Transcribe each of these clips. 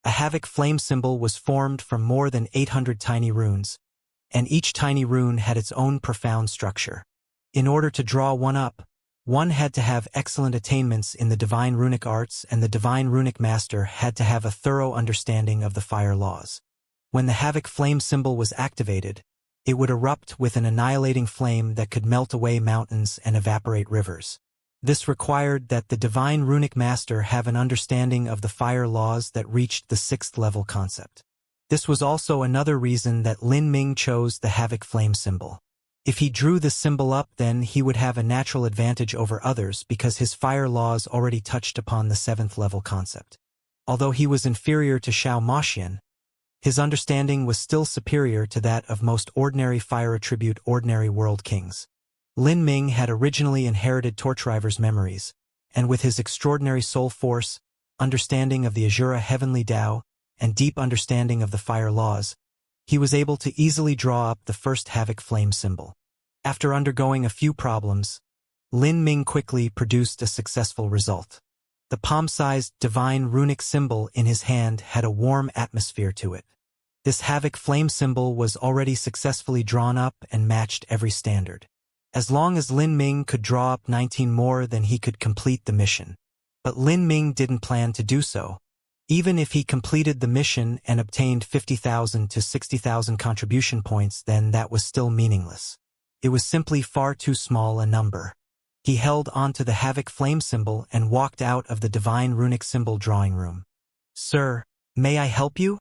A havoc flame symbol was formed from more than 800 tiny runes, and each tiny rune had its own profound structure. In order to draw one up, one had to have excellent attainments in the divine runic arts, and the divine runic master had to have a thorough understanding of the fire laws. When the havoc flame symbol was activated, it would erupt with an annihilating flame that could melt away mountains and evaporate rivers. This required that the divine runic master have an understanding of the fire laws that reached the 6th level concept. This was also another reason that Lin Ming chose the havoc flame symbol. If he drew this symbol up, then he would have a natural advantage over others because his fire laws already touched upon the 7th level concept. Although he was inferior to Xiao Maxian, his understanding was still superior to that of most ordinary fire attribute ordinary world kings. Lin Ming had originally inherited Torchriver's memories, and with his extraordinary soul force, understanding of the Azura heavenly Tao, and deep understanding of the fire laws, he was able to easily draw up the first havoc flame symbol. After undergoing a few problems, Lin Ming quickly produced a successful result. The palm-sized divine runic symbol in his hand had a warm atmosphere to it. This havoc flame symbol was already successfully drawn up and matched every standard. As long as Lin Ming could draw up 19 more, then he could complete the mission. But Lin Ming didn't plan to do so. Even if he completed the mission and obtained 50,000 to 60,000 contribution points, then that was still meaningless. It was simply far too small a number. He held onto the havoc flame symbol and walked out of the divine runic symbol drawing room. "Sir, may I help you?"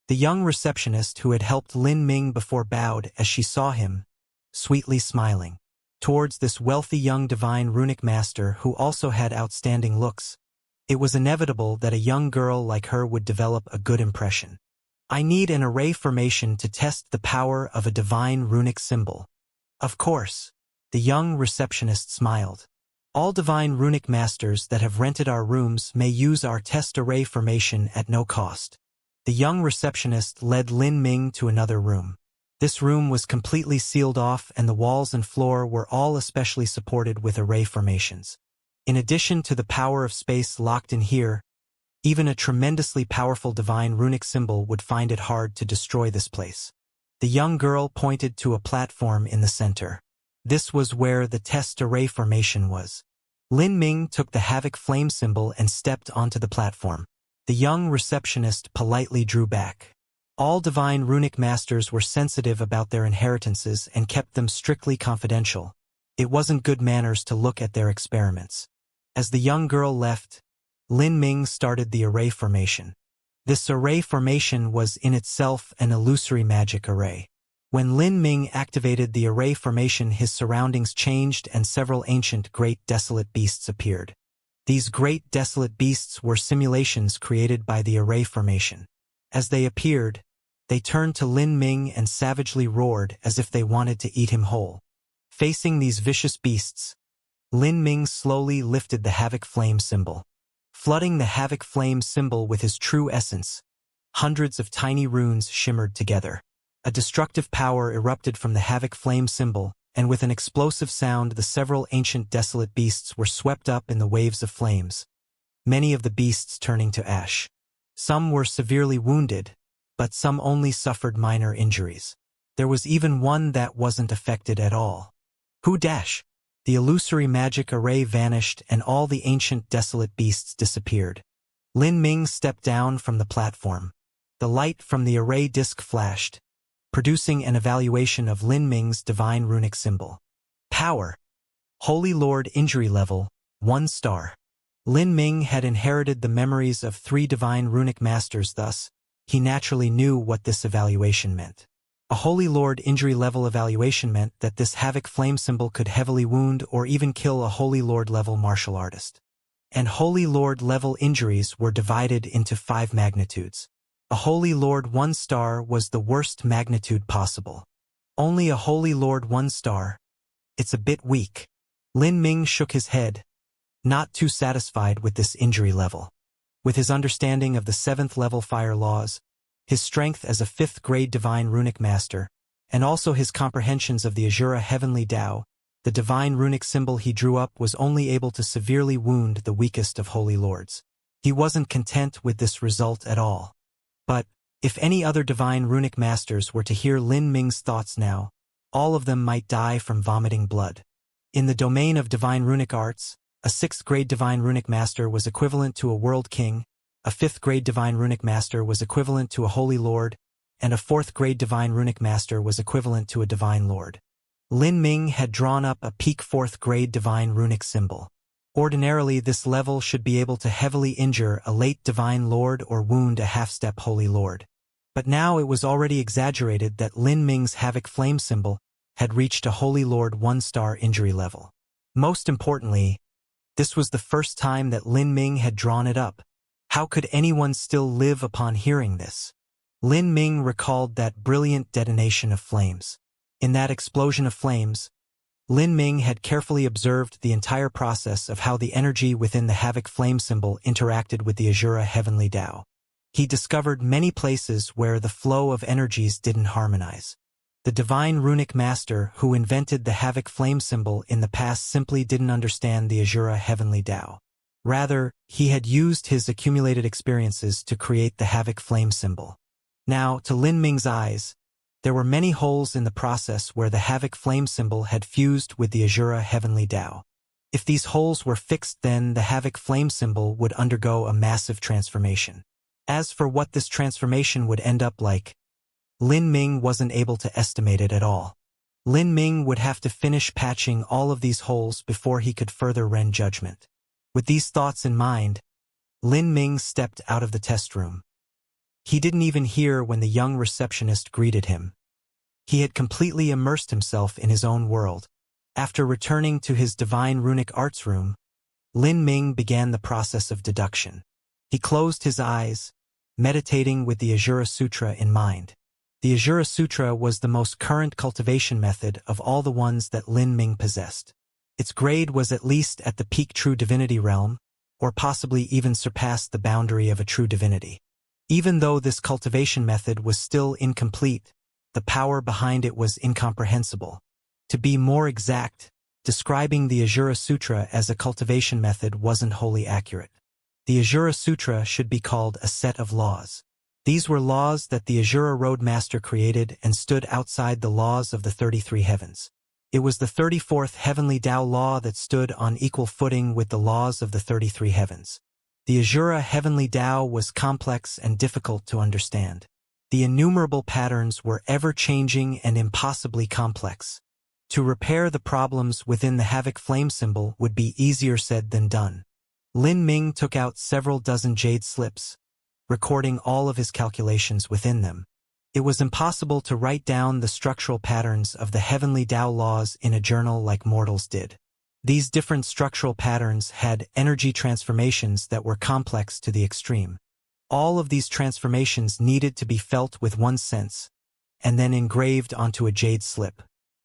The young receptionist who had helped Lin Ming before bowed as she saw him, sweetly smiling. Towards this wealthy young divine runic master who also had outstanding looks, it was inevitable that a young girl like her would develop a good impression. "I need an array formation to test the power of a divine runic symbol." "Of course." The young receptionist smiled. "All divine runic masters that have rented our rooms may use our test array formation at no cost." The young receptionist led Lin Ming to another room. This room was completely sealed off, and the walls and floor were all especially supported with array formations. In addition to the power of space locked in here, even a tremendously powerful divine runic symbol would find it hard to destroy this place. The young girl pointed to a platform in the center. This was where the test array formation was. Lin Ming took the havoc flame symbol and stepped onto the platform. The young receptionist politely drew back. All divine runic masters were sensitive about their inheritances and kept them strictly confidential. It wasn't good manners to look at their experiments. As the young girl left, Lin Ming started the array formation. This array formation was in itself an illusory magic array. When Lin Ming activated the array formation, his surroundings changed and several ancient great desolate beasts appeared. These great desolate beasts were simulations created by the array formation. As they appeared, they turned to Lin Ming and savagely roared as if they wanted to eat him whole. Facing these vicious beasts, Lin Ming slowly lifted the havoc flame symbol. Flooding the havoc flame symbol with his true essence, hundreds of tiny runes shimmered together. A destructive power erupted from the havoc flame symbol, and with an explosive sound the several ancient desolate beasts were swept up in the waves of flames, many of the beasts turning to ash. Some were severely wounded, but some only suffered minor injuries. There was even one that wasn't affected at all. Who dash? The illusory magic array vanished and all the ancient desolate beasts disappeared. Lin Ming stepped down from the platform. The light from the array disk flashed, producing an evaluation of Lin Ming's divine runic symbol. Power. Holy Lord injury level, 1 star. Lin Ming had inherited the memories of 3 divine runic masters, thus, he naturally knew what this evaluation meant. A Holy Lord injury level evaluation meant that this havoc flame symbol could heavily wound or even kill a Holy Lord level martial artist. And Holy Lord level injuries were divided into 5 magnitudes. A Holy Lord 1 star was the worst magnitude possible. Only a Holy Lord 1 star? It's a bit weak. Lin Ming shook his head, not too satisfied with this injury level. With his understanding of the 7th level fire laws, his strength as a 5th grade divine runic master, and also his comprehensions of the Azura heavenly Tao, the divine runic symbol he drew up was only able to severely wound the weakest of Holy Lords. He wasn't content with this result at all. But, if any other divine runic masters were to hear Lin Ming's thoughts now, all of them might die from vomiting blood. In the domain of divine runic arts, a 6th-grade divine runic master was equivalent to a world king, a 5th-grade divine runic master was equivalent to a holy lord, and a 4th-grade divine runic master was equivalent to a divine lord. Lin Ming had drawn up a peak 4th-grade divine runic symbol. Ordinarily, this level should be able to heavily injure a late divine lord or wound a half-step holy lord. But now it was already exaggerated that Lin Ming's Havoc Flame symbol had reached a holy lord 1-star injury level. Most importantly, this was the first time that Lin Ming had drawn it up. How could anyone still live upon hearing this? Lin Ming recalled that brilliant detonation of flames. In that explosion of flames, Lin Ming had carefully observed the entire process of how the energy within the Havoc Flame symbol interacted with the Azura Heavenly Tao. He discovered many places where the flow of energies didn't harmonize. The divine runic master who invented the Havoc Flame symbol in the past simply didn't understand the Azura Heavenly Tao. Rather, he had used his accumulated experiences to create the Havoc Flame symbol. Now, to Lin Ming's eyes, there were many holes in the process where the Havoc Flame symbol had fused with the Azura Heavenly Tao. If these holes were fixed, then the Havoc Flame symbol would undergo a massive transformation. As for what this transformation would end up like, Lin Ming wasn't able to estimate it at all. Lin Ming would have to finish patching all of these holes before he could further render judgment. With these thoughts in mind, Lin Ming stepped out of the test room. He didn't even hear when the young receptionist greeted him. He had completely immersed himself in his own world. After returning to his divine runic arts room, Lin Ming began the process of deduction. He closed his eyes, meditating with the Azura Sutra in mind. The Azura Sutra was the most current cultivation method of all the ones that Lin Ming possessed. Its grade was at least at the peak true divinity realm, or possibly even surpassed the boundary of a true divinity. Even though this cultivation method was still incomplete, the power behind it was incomprehensible. To be more exact, describing the Azura Sutra as a cultivation method wasn't wholly accurate. The Azura Sutra should be called a set of laws. These were laws that the Azura Roadmaster created and stood outside the laws of the 33 heavens. It was the 34th Heavenly Tao law that stood on equal footing with the laws of the 33 heavens. The Azura Heavenly Tao was complex and difficult to understand. The innumerable patterns were ever-changing and impossibly complex. To repair the problems within the Havoc Flame symbol would be easier said than done. Lin Ming took out several dozen jade slips, recording all of his calculations within them. It was impossible to write down the structural patterns of the Heavenly Tao laws in a journal like mortals did. These different structural patterns had energy transformations that were complex to the extreme. All of these transformations needed to be felt with one's sense, and then engraved onto a jade slip.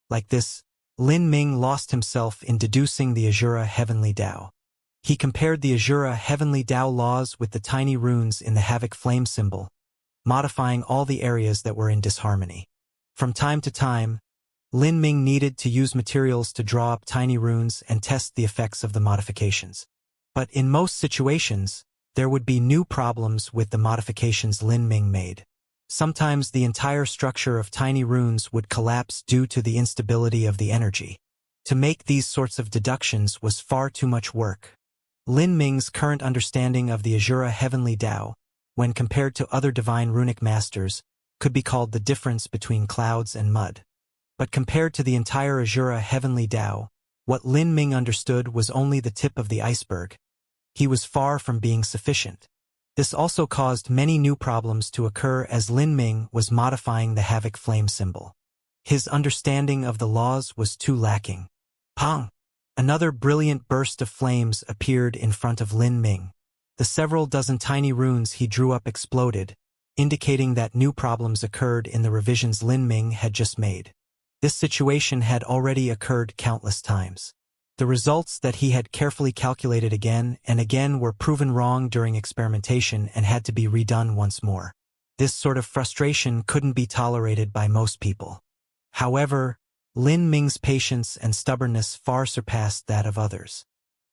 Like this, Lin Ming lost himself in deducing the Azura Heavenly Tao. He compared the Azura Heavenly Tao laws with the tiny runes in the Havoc Flame symbol, modifying all the areas that were in disharmony. From time to time, Lin Ming needed to use materials to draw up tiny runes and test the effects of the modifications. But in most situations, there would be new problems with the modifications Lin Ming made. Sometimes the entire structure of tiny runes would collapse due to the instability of the energy. To make these sorts of deductions was far too much work. Lin Ming's current understanding of the Azura Heavenly Tao, when compared to other divine runic masters, could be called the difference between clouds and mud. But compared to the entire Azura Heavenly Tao, what Lin Ming understood was only the tip of the iceberg. He was far from being sufficient. This also caused many new problems to occur as Lin Ming was modifying the Havoc Flame symbol. His understanding of the laws was too lacking. Pong! Another brilliant burst of flames appeared in front of Lin Ming. The several dozen tiny runes he drew up exploded, indicating that new problems occurred in the revisions Lin Ming had just made. This situation had already occurred countless times. The results that he had carefully calculated again and again were proven wrong during experimentation and had to be redone once more. This sort of frustration couldn't be tolerated by most people. However, Lin Ming's patience and stubbornness far surpassed that of others.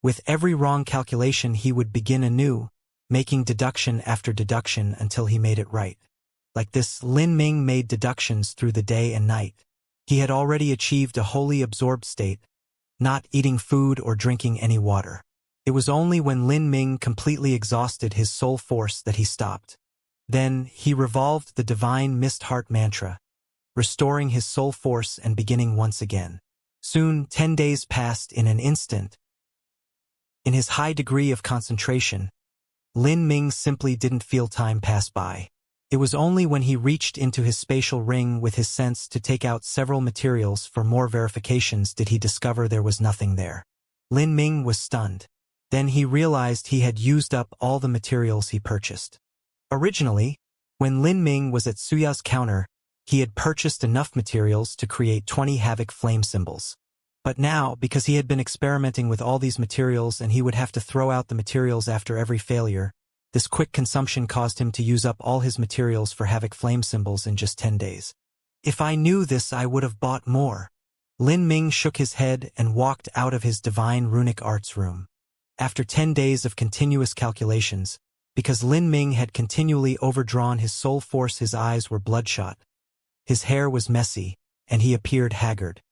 With every wrong calculation he would begin anew, making deduction after deduction until he made it right. Like this, Lin Ming made deductions through the day and night. He had already achieved a wholly absorbed state, not eating food or drinking any water. It was only when Lin Ming completely exhausted his soul force that he stopped. Then, he revolved the divine mist heart mantra, restoring his soul force and beginning once again. Soon, 10 days passed in an instant. In his high degree of concentration, Lin Ming simply didn't feel time pass by. It was only when he reached into his spatial ring with his sense to take out several materials for more verifications did he discover there was nothing there. Lin Ming was stunned. Then he realized he had used up all the materials he purchased. Originally, when Lin Ming was at Suya's counter, he had purchased enough materials to create 20 havoc flame symbols. But now, because he had been experimenting with all these materials and he would have to throw out the materials after every failure, this quick consumption caused him to use up all his materials for havoc flame symbols in just 10 days. If I knew this, I would have bought more. Lin Ming shook his head and walked out of his divine runic arts room. After 10 days of continuous calculations, because Lin Ming had continually overdrawn his soul force, his eyes were bloodshot. His hair was messy, and he appeared haggard.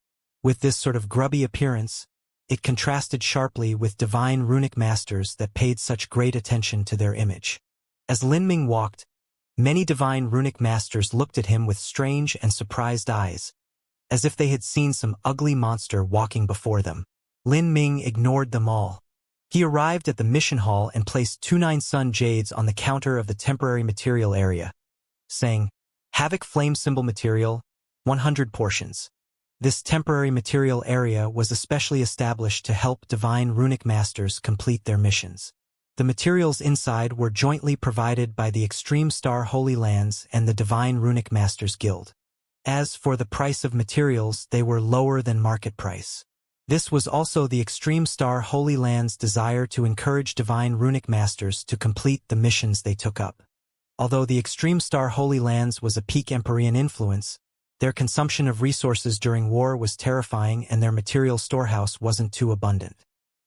With this sort of grubby appearance, it contrasted sharply with divine runic masters that paid such great attention to their image. As Lin Ming walked, many divine runic masters looked at him with strange and surprised eyes, as if they had seen some ugly monster walking before them. Lin Ming ignored them all. He arrived at the mission hall and placed 29 sun jades on the counter of the temporary material area, saying, "Havoc flame symbol material, 100 portions." This temporary material area was especially established to help divine runic masters complete their missions. The materials inside were jointly provided by the Extreme Star Holy Lands and the Divine Runic Masters Guild. As for the price of materials, they were lower than market price. This was also the Extreme Star Holy Lands' desire to encourage divine runic masters to complete the missions they took up. Although the Extreme Star Holy Lands was a peak Empyrean influence, their consumption of resources during war was terrifying and their material storehouse wasn't too abundant.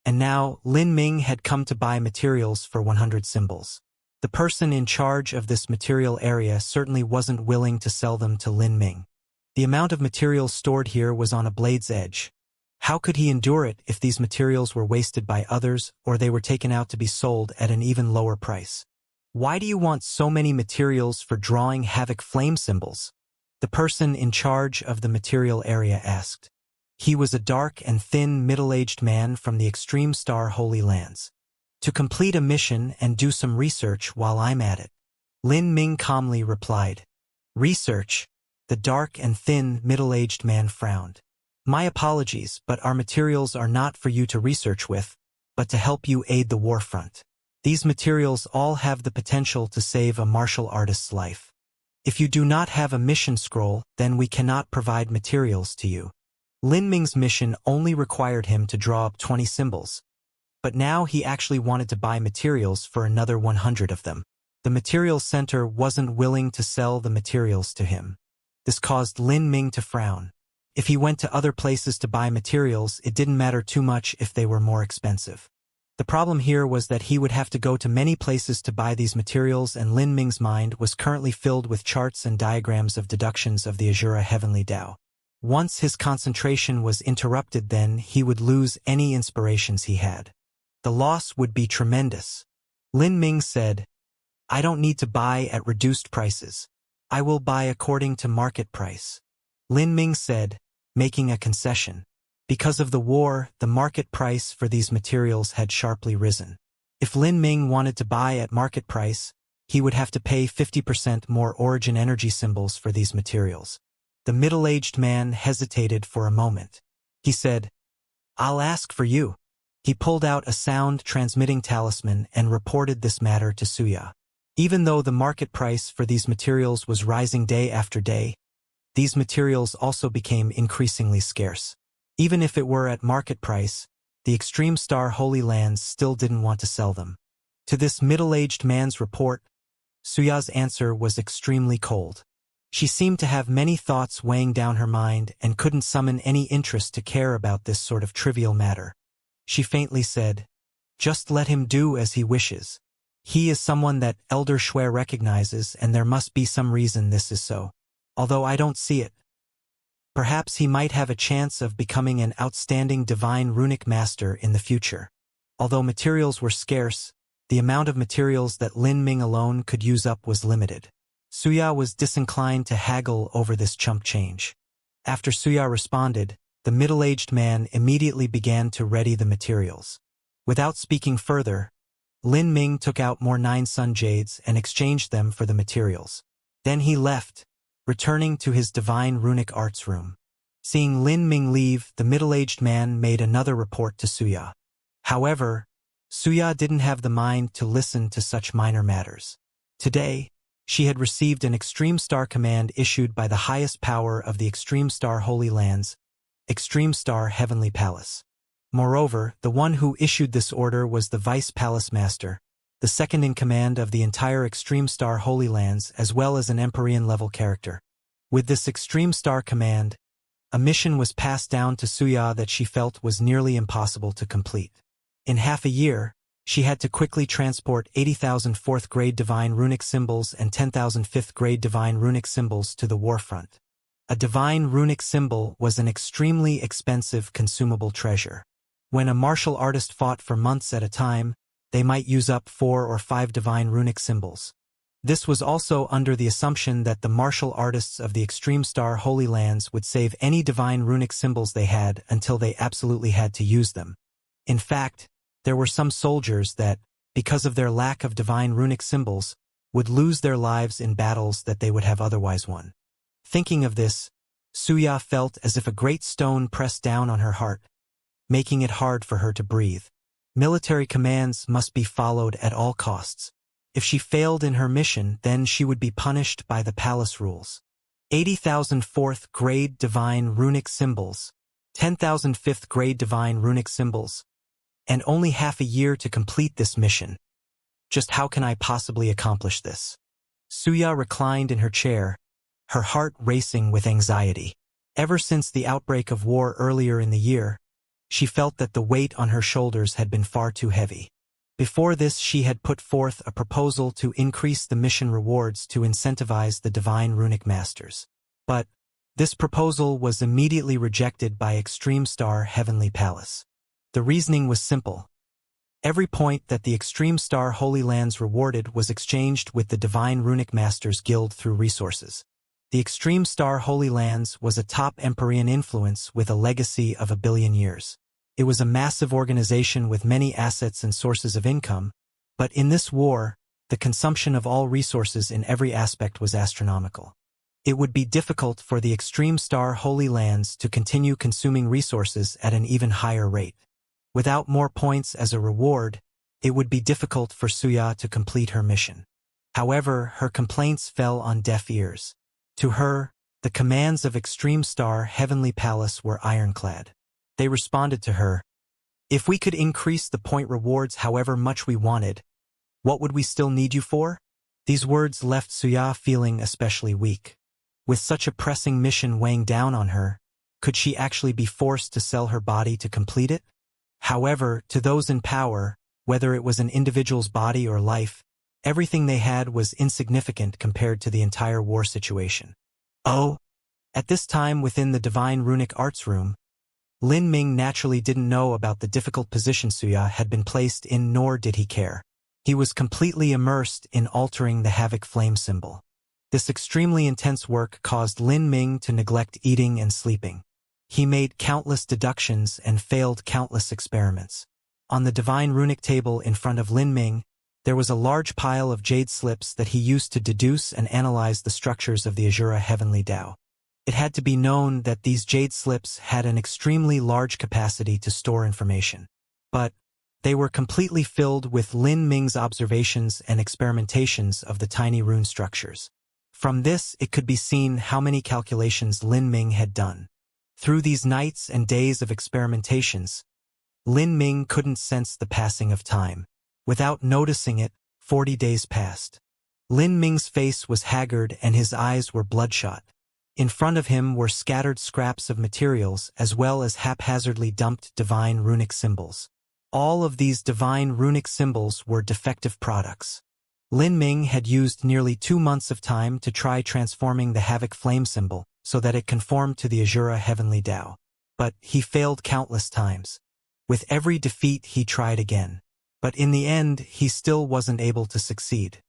And now, Lin Ming had come to buy materials for 100 symbols. The person in charge of this material area certainly wasn't willing to sell them to Lin Ming. The amount of materials stored here was on a blade's edge. How could he endure it if these materials were wasted by others or they were taken out to be sold at an even lower price? "Why do you want so many materials for drawing havoc flame symbols?" the person in charge of the material area asked. He was a dark and thin middle-aged man from the Extreme Star Holy Lands. "To complete a mission and do some research while I'm at it," Lin Ming calmly replied. "Research?" The dark and thin middle-aged man frowned. "My apologies, but our materials are not for you to research with, but to help you aid the war front. These materials all have the potential to save a martial artist's life. If you do not have a mission scroll, then we cannot provide materials to you." Lin Ming's mission only required him to draw up 20 symbols. But now he actually wanted to buy materials for another 100 of them. The materials center wasn't willing to sell the materials to him. This caused Lin Ming to frown. If he went to other places to buy materials, it didn't matter too much if they were more expensive. The problem here was that he would have to go to many places to buy these materials, and Lin Ming's mind was currently filled with charts and diagrams of deductions of the Azura Heavenly Tao. Once his concentration was interrupted, then he would lose any inspirations he had. The loss would be tremendous. Lin Ming said, "I don't need to buy at reduced prices. I will buy according to market price." Lin Ming said, making a concession. Because of the war, the market price for these materials had sharply risen. If Lin Ming wanted to buy at market price, he would have to pay 50% more origin energy symbols for these materials. The middle-aged man hesitated for a moment. He said, "I'll ask for you." He pulled out a sound-transmitting talisman and reported this matter to Suya. Even though the market price for these materials was rising day after day, these materials also became increasingly scarce. Even if it were at market price, the Extreme Star Holy Lands still didn't want to sell them. To this middle-aged man's report, Suya's answer was extremely cold. She seemed to have many thoughts weighing down her mind and couldn't summon any interest to care about this sort of trivial matter. She faintly said, "Just let him do as he wishes. He is someone that Elder Shui recognizes, and there must be some reason this is so. Although I don't see it. Perhaps he might have a chance of becoming an outstanding divine runic master in the future. Although materials were scarce, the amount of materials that Lin Ming alone could use up was limited. Suya was disinclined to haggle over this chump change. After Suya responded, the middle-aged man immediately began to ready the materials. Without speaking further, Lin Ming took out more 9 sun jades and exchanged them for the materials. Then he left, returning to his divine runic arts room. Seeing Lin Ming leave, the middle-aged man made another report to Suya. However, Suya didn't have the mind to listen to such minor matters. Today, she had received an Extreme Star command issued by the highest power of the Extreme Star Holy Lands, Extreme Star Heavenly Palace. Moreover, the one who issued this order was the Vice Palace Master, the second in command of the entire Extreme Star Holy Lands, as well as an Empyrean-level character. With this Extreme Star command, a mission was passed down to Suya that she felt was nearly impossible to complete. In half a year, she had to quickly transport 80,000 4th-grade divine runic symbols and 10,000 5th-grade divine runic symbols to the warfront. A divine runic symbol was an extremely expensive consumable treasure. When a martial artist fought for months at a time, they might use up 4 or 5 divine runic symbols. This was also under the assumption that the martial artists of the Extreme Star Holy Lands would save any divine runic symbols they had until they absolutely had to use them. In fact, there were some soldiers that, because of their lack of divine runic symbols, would lose their lives in battles that they would have otherwise won. Thinking of this, Suya felt as if a great stone pressed down on her heart, making it hard for her to breathe. Military commands must be followed at all costs. If she failed in her mission, then she would be punished by the palace rules. 80,000 4th-grade divine runic symbols, 10,000 5th-grade divine runic symbols, and only half a year to complete this mission. Just how can I possibly accomplish this? Suya reclined in her chair, her heart racing with anxiety. Ever since the outbreak of war earlier in the year, she felt that the weight on her shoulders had been far too heavy. Before this, she had put forth a proposal to increase the mission rewards to incentivize the divine runic masters. But this proposal was immediately rejected by Extreme Star Heavenly Palace. The reasoning was simple. Every point that the Extreme Star Holy Lands rewarded was exchanged with the Divine Runic Masters Guild through resources. The Extreme Star Holy Lands was a top Empyrean influence with a legacy of 1 billion years. It was a massive organization with many assets and sources of income, but in this war, the consumption of all resources in every aspect was astronomical. It would be difficult for the Extreme Star Holy Lands to continue consuming resources at an even higher rate. Without more points as a reward, it would be difficult for Suya to complete her mission. However, her complaints fell on deaf ears. To her, the commands of Extreme Star Heavenly Palace were ironclad. They responded to her, "If we could increase the point rewards however much we wanted, what would we still need you for?" These words left Suya feeling especially weak. With such a pressing mission weighing down on her, could she actually be forced to sell her body to complete it? However, to those in power, whether it was an individual's body or life, everything they had was insignificant compared to the entire war situation. Oh! At this time within the Divine Runic Arts Room, Lin Ming naturally didn't know about the difficult position Suya had been placed in, nor did he care. He was completely immersed in altering the Havoc Flame symbol. This extremely intense work caused Lin Ming to neglect eating and sleeping. He made countless deductions and failed countless experiments. On the Divine Runic table in front of Lin Ming, there was a large pile of jade slips that he used to deduce and analyze the structures of the Azura Heavenly Tao. It had to be known that these jade slips had an extremely large capacity to store information. But they were completely filled with Lin Ming's observations and experimentations of the tiny rune structures. From this, it could be seen how many calculations Lin Ming had done. Through these nights and days of experimentations, Lin Ming couldn't sense the passing of time. Without noticing it, 40 days passed. Lin Ming's face was haggard and his eyes were bloodshot. In front of him were scattered scraps of materials as well as haphazardly dumped divine runic symbols. All of these divine runic symbols were defective products. Lin Ming had used nearly 2 months of time to try transforming the Havoc flame symbol so that it conformed to the Azura Heavenly Tao. But he failed countless times. With every defeat he tried again. But in the end, he still wasn't able to succeed.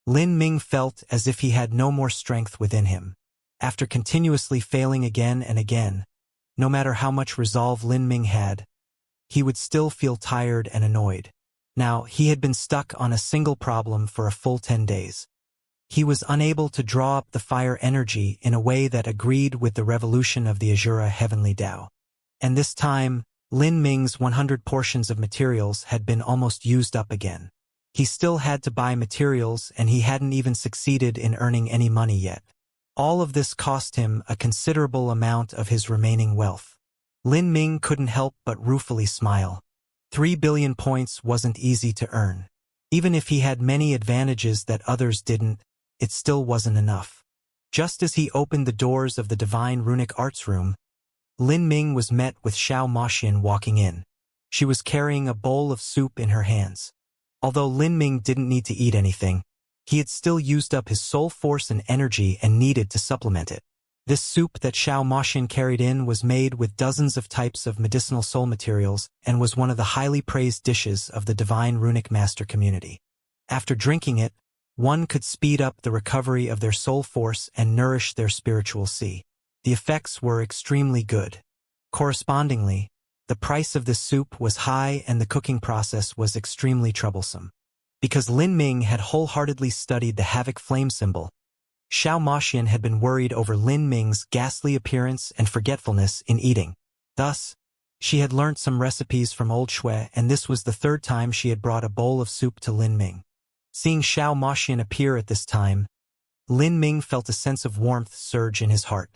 Lin Ming felt as if he had no more strength within him. After continuously failing again and again, no matter how much resolve Lin Ming had, he would still feel tired and annoyed. Now, he had been stuck on a single problem for a full 10 days. He was unable to draw up the fire energy in a way that agreed with the revolution of the Azura Heavenly Tao. And this time, Lin Ming's 100 portions of materials had been almost used up again. He still had to buy materials and he hadn't even succeeded in earning any money yet. All of this cost him a considerable amount of his remaining wealth. Lin Ming couldn't help but ruefully smile. 3 billion points wasn't easy to earn. Even if he had many advantages that others didn't, it still wasn't enough. Just as he opened the doors of the Divine Runic Arts Room, Lin Ming was met with Xiao Moxian walking in. She was carrying a bowl of soup in her hands. Although Lin Ming didn't need to eat anything, he had still used up his soul force and energy and needed to supplement it. This soup that Xiao Moxian carried in was made with dozens of types of medicinal soul materials and was one of the highly praised dishes of the Divine Runic Master community. After drinking it, one could speed up the recovery of their soul force and nourish their spiritual sea. The effects were extremely good. Correspondingly, the price of this soup was high and the cooking process was extremely troublesome. Because Lin Ming had wholeheartedly studied the Havoc flame symbol, Xiao Moxian had been worried over Lin Ming's ghastly appearance and forgetfulness in eating. Thus, she had learnt some recipes from Old Shui, and this was the 3rd time she had brought a bowl of soup to Lin Ming. Seeing Xiao Moxian appear at this time, Lin Ming felt a sense of warmth surge in his heart.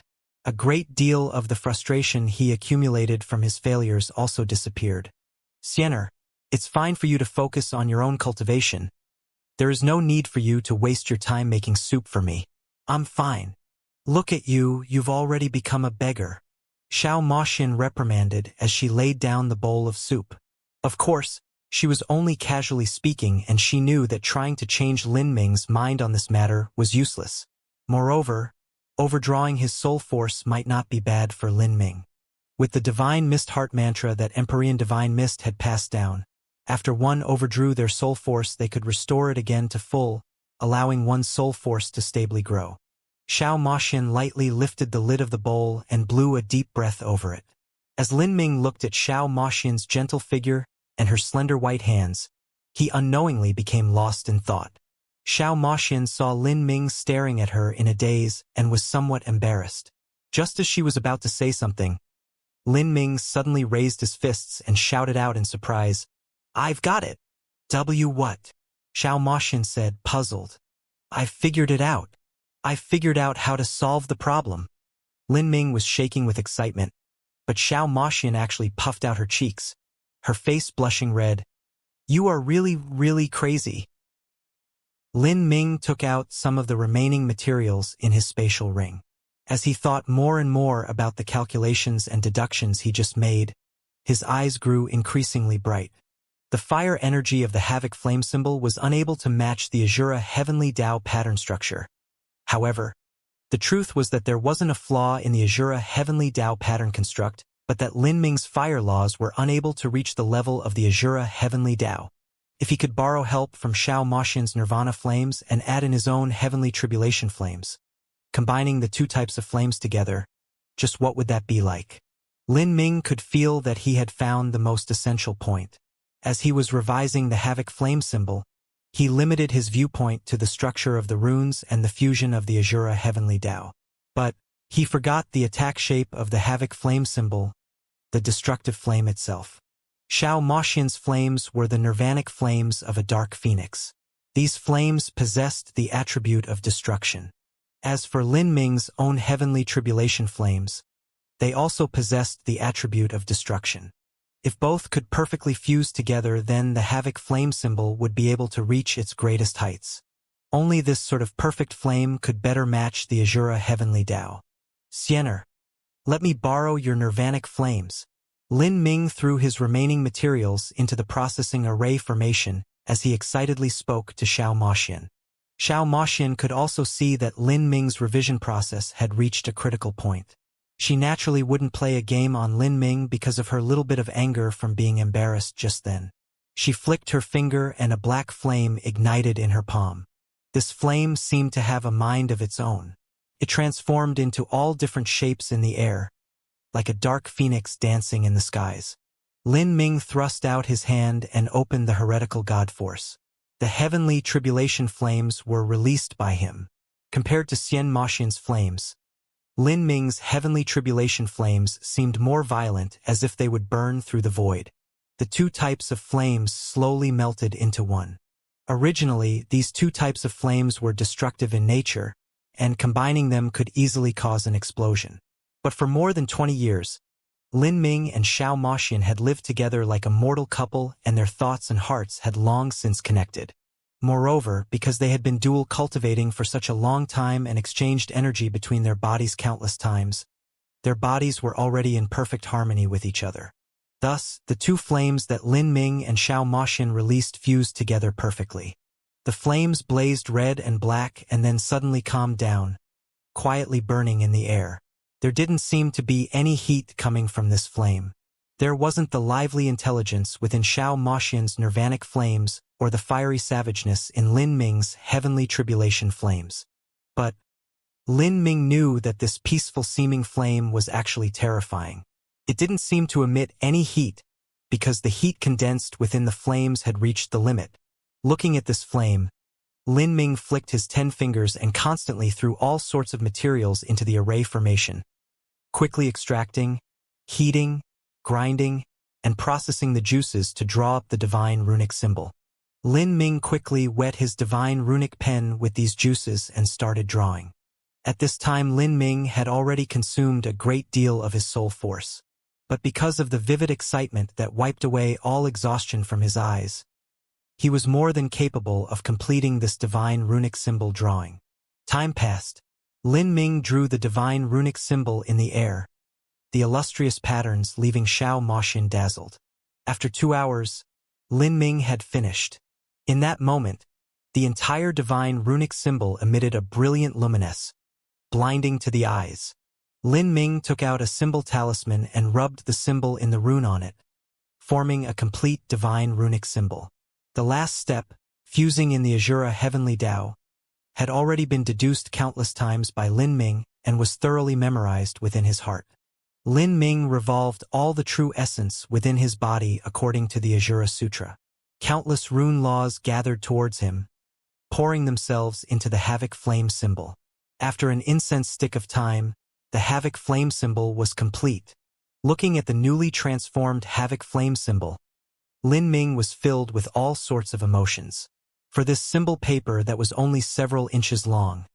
A great deal of the frustration he accumulated from his failures also disappeared. Xianxia, it's fine for you to focus on your own cultivation. There is no need for you to waste your time making soup for me. I'm fine. Look at you, you've already become a beggar. Xiao Moxian reprimanded as she laid down the bowl of soup. Of course, she was only casually speaking and she knew that trying to change Lin Ming's mind on this matter was useless. Moreover, overdrawing his soul force might not be bad for Lin Ming. With the Divine Mist Heart mantra that Empyrean Divine Mist had passed down, after one overdrew their soul force they could restore it again to full, allowing one's soul force to stably grow. Xiao Moxian lightly lifted the lid of the bowl and blew a deep breath over it. As Lin Ming looked at Xiao Moxian's gentle figure and her slender white hands, he unknowingly became lost in thought. Xiao Moxian saw Lin Ming staring at her in a daze and was somewhat embarrassed. Just as she was about to say something, Lin Ming suddenly raised his fists and shouted out in surprise, "I've got it!" What? Xiao Moxian said, puzzled. "I've figured it out. I've figured out how to solve the problem." Lin Ming was shaking with excitement, but Xiao Moxian actually puffed out her cheeks, her face blushing red. "You are really crazy." Lin Ming took out some of the remaining materials in his spatial ring. As he thought more and more about the calculations and deductions he just made, his eyes grew increasingly bright. The fire energy of the Havoc flame symbol was unable to match the Azura Heavenly Tao pattern structure. However, the truth was that there wasn't a flaw in the Azura Heavenly Tao pattern construct, but that Lin Ming's fire laws were unable to reach the level of the Azura Heavenly Tao. If he could borrow help from Xiao Moxian's Nirvana flames and add in his own Heavenly Tribulation flames, combining the 2 types of flames together, just what would that be like? Lin Ming could feel that he had found the most essential point. As he was revising the Havoc flame symbol, he limited his viewpoint to the structure of the runes and the fusion of the Azura Heavenly Tao. But he forgot the attack shape of the Havoc flame symbol, the destructive flame itself. Xiao Moxian's flames were the nirvanic flames of a dark phoenix. These flames possessed the attribute of destruction. As for Lin Ming's own Heavenly Tribulation flames, they also possessed the attribute of destruction. If both could perfectly fuse together, then the Havoc flame symbol would be able to reach its greatest heights. Only this sort of perfect flame could better match the Azura Heavenly Tao. "Xianxia, let me borrow your nirvanic flames." Lin Ming threw his remaining materials into the processing array formation as he excitedly spoke to Xiao Moxian. Xiao Moxian could also see that Lin Ming's revision process had reached a critical point. She naturally wouldn't play a game on Lin Ming because of her little bit of anger from being embarrassed just then. She flicked her finger and a black flame ignited in her palm. This flame seemed to have a mind of its own. It transformed into all different shapes in the air, like a dark phoenix dancing in the skies. Lin Ming thrust out his hand and opened the heretical god force. The heavenly tribulation flames were released by him. Compared to Xian Moxian's flames, Lin Ming's heavenly tribulation flames seemed more violent, as if they would burn through the void. The two types of flames slowly melted into one. Originally, these two types of flames were destructive in nature, and combining them could easily cause an explosion. But for more than 20 years, Lin Ming and Xiao Moxian had lived together like a mortal couple, and their thoughts and hearts had long since connected. Moreover, because they had been dual cultivating for such a long time and exchanged energy between their bodies countless times, their bodies were already in perfect harmony with each other. Thus, the two flames that Lin Ming and Xiao Moxian released fused together perfectly. The flames blazed red and black and then suddenly calmed down, quietly burning in the air. There didn't seem to be any heat coming from this flame. There wasn't the lively intelligence within Xiao Moxian's nirvanic flames or the fiery savageness in Lin Ming's heavenly tribulation flames. But Lin Ming knew that this peaceful-seeming flame was actually terrifying. It didn't seem to emit any heat, because the heat condensed within the flames had reached the limit. Looking at this flame, Lin Ming flicked his 10 fingers and constantly threw all sorts of materials into the array formation, quickly extracting, heating, grinding, and processing the juices to draw up the divine runic symbol. Lin Ming quickly wet his divine runic pen with these juices and started drawing. At this time Lin Ming had already consumed a great deal of his soul force. But because of the vivid excitement that wiped away all exhaustion from his eyes, he was more than capable of completing this divine runic symbol drawing. Time passed. Lin Ming drew the divine runic symbol in the air, the illustrious patterns leaving Xiao Moxian dazzled. After 2 hours, Lin Ming had finished. In that moment, the entire divine runic symbol emitted a brilliant luminance, blinding to the eyes. Lin Ming took out a symbol talisman and rubbed the symbol in the rune on it, forming a complete divine runic symbol. The last step, fusing in the Azura heavenly Tao, had already been deduced countless times by Lin Ming and was thoroughly memorized within his heart. Lin Ming revolved all the true essence within his body according to the Azura Sutra. Countless rune laws gathered towards him, pouring themselves into the Havoc Flame symbol. After an incense stick of time, the Havoc Flame symbol was complete. Looking at the newly transformed Havoc Flame symbol, Lin Ming was filled with all sorts of emotions. For this symbol paper that was only several inches long,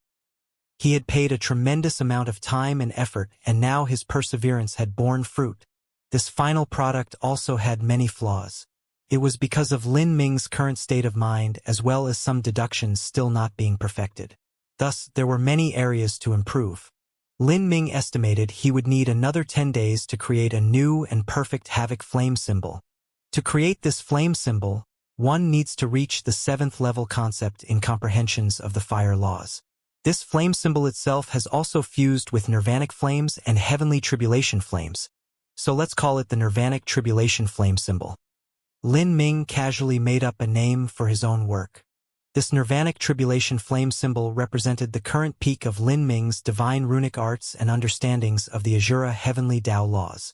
he had paid a tremendous amount of time and effort, and now his perseverance had borne fruit. This final product also had many flaws. It was because of Lin Ming's current state of mind as well as some deductions still not being perfected. Thus, there were many areas to improve. Lin Ming estimated he would need another 10 days to create a new and perfect Havoc Flame symbol. To create this flame symbol, one needs to reach the 7th level concept in comprehensions of the fire laws. This flame symbol itself has also fused with nirvanic flames and heavenly tribulation flames, so let's call it the nirvanic tribulation flame symbol. Lin Ming casually made up a name for his own work. This nirvanic tribulation flame symbol represented the current peak of Lin Ming's divine runic arts and understandings of the Azura heavenly Tao laws.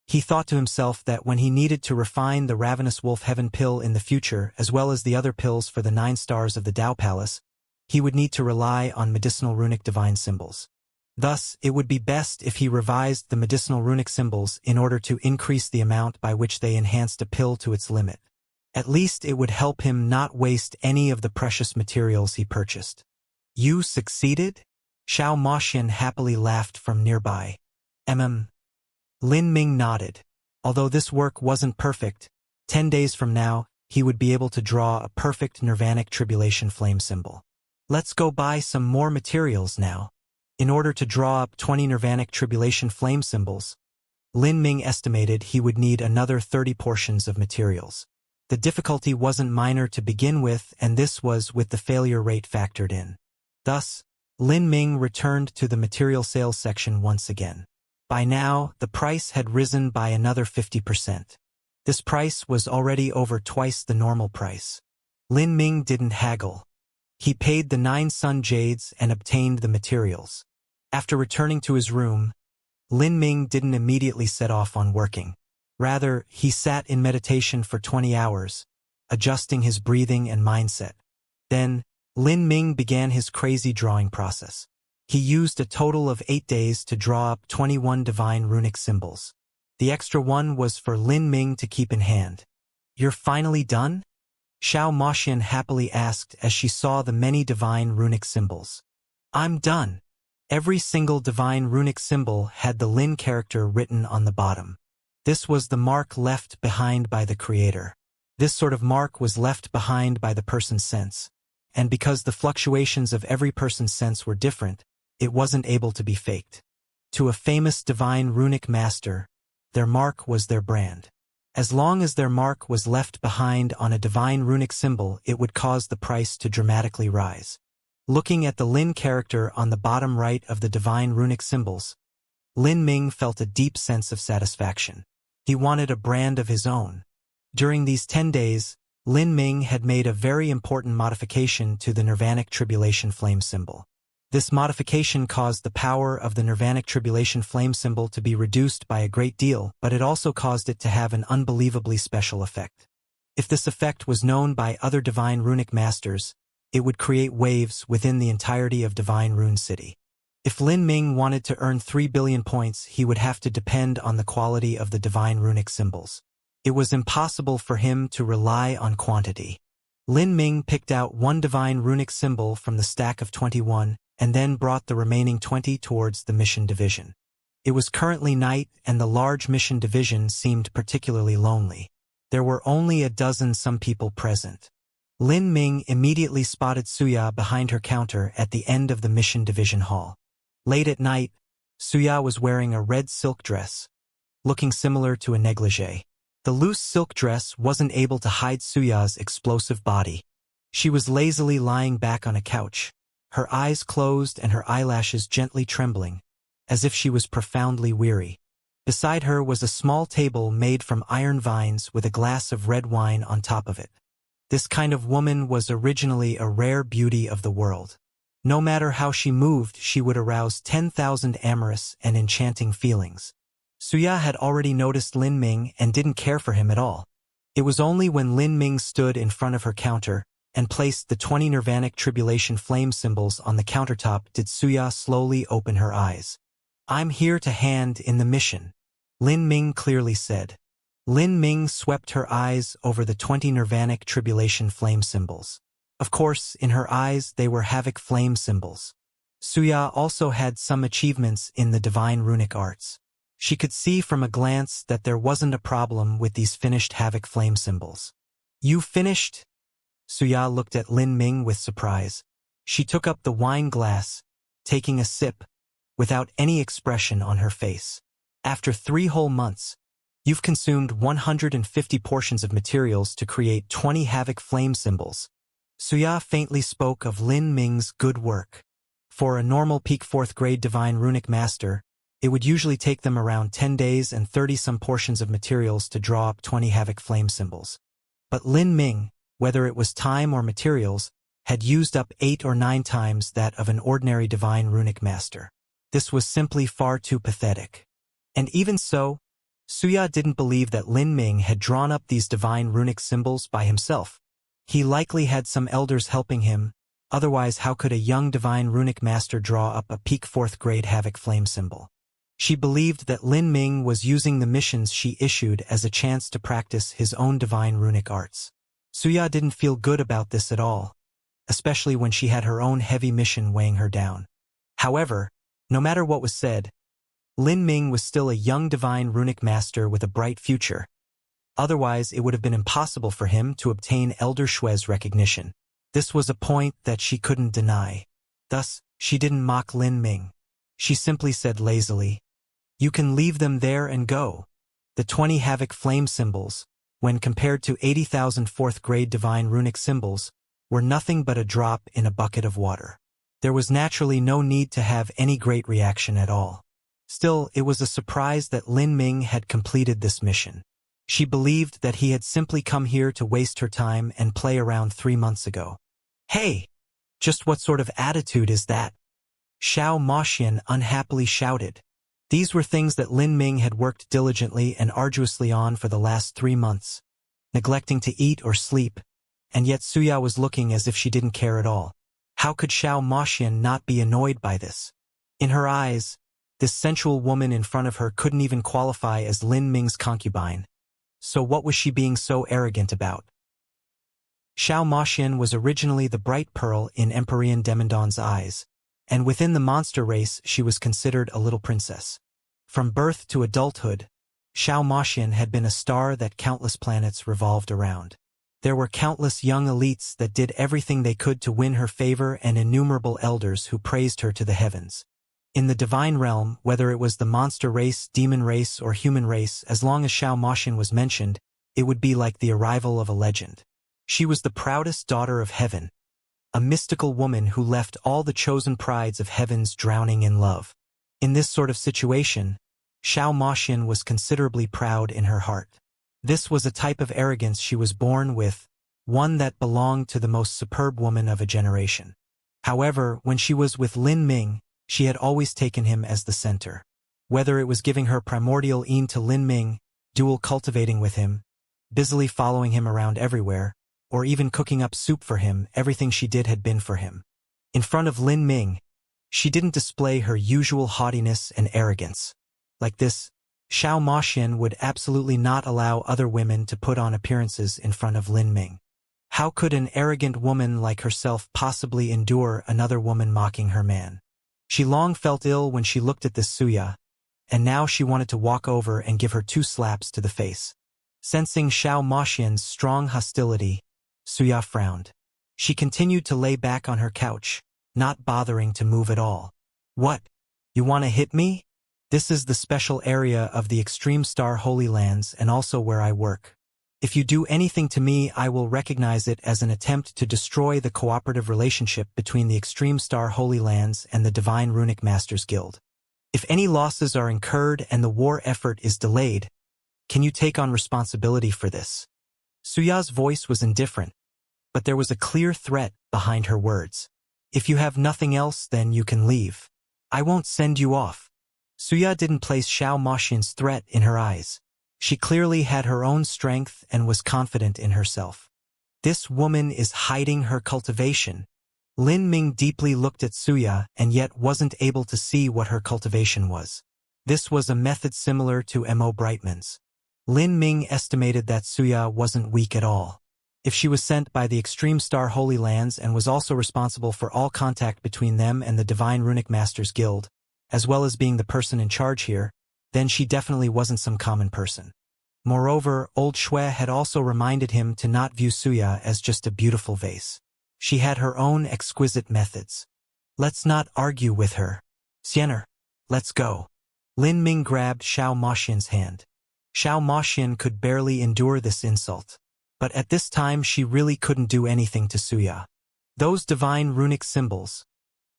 He thought to himself that when he needed to refine the ravenous wolf heaven pill in the future as well as the other pills for the 9 stars of the Tao Palace, he would need to rely on medicinal runic divine symbols. Thus, it would be best if he revised the medicinal runic symbols in order to increase the amount by which they enhanced a pill to its limit. At least it would help him not waste any of the precious materials he purchased. You succeeded? Xiao Moxian happily laughed from nearby. Lin Ming nodded. Although this work wasn't perfect, 10 days from now, he would be able to draw a perfect nirvanic tribulation flame symbol. Let's go buy some more materials now. In order to draw up 20 nirvanic tribulation flame symbols, Lin Ming estimated he would need another 30 portions of materials. The difficulty wasn't minor to begin with, and this was with the failure rate factored in. Thus, Lin Ming returned to the material sales section once again. By now, the price had risen by another 50%. This price was already over twice the normal price. Lin Ming didn't haggle. He paid the 9 sun jades and obtained the materials. After returning to his room, Lin Ming didn't immediately set off on working. Rather, he sat in meditation for 20 hours, adjusting his breathing and mindset. Then, Lin Ming began his crazy drawing process. He used a total of 8 days to draw up 21 divine runic symbols. The extra one was for Lin Ming to keep in hand. "You're finally done?" Xiao Moxian happily asked as she saw the many divine runic symbols. "I'm done." Every single divine runic symbol had the Lin character written on the bottom. This was the mark left behind by the creator. This sort of mark was left behind by the person's sense. And because the fluctuations of every person's sense were different, it wasn't able to be faked. To a famous divine runic master, their mark was their brand. As long as their mark was left behind on a divine runic symbol, it would cause the price to dramatically rise. Looking at the Lin character on the bottom right of the divine runic symbols, Lin Ming felt a deep sense of satisfaction. He wanted a brand of his own. During these 10 days, Lin Ming had made a very important modification to the Nirvanic Tribulation Flame symbol. This modification caused the power of the Nirvanic Tribulation Flame symbol to be reduced by a great deal, but it also caused it to have an unbelievably special effect. If this effect was known by other divine runic masters, it would create waves within the entirety of Divine Rune City. If Lin Ming wanted to earn 3 billion points, he would have to depend on the quality of the divine runic symbols. It was impossible for him to rely on quantity. Lin Ming picked out one divine runic symbol from the stack of 21, and then brought the remaining 20 towards the mission division. It was currently night, and the large mission division seemed particularly lonely. There were only a dozen some people present. Lin Ming immediately spotted Suya behind her counter at the end of the mission division hall. Late at night, Suya was wearing a red silk dress, looking similar to a negligee. The loose silk dress wasn't able to hide Suya's explosive body. She was lazily lying back on a couch, her eyes closed and her eyelashes gently trembling, as if she was profoundly weary. Beside her was a small table made from iron vines with a glass of red wine on top of it. This kind of woman was originally a rare beauty of the world. No matter how she moved, she would arouse 10,000 amorous and enchanting feelings. Suya had already noticed Lin Ming and didn't care for him at all. It was only when Lin Ming stood in front of her counter and placed the 20 Nirvanic Tribulation Flame symbols on the countertop did Suya slowly open her eyes. "I'm here to hand in the mission," Lin Ming clearly said. Lin Ming swept her eyes over the 20 Nirvanic Tribulation Flame symbols. Of course, in her eyes they were Havoc Flame symbols. Suya also had some achievements in the divine runic arts. She could see from a glance that there wasn't a problem with these finished Havoc Flame symbols. "You finished?" Suya looked at Lin Ming with surprise. She took up the wine glass, taking a sip, without any expression on her face. "After 3 whole months, you've consumed 150 portions of materials to create 20 Havoc Flame symbols." Suya faintly spoke of Lin Ming's good work. For a normal peak 4th grade divine runic master, it would usually take them around 10 days and 30-some portions of materials to draw up 20 Havoc Flame symbols. But Lin Ming, whether it was time or materials, had used up 8 or 9 times that of an ordinary divine runic master. This was simply far too pathetic. And even so, Suya didn't believe that Lin Ming had drawn up these divine runic symbols by himself. He likely had some elders helping him, otherwise how could a young divine runic master draw up a peak 4th grade Havoc Flame symbol? She believed that Lin Ming was using the missions she issued as a chance to practice his own divine runic arts. Suya didn't feel good about this at all, especially when she had her own heavy mission weighing her down. However, no matter what was said, Lin Ming was still a young divine runic master with a bright future. Otherwise, it would have been impossible for him to obtain Elder Shue's recognition. This was a point that she couldn't deny. Thus, she didn't mock Lin Ming. She simply said lazily, "You can leave them there and go. The 20 Havoc Flame symbols, when compared to 80,000 fourth-grade divine runic symbols, were nothing but a drop in a bucket of water. There was naturally no need to have any great reaction at all. Still, it was a surprise that Lin Ming had completed this mission. She believed that he had simply come here to waste her time and play around 3 months ago. "Hey! Just what sort of attitude is that?" Xiao Moxian unhappily shouted. These were things that Lin Ming had worked diligently and arduously on for the last 3 months, neglecting to eat or sleep, and yet Suya was looking as if she didn't care at all. How could Xiao Moxian not be annoyed by this? In her eyes, this sensual woman in front of her couldn't even qualify as Lin Ming's concubine. So what was she being so arrogant about? Xiao Moxian was originally the bright pearl in Emperor Demandon's eyes, and within the monster race she was considered a little princess. From birth to adulthood, Xiao Moxian had been a star that countless planets revolved around. There were countless young elites that did everything they could to win her favor and innumerable elders who praised her to the heavens. In the divine realm, whether it was the monster race, demon race, or human race, as long as Xiao Moxian was mentioned, it would be like the arrival of a legend. She was the proudest daughter of heaven, a mystical woman who left all the chosen prides of heavens drowning in love. In this sort of situation, Xiao Moxian was considerably proud in her heart. This was a type of arrogance she was born with, one that belonged to the most superb woman of a generation. However, when she was with Lin Ming, she had always taken him as the center. Whether it was giving her primordial Yin to Lin Ming, dual cultivating with him, busily following him around everywhere, or even cooking up soup for him, everything she did had been for him. In front of Lin Ming, she didn't display her usual haughtiness and arrogance. Like this, Xiao Moxian would absolutely not allow other women to put on appearances in front of Lin Ming. How could an arrogant woman like herself possibly endure another woman mocking her man? She long felt ill when she looked at this Suya, and now she wanted to walk over and give her 2 slaps to the face. Sensing Xiao Moxian's strong hostility, Suya frowned. She continued to lay back on her couch, not bothering to move at all. "What? You want to hit me? This is the special area of the Extreme Star Holy Lands and also where I work. If you do anything to me, I will recognize it as an attempt to destroy the cooperative relationship between the Extreme Star Holy Lands and the Divine Runic Masters Guild. If any losses are incurred and the war effort is delayed, can you take on responsibility for this?" Suya's voice was indifferent, but there was a clear threat behind her words. "If you have nothing else, then you can leave. I won't send you off." Suya didn't place Xiao Moxian's threat in her eyes. She clearly had her own strength and was confident in herself. This woman is hiding her cultivation. Lin Ming deeply looked at Suya and yet wasn't able to see what her cultivation was. This was a method similar to Mo Brightman's. Lin Ming estimated that Suya wasn't weak at all. If she was sent by the Extreme Star Holy Lands and was also responsible for all contact between them and the Divine Runic Masters Guild, as well as being the person in charge here, then she definitely wasn't some common person. Moreover, old Shui had also reminded him to not view Suya as just a beautiful vase. She had her own exquisite methods. "Let's not argue with her. Xianxia, let's go." Lin Ming grabbed Xiao Moxian's hand. Xiao Moxian could barely endure this insult. But at this time she really couldn't do anything to Suya. Those divine runic symbols.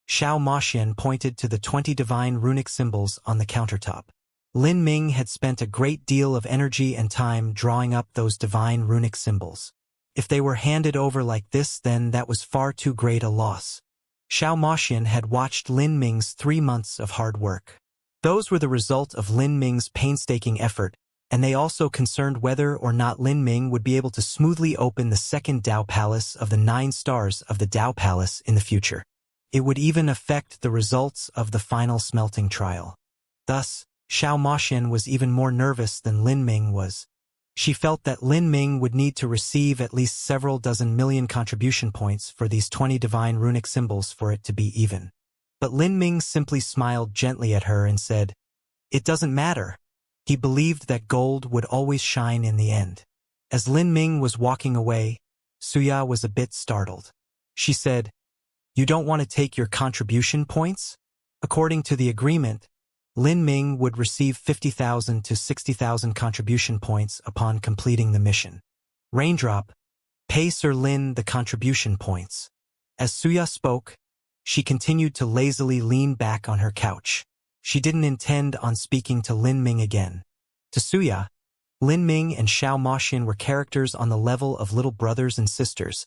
Xiao Moxian pointed to the 20 divine runic symbols on the countertop. Lin Ming had spent a great deal of energy and time drawing up those divine runic symbols. If they were handed over like this, then that was far too great a loss. Xiao Moxian had watched Lin Ming's 3 months of hard work. Those were the result of Lin Ming's painstaking effort, and they also concerned whether or not Lin Ming would be able to smoothly open the second Dao Palace of the 9 stars of the Dao Palace in the future. It would even affect the results of the final smelting trial. Thus, Xiao Moxian was even more nervous than Lin Ming was. She felt that Lin Ming would need to receive at least several dozen million contribution points for these 20 divine runic symbols for it to be even. But Lin Ming simply smiled gently at her and said, "It doesn't matter." He believed that gold would always shine in the end. As Lin Ming was walking away, Suya was a bit startled. She said, "You don't want to take your contribution points? According to the agreement, Lin Ming would receive 50,000 to 60,000 contribution points upon completing the mission. Raindrop, pay Sir Lin the contribution points. As Suya spoke, she continued to lazily lean back on her couch. She didn't intend on speaking to Lin Ming again. To Suya, Lin Ming and Xiao Moxian were characters on the level of little brothers and sisters,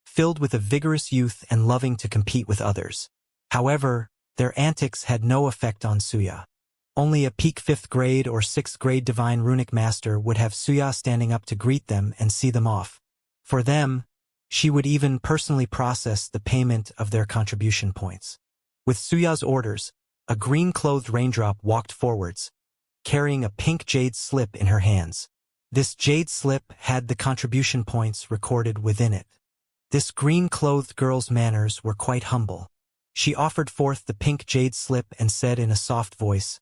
filled with a vigorous youth and loving to compete with others. However, their antics had no effect on Suya. Only a peak 5th grade or 6th grade Divine Runic Master would have Suya standing up to greet them and see them off. For them, she would even personally process the payment of their contribution points. With Suya's orders, a green-clothed raindrop walked forwards, carrying a pink jade slip in her hands. This jade slip had the contribution points recorded within it. This green-clothed girl's manners were quite humble. She offered forth the pink jade slip and said in a soft voice,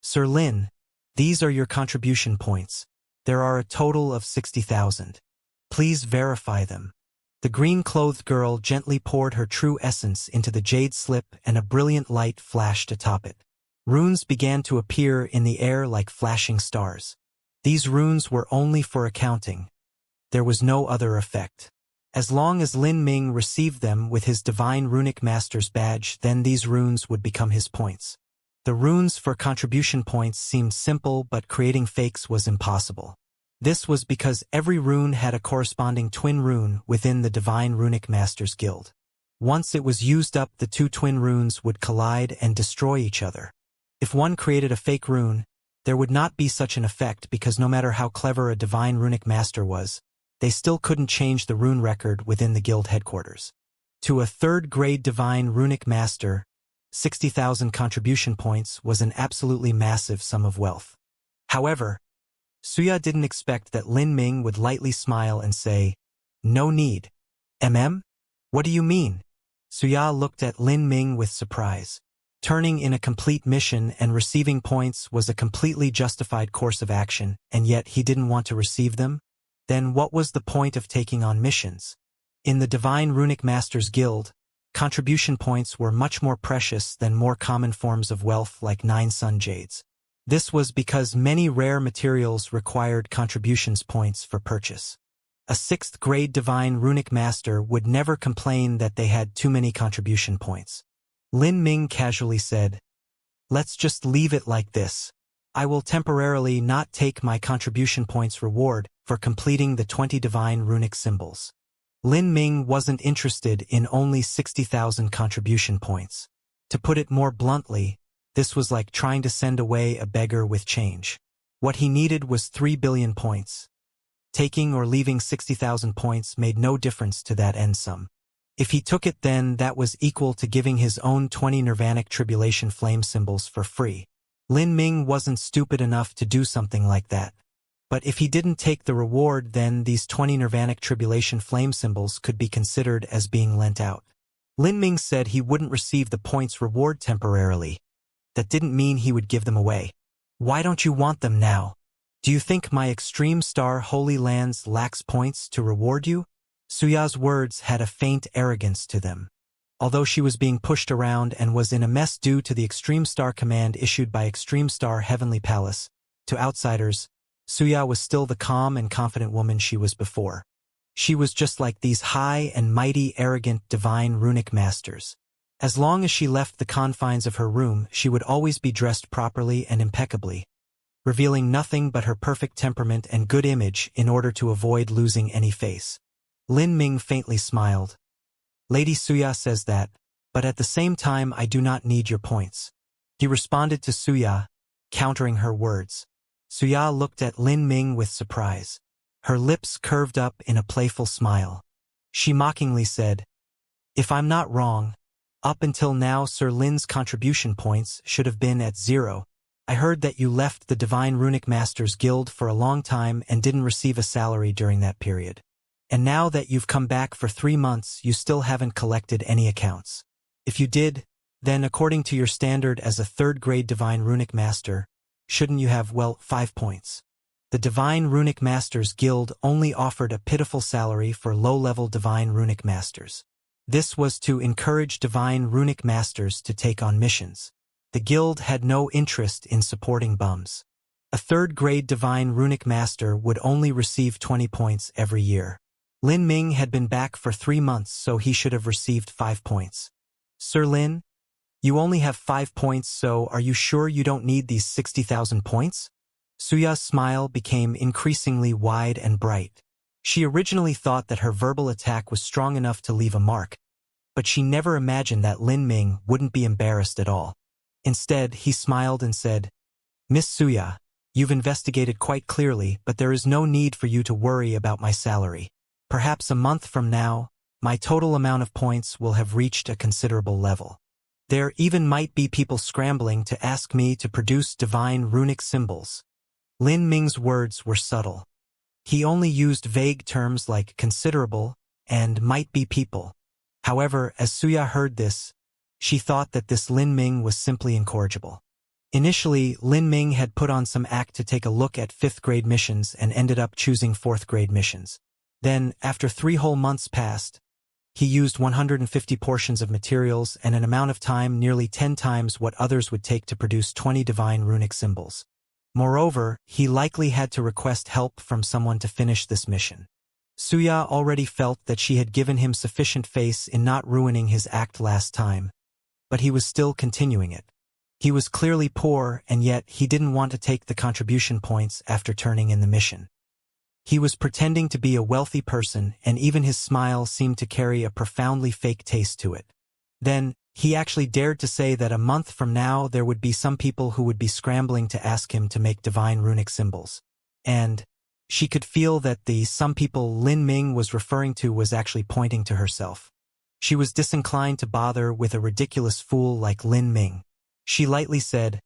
"Sir Lin, these are your contribution points. There are a total of 60,000. Please verify them." The green-clothed girl gently poured her true essence into the jade slip and a brilliant light flashed atop it. Runes began to appear in the air like flashing stars. These runes were only for accounting. There was no other effect. As long as Lin Ming received them with his Divine Runic Master's badge, then these runes would become his points. The runes for contribution points seemed simple, but creating fakes was impossible. This was because every rune had a corresponding twin rune within the Divine Runic Master's Guild. Once it was used up, the two twin runes would collide and destroy each other. If one created a fake rune, there would not be such an effect because no matter how clever a Divine Runic Master was, they still couldn't change the rune record within the guild headquarters. To a 3rd grade Divine Runic Master, 60,000 contribution points was an absolutely massive sum of wealth. However, Suya didn't expect that Lin Ming would lightly smile and say, "No need." What do you mean?" Suya looked at Lin Ming with surprise. Turning in a complete mission and receiving points was a completely justified course of action, and yet he didn't want to receive them? Then what was the point of taking on missions? In the Divine Runic Masters Guild, contribution points were much more precious than more common forms of wealth like 9 sun jades. This was because many rare materials required contributions points for purchase. A 6th grade Divine Runic Master would never complain that they had too many contribution points. Lin Ming casually said, "Let's just leave it like this. I will temporarily not take my contribution points reward for completing the 20 Divine Runic symbols." Lin Ming wasn't interested in only 60,000 contribution points. To put it more bluntly, this was like trying to send away a beggar with change. What he needed was 3 billion points. Taking or leaving 60,000 points made no difference to that end sum. If he took it, then that was equal to giving his own 20 Nirvanic Tribulation flame symbols for free. Lin Ming wasn't stupid enough to do something like that. But if he didn't take the reward, then these 20 Nirvanic Tribulation flame symbols could be considered as being lent out. Lin Ming said he wouldn't receive the points reward temporarily. That didn't mean he would give them away. "Why don't you want them now? Do you think my Extreme Star Holy Lands lacks points to reward you?" Suya's words had a faint arrogance to them. Although she was being pushed around and was in a mess due to the Extreme Star command issued by Extreme Star Heavenly Palace, to outsiders, Suya was still the calm and confident woman she was before. She was just like these high and mighty arrogant Divine Runic Masters. As long as she left the confines of her room, she would always be dressed properly and impeccably, revealing nothing but her perfect temperament and good image in order to avoid losing any face. Lin Ming faintly smiled. "Lady Suya says that, but at the same time I do not need your points." He responded to Suya, countering her words. Suya looked at Lin Ming with surprise. Her lips curved up in a playful smile. She mockingly said, "If I'm not wrong, up until now Sir Lin's contribution points should have been at 0. I heard that you left the Divine Runic Masters Guild for a long time and didn't receive a salary during that period. And now that you've come back for 3 months, you still haven't collected any accounts. If you did, then according to your standard as a 3rd grade Divine Runic Master, shouldn't you have, 5 points? The Divine Runic Masters Guild only offered a pitiful salary for low-level Divine Runic Masters. This was to encourage Divine Runic Masters to take on missions. The guild had no interest in supporting bums. A third-grade divine runic master would only receive 20 points every year. Lin Ming had been back for 3 months, so he should have received 5 points. Sir Lin, you only have 5 points, so are you sure you don't need these 60,000 points? Suya's smile became increasingly wide and bright. She originally thought that her verbal attack was strong enough to leave a mark, but she never imagined that Lin Ming wouldn't be embarrassed at all. Instead, he smiled and said, Miss Suya, you've investigated quite clearly, but there is no need for you to worry about my salary. Perhaps a month from now, my total amount of points will have reached a considerable level. There even might be people scrambling to ask me to produce divine runic symbols. Lin Ming's words were subtle. He only used vague terms like considerable and might be people. However, as Suya heard this, she thought that this Lin Ming was simply incorrigible. Initially, Lin Ming had put on some act to take a look at 5th-grade missions and ended up choosing 4th-grade missions. Then, after 3 whole months passed, he used 150 portions of materials and an amount of time nearly 10 times what others would take to produce 20 divine runic symbols. Moreover, he likely had to request help from someone to finish this mission. Suya already felt that she had given him sufficient face in not ruining his act last time, but he was still continuing it. He was clearly poor, and yet he didn't want to take the contribution points after turning in the mission. He was pretending to be a wealthy person, and even his smile seemed to carry a profoundly fake taste to it. Then, he actually dared to say that a month from now there would be some people who would be scrambling to ask him to make divine runic symbols. And she could feel that the some people Lin Ming was referring to was actually pointing to herself. She was disinclined to bother with a ridiculous fool like Lin Ming. She lightly said,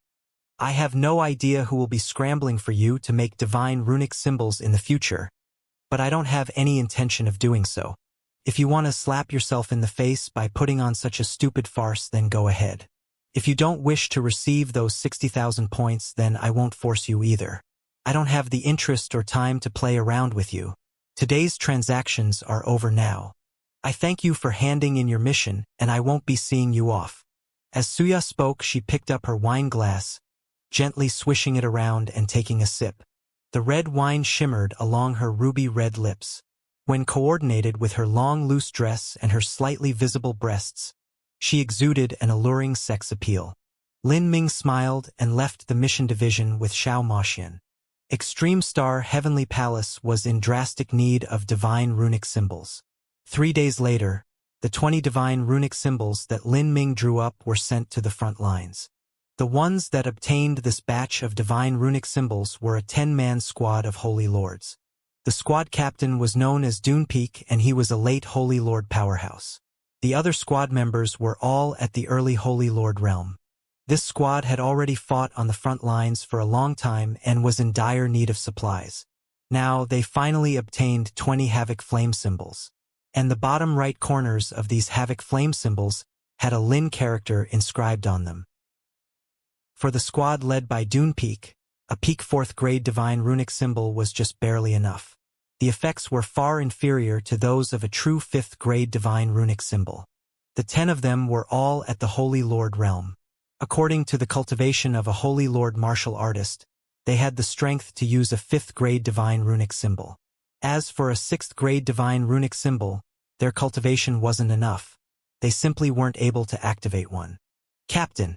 I have no idea who will be scrambling for you to make divine runic symbols in the future, but I don't have any intention of doing so. If you want to slap yourself in the face by putting on such a stupid farce, then go ahead. If you don't wish to receive those 60,000 points, then I won't force you either. I don't have the interest or time to play around with you. Today's transactions are over now. I thank you for handing in your mission, and I won't be seeing you off. As Suya spoke, she picked up her wine glass, gently swishing it around and taking a sip. The red wine shimmered along her ruby-red lips. When coordinated with her long loose dress and her slightly visible breasts, she exuded an alluring sex appeal. Lin Ming smiled and left the mission division with Xiao Maxian. Extreme Star Heavenly Palace was in drastic need of divine runic symbols. 3 days later, the 20 divine runic symbols that Lin Ming drew up were sent to the front lines. The ones that obtained this batch of divine runic symbols were a 10-man squad of Holy Lords. The squad captain was known as Dune Peak, and he was a late Holy Lord powerhouse. The other squad members were all at the early Holy Lord realm. This squad had already fought on the front lines for a long time and was in dire need of supplies. Now they finally obtained 20 Havoc Flame symbols. And the bottom right corners of these Havoc Flame symbols had a Lin character inscribed on them. For the squad led by Dune Peak, a peak 4th grade divine runic symbol was just barely enough. The effects were far inferior to those of a true 5th grade divine runic symbol. The 10 of them were all at the Holy Lord realm. According to the cultivation of a Holy Lord martial artist, they had the strength to use a 5th grade divine runic symbol. As for a 6th grade divine runic symbol, their cultivation wasn't enough. They simply weren't able to activate one. Captain,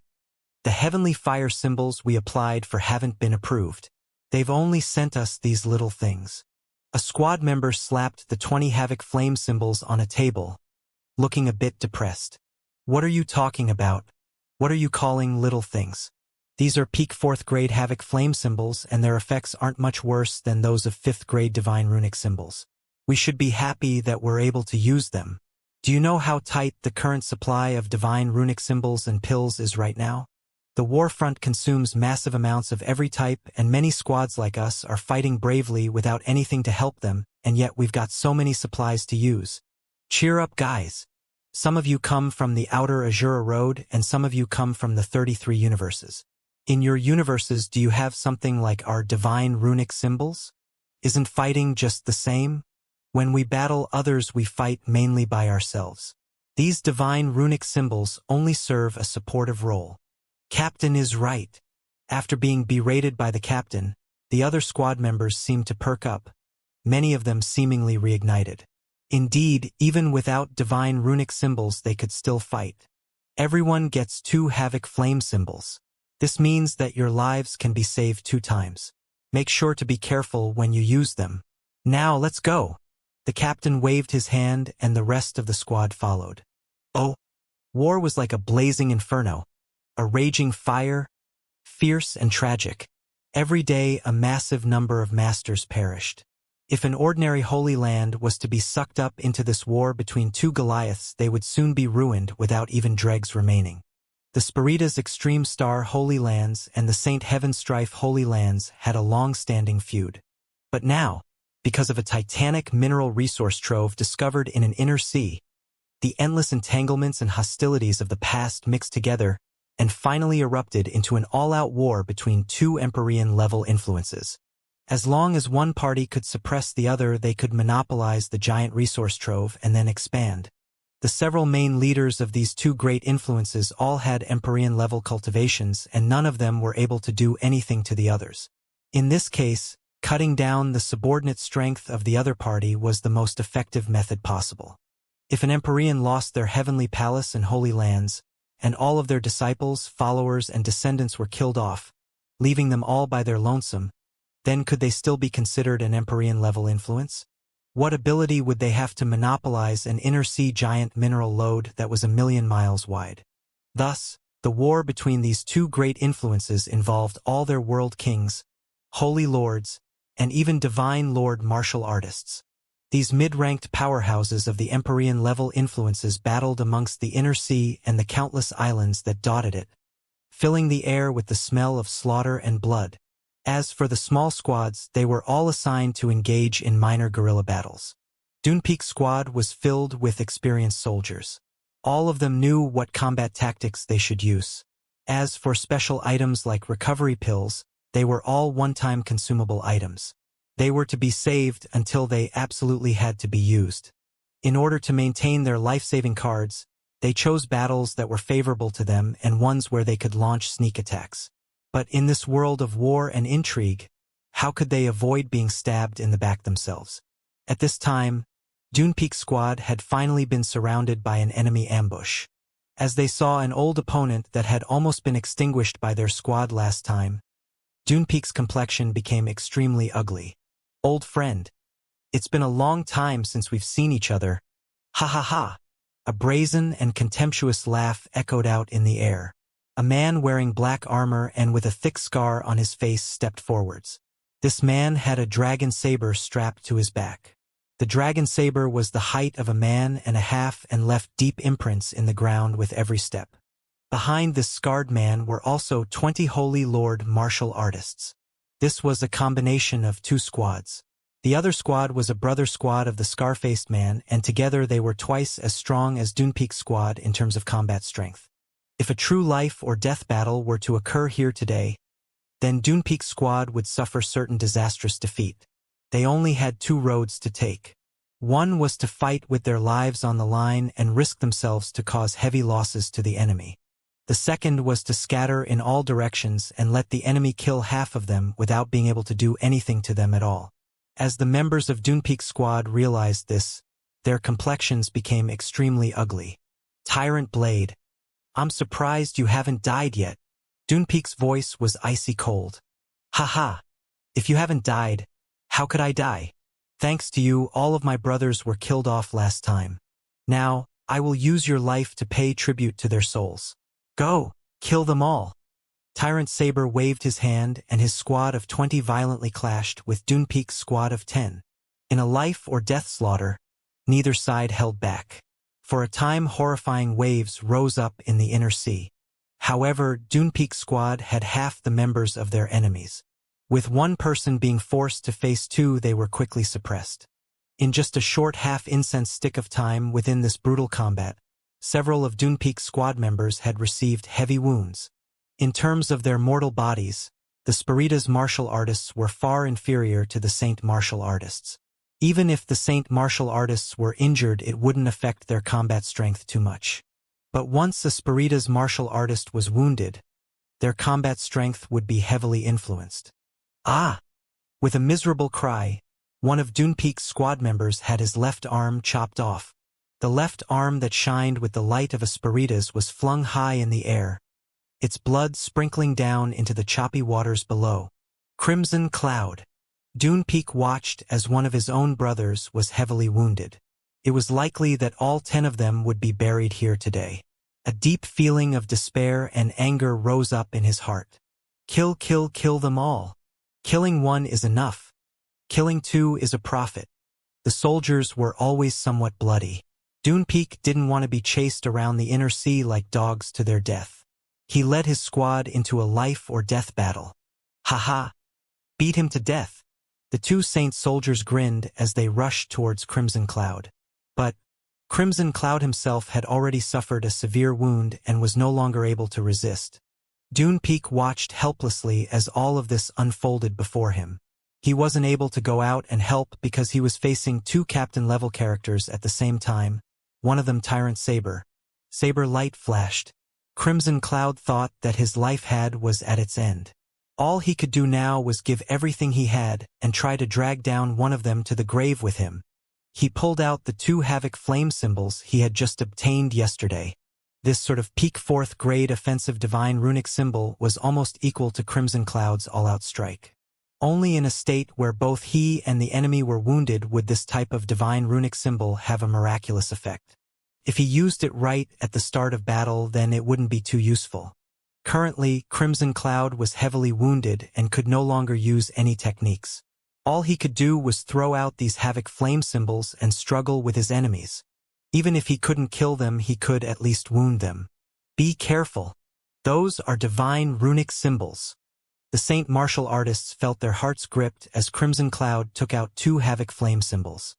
the heavenly fire symbols we applied for haven't been approved. They've only sent us these little things. A squad member slapped the 20 Havoc Flame symbols on a table, looking a bit depressed. What are you talking about? What are you calling little things? These are peak 4th grade Havoc Flame symbols, and their effects aren't much worse than those of 5th grade divine runic symbols. We should be happy that we're able to use them. Do you know how tight the current supply of divine runic symbols and pills is right now? The war front consumes massive amounts of every type, and many squads like us are fighting bravely without anything to help them, and yet we've got so many supplies to use. Cheer up, guys. Some of you come from the outer Azura Road, and some of you come from the 33 universes. In your universes, do you have something like our divine runic symbols? Isn't fighting just the same? When we battle others, we fight mainly by ourselves. These divine runic symbols only serve a supportive role. Captain is right. After being berated by the captain, the other squad members seemed to perk up, many of them seemingly reignited. Indeed, even without divine runic symbols they could still fight. Everyone gets 2 Havoc Flame symbols. This means that your lives can be saved 2 times. Make sure to be careful when you use them. Now let's go. The captain waved his hand and the rest of the squad followed. Oh, war was like a blazing inferno, a raging fire, fierce and tragic. Every day a massive number of masters perished. If an ordinary Holy Land was to be sucked up into this war between 2 Goliaths, they would soon be ruined without even dregs remaining. The Spiritas Extreme Star Holy Lands and the Saint Heaven Strife Holy Lands had a long-standing feud. But now, because of a titanic mineral resource trove discovered in an inner sea, the endless entanglements and hostilities of the past mixed together and finally erupted into an all-out war between 2 Empyrean-level influences. As long as one party could suppress the other, they could monopolize the giant resource trove and then expand. The several main leaders of these 2 great influences all had Empyrean-level cultivations, and none of them were able to do anything to the others. In this case, cutting down the subordinate strength of the other party was the most effective method possible. If an Empyrean lost their heavenly palace and holy lands, and all of their disciples, followers, and descendants were killed off, leaving them all by their lonesome, then could they still be considered an Empyrean-level influence? What ability would they have to monopolize an inner-sea giant mineral lode that was 1,000,000 miles wide? Thus, the war between these 2 great influences involved all their world kings, holy lords, and even divine lord martial artists. These mid-ranked powerhouses of the Empyrean-level influences battled amongst the inner sea and the countless islands that dotted it, filling the air with the smell of slaughter and blood. As for the small squads, they were all assigned to engage in minor guerrilla battles. Dune Peak's squad was filled with experienced soldiers. All of them knew what combat tactics they should use. As for special items like recovery pills, they were all one-time consumable items. They were to be saved until they absolutely had to be used. In order to maintain their life-saving cards, they chose battles that were favorable to them and ones where they could launch sneak attacks. But in this world of war and intrigue, how could they avoid being stabbed in the back themselves? At this time, Dune Peak's squad had finally been surrounded by an enemy ambush. As they saw an old opponent that had almost been extinguished by their squad last time, Dune Peak's complexion became extremely ugly. Old friend, it's been a long time since we've seen each other. Ha ha ha! A brazen and contemptuous laugh echoed out in the air. A man wearing black armor and with a thick scar on his face stepped forwards. This man had a dragon saber strapped to his back. The dragon saber was the height of a man and a half and left deep imprints in the ground with every step. Behind this scarred man were also 20 Holy Lord martial artists. This was a combination of 2 squads. The other squad was a brother squad of the scar-faced man, and together they were twice as strong as Dune Peak's squad in terms of combat strength. If a true life or death battle were to occur here today, then Dune Peak's squad would suffer certain disastrous defeat. They only had 2 roads to take. One was to fight with their lives on the line and risk themselves to cause heavy losses to the enemy. The second was to scatter in all directions and let the enemy kill half of them without being able to do anything to them at all. As the members of Dune Peak's squad realized this, their complexions became extremely ugly. Tyrant Blade, I'm surprised you haven't died yet. Dune Peak's voice was icy cold. Ha ha! If you haven't died, how could I die? Thanks to you, all of my brothers were killed off last time. Now, I will use your life to pay tribute to their souls. Go, kill them all. Tyrant Saber waved his hand and his squad of 20 violently clashed with Dune Peak's squad of 10. In a life or death slaughter, neither side held back. For a time horrifying waves rose up in the inner sea. However, Dune Peak's squad had half the members of their enemies. With one person being forced to face 2, they were quickly suppressed. In just a short half-incense stick of time within this brutal combat, several of Dune Peak's squad members had received heavy wounds. In terms of their mortal bodies, the Spiritas martial artists were far inferior to the Saint martial artists. Even if the Saint martial artists were injured, it wouldn't affect their combat strength too much. But once a Spiritas martial artist was wounded, their combat strength would be heavily influenced. Ah! With a miserable cry, one of Dunpeak's squad members had his left arm chopped off. The left arm that shined with the light of a spiritus was flung high in the air, its blood sprinkling down into the choppy waters below. Crimson cloud. Dunpeak watched as one of his own brothers was heavily wounded. It was likely that all 10 of them would be buried here today. A deep feeling of despair and anger rose up in his heart. Kill, kill, kill them all. Killing one is enough. Killing two is a profit. The soldiers were always somewhat bloody. Dunpeak didn't want to be chased around the inner sea like dogs to their death. He led his squad into a life-or-death battle. Ha-ha! Beat him to death. The 2 Saint soldiers grinned as they rushed towards Crimson Cloud. But Crimson Cloud himself had already suffered a severe wound and was no longer able to resist. Dunpeak watched helplessly as all of this unfolded before him. He wasn't able to go out and help because he was facing 2 captain-level characters at the same time, one of them Tyrant Saber. Saber light flashed. Crimson Cloud thought that his life was at its end. All he could do now was give everything he had and try to drag down one of them to the grave with him. He pulled out the 2 Havoc flame symbols he had just obtained yesterday. This sort of peak 4th grade offensive divine runic symbol was almost equal to Crimson Cloud's all-out strike. Only in a state where both he and the enemy were wounded would this type of divine runic symbol have a miraculous effect. If he used it right at the start of battle, then it wouldn't be too useful. Currently, Crimson Cloud was heavily wounded and could no longer use any techniques. All he could do was throw out these Havoc flame symbols and struggle with his enemies. Even if he couldn't kill them, he could at least wound them. Be careful. Those are divine runic symbols. The Saint martial artists felt their hearts gripped as Crimson Cloud took out 2 Havoc flame symbols.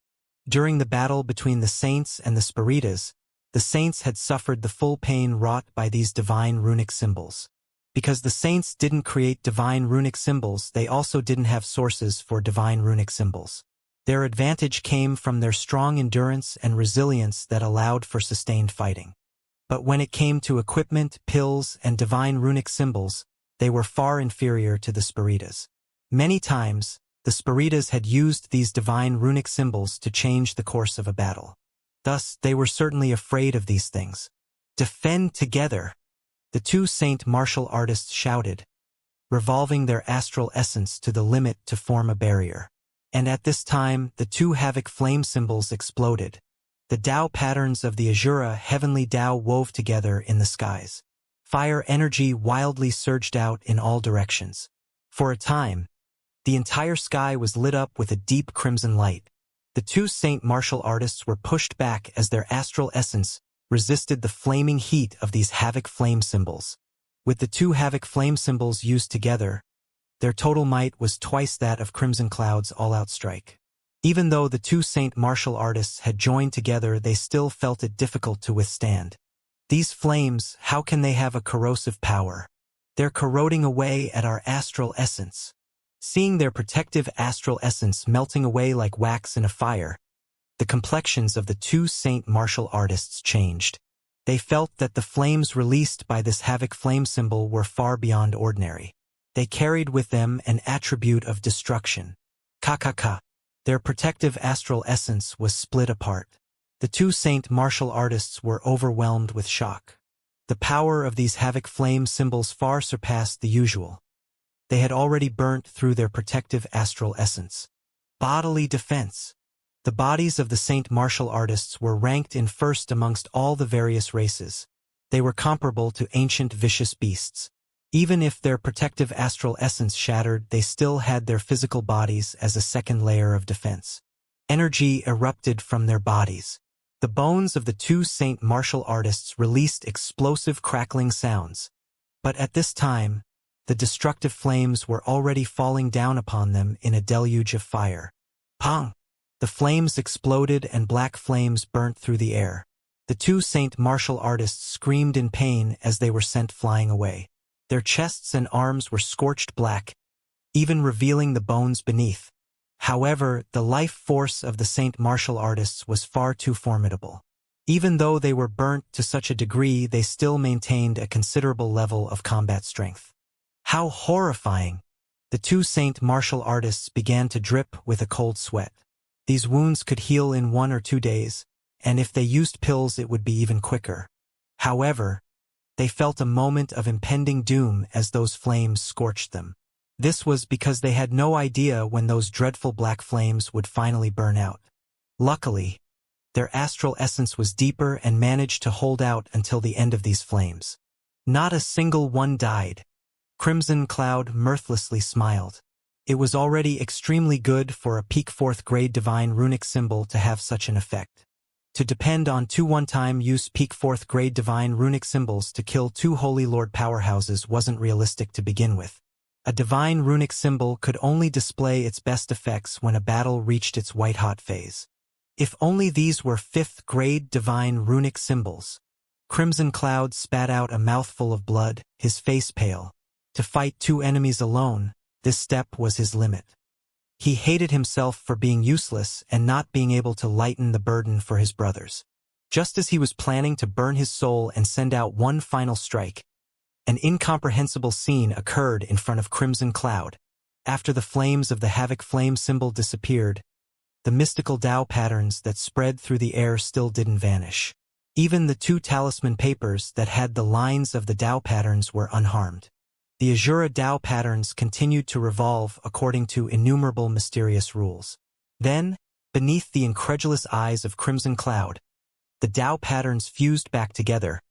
During the battle between the Saints and the Spiritas, the Saints had suffered the full pain wrought by these divine runic symbols. Because the Saints didn't create divine runic symbols, they also didn't have sources for divine runic symbols. Their advantage came from their strong endurance and resilience that allowed for sustained fighting. But when it came to equipment, pills, and divine runic symbols, they were far inferior to the Spiritas. Many times, the Spiritas had used these divine runic symbols to change the course of a battle. Thus, they were certainly afraid of these things. Defend together! The 2 Saint martial artists shouted, revolving their astral essence to the limit to form a barrier. And at this time, the 2 Havoc flame symbols exploded. The Tao patterns of the Azura heavenly Tao wove together in the skies. Fire energy wildly surged out in all directions. For a time, the entire sky was lit up with a deep crimson light. The 2 Saint martial artists were pushed back as their astral essence resisted the flaming heat of these Havoc flame symbols. With the 2 Havoc flame symbols used together, their total might was twice that of Crimson Cloud's all-out strike. Even though the 2 Saint martial artists had joined together, they still felt it difficult to withstand. These flames, how can they have a corrosive power? They're corroding away at our astral essence. Seeing their protective astral essence melting away like wax in a fire, the complexions of the 2 Saint martial artists changed. They felt that the flames released by this Havoc flame symbol were far beyond ordinary. They carried with them an attribute of destruction. Ka. Their protective astral essence was split apart. The 2 Saint martial artists were overwhelmed with shock. The power of these Havoc flame symbols far surpassed the usual. They had already burnt through their protective astral essence. Bodily defense. The bodies of the Saint martial artists were ranked in first amongst all the various races. They were comparable to ancient vicious beasts. Even if their protective astral essence shattered, they still had their physical bodies as a second layer of defense. Energy erupted from their bodies. The bones of the 2 Saint martial artists released explosive crackling sounds. But at this time, the destructive flames were already falling down upon them in a deluge of fire. Pong! The flames exploded and black flames burnt through the air. The 2 Saint martial artists screamed in pain as they were sent flying away. Their chests and arms were scorched black, even revealing the bones beneath. However, the life force of the Saint martial artists was far too formidable. Even though they were burnt to such a degree, they still maintained a considerable level of combat strength. How horrifying! The two saint martial artists began to drip with a cold sweat. These wounds could heal in 1 or 2 days, and if they used pills it would be even quicker. However, they felt a moment of impending doom as those flames scorched them. This was because they had no idea when those dreadful black flames would finally burn out. Luckily, their astral essence was deeper and managed to hold out until the end of these flames. Not a single one died. Crimson Cloud mirthlessly smiled. It was already extremely good for a peak 4th grade divine runic symbol to have such an effect. To depend on 2 one-time use peak 4th grade divine runic symbols to kill 2 Holy Lord powerhouses wasn't realistic to begin with. A divine runic symbol could only display its best effects when a battle reached its white-hot phase. If only these were 5th grade divine runic symbols. Crimson Cloud spat out a mouthful of blood, his face pale. To fight 2 enemies alone, this step was his limit. He hated himself for being useless and not being able to lighten the burden for his brothers. Just as he was planning to burn his soul and send out one final strike, an incomprehensible scene occurred in front of Crimson Cloud. After the flames of the Havoc Flame symbol disappeared, the mystical Tao patterns that spread through the air still didn't vanish. Even the 2 talisman papers that had the lines of the Tao patterns were unharmed. The Azura Tao patterns continued to revolve according to innumerable mysterious rules. Then, beneath the incredulous eyes of Crimson Cloud, the Tao patterns fused back together,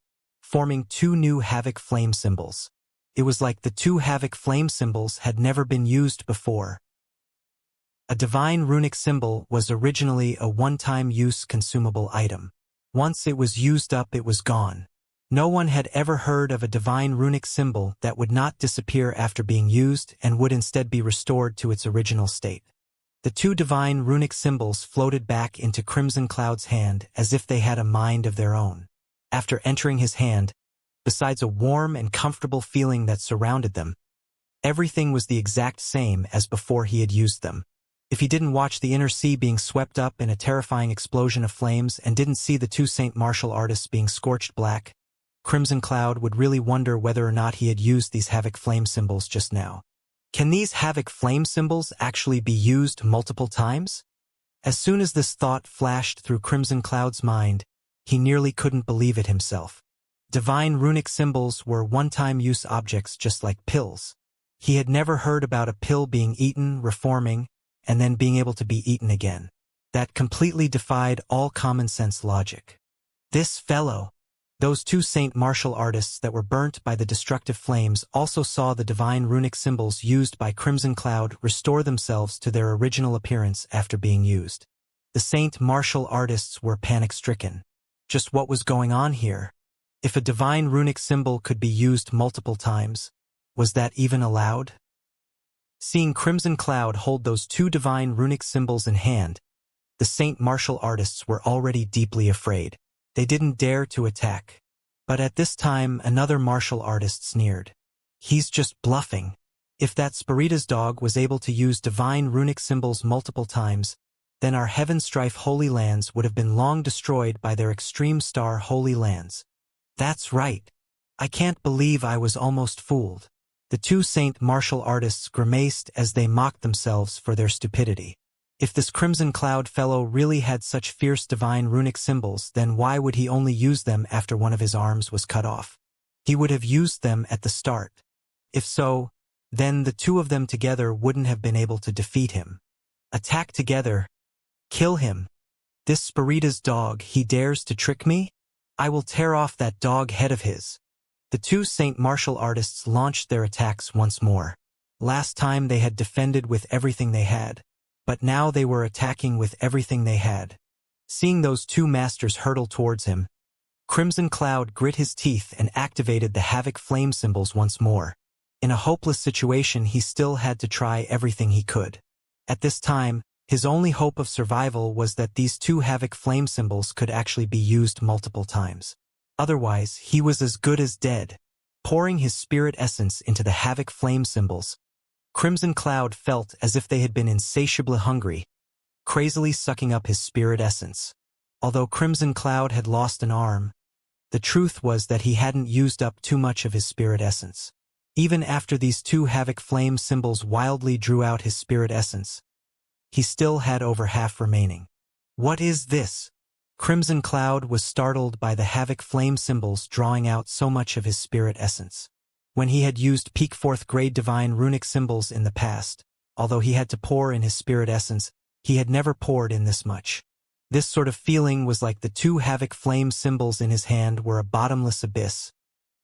forming 2 new Havoc Flame symbols. It was like the 2 Havoc Flame symbols had never been used before. A divine runic symbol was originally a one-time use consumable item. Once it was used up, it was gone. No one had ever heard of a divine runic symbol that would not disappear after being used and would instead be restored to its original state. The 2 divine runic symbols floated back into Crimson Cloud's hand as if they had a mind of their own. After entering his hand, besides a warm and comfortable feeling that surrounded them, everything was the exact same as before he had used them. If he didn't watch the inner sea being swept up in a terrifying explosion of flames and didn't see the 2 saint martial artists being scorched black, Crimson Cloud would really wonder whether or not he had used these Havoc Flame symbols just now. Can these Havoc Flame symbols actually be used multiple times? As soon as this thought flashed through Crimson Cloud's mind, he nearly couldn't believe it himself. Divine runic symbols were one-time use objects just like pills. He had never heard about a pill being eaten, reforming, and then being able to be eaten again. That completely defied all common-sense logic. This fellow, those 2 saint martial artists that were burnt by the destructive flames also saw the divine runic symbols used by Crimson Cloud restore themselves to their original appearance after being used. The saint martial artists were panic-stricken. Just what was going on here? If a divine runic symbol could be used multiple times, was that even allowed? Seeing Crimson Cloud hold those 2 divine runic symbols in hand, the saint martial artists were already deeply afraid. They didn't dare to attack. But at this time, another martial artist sneered. He's just bluffing. If that Spirita's dog was able to use divine runic symbols multiple times, then our Heaven Strife Holy Lands would have been long destroyed by their Extreme Star Holy Lands. That's right. I can't believe I was almost fooled. The 2 saint martial artists grimaced as they mocked themselves for their stupidity. If this Crimson Cloud fellow really had such fierce divine runic symbols, then why would he only use them after one of his arms was cut off? He would have used them at the start. If so, then the 2 of them together wouldn't have been able to defeat him. Attack together. Kill him. This Spirita's dog, he dares to trick me? I will tear off that dog head of his. The 2 saint martial artists launched their attacks once more. Last time they had defended with everything they had. But now they were attacking with everything they had. Seeing those 2 masters hurtle towards him, Crimson Cloud grit his teeth and activated the Havoc Flame symbols once more. In a hopeless situation, he still had to try everything he could. At this time, his only hope of survival was that these 2 Havoc Flame symbols could actually be used multiple times. Otherwise, he was as good as dead. Pouring his spirit essence into the Havoc Flame symbols, Crimson Cloud felt as if they had been insatiably hungry, crazily sucking up his spirit essence. Although Crimson Cloud had lost an arm, the truth was that he hadn't used up too much of his spirit essence. Even after these two Havoc Flame symbols wildly drew out his spirit essence, he still had over half remaining. What is this? Crimson Cloud was startled by the Havoc Flame symbols drawing out so much of his spirit essence. When he had used peak 4th grade divine runic symbols in the past, although he had to pour in his spirit essence, he had never poured in this much. This sort of feeling was like the two Havoc Flame symbols in his hand were a bottomless abyss,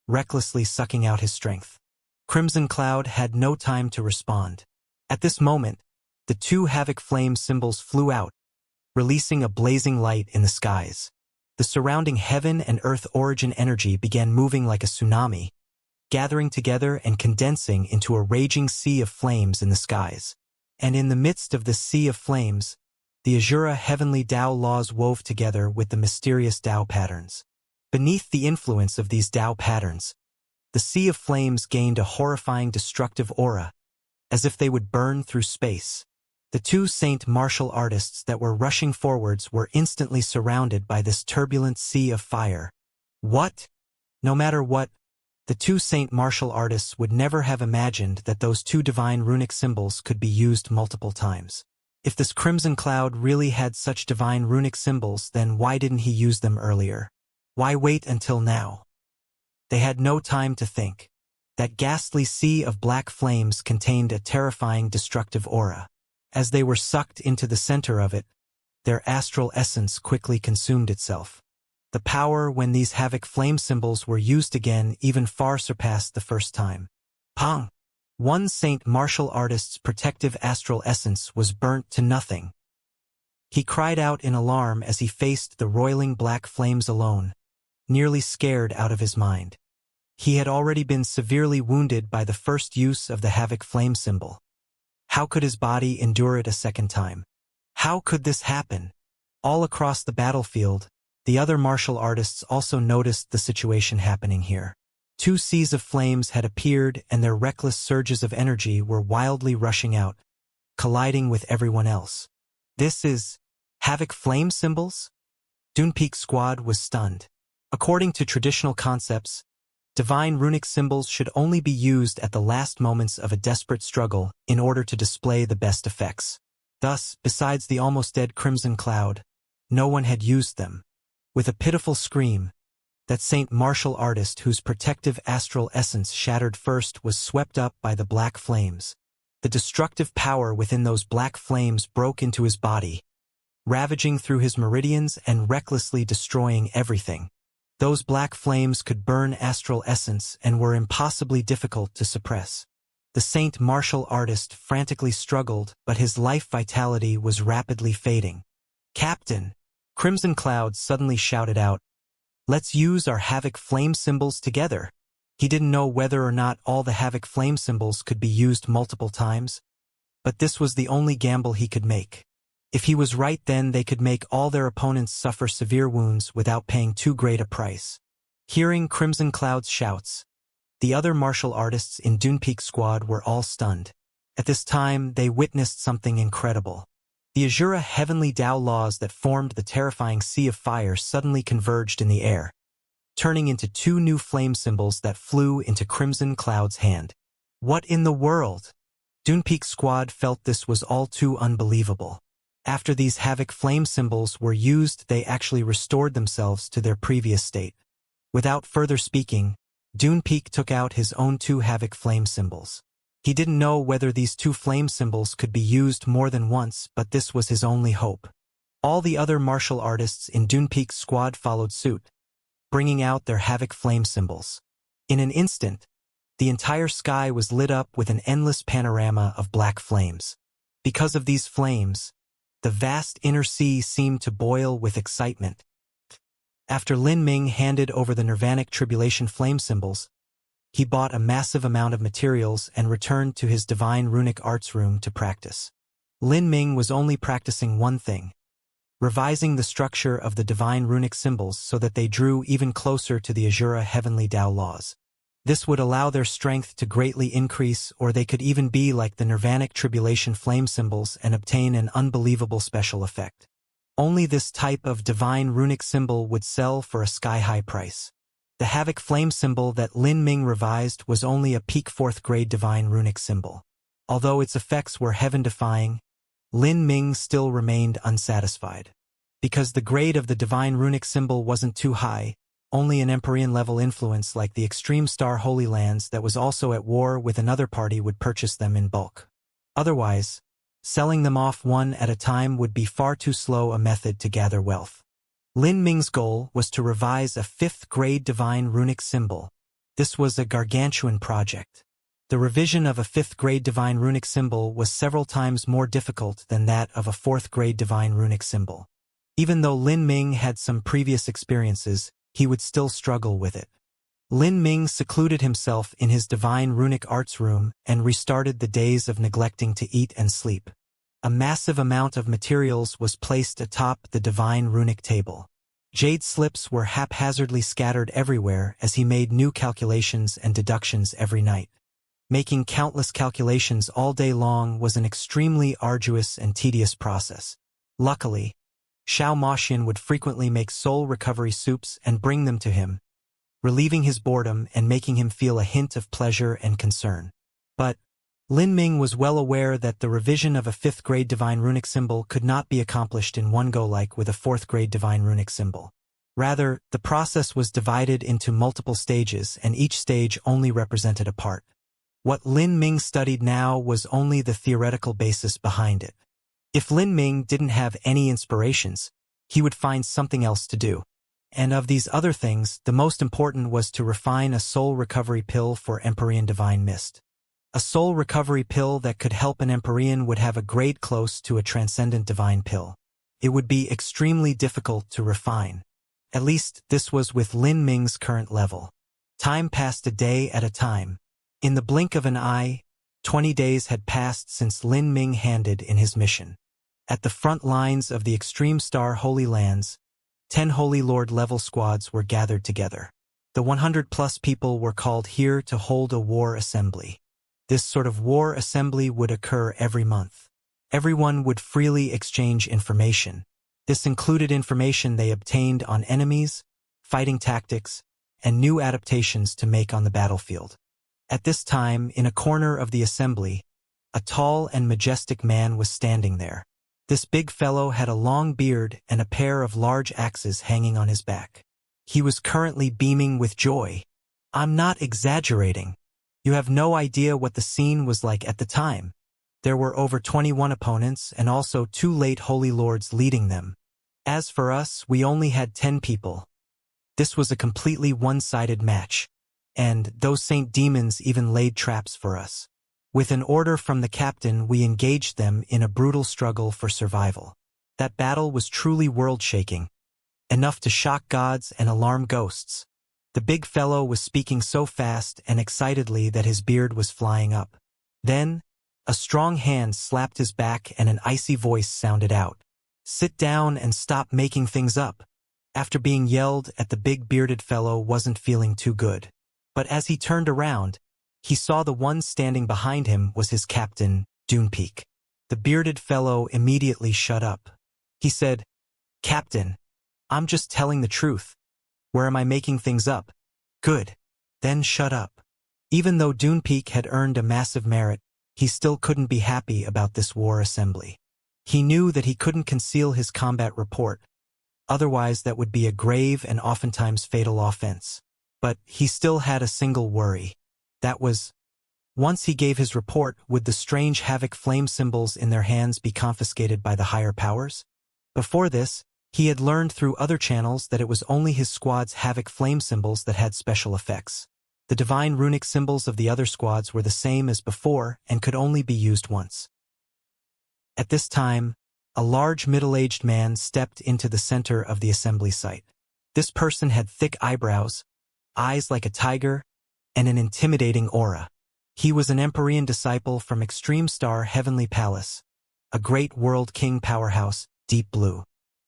recklessly sucking out his strength. Crimson Cloud had no time to respond. At this moment, the two Havoc Flame symbols flew out, releasing a blazing light in the skies. The surrounding heaven and earth origin energy began moving like a tsunami, gathering together and condensing into a raging sea of flames in the skies. And in the midst of this sea of flames, the Azura heavenly Tao laws wove together with the mysterious Tao patterns. Beneath the influence of these Tao patterns, the sea of flames gained a horrifying destructive aura, as if they would burn through space. The two saint martial artists that were rushing forwards were instantly surrounded by this turbulent sea of fire. What? No matter what, the two saint martial artists would never have imagined that those two divine runic symbols could be used multiple times. If this Crimson Cloud really had such divine runic symbols, then why didn't he use them earlier? Why wait until now? They had no time to think. That ghastly sea of black flames contained a terrifying destructive aura. As they were sucked into the center of it, their astral essence quickly consumed itself. The power when these Havoc Flame symbols were used again even far surpassed the first time. Pong! One saint martial artist's protective astral essence was burnt to nothing. He cried out in alarm as he faced the roiling black flames alone, nearly scared out of his mind. He had already been severely wounded by the first use of the Havoc Flame symbol. How could his body endure it a second time? How could this happen? All across the battlefield, the other martial artists also noticed the situation happening here. Two seas of flames had appeared and their reckless surges of energy were wildly rushing out, colliding with everyone else. This is Havoc Flame symbols? Dunepeak Squad was stunned. According to traditional concepts, divine runic symbols should only be used at the last moments of a desperate struggle in order to display the best effects. Thus, besides the almost dead Crimson Cloud, no one had used them. With a pitiful scream, that saint martial artist whose protective astral essence shattered first was swept up by the black flames. The destructive power within those black flames broke into his body, ravaging through his meridians and recklessly destroying everything. Those black flames could burn astral essence and were impossibly difficult to suppress. The saint martial artist frantically struggled, but his life vitality was rapidly fading. "Captain!" Crimson Cloud suddenly shouted out, "Let's use our Havoc Flame symbols together." He didn't know whether or not all the Havoc Flame symbols could be used multiple times, but this was the only gamble he could make. If he was right, then they could make all their opponents suffer severe wounds without paying too great a price. Hearing Crimson Cloud's shouts, the other martial artists in Dunepeak Squad were all stunned. At this time, they witnessed something incredible. The Azura heavenly Tao laws that formed the terrifying sea of fire suddenly converged in the air, turning into two new flame symbols that flew into Crimson Cloud's hand. What in the world? Dunepeak Squad felt this was all too unbelievable. After these Havoc Flame symbols were used, they actually restored themselves to their previous state. Without further speaking, Dunepeak took out his own two Havoc Flame symbols. He didn't know whether these two flame symbols could be used more than once, but this was his only hope. All the other martial artists in Dunepeak Squad followed suit, bringing out their Havoc Flame symbols. In an instant, the entire sky was lit up with an endless panorama of black flames. Because of these flames, the vast inner sea seemed to boil with excitement. After Lin Ming handed over the Nirvanic Tribulation flame symbols, he bought a massive amount of materials and returned to his divine runic arts room to practice. Lin Ming was only practicing one thing: revising the structure of the divine runic symbols so that they drew even closer to the Azura heavenly Tao laws. This would allow their strength to greatly increase, or they could even be like the Nirvanic Tribulation flame symbols and obtain an unbelievable special effect. Only this type of divine runic symbol would sell for a sky-high price. The Havoc Flame symbol that Lin Ming revised was only a peak 4th grade divine runic symbol. Although its effects were heaven-defying, Lin Ming still remained unsatisfied. Because the grade of the divine runic symbol wasn't too high, only an Empyrean-level influence like the Extreme Star Holy Lands that was also at war with another party would purchase them in bulk. Otherwise, selling them off one at a time would be far too slow a method to gather wealth. Lin Ming's goal was to revise a 5th grade divine runic symbol. This was a gargantuan project. The revision of a 5th grade divine runic symbol was several times more difficult than that of a 4th grade divine runic symbol. Even though Lin Ming had some previous experiences, he would still struggle with it. Lin Ming secluded himself in his divine runic arts room and restarted the days of neglecting to eat and sleep. A massive amount of materials was placed atop the divine runic table. Jade slips were haphazardly scattered everywhere as he made new calculations and deductions every night. Making countless calculations all day long was an extremely arduous and tedious process. Luckily, Xiao Moxian would frequently make soul recovery soups and bring them to him, relieving his boredom and making him feel a hint of pleasure and concern. But Lin Ming was well aware that the revision of a 5th grade divine runic symbol could not be accomplished in one go like with a 4th grade divine runic symbol. Rather, the process was divided into multiple stages and each stage only represented a part. What Lin Ming studied now was only the theoretical basis behind it. If Lin Ming didn't have any inspirations, he would find something else to do. And of these other things, the most important was to refine a soul recovery pill for Empyrean Divine Mist. A soul recovery pill that could help an Empyrean would have a grade close to a transcendent divine pill. It would be extremely difficult to refine. At least, this was with Lin Ming's current level. Time passed a day at a time. In the blink of an eye, 20 days had passed since Lin Ming handed in his mission. At the front lines of the Extreme Star Holy Lands, 10 Holy Lord level squads were gathered together. The 100-plus people were called here to hold a war assembly. This sort of war assembly would occur every month. Everyone would freely exchange information. This included information they obtained on enemies, fighting tactics, and new adaptations to make on the battlefield. At this time, in a corner of the assembly, a tall and majestic man was standing there. This big fellow had a long beard and a pair of large axes hanging on his back. He was currently beaming with joy. I'm not exaggerating. You have no idea what the scene was like at the time. There were over 21 opponents and also 2 late Holy Lords leading them. As for us, we only had 10 people. This was a completely one-sided match. And those Saint Demons even laid traps for us. With an order from the captain, we engaged them in a brutal struggle for survival. That battle was truly world-shaking, enough to shock gods and alarm ghosts. The big fellow was speaking so fast and excitedly that his beard was flying up. Then, a strong hand slapped his back and an icy voice sounded out. "Sit down and stop making things up." After being yelled at, the big bearded fellow wasn't feeling too good. But as he turned around, he saw the one standing behind him was his captain, Dunepeak. The bearded fellow immediately shut up. He said, "Captain, I'm just telling the truth. Where am I making things up?" "Good. Then shut up." Even though Dunepeak had earned a massive merit, he still couldn't be happy about this war assembly. He knew that he couldn't conceal his combat report. Otherwise, that would be a grave and oftentimes fatal offense. But he still had a single worry. That was, once he gave his report, would the strange Havoc Flame symbols in their hands be confiscated by the higher powers? Before this, he had learned through other channels that it was only his squad's Havoc Flame symbols that had special effects. The divine runic symbols of the other squads were the same as before and could only be used once. At this time, a large middle-aged man stepped into the center of the assembly site. This person had thick eyebrows, eyes like a tiger, and an intimidating aura. He was an Empyrean disciple from Extreme Star Heavenly Palace, a great world king powerhouse, Deep Blue.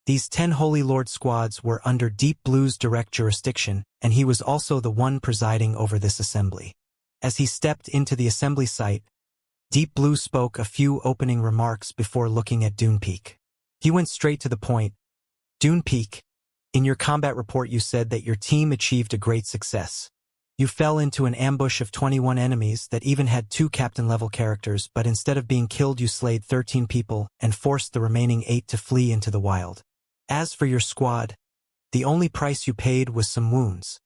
These 10 Holy Lord squads were under Deep Blue's direct jurisdiction, and he was also the one presiding over this assembly. As he stepped into the assembly site, Deep Blue spoke a few opening remarks before looking at Dunepeak. He went straight to the point, Dune Peak, in your combat report you said that your team achieved a great success. You fell into an ambush of 21 enemies that even had 2 captain-level characters, but instead of being killed you slayed 13 people and forced the remaining 8 to flee into the wild. As for your squad, the only price you paid was some wounds.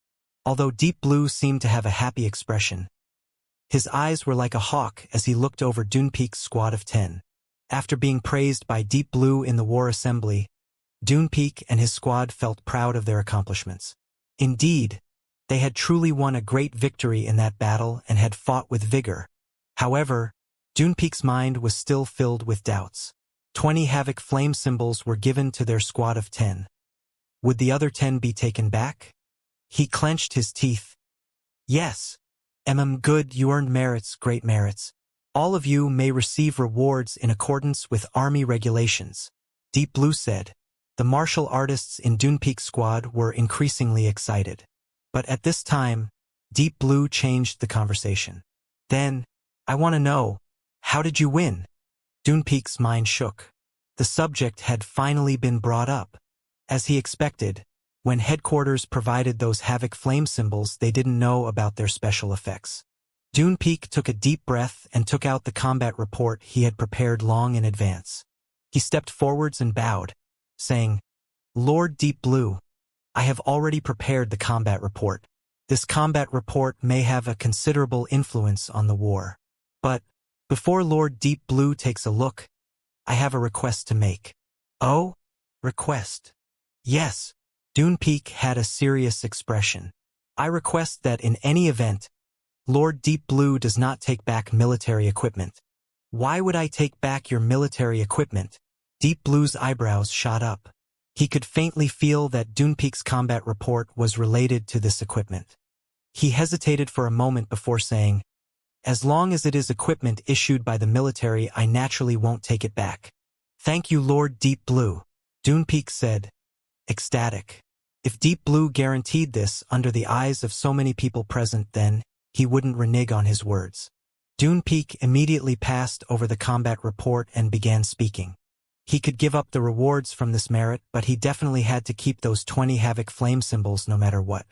Although Deep Blue seemed to have a happy expression, his eyes were like a hawk as he looked over Dune Peak's squad of 10. After being praised by Deep Blue in the War Assembly, Dune Peak and his squad felt proud of their accomplishments. Indeed, they had truly won a great victory in that battle and had fought with vigor. However, Dune Peak's mind was still filled with doubts. 20 Havoc flame symbols were given to their squad of 10. Would the other 10 be taken back? He clenched his teeth. Yes. Good, you earned merits, great merits. All of you may receive rewards in accordance with Army regulations, Deep Blue said. The martial artists in Dune Peak's squad were increasingly excited. But at this time, Deep Blue changed the conversation. Then, I want to know, how did you win? Dune Peak's mind shook. The subject had finally been brought up. As he expected, when headquarters provided those Havoc flame symbols, they didn't know about their special effects. Dune Peak took a deep breath and took out the combat report he had prepared long in advance. He stepped forwards and bowed, saying, Lord Deep Blue, I have already prepared the combat report. This combat report may have a considerable influence on the war. But, before Lord Deep Blue takes a look, I have a request to make. Oh? Request? Yes. Dune Peak had a serious expression. I request that in any event, Lord Deep Blue does not take back military equipment. Why would I take back your military equipment? Deep Blue's eyebrows shot up. He could faintly feel that Dune Peak's combat report was related to this equipment. He hesitated for a moment before saying, as long as it is equipment issued by the military, I naturally won't take it back. Thank you, Lord Deep Blue, Dune Peak said, ecstatic. If Deep Blue guaranteed this under the eyes of so many people present, then he wouldn't renege on his words. Dune Peak immediately passed over the combat report and began speaking. He could give up the rewards from this merit, but he definitely had to keep those 20 Havoc flame symbols no matter what.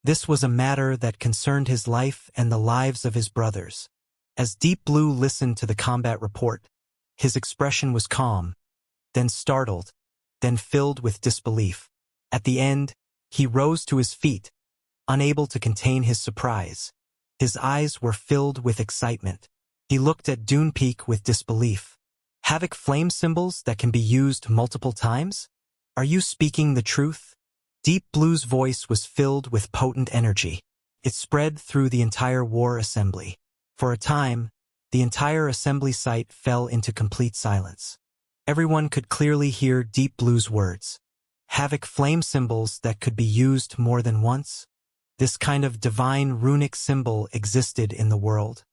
This was a matter that concerned his life and the lives of his brothers. As Deep Blue listened to the combat report, his expression was calm, then startled, then filled with disbelief. At the end, he rose to his feet, unable to contain his surprise. His eyes were filled with excitement. He looked at Dune Peak with disbelief. Havoc flame symbols that can be used multiple times? Are you speaking the truth? Deep Blue's voice was filled with potent energy. It spread through the entire war assembly. For a time, the entire assembly site fell into complete silence. Everyone could clearly hear Deep Blue's words. Havoc flame symbols that could be used more than once? This kind of divine runic symbol existed in the world.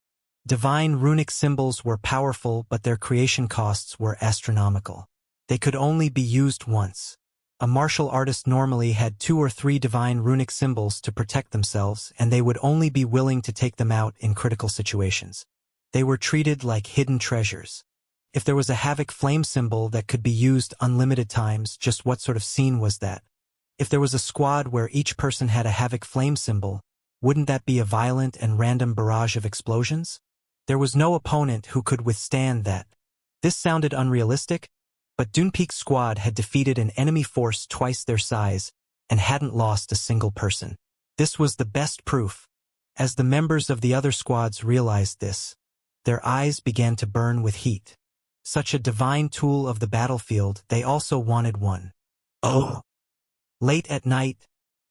Divine runic symbols were powerful, but their creation costs were astronomical. They could only be used once. A martial artist normally had 2 or 3 divine runic symbols to protect themselves, and they would only be willing to take them out in critical situations. They were treated like hidden treasures. If there was a Havoc flame symbol that could be used unlimited times, just what sort of scene was that? If there was a squad where each person had a Havoc flame symbol, wouldn't that be a violent and random barrage of explosions? There was no opponent who could withstand that. This sounded unrealistic, but Dune Peak's squad had defeated an enemy force twice their size and hadn't lost a single person. This was the best proof. As the members of the other squads realized this, their eyes began to burn with heat. Such a divine tool of the battlefield, they also wanted one. Oh! Late at night,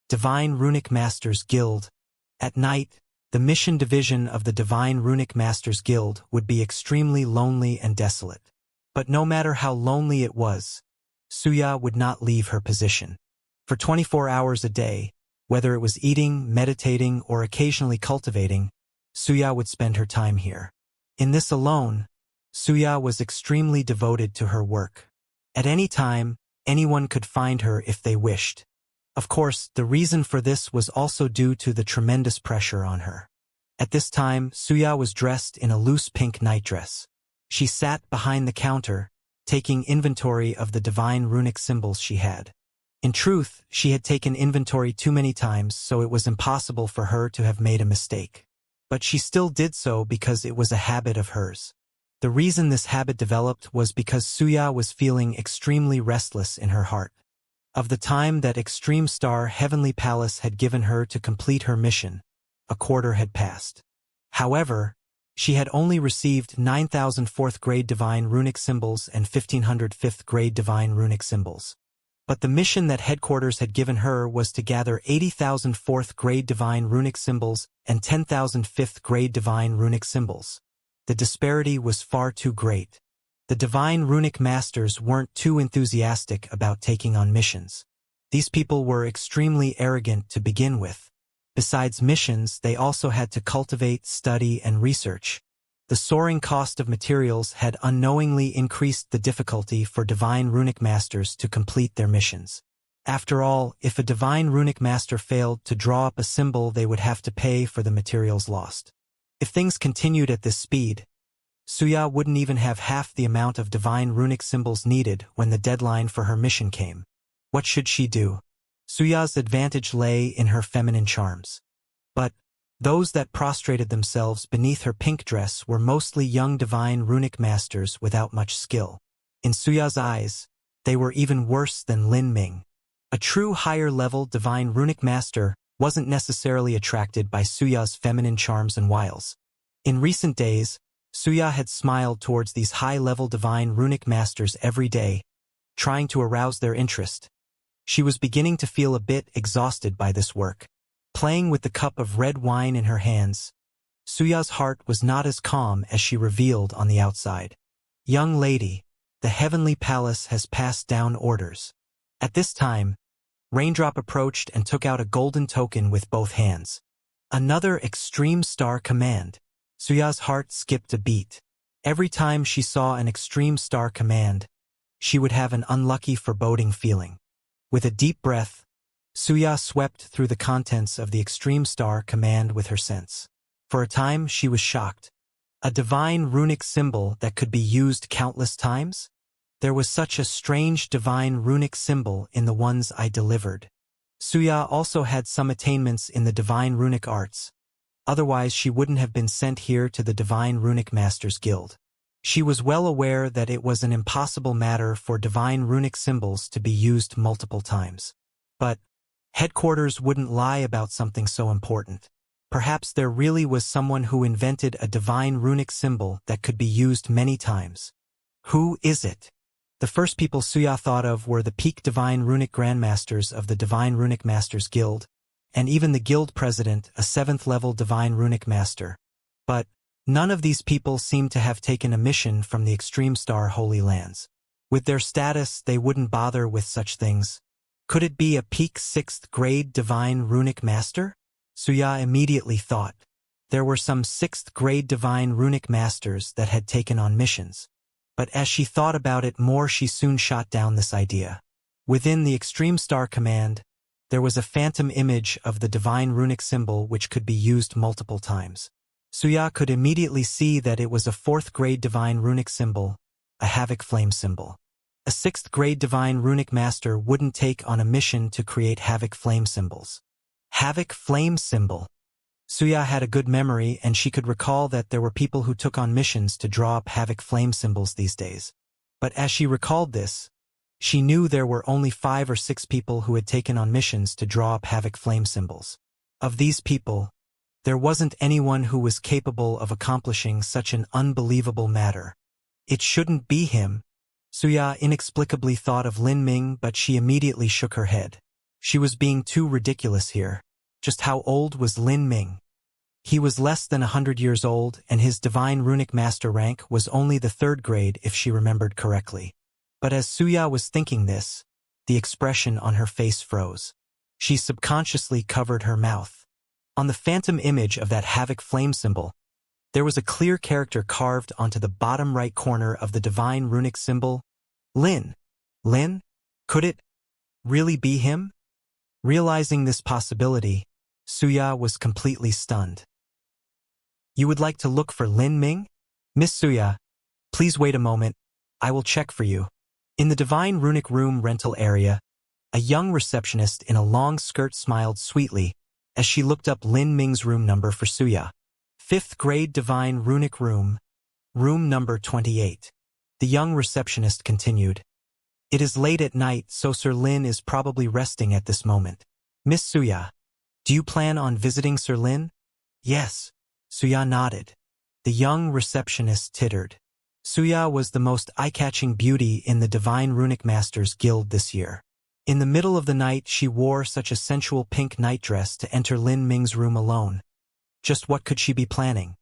Divine Runic Masters Guild. At night, the mission division of the Divine Runic Masters Guild would be extremely lonely and desolate. But no matter how lonely it was, Xianxia would not leave her position. For 24 hours a day, whether it was eating, meditating, or occasionally cultivating, Xianxia would spend her time here. In this alone, Xianxia was extremely devoted to her work. At any time, anyone could find her if they wished. Of course, the reason for this was also due to the tremendous pressure on her. At this time, Xianxia was dressed in a loose pink nightdress. She sat behind the counter, taking inventory of the divine runic symbols she had. In truth, she had taken inventory too many times, so it was impossible for her to have made a mistake. But she still did so because it was a habit of hers. The reason this habit developed was because Xianxia was feeling extremely restless in her heart. Of the time that Extreme Star Heavenly Palace had given her to complete her mission, a quarter had passed. However, she had only received 9,000 4th grade Divine Runic Symbols and 1,500 5th grade Divine Runic Symbols. But the mission that headquarters had given her was to gather 80,000 4th grade Divine Runic Symbols and 10,000 5th grade Divine Runic Symbols. The disparity was far too great. The Divine Runic Masters weren't too enthusiastic about taking on missions. These people were extremely arrogant to begin with. Besides missions, they also had to cultivate, study, and research. The soaring cost of materials had unknowingly increased the difficulty for Divine Runic Masters to complete their missions. After all, if a Divine Runic Master failed to draw up a symbol, they would have to pay for the materials lost. If things continued at this speed, Xianxia wouldn't even have half the amount of Divine Runic Symbols needed when the deadline for her mission came. What should she do? Xianxia's advantage lay in her feminine charms. But those that prostrated themselves beneath her pink dress were mostly young Divine Runic Masters without much skill. In Xianxia's eyes, they were even worse than Lin Ming. A true higher-level Divine Runic Master wasn't necessarily attracted by Xianxia's feminine charms and wiles. In recent days, Xianxia had smiled towards these high-level Divine Runic Masters every day, trying to arouse their interest. She was beginning to feel a bit exhausted by this work. Playing with the cup of red wine in her hands, Xianxia's heart was not as calm as she revealed on the outside. "Young lady, the Heavenly Palace has passed down orders." At this time, Raindrop approached and took out a golden token with both hands. Another Extreme Star command. Xianxia's heart skipped a beat. Every time she saw an Extreme Star command, she would have an unlucky foreboding feeling. With a deep breath, Xianxia swept through the contents of the Extreme Star command with her sense. For a time, she was shocked. A Divine Runic Symbol that could be used countless times? There was such a strange Divine Runic Symbol in the ones I delivered. Xianxia also had some attainments in the Divine Runic Arts. Otherwise, she wouldn't have been sent here to the Divine Runic Masters Guild. She was well aware that it was an impossible matter for Divine Runic Symbols to be used multiple times. But headquarters wouldn't lie about something so important. Perhaps there really was someone who invented a Divine Runic Symbol that could be used many times. Who is it? The first people Xianxia thought of were the peak Divine Runic Grandmasters of the Divine Runic Masters Guild, and even the guild president, a 7th-level Divine Runic Master. But none of these people seemed to have taken a mission from the Extreme Star Holy Lands. With their status, they wouldn't bother with such things. Could it be a peak 6th grade Divine Runic Master? Xianxia immediately thought. There were some 6th grade Divine Runic Masters that had taken on missions. But as she thought about it more, she soon shot down this idea. Within the Extreme Star Command, there was a phantom image of the Divine Runic Symbol which could be used multiple times. Xianxia could immediately see that it was a 4th grade Divine Runic Symbol, a Havoc Flame Symbol. A 6th grade Divine Runic Master wouldn't take on a mission to create Havoc Flame Symbols. Havoc Flame Symbol. Xianxia had a good memory, and she could recall that there were people who took on missions to draw up Havoc Flame Symbols these days. But as she recalled this, she knew there were only 5 or 6 people who had taken on missions to draw up Havoc Flame Symbols. Of these people, there wasn't anyone who was capable of accomplishing such an unbelievable matter. It shouldn't be him. Xianxia inexplicably thought of Lin Ming, but she immediately shook her head. She was being too ridiculous here. Just how old was Lin Ming? He was less than 100 years old, and his Divine Runic Master rank was only the 3rd grade if she remembered correctly. But as Xianxia was thinking this, the expression on her face froze. She subconsciously covered her mouth. On the phantom image of that Havoc Flame Symbol, there was a clear character carved onto the bottom right corner of the Divine Runic Symbol. Lin. Lin? Could it really be him? Realizing this possibility, Xianxia was completely stunned. "You would like to look for Lin Ming? Miss Xianxia, please wait a moment. I will check for you." In the Divine Runic Room rental area, A young receptionist in a long skirt smiled sweetly as she looked up Lin Ming's room number for Suya. 5th grade Divine Runic Room, room number 28. The young receptionist continued. It is late at night, so Sir Lin is probably resting at this moment. Miss Suya, do you plan on visiting Sir Lin? Yes. Suya nodded. The young receptionist tittered. Suya was the most eye-catching beauty in the Divine Runic Masters Guild this year. In the middle of the night, she wore such a sensual pink nightdress to enter Lin Ming's room alone. Just what could she be planning?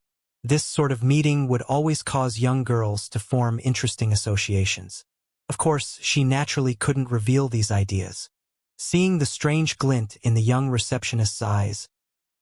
This sort of meeting would always cause young girls to form interesting associations. Of course, she naturally couldn't reveal these ideas. Seeing the strange glint in the young receptionist's eyes,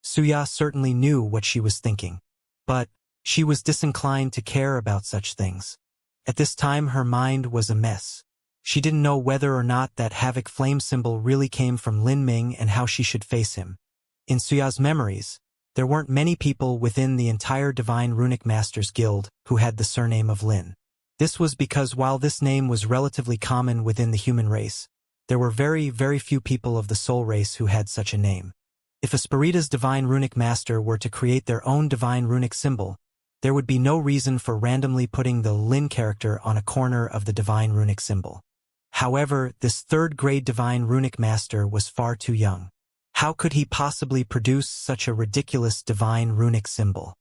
Suya certainly knew what she was thinking. But she was disinclined to care about such things. At this time, her mind was a mess. She didn't know whether or not that havoc flame symbol really came from Lin Ming and how she should face him. In Suya's memories, there weren't many people within the entire Divine Runic Masters Guild who had the surname of Lin. This was because while this name was relatively common within the human race, there were very, very few people of the soul race who had such a name. If Espirita's Divine Runic Master were to create their own Divine Runic symbol, there would be no reason for randomly putting the Lin character on a corner of the Divine Runic symbol. However, this 3rd grade Divine Runic Master was far too young. How could he possibly produce such a ridiculous Divine Runic symbol?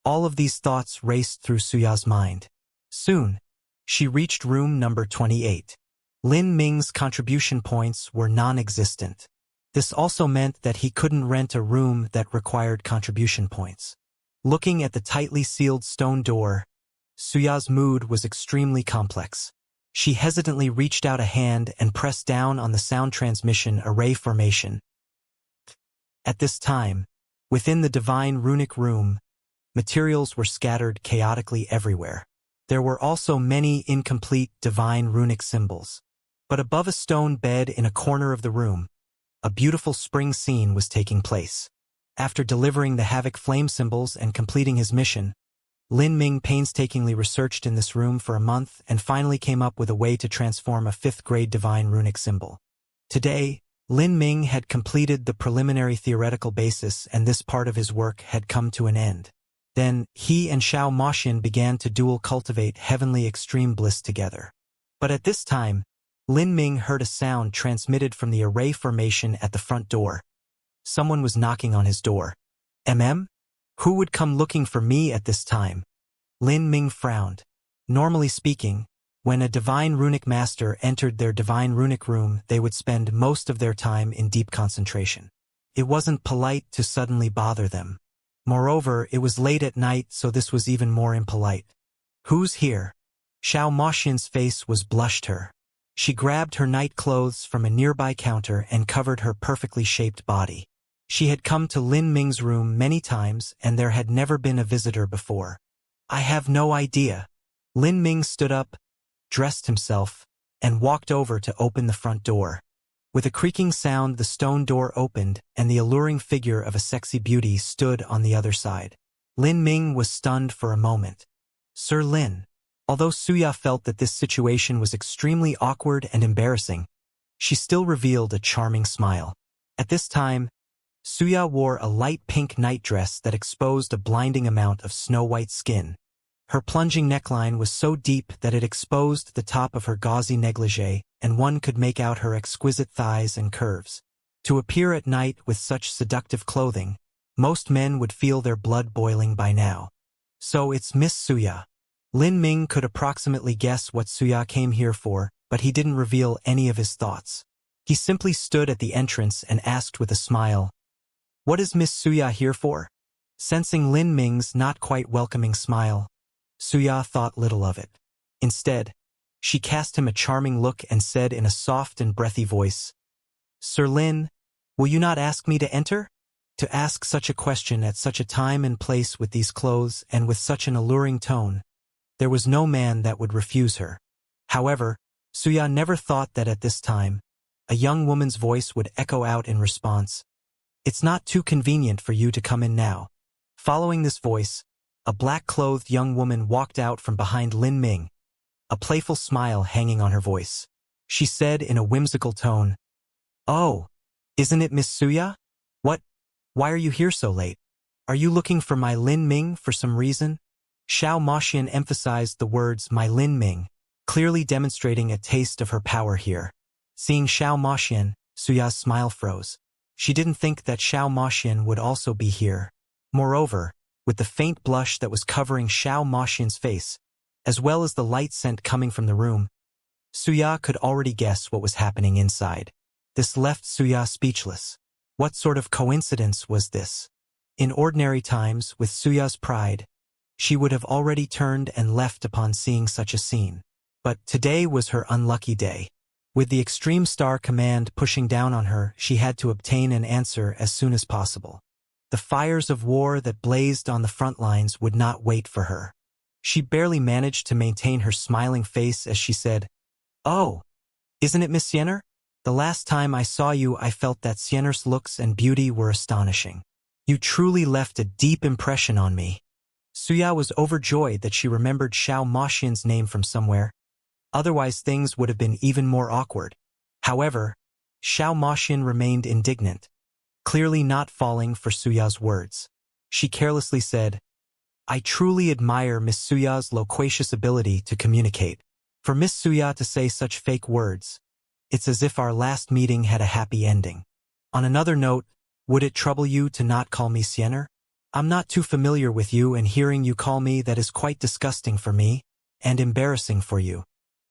All of these thoughts raced through Suya's mind. Soon, she reached room number 28. Lin Ming's contribution points were non-existent. This also meant that he couldn't rent a room that required contribution points. Looking at the tightly sealed stone door, Suya's mood was extremely complex. She hesitantly reached out a hand and pressed down on the sound transmission array formation. At this time, within the Divine Runic Room, materials were scattered chaotically everywhere. There were also many incomplete Divine Runic symbols. But above a stone bed in a corner of the room, a beautiful spring scene was taking place. After delivering the Havoc flame symbols and completing his mission, Lin Ming painstakingly researched in this room for a month and finally came up with a way to transform a 5th grade Divine Runic symbol. Today, Lin Ming had completed the preliminary theoretical basis and this part of his work had come to an end. Then, he and Xiao Moxian began to dual cultivate heavenly extreme bliss together. But at this time, Lin Ming heard a sound transmitted from the array formation at the front door. Someone was knocking on his door. Who would come looking for me at this time? Lin Ming frowned. Normally speaking, when a Divine Runic Master entered their Divine Runic Room, they would spend most of their time in deep concentration. It wasn't polite to suddenly bother them. Moreover, it was late at night, so this was even more impolite. Who's here? Xiao Moxian's face was blushed her. She grabbed her night clothes from a nearby counter and covered her perfectly shaped body. She had come to Lin Ming's room many times and there had never been a visitor before. I have no idea. Lin Ming stood up, dressed himself, and walked over to open the front door. With a creaking sound, the stone door opened and the alluring figure of a sexy beauty stood on the other side. Lin Ming was stunned for a moment. Sir Lin. Although Suya felt that this situation was extremely awkward and embarrassing, she still revealed a charming smile. At this time, Suya wore a light pink nightdress that exposed a blinding amount of snow-white skin. Her plunging neckline was so deep that it exposed the top of her gauzy negligée, and one could make out her exquisite thighs and curves. To appear at night with such seductive clothing, most men would feel their blood boiling by now. So it's Miss Suya. Lin Ming could approximately guess what Suya came here for, but he didn't reveal any of his thoughts. He simply stood at the entrance and asked with a smile, "What is Miss Suya here for?" Sensing Lin Ming's not quite welcoming smile, Suya thought little of it. Instead, she cast him a charming look and said in a soft and breathy voice, "Sir Lin, will you not ask me to enter?" To ask such a question at such a time and place with these clothes and with such an alluring tone, there was no man that would refuse her. However, Suya never thought that at this time, a young woman's voice would echo out in response, "It's not too convenient for you to come in now." Following this voice, a black-clothed young woman walked out from behind Lin Ming, a playful smile hanging on her voice. She said in a whimsical tone, Oh, isn't it Miss Suya? What? Why are you here so late? Are you looking for my Lin Ming for some reason? Xiao Moxian emphasized the words my Lin Ming, clearly demonstrating a taste of her power here. Seeing Xiao Moxian, Suya's smile froze. She didn't think that Xiao Moxian would also be here. Moreover, with the faint blush that was covering Xiao Moxian's face, as well as the light scent coming from the room, Suya could already guess what was happening inside. This left Suya speechless. What sort of coincidence was this? In ordinary times, with Suya's pride, she would have already turned and left upon seeing such a scene. But today was her unlucky day. With the Extreme Star Command pushing down on her, she had to obtain an answer as soon as possible. The fires of war that blazed on the front lines would not wait for her. She barely managed to maintain her smiling face as she said, "Oh, isn't it Miss Xian'er? The last time I saw you I felt that Xian'er's looks and beauty were astonishing. You truly left a deep impression on me." Suya was overjoyed that she remembered Xiao Moxian's name from somewhere. Otherwise things would have been even more awkward. However, Xiao Moxian remained indignant, clearly not falling for Suya's words. She carelessly said, "I truly admire Miss Suya's loquacious ability to communicate. For Miss Suya to say such fake words, it's as if our last meeting had a happy ending. On another note, would it trouble you to not call me Xian'er? I'm not too familiar with you, and hearing you call me that is quite disgusting for me, and embarrassing for you."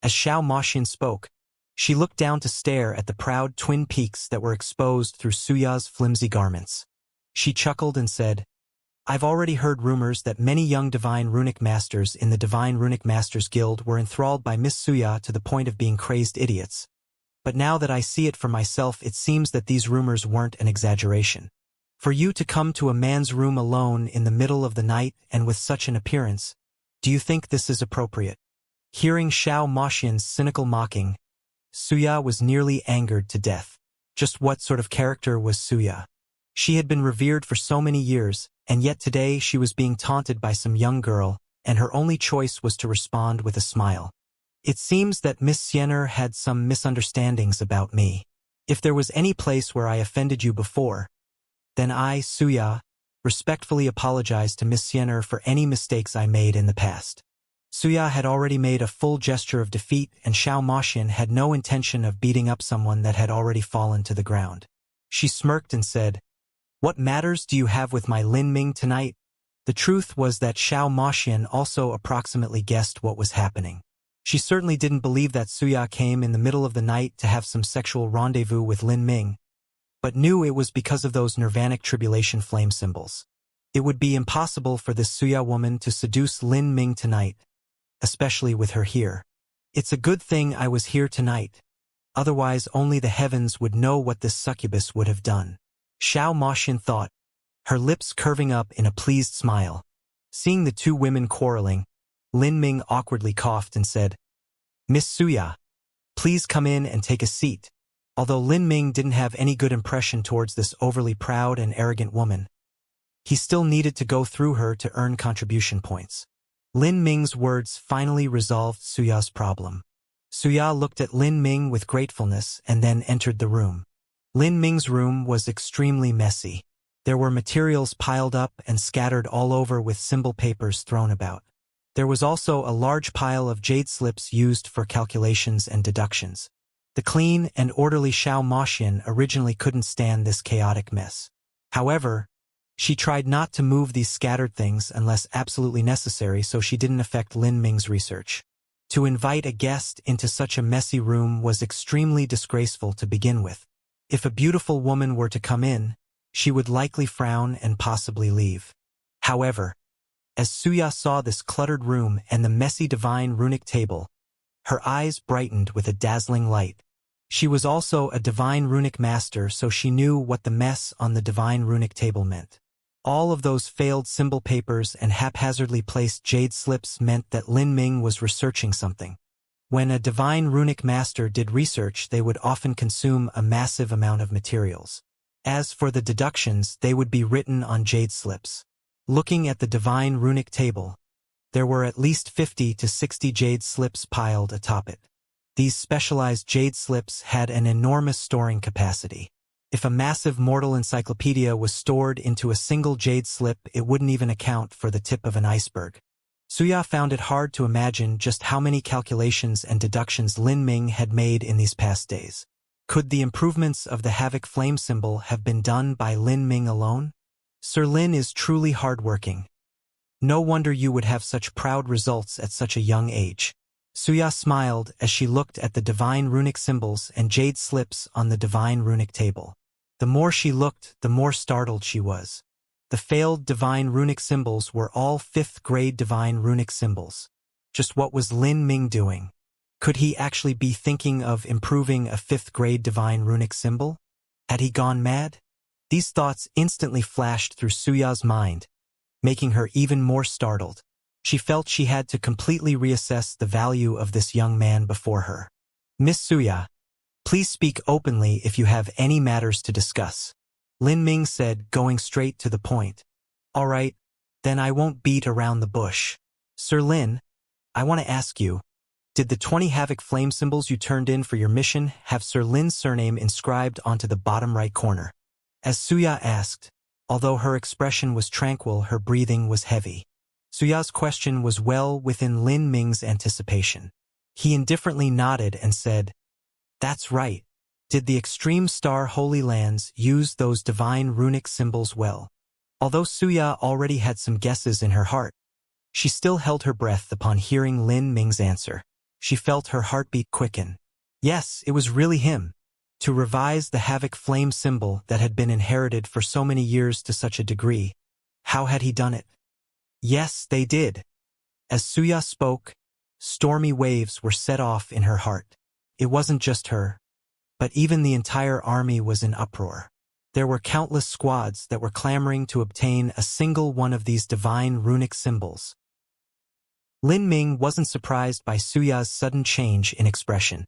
As Xiao Moxian spoke, she looked down to stare at the proud twin peaks that were exposed through Suya's flimsy garments. She chuckled and said, "I've already heard rumors that many young Divine Runic Masters in the Divine Runic Masters Guild were enthralled by Miss Suya to the point of being crazed idiots. But now that I see it for myself, it seems that these rumors weren't an exaggeration. For you to come to a man's room alone in the middle of the night and with such an appearance, do you think this is appropriate?" Hearing Xiao Moxian's cynical mocking, Suya was nearly angered to death. Just what sort of character was Suya? She had been revered for so many years, and yet today she was being taunted by some young girl, and her only choice was to respond with a smile. "It seems that Miss Xian'er had some misunderstandings about me. If there was any place where I offended you before, then I, Suya, respectfully apologize to Miss Xian'er for any mistakes I made in the past." Suya had already made a full gesture of defeat, and Xiao Moxian had no intention of beating up someone that had already fallen to the ground. She smirked and said, "What matters do you have with my Lin Ming tonight?" The truth was that Xiao Moxian also approximately guessed what was happening. She certainly didn't believe that Suya came in the middle of the night to have some sexual rendezvous with Lin Ming, but knew it was because of those nirvanic tribulation flame symbols. It would be impossible for this Suya woman to seduce Lin Ming tonight, especially with her here. "It's a good thing I was here tonight. Otherwise only the heavens would know what this succubus would have done," Xiao Moxian thought, her lips curving up in a pleased smile. Seeing the two women quarreling, Lin Ming awkwardly coughed and said, "Miss Suya, please come in and take a seat." Although Lin Ming didn't have any good impression towards this overly proud and arrogant woman, he still needed to go through her to earn contribution points. Lin Ming's words finally resolved Suya's problem. Suya looked at Lin Ming with gratefulness and then entered the room. Lin Ming's room was extremely messy. There were materials piled up and scattered all over with symbol papers thrown about. There was also a large pile of jade slips used for calculations and deductions. The clean and orderly Xiao Moxian originally couldn't stand this chaotic mess. However, she tried not to move these scattered things unless absolutely necessary so she didn't affect Lin Ming's research. To invite a guest into such a messy room was extremely disgraceful to begin with. If a beautiful woman were to come in, she would likely frown and possibly leave. However, as Suya saw this cluttered room and the messy divine runic table, her eyes brightened with a dazzling light. She was also a divine runic master, so she knew what the mess on the divine runic table meant. All of those failed symbol papers and haphazardly placed jade slips meant that Lin Ming was researching something. When a divine runic master did research, they would often consume a massive amount of materials. As for the deductions, they would be written on jade slips. Looking at the divine runic table, there were at least 50 to 60 jade slips piled atop it. These specialized jade slips had an enormous storing capacity. If a massive mortal encyclopedia was stored into a single jade slip, it wouldn't even account for the tip of an iceberg. Suya found it hard to imagine just how many calculations and deductions Lin Ming had made in these past days. Could the improvements of the Havoc flame symbol have been done by Lin Ming alone? Sir Lin is truly hardworking. No wonder you would have such proud results at such a young age. Suya smiled as she looked at the divine runic symbols and jade slips on the divine runic table. The more she looked, the more startled she was. The failed divine runic symbols were all 5th grade divine runic symbols. Just what was Lin Ming doing? Could he actually be thinking of improving a 5th grade divine runic symbol? Had he gone mad? These thoughts instantly flashed through Suya's mind, making her even more startled. She felt she had to completely reassess the value of this young man before her. Miss Suya, please speak openly if you have any matters to discuss, Lin Ming said, going straight to the point. All right, then I won't beat around the bush. Sir Lin, I want to ask you, did the 20 Havoc flame symbols you turned in for your mission have Sir Lin's surname inscribed onto the bottom right corner? As Suya asked, although her expression was tranquil, her breathing was heavy. Suya's question was well within Lin Ming's anticipation. He indifferently nodded and said, "That's right. Did the Extreme Star Holy Lands use those divine runic symbols well?" Although Suya already had some guesses in her heart, she still held her breath upon hearing Lin Ming's answer. She felt her heartbeat quicken. Yes, it was really him. To revise the Havoc flame symbol that had been inherited for so many years to such a degree. How had he done it? Yes, they did. As Suya spoke, stormy waves were set off in her heart. It wasn't just her, but even the entire army was in uproar. There were countless squads that were clamoring to obtain a single one of these divine runic symbols. Lin Ming wasn't surprised by Suya's sudden change in expression.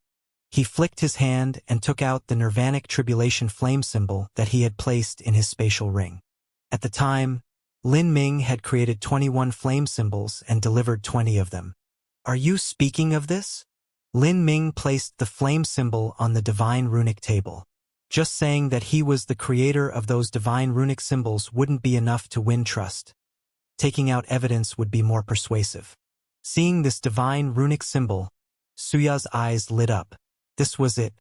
He flicked his hand and took out the Nirvanic Tribulation flame symbol that he had placed in his spatial ring. At the time, Lin Ming had created 21 flame symbols and delivered 20 of them. Are you speaking of this? Lin Ming placed the flame symbol on the divine runic table. Just saying that he was the creator of those divine runic symbols wouldn't be enough to win trust. Taking out evidence would be more persuasive. Seeing this divine runic symbol, Suya's eyes lit up. This was it.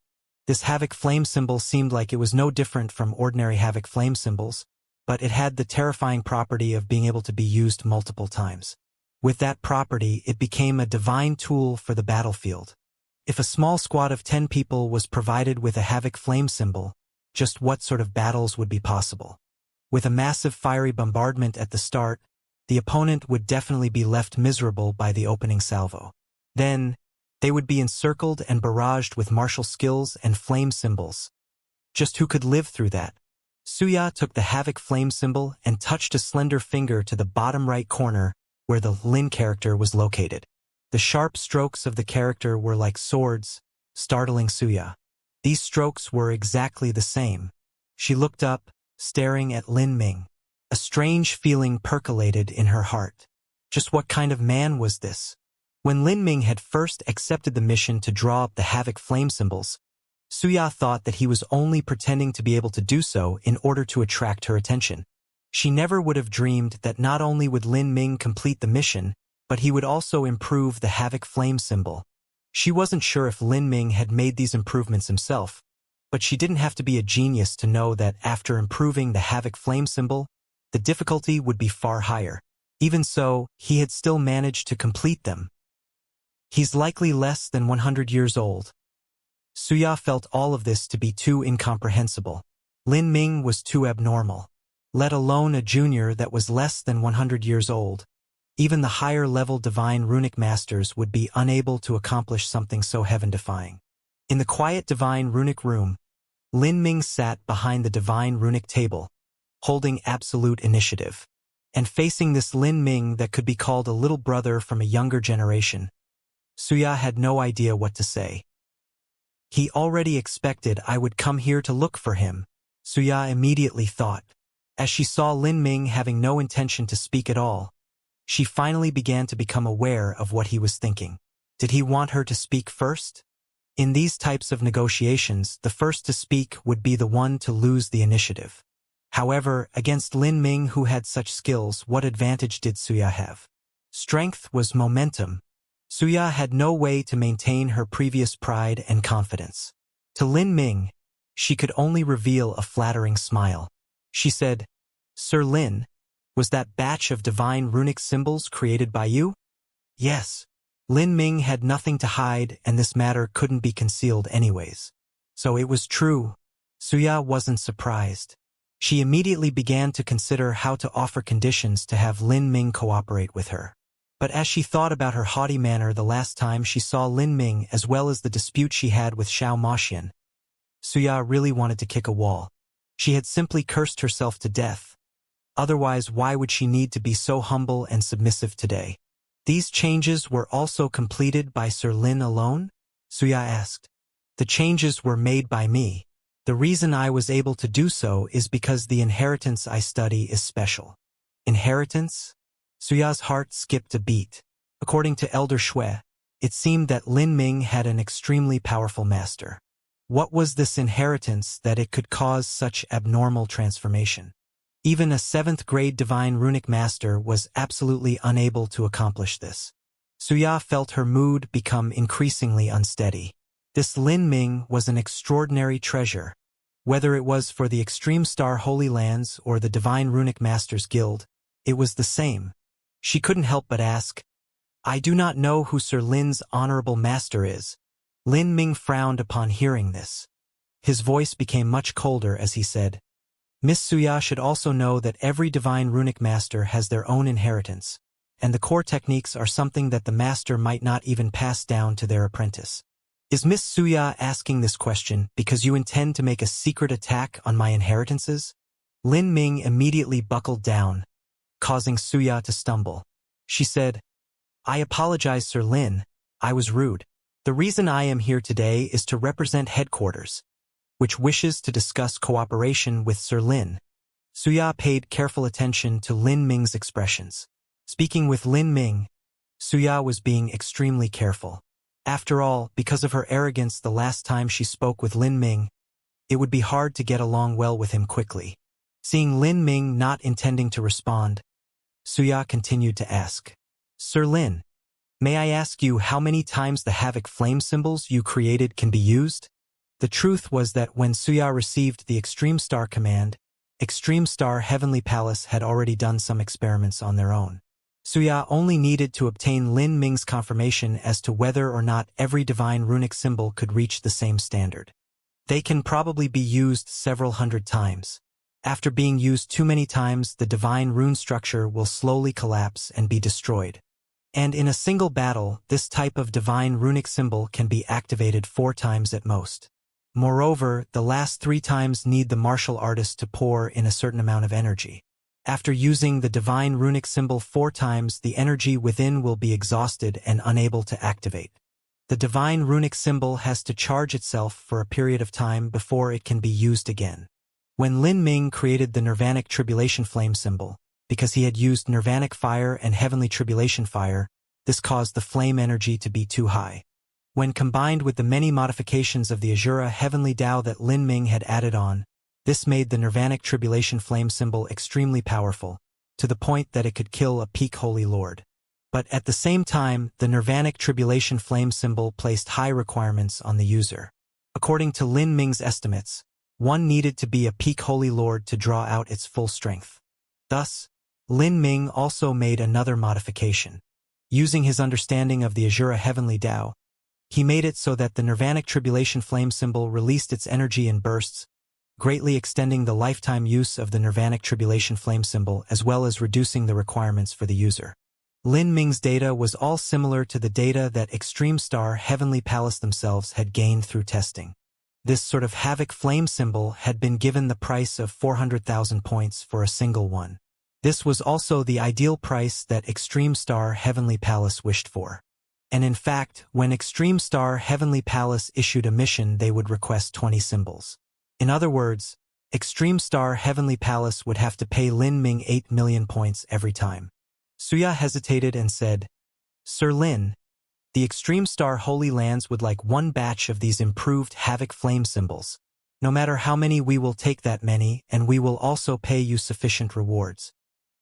This Havoc flame symbol seemed like it was no different from ordinary Havoc flame symbols, but it had the terrifying property of being able to be used multiple times. With that property, it became a divine tool for the battlefield. If a small squad of 10 people was provided with a Havoc flame symbol, just what sort of battles would be possible? With a massive fiery bombardment at the start, the opponent would definitely be left miserable by the opening salvo. Then, they would be encircled and barraged with martial skills and flame symbols. Just who could live through that? Suya took the Havoc flame symbol and touched a slender finger to the bottom right corner where the Lin character was located. The sharp strokes of the character were like swords, startling Suya. These strokes were exactly the same. She looked up, staring at Lin Ming. A strange feeling percolated in her heart. Just what kind of man was this? When Lin Ming had first accepted the mission to draw up the Havoc flame symbols, Suya thought that he was only pretending to be able to do so in order to attract her attention. She never would have dreamed that not only would Lin Ming complete the mission, but he would also improve the Havoc flame symbol. She wasn't sure if Lin Ming had made these improvements himself, but she didn't have to be a genius to know that after improving the Havoc flame symbol, the difficulty would be far higher. Even so, he had still managed to complete them. He's likely less than 100 years old. Suya felt all of this to be too incomprehensible. Lin Ming was too abnormal. Let alone a junior that was less than 100 years old. Even the higher-level divine runic masters would be unable to accomplish something so heaven-defying. In the quiet divine runic room, Lin Ming sat behind the divine runic table, holding absolute initiative. And facing this Lin Ming that could be called a little brother from a younger generation, Suya had no idea what to say. He already expected I would come here to look for him, Suya immediately thought. As she saw Lin Ming having no intention to speak at all, she finally began to become aware of what he was thinking. Did he want her to speak first? In these types of negotiations, the first to speak would be the one to lose the initiative. However, against Lin Ming, who had such skills, what advantage did Xianxia have? Strength was momentum. Xianxia had no way to maintain her previous pride and confidence. To Lin Ming, she could only reveal a flattering smile. She said, "Sir Lin, was that batch of divine runic symbols created by you?" "Yes." Lin Ming had nothing to hide, and this matter couldn't be concealed anyways. So it was true. Xianxia wasn't surprised. She immediately began to consider how to offer conditions to have Lin Ming cooperate with her. But as she thought about her haughty manner the last time she saw Lin Ming, as well as the dispute she had with Xiao Maxian, Xianxia really wanted to kick a wall. She had simply cursed herself to death. Otherwise, why would she need to be so humble and submissive today? These changes were also completed by Sir Lin alone? Xianxia asked. The changes were made by me. The reason I was able to do so is because the inheritance I study is special. Inheritance? Xianxia's heart skipped a beat. According to Elder Shui, it seemed that Lin Ming had an extremely powerful master. What was this inheritance that it could cause such abnormal transformation? Even a 7th-grade divine runic master was absolutely unable to accomplish this. Xianxia felt her mood become increasingly unsteady. This Lin Ming was an extraordinary treasure. Whether it was for the Extreme Star Holy Lands or the Divine Runic Masters Guild, it was the same. She couldn't help but ask, "I do not know who Sir Lin's honorable master is." Lin Ming frowned upon hearing this. His voice became much colder as he said, "Miss Xianxia should also know that every divine runic master has their own inheritance, and the core techniques are something that the master might not even pass down to their apprentice. Is Miss Xianxia asking this question because you intend to make a secret attack on my inheritances?" Lin Ming immediately buckled down, causing Xianxia to stumble. She said, "I apologize, Sir Lin. I was rude. The reason I am here today is to represent headquarters, which wishes to discuss cooperation with Sir Lin." Xianxia paid careful attention to Lin Ming's expressions. Speaking with Lin Ming, Xianxia was being extremely careful. After all, because of her arrogance the last time she spoke with Lin Ming, it would be hard to get along well with him quickly. Seeing Lin Ming not intending to respond, Xianxia continued to ask, "Sir Lin, may I ask you how many times the Havoc flame symbols you created can be used?" The truth was that when Xianxia received the Extreme Star command, Extreme Star Heavenly Palace had already done some experiments on their own. Xianxia only needed to obtain Lin Ming's confirmation as to whether or not every divine runic symbol could reach the same standard. They can probably be used several hundred times. After being used too many times, the divine rune structure will slowly collapse and be destroyed. And in a single battle, this type of divine runic symbol can be activated 4 times at most. Moreover, the last 3 times need the martial artist to pour in a certain amount of energy. After using the divine runic symbol 4 times, the energy within will be exhausted and unable to activate. The divine runic symbol has to charge itself for a period of time before it can be used again. When Lin Ming created the Nirvanic Tribulation Flame symbol, because he had used Nirvanic Fire and Heavenly Tribulation Fire, this caused the flame energy to be too high. When combined with the many modifications of the Azura Heavenly Dao that Lin Ming had added on, this made the Nirvanic Tribulation Flame symbol extremely powerful, to the point that it could kill a peak Holy Lord. But at the same time, the Nirvanic Tribulation Flame symbol placed high requirements on the user. According to Lin Ming's estimates, one needed to be a peak Holy Lord to draw out its full strength. Thus, Lin Ming also made another modification. Using his understanding of the Azura Heavenly Dao, he made it so that the Nirvanic Tribulation Flame symbol released its energy in bursts, greatly extending the lifetime use of the Nirvanic Tribulation Flame symbol as well as reducing the requirements for the user. Lin Ming's data was all similar to the data that Extreme Star Heavenly Palace themselves had gained through testing. This sort of Havoc Flame symbol had been given the price of 400,000 points for a single one. This was also the ideal price that Extreme Star Heavenly Palace wished for. And in fact, when Extreme Star Heavenly Palace issued a mission, they would request 20 symbols. In other words, Extreme Star Heavenly Palace would have to pay Lin Ming 8 million points every time. Xianxia hesitated and said, "Sir Lin, The Extreme Star Holy Lands would like one batch of these improved Havoc Flame symbols. No matter how many, we will take that many, and we will also pay you sufficient rewards.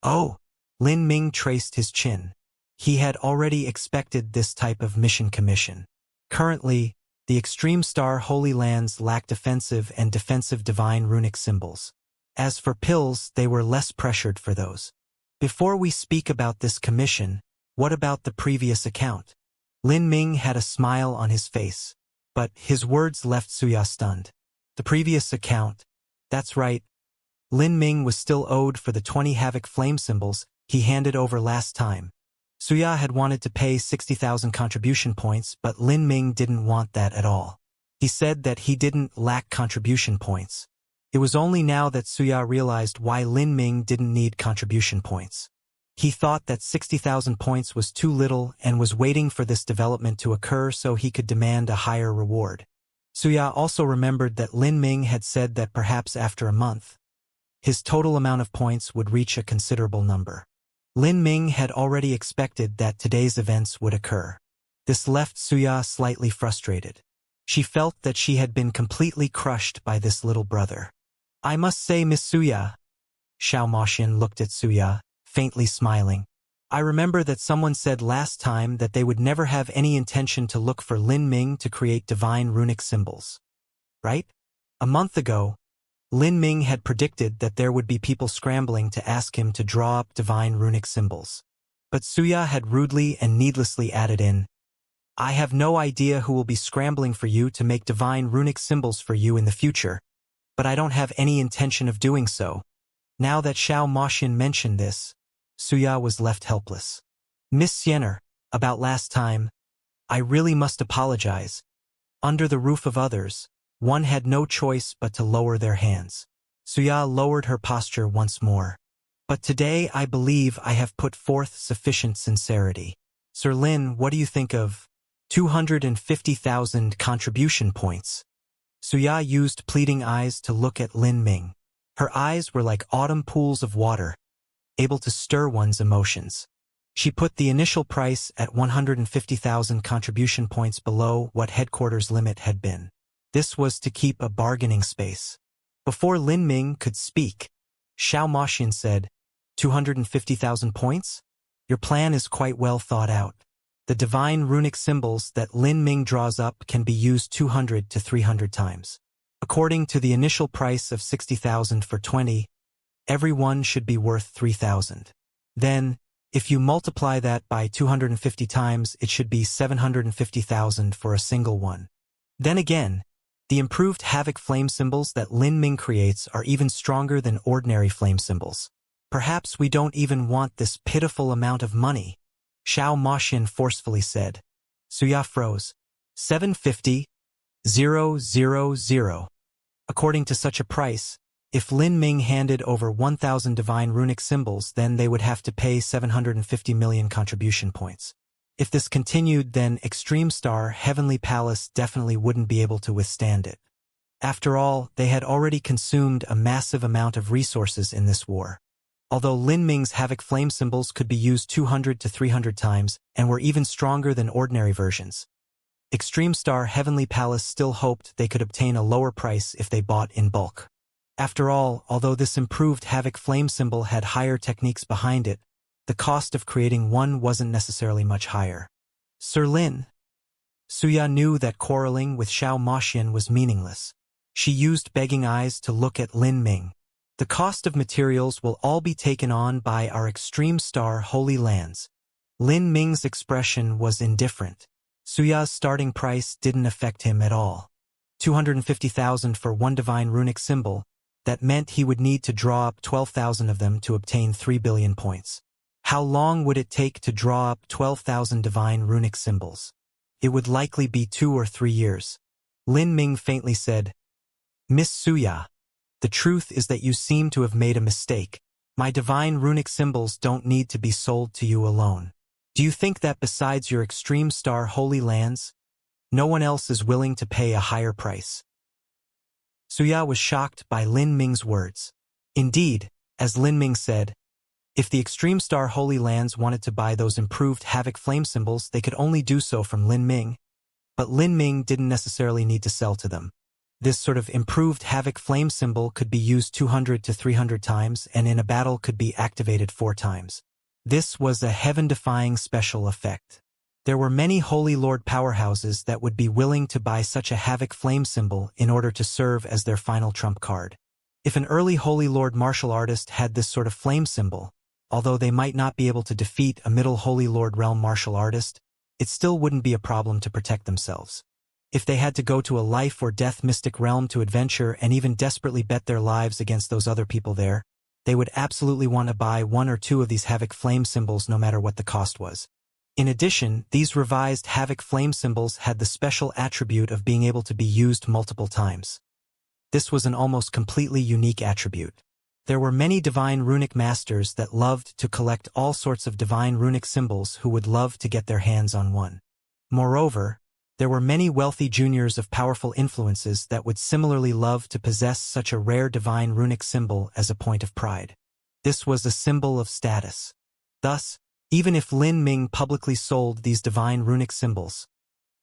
Oh! Lin Ming traced his chin. He had already expected this type of mission commission. Currently, the Extreme Star Holy Lands lacked offensive and defensive divine runic symbols. As for pills, they were less pressured for those. Before we speak about this commission, what about the previous account? Lin Ming had a smile on his face, but his words left Xianxia stunned. The previous account? That's right. Lin Ming was still owed for the 20 Havoc Flame symbols he handed over last time. Xianxia had wanted to pay 60,000 contribution points, but Lin Ming didn't want that at all. He said that he didn't lack contribution points. It was only now that Xianxia realized why Lin Ming didn't need contribution points. He thought that 60,000 points was too little and was waiting for this development to occur so he could demand a higher reward. Xianxia also remembered that Lin Ming had said that perhaps after a month, his total amount of points would reach a considerable number. Lin Ming had already expected that today's events would occur. This left Xianxia slightly frustrated. She felt that she had been completely crushed by this little brother. I must say, Miss Xianxia. Xiao Moxian looked at Xianxia, faintly smiling. I remember that someone said last time that they would never have any intention to look for Lin Ming to create divine runic symbols. Right? A month ago, Lin Ming had predicted that there would be people scrambling to ask him to draw up divine runic symbols. But Xianxia had rudely and needlessly added in, I have no idea who will be scrambling for you to make divine runic symbols for you in the future, but I don't have any intention of doing so. Now that Xiao Moxian mentioned this, Xianxia was left helpless. Miss Xian'er, about last time, I really must apologize. Under the roof of others, one had no choice but to lower their hands. Xianxia lowered her posture once more. But today I believe I have put forth sufficient sincerity. Sir Lin, what do you think of 250,000 contribution points? Xianxia used pleading eyes to look at Lin Ming. Her eyes were like autumn pools of water, able to stir one's emotions. She put the initial price at 150,000 contribution points below what headquarters limit had been. This was to keep a bargaining space. Before Lin Ming could speak, Xiao Moxian said, 250,000 points? Your plan is quite well thought out. The divine runic symbols that Lin Ming draws up can be used 200 to 300 times. According to the initial price of 60,000 for 20, every one should be worth 3,000. Then, if you multiply that by 250 times, it should be 750,000 for a single one. Then again, the improved Havoc Flame symbols that Lin Ming creates are even stronger than ordinary flame symbols. Perhaps we don't even want this pitiful amount of money, Xiao Moxian forcefully said. Xianxia froze. 750,000. According to such a price, if Lin Ming handed over 1,000 divine runic symbols, then they would have to pay 750 million contribution points. If this continued, then Extreme Star Heavenly Palace definitely wouldn't be able to withstand it. After all, they had already consumed a massive amount of resources in this war. Although Lin Ming's Havoc Flame symbols could be used 200 to 300 times and were even stronger than ordinary versions, Extreme Star Heavenly Palace still hoped they could obtain a lower price if they bought in bulk. After all, although this improved Havoc Flame symbol had higher techniques behind it, the cost of creating one wasn't necessarily much higher. Sir Lin. Xianxia knew that quarreling with Xiao Moxian was meaningless. She used begging eyes to look at Lin Ming. The cost of materials will all be taken on by our Extreme Star Holy Lands. Lin Ming's expression was indifferent. Xianxia's starting price didn't affect him at all. 250,000 for one divine runic symbol, that meant he would need to draw up 12,000 of them to obtain 3 billion points. How long would it take to draw up 12,000 divine runic symbols? It would likely be 2 or 3 years. Lin Ming faintly said, Miss Xianxia, the truth is that you seem to have made a mistake. My divine runic symbols don't need to be sold to you alone. Do you think that besides your Extreme Star Holy Lands, no one else is willing to pay a higher price? Xianxia was shocked by Lin Ming's words. Indeed, as Lin Ming said, If the Extreme Star Holy Lands wanted to buy those improved Havoc flame symbols, they could only do so from Lin Ming, but Lin Ming didn't necessarily need to sell to them. This sort of improved Havoc flame symbol could be used 200 to 300 times and in a battle could be activated 4 times. This was a heaven-defying special effect. There were many Holy Lord powerhouses that would be willing to buy such a Havoc flame symbol in order to serve as their final trump card. If an early Holy Lord martial artist had this sort of flame symbol, although they might not be able to defeat a middle Holy Lord realm martial artist, it still wouldn't be a problem to protect themselves. If they had to go to a life or death mystic realm to adventure and even desperately bet their lives against those other people there, they would absolutely want to buy 1 or 2 of these Havoc flame symbols no matter what the cost was. In addition, these revised Havoc flame symbols had the special attribute of being able to be used multiple times. This was an almost completely unique attribute. There were many divine runic masters that loved to collect all sorts of divine runic symbols who would love to get their hands on one. Moreover, there were many wealthy juniors of powerful influences that would similarly love to possess such a rare divine runic symbol as a point of pride. This was a symbol of status. Thus, even if Lin Ming publicly sold these divine runic symbols,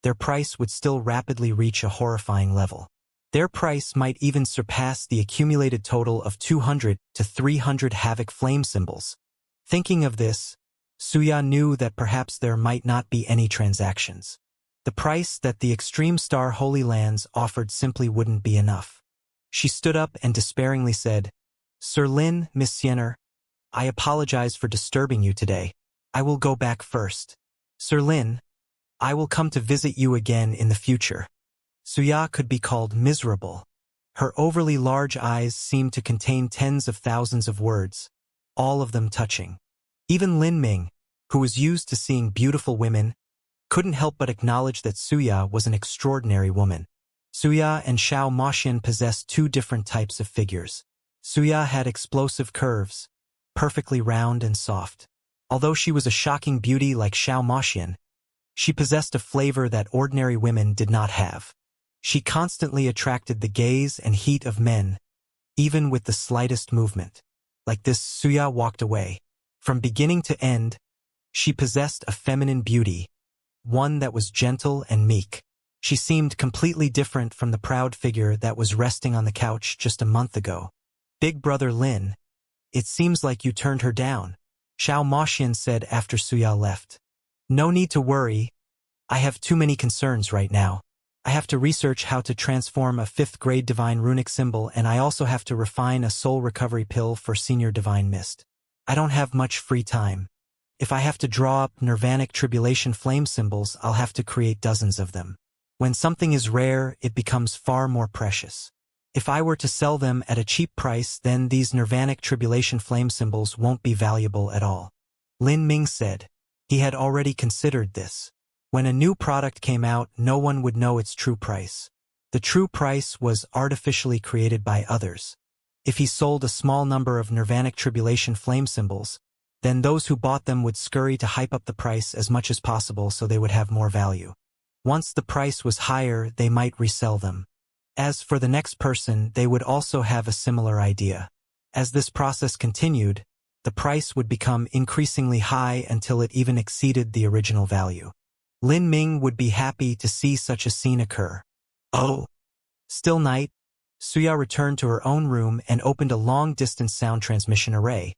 their price would still rapidly reach a horrifying level. Their price might even surpass the accumulated total of 200 to 300 Havoc flame symbols. Thinking of this, Xuya knew that perhaps there might not be any transactions. The price that the Extreme Star Holy Lands offered simply wouldn't be enough. She stood up and despairingly said, "Sir Lin, Miss Xian'er, I apologize for disturbing you today. I will go back first. Sir Lin, I will come to visit you again in the future." Xuya could be called miserable. Her overly large eyes seemed to contain tens of thousands of words, all of them touching. Even Lin Ming, who was used to seeing beautiful women, couldn't help but acknowledge that Xuya was an extraordinary woman. Xuya and Xiao Moxian possessed 2 different types of figures. Xuya had explosive curves, perfectly round and soft. Although she was a shocking beauty like Xiao Moxian, she possessed a flavor that ordinary women did not have. She constantly attracted the gaze and heat of men, even with the slightest movement. Like this, Xuya walked away. From beginning to end, she possessed a feminine beauty, one that was gentle and meek. She seemed completely different from the proud figure that was resting on the couch just a month ago. "Big brother Lin, it seems like you turned her down," Xiao Moxian said after Xuya left. "No need to worry. I have too many concerns right now. I have to research how to transform a 5th grade divine runic symbol, and I also have to refine a soul recovery pill for senior divine mist. I don't have much free time. If I have to draw up nirvanic tribulation flame symbols, I'll have to create dozens of them. When something is rare, it becomes far more precious. If I were to sell them at a cheap price, then these nirvanic tribulation flame symbols won't be valuable at all." Lin Ming said. He had already considered this. When a new product came out, no one would know its true price. The true price was artificially created by others. If he sold a small number of nirvanic tribulation flame symbols, then those who bought them would scurry to hype up the price as much as possible so they would have more value. Once the price was higher, they might resell them. As for the next person, they would also have a similar idea. As this process continued, the price would become increasingly high until it even exceeded the original value. Lin Ming would be happy to see such a scene occur. Oh! Still night, Xuya returned to her own room and opened a long-distance sound transmission array,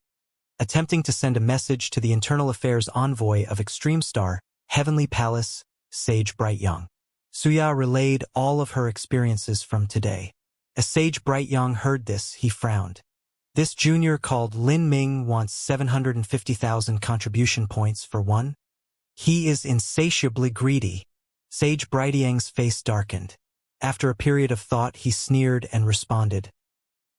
attempting to send a message to the internal affairs envoy of Extreme Star, Heavenly Palace, Sage Brightyoung. Xuya relayed all of her experiences from today. As Sage Brightyoung heard this, he frowned. This junior called Lin Ming wants 750,000 contribution points for one? He is insatiably greedy. Sage Brightyoung's face darkened. After a period of thought, he sneered and responded,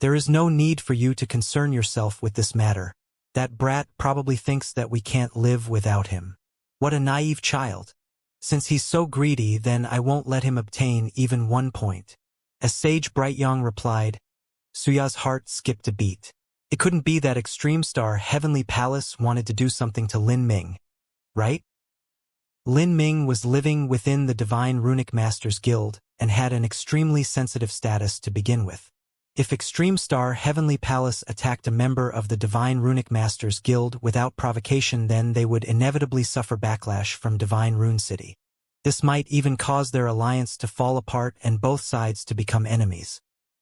"There is no need for you to concern yourself with this matter. That brat probably thinks that we can't live without him. What a naive child. Since he's so greedy, then I won't let him obtain even 1 point." As Sage Brightyoung replied, Xuya's heart skipped a beat. It couldn't be that Extreme Star Heavenly Palace wanted to do something to Lin Ming, right? Lin Ming was living within the Divine Runic Masters Guild and had an extremely sensitive status to begin with. If Extreme Star Heavenly Palace attacked a member of the Divine Runic Masters Guild without provocation, then they would inevitably suffer backlash from Divine Rune City. This might even cause their alliance to fall apart and both sides to become enemies.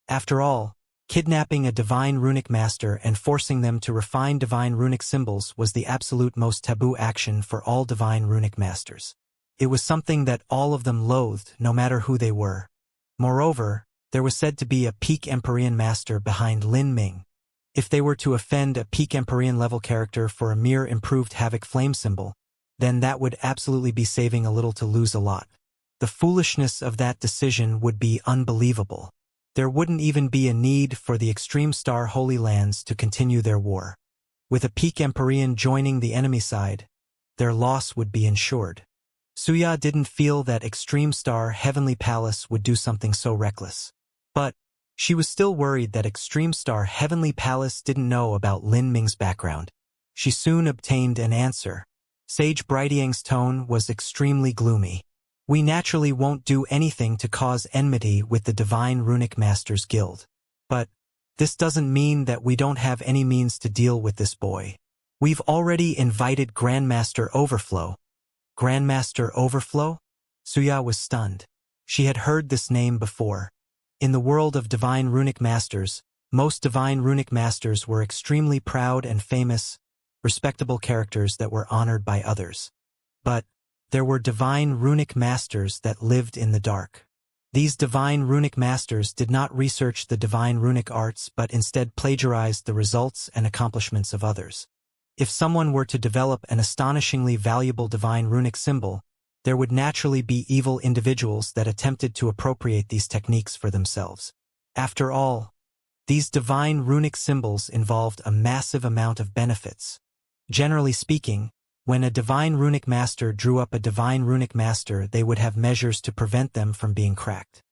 After all, kidnapping a Divine Runic Master and forcing them to refine Divine Runic symbols was the absolute most taboo action for all Divine Runic Masters. It was something that all of them loathed, no matter who they were. Moreover, there was said to be a peak Empyrean master behind Lin Ming. If they were to offend a peak Empyrean level character for a mere improved Havoc Flame symbol, then that would absolutely be saving a little to lose a lot. The foolishness of that decision would be unbelievable. There wouldn't even be a need for the Extreme Star Holy Lands to continue their war. With a peak Empyrean joining the enemy side, their loss would be ensured. Suya didn't feel that Extreme Star Heavenly Palace would do something so reckless. But she was still worried that Extreme Star Heavenly Palace didn't know about Lin Ming's background. She soon obtained an answer. Sage Brightyang's tone was extremely gloomy. We naturally won't do anything to cause enmity with the Divine Runic Masters Guild. But this doesn't mean that we don't have any means to deal with this boy. We've already invited Grandmaster Overflow. Grandmaster Overflow? Suya was stunned. She had heard this name before. In the world of Divine Runic Masters, most Divine Runic Masters were extremely proud and famous, respectable characters that were honored by others. But there were Divine Runic Masters that lived in the dark. These Divine Runic Masters did not research the Divine Runic arts but instead plagiarized the results and accomplishments of others. If someone were to develop an astonishingly valuable Divine Runic symbol, there would naturally be evil individuals that attempted to appropriate these techniques for themselves. After all, these Divine Runic symbols involved a massive amount of benefits. Generally speaking, when a Divine Runic Master drew up a Divine Runic Master, they would have measures to prevent them from being cracked.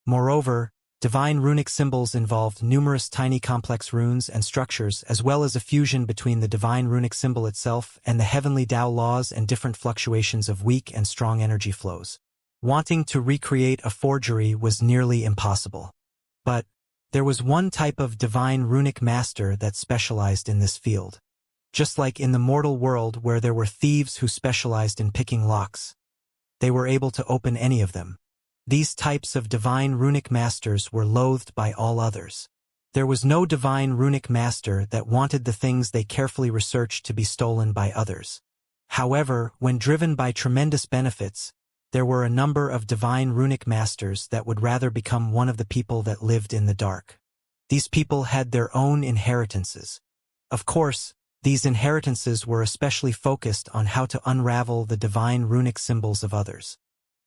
Moreover, Divine Runic symbols involved numerous tiny complex runes and structures, as well as a fusion between the Divine Runic symbol itself and the heavenly Tao laws and different fluctuations of weak and strong energy flows. Wanting to recreate a forgery was nearly impossible. But there was one type of Divine Runic Master that specialized in this field. Just like in the mortal world where there were thieves who specialized in picking locks, they were able to open any of them. These types of Divine Runic Masters were loathed by all others. There was no Divine Runic Master that wanted the things they carefully researched to be stolen by others. However, when driven by tremendous benefits, there were a number of Divine Runic Masters that would rather become one of the people that lived in the dark. These people had their own inheritances. Of course, these inheritances were especially focused on how to unravel the Divine Runic symbols of others.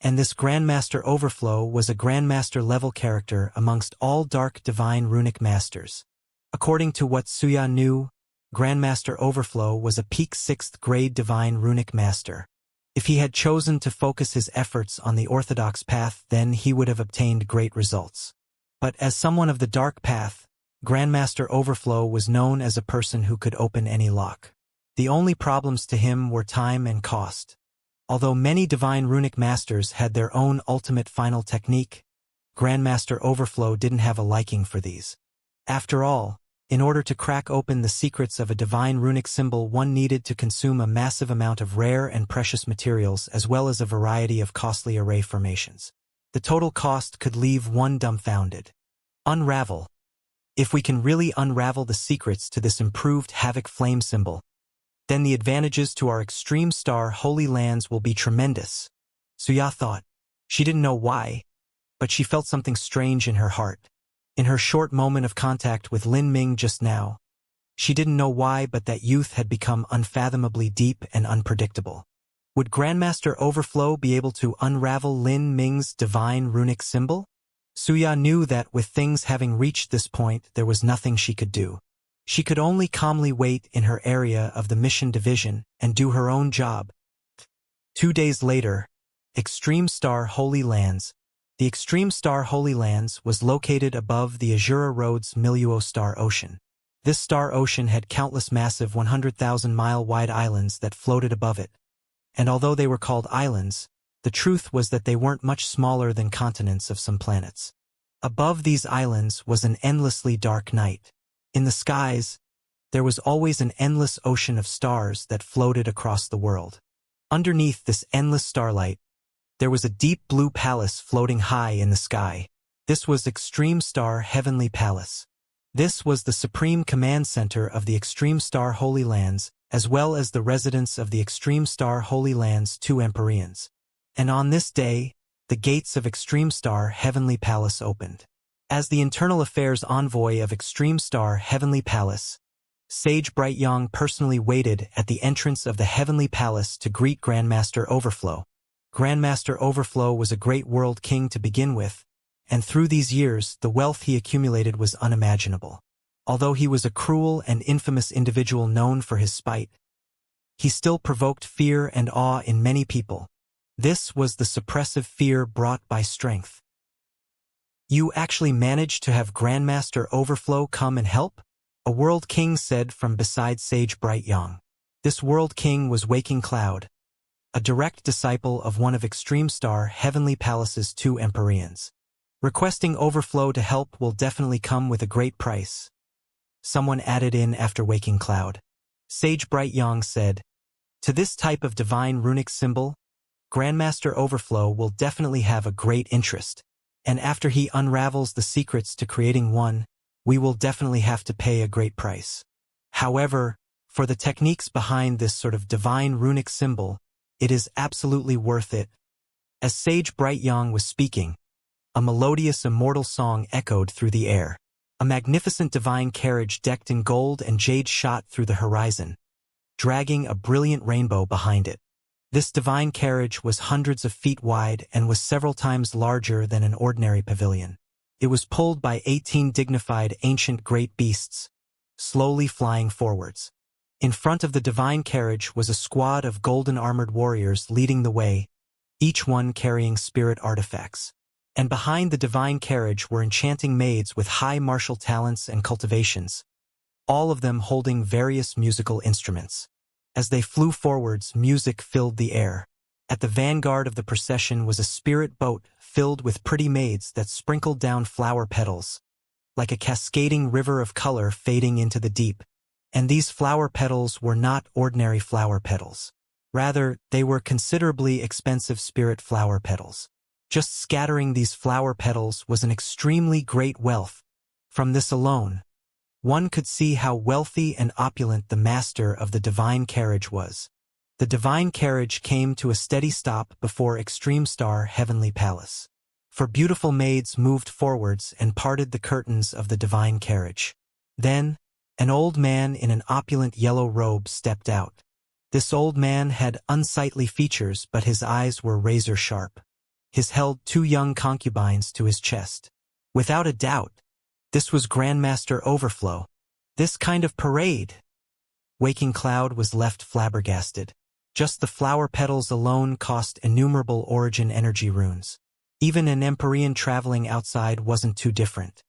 And this Grandmaster Overflow was a Grandmaster-level character amongst all Dark Divine Runic Masters. According to what Suya knew, Grandmaster Overflow was a peak 6th grade Divine Runic Master. If he had chosen to focus his efforts on the orthodox path, then he would have obtained great results. But as someone of the dark path, Grandmaster Overflow was known as a person who could open any lock. The only problems to him were time and cost. Although many Divine Runic Masters had their own ultimate final technique, Grandmaster Overflow didn't have a liking for these. After all, in order to crack open the secrets of a Divine Runic symbol, one needed to consume a massive amount of rare and precious materials as well as a variety of costly array formations. The total cost could leave one dumbfounded. Unravel. If we can really unravel the secrets to this improved Havoc Flame symbol, then the advantages to our Extreme Star Holy Lands will be tremendous, Suya thought. She didn't know why, but she felt something strange in her heart. In her short moment of contact with Lin Ming just now, she didn't know why, but that youth had become unfathomably deep and unpredictable. Would Grandmaster Overflow be able to unravel Lin Ming's Divine Runic symbol? Suya knew that with things having reached this point, there was nothing she could do. She could only calmly wait in her area of the mission division and do her own job. 2 days later, Extreme Star Holy Lands. The Extreme Star Holy Lands was located above the Azura Road's Milieu Star Ocean. This star ocean had countless massive 100,000-mile-wide islands that floated above it. And although they were called islands, the truth was that they weren't much smaller than continents of some planets. Above these islands was an endlessly dark night. In the skies, there was always an endless ocean of stars that floated across the world. Underneath this endless starlight, there was a deep blue palace floating high in the sky. This was Extreme Star Heavenly Palace. This was the supreme command center of the Extreme Star Holy Lands, as well as the residence of the Extreme Star Holy Lands' 2 Empyreans. And on this day, the gates of Extreme Star Heavenly Palace opened. As the internal affairs envoy of Extreme Star Heavenly Palace, Sage Brightyong personally waited at the entrance of the Heavenly Palace to greet Grandmaster Overflow. Grandmaster Overflow was a great world king to begin with, and through these years the wealth he accumulated was unimaginable. Although he was a cruel and infamous individual known for his spite, he still provoked fear and awe in many people. This was the suppressive fear brought by strength. "You actually managed to have Grandmaster Overflow come and help?" a world king said from beside Sage Brightyong. This world king was Waking Cloud, a direct disciple of one of Extreme Star Heavenly Palace's 2 Empyreans. "Requesting Overflow to help will definitely come with a great price," someone added in after Waking Cloud. Sage Brightyong said, "To this type of divine runic symbol, Grandmaster Overflow will definitely have a great interest, and after he unravels the secrets to creating one, we will definitely have to pay a great price. However, for the techniques behind this sort of divine runic symbol, it is absolutely worth it." As Sage Brightyong was speaking, a melodious immortal song echoed through the air. A magnificent divine carriage decked in gold and jade shot through the horizon, dragging a brilliant rainbow behind it. This divine carriage was hundreds of feet wide and was several times larger than an ordinary pavilion. It was pulled by 18 dignified ancient great beasts, slowly flying forwards. In front of the divine carriage was a squad of golden-armored warriors leading the way, each one carrying spirit artifacts. And behind the divine carriage were enchanting maids with high martial talents and cultivations, all of them holding various musical instruments. As they flew forwards, music filled the air. At the vanguard of the procession was a spirit boat filled with pretty maids that sprinkled down flower petals, like a cascading river of color fading into the deep. And these flower petals were not ordinary flower petals. Rather, they were considerably expensive spirit flower petals. Just scattering these flower petals was an extremely great wealth. From this alone, one could see how wealthy and opulent the master of the divine carriage was. The divine carriage came to a steady stop before Extreme Star Heavenly Palace. For beautiful maids moved forwards and parted the curtains of the divine carriage. Then, an old man in an opulent yellow robe stepped out. This old man had unsightly features, but his eyes were razor sharp. He held 2 young concubines to his chest. Without a doubt, this was Grandmaster Overflow. This kind of parade! Waking Cloud was left flabbergasted. Just the flower petals alone cost innumerable origin energy runes. Even an Empyrean traveling outside wasn't too different.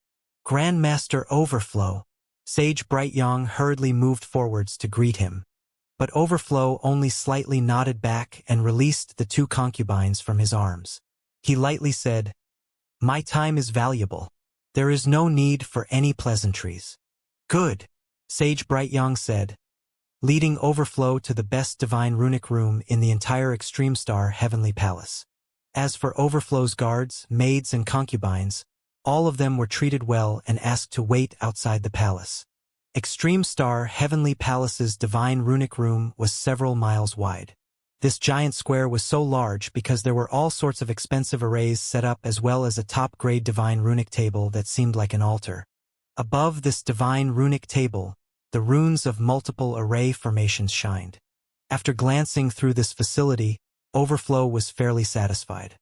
Grandmaster Overflow! Sage Brightyong hurriedly moved forwards to greet him. But Overflow only slightly nodded back and released the 2 concubines from his arms. He lightly said, "My time is valuable. There is no need for any pleasantries." "Good," Sage Brightyong said, leading Overflow to the best divine runic room in the entire Extreme Star Heavenly Palace. As for Overflow's guards, maids, and concubines, all of them were treated well and asked to wait outside the palace. Extreme Star Heavenly Palace's divine runic room was several miles wide. This giant square was so large because there were all sorts of expensive arrays set up, as well as a top-grade divine runic table that seemed like an altar. Above this divine runic table, the runes of multiple array formations shined. After glancing through this facility, Overflow was fairly satisfied.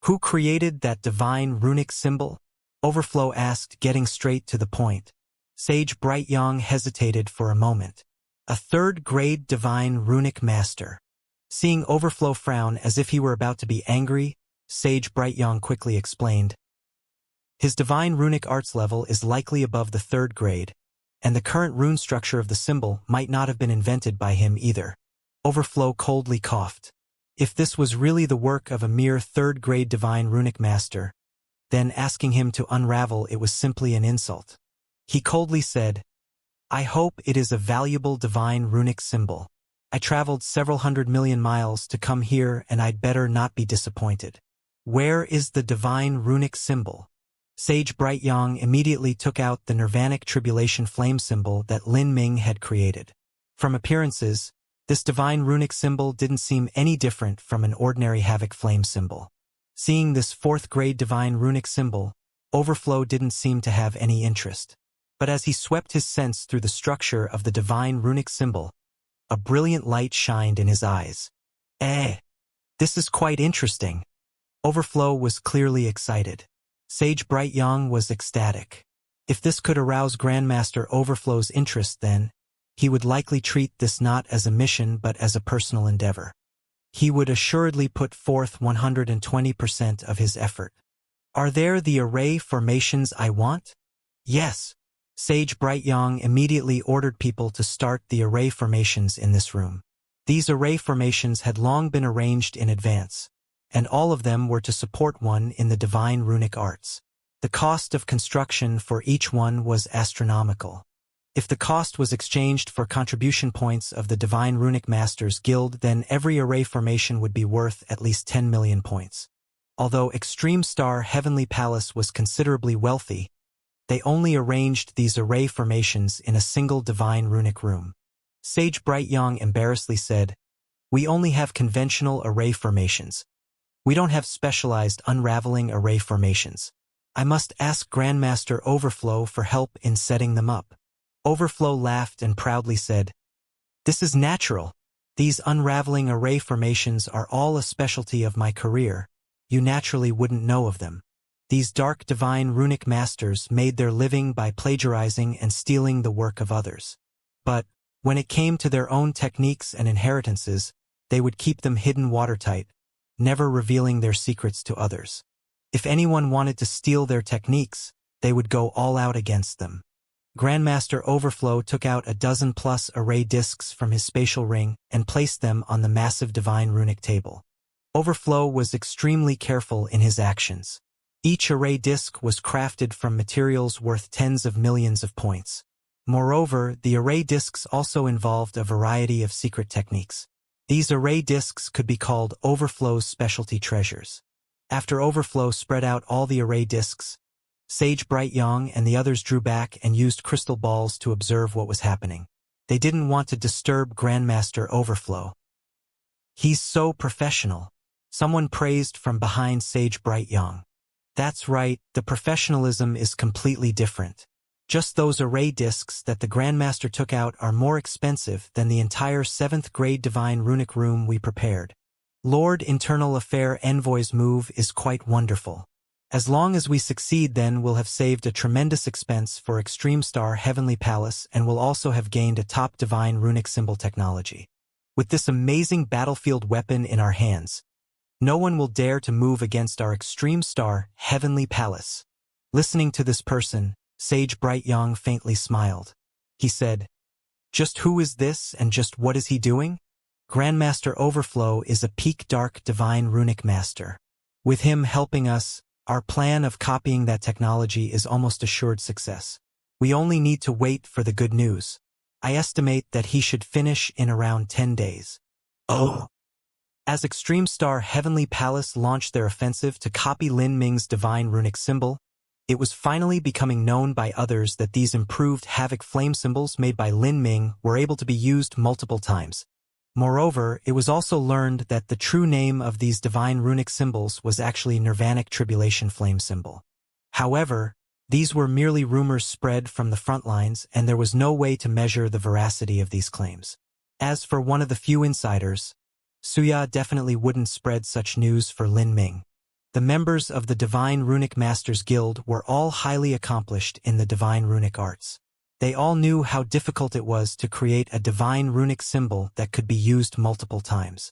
"Who created that divine runic symbol?" Overflow asked, getting straight to the point. Sage Brightyong hesitated for a moment. "A 3rd-grade divine runic master." Seeing Overflow frown as if he were about to be angry, Sage Brightyong quickly explained, "His divine runic arts level is likely above the 3rd grade, and the current rune structure of the symbol might not have been invented by him either." Overflow coldly coughed. If this was really the work of a mere 3rd-grade divine runic master, then asking him to unravel it was simply an insult. He coldly said, "I hope it is a valuable divine runic symbol. I traveled several 100 million miles to come here and I'd better not be disappointed. Where is the divine runic symbol?" Sage Brightyang immediately took out the Nirvanic Tribulation flame symbol that Lin Ming had created. From appearances, this divine runic symbol didn't seem any different from an ordinary Havoc flame symbol. Seeing this fourth-grade divine runic symbol, Overflow didn't seem to have any interest. But as he swept his sense through the structure of the divine runic symbol, a brilliant light shined in his eyes. This is quite interesting." Overflow was clearly excited. Sage Brightyang was ecstatic. If this could arouse Grandmaster Overflow's interest, then he would likely treat this not as a mission but as a personal endeavor. He would assuredly put forth 120% of his effort. "Are there the array formations I want?" "Yes." Sage Brightyang immediately ordered people to start the array formations in this room. These array formations had long been arranged in advance, and all of them were to support one in the divine runic arts. The cost of construction for each one was astronomical. If the cost was exchanged for contribution points of the Divine Runic Masters Guild, then every array formation would be worth at least 10 million points. Although Extreme Star Heavenly Palace was considerably wealthy, they only arranged these array formations in a single divine runic room. Sage Brightyang embarrassedly said, "We only have conventional array formations. We don't have specialized unraveling array formations. I must ask Grandmaster Overflow for help in setting them up." Overflow laughed and proudly said, "This is natural. These unraveling array formations are all a specialty of my career. You naturally wouldn't know of them. These dark divine runic masters made their living by plagiarizing and stealing the work of others. But when it came to their own techniques and inheritances, they would keep them hidden watertight, never revealing their secrets to others. If anyone wanted to steal their techniques, they would go all out against them." Grandmaster Overflow took out a dozen-plus array discs from his spatial ring and placed them on the massive divine runic table. Overflow was extremely careful in his actions. Each array disc was crafted from materials worth tens of millions of points. Moreover, the array discs also involved a variety of secret techniques. These array discs could be called Overflow's specialty treasures. After Overflow spread out all the array discs, Sage Brightyang and the others drew back and used crystal balls to observe what was happening. They didn't want to disturb Grandmaster Overflow. "He's so professional," someone praised from behind Sage Brightyang. "That's right, the professionalism is completely different. Just those array discs that the Grandmaster took out are more expensive than the entire 7th grade divine runic room we prepared. Lord Internal Affair Envoy's move is quite wonderful. As long as we succeed, then we'll have saved a tremendous expense for Extreme Star Heavenly Palace and will also have gained a top divine runic symbol technology. With this amazing battlefield weapon in our hands, no one will dare to move against our Extreme Star Heavenly Palace." Listening to this person, Sage Brightyang faintly smiled. He said, "Just who is this and just what is he doing?" Grandmaster Overflow is a peak dark divine runic master. With him helping us, our plan of copying that technology is almost assured success. We only need to wait for the good news. I estimate that he should finish in around 10 days. Oh! As Extreme Star Heavenly Palace launched their offensive to copy Lin Ming's divine runic symbol, it was finally becoming known by others that these improved Havoc flame symbols made by Lin Ming were able to be used multiple times. Moreover, it was also learned that the true name of these divine runic symbols was actually Nirvanic Tribulation flame symbol. However, these were merely rumors spread from the front lines, and there was no way to measure the veracity of these claims. As for one of the few insiders, Wuxia definitely wouldn't spread such news for Lin Ming. The members of the Divine Runic Masters Guild were all highly accomplished in the divine runic arts. They all knew how difficult it was to create a divine runic symbol that could be used multiple times.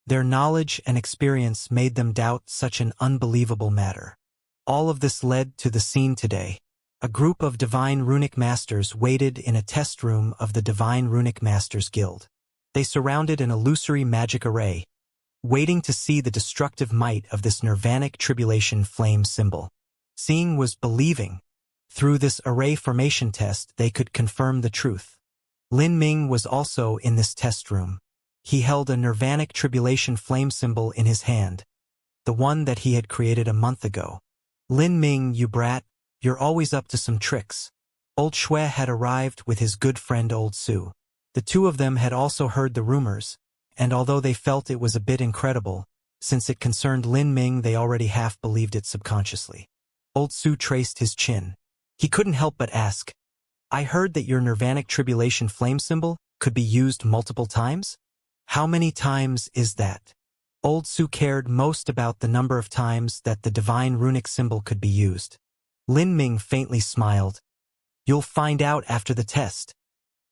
Their knowledge and experience made them doubt such an unbelievable matter. All of this led to the scene today. A group of divine runic masters waited in a test room of the Divine Runic Masters Guild. They surrounded an illusory magic array, waiting to see the destructive might of this Nirvanic Tribulation flame symbol. Seeing was believing. Through this array formation test, they could confirm the truth. Lin Ming was also in this test room. He held a nirvanic tribulation flame symbol in his hand, the one that he had created a month ago. Lin Ming, you brat, you're always up to some tricks. Old Shui had arrived with his good friend Old Su. The two of them had also heard the rumors, and although they felt it was a bit incredible, since it concerned Lin Ming, they already half believed it subconsciously. Old Su traced his chin. He couldn't help but ask, I heard that your nirvanic tribulation flame symbol could be used multiple times? How many times is that? Old Su cared most about the number of times that the divine runic symbol could be used. Lin Ming faintly smiled. You'll find out after the test.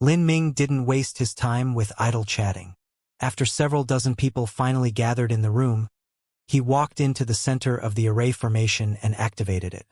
Lin Ming didn't waste his time with idle chatting. After several dozen people finally gathered in the room, he walked into the center of the array formation and activated it.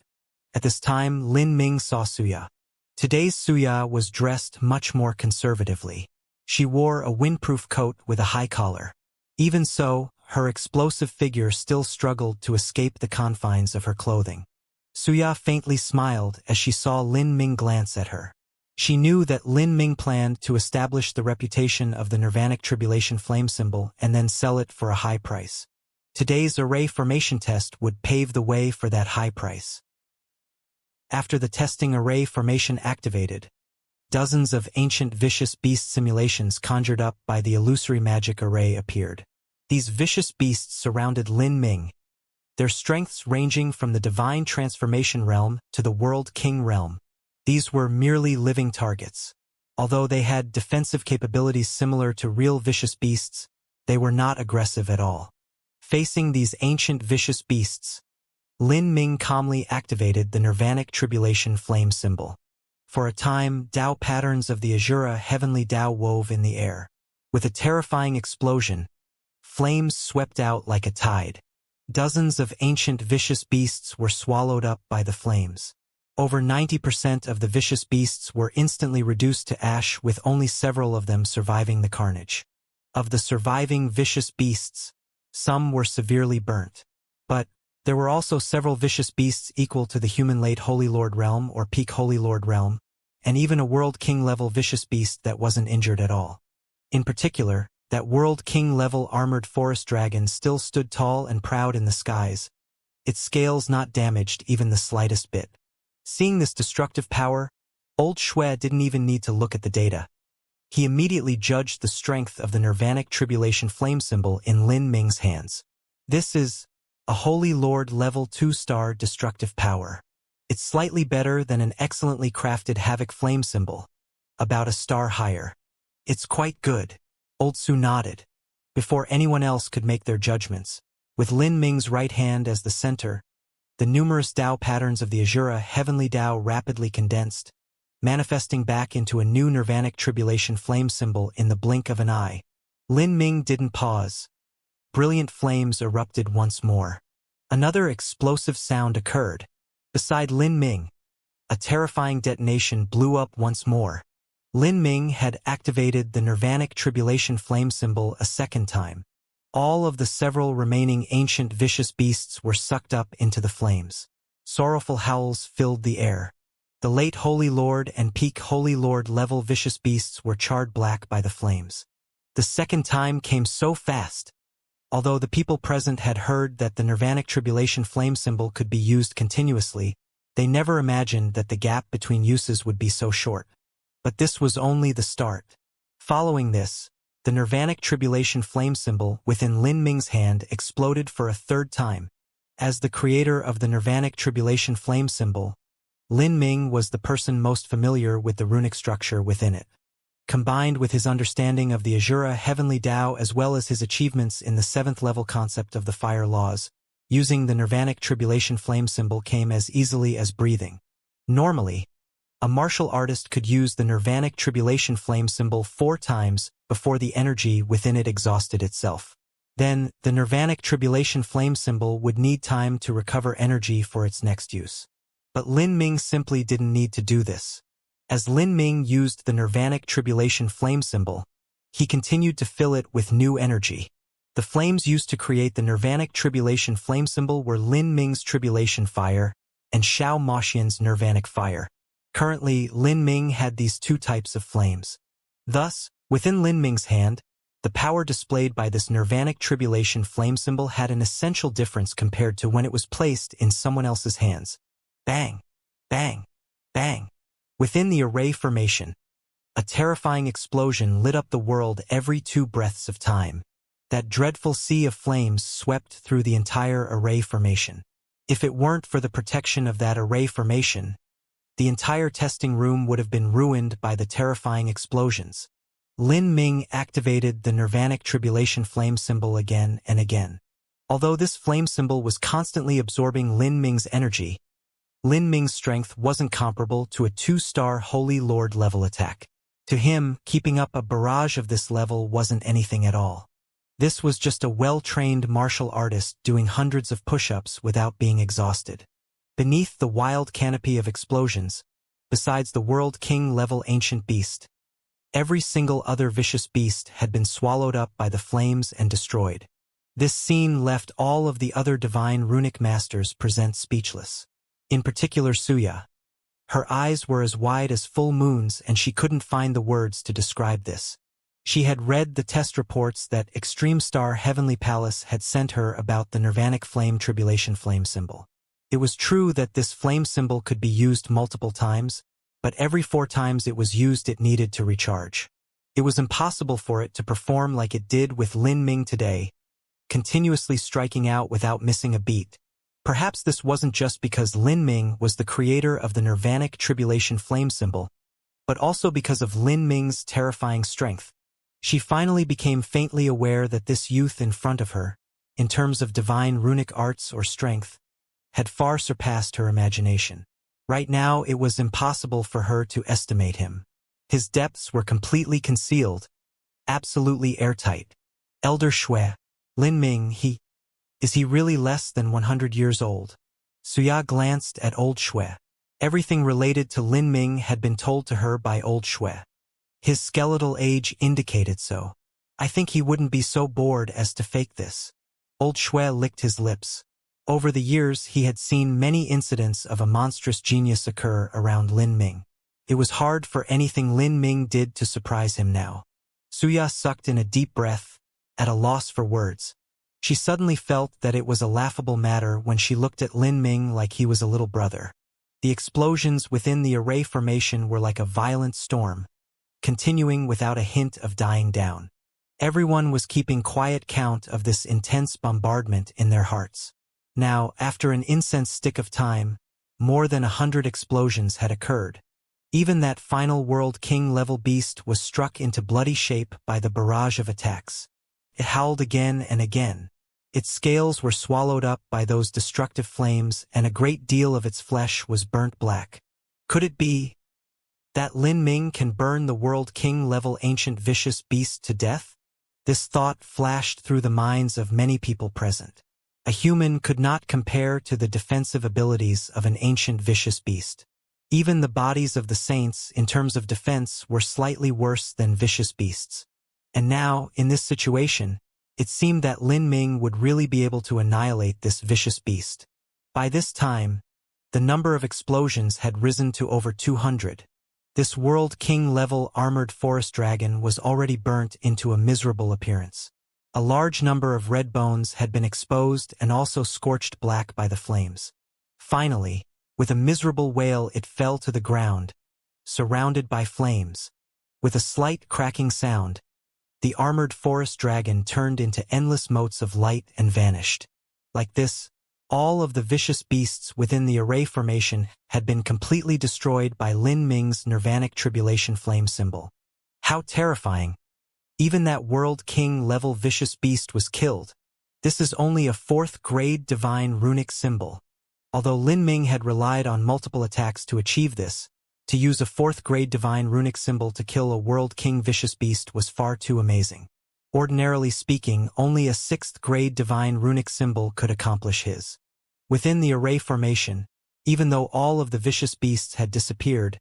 At this time, Lin Ming saw Suya. Today's Suya was dressed much more conservatively. She wore a windproof coat with a high collar. Even so, her explosive figure still struggled to escape the confines of her clothing. Suya faintly smiled as she saw Lin Ming glance at her. She knew that Lin Ming planned to establish the reputation of the nirvanic tribulation flame symbol and then sell it for a high price. Today's array formation test would pave the way for that high price. After the testing array formation activated, dozens of ancient vicious beast simulations conjured up by the illusory magic array appeared. These vicious beasts surrounded Lin Ming, their strengths ranging from the divine transformation realm to the world king realm. These were merely living targets. Although they had defensive capabilities similar to real vicious beasts, they were not aggressive at all. Facing these ancient vicious beasts, Lin Ming calmly activated the nirvanic tribulation flame symbol. For a time, Tao patterns of the Azura heavenly Tao wove in the air. With a terrifying explosion, flames swept out like a tide. Dozens of ancient vicious beasts were swallowed up by the flames. Over 90% of the vicious beasts were instantly reduced to ash, with only several of them surviving the carnage. Of the surviving vicious beasts, some were severely burnt. But there were also several vicious beasts equal to the human late Holy Lord realm or peak Holy Lord realm, and even a World King level vicious beast that wasn't injured at all. In particular, that World King level armored forest dragon still stood tall and proud in the skies, its scales not damaged even the slightest bit. Seeing this destructive power, Old Shui didn't even need to look at the data. He immediately judged the strength of the nirvanic tribulation flame symbol in Lin Ming's hands. This is a Holy Lord level 2-star destructive power. It's slightly better than an excellently crafted Havoc flame symbol, about a star higher. It's quite good. Old Su nodded. Before anyone else could make their judgments, with Lin Ming's right hand as the center, the numerous Tao patterns of the Azura heavenly Tao rapidly condensed, manifesting back into a new nirvanic tribulation flame symbol in the blink of an eye. Lin Ming didn't pause. Brilliant flames erupted once more. Another explosive sound occurred. Beside Lin Ming, a terrifying detonation blew up once more. Lin Ming had activated the nirvanic tribulation flame symbol a second time. All of the several remaining ancient vicious beasts were sucked up into the flames. Sorrowful howls filled the air. The late Holy Lord and peak Holy Lord level vicious beasts were charred black by the flames. The second time came so fast. Although the people present had heard that the nirvanic tribulation flame symbol could be used continuously, they never imagined that the gap between uses would be so short. But this was only the start. Following this, the nirvanic tribulation flame symbol within Lin Ming's hand exploded for a third time. As the creator of the nirvanic tribulation flame symbol, Lin Ming was the person most familiar with the runic structure within it. Combined with his understanding of the Azura heavenly Tao as well as his achievements in the 7th level concept of the fire laws, using the nirvanic tribulation flame symbol came as easily as breathing. Normally, a martial artist could use the nirvanic tribulation flame symbol 4 times before the energy within it exhausted itself. Then, the nirvanic tribulation flame symbol would need time to recover energy for its next use. But Lin Ming simply didn't need to do this. As Lin Ming used the nirvanic tribulation flame symbol, he continued to fill it with new energy. The flames used to create the nirvanic tribulation flame symbol were Lin Ming's tribulation fire, and Xiao Moxian's nirvanic fire. Currently, Lin Ming had these two types of flames. Thus, within Lin Ming's hand, the power displayed by this nirvanic tribulation flame symbol had an essential difference compared to when it was placed in someone else's hands. Bang! Bang! Bang! Within the array formation, a terrifying explosion lit up the world every 2 breaths of time. That dreadful sea of flames swept through the entire array formation. If it weren't for the protection of that array formation, the entire testing room would have been ruined by the terrifying explosions. Lin Ming activated the nirvanic tribulation flame symbol again and again. Although this flame symbol was constantly absorbing Lin Ming's energy, Lin Ming's strength wasn't comparable to a 2-star Holy Lord level attack. To him, keeping up a barrage of this level wasn't anything at all. This was just a well-trained martial artist doing hundreds of push-ups without being exhausted. Beneath the wild canopy of explosions, besides the World King level ancient beast, every single other vicious beast had been swallowed up by the flames and destroyed. This scene left all of the other divine runic masters present speechless. In particular Suya. Her eyes were as wide as full moons and she couldn't find the words to describe this. She had read the test reports that Extreme Star Heavenly Palace had sent her about the nirvanic flame tribulation flame symbol. It was true that this flame symbol could be used multiple times, but every 4 times it was used it needed to recharge. It was impossible for it to perform like it did with Lin Ming today, continuously striking out without missing a beat. Perhaps this wasn't just because Lin Ming was the creator of the nirvanic tribulation flame symbol, but also because of Lin Ming's terrifying strength. She finally became faintly aware that this youth in front of her, in terms of divine runic arts or strength, had far surpassed her imagination. Right now it was impossible for her to estimate him. His depths were completely concealed, absolutely airtight. Elder Shui, Lin Ming, is he really less than 100 years old? Suya glanced at old Shui. Everything related to Lin Ming had been told to her by old Shui. His skeletal age indicated so. I think he wouldn't be so bored as to fake this. Old Shui licked his lips. Over the years he had seen many incidents of a monstrous genius occur around Lin Ming. It was hard for anything Lin Ming did to surprise him now. Suya sucked in a deep breath, at a loss for words. She suddenly felt that it was a laughable matter when she looked at Lin Ming like he was a little brother. The explosions within the array formation were like a violent storm, continuing without a hint of dying down. Everyone was keeping quiet count of this intense bombardment in their hearts. Now, after an incense stick of time, more than 100 explosions had occurred. Even that final World King level beast was struck into bloody shape by the barrage of attacks. It howled again and again. Its scales were swallowed up by those destructive flames and a great deal of its flesh was burnt black. Could it be that Lin Ming can burn the World King level ancient vicious beast to death? This thought flashed through the minds of many people present. A human could not compare to the defensive abilities of an ancient vicious beast. Even the bodies of the saints, in terms of defense, were slightly worse than vicious beasts. And now, in this situation, it seemed that Lin Ming would really be able to annihilate this vicious beast. By this time, the number of explosions had risen to over 200. This World King level armored forest dragon was already burnt into a miserable appearance. A large number of red bones had been exposed and also scorched black by the flames. Finally, with a miserable wail it fell to the ground, surrounded by flames. With a slight cracking sound, the armored forest dragon turned into endless motes of light and vanished. Like this, all of the vicious beasts within the array formation had been completely destroyed by Lin Ming's nirvanic tribulation flame symbol. How terrifying! Even that World King level vicious beast was killed. This is only a 4th grade divine runic symbol. Although Lin Ming had relied on multiple attacks to achieve this, to use a 4th grade divine runic symbol to kill a World King vicious beast was far too amazing. Ordinarily speaking, only a 6th grade divine runic symbol could accomplish his. Within the array formation, even though all of the vicious beasts had disappeared,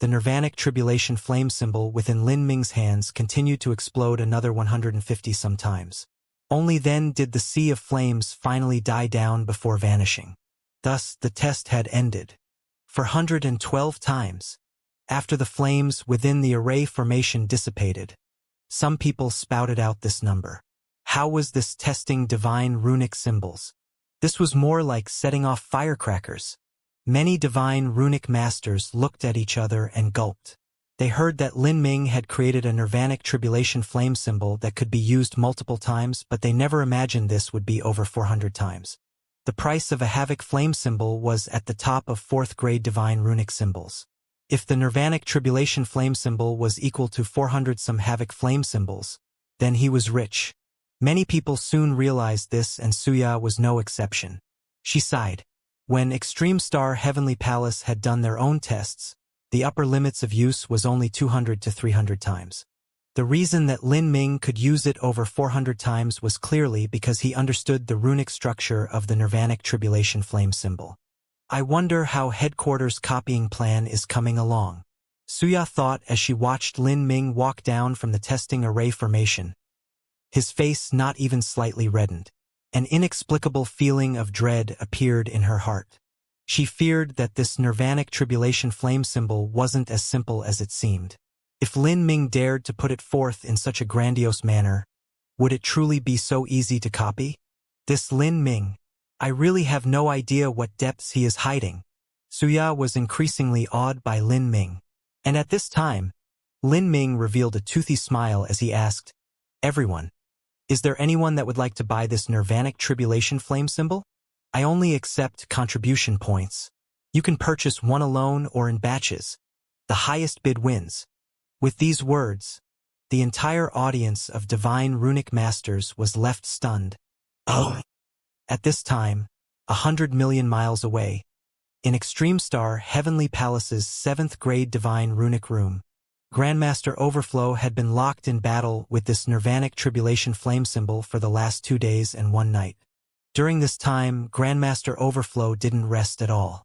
the nirvanic tribulation flame symbol within Lin Ming's hands continued to explode another 150 sometimes. Only then did the sea of flames finally die down before vanishing. Thus, the test had ended. 412 times. After the flames within the array formation dissipated, some people spouted out this number. How was this testing divine runic symbols? This was more like setting off firecrackers. Many divine runic masters looked at each other and gulped. They heard that Lin Ming had created a nirvanic tribulation flame symbol that could be used multiple times, but they never imagined this would be over 400 times. The price of a havoc flame symbol was at the top of 4th grade divine runic symbols. If the nirvanic tribulation flame symbol was equal to 400 some havoc flame symbols, then he was rich. Many people soon realized this, and Xianxia was no exception. She sighed. When Extreme Star Heavenly Palace had done their own tests, the upper limits of use was only 200 to 300 times. The reason that Lin Ming could use it over 400 times was clearly because he understood the runic structure of the nirvanic tribulation flame symbol. I wonder how headquarters' copying plan is coming along. Xianxia thought as she watched Lin Ming walk down from the testing array formation. His face not even slightly reddened. An inexplicable feeling of dread appeared in her heart. She feared that this nirvanic tribulation flame symbol wasn't as simple as it seemed. If Lin Ming dared to put it forth in such a grandiose manner, would it truly be so easy to copy? This Lin Ming. I really have no idea what depths he is hiding. Xianxia was increasingly awed by Lin Ming. And at this time, Lin Ming revealed a toothy smile as he asked, "Everyone, is there anyone that would like to buy this nirvanic tribulation flame symbol? I only accept contribution points. You can purchase one alone or in batches. The highest bid wins." With these words, the entire audience of divine runic masters was left stunned. Oh! At this time, 100 million miles away, in Extreme Star Heavenly Palace's 7th grade divine runic room, Grandmaster Overflow had been locked in battle with this nirvanic tribulation flame symbol for the last 2 days and 1 night. During this time, Grandmaster Overflow didn't rest at all.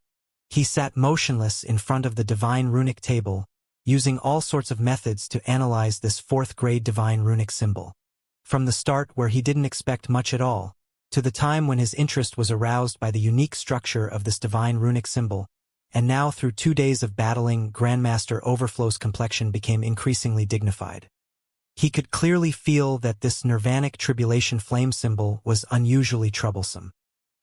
He sat motionless in front of the divine runic table, using all sorts of methods to analyze this 4th grade divine runic symbol. From the start, where he didn't expect much at all, to the time when his interest was aroused by the unique structure of this divine runic symbol, and now through 2 days of battling, Grandmaster Overflow's complexion became increasingly dignified. He could clearly feel that this nirvanic tribulation flame symbol was unusually troublesome.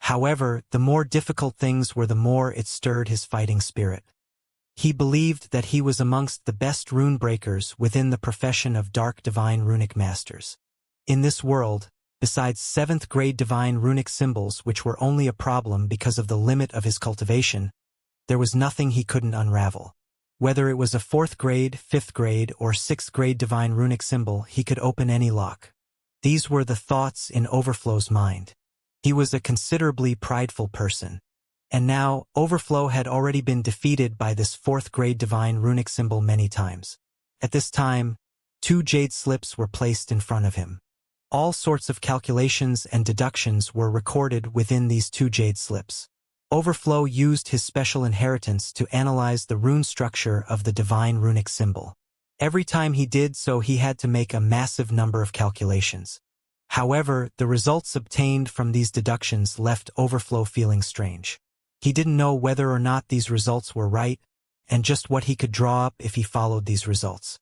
However, the more difficult things were, the more it stirred his fighting spirit. He believed that he was amongst the best rune breakers within the profession of dark divine runic masters. In this world, besides 7th grade divine runic symbols which were only a problem because of the limit of his cultivation, there was nothing he couldn't unravel. Whether it was a 4th grade, 5th grade, or 6th grade divine runic symbol, he could open any lock. These were the thoughts in Overflow's mind. He was a considerably prideful person. And now, Overflow had already been defeated by this 4th grade divine runic symbol many times. At this time, 2 jade slips were placed in front of him. All sorts of calculations and deductions were recorded within these 2 jade slips. Overflow used his special inheritance to analyze the rune structure of the divine runic symbol. Every time he did so, he had to make a massive number of calculations. However, the results obtained from these deductions left Overflow feeling strange. He didn't know whether or not these results were right, and just what he could draw up if he followed these results.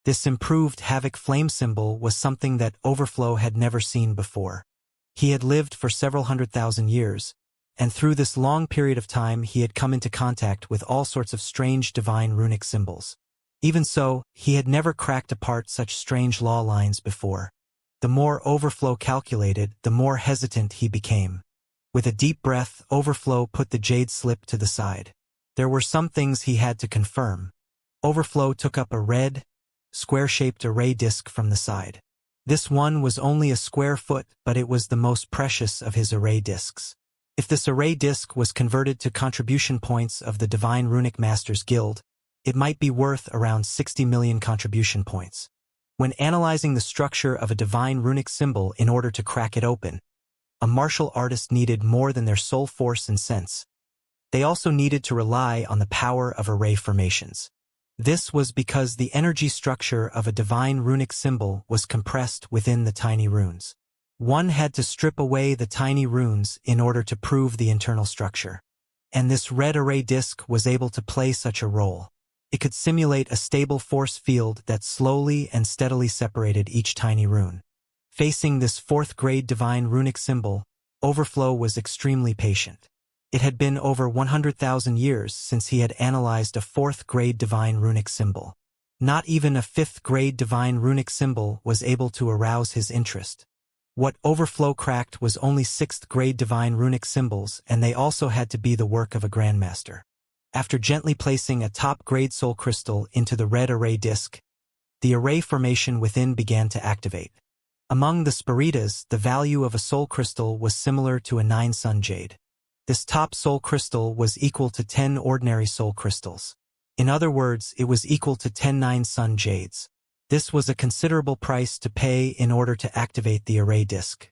This improved havoc flame symbol was something that Overflow had never seen before. He had lived for several 100,000 years, and through this long period of time he had come into contact with all sorts of strange divine runic symbols. Even so, he had never cracked apart such strange law lines before. The more Overflow calculated, the more hesitant he became. With a deep breath, Overflow put the jade slip to the side. There were some things he had to confirm. Overflow took up a red, square-shaped array disk from the side. This one was only a square foot, but it was the most precious of his array disks. If this array disk was converted to contribution points of the Divine Runic Masters Guild, it might be worth around 60 million contribution points. When analyzing the structure of a divine runic symbol in order to crack it open, a martial artist needed more than their sole force and sense. They also needed to rely on the power of array formations. This was because the energy structure of a divine runic symbol was compressed within the tiny runes. One had to strip away the tiny runes in order to prove the internal structure. And this red array disk was able to play such a role. It could simulate a stable force field that slowly and steadily separated each tiny rune. Facing this fourth-grade divine runic symbol, Overflow was extremely patient. It had been over 100,000 years since he had analyzed a fourth-grade divine runic symbol. Not even a fifth-grade divine runic symbol was able to arouse his interest. What Overflow cracked was only sixth-grade divine runic symbols, and they also had to be the work of a grandmaster. After gently placing a top-grade soul crystal into the red array disk, the array formation within began to activate. Among the Spiritas, the value of a soul crystal was similar to a 9-sun jade. This top soul crystal was equal to 10 ordinary soul crystals. In other words, it was equal to 10 9-sun jades. This was a considerable price to pay in order to activate the array disk.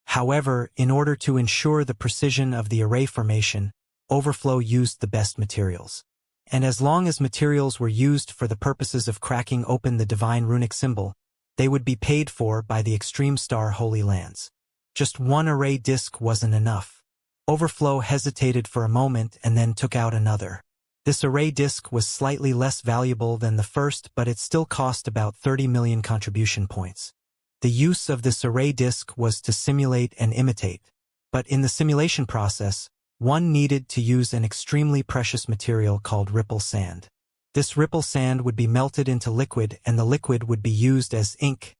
However, in order to ensure the precision of the array formation, Overflow used the best materials. And as long as materials were used for the purposes of cracking open the divine runic symbol, they would be paid for by the Extreme Star Holy Lands. Just one array disk wasn't enough. Overflow hesitated for a moment and then took out another. This array disk was slightly less valuable than the first, but it still cost about 30 million contribution points. The use of this array disk was to simulate and imitate. But in the simulation process, one needed to use an extremely precious material called ripple sand. This ripple sand would be melted into liquid, and the liquid would be used as ink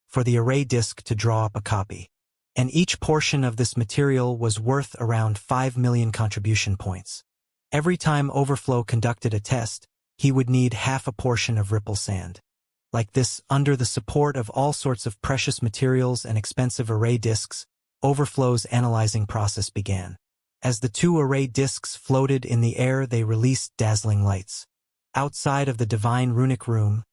for the array disk to draw up a copy. And each portion of this material was worth around 5 million contribution points. Every time Overflow conducted a test, he would need half a portion of ripple sand. Like this, under the support of all sorts of precious materials and expensive array disks, Overflow's analyzing process began. As the two array disks floated in the air, they released dazzling lights. Outside of the divine runic room,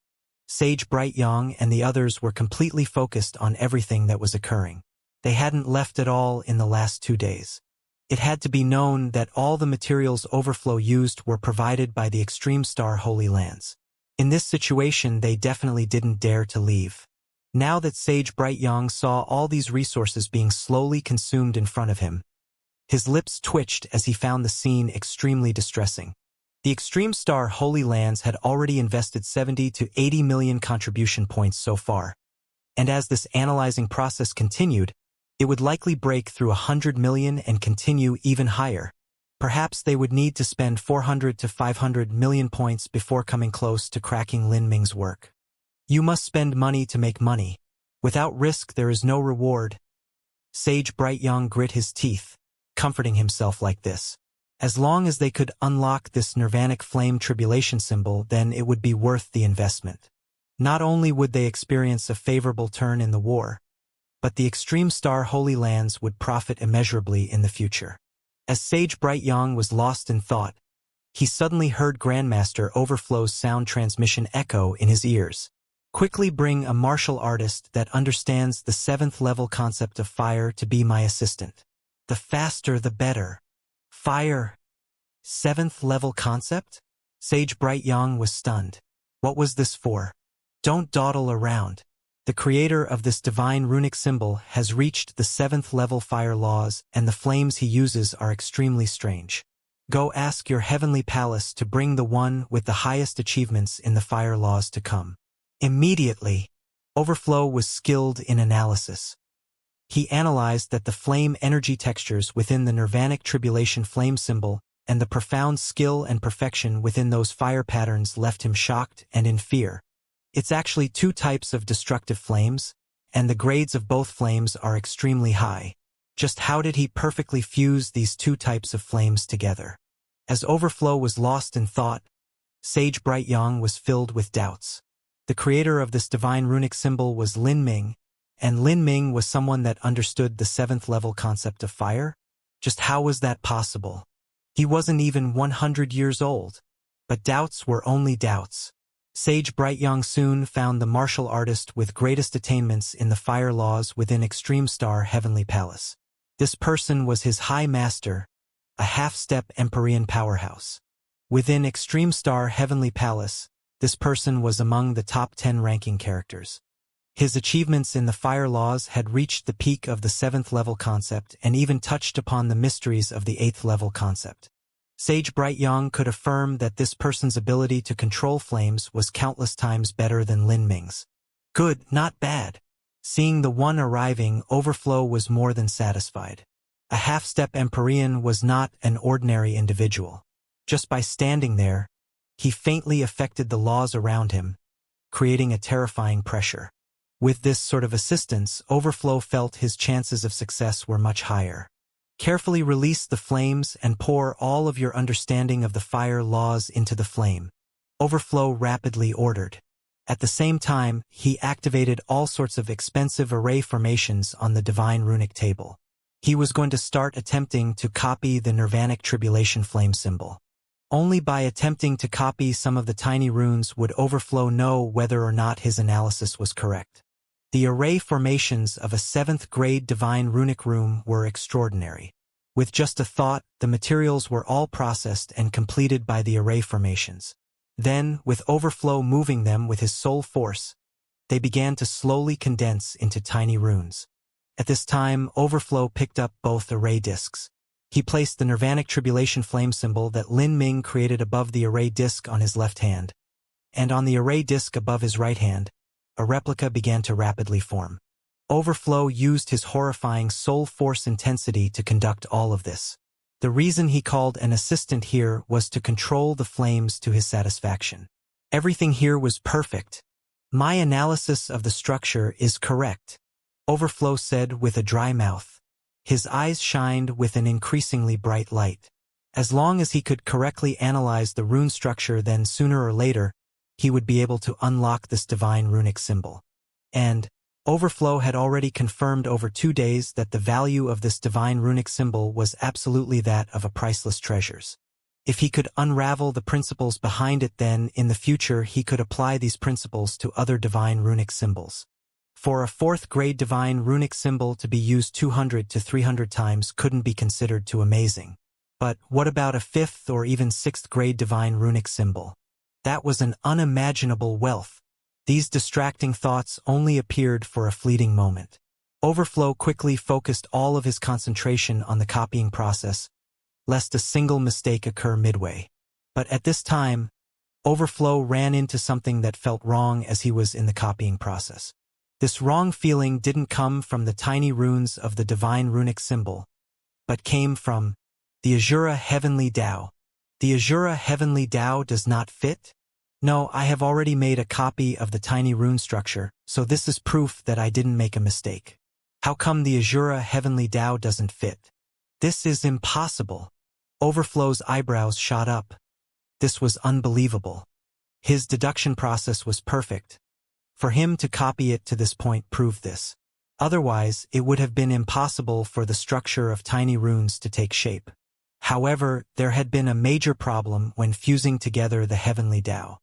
Sage Bright-Yang and the others were completely focused on everything that was occurring. They hadn't left at all in the last 2 days. It had to be known that all the materials Overflow used were provided by the Extreme Star Holy Lands. In this situation, they definitely didn't dare to leave. Now that Sage Bright-Yang saw all these resources being slowly consumed in front of him, his lips twitched as he found the scene extremely distressing. The Extreme Star Holy Lands had already invested 70 to 80 million contribution points so far. And as this analyzing process continued, it would likely break through 100 million and continue even higher. Perhaps they would need to spend 400 to 500 million points before coming close to cracking Lin Ming's work. You must spend money to make money. Without risk there is no reward. Sage Bright-Yang grit his teeth, comforting himself like this. As long as they could unlock this nirvanic flame tribulation symbol, then it would be worth the investment. Not only would they experience a favorable turn in the war, but the Extreme Star Holy Lands would profit immeasurably in the future. As Sage Bright-Yang was lost in thought, he suddenly heard Grandmaster Overflow's sound transmission echo in his ears. Quickly bring a martial artist that understands the 7th level concept of fire to be my assistant. The faster the better. Fire. 7th level concept? Sage Bright-Yang was stunned. What was this for? Don't dawdle around. The creator of this divine runic symbol has reached the 7th level fire laws, and the flames he uses are extremely strange. Go ask your heavenly palace to bring the one with the highest achievements in the fire laws to come. Immediately, Overflow was skilled in analysis. He analyzed that the flame energy textures within the nirvanic tribulation flame symbol and the profound skill and perfection within those fire patterns left him shocked and in fear. It's actually 2 types of destructive flames, and the grades of both flames are extremely high. Just how did he perfectly fuse these 2 types of flames together? As Overflow was lost in thought, Sage Bright-Yang was filled with doubts. The creator of this divine runic symbol was Lin Ming, and Lin Ming was someone that understood the 7th level concept of fire? Just how was that possible? He wasn't even 100 years old. But doubts were only doubts. Sage Bright-Yang soon found the martial artist with greatest attainments in the fire laws within Extreme Star Heavenly Palace. This person was his High Master, a half-step Empyrean powerhouse. Within Extreme Star Heavenly Palace, this person was among the top 10 ranking characters. His achievements in the fire laws had reached the peak of the 7th level concept and even touched upon the mysteries of the 8th level concept. Sage Brightyong could affirm that this person's ability to control flames was countless times better than Lin Ming's. Good, not bad. Seeing the one arriving, Overflow was more than satisfied. A half-step Empyrean was not an ordinary individual. Just by standing there, he faintly affected the laws around him, creating a terrifying pressure. With this sort of assistance, Overflow felt his chances of success were much higher. Carefully release the flames and pour all of your understanding of the fire laws into the flame, Overflow rapidly ordered. At the same time, he activated all sorts of expensive array formations on the divine runic table. He was going to start attempting to copy the Nirvanic tribulation flame symbol. Only by attempting to copy some of the tiny runes would Overflow know whether or not his analysis was correct. The array formations of a 7th grade divine runic room were extraordinary. With just a thought, the materials were all processed and completed by the array formations. Then, with Overflow moving them with his soul force, they began to slowly condense into tiny runes. At this time, Overflow picked up both array discs. He placed the Nirvanic tribulation flame symbol that Lin Ming created above the array disc on his left hand, and on the array disc above his right hand, a replica began to rapidly form. Overflow used his horrifying soul force intensity to conduct all of this. The reason he called an assistant here was to control the flames to his satisfaction. Everything here was perfect. My analysis of the structure is correct, Overflow said with a dry mouth. His eyes shined with an increasingly bright light. As long as he could correctly analyze the rune structure, then sooner or later, he would be able to unlock this divine runic symbol. And Overflow had already confirmed over 2 days that the value of this divine runic symbol was absolutely that of a priceless treasure. If he could unravel the principles behind it, then in the future he could apply these principles to other divine runic symbols. For a 4th grade divine runic symbol to be used 200 to 300 times couldn't be considered too amazing. But what about a 5th or even 6th grade divine runic symbol? That was an unimaginable wealth. These distracting thoughts only appeared for a fleeting moment. Overflow quickly focused all of his concentration on the copying process, lest a single mistake occur midway. But at this time, Overflow ran into something that felt wrong as he was in the copying process. This wrong feeling didn't come from the tiny runes of the divine runic symbol, but came from the Azura Heavenly Tao. The Azura Heavenly Tao does not fit? No, I have already made a copy of the tiny rune structure, so this is proof that I didn't make a mistake. How come the Azura Heavenly Tao doesn't fit? This is impossible. Overflow's eyebrows shot up. This was unbelievable. His deduction process was perfect. For him to copy it to this point proved this. Otherwise, it would have been impossible for the structure of tiny runes to take shape. However, there had been a major problem when fusing together the Heavenly Tao.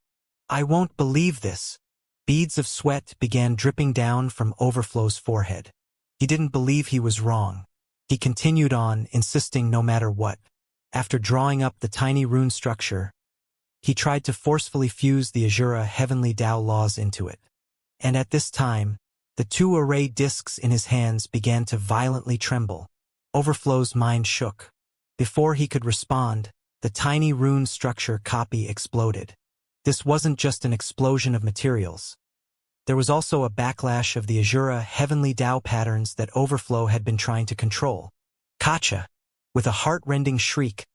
I won't believe this. Beads of sweat began dripping down from Overflow's forehead. He didn't believe he was wrong. He continued on, insisting no matter what. After drawing up the tiny rune structure, he tried to forcefully fuse the Azura Heavenly Tao laws into it. And at this time, the 2 array discs in his hands began to violently tremble. Overflow's mind shook. Before he could respond, the tiny rune structure copy exploded. This wasn't just an explosion of materials. There was also a backlash of the Azura Heavenly Tao patterns that Overflow had been trying to control. Kacha! With a heart-rending shriek,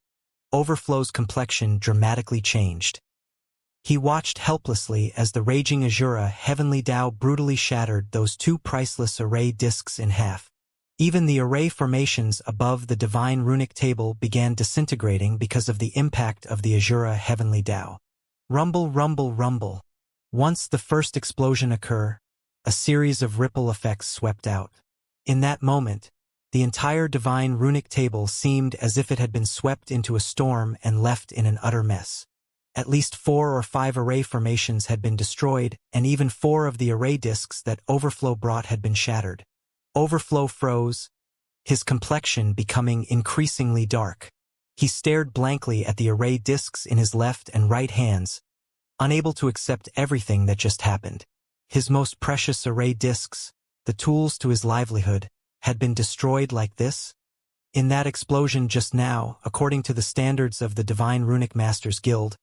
Overflow's complexion dramatically changed. He watched helplessly as the raging Azura Heavenly Tao brutally shattered those 2 priceless array discs in half. Even the array formations above the divine runic table began disintegrating because of the impact of the Azura Heavenly Tao. Rumble, rumble, rumble. Once the first explosion occurred, a series of ripple effects swept out. In that moment, the entire divine runic table seemed as if it had been swept into a storm and left in an utter mess. At least 4 or 5 array formations had been destroyed, and even 4 of the array discs that Overflow brought had been shattered. Overflow froze, his complexion becoming increasingly dark. He stared blankly at the array discs in his left and right hands, unable to accept everything that just happened. His most precious array discs, the tools to his livelihood, had been destroyed like this? In that explosion just now, according to the standards of the Divine Runic Masters Guild,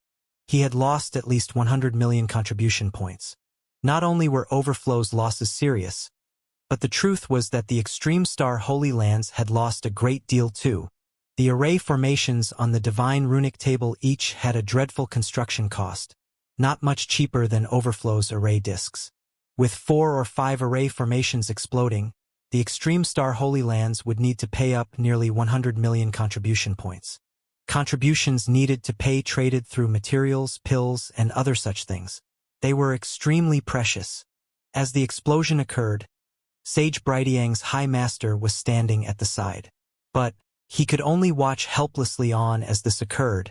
he had lost at least 100 million contribution points. Not only were Overflow's losses serious, but the truth was that the Extreme Star Holy Lands had lost a great deal too. The array formations on the Divine Runic table each had a dreadful construction cost, not much cheaper than Overflow's array discs. With 4 or 5 array formations exploding, the Extreme Star Holy Lands would need to pay up nearly 100 million contribution points. Contributions needed to pay traded through materials, pills, and other such things. They were extremely precious. As the explosion occurred, Sage Brightyang's High Master was standing at the side. But he could only watch helplessly on as this occurred,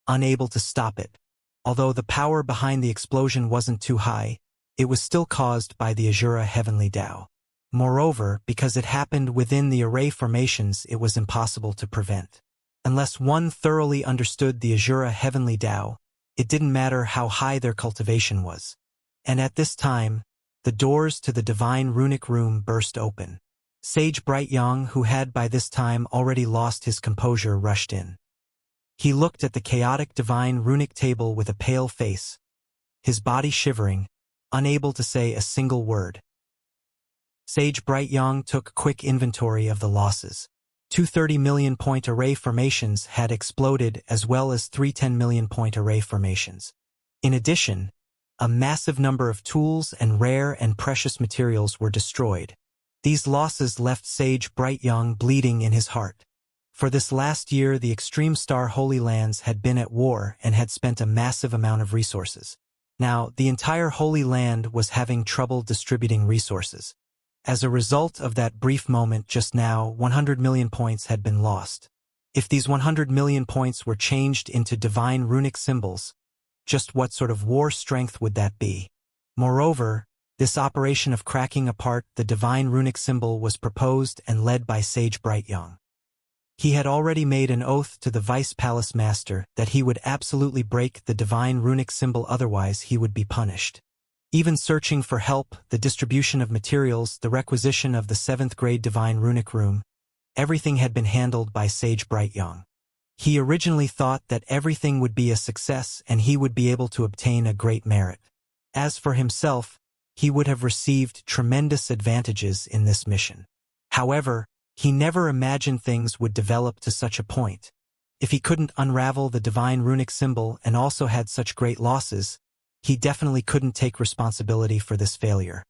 unable to stop it. Although the power behind the explosion wasn't too high, it was still caused by the Azura Heavenly Tao. Moreover, because it happened within the array formations, it was impossible to prevent. Unless one thoroughly understood the Azura Heavenly Tao, it didn't matter how high their cultivation was. And at this time, the doors to the Divine Runic Room burst open. Sage Brightyang, who had by this time already lost his composure, rushed in. He looked at the chaotic Divine Runic table with a pale face, his body shivering, unable to say a single word. Sage Brightyang took quick inventory of the losses. 230 million point array formations had exploded, as well as 310 million point array formations. In addition, a massive number of tools and rare and precious materials were destroyed. These losses left Sage Brightyang bleeding in his heart. For this last year, the Extreme Star Holy Lands had been at war and had spent a massive amount of resources. Now, the entire Holy Land was having trouble distributing resources. As a result of that brief moment just now, 100 million points had been lost. If these 100 million points were changed into divine runic symbols, just what sort of war strength would that be? Moreover, this operation of cracking apart the divine runic symbol was proposed and led by Sage Brightyang. He had already made an oath to the Vice Palace Master that he would absolutely break the divine runic symbol, otherwise he would be punished. Even searching for help, the distribution of materials, the requisition of the 7th grade Divine Runic Room, everything had been handled by Sage Brightyang. He originally thought that everything would be a success and he would be able to obtain a great merit. As for himself, he would have received tremendous advantages in this mission. However, he never imagined things would develop to such a point. If he couldn't unravel the divine runic symbol and also had such great losses, he definitely couldn't take responsibility for this failure.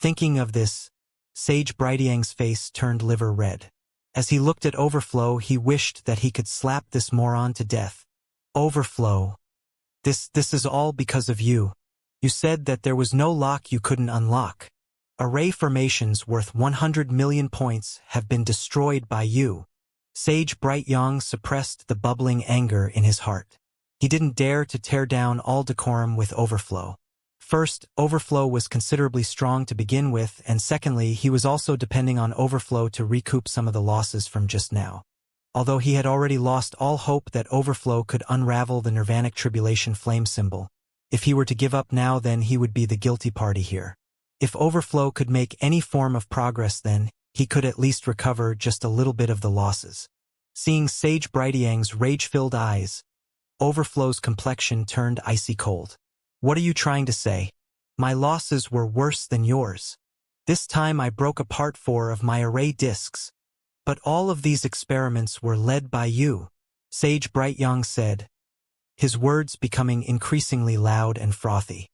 Thinking of this, Sage Brightyang's face turned liver red. As he looked at Overflow, he wished that he could slap this moron to death. Overflow. This is all because of you. You said that there was no lock you couldn't unlock. Array formations worth 100 million points have been destroyed by you. Sage Brightyang suppressed the bubbling anger in his heart. He didn't dare to tear down all decorum with Overflow. First, Overflow was considerably strong to begin with, and secondly, he was also depending on Overflow to recoup some of the losses from just now. Although he had already lost all hope that Overflow could unravel the Nirvanic Tribulation flame symbol, if he were to give up now, then he would be the guilty party here. If Overflow could make any form of progress, then he could at least recover just a little bit of the losses. Seeing Sage Brightyang's rage-filled eyes, Overflow's complexion turned icy cold. What are you trying to say? My losses were worse than yours. This time I broke apart 4 of my array discs. But all of these experiments were led by you, Sage Brightyang said, his words becoming increasingly loud and frothy.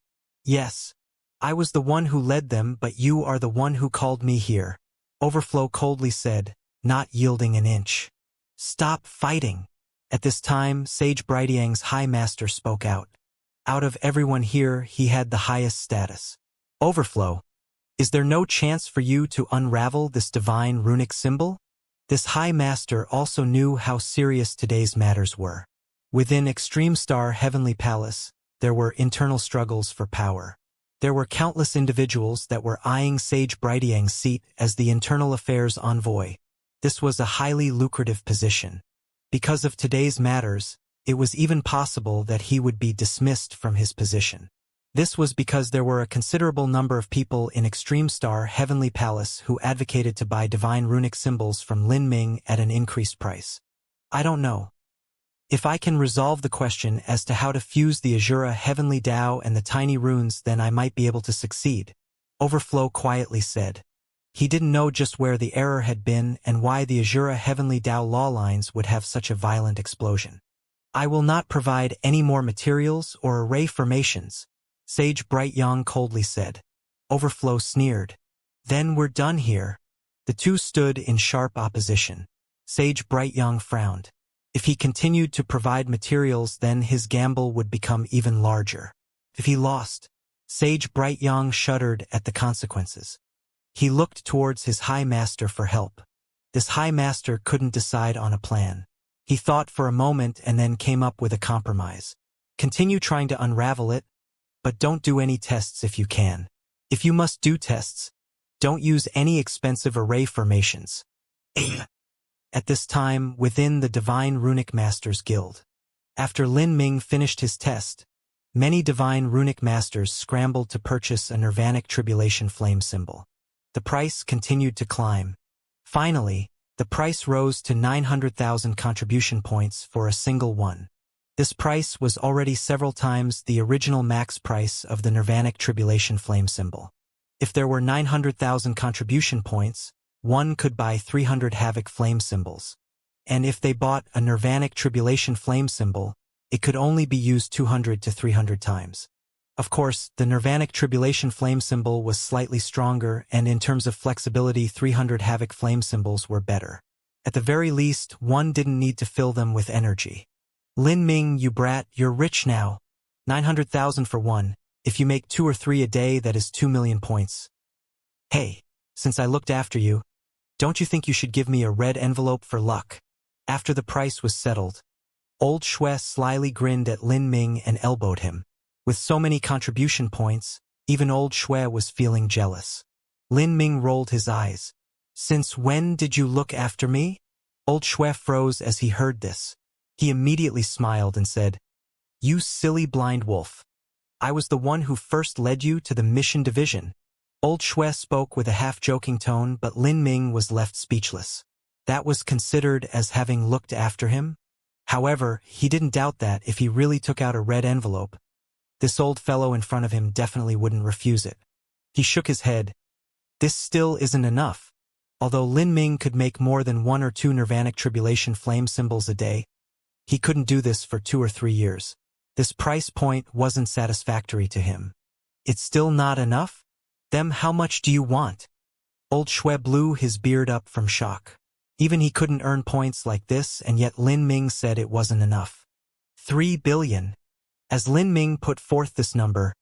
Yes, I was the one who led them, but you are the one who called me here, Overflow coldly said, not yielding an inch. Stop fighting. At this time, Sage Brightyang's High Master spoke out. Out of everyone here, he had the highest status. Overflow, is there no chance for you to unravel this divine runic symbol? This High Master also knew how serious today's matters were. Within Extreme Star Heavenly Palace, there were internal struggles for power. There were countless individuals that were eyeing Sage Brightyang's seat as the internal affairs envoy. This was a highly lucrative position. Because of today's matters, it was even possible that he would be dismissed from his position. This was because there were a considerable number of people in Extreme Star Heavenly Palace who advocated to buy divine runic symbols from Lin Ming at an increased price. I don't know. If I can resolve the question as to how to fuse the Azura Heavenly Tao and the tiny runes, then I might be able to succeed, Overflow quietly said. He didn't know just where the error had been and why the Azura Heavenly Tao law lines would have such a violent explosion. I will not provide any more materials or array formations, Sage Bright Yang coldly said. Overflow sneered. Then we're done here. The two stood in sharp opposition. Sage Bright Yang frowned. If he continued to provide materials, then his gamble would become even larger. If he lost, Sage Bright Yang shuddered at the consequences. He looked towards his High Master for help. This High Master couldn't decide on a plan. He thought for a moment and then came up with a compromise. Continue trying to unravel it, but don't do any tests if you can. If you must do tests, don't use any expensive array formations. At this time, within the Divine Runic Masters Guild. After Lin Ming finished his test, many Divine Runic Masters scrambled to purchase a Nirvanic Tribulation Flame symbol. The price continued to climb. Finally, the price rose to 900,000 contribution points for a single one. This price was already several times the original max price of the Nirvanic Tribulation Flame symbol. If there were 900,000 contribution points, one could buy 300 Havoc Flame symbols. And if they bought a Nirvanic Tribulation Flame symbol, it could only be used 200 to 300 times. Of course, the Nirvanic Tribulation Flame symbol was slightly stronger, and in terms of flexibility, 300 Havoc Flame symbols were better. At the very least, one didn't need to fill them with energy. Lin Ming, you brat, you're rich now. 900,000 for one. If you make 2 or 3 a day, that is 2 million points. Hey, since I looked after you, don't you think you should give me a red envelope for luck? After the price was settled, Old Shui slyly grinned at Lin Ming and elbowed him. With so many contribution points, even Old Shui was feeling jealous. Lin Ming rolled his eyes. Since when did you look after me? Old Shui froze as he heard this. He immediately smiled and said, You silly blind wolf. I was the one who first led you to the mission division. Old Shui spoke with a half-joking tone, but Lin Ming was left speechless. That was considered as having looked after him? However, he didn't doubt that if he really took out a red envelope, this old fellow in front of him definitely wouldn't refuse it. He shook his head. This still isn't enough. Although Lin Ming could make more than 1 or 2 Nirvanic Tribulation Flame symbols a day, he couldn't do this for 2 or 3 years. This price point wasn't satisfactory to him. It's still not enough? Then how much do you want? Old Shui blew his beard up from shock. Even he couldn't earn points like this, and yet Lin Ming said it wasn't enough. 3 billion. As Lin Ming put forth this number,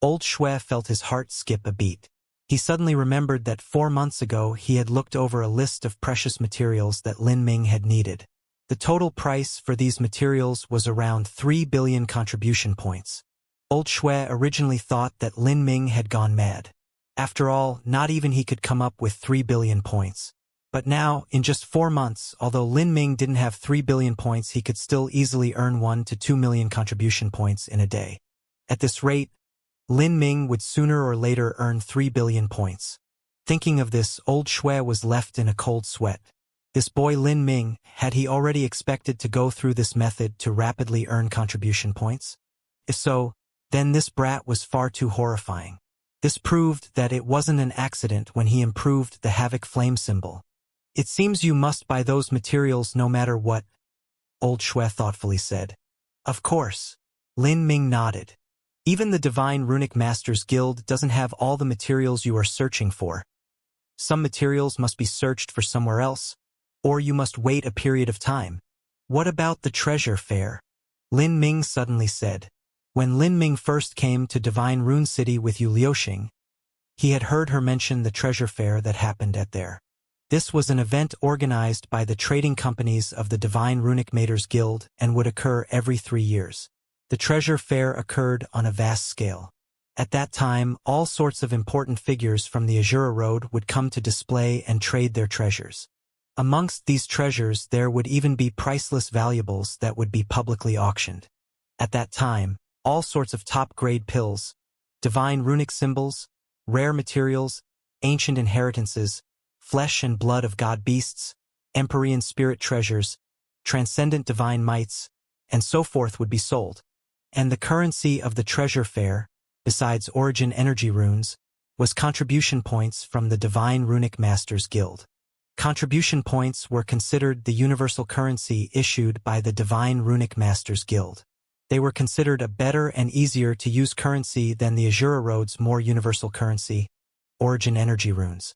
Old Shui felt his heart skip a beat. He suddenly remembered that 4 months ago he had looked over a list of precious materials that Lin Ming had needed. The total price for these materials was around 3 billion contribution points. Old Shui originally thought that Lin Ming had gone mad. After all, not even he could come up with 3 billion points. But now, in just 4 months, although Lin Ming didn't have 3 billion points, he could still easily earn 1 to 2 million contribution points in a day. At this rate, Lin Ming would sooner or later earn 3 billion points. Thinking of this, Old Shui was left in a cold sweat. This boy Lin Ming, had he already expected to go through this method to rapidly earn contribution points? If so, then this brat was far too horrifying. This proved that it wasn't an accident when he improved the Havoc Flame symbol. It seems you must buy those materials no matter what, Old Shui thoughtfully said. Of course. Lin Ming nodded. Even the Divine Runic Masters Guild doesn't have all the materials you are searching for. Some materials must be searched for somewhere else, or you must wait a period of time. What about the treasure fair? Lin Ming suddenly said. When Lin Ming first came to Divine Rune City with Yu Liuxing, he had heard her mention the treasure fair that happened at there. This was an event organized by the trading companies of the Divine Runic Masters Guild and would occur every 3 years. The treasure fair occurred on a vast scale. At that time, all sorts of important figures from the Azura Road would come to display and trade their treasures. Amongst these treasures there would even be priceless valuables that would be publicly auctioned. At that time, all sorts of top-grade pills, divine runic symbols, rare materials, ancient inheritances, flesh and blood of god beasts, empyrean spirit treasures, transcendent divine mites, and so forth would be sold. And the currency of the treasure fair, besides origin energy runes, was contribution points from the Divine Runic Masters Guild. Contribution points were considered the universal currency issued by the Divine Runic Masters Guild. They were considered a better and easier to use currency than the Azura Road's more universal currency, origin energy runes.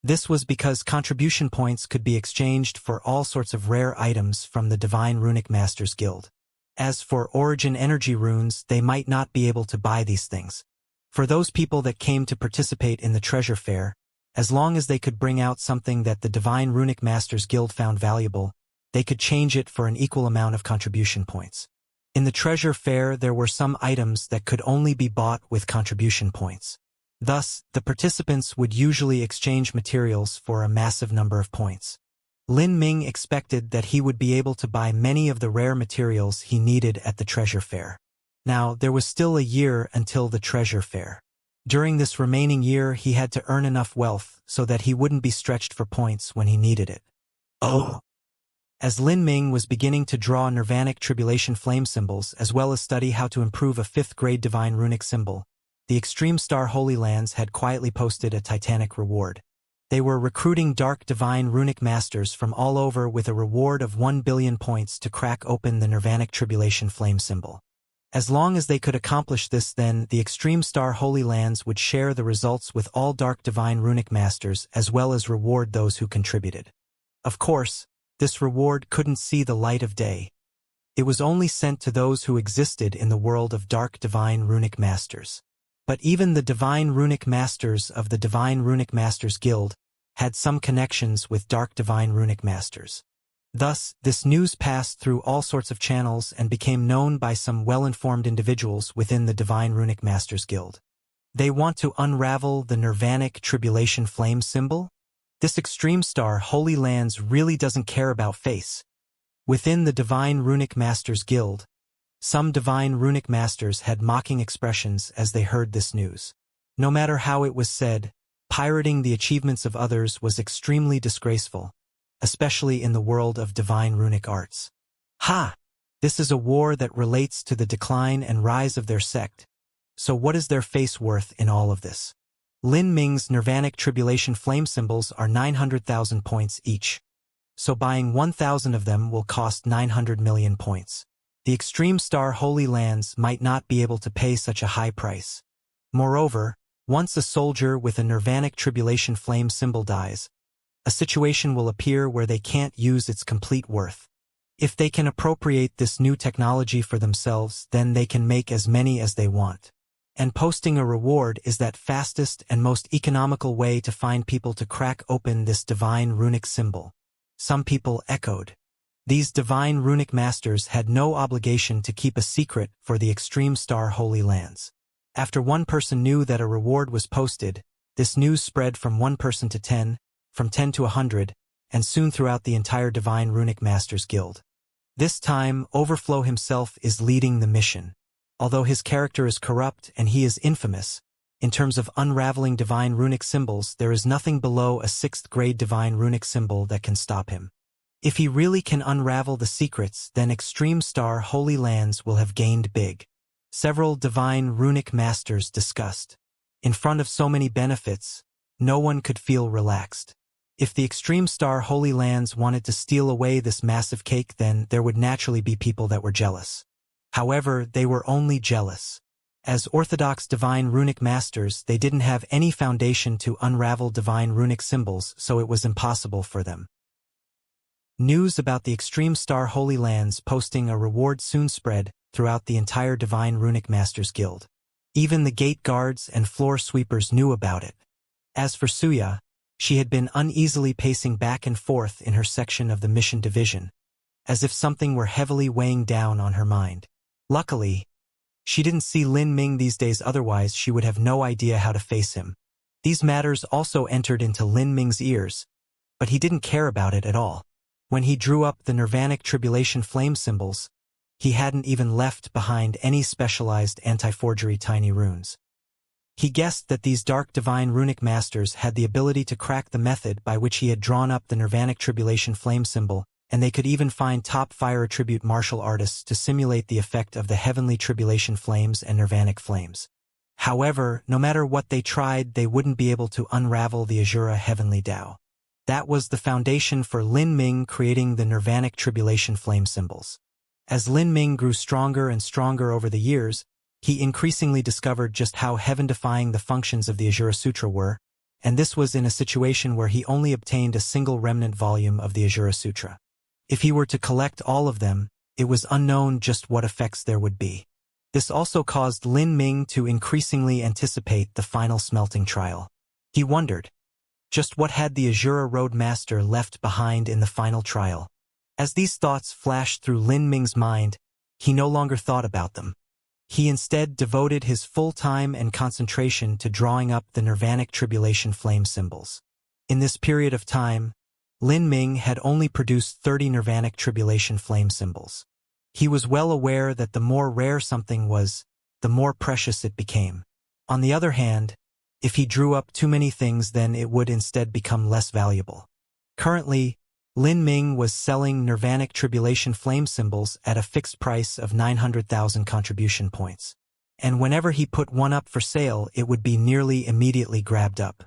This was because contribution points could be exchanged for all sorts of rare items from the Divine Runic Masters Guild. As for origin energy runes, they might not be able to buy these things. For those people that came to participate in the treasure fair, as long as they could bring out something that the Divine Runic Masters Guild found valuable, they could change it for an equal amount of contribution points. In the treasure fair, there were some items that could only be bought with contribution points. Thus, the participants would usually exchange materials for a massive number of points. Lin Ming expected that he would be able to buy many of the rare materials he needed at the treasure fair. Now, there was still a year until the treasure fair. During this remaining year, he had to earn enough wealth so that he wouldn't be stretched for points when he needed it. Oh! As Lin Ming was beginning to draw Nirvanic Tribulation flame symbols as well as study how to improve a 5th-grade Divine Runic symbol, the Extreme Star Holy Lands had quietly posted a titanic reward. They were recruiting Dark Divine Runic Masters from all over with a reward of 1 billion points to crack open the Nirvanic Tribulation flame symbol. As long as they could accomplish this, then the Extreme Star Holy Lands would share the results with all Dark Divine Runic Masters as well as reward those who contributed. Of course, this reward couldn't see the light of day. It was only sent to those who existed in the world of Dark Divine Runic Masters. But even the Divine Runic Masters of the Divine Runic Masters Guild had some connections with Dark Divine Runic Masters. Thus, this news passed through all sorts of channels and became known by some well-informed individuals within the Divine Runic Masters Guild. They want to unravel the Nirvanic Tribulation flame symbol? This Extreme Star Holy Lands really doesn't care about face. Within the Divine Runic Masters Guild, some Divine Runic Masters had mocking expressions as they heard this news. No matter how it was said, pirating the achievements of others was extremely disgraceful, especially in the world of Divine Runic arts. Ha! This is a war that relates to the decline and rise of their sect. So what is their face worth in all of this? Lin Ming's Nirvanic Tribulation flame symbols are 900,000 points each. So buying 1,000 of them will cost 900 million points. The Extreme Star Holy Lands might not be able to pay such a high price. Moreover, once a soldier with a Nirvanic Tribulation flame symbol dies, a situation will appear where they can't use its complete worth. If they can appropriate this new technology for themselves, then they can make as many as they want. And posting a reward is that fastest and most economical way to find people to crack open this Divine Runic symbol. Some people echoed. These Divine Runic Masters had no obligation to keep a secret for the Extreme Star Holy Lands. After one person knew that a reward was posted, this news spread from 1 person to 10, from 10 to 100, and soon throughout the entire Divine Runic Masters Guild. This time, Overflow himself is leading the mission. Although his character is corrupt and he is infamous, in terms of unraveling Divine Runic symbols, there is nothing below a 6th-grade Divine Runic symbol that can stop him. If he really can unravel the secrets, then Extreme Star Holy Lands will have gained big. Several Divine Runic Masters discussed. In front of so many benefits, no one could feel relaxed. If the Extreme Star Holy Lands wanted to steal away this massive cake, then there would naturally be people that were jealous. However, they were only jealous. As orthodox Divine Runic Masters, they didn't have any foundation to unravel Divine Runic symbols, so it was impossible for them. News about the Extreme Star Holy Lands posting a reward soon spread throughout the entire Divine Runic Masters Guild. Even the gate guards and floor sweepers knew about it. As for Suya, she had been uneasily pacing back and forth in her section of the mission division, as if something were heavily weighing down on her mind. Luckily, she didn't see Lin Ming these days, otherwise she would have no idea how to face him. These matters also entered into Lin Ming's ears, but he didn't care about it at all. When he drew up the Nirvanic Tribulation flame symbols, he hadn't even left behind any specialized anti-forgery tiny runes. He guessed that these dark divine runic masters had the ability to crack the method by which he had drawn up the Nirvanic Tribulation flame symbol, and they could even find top fire attribute martial artists to simulate the effect of the heavenly tribulation flames and nirvanic flames. However, no matter what they tried, they wouldn't be able to unravel the Azura heavenly Tao. That was the foundation for Lin Ming creating the Nirvanic Tribulation flame symbols. As Lin Ming grew stronger and stronger over the years, he increasingly discovered just how heaven-defying the functions of the Azura Sutra were, and this was in a situation where he only obtained a single remnant volume of the Azura Sutra. If he were to collect all of them, it was unknown just what effects there would be. This also caused Lin Ming to increasingly anticipate the final smelting trial. He wondered, just what had the Azura Road Master left behind in the final trial? As these thoughts flashed through Lin Ming's mind, he no longer thought about them. He instead devoted his full time and concentration to drawing up the Nirvanic Tribulation flame symbols. In this period of time, Lin Ming had only produced 30 Nirvanic Tribulation flame symbols. He was well aware that the more rare something was, the more precious it became. On the other hand, if he drew up too many things, then it would instead become less valuable. Currently, Lin Ming was selling Nirvanic Tribulation flame symbols at a fixed price of 900,000 contribution points. And whenever he put one up for sale, it would be nearly immediately grabbed up.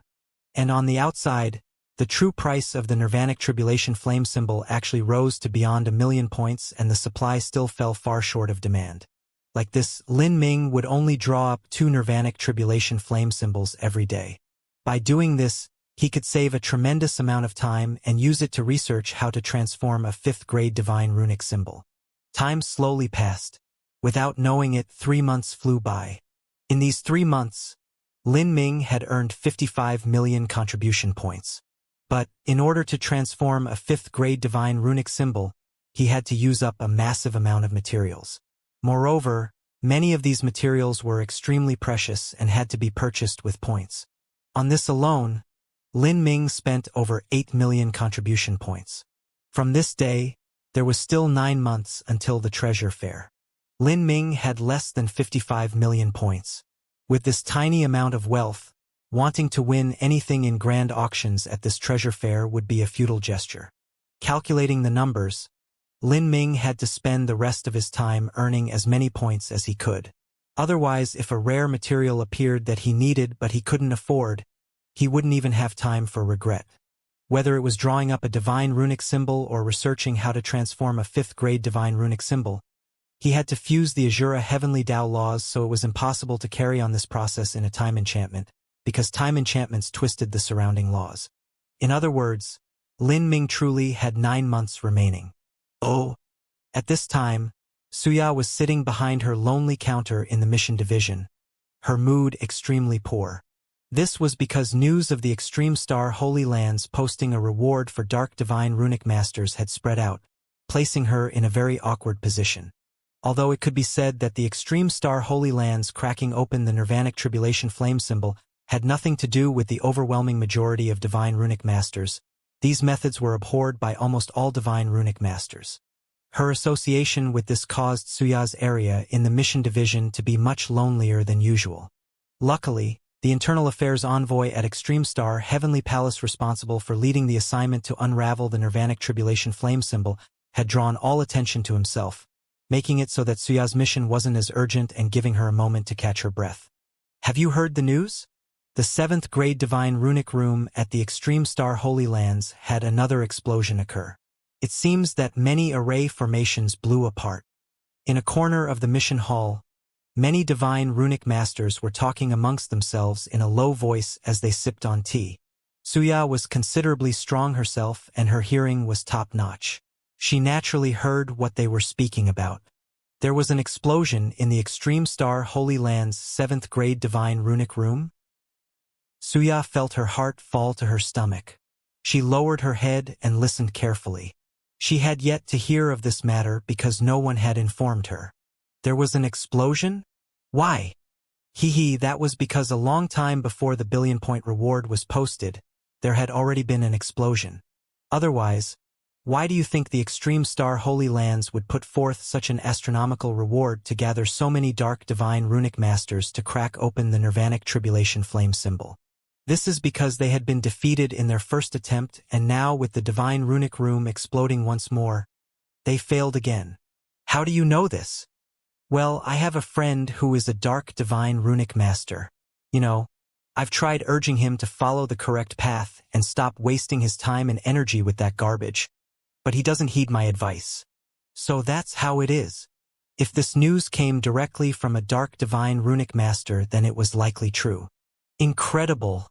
And on the outside, the true price of the Nirvanic Tribulation flame symbol actually rose to beyond 1,000,000 points, and the supply still fell far short of demand. Like this, Lin Ming would only draw up 2 Nirvanic Tribulation flame symbols every day. By doing this, he could save a tremendous amount of time and use it to research how to transform a 5th-grade divine runic symbol. Time slowly passed. Without knowing it, 3 months flew by. In these 3 months, Lin Ming had earned 55 million contribution points. But, in order to transform a 5th-grade divine runic symbol, he had to use up a massive amount of materials. Moreover, many of these materials were extremely precious and had to be purchased with points. On this alone, Lin Ming spent over 8 million contribution points. From this day, there was still 9 months until the treasure fair. Lin Ming had less than 55 million points. With this tiny amount of wealth, wanting to win anything in grand auctions at this treasure fair would be a futile gesture. Calculating the numbers, Lin Ming had to spend the rest of his time earning as many points as he could. Otherwise, if a rare material appeared that he needed but he couldn't afford, he wouldn't even have time for regret. Whether it was drawing up a divine runic symbol or researching how to transform a 5th-grade divine runic symbol, he had to fuse the Azura heavenly Tao laws, so it was impossible to carry on this process in a time enchantment, because time enchantments twisted the surrounding laws. In other words, Lin Ming truly had 9 months remaining. Oh! At this time, Suya was sitting behind her lonely counter in the mission division, her mood extremely poor. This was because news of the Extreme Star Holy Lands posting a reward for Dark Divine Runic Masters had spread out, placing her in a very awkward position. Although it could be said that the Extreme Star Holy Lands cracking open the Nirvanic Tribulation flame symbol had nothing to do with the overwhelming majority of Divine Runic Masters, these methods were abhorred by almost all Divine Runic Masters. Her association with this caused Suya's area in the mission division to be much lonelier than usual. Luckily, the Internal Affairs Envoy at Extreme Star Heavenly Palace responsible for leading the assignment to unravel the Nirvanic Tribulation flame symbol had drawn all attention to himself, making it so that Suya's mission wasn't as urgent and giving her a moment to catch her breath. Have you heard the news? The 7th-grade Divine Runic Room at the Extreme Star Holy Lands had another explosion occur. It seems that many array formations blew apart. In a corner of the mission hall, many Divine Runic Masters were talking amongst themselves in a low voice as they sipped on tea. Suya was considerably strong herself and her hearing was top-notch. She naturally heard what they were speaking about. There was an explosion in the Extreme Star Holy Land's 7th-grade Divine Runic Room. Suya felt her heart fall to her stomach. She lowered her head and listened carefully. She had yet to hear of this matter because no one had informed her. There was an explosion? Why? That was because a long time before the billion-point reward was posted, there had already been an explosion. Otherwise, Why do you think the extreme star Holy Lands would put forth such an astronomical reward to gather so many dark divine runic masters to crack open the nirvanic tribulation flame symbol? This is because they had been defeated in their first attempt, and now with the divine runic room exploding once more, they failed again. How do you know this? Well, I have a friend who is a dark divine runic master. You know, I've tried urging him to follow the correct path and stop wasting his time and energy with that garbage, but he doesn't heed my advice. So that's how it is. If this news came directly from a dark divine runic master, then it was likely true. Incredible.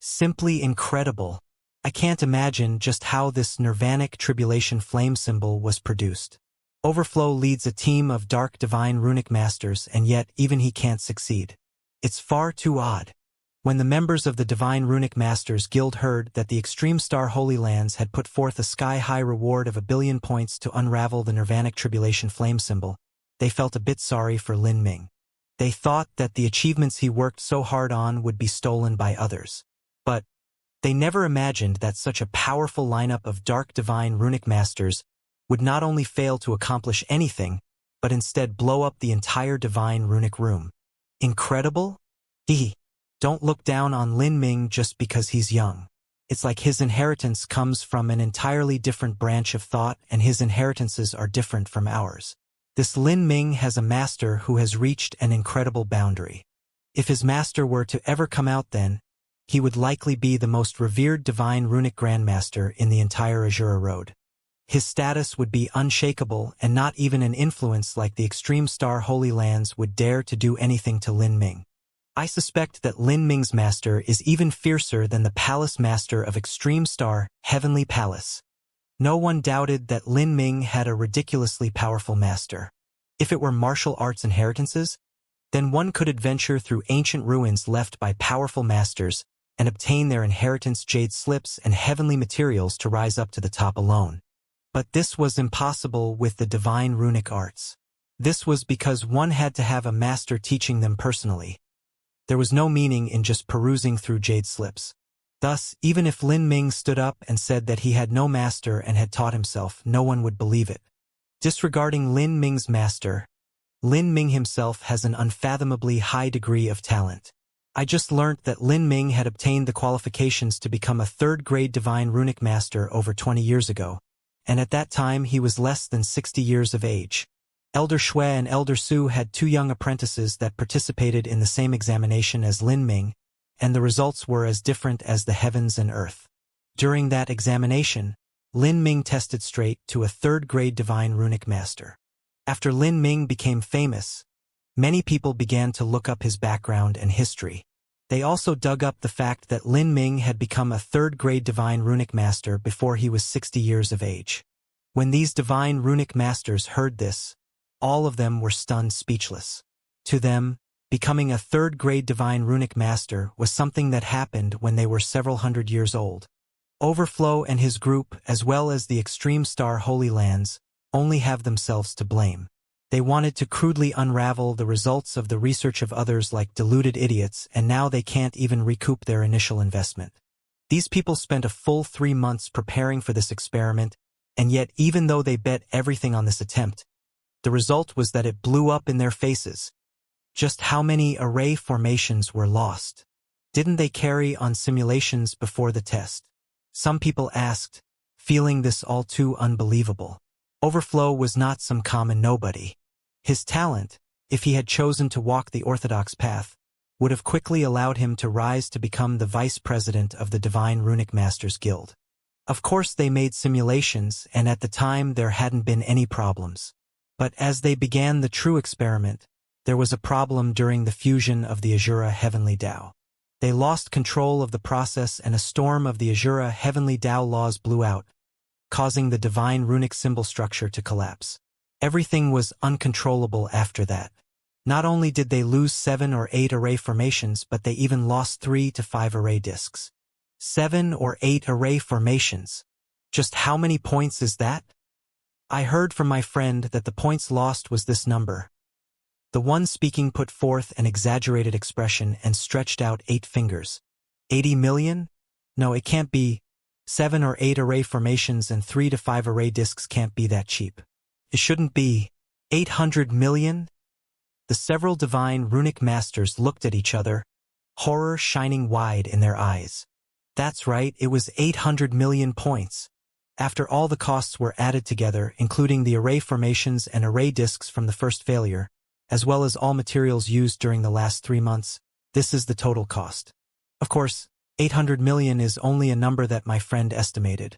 Simply incredible. I can't imagine just how this nirvanic tribulation flame symbol was produced. Overflow leads a team of dark divine runic masters, and yet even he can't succeed. It's far too odd. When the members of the Divine Runic Masters Guild heard that the Extreme Star Holy Lands had put forth a sky-high reward of 1 billion points to unravel the Nirvanic Tribulation flame symbol, they felt a bit sorry for Lin Ming. They thought that the achievements he worked so hard on would be stolen by others. But they never imagined that such a powerful lineup of Dark Divine Runic Masters would not only fail to accomplish anything, but instead blow up the entire Divine Runic Room. Incredible? Don't look down on Lin Ming just because he's young. It's like his inheritance comes from an entirely different branch of thought, and his inheritances are different from ours. This Lin Ming has a master who has reached an incredible boundary. If his master were to ever come out, then he would likely be the most revered divine runic grandmaster in the entire Azura Road. His status would be unshakable, and not even an influence like the Extreme Star Holy Lands would dare to do anything to Lin Ming. I suspect that Lin Ming's master is even fiercer than the Palace Master of Extreme Star, Heavenly Palace. No one doubted that Lin Ming had a ridiculously powerful master. If it were martial arts inheritances, then one could adventure through ancient ruins left by powerful masters and obtain their inheritance jade slips and heavenly materials to rise up to the top alone. But this was impossible with the divine runic arts. This was because one had to have a master teaching them personally. There was no meaning in just perusing through jade slips. Thus, even if Lin Ming stood up and said that he had no master and had taught himself, no one would believe it. Disregarding Lin Ming's master, Lin Ming himself has an unfathomably high degree of talent. I just learnt that Lin Ming had obtained the qualifications to become a third-grade divine runic master over 20 years ago, and at that time he was less than 60 years of age. Elder Shui and Elder Su had 2 young apprentices that participated in the same examination as Lin Ming, and the results were as different as the heavens and earth. During that examination, Lin Ming tested straight to a third-grade divine runic master. After Lin Ming became famous, many people began to look up his background and history. They also dug up the fact that Lin Ming had become a third-grade divine runic master before he was 60 years of age. When these divine runic masters heard this, all of them were stunned speechless. To them, becoming a third-grade divine runic master was something that happened when they were several hundred years old. Overflow and his group, as well as the Extreme Star Holy Lands, only have themselves to blame. They wanted to crudely unravel the results of the research of others like deluded idiots, and now they can't even recoup their initial investment. These people spent a full 3 months preparing for this experiment, and yet even though they bet everything on this attempt, the result was that it blew up in their faces. Just how many array formations were lost? Didn't they carry on simulations before the test? Some people asked, feeling this all too unbelievable. Overflow was not some common nobody. His talent, if he had chosen to walk the orthodox path, would have quickly allowed him to rise to become the vice president of the Divine Runic Masters Guild. Of course they made simulations, and at the time there hadn't been any problems. But as they began the true experiment, there was a problem during the fusion of the Azura Heavenly Tao. They lost control of the process, and a storm of the Azura Heavenly Tao laws blew out, causing the divine runic symbol structure to collapse. Everything was uncontrollable after that. Not only did they lose 7 or 8 array formations, but they even lost 3 to 5 array disks. 7 or 8 array formations. Just how many points is that? I heard from my friend that the points lost was this number. The one speaking put forth an exaggerated expression and stretched out 8 fingers. 80 million? No, it can't be. 7 or 8 array formations and 3 to 5 array disks can't be that cheap. It shouldn't be 800 million? The several divine runic masters looked at each other, horror shining wide in their eyes. That's right, it was 800 million points. After all the costs were added together, including the array formations and array disks from the first failure, as well as all materials used during the last 3 months, this is the total cost. Of course, 800 million is only a number that my friend estimated,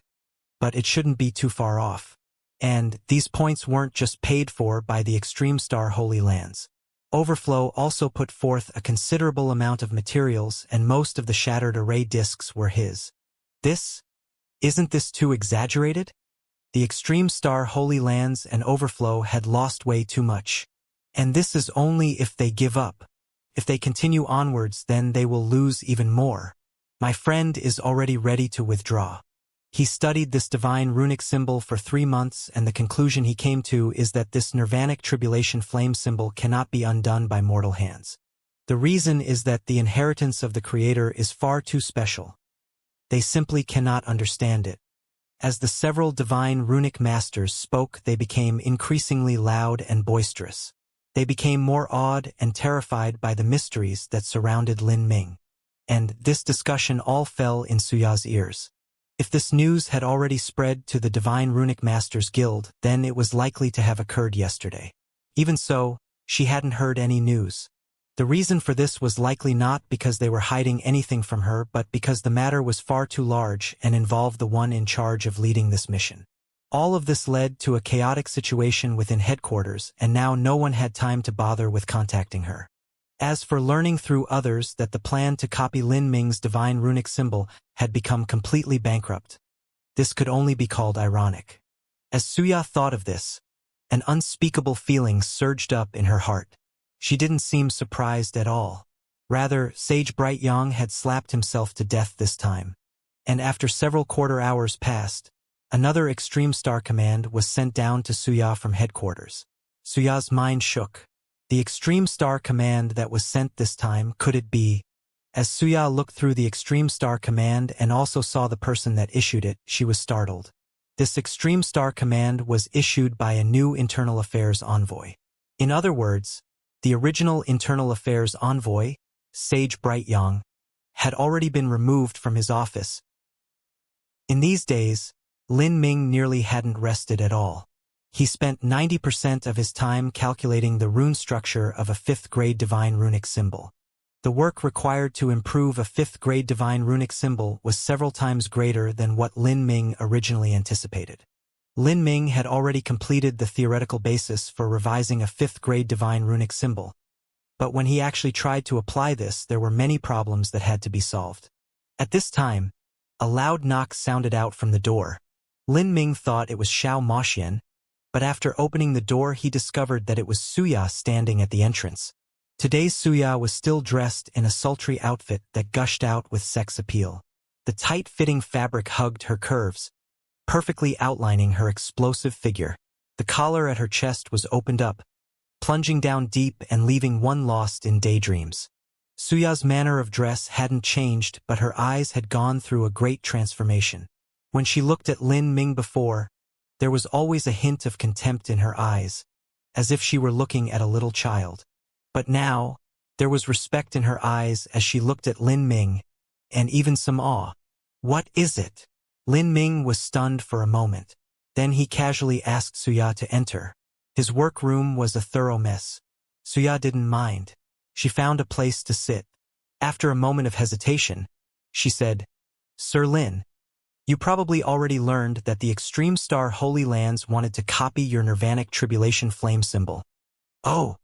but it shouldn't be too far off. And these points weren't just paid for by the Extreme Star Holy Lands. Overflow also put forth a considerable amount of materials, and most of the shattered array disks were his. Isn't this too exaggerated? The Extreme Star Holy Lands and Overflow had lost way too much. And this is only if they give up. If they continue onwards, then they will lose even more. My friend is already ready to withdraw. He studied this divine runic symbol for 3 months, and the conclusion he came to is that this nirvanic tribulation flame symbol cannot be undone by mortal hands. The reason is that the inheritance of the Creator is far too special. They simply cannot understand it. As the several divine runic masters spoke, they became increasingly loud and boisterous. They became more awed and terrified by the mysteries that surrounded Lin Ming. And this discussion all fell in Suya's ears. If this news had already spread to the Divine Runic Masters Guild, then it was likely to have occurred yesterday. Even so, she hadn't heard any news. The reason for this was likely not because they were hiding anything from her, but because the matter was far too large and involved the one in charge of leading this mission. All of this led to a chaotic situation within headquarters, and now no one had time to bother with contacting her. As for learning through others that the plan to copy Lin Ming's divine runic symbol had become completely bankrupt, this could only be called ironic. As Suya thought of this, an unspeakable feeling surged up in her heart. She didn't seem surprised at all. Rather, Sage Bright Yang had slapped himself to death this time. And after several quarter hours passed, another Extreme Star command was sent down to Suya from headquarters. Suya's mind shook. The Extreme Star command that was sent this time, could it be? As Suya looked through the Extreme Star command and also saw the person that issued it, she was startled. This Extreme Star command was issued by a new Internal Affairs envoy. In other words, the original Internal Affairs envoy, Sage Bright Yang, had already been removed from his office. In these days, Lin Ming nearly hadn't rested at all. He spent 90% of his time calculating the rune structure of a 5th-grade divine runic symbol. The work required to improve a 5th-grade divine runic symbol was several times greater than what Lin Ming originally anticipated. Lin Ming had already completed the theoretical basis for revising a 5th-grade divine runic symbol, but when he actually tried to apply this, there were many problems that had to be solved. At this time, a loud knock sounded out from the door. Lin Ming thought it was Xiao Moxian, but after opening the door he discovered that it was Suya standing at the entrance. Today's Suya was still dressed in a sultry outfit that gushed out with sex appeal. The tight-fitting fabric hugged her curves, perfectly outlining her explosive figure. The collar at her chest was opened up, plunging down deep and leaving one lost in daydreams. Suya's manner of dress hadn't changed, but her eyes had gone through a great transformation. When she looked at Lin Ming before, there was always a hint of contempt in her eyes, as if she were looking at a little child. But now, there was respect in her eyes as she looked at Lin Ming, and even some awe. "What is it?" Lin Ming was stunned for a moment. Then he casually asked Suya to enter. His workroom was a thorough mess. Suya didn't mind. She found a place to sit. After a moment of hesitation, she said, "Sir Lin, you probably already learned that the Extreme Star Holy Lands wanted to copy your nirvanic tribulation flame symbol." "Oh."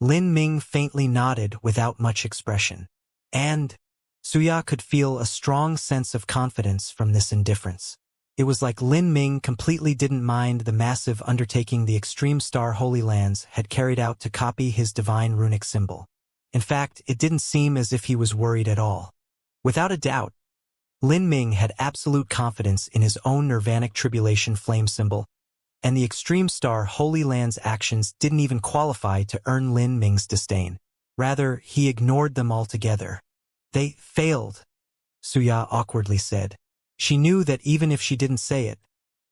Lin Ming faintly nodded without much expression. And Suya could feel a strong sense of confidence from this indifference. It was like Lin Ming completely didn't mind the massive undertaking the Extreme Star Holy Lands had carried out to copy his divine runic symbol. In fact, it didn't seem as if he was worried at all. Without a doubt, Lin Ming had absolute confidence in his own nirvanic tribulation flame symbol, and the Extreme Star Holy Land's actions didn't even qualify to earn Lin Ming's disdain. Rather, he ignored them altogether. "They failed," Suya awkwardly said. She knew that even if she didn't say it,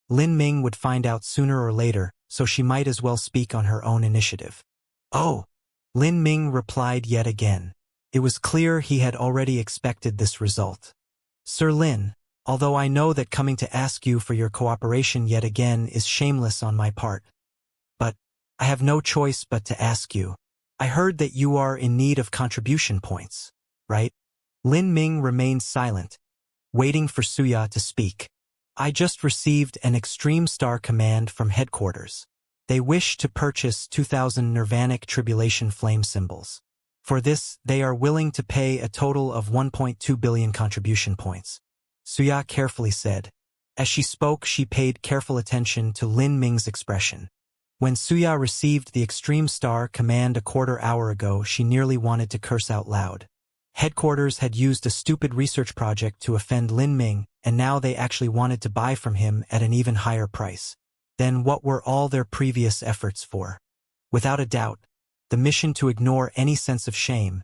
Lin Ming would find out sooner or later, so she might as well speak on her own initiative. Oh, Lin Ming replied yet again. It was clear he had already expected this result. Sir Lin, although I know that coming to ask you for your cooperation yet again is shameless on my part, but I have no choice but to ask you. I heard that you are in need of contribution points, right? Lin Ming remained silent, waiting for Suya to speak. I just received an extreme star command from headquarters. They wish to purchase 2,000 Nirvanic tribulation flame symbols. For this, they are willing to pay a total of 1.2 billion contribution points. Suya carefully said. As she spoke, she paid careful attention to Lin Ming's expression. When Suya received the extreme star command a quarter hour ago, she nearly wanted to curse out loud. Headquarters had used a stupid research project to offend Lin Ming, and now they actually wanted to buy from him at an even higher price. Then what were all their previous efforts for? Without a doubt, the mission to ignore any sense of shame,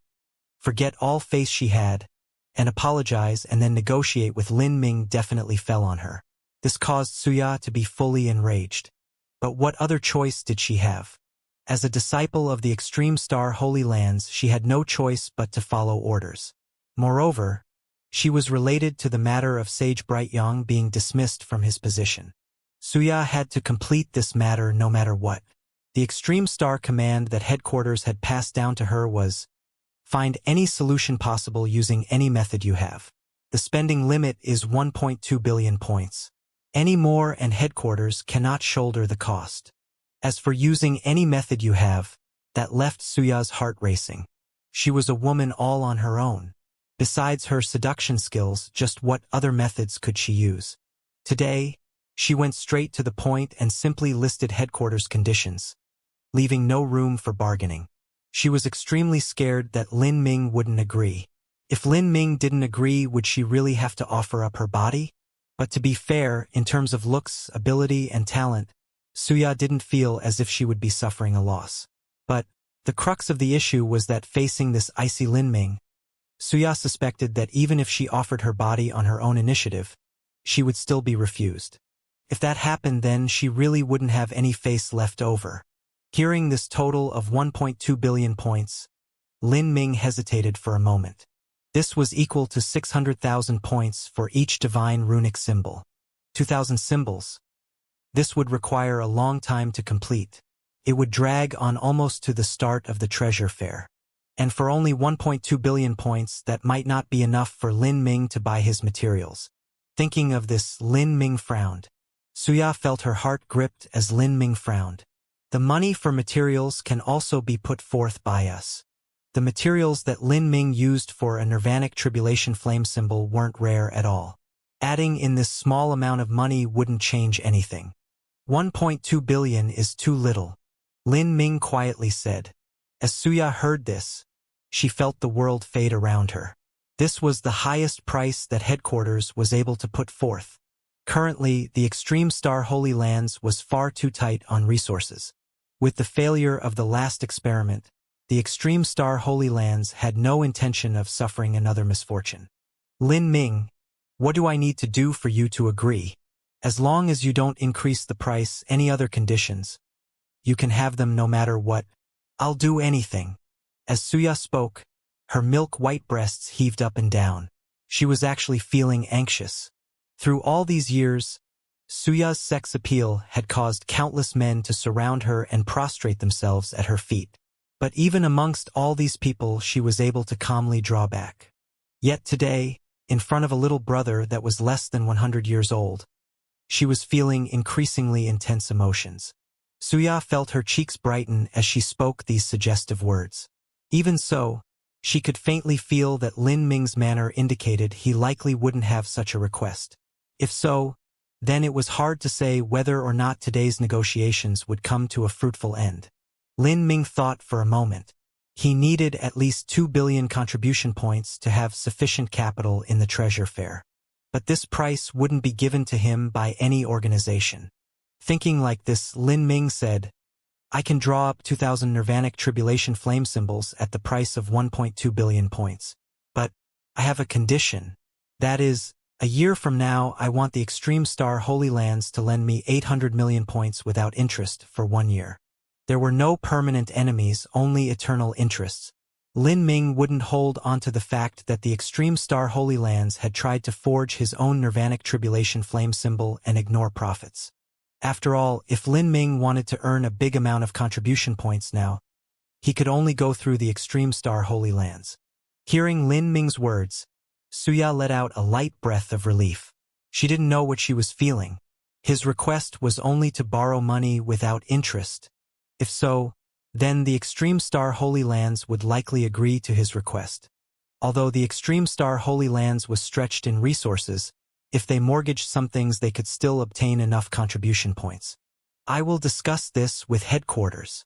forget all face she had, and apologize and then negotiate with Lin Ming definitely fell on her. This caused Suya to be fully enraged. But what other choice did she have? As a disciple of the Extreme Star Holy Lands, she had no choice but to follow orders. Moreover, she was related to the matter of Sage Brightyong being dismissed from his position. Suya had to complete this matter no matter what. The Extreme Star command that headquarters had passed down to her was, find any solution possible using any method you have. The spending limit is 1.2 billion points. Any more and headquarters cannot shoulder the cost. As for using any method you have, that left Suya's heart racing. She was a woman all on her own. Besides her seduction skills, just what other methods could she use? Today, she went straight to the point and simply listed headquarters conditions, leaving no room for bargaining. She was extremely scared that Lin Ming wouldn't agree. If Lin Ming didn't agree, would she really have to offer up her body? But to be fair, in terms of looks, ability, and talent, Suya didn't feel as if she would be suffering a loss. But the crux of the issue was that facing this icy Lin Ming, Suya suspected that even if she offered her body on her own initiative, she would still be refused. If that happened, then she really wouldn't have any face left over. Hearing this total of 1.2 billion points, Lin Ming hesitated for a moment. This was equal to 600,000 points for each divine runic symbol. 2,000 symbols. This would require a long time to complete. It would drag on almost to the start of the treasure fair. And for only 1.2 billion points, that might not be enough for Lin Ming to buy his materials. Thinking of this, Lin Ming frowned. Suya felt her heart gripped as Lin Ming frowned. The money for materials can also be put forth by us. The materials that Lin Ming used for a Nirvanic tribulation flame symbol weren't rare at all. Adding in this small amount of money wouldn't change anything. 1.2 billion is too little, Lin Ming quietly said. As Suya heard this, she felt the world fade around her. This was the highest price that headquarters was able to put forth. Currently, the Extreme Star Holy Lands was far too tight on resources. With the failure of the last experiment, the Extreme Star Holy Lands had no intention of suffering another misfortune. Lin Ming, what do I need to do for you to agree? As long as you don't increase the price, any other conditions, you can have them no matter what. I'll do anything. As Suya spoke, her milk-white breasts heaved up and down. She was actually feeling anxious. Through all these years, Suya's sex appeal had caused countless men to surround her and prostrate themselves at her feet. But even amongst all these people, she was able to calmly draw back. Yet today, in front of a little brother that was less than 100 years old, she was feeling increasingly intense emotions. Suya felt her cheeks brighten as she spoke these suggestive words. Even so, she could faintly feel that Lin Ming's manner indicated he likely wouldn't have such a request. If so, then it was hard to say whether or not today's negotiations would come to a fruitful end. Lin Ming thought for a moment. He needed at least 2 billion contribution points to have sufficient capital in the treasure fair. But this price wouldn't be given to him by any organization. Thinking like this, Lin Ming said, I can draw up 2,000 Nirvanic tribulation flame symbols at the price of 1.2 billion points. But I have a condition. That is, A year from now, I want the Extreme Star Holy Lands to lend me 800 million points without interest for 1 year. There were no permanent enemies, only eternal interests. Lin Ming wouldn't hold onto the fact that the Extreme Star Holy Lands had tried to forge his own Nirvanic Tribulation flame symbol and ignore profits. After all, if Lin Ming wanted to earn a big amount of contribution points now, he could only go through the Extreme Star Holy Lands. Hearing Lin Ming's words, Suya let out a light breath of relief. She didn't know what she was feeling. His request was only to borrow money without interest. If so, then the Extreme Star Holy Lands would likely agree to his request. Although the Extreme Star Holy Lands was stretched in resources, if they mortgaged some things they could still obtain enough contribution points. I will discuss this with headquarters.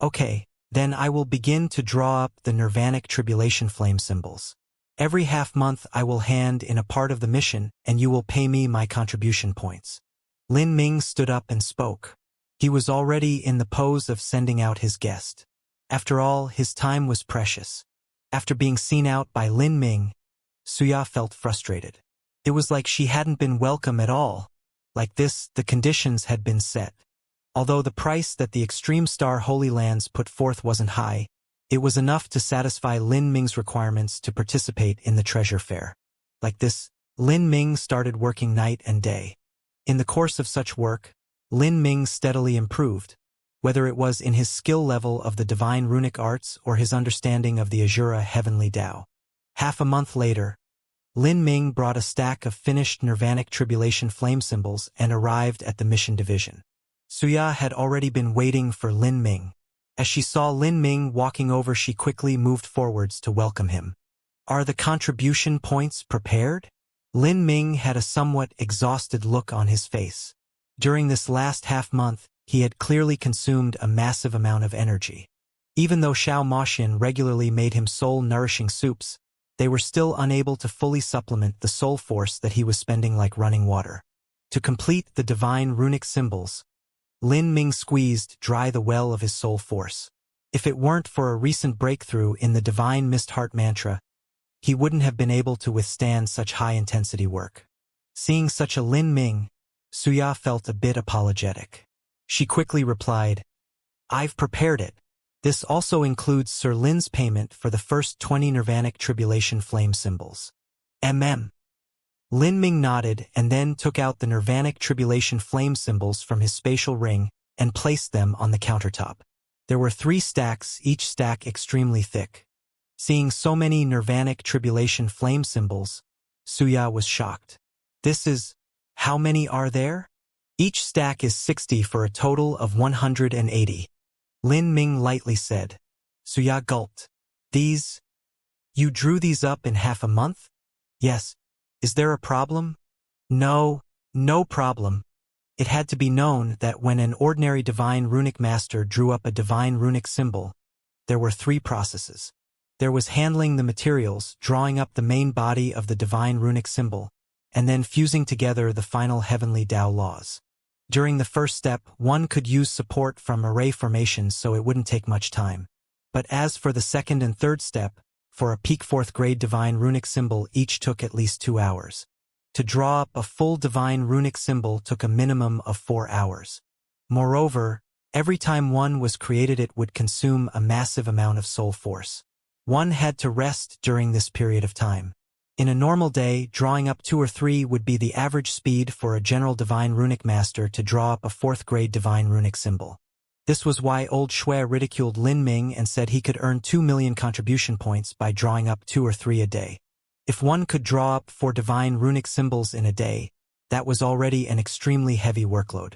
Okay, then I will begin to draw up the Nirvanic Tribulation flame symbols. Every half-month I will hand in a part of the mission and you will pay me my contribution points. Lin Ming stood up and spoke. He was already in the pose of sending out his guest. After all, his time was precious. After being seen out by Lin Ming, Suya felt frustrated. It was like she hadn't been welcome at all. Like this, the conditions had been set. Although the price that the Extreme Star Holy Lands put forth wasn't high, it was enough to satisfy Lin Ming's requirements to participate in the treasure fair. Like this, Lin Ming started working night and day. In the course of such work, Lin Ming steadily improved, whether it was in his skill level of the divine runic arts or his understanding of the Azura heavenly Tao. Half a month later, Lin Ming brought a stack of finished Nirvanic Tribulation flame symbols and arrived at the mission division. Suya had already been waiting for Lin Ming. As she saw Lin Ming walking over, she quickly moved forwards to welcome him. Are the contribution points prepared? Lin Ming had a somewhat exhausted look on his face. During this last half-month, he had clearly consumed a massive amount of energy. Even though Xiao Moxian regularly made him soul-nourishing soups, they were still unable to fully supplement the soul force that he was spending like running water. To complete the divine runic symbols, Lin Ming squeezed dry the well of his soul force. If it weren't for a recent breakthrough in the divine mist heart mantra, he wouldn't have been able to withstand such high-intensity work. Seeing such a Lin Ming, Suya felt a bit apologetic. She quickly replied, I've prepared it. This also includes Sir Lin's payment for the first 20 Nirvanic Tribulation flame symbols. Lin Ming nodded and then took out the Nirvanic Tribulation flame symbols from his spatial ring and placed them on the countertop. There were 3 stacks, each stack extremely thick. Seeing so many Nirvanic Tribulation flame symbols, Suya was shocked. This is... how many are there? Each stack is 60 for a total of 180. Lin Ming lightly said. Suya gulped. These... you drew these up in half a month? Yes. Is there a problem? No, no problem. It had to be known that when an ordinary divine runic master drew up a divine runic symbol, there were 3 processes. There was handling the materials, drawing up the main body of the divine runic symbol, and then fusing together the final heavenly Tao laws. During the first step, one could use support from array formations so it wouldn't take much time. But as for the second and third step, for a peak 4th grade divine runic symbol, each took at least 2 hours. To draw up a full divine runic symbol took a minimum of 4 hours. Moreover, every time one was created it would consume a massive amount of soul force. One had to rest during this period of time. In a normal day, drawing up 2 or 3 would be the average speed for a general divine runic master to draw up a 4th grade divine runic symbol. This was why old Shui ridiculed Lin Ming and said he could earn 2 million contribution points by drawing up 2 or 3 a day. If one could draw up 4 divine runic symbols in a day, that was already an extremely heavy workload.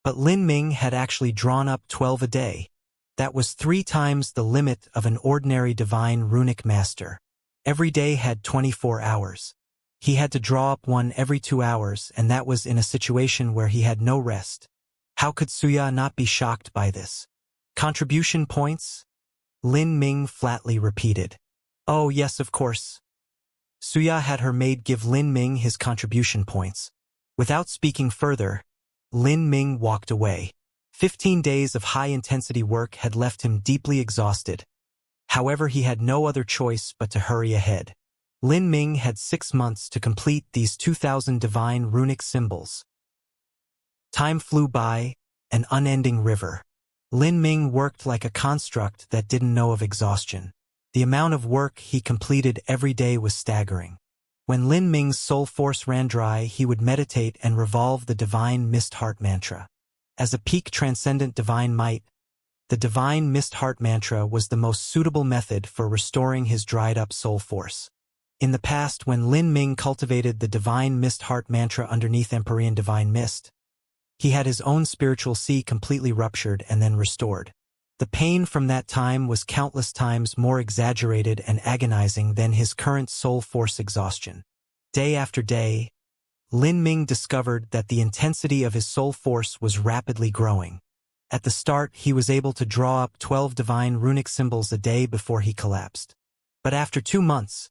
But Lin Ming had actually drawn up 12 a day. That was 3 times the limit of an ordinary divine runic master. Every day had 24 hours. He had to draw up 1 every 2 hours, and that was in a situation where he had no rest. How could Suya not be shocked by this? Contribution points? Lin Ming flatly repeated. Oh yes, of course. Suya had her maid give Lin Ming his contribution points. Without speaking further, Lin Ming walked away. 15 days of high-intensity work had left him deeply exhausted. However, he had no other choice but to hurry ahead. Lin Ming had 6 months to complete these 2,000 divine runic symbols. Time flew by, an unending river. Lin Ming worked like a construct that didn't know of exhaustion. The amount of work he completed every day was staggering. When Lin Ming's soul force ran dry, he would meditate and revolve the divine mist heart mantra. As a peak transcendent divine might, the divine mist heart mantra was the most suitable method for restoring his dried-up soul force. In the past, when Lin Ming cultivated the divine mist heart mantra underneath Empyrean divine mist, he had his own spiritual sea completely ruptured and then restored. The pain from that time was countless times more exaggerated and agonizing than his current soul force exhaustion. Day after day, Lin Ming discovered that the intensity of his soul force was rapidly growing. At the start, he was able to draw up 12 divine runic symbols a day before he collapsed. But after 2 months,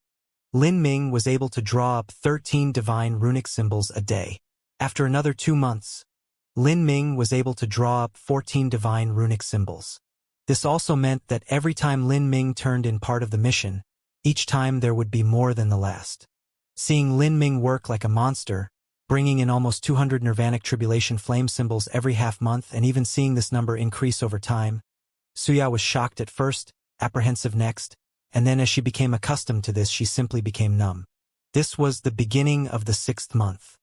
Lin Ming was able to draw up 13 divine runic symbols a day. After another 2 months, Lin Ming was able to draw up 14 divine runic symbols. This also meant that every time Lin Ming turned in part of the mission, each time there would be more than the last. Seeing Lin Ming work like a monster, bringing in almost 200 nirvanic tribulation flame symbols every half-month and even seeing this number increase over time, Xianxia was shocked at first, apprehensive next, and then as she became accustomed to this, she simply became numb. This was the beginning of the 6th month.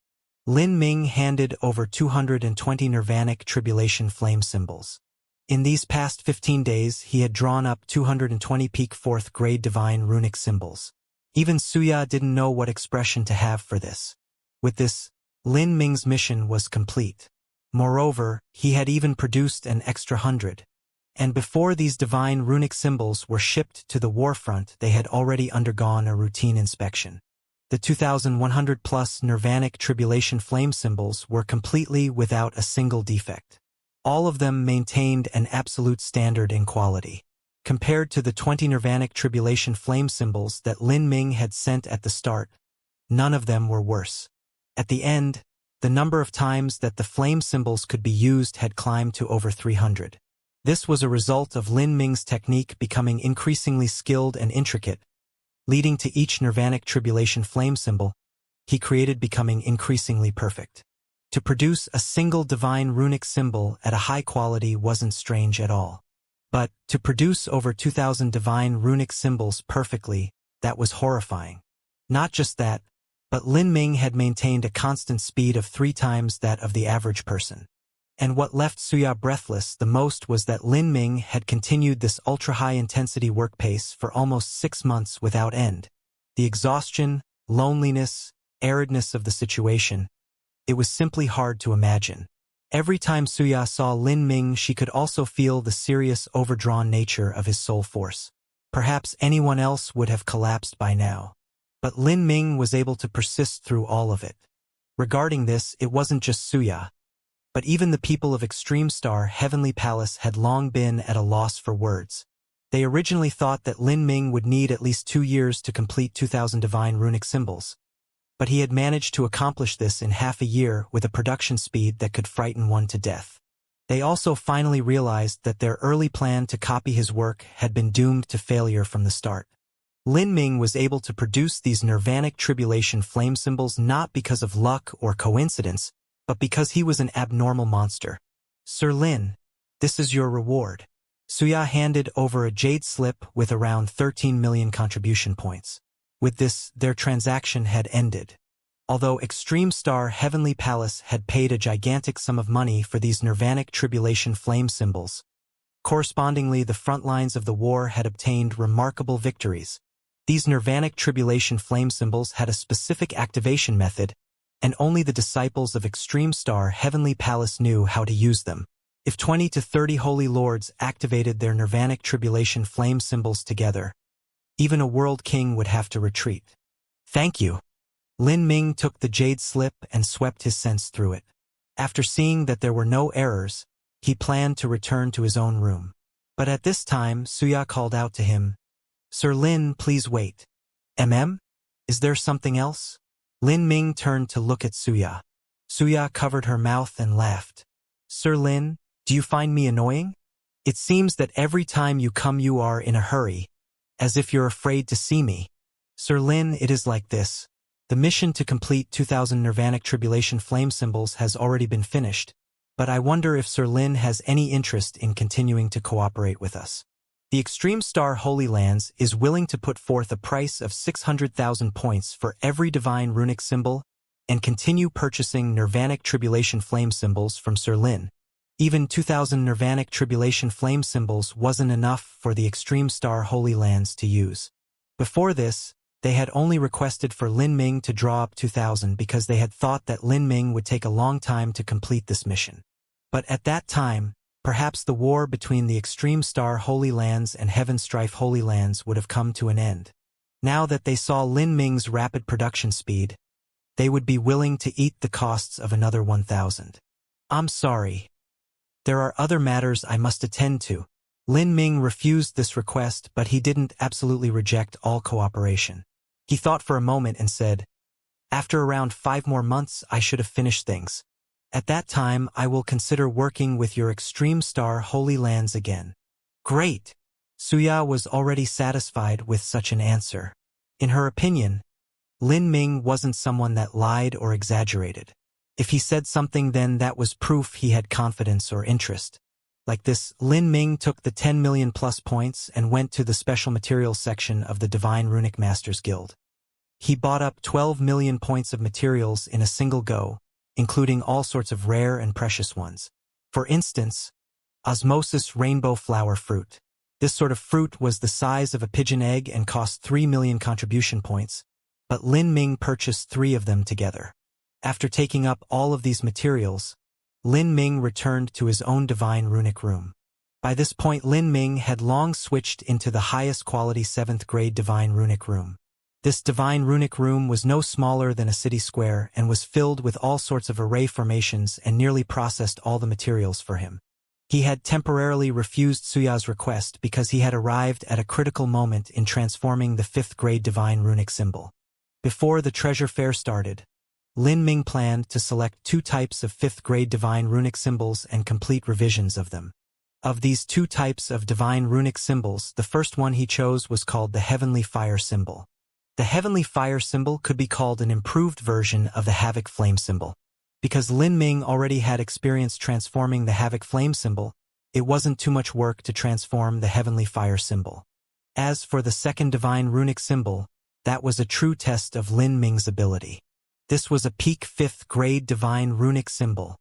Lin Ming handed over 220 nirvanic tribulation flame symbols. In these past 15 days, he had drawn up 220 peak 4th grade divine runic symbols. Even Xianxia didn't know what expression to have for this. With this, Lin Ming's mission was complete. Moreover, he had even produced an extra 100. And before these divine runic symbols were shipped to the warfront, they had already undergone a routine inspection. The 2,100-plus nirvanic tribulation flame symbols were completely without a single defect. All of them maintained an absolute standard in quality. Compared to the 20 nirvanic tribulation flame symbols that Lin Ming had sent at the start, none of them were worse. At the end, the number of times that the flame symbols could be used had climbed to over 300. This was a result of Lin Ming's technique becoming increasingly skilled and intricate, leading to each nirvanic tribulation flame symbol he created becoming increasingly perfect. To produce a single divine runic symbol at a high quality wasn't strange at all. But to produce over 2,000 divine runic symbols perfectly, that was horrifying. Not just that, but Lin Ming had maintained a constant speed of 3 times that of the average person. And what left Xianxia breathless the most was that Lin Ming had continued this ultra-high-intensity work pace for almost 6 months without end. The exhaustion, loneliness, aridness of the situation, it was simply hard to imagine. Every time Xianxia saw Lin Ming, she could also feel the serious, overdrawn nature of his soul force. Perhaps anyone else would have collapsed by now. But Lin Ming was able to persist through all of it. Regarding this, it wasn't just Xianxia, but even the people of Extreme Star Heavenly Palace had long been at a loss for words. They originally thought that Lin Ming would need at least 2 years to complete 2,000 divine runic symbols. But he had managed to accomplish this in half a year with a production speed that could frighten one to death. They also finally realized that their early plan to copy his work had been doomed to failure from the start. Lin Ming was able to produce these nirvanic tribulation flame symbols not because of luck or coincidence, but because he was an abnormal monster. Sir Lin, this is your reward. Xianxia handed over a jade slip with around 13 million contribution points. With this, their transaction had ended. Although Extreme Star Heavenly Palace had paid a gigantic sum of money for these nirvanic tribulation flame symbols, correspondingly the front lines of the war had obtained remarkable victories. These nirvanic tribulation flame symbols had a specific activation method, and only the disciples of Extreme Star Heavenly Palace knew how to use them. If 20 to 30 holy lords activated their nirvanic tribulation flame symbols together, even a world king would have to retreat. Thank you. Lin Ming took the jade slip and swept his sense through it. After seeing that there were no errors, he planned to return to his own room. But at this time, Xianxia called out to him, Sir Lin, please wait. Is there something else? Lin Ming turned to look at Xianxia. Xianxia covered her mouth and laughed. Sir Lin, do you find me annoying? It seems that every time you come you are in a hurry, as if you're afraid to see me. Sir Lin, it is like this. The mission to complete 2000 Nirvanic Tribulation flame symbols has already been finished, but I wonder if Sir Lin has any interest in continuing to cooperate with us. The Extreme Star Holy Lands is willing to put forth a price of 600,000 points for every divine runic symbol and continue purchasing Nirvanic Tribulation flame symbols from Sir Lin. Even 2000 Nirvanic Tribulation flame symbols wasn't enough for the Extreme Star Holy Lands to use. Before this, they had only requested for Lin Ming to draw up 2000 because they had thought that Lin Ming would take a long time to complete this mission. But at that time, perhaps the war between the Extreme Star Holy Lands and Heaven Strife Holy Lands would have come to an end. Now that they saw Lin Ming's rapid production speed, they would be willing to eat the costs of another 1000. I'm sorry. There are other matters I must attend to. Lin Ming refused this request, but he didn't absolutely reject all cooperation. He thought for a moment and said, "After around 5 more months, I should have finished things. At that time, I will consider working with your Extreme Star Holy Lands again." Great! Suya was already satisfied with such an answer. In her opinion, Lin Ming wasn't someone that lied or exaggerated. If he said something, then that was proof he had confidence or interest. Like this, Lin Ming took the 10 million plus points and went to the special materials section of the Divine Runic Masters Guild. He bought up 12 million points of materials in a single go, including all sorts of rare and precious ones. For instance, Osmosis Rainbow Flower Fruit. This sort of fruit was the size of a pigeon egg and cost 3 million contribution points, but Lin Ming purchased 3 of them together. After taking up all of these materials, Lin Ming returned to his own divine runic room. By this point, Lin Ming had long switched into the highest quality 7th grade divine runic room. This divine runic room was no smaller than a city square and was filled with all sorts of array formations and nearly processed all the materials for him. He had temporarily refused Suya's request because he had arrived at a critical moment in transforming the 5th grade divine runic symbol. Before the treasure fair started, Lin Ming planned to select 2 types of 5th grade divine runic symbols and complete revisions of them. Of these 2 types of divine runic symbols, the first one he chose was called the Heavenly Fire symbol. The Heavenly Fire symbol could be called an improved version of the Havoc Flame symbol. Because Lin Ming already had experience transforming the Havoc Flame symbol, it wasn't too much work to transform the Heavenly Fire symbol. As for the second divine runic symbol, that was a true test of Lin Ming's ability. This was a peak 5th grade divine runic symbol.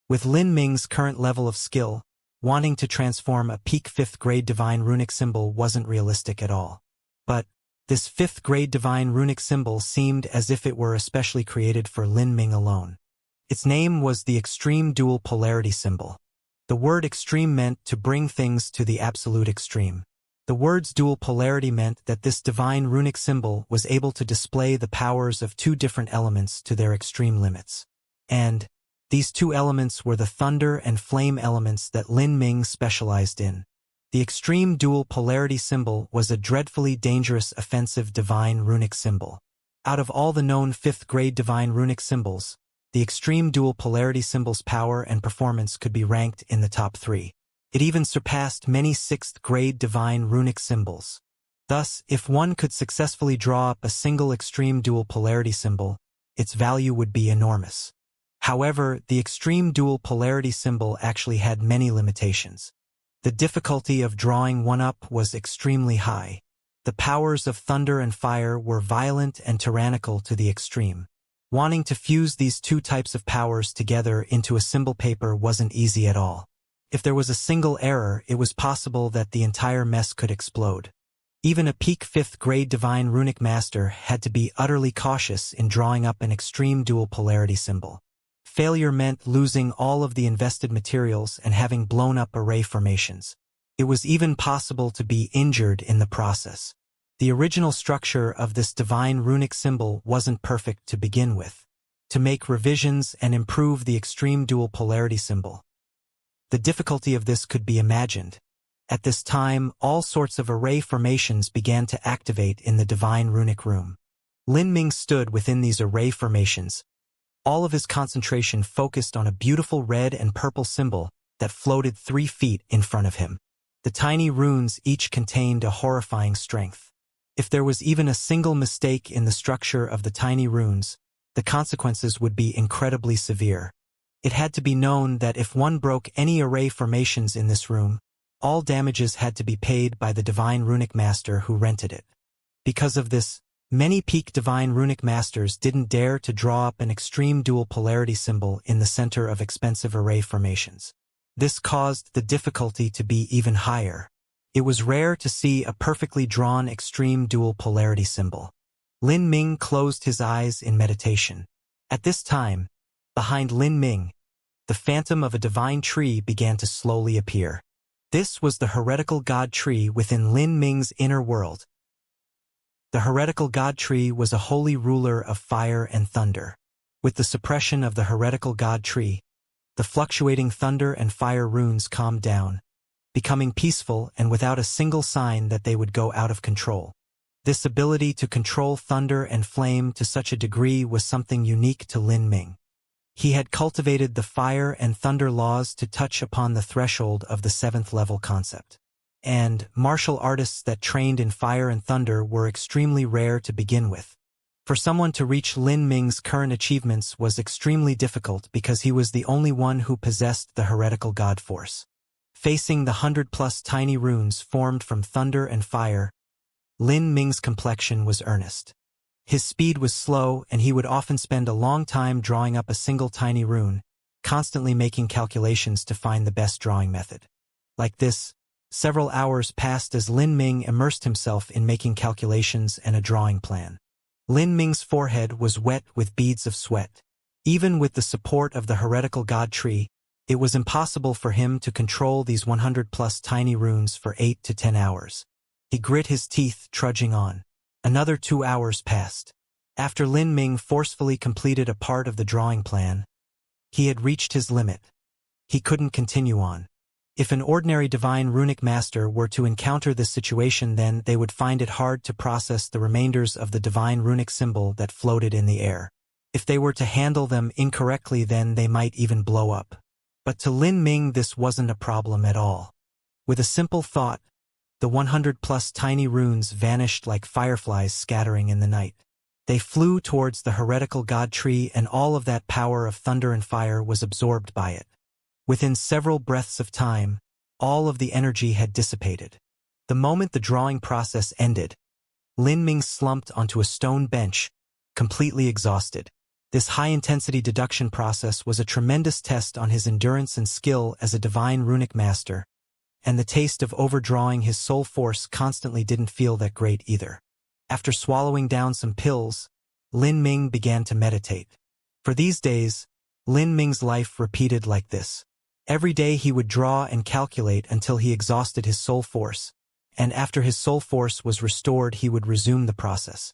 With Lin Ming's current level of skill, wanting to transform a peak 5th grade divine runic symbol wasn't realistic at all. But this 5th grade divine runic symbol seemed as if it were especially created for Lin Ming alone. Its name was the Extreme Dual Polarity symbol. The word extreme meant to bring things to the absolute extreme. The word's dual polarity meant that this divine runic symbol was able to display the powers of 2 different elements to their extreme limits. And these 2 elements were the thunder and flame elements that Lin Ming specialized in. The Extreme Dual Polarity symbol was a dreadfully dangerous offensive divine runic symbol. Out of all the known 5th grade divine runic symbols, the Extreme Dual Polarity symbol's power and performance could be ranked in the top 3. It even surpassed many 6th grade divine runic symbols. Thus, if one could successfully draw up a single Extreme Dual Polarity symbol, its value would be enormous. However, the Extreme Dual Polarity symbol actually had many limitations. The difficulty of drawing one up was extremely high. The powers of thunder and fire were violent and tyrannical to the extreme. Wanting to fuse these 2 types of powers together into a symbol paper wasn't easy at all. If there was a single error, it was possible that the entire mess could explode. Even a peak 5th grade divine runic master had to be utterly cautious in drawing up an extreme dual polarity symbol. Failure meant losing all of the invested materials and having blown up array formations. It was even possible to be injured in the process. The original structure of this divine runic symbol wasn't perfect to begin with. To make revisions and improve the extreme dual polarity symbol, the difficulty of this could be imagined. At this time, all sorts of array formations began to activate in the divine runic room. Lin Ming stood within these array formations. All of his concentration focused on a beautiful red and purple symbol that floated 3 feet in front of him. The tiny runes each contained a horrifying strength. If there was even a single mistake in the structure of the tiny runes, the consequences would be incredibly severe. It had to be known that if one broke any array formations in this room, all damages had to be paid by the divine runic master who rented it. Because of this, many peak divine runic masters didn't dare to draw up an extreme dual polarity symbol in the center of expensive array formations. This caused the difficulty to be even higher. It was rare to see a perfectly drawn extreme dual polarity symbol. Lin Ming closed his eyes in meditation. At this time, behind Lin Ming, the phantom of a divine tree began to slowly appear. This was the heretical god tree within Lin Ming's inner world. The heretical god tree was a holy ruler of fire and thunder. With the suppression of the heretical god tree, the fluctuating thunder and fire runes calmed down, becoming peaceful and without a single sign that they would go out of control. This ability to control thunder and flame to such a degree was something unique to Lin Ming. He had cultivated the fire and thunder laws to touch upon the threshold of the 7th level concept. And martial artists that trained in fire and thunder were extremely rare to begin with. For someone to reach Lin Ming's current achievements was extremely difficult because he was the only one who possessed the heretical god force. Facing the 100+ tiny runes formed from thunder and fire, Lin Ming's complexion was earnest. His speed was slow and he would often spend a long time drawing up a single tiny rune, constantly making calculations to find the best drawing method. Like this, several hours passed as Lin Ming immersed himself in making calculations and a drawing plan. Lin Ming's forehead was wet with beads of sweat. Even with the support of the heretical god tree, it was impossible for him to control these 100+ tiny runes for 8 to 10 hours. He grit his teeth, trudging on. Another 2 hours passed. After Lin Ming forcefully completed a part of the drawing plan, he had reached his limit. He couldn't continue on. If an ordinary divine runic master were to encounter this situation, then they would find it hard to process the remainders of the divine runic symbol that floated in the air. If they were to handle them incorrectly, then they might even blow up. But to Lin Ming this wasn't a problem at all. With a simple thought, the 100+ tiny runes vanished like fireflies scattering in the night. They flew towards the heretical god tree and all of that power of thunder and fire was absorbed by it. Within several breaths of time, all of the energy had dissipated. The moment the drawing process ended, Lin Ming slumped onto a stone bench, completely exhausted. This high-intensity deduction process was a tremendous test on his endurance and skill as a divine runic master, and the taste of overdrawing his soul force constantly didn't feel that great either. After swallowing down some pills, Lin Ming began to meditate. For these days, Lin Ming's life repeated like this. Every day he would draw and calculate until he exhausted his soul force, and after his soul force was restored he would resume the process.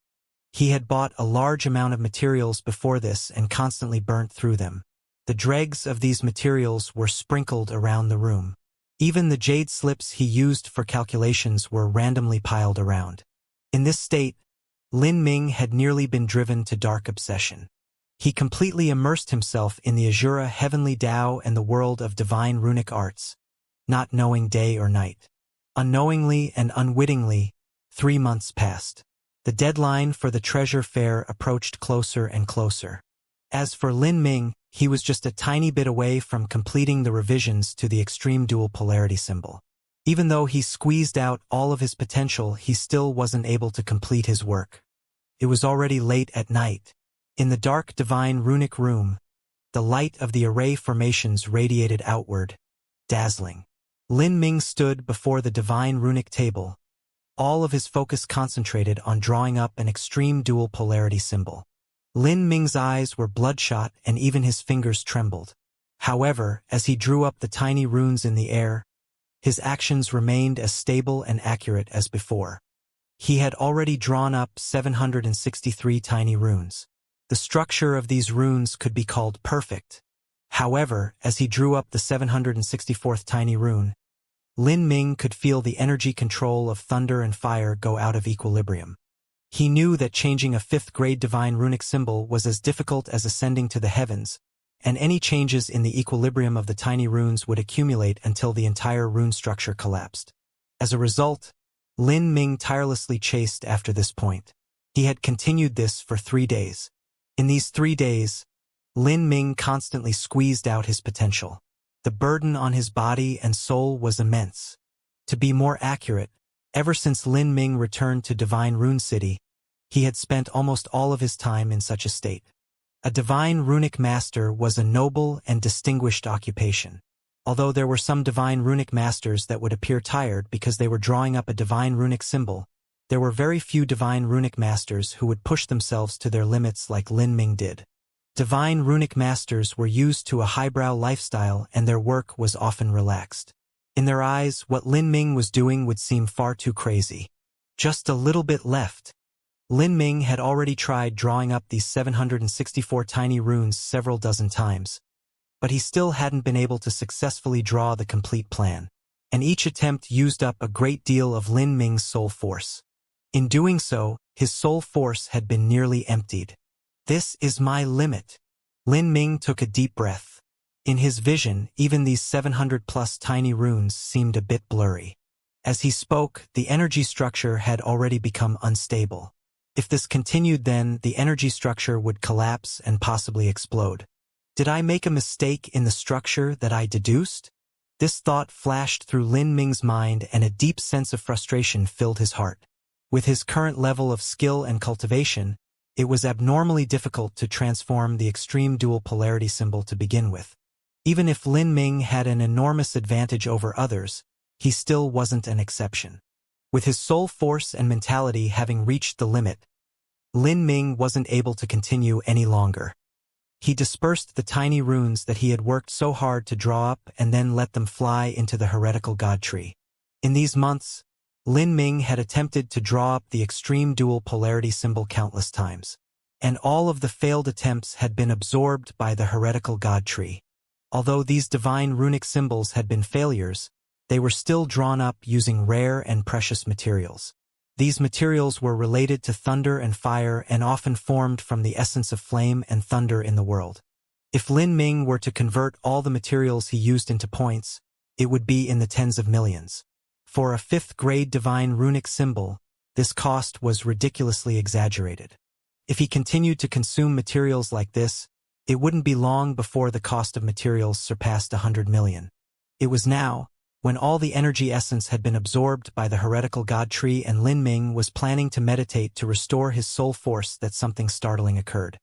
He had bought a large amount of materials before this and constantly burnt through them. The dregs of these materials were sprinkled around the room. Even the jade slips he used for calculations were randomly piled around. In this state, Lin Ming had nearly been driven to dark obsession. He completely immersed himself in the Azura heavenly Tao and the world of divine runic arts, not knowing day or night. Unknowingly and unwittingly, 3 months passed. The deadline for the treasure fair approached closer and closer. As for Lin Ming, he was just a tiny bit away from completing the revisions to the extreme dual polarity symbol. Even though he squeezed out all of his potential, he still wasn't able to complete his work. It was already late at night. In the dark divine runic room, the light of the array formations radiated outward, dazzling. Lin Ming stood before the divine runic table, all of his focus concentrated on drawing up an extreme dual polarity symbol. Lin Ming's eyes were bloodshot and even his fingers trembled. However, as he drew up the tiny runes in the air, his actions remained as stable and accurate as before. He had already drawn up 763 tiny runes. The structure of these runes could be called perfect. However, as he drew up the 764th tiny rune, Lin Ming could feel the energy control of thunder and fire go out of equilibrium. He knew that changing a 5th grade divine runic symbol was as difficult as ascending to the heavens, and any changes in the equilibrium of the tiny runes would accumulate until the entire rune structure collapsed. As a result, Lin Ming tirelessly chased after this point. He had continued this for 3 days. In these 3 days, Lin Ming constantly squeezed out his potential. The burden on his body and soul was immense. To be more accurate, ever since Lin Ming returned to Divine Rune City, he had spent almost all of his time in such a state. A divine runic master was a noble and distinguished occupation. Although there were some divine runic masters that would appear tired because they were drawing up a divine runic symbol, there were very few divine runic masters who would push themselves to their limits like Lin Ming did. Divine runic masters were used to a highbrow lifestyle and their work was often relaxed. In their eyes, what Lin Ming was doing would seem far too crazy. Just a little bit left. Lin Ming had already tried drawing up these 764 tiny runes several dozen times, but he still hadn't been able to successfully draw the complete plan, and each attempt used up a great deal of Lin Ming's soul force. In doing so, his soul force had been nearly emptied. This is my limit. Lin Ming took a deep breath. In his vision, even these 700-plus tiny runes seemed a bit blurry. As he spoke, the energy structure had already become unstable. If this continued, then the energy structure would collapse and possibly explode. Did I make a mistake in the structure that I deduced? This thought flashed through Lin Ming's mind and a deep sense of frustration filled his heart. With his current level of skill and cultivation, it was abnormally difficult to transform the extreme dual polarity symbol to begin with. Even if Lin Ming had an enormous advantage over others, he still wasn't an exception. With his soul force and mentality having reached the limit, Lin Ming wasn't able to continue any longer. He dispersed the tiny runes that he had worked so hard to draw up and then let them fly into the heretical god tree. In these months, Lin Ming had attempted to draw up the extreme dual polarity symbol countless times, and all of the failed attempts had been absorbed by the heretical god tree. Although these divine runic symbols had been failures, they were still drawn up using rare and precious materials. These materials were related to thunder and fire and often formed from the essence of flame and thunder in the world. If Lin Ming were to convert all the materials he used into points, it would be in the tens of millions. For a 5th-grade divine runic symbol, this cost was ridiculously exaggerated. If he continued to consume materials like this, it wouldn't be long before the cost of materials surpassed 100 million. It was now, when all the energy essence had been absorbed by the heretical god tree and Lin Ming was planning to meditate to restore his soul force, that something startling occurred.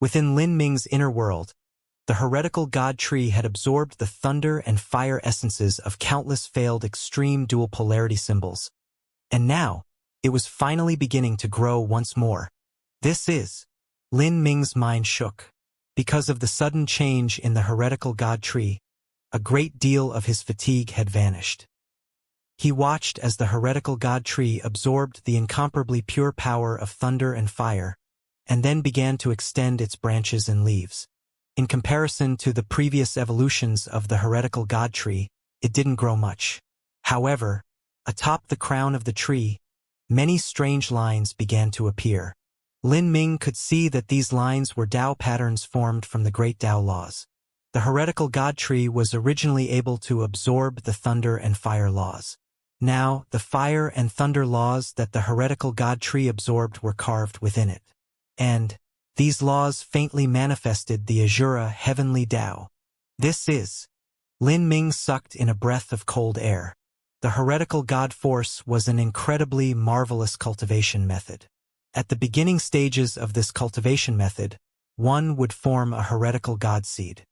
Within Lin Ming's inner world, the heretical god tree had absorbed the thunder and fire essences of countless failed extreme dual polarity symbols. And now, it was finally beginning to grow once more. Lin Ming's mind shook. Because of the sudden change in the heretical god tree, a great deal of his fatigue had vanished. He watched as the heretical god tree absorbed the incomparably pure power of thunder and fire, and then began to extend its branches and leaves. In comparison to the previous evolutions of the heretical god tree, it didn't grow much. However, atop the crown of the tree, many strange lines began to appear. Lin Ming could see that these lines were Tao patterns formed from the great Tao laws. The heretical god tree was originally able to absorb the thunder and fire laws. Now, the fire and thunder laws that the heretical god tree absorbed were carved within it. And these laws faintly manifested the Azura heavenly Tao. Lin Ming sucked in a breath of cold air. The heretical god force was an incredibly marvelous cultivation method. At the beginning stages of this cultivation method, one would form a heretical god seed.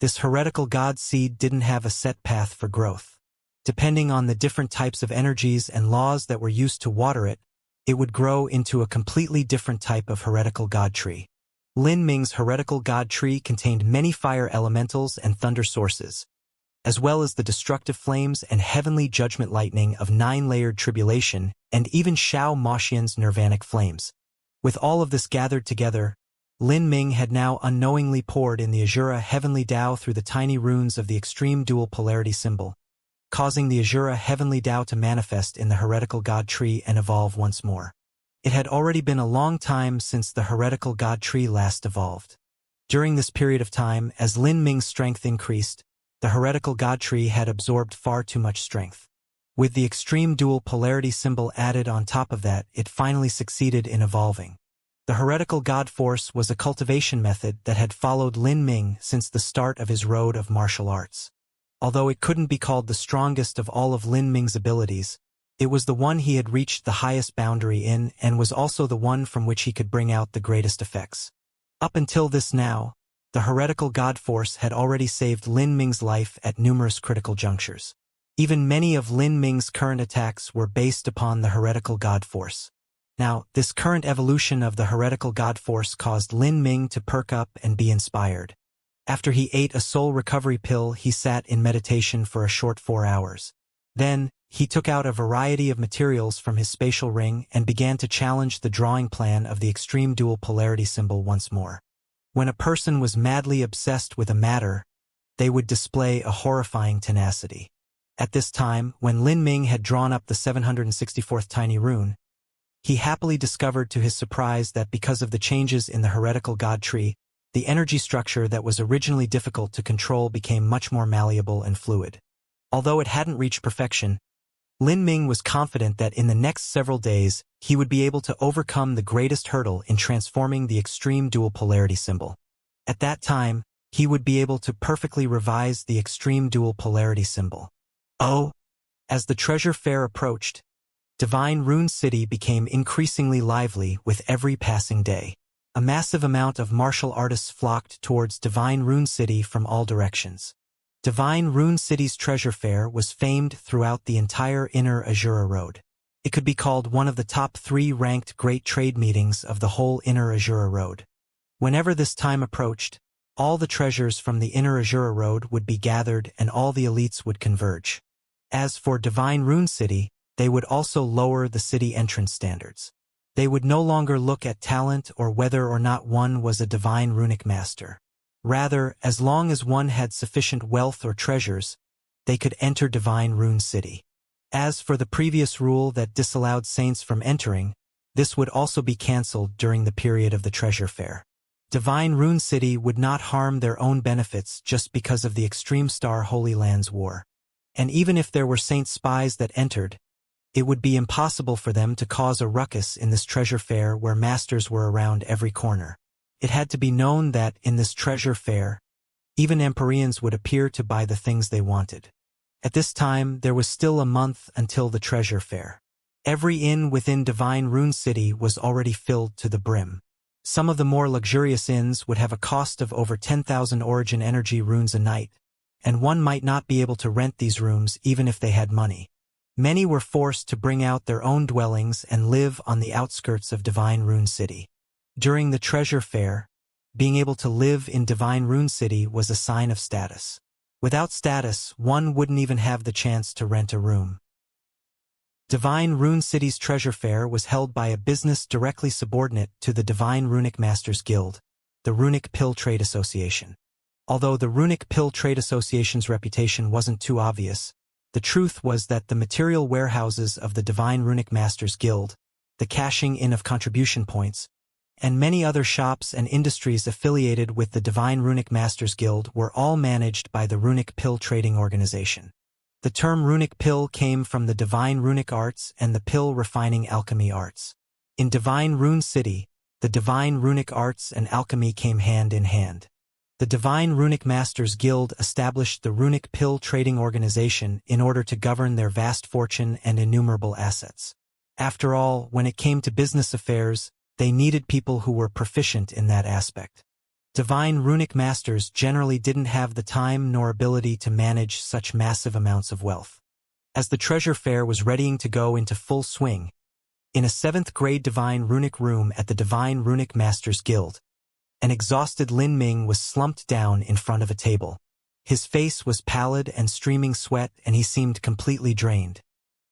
This heretical god seed didn't have a set path for growth. Depending on the different types of energies and laws that were used to water it, it would grow into a completely different type of heretical god tree. Lin Ming's heretical god tree contained many fire elementals and thunder sources, as well as the destructive flames and heavenly judgment lightning of 9-layered tribulation and even Shao Moshian's nirvanic flames. With all of this gathered together, Lin Ming had now unknowingly poured in the Azura heavenly Tao through the tiny runes of the extreme dual polarity symbol, causing the Azura heavenly Tao to manifest in the heretical god tree and evolve once more. It had already been a long time since the heretical god tree last evolved. During this period of time, as Lin Ming's strength increased, the heretical god tree had absorbed far too much strength. With the extreme dual polarity symbol added on top of that, it finally succeeded in evolving. The heretical god force was a cultivation method that had followed Lin Ming since the start of his road of martial arts. Although it couldn't be called the strongest of all of Lin Ming's abilities, it was the one he had reached the highest boundary in and was also the one from which he could bring out the greatest effects. Up until this now, the heretical god force had already saved Lin Ming's life at numerous critical junctures. Even many of Lin Ming's current attacks were based upon the heretical god force. Now, this current evolution of the heretical god force caused Lin Ming to perk up and be inspired. After he ate a soul recovery pill, he sat in meditation for a short 4 hours. Then, he took out a variety of materials from his spatial ring and began to challenge the drawing plan of the extreme dual polarity symbol once more. When a person was madly obsessed with a matter, they would display a horrifying tenacity. At this time, when Lin Ming had drawn up the 764th tiny rune, he happily discovered to his surprise that because of the changes in the heretical god tree, the energy structure that was originally difficult to control became much more malleable and fluid. Although it hadn't reached perfection, Lin Ming was confident that in the next several days, he would be able to overcome the greatest hurdle in transforming the extreme dual polarity symbol. At that time, he would be able to perfectly revise the extreme dual polarity symbol. Oh! As the treasure fair approached, Divine Rune City became increasingly lively with every passing day. A massive amount of martial artists flocked towards Divine Rune City from all directions. Divine Rune City's treasure fair was famed throughout the entire Inner Azura Road. It could be called one of the top 3 ranked great trade meetings of the whole Inner Azura Road. Whenever this time approached, all the treasures from the Inner Azura Road would be gathered and all the elites would converge. As for Divine Rune City, they would also lower the city entrance standards. They would no longer look at talent or whether or not one was a divine runic master. Rather, as long as one had sufficient wealth or treasures, they could enter Divine Rune City. As for the previous rule that disallowed saints from entering, this would also be cancelled during the period of the treasure fair. Divine Rune City would not harm their own benefits just because of the Extreme Star Holy Lands War. And even if there were saint spies that entered, it would be impossible for them to cause a ruckus in this treasure fair where masters were around every corner. It had to be known that, in this treasure fair, even Empyreans would appear to buy the things they wanted. At this time, there was still a month until the treasure fair. Every inn within Divine Rune City was already filled to the brim. Some of the more luxurious inns would have a cost of over 10,000 origin energy runes a night, and one might not be able to rent these rooms even if they had money. Many were forced to bring out their own dwellings and live on the outskirts of Divine Rune City. During the treasure fair, being able to live in Divine Rune City was a sign of status. Without status, one wouldn't even have the chance to rent a room. Divine Rune City's treasure fair was held by a business directly subordinate to the Divine Runic Masters Guild, the Runic Pill Trade Association. Although the Runic Pill Trade Association's reputation wasn't too obvious, the truth was that the material warehouses of the Divine Runic Masters Guild, the cashing in of contribution points, and many other shops and industries affiliated with the Divine Runic Masters Guild were all managed by the Runic Pill Trading Organization. The term Runic Pill came from the Divine Runic Arts and the Pill Refining Alchemy Arts. In Divine Rune City, the Divine Runic Arts and Alchemy came hand in hand. The Divine Runic Masters Guild established the Runic Pill Trading Organization in order to govern their vast fortune and innumerable assets. After all, when it came to business affairs, they needed people who were proficient in that aspect. Divine Runic Masters generally didn't have the time nor ability to manage such massive amounts of wealth. As the treasure fair was readying to go into full swing, in a 7th grade Divine Runic room at the Divine Runic Masters Guild, an exhausted Lin Ming was slumped down in front of a table. His face was pallid and streaming sweat and he seemed completely drained.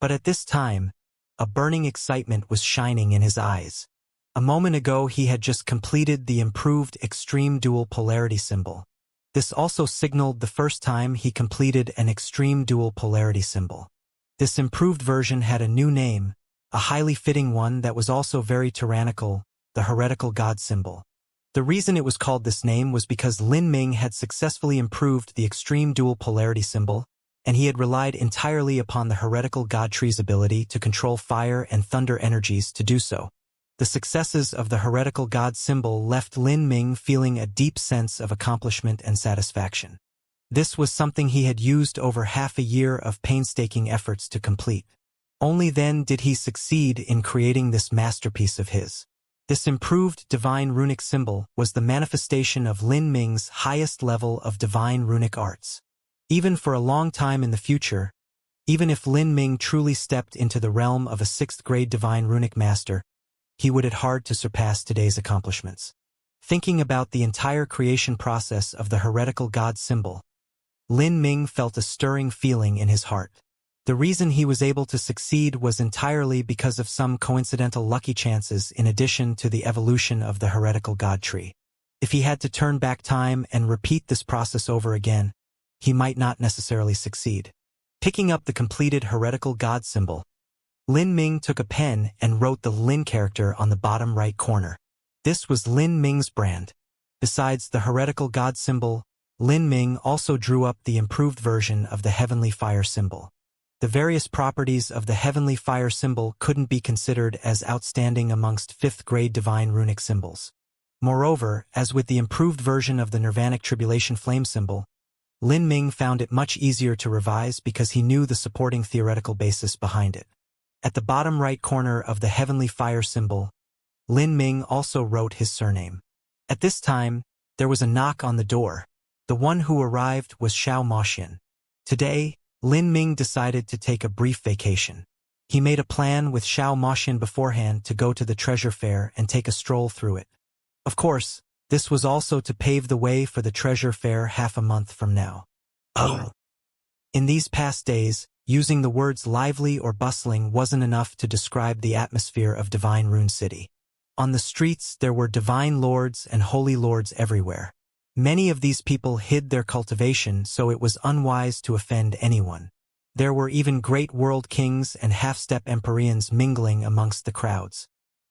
But at this time, a burning excitement was shining in his eyes. A moment ago he had just completed the improved extreme dual polarity symbol. This also signaled the first time he completed an extreme dual polarity symbol. This improved version had a new name, a highly fitting one that was also very tyrannical, the heretical god symbol. The reason it was called this name was because Lin Ming had successfully improved the extreme dual polarity symbol, and he had relied entirely upon the heretical god tree's ability to control fire and thunder energies to do so. The successes of the heretical god symbol left Lin Ming feeling a deep sense of accomplishment and satisfaction. This was something he had used over half a year of painstaking efforts to complete. Only then did he succeed in creating this masterpiece of his. This improved divine runic symbol was the manifestation of Lin Ming's highest level of divine runic arts. Even for a long time in the future, even if Lin Ming truly stepped into the realm of a 6th-grade divine runic master, he would it hard to surpass today's accomplishments. Thinking about the entire creation process of the heretical god symbol, Lin Ming felt a stirring feeling in his heart. The reason he was able to succeed was entirely because of some coincidental lucky chances in addition to the evolution of the heretical god tree. If he had to turn back time and repeat this process over again, he might not necessarily succeed. Picking up the completed heretical god symbol, Lin Ming took a pen and wrote the Lin character on the bottom right corner. This was Lin Ming's brand. Besides the heretical god symbol, Lin Ming also drew up the improved version of the heavenly fire symbol. The various properties of the heavenly fire symbol couldn't be considered as outstanding amongst 5th-grade divine runic symbols. Moreover, as with the improved version of the nirvanic tribulation flame symbol, Lin Ming found it much easier to revise because he knew the supporting theoretical basis behind it. At the bottom right corner of the heavenly fire symbol, Lin Ming also wrote his surname. At this time, there was a knock on the door. The one who arrived was Xianxia. Today, Lin Ming decided to take a brief vacation. He made a plan with Xianxia beforehand to go to the treasure fair and take a stroll through it. Of course, this was also to pave the way for the treasure fair half a month from now. In these past days, using the words lively or bustling wasn't enough to describe the atmosphere of Divine Rune City. On the streets there were divine lords and holy lords everywhere. Many of these people hid their cultivation, so it was unwise to offend anyone. There were even great world kings and half-step empyreans mingling amongst the crowds.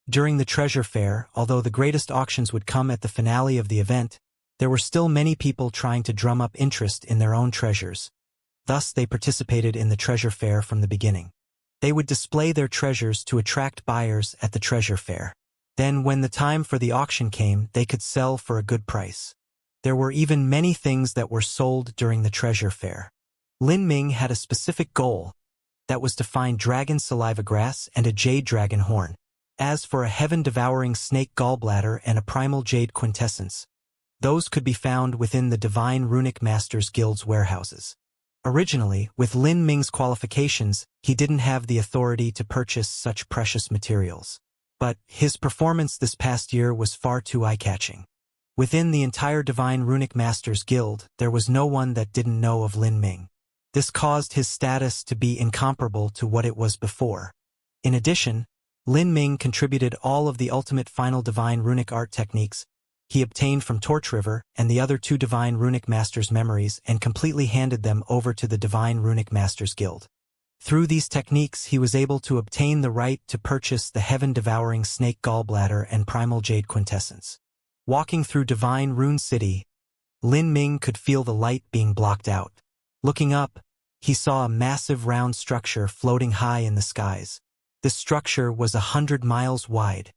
During the treasure fair, although the greatest auctions would come at the finale of the event, there were still many people trying to drum up interest in their own treasures. Thus they participated in the treasure fair from the beginning. They would display their treasures to attract buyers at the treasure fair. Then when the time for the auction came, they could sell for a good price. There were even many things that were sold during the treasure fair. Lin Ming had a specific goal, that was to find dragon saliva grass and a jade dragon horn. As for a heaven-devouring snake gallbladder and a primal jade quintessence, those could be found within the Divine Runic Masters Guild's warehouses. Originally, with Lin Ming's qualifications, he didn't have the authority to purchase such precious materials. But his performance this past year was far too eye-catching. Within the entire Divine Runic Masters Guild, there was no one that didn't know of Lin Ming. This caused his status to be incomparable to what it was before. In addition, Lin Ming contributed all of the ultimate final divine runic art techniques he obtained from Torch River and the other 2 Divine Runic Masters' memories and completely handed them over to the Divine Runic Masters Guild. Through these techniques he was able to obtain the right to purchase the heaven-devouring snake gallbladder and primal jade quintessence. Walking through Divine Rune City, Lin Ming could feel the light being blocked out. Looking up, he saw a massive round structure floating high in the skies. This structure was 100 miles wide.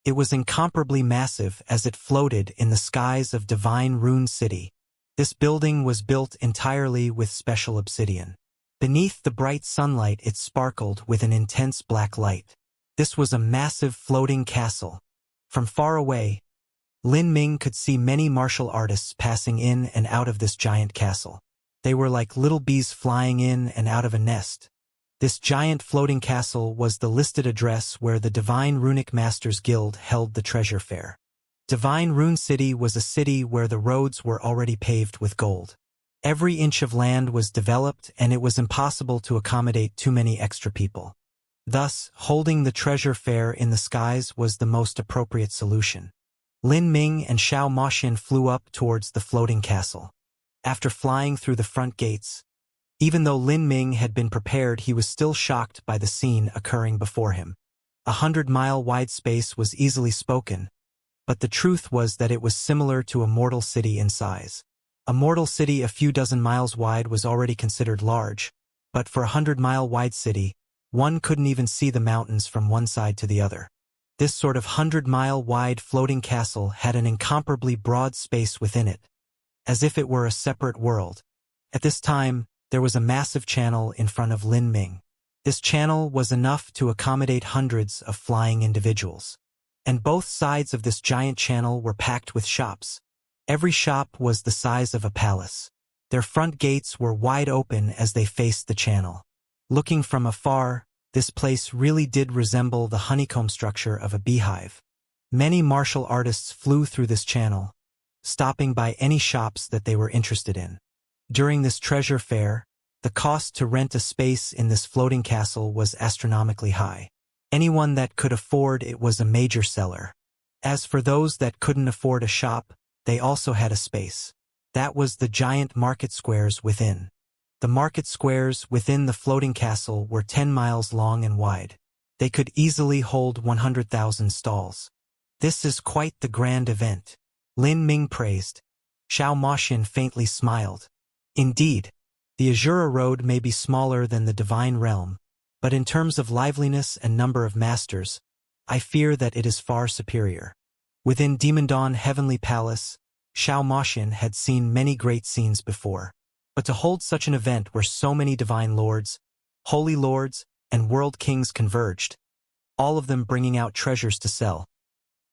It was incomparably massive as it floated in the skies of Divine Rune City. This building was built entirely with special obsidian. Beneath the bright sunlight it sparkled with an intense black light. This was a massive floating castle. From far away, Lin Ming could see many martial artists passing in and out of this giant castle. They were like little bees flying in and out of a nest. This giant floating castle was the listed address where the Divine Runic Masters Guild held the treasure fair. Divine Rune City was a city where the roads were already paved with gold. Every inch of land was developed and it was impossible to accommodate too many extra people. Thus, holding the treasure fair in the skies was the most appropriate solution. Lin Ming and Xianxia flew up towards the floating castle. After flying through the front gates, even though Lin Ming had been prepared, he was still shocked by the scene occurring before him. 100-mile wide space was easily spoken, but the truth was that it was similar to a mortal city in size. A mortal city a few dozen miles wide was already considered large, but for a 100-mile-wide city, one couldn't even see the mountains from one side to the other. This sort of 100-mile-wide floating castle had an incomparably broad space within it, as if it were a separate world. At this time, there was a massive channel in front of Lin Ming. This channel was enough to accommodate hundreds of flying individuals. And both sides of this giant channel were packed with shops. Every shop was the size of a palace. Their front gates were wide open as they faced the channel. Looking from afar, this place really did resemble the honeycomb structure of a beehive. Many martial artists flew through this channel, stopping by any shops that they were interested in. During this treasure fair, the cost to rent a space in this floating castle was astronomically high. Anyone that could afford it was a major seller. As for those that couldn't afford a shop, they also had a space. That was the giant market squares within. The market squares within the floating castle were 10 miles long and wide. They could easily hold 100,000 stalls. This is quite the grand event, Lin Ming praised. Xiao Moxian faintly smiled. Indeed, the Azura Road may be smaller than the Divine Realm, but in terms of liveliness and number of masters, I fear that it is far superior. Within Demon Dawn Heavenly Palace, Xiao Moxian had seen many great scenes before. But to hold such an event where so many divine lords, holy lords, and world kings converged, all of them bringing out treasures to sell,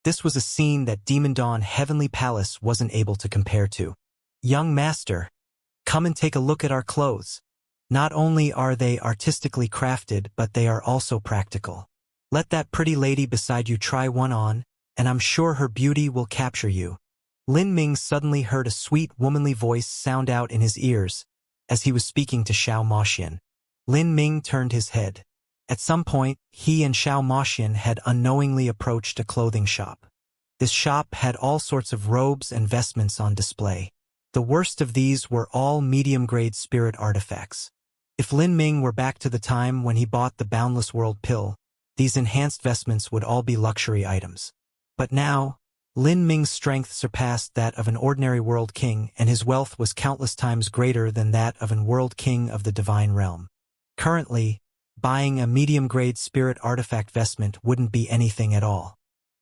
this was a scene that Demon Dawn Heavenly Palace wasn't able to compare to. Young master, come and take a look at our clothes. Not only are they artistically crafted, but they are also practical. Let that pretty lady beside you try one on, and I'm sure her beauty will capture you. Lin Ming suddenly heard a sweet womanly voice sound out in his ears as he was speaking to Xiao Moxian. Lin Ming turned his head. At some point, he and Xiao Moxian had unknowingly approached a clothing shop. This shop had all sorts of robes and vestments on display. The worst of these were all medium-grade spirit artifacts. If Lin Ming were back to the time when he bought the Boundless World pill, these enhanced vestments would all be luxury items. But now, Lin Ming's strength surpassed that of an ordinary world king, and his wealth was countless times greater than that of an world king of the Divine Realm. Currently, buying a medium-grade spirit artifact vestment wouldn't be anything at all.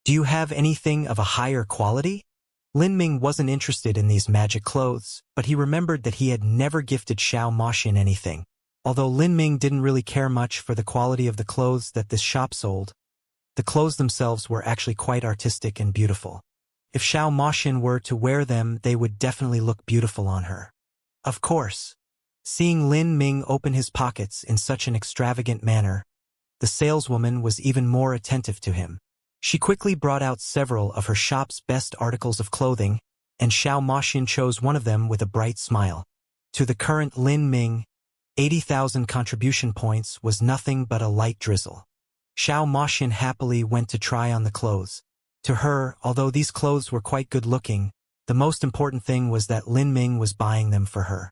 Do you have anything of a higher quality? Lin Ming wasn't interested in these magic clothes, but he remembered that he had never gifted Xiao Moxian anything. Although Lin Ming didn't really care much for the quality of the clothes that this shop sold, the clothes themselves were actually quite artistic and beautiful. If Xiao Moxian were to wear them, they would definitely look beautiful on her. Of course. Seeing Lin Ming open his pockets in such an extravagant manner, the saleswoman was even more attentive to him. She quickly brought out several of her shop's best articles of clothing, and Xiao Moxian chose one of them with a bright smile. To the current Lin Ming, 80,000 contribution points was nothing but a light drizzle. Xiao Moxian happily went to try on the clothes. To her, although these clothes were quite good-looking, the most important thing was that Lin Ming was buying them for her.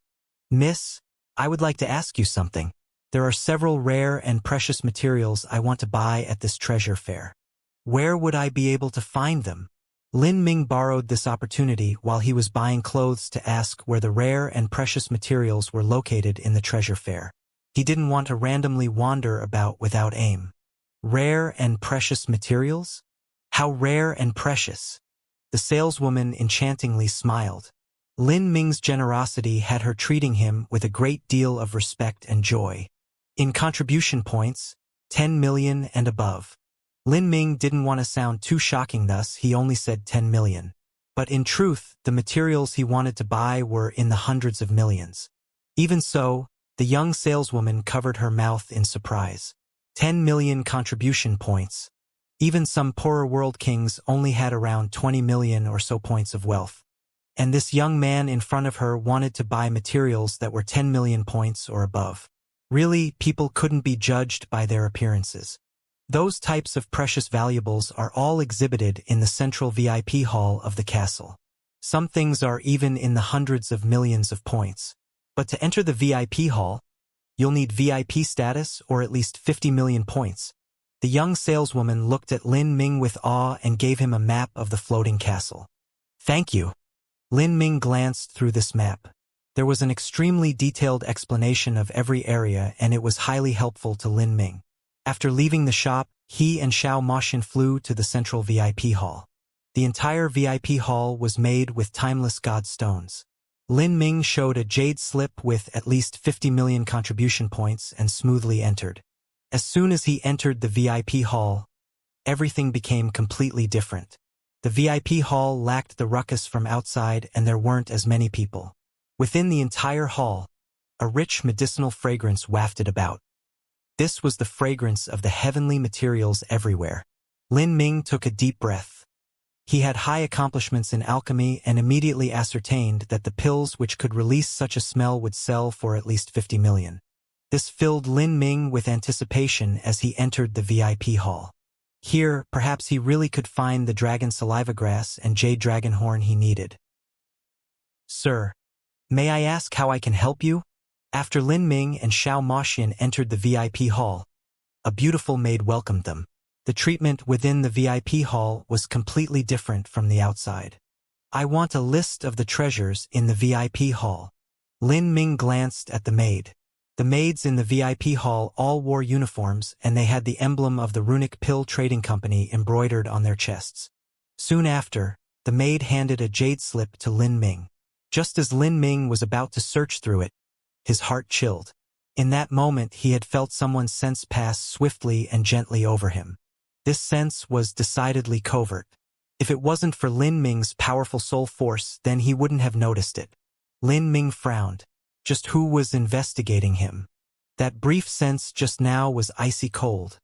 Miss, I would like to ask you something. There are several rare and precious materials I want to buy at this treasure fair. Where would I be able to find them? Lin Ming borrowed this opportunity while he was buying clothes to ask where the rare and precious materials were located in the treasure fair. He didn't want to randomly wander about without aim. Rare and precious materials? How rare and precious! The saleswoman enchantingly smiled. Lin Ming's generosity had her treating him with a great deal of respect and joy. In contribution points, 10 million and above. Lin Ming didn't want to sound too shocking, thus he only said 10 million. But in truth, the materials he wanted to buy were in the hundreds of millions. Even so, the young saleswoman covered her mouth in surprise. 10 million contribution points. Even some poorer world kings only had around 20 million or so points of wealth. And this young man in front of her wanted to buy materials that were 10 million points or above. Really, people couldn't be judged by their appearances. Those types of precious valuables are all exhibited in the central VIP hall of the castle. Some things are even in the hundreds of millions of points. But to enter the VIP hall, you'll need VIP status or at least 50 million points. The young saleswoman looked at Lin Ming with awe and gave him a map of the floating castle. Thank you. Lin Ming glanced through this map. There was an extremely detailed explanation of every area, and it was highly helpful to Lin Ming. After leaving the shop, he and Xiao Moxian flew to the central VIP hall. The entire VIP hall was made with timeless god stones. Lin Ming showed a jade slip with at least 50 million contribution points and smoothly entered. As soon as he entered the VIP hall, everything became completely different. The VIP hall lacked the ruckus from outside, and there weren't as many people. Within the entire hall, a rich medicinal fragrance wafted about. This was the fragrance of the heavenly materials everywhere. Lin Ming took a deep breath. He had high accomplishments in alchemy and immediately ascertained that the pills which could release such a smell would sell for at least 50 million. This filled Lin Ming with anticipation as he entered the VIP hall. Here, perhaps he really could find the dragon saliva grass and jade dragon horn he needed. "Sir, may I ask how I can help you?" After Lin Ming and Xiao Moxian entered the VIP hall, a beautiful maid welcomed them. The treatment within the VIP hall was completely different from the outside. "I want a list of the treasures in the VIP hall." Lin Ming glanced at the maid. The maids in the VIP hall all wore uniforms, and they had the emblem of the runic pill trading company embroidered on their chests. Soon after, the maid handed a jade slip to Lin Ming. Just as Lin Ming was about to search through it, his heart chilled. In that moment, he had felt someone's sense pass swiftly and gently over him. This sense was decidedly covert. If it wasn't for Lin Ming's powerful soul force, then he wouldn't have noticed it. Lin Ming frowned. Just who was investigating him? That brief sense just now was icy cold,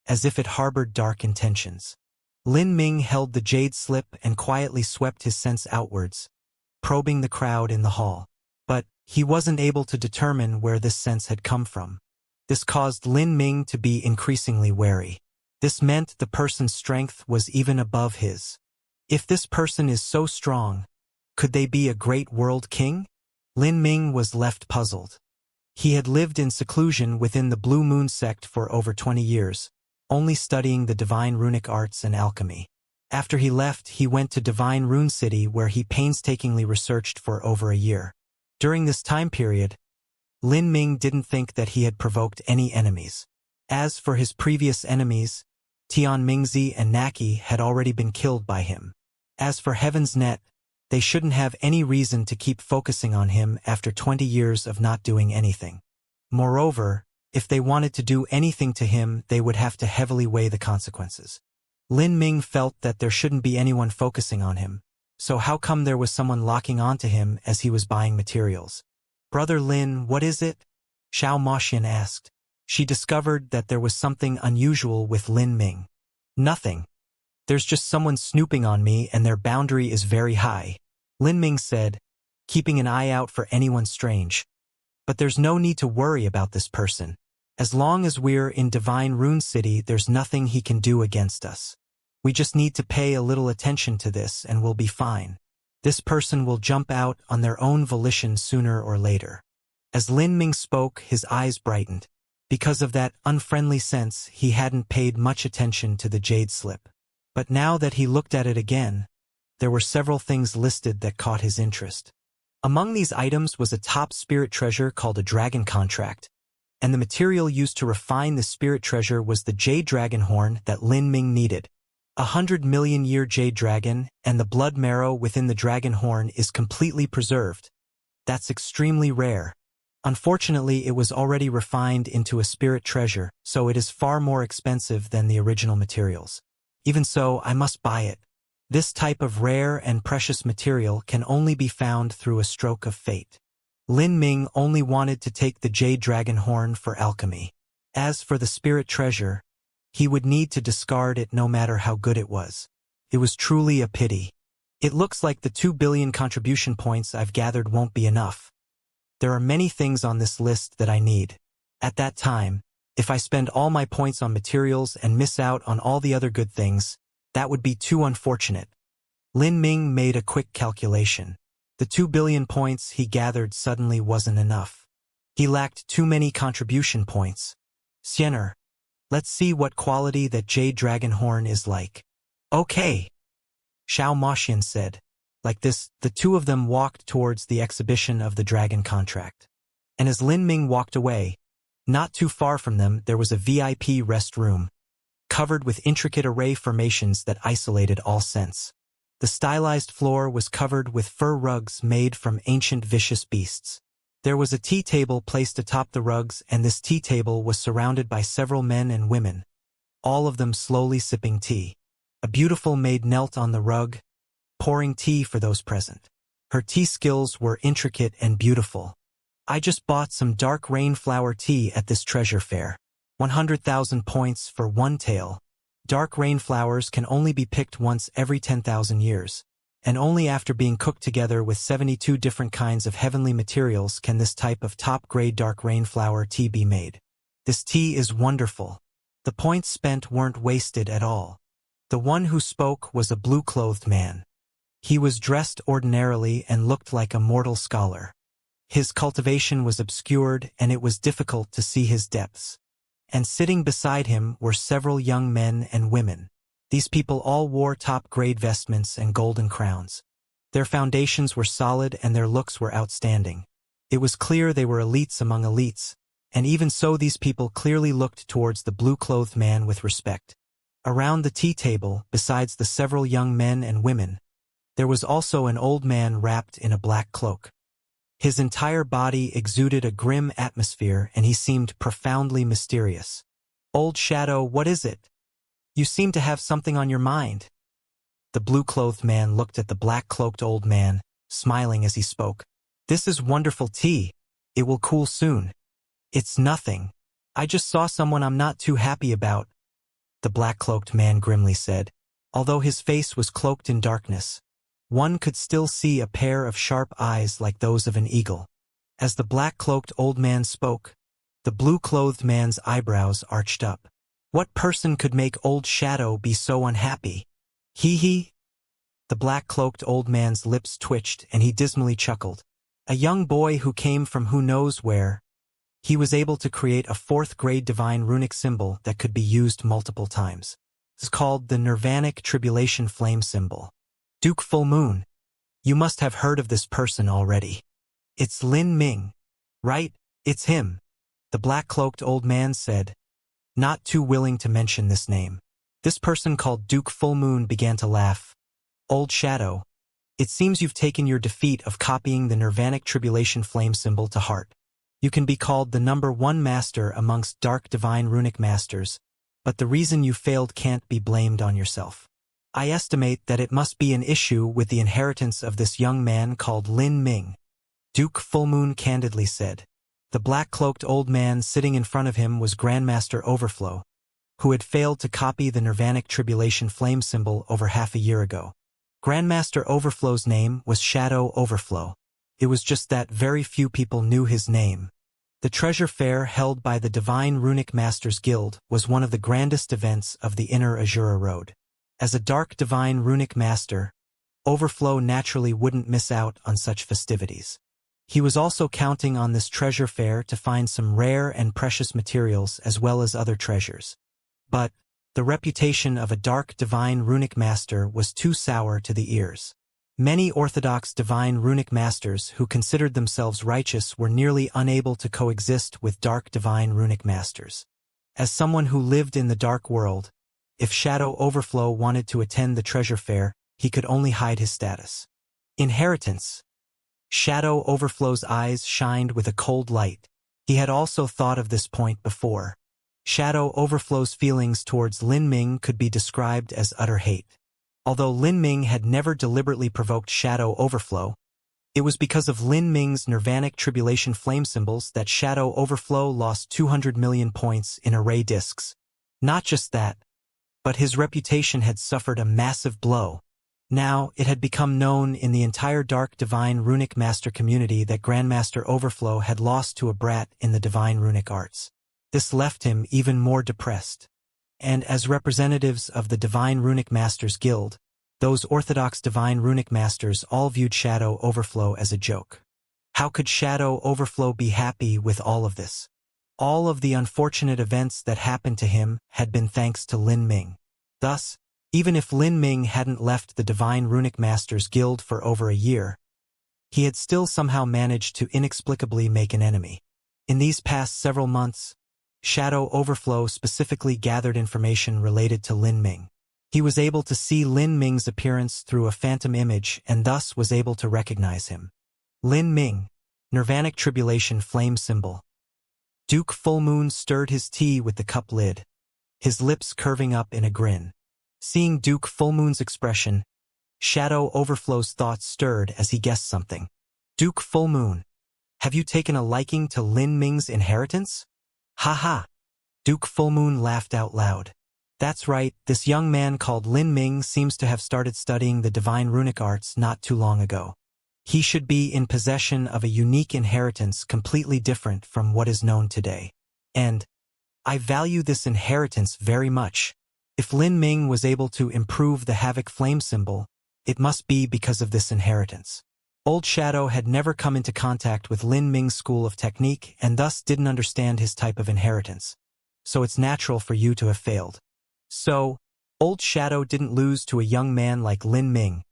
as if it harbored dark intentions. Lin Ming held the jade slip and quietly swept his sense outwards, probing the crowd in the hall. But he wasn't able to determine where this sense had come from. This caused Lin Ming to be increasingly wary. This meant the person's strength was even above his. If this person is so strong, could they be a great world king? Lin Ming was left puzzled. He had lived in seclusion within the Blue Moon sect for over 20 years, only studying the divine runic arts and alchemy. After he left, he went to Divine Rune City, where he painstakingly researched for over a year. During this time period, Lin Ming didn't think that he had provoked any enemies. As for his previous enemies, Tian Mingzi and Naki had already been killed by him. As for Heaven's Net, they shouldn't have any reason to keep focusing on him after 20 years of not doing anything. Moreover, if they wanted to do anything to him, they would have to heavily weigh the consequences. Lin Ming felt that there shouldn't be anyone focusing on him. So how come there was someone locking onto him as he was buying materials? "Brother Lin, what is it?" Xiao Moxian asked. She discovered that there was something unusual with Lin Ming. "Nothing. There's just someone snooping on me, and their boundary is very high," Lin Ming said, keeping an eye out for anyone strange. "But there's no need to worry about this person. As long as we're in Divine Rune City, there's nothing he can do against us. We just need to pay a little attention to this and we'll be fine. This person will jump out on their own volition sooner or later." As Lin Ming spoke, his eyes brightened. Because of that unfriendly sense, he hadn't paid much attention to the jade slip. But now that he looked at it again, there were several things listed that caught his interest. Among these items was a top spirit treasure called a dragon contract, and the material used to refine the spirit treasure was the jade dragon horn that Lin Ming needed. 100 million-year jade dragon, and the blood marrow within the dragon horn is completely preserved. That's extremely rare. Unfortunately, it was already refined into a spirit treasure, so it is far more expensive than the original materials. Even so, I must buy it. This type of rare and precious material can only be found through a stroke of fate. Lin Ming only wanted to take the jade dragon horn for alchemy. As for the spirit treasure, he would need to discard it no matter how good it was. It was truly a pity. It looks like the 2 billion contribution points I've gathered won't be enough. There are many things on this list that I need. At that time, if I spend all my points on materials and miss out on all the other good things, that would be too unfortunate. Lin Ming made a quick calculation. The 2 billion points he gathered suddenly wasn't enough. He lacked too many contribution points. "Xianxia, let's see what quality that jade dragon horn is like." "Okay," Xiao Moxian said. Like this, the two of them walked towards the exhibition of the dragon contract. And as Lin Ming walked away, not too far from them there was a VIP rest room, covered with intricate array formations that isolated all sense. The stylized floor was covered with fur rugs made from ancient vicious beasts. There was a tea table placed atop the rugs, and this tea table was surrounded by several men and women, all of them slowly sipping tea. A beautiful maid knelt on the rug, pouring tea for those present. Her tea skills were intricate and beautiful. I just bought some dark rainflower tea at this treasure fair. 100,000 points for one tael. Dark rainflowers can only be picked once every 10,000 years, and only after being cooked together with 72 different kinds of heavenly materials can this type of top-grade dark rainflower tea be made. This tea is wonderful. The points spent weren't wasted at all. The one who spoke was a blue-clothed man. He was dressed ordinarily and looked like a mortal scholar. His cultivation was obscured, and it was difficult to see his depths. And sitting beside him were several young men and women. These people all wore top-grade vestments and golden crowns. Their foundations were solid and their looks were outstanding. It was clear they were elites among elites, and even so these people clearly looked towards the blue-clothed man with respect. Around the tea table, besides the several young men and women, there was also an old man wrapped in a black cloak. His entire body exuded a grim atmosphere, and he seemed profoundly mysterious. "Old Shadow, what is it? You seem to have something on your mind." The blue-clothed man looked at the black-cloaked old man, smiling as he spoke. "This is wonderful tea. It will cool soon." "It's nothing. I just saw someone I'm not too happy about," the black-cloaked man grimly said. Although his face was cloaked in darkness, one could still see a pair of sharp eyes like those of an eagle. As the black-cloaked old man spoke, the blue-clothed man's eyebrows arched up. What person could make Old Shadow be so unhappy? Hee. The black-cloaked old man's lips twitched and he dismally chuckled. A young boy who came from who knows where. He was able to create a 4th-grade divine runic symbol that could be used multiple times. It's called the Nirvanic Tribulation Flame Symbol. Duke Full Moon. You must have heard of this person already. It's Lin Ming, right? It's him, the black-cloaked old man said, not too willing to mention this name. This person called Duke Full Moon began to laugh. "Old Shadow, it seems you've taken your defeat of copying the Nirvanic Tribulation Flame symbol to heart. You can be called the #1 master amongst dark divine runic masters, but the reason you failed can't be blamed on yourself. I estimate that it must be an issue with the inheritance of this young man called Lin Ming," Duke Full Moon candidly said. The black-cloaked old man sitting in front of him was Grandmaster Overflow, who had failed to copy the Nirvanic Tribulation Flame symbol over half a year ago. Grandmaster Overflow's name was Shadow Overflow. It was just that very few people knew his name. The treasure fair held by the Divine Runic Masters Guild was one of the grandest events of the Inner Azura Road. As a dark divine runic master, Overflow naturally wouldn't miss out on such festivities. He was also counting on this treasure fair to find some rare and precious materials as well as other treasures. But the reputation of a dark divine runic master was too sour to the ears. Many orthodox divine runic masters who considered themselves righteous were nearly unable to coexist with dark divine runic masters. As someone who lived in the dark world, if Shadow Overflow wanted to attend the treasure fair, he could only hide his status. Inheritance. Shadow Overflow's eyes shined with a cold light. He had also thought of this point before. Shadow Overflow's feelings towards Lin Ming could be described as utter hate. Although Lin Ming had never deliberately provoked Shadow Overflow, it was because of Lin Ming's Nirvanic Tribulation Flame symbols that Shadow Overflow lost 200 million points in array discs. Not just that, but his reputation had suffered a massive blow. Now, it had become known in the entire Dark Divine Runic Master community that Grandmaster Overflow had lost to a brat in the Divine Runic Arts. This left him even more depressed. And as representatives of the Divine Runic Masters Guild, those orthodox Divine Runic Masters all viewed Shadow Overflow as a joke. How could Shadow Overflow be happy with all of this? All of the unfortunate events that happened to him had been thanks to Lin Ming. Thus, Even if Lin Ming hadn't left the Divine Runic Masters Guild for over a year, he had still somehow managed to inexplicably make an enemy. In these past several months, Shadow Overflow specifically gathered information related to Lin Ming. He was able to see Lin Ming's appearance through a phantom image and thus was able to recognize him. Lin Ming, Nirvanic Tribulation Flame Symbol. Duke Fullmoon stirred his tea with the cup lid, his lips curving up in a grin. Seeing Duke Fullmoon's expression, Shadow Overflow's thoughts stirred as he guessed something. Duke Fullmoon, have you taken a liking to Lin Ming's inheritance? Ha ha! Duke Fullmoon laughed out loud. That's right, this young man called Lin Ming seems to have started studying the divine runic arts not too long ago. He should be in possession of a unique inheritance completely different from what is known today. And I value this inheritance very much. If Lin Ming was able to improve the Havoc Flame symbol, it must be because of this inheritance. Old Shadow had never come into contact with Lin Ming's school of technique and thus didn't understand his type of inheritance. So it's natural for you to have failed. So, Old Shadow didn't lose to a young man like Lin Ming,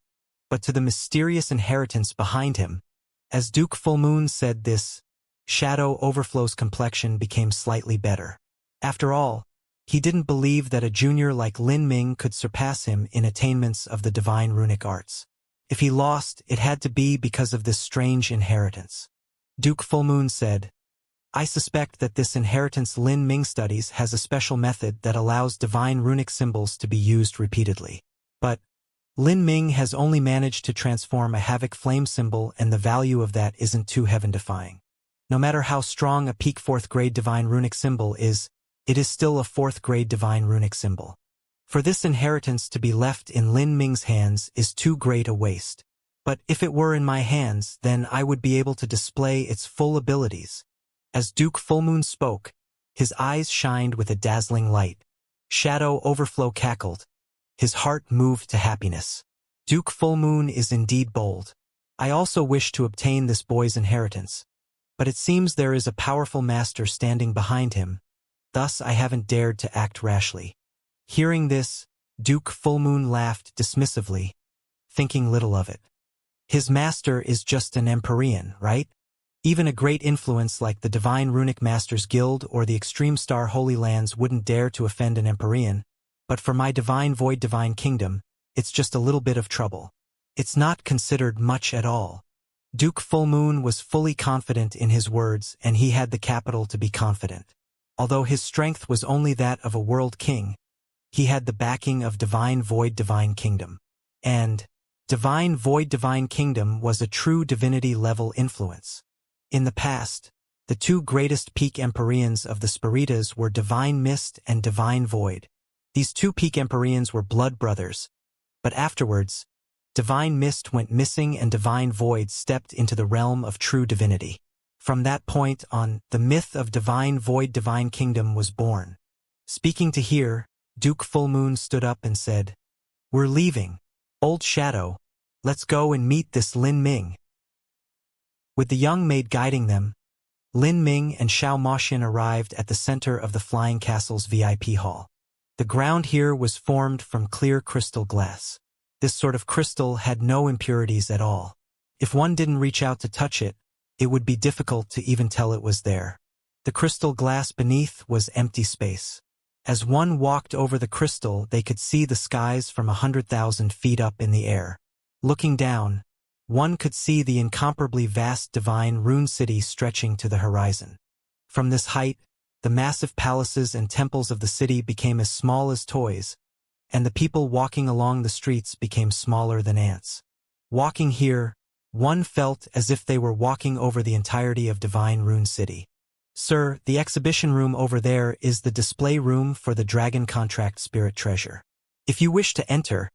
but to the mysterious inheritance behind him. As Duke Fullmoon said this, Shadow Overflow's complexion became slightly better. After all, he didn't believe that a junior like Lin Ming could surpass him in attainments of the divine runic arts. If he lost, it had to be because of this strange inheritance. Duke Fullmoon said, I suspect that this inheritance Lin Ming studies has a special method that allows divine runic symbols to be used repeatedly. But Lin Ming has only managed to transform a Havoc Flame symbol and the value of that isn't too heaven-defying. No matter how strong a peak 4th grade divine runic symbol is, it is still a 4th grade divine runic symbol. For this inheritance to be left in Lin Ming's hands is too great a waste. But if it were in my hands, then I would be able to display its full abilities. As Duke Fullmoon spoke, his eyes shined with a dazzling light. Shadow Overflow cackled. His heart moved to happiness. Duke Fullmoon is indeed bold. I also wish to obtain this boy's inheritance. But it seems there is a powerful master standing behind him. Thus I haven't dared to act rashly. Hearing this, Duke Fullmoon laughed dismissively, thinking little of it. His master is just an Empyrean, right? Even a great influence like the Divine Runic Masters Guild or the Extreme Star Holy Lands wouldn't dare to offend an Empyrean, but for my Divine Void Divine Kingdom, it's just a little bit of trouble. It's not considered much at all. Duke Fullmoon was fully confident in his words and he had the capital to be confident. Although his strength was only that of a world king, he had the backing of Divine Void Divine Kingdom. And Divine Void Divine Kingdom was a true divinity-level influence. In the past, the two greatest peak Empyreans of the Spiritas were Divine Mist and Divine Void. These two peak Empyreans were blood brothers, but afterwards, Divine Mist went missing and Divine Void stepped into the realm of true divinity. From that point on, the myth of Divine Void Divine Kingdom was born. Speaking to hear, Duke Fullmoon stood up and said, We're leaving. Old Shadow, let's go and meet this Lin Ming. With the young maid guiding them, Lin Ming and Xiao Moxian arrived at the center of the Flying Castle's VIP hall. The ground here was formed from clear crystal glass. This sort of crystal had no impurities at all. If one didn't reach out to touch it, it would be difficult to even tell it was there. The crystal glass beneath was empty space. As one walked over the crystal, they could see the skies from 100,000 feet up in the air. Looking down, one could see the incomparably vast divine rune city stretching to the horizon. From this height, the massive palaces and temples of the city became as small as toys, and the people walking along the streets became smaller than ants. Walking here, one felt as if they were walking over the entirety of Divine Rune City. Sir, the exhibition room over there is the display room for the Dragon Contract Spirit Treasure. If you wish to enter,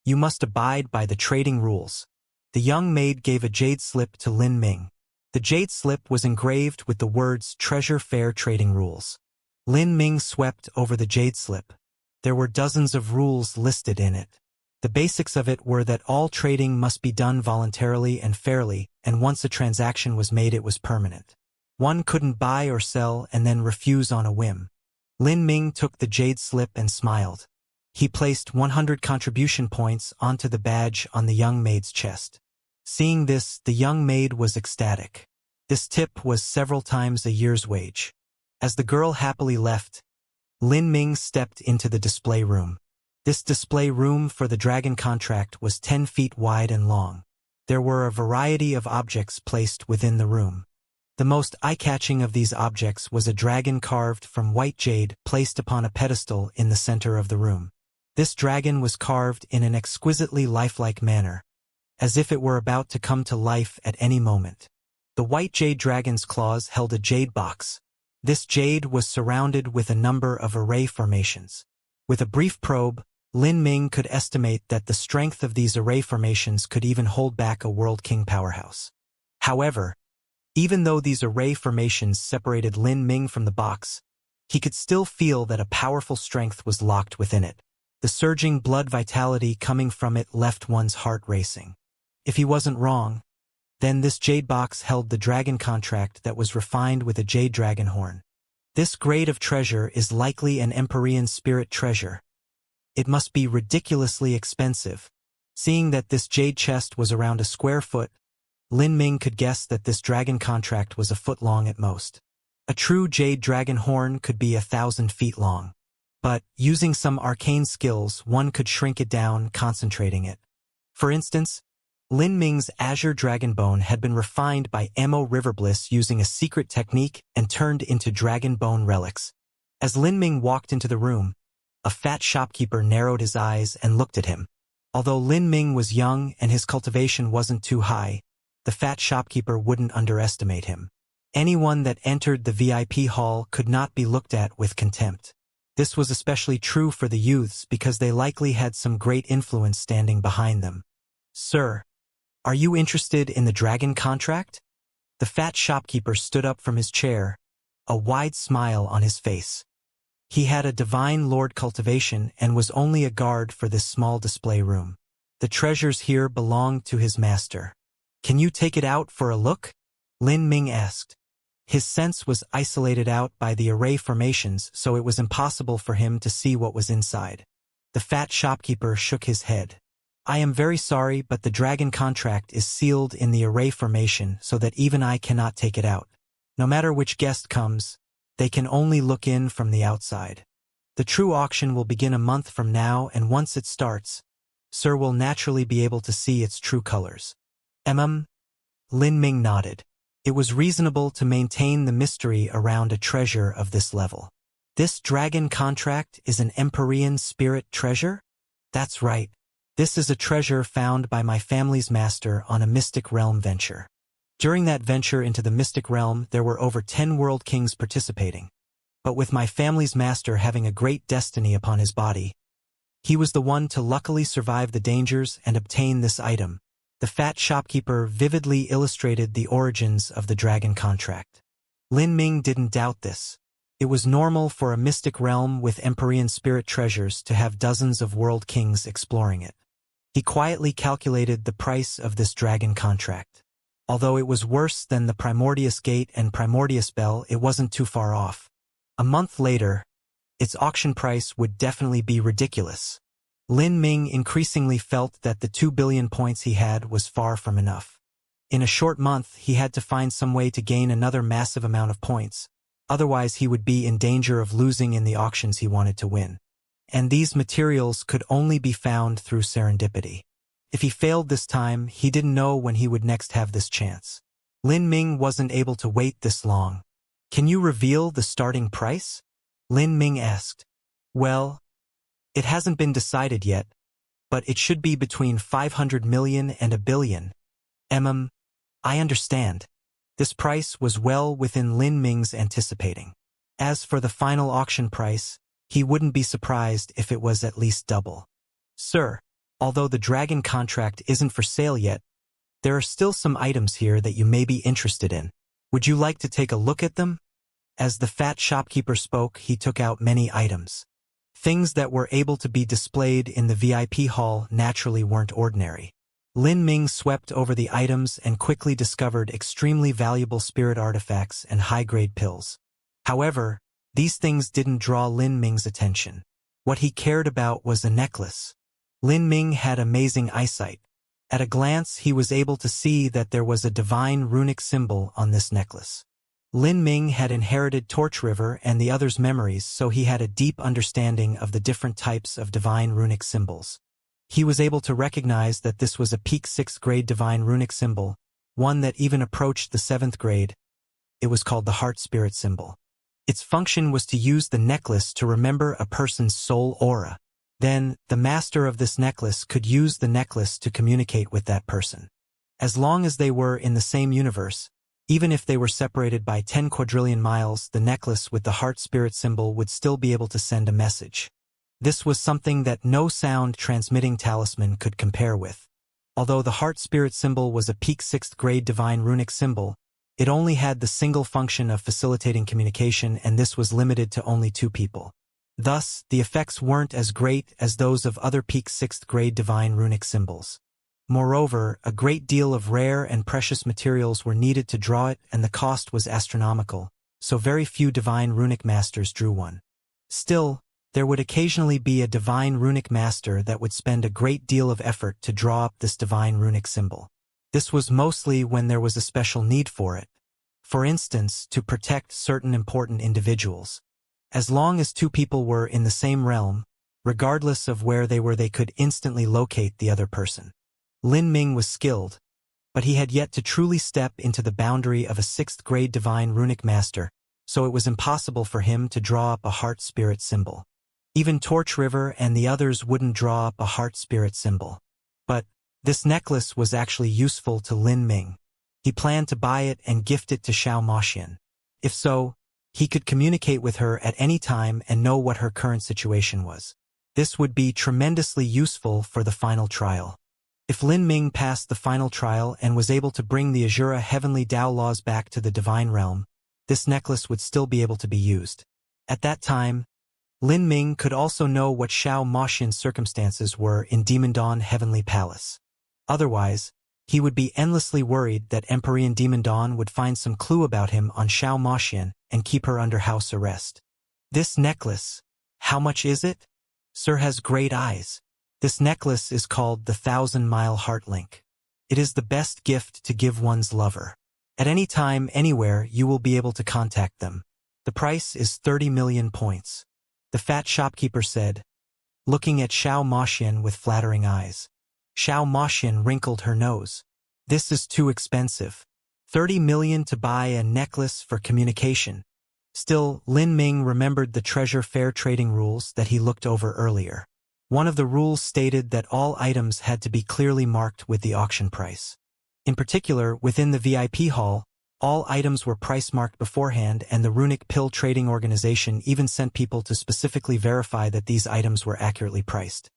you must abide by the trading rules. The young maid gave a jade slip to Lin Ming. The jade slip was engraved with the words Treasure Fair Trading Rules. Lin Ming swept over the jade slip. There were dozens of rules listed in it. The basics of it were that all trading must be done voluntarily and fairly, and once a transaction was made it was permanent. One couldn't buy or sell and then refuse on a whim. Lin Ming took the jade slip and smiled. He placed 100 contribution points onto the badge on the young maid's chest. Seeing this, the young maid was ecstatic. This tip was several times a year's wage. As the girl happily left, Lin Ming stepped into the display room. This display room for the dragon contract was 10 feet wide and long. There were a variety of objects placed within the room. The most eye-catching of these objects was a dragon carved from white jade placed upon a pedestal in the center of the room. This dragon was carved in an exquisitely lifelike manner, as if it were about to come to life at any moment. The white jade dragon's claws held a jade box. This jade was surrounded with a number of array formations. With a brief probe, Lin Ming could estimate that the strength of these array formations could even hold back a World King powerhouse. However, even though these array formations separated Lin Ming from the box, he could still feel that a powerful strength was locked within it. The surging blood vitality coming from it left one's heart racing. If he wasn't wrong, then this jade box held the dragon contract that was refined with a jade dragon horn. This grade of treasure is likely an Empyrean spirit treasure. It must be ridiculously expensive. Seeing that this jade chest was around a square foot, Lin Ming could guess that this dragon contract was a foot long at most. A true jade dragon horn could be 1,000 feet long. But, using some arcane skills, one could shrink it down, concentrating it. For instance, Lin Ming's azure dragon bone had been refined by Ammo Riverbliss using a secret technique and turned into dragon bone relics. As Lin Ming walked into the room, a fat shopkeeper narrowed his eyes and looked at him. Although Lin Ming was young and his cultivation wasn't too high, the fat shopkeeper wouldn't underestimate him. Anyone that entered the VIP hall could not be looked at with contempt. This was especially true for the youths because they likely had some great influence standing behind them. "Sir, are you interested in the dragon contract?" The fat shopkeeper stood up from his chair, a wide smile on his face. He had a divine lord cultivation and was only a guard for this small display room. The treasures here belonged to his master. "Can you take it out for a look?" Lin Ming asked. His sense was isolated out by the array formations, so it was impossible for him to see what was inside. The fat shopkeeper shook his head. "I am very sorry, but the dragon contract is sealed in the array formation so that even I cannot take it out. No matter which guest comes, they can only look in from the outside. The true auction will begin a month from now, and once it starts, Sir will naturally be able to see its true colors." Lin Ming nodded. It was reasonable to maintain the mystery around a treasure of this level. "This dragon contract is an Empyrean spirit treasure?" "That's right. This is a treasure found by my family's master on a Mystic Realm venture. During that venture into the Mystic Realm, there were over 10 world kings participating. But with my family's master having a great destiny upon his body, he was the one to luckily survive the dangers and obtain this item." The fat shopkeeper vividly illustrated the origins of the dragon contract. Lin Ming didn't doubt this. It was normal for a mystic realm with Empyrean spirit treasures to have dozens of world kings exploring it. He quietly calculated the price of this dragon contract. Although it was worse than the Primordius Gate and Primordius Bell, it wasn't too far off. A month later, its auction price would definitely be ridiculous. Lin Ming increasingly felt that the 2 billion points he had was far from enough. In a short month, he had to find some way to gain another massive amount of points. Otherwise, he would be in danger of losing in the auctions he wanted to win. And these materials could only be found through serendipity. If he failed this time, he didn't know when he would next have this chance. Lin Ming wasn't able to wait this long. "Can you reveal the starting price?" Lin Ming asked. "Well, it hasn't been decided yet, but it should be between 500 million and 1 billion. I understand." This price was well within Lin Ming's anticipating. As for the final auction price, he wouldn't be surprised if it was at least double. "Sir, although the dragon contract isn't for sale yet, there are still some items here that you may be interested in. Would you like to take a look at them?" As the fat shopkeeper spoke, he took out many items. Things that were able to be displayed in the VIP hall naturally weren't ordinary. Lin Ming swept over the items and quickly discovered extremely valuable spirit artifacts and high-grade pills. However, these things didn't draw Lin Ming's attention. What he cared about was the necklace. Lin Ming had amazing eyesight. At a glance he was able to see that there was a divine runic symbol on this necklace. Lin Ming had inherited Torch River and the others' memories, so he had a deep understanding of the different types of divine runic symbols. He was able to recognize that this was a peak 6th grade divine runic symbol, one that even approached the 7th grade. It was called the heart spirit symbol. Its function was to use the necklace to remember a person's soul aura. Then, the master of this necklace could use the necklace to communicate with that person. As long as they were in the same universe, even if they were separated by 10 quadrillion miles, the necklace with the heart spirit symbol would still be able to send a message. This was something that no sound-transmitting talisman could compare with. Although the heart spirit symbol was a peak 6th grade divine runic symbol, it only had the single function of facilitating communication, and this was limited to only 2 people. Thus, the effects weren't as great as those of other peak 6th grade divine runic symbols. Moreover, a great deal of rare and precious materials were needed to draw it, and the cost was astronomical, so very few divine runic masters drew one. Still, there would occasionally be a divine runic master that would spend a great deal of effort to draw up this divine runic symbol. This was mostly when there was a special need for it. For instance, to protect certain important individuals. As long as 2 people were in the same realm, regardless of where they were, they could instantly locate the other person. Lin Ming was skilled, but he had yet to truly step into the boundary of a 6th grade divine runic master, so it was impossible for him to draw up a heart spirit symbol. Even Torch River and the others wouldn't draw up a heart spirit symbol. But this necklace was actually useful to Lin Ming. He planned to buy it and gift it to Xianxia. If so, he could communicate with her at any time and know what her current situation was. This would be tremendously useful for the final trial. If Lin Ming passed the final trial and was able to bring the Azura heavenly Dao laws back to the divine realm, this necklace would still be able to be used. At that time, Lin Ming could also know what Xianxia's circumstances were in Demon Dawn Heavenly Palace. Otherwise, he would be endlessly worried that Empyrean Demon Dawn would find some clue about him on Xianxia and keep her under house arrest. This necklace, how much is it? Sir has great eyes. This necklace is called the 1,000-mile heart link. It is the best gift to give one's lover. At any time, anywhere, you will be able to contact them. The price is 30 million points. The fat shopkeeper said, looking at Xianxia with flattering eyes. Xianxia wrinkled her nose. This is too expensive. 30 million to buy a necklace for communication. Still, Lin Ming remembered the treasure fair trading rules that he looked over earlier. One of the rules stated that all items had to be clearly marked with the auction price. In particular, within the VIP hall, all items were price-marked beforehand, and the Runic Pill Trading Organization even sent people to specifically verify that these items were accurately priced.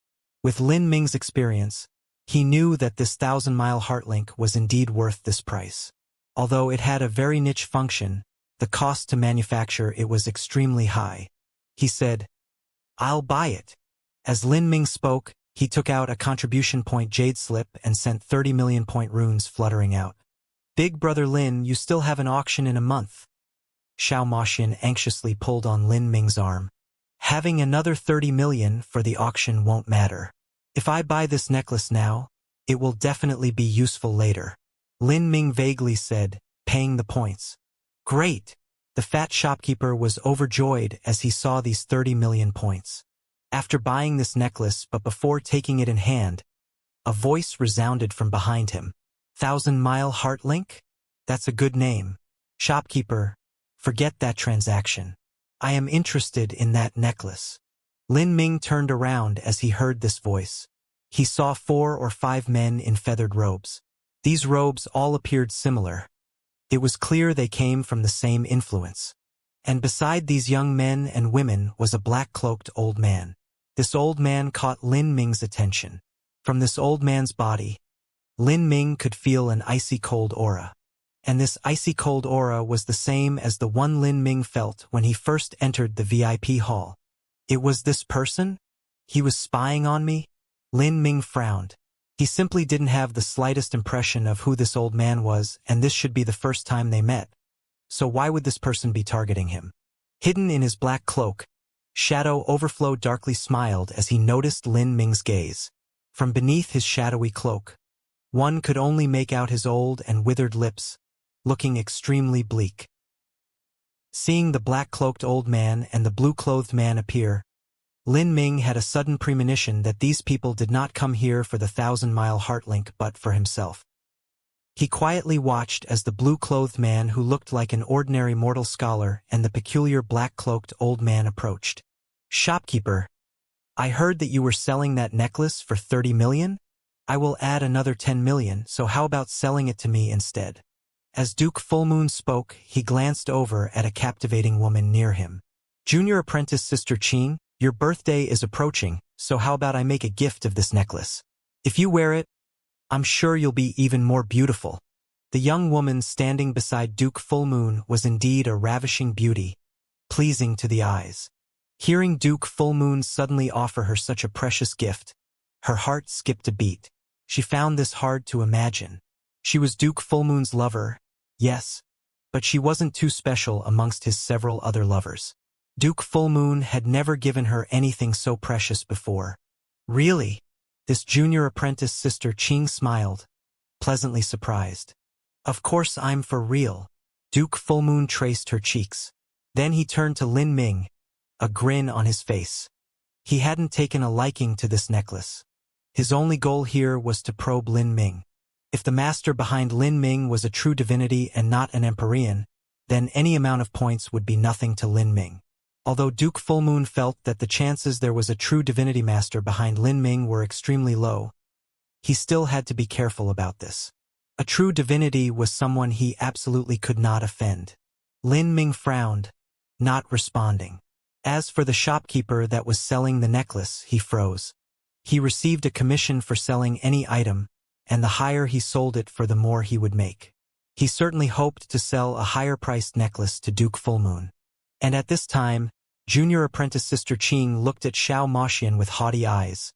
With Lin Ming's experience, he knew that this 1,000-mile heartlink was indeed worth this price. Although it had a very niche function, the cost to manufacture it was extremely high. He said, "I'll buy it." As Lin Ming spoke, he took out a contribution point jade slip and sent 30 million point runes fluttering out. "Big brother Lin, you still have an auction in a month." Xianxia anxiously pulled on Lin Ming's arm. "Having another 30 million for the auction won't matter. If I buy this necklace now, it will definitely be useful later." Lin Ming vaguely said, paying the points. "Great!" The fat shopkeeper was overjoyed as he saw these 30 million points. After buying this necklace but before taking it in hand, a voice resounded from behind him. 1,000-mile heart link? That's a good name. Shopkeeper, forget that transaction. I am interested in that necklace. Lin Ming turned around as he heard this voice. He saw 4 or 5 men in feathered robes. These robes all appeared similar. It was clear they came from the same influence. And beside these young men and women was a black-cloaked old man. This old man caught Lin Ming's attention. From this old man's body, Lin Ming could feel an icy cold aura. And this icy cold aura was the same as the one Lin Ming felt when he first entered the VIP hall. It was this person? He was spying on me? Lin Ming frowned. He simply didn't have the slightest impression of who this old man was, and this should be the first time they met. So why would this person be targeting him? Hidden in his black cloak, Shadow Overflow darkly smiled as he noticed Lin Ming's gaze. From beneath his shadowy cloak, one could only make out his old and withered lips, looking extremely bleak. Seeing the black-cloaked old man and the blue-clothed man appear, Lin Ming had a sudden premonition that these people did not come here for the 1,000-mile heartlink but for himself. He quietly watched as the blue-clothed man who looked like an ordinary mortal scholar and the peculiar black-cloaked old man approached. "Shopkeeper, I heard that you were selling that necklace for 30 million? I will add another 10 million, so how about selling it to me instead?" As Duke Fullmoon spoke, he glanced over at a captivating woman near him. "Junior apprentice Sister Qing, your birthday is approaching, so how about I make a gift of this necklace? If you wear it, I'm sure you'll be even more beautiful." The young woman standing beside Duke Fullmoon was indeed a ravishing beauty, pleasing to the eyes. Hearing Duke Fullmoon suddenly offer her such a precious gift, her heart skipped a beat. She found this hard to imagine. She was Duke Fullmoon's lover, yes, but she wasn't too special amongst his several other lovers. Duke Fullmoon had never given her anything so precious before. "Really?" This junior apprentice Sister Qing smiled, pleasantly surprised. "Of course I'm for real." Duke Fullmoon traced her cheeks. Then he turned to Lin Ming, a grin on his face. He hadn't taken a liking to this necklace. His only goal here was to probe Lin Ming. If the master behind Lin Ming was a true divinity and not an Empyrean, then any amount of points would be nothing to Lin Ming. Although Duke Fullmoon felt that the chances there was a true divinity master behind Lin Ming were extremely low, he still had to be careful about this. A true divinity was someone he absolutely could not offend. Lin Ming frowned, not responding. As for the shopkeeper that was selling the necklace, he froze. He received a commission for selling any item, and the higher he sold it for the more he would make. He certainly hoped to sell a higher-priced necklace to Duke Fullmoon. And at this time, junior apprentice Sister Qing looked at Xiao Moxian with haughty eyes.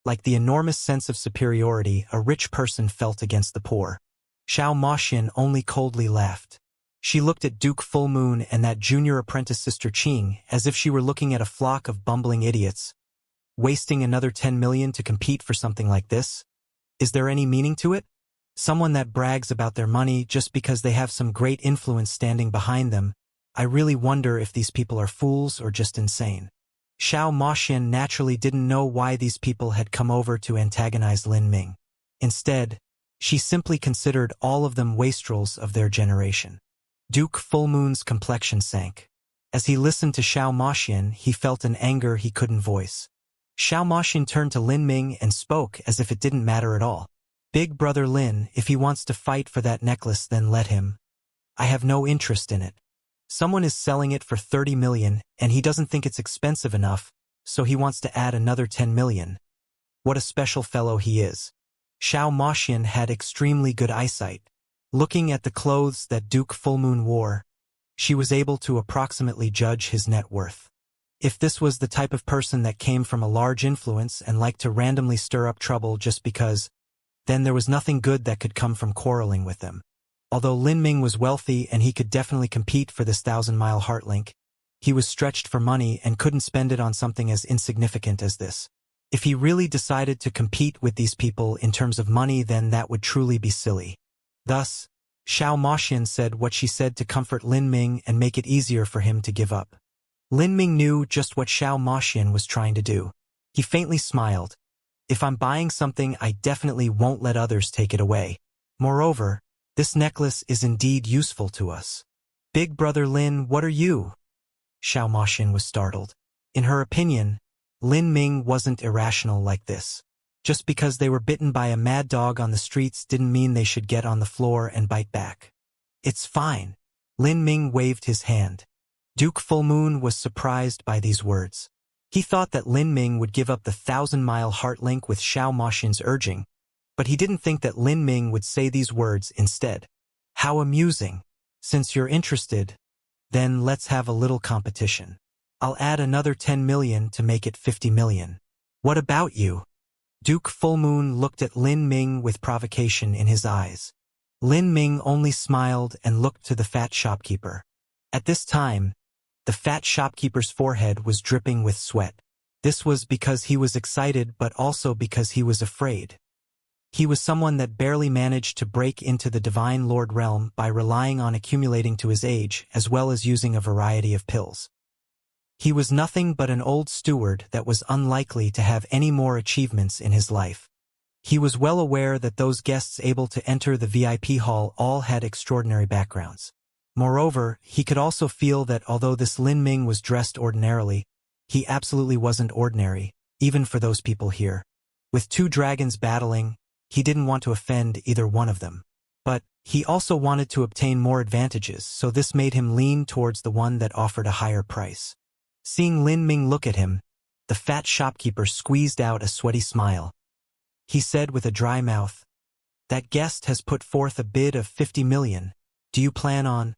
Like the enormous sense of superiority a rich person felt against the poor, Xiao Moxian only coldly laughed. She looked at Duke Fullmoon and that junior apprentice Sister Qing as if she were looking at a flock of bumbling idiots. Wasting another 10 million to compete for something like this? Is there any meaning to it? Someone that brags about their money just because they have some great influence standing behind them. I really wonder if these people are fools or just insane. Xiao Moxian naturally didn't know why these people had come over to antagonize Lin Ming. Instead, she simply considered all of them wastrels of their generation. Duke Fullmoon's complexion sank. As he listened to Xiao Moxian, he felt an anger he couldn't voice. Xiao Moxian turned to Lin Ming and spoke as if it didn't matter at all. "Big brother Lin, if he wants to fight for that necklace, then let him. I have no interest in it. Someone is selling it for 30 million, and he doesn't think it's expensive enough, so he wants to add another 10 million. What a special fellow he is." Xiao Moxian had extremely good eyesight. Looking at the clothes that Duke Fullmoon wore, she was able to approximately judge his net worth. If this was the type of person that came from a large influence and liked to randomly stir up trouble just because, then there was nothing good that could come from quarreling with them. Although Lin Ming was wealthy and he could definitely compete for this 1,000-mile heartlink, he was stretched for money and couldn't spend it on something as insignificant as this. If he really decided to compete with these people in terms of money, then that would truly be silly. Thus, Xiao Moxian said what she said to comfort Lin Ming and make it easier for him to give up. Lin Ming knew just what Xiao Moxian was trying to do. He faintly smiled. "If I'm buying something, I definitely won't let others take it away. Moreover, this necklace is indeed useful to us." "Big brother Lin, what are you?" Xiao Moxian was startled. In her opinion, Lin Ming wasn't irrational like this. Just because they were bitten by a mad dog on the streets didn't mean they should get on the floor and bite back. "It's fine." Lin Ming waved his hand. Duke Fullmoon was surprised by these words. He thought that Lin Ming would give up the 1,000-mile heartlink with Xiao Moxian's urging, but he didn't think that Lin Ming would say these words instead. "How amusing. Since you're interested, then let's have a little competition. I'll add another 10 million to make it 50 million. What about you?" Duke Fullmoon looked at Lin Ming with provocation in his eyes. Lin Ming only smiled and looked to the fat shopkeeper. At this time, The fat shopkeeper's forehead was dripping with sweat. This was because he was excited but also because he was afraid. He was someone that barely managed to break into the Divine Lord realm by relying on accumulating to his age as well as using a variety of pills. He was nothing but an old steward that was unlikely to have any more achievements in his life. He was well aware that those guests able to enter the VIP hall all had extraordinary backgrounds. Moreover, he could also feel that although this Lin Ming was dressed ordinarily, he absolutely wasn't ordinary, even for those people here. With two dragons battling, he didn't want to offend either one of them. But he also wanted to obtain more advantages, so this made him lean towards the one that offered a higher price. Seeing Lin Ming look at him, the fat shopkeeper squeezed out a sweaty smile. He said with a dry mouth, "That guest has put forth a bid of 50 million. Do you plan on..."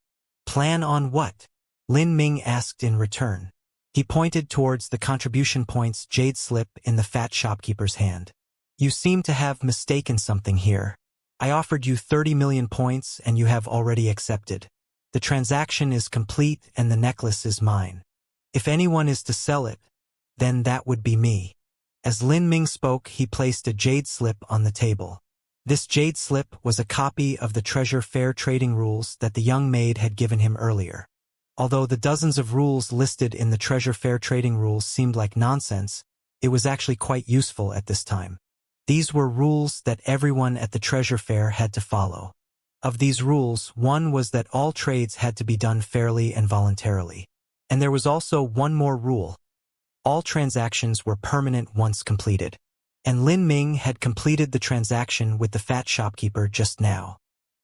"Plan on what?" Lin Ming asked in return. He pointed towards the contribution points jade slip in the fat shopkeeper's hand. "You seem to have mistaken something here. I offered you 30 million points and you have already accepted. The transaction is complete and the necklace is mine. If anyone is to sell it, then that would be me." As Lin Ming spoke, he placed a jade slip on the table. This jade slip was a copy of the treasure fair trading rules that the young maid had given him earlier. Although the dozens of rules listed in the treasure fair trading rules seemed like nonsense, it was actually quite useful at this time. These were rules that everyone at the treasure fair had to follow. Of these rules, one was that all trades had to be done fairly and voluntarily. And there was also one more rule. All transactions were permanent once completed. And Lin Ming had completed the transaction with the fat shopkeeper just now.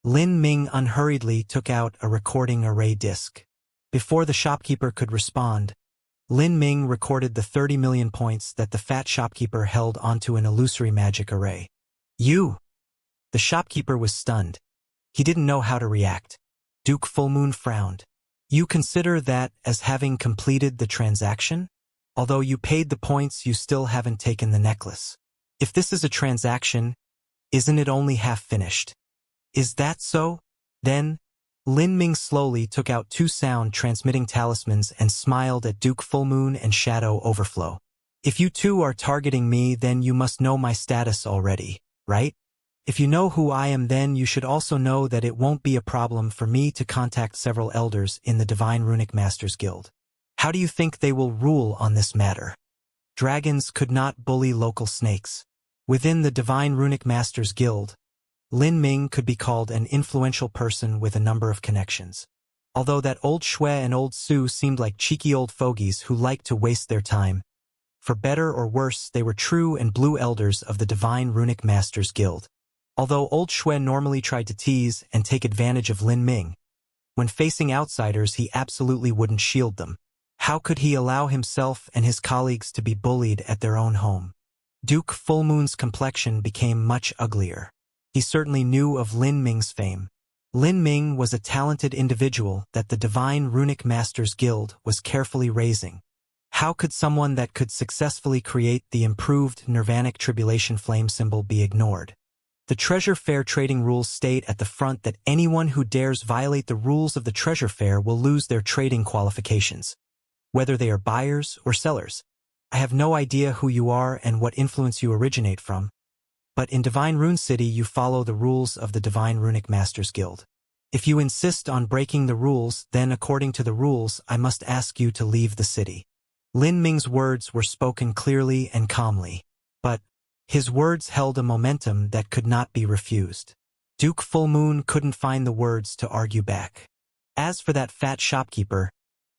Lin Ming unhurriedly took out a recording array disc. Before the shopkeeper could respond, Lin Ming recorded the 30 million points that the fat shopkeeper held onto an illusory magic array. "You!" The shopkeeper was stunned. He didn't know how to react. Duke Fullmoon frowned. "You consider that as having completed the transaction? Although you paid the points, you still haven't taken the necklace. If this is a transaction, isn't it only half finished?" "Is that so? Then..." Lin Ming slowly took out two sound-transmitting talismans and smiled at Duke Fullmoon and Shadow Overflow. "If you two are targeting me, then you must know my status already, right? If you know who I am, then you should also know that it won't be a problem for me to contact several elders in the Divine Runic Masters Guild. How do you think they will rule on this matter? Dragons could not bully local snakes. Within the Divine Runic Masters Guild, Lin Ming could be called an influential person with a number of connections. Although that old Shui and old Su seemed like cheeky old fogies who liked to waste their time, for better or worse they were true and blue elders of the Divine Runic Masters Guild. Although old Shui normally tried to tease and take advantage of Lin Ming, when facing outsiders he absolutely wouldn't shield them. How could he allow himself and his colleagues to be bullied at their own home? Duke Fullmoon's complexion became much uglier. He certainly knew of Lin Ming's fame. Lin Ming was a talented individual that the Divine Runic Masters Guild was carefully raising. How could someone that could successfully create the improved Nirvanic Tribulation Flame symbol be ignored? The Treasure Fair trading rules state at the front that anyone who dares violate the rules of the Treasure Fair will lose their trading qualifications, whether they are buyers or sellers. I have no idea who you are and what influence you originate from, but in Divine Rune City you follow the rules of the Divine Runic Masters Guild. If you insist on breaking the rules, then according to the rules I must ask you to leave the city. Lin Ming's words were spoken clearly and calmly, but his words held a momentum that could not be refused. Duke Fullmoon couldn't find the words to argue back. As for that fat shopkeeper,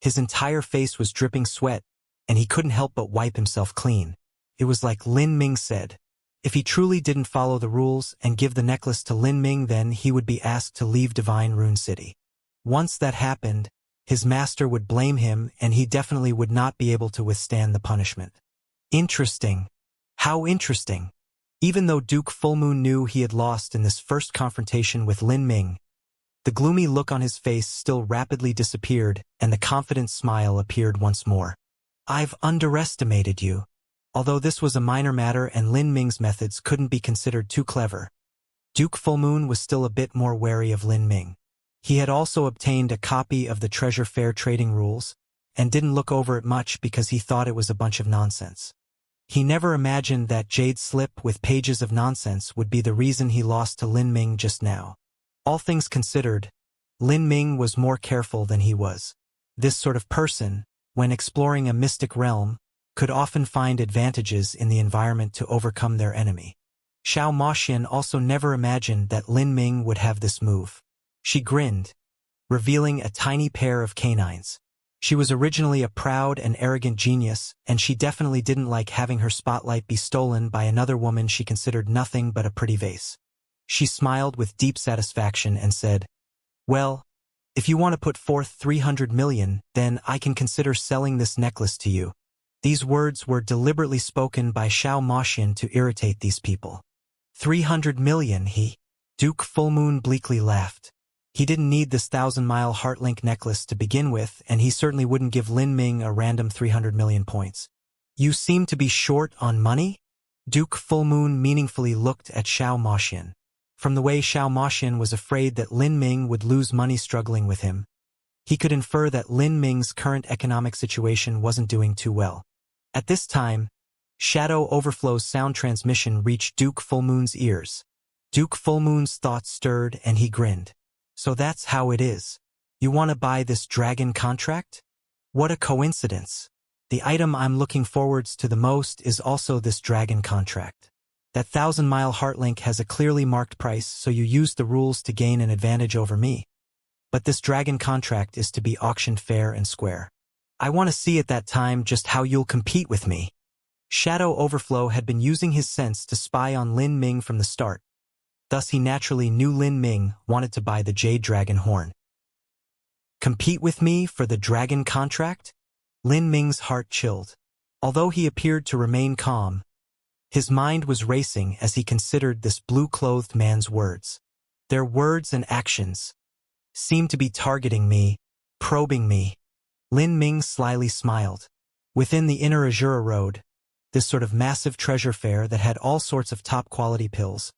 his entire face was dripping sweat, and he couldn't help but wipe himself clean. It was like Lin Ming said. If he truly didn't follow the rules and give the necklace to Lin Ming, then he would be asked to leave Divine Rune City. Once that happened, his master would blame him and he definitely would not be able to withstand the punishment. Interesting. How interesting. Even though Duke Fullmoon knew he had lost in this first confrontation with Lin Ming, the gloomy look on his face still rapidly disappeared and the confident smile appeared once more. I've underestimated you. Although this was a minor matter and Lin Ming's methods couldn't be considered too clever, Duke Fullmoon was still a bit more wary of Lin Ming. He had also obtained a copy of the Treasure Fair trading rules, and didn't look over it much because he thought it was a bunch of nonsense. He never imagined that jade slip with pages of nonsense would be the reason he lost to Lin Ming just now. All things considered, Lin Ming was more careful than he was. This sort of person, when exploring a mystic realm, could often find advantages in the environment to overcome their enemy. Xiao Moxian also never imagined that Lin Ming would have this move. She grinned, revealing a tiny pair of canines. She was originally a proud and arrogant genius, and she definitely didn't like having her spotlight be stolen by another woman she considered nothing but a pretty vase. She smiled with deep satisfaction and said, "Well, if you want to put forth 300 million, then I can consider selling this necklace to you." These words were deliberately spoken by Xiao Moxian to irritate these people. 300 million, Duke Fullmoon bleakly laughed. He didn't need this 1,000-mile Heartlink necklace to begin with, and he certainly wouldn't give Lin Ming a random 300 million points. "You seem to be short on money?" Duke Fullmoon meaningfully looked at Xiao Moxian. From the way Xiao Moxian was afraid that Lin Ming would lose money struggling with him, he could infer that Lin Ming's current economic situation wasn't doing too well. At this time, Shadow Overflow's sound transmission reached Duke Fullmoon's ears. Duke Fullmoon's thoughts stirred and he grinned. "So that's how it is. You want to buy this dragon contract? What a coincidence. The item I'm looking forwards to the most is also this dragon contract. That 1,000-mile Heartlink has a clearly marked price, so you used the rules to gain an advantage over me. But this dragon contract is to be auctioned fair and square. I want to see at that time just how you'll compete with me." Shadow Overflow had been using his sense to spy on Lin Ming from the start. Thus he naturally knew Lin Ming wanted to buy the Jade Dragon Horn. Compete with me for the dragon contract? Lin Ming's heart chilled. Although he appeared to remain calm, his mind was racing as he considered this blue-clothed man's words. Their words and actions seemed to be targeting me, probing me. Lin Ming slyly smiled. Within the inner Azura Road, this sort of massive treasure fair that had all sorts of top-quality pills,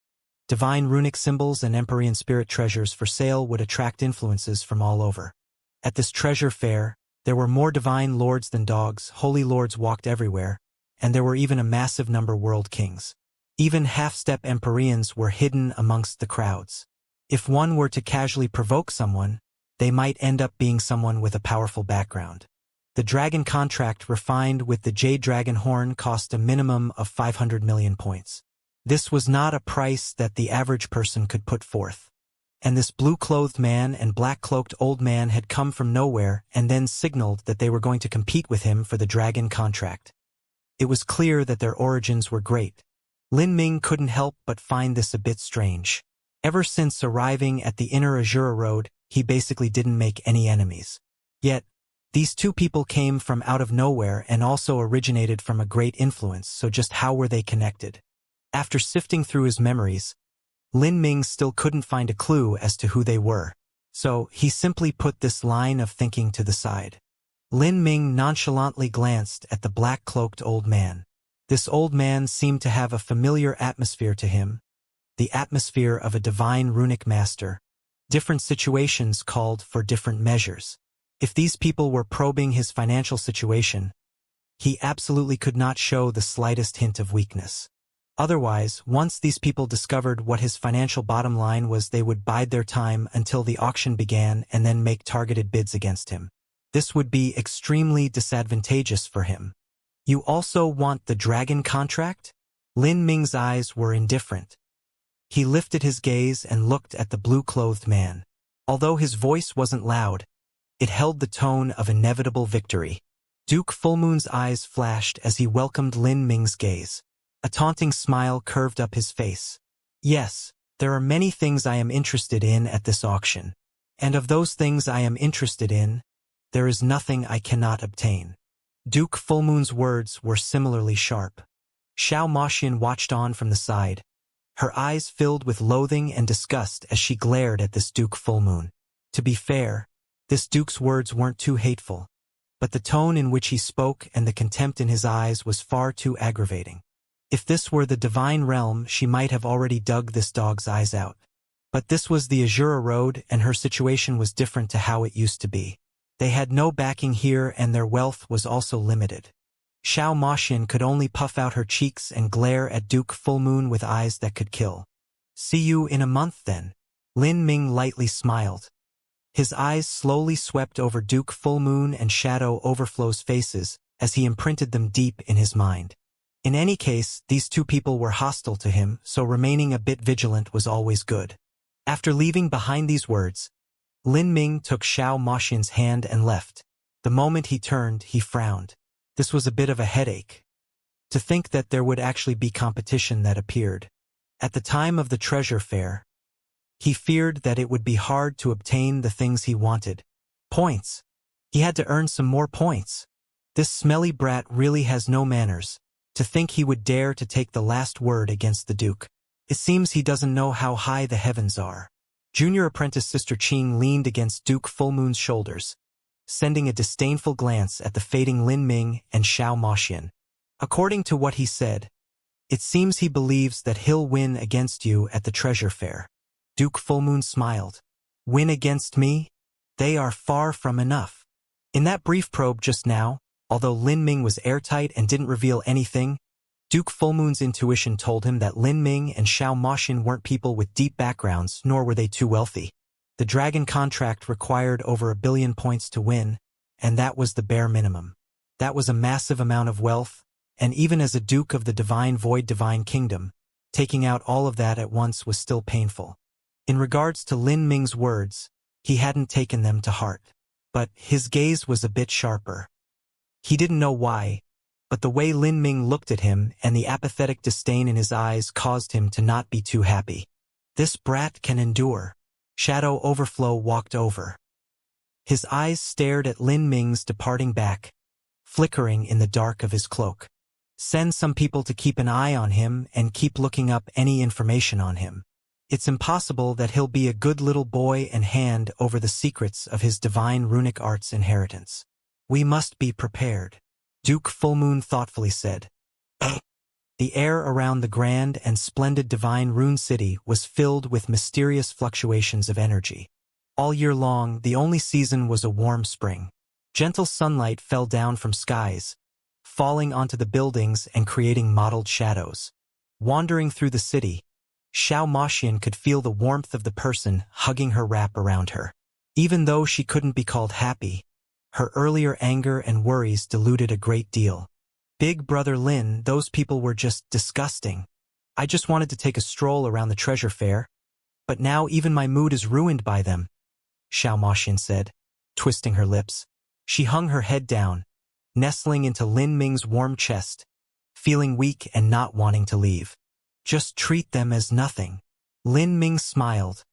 divine runic symbols and Empyrean spirit treasures for sale would attract influences from all over. At this treasure fair, there were more divine lords than dogs, holy lords walked everywhere, and there were even a massive number world kings. Even half-step Empyreans were hidden amongst the crowds. If one were to casually provoke someone, they might end up being someone with a powerful background. The dragon contract refined with the Jade Dragon Horn cost a minimum of 500 million points. This was not a price that the average person could put forth. And this blue-clothed man and black-cloaked old man had come from nowhere and then signaled that they were going to compete with him for the dragon contract. It was clear that their origins were great. Lin Ming couldn't help but find this a bit strange. Ever since arriving at the inner Azura Road, he basically didn't make any enemies. Yet, these two people came from out of nowhere and also originated from a great influence, so just how were they connected? After sifting through his memories, Lin Ming still couldn't find a clue as to who they were, so he simply put this line of thinking to the side. Lin Ming nonchalantly glanced at the black-cloaked old man. This old man seemed to have a familiar atmosphere to him, the atmosphere of a divine runic master. Different situations called for different measures. If these people were probing his financial situation, he absolutely could not show the slightest hint of weakness. Otherwise, once these people discovered what his financial bottom line was, they would bide their time until the auction began and then make targeted bids against him. This would be extremely disadvantageous for him. "You also want the dragon contract?" Lin Ming's eyes were indifferent. He lifted his gaze and looked at the blue-clothed man. Although his voice wasn't loud, it held the tone of inevitable victory. Duke Fullmoon's eyes flashed as he welcomed Lin Ming's gaze. A taunting smile curved up his face. "Yes, there are many things I am interested in at this auction. And of those things I am interested in, there is nothing I cannot obtain." Duke Fullmoon's words were similarly sharp. Xiao Moxian watched on from the side, her eyes filled with loathing and disgust as she glared at this Duke Fullmoon. To be fair, this Duke's words weren't too hateful, but the tone in which he spoke and the contempt in his eyes was far too aggravating. If this were the divine realm, she might have already dug this dog's eyes out. But this was the Azura Road, and her situation was different to how it used to be. They had no backing here and their wealth was also limited. Xiao Moxian could only puff out her cheeks and glare at Duke Full Moon with eyes that could kill. "See you in a month then." Lin Ming lightly smiled. His eyes slowly swept over Duke Full Moon and Shadow Overflow's faces as he imprinted them deep in his mind. In any case, these two people were hostile to him, so remaining a bit vigilant was always good. After leaving behind these words, Lin Ming took Xiao Moxian's hand and left. The moment he turned, he frowned. This was a bit of a headache. To think that there would actually be competition that appeared. At the time of the treasure fair, he feared that it would be hard to obtain the things he wanted. Points. He had to earn some more points. This smelly brat really has no manners. To think he would dare to take the last word against the Duke. It seems he doesn't know how high the heavens are. Junior apprentice Sister Qing leaned against Duke Full Moon's shoulders, sending a disdainful glance at the fading Lin Ming and Xiao Moxian. According to what he said, it seems he believes that he'll win against you at the treasure fair. Duke Full Moon smiled. Win against me? They are far from enough. In that brief probe just now, although Lin Ming was airtight and didn't reveal anything, Duke Full Moon's intuition told him that Lin Ming and Xiao Moxian weren't people with deep backgrounds, nor were they too wealthy. The dragon contract required over 1 billion points to win, and that was the bare minimum. That was a massive amount of wealth, and even as a Duke of the Divine Void Divine Kingdom, taking out all of that at once was still painful. In regards to Lin Ming's words, he hadn't taken them to heart. But his gaze was a bit sharper. He didn't know why, but the way Lin Ming looked at him and the apathetic disdain in his eyes caused him to not be too happy. This brat can endure. Shadow Overflow walked over. His eyes stared at Lin Ming's departing back, flickering in the dark of his cloak. Send some people to keep an eye on him and keep looking up any information on him. It's impossible that he'll be a good little boy and hand over the secrets of his divine runic arts inheritance. We must be prepared, Duke Full Moon thoughtfully said. The air around the grand and splendid divine rune city was filled with mysterious fluctuations of energy. All year long, the only season was a warm spring. Gentle sunlight fell down from skies, falling onto the buildings and creating mottled shadows. Wandering through the city, Xiao Moxian could feel the warmth of the person hugging her wrap around her. Even though she couldn't be called happy, her earlier anger and worries diluted a great deal. Big Brother Lin, those people were just disgusting. I just wanted to take a stroll around the treasure fair, but now even my mood is ruined by them, Xiao Moxian said, twisting her lips. She hung her head down, nestling into Lin Ming's warm chest, feeling weak and not wanting to leave. Just treat them as nothing. Lin Ming smiled,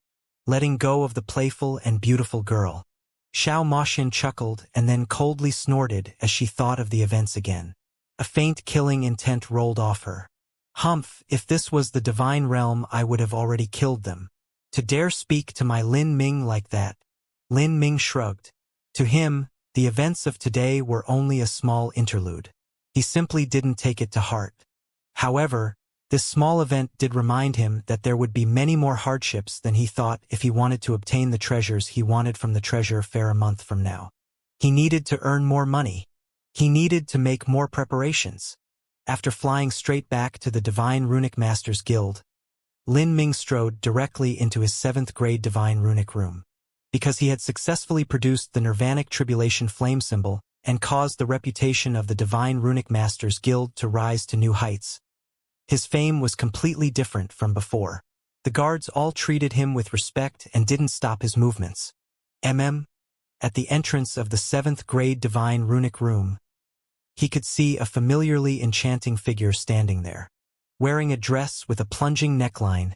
letting go of the playful and beautiful girl. Xiao Moxian chuckled and then coldly snorted as she thought of the events again. A faint killing intent rolled off her. Humph, if this was the divine realm I would have already killed them. To dare speak to my Lin Ming like that. Lin Ming shrugged. To him, the events of today were only a small interlude. He simply didn't take it to heart. However, this small event did remind him that there would be many more hardships than he thought if he wanted to obtain the treasures he wanted from the treasure fair a month from now. He needed to earn more money. He needed to make more preparations. After flying straight back to the Divine Runic Masters Guild, Lin Ming strode directly into his 7th grade Divine Runic room. Because he had successfully produced the Nirvanic Tribulation flame symbol and caused the reputation of the Divine Runic Masters Guild to rise to new heights, his fame was completely different from before. The guards all treated him with respect and didn't stop his movements. At the entrance of the 7th grade Divine Runic room, he could see a familiarly enchanting figure standing there. Wearing a dress with a plunging neckline,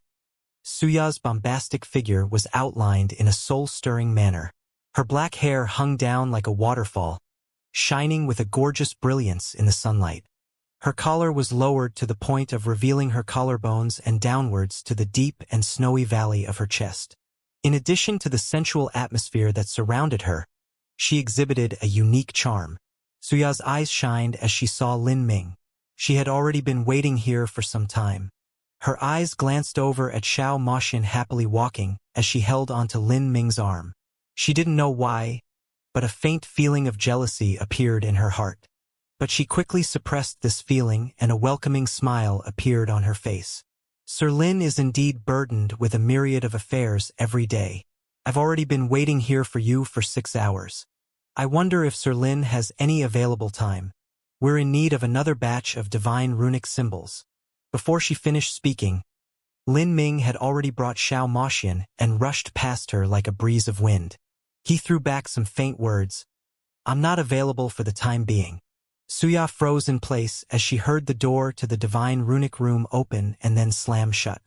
Suya's bombastic figure was outlined in a soul-stirring manner. Her black hair hung down like a waterfall, shining with a gorgeous brilliance in the sunlight. Her collar was lowered to the point of revealing her collarbones and downwards to the deep and snowy valley of her chest. In addition to the sensual atmosphere that surrounded her, she exhibited a unique charm. Suya's eyes shined as she saw Lin Ming. She had already been waiting here for some time. Her eyes glanced over at Xiao Moxian happily walking as she held onto Lin Ming's arm. She didn't know why, but a faint feeling of jealousy appeared in her heart. But she quickly suppressed this feeling and a welcoming smile appeared on her face. Sir Lin is indeed burdened with a myriad of affairs every day. I've already been waiting here for you for 6 hours. I wonder if Sir Lin has any available time. We're in need of another batch of divine runic symbols. Before she finished speaking, Lin Ming had already brought Xiao Moxian and rushed past her like a breeze of wind. He threw back some faint words. I'm not available for the time being. Suya froze in place as she heard the door to the divine runic room open and then slam shut.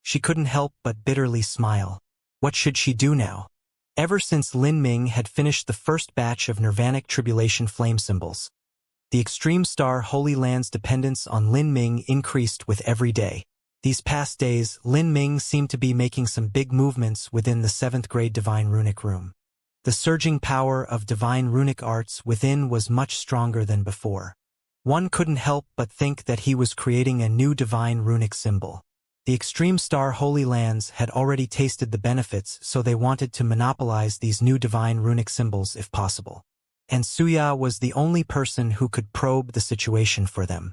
She couldn't help but bitterly smile. What should she do now? Ever since Lin Ming had finished the first batch of Nirvanic Tribulation flame symbols, the Extreme Star Holy Land's dependence on Lin Ming increased with every day. These past days, Lin Ming seemed to be making some big movements within the 7th grade Divine Runic Room. The surging power of divine runic arts within was much stronger than before. One couldn't help but think that he was creating a new divine runic symbol. The Extreme Star Holy Lands had already tasted the benefits, so they wanted to monopolize these new divine runic symbols if possible. And Suya was the only person who could probe the situation for them.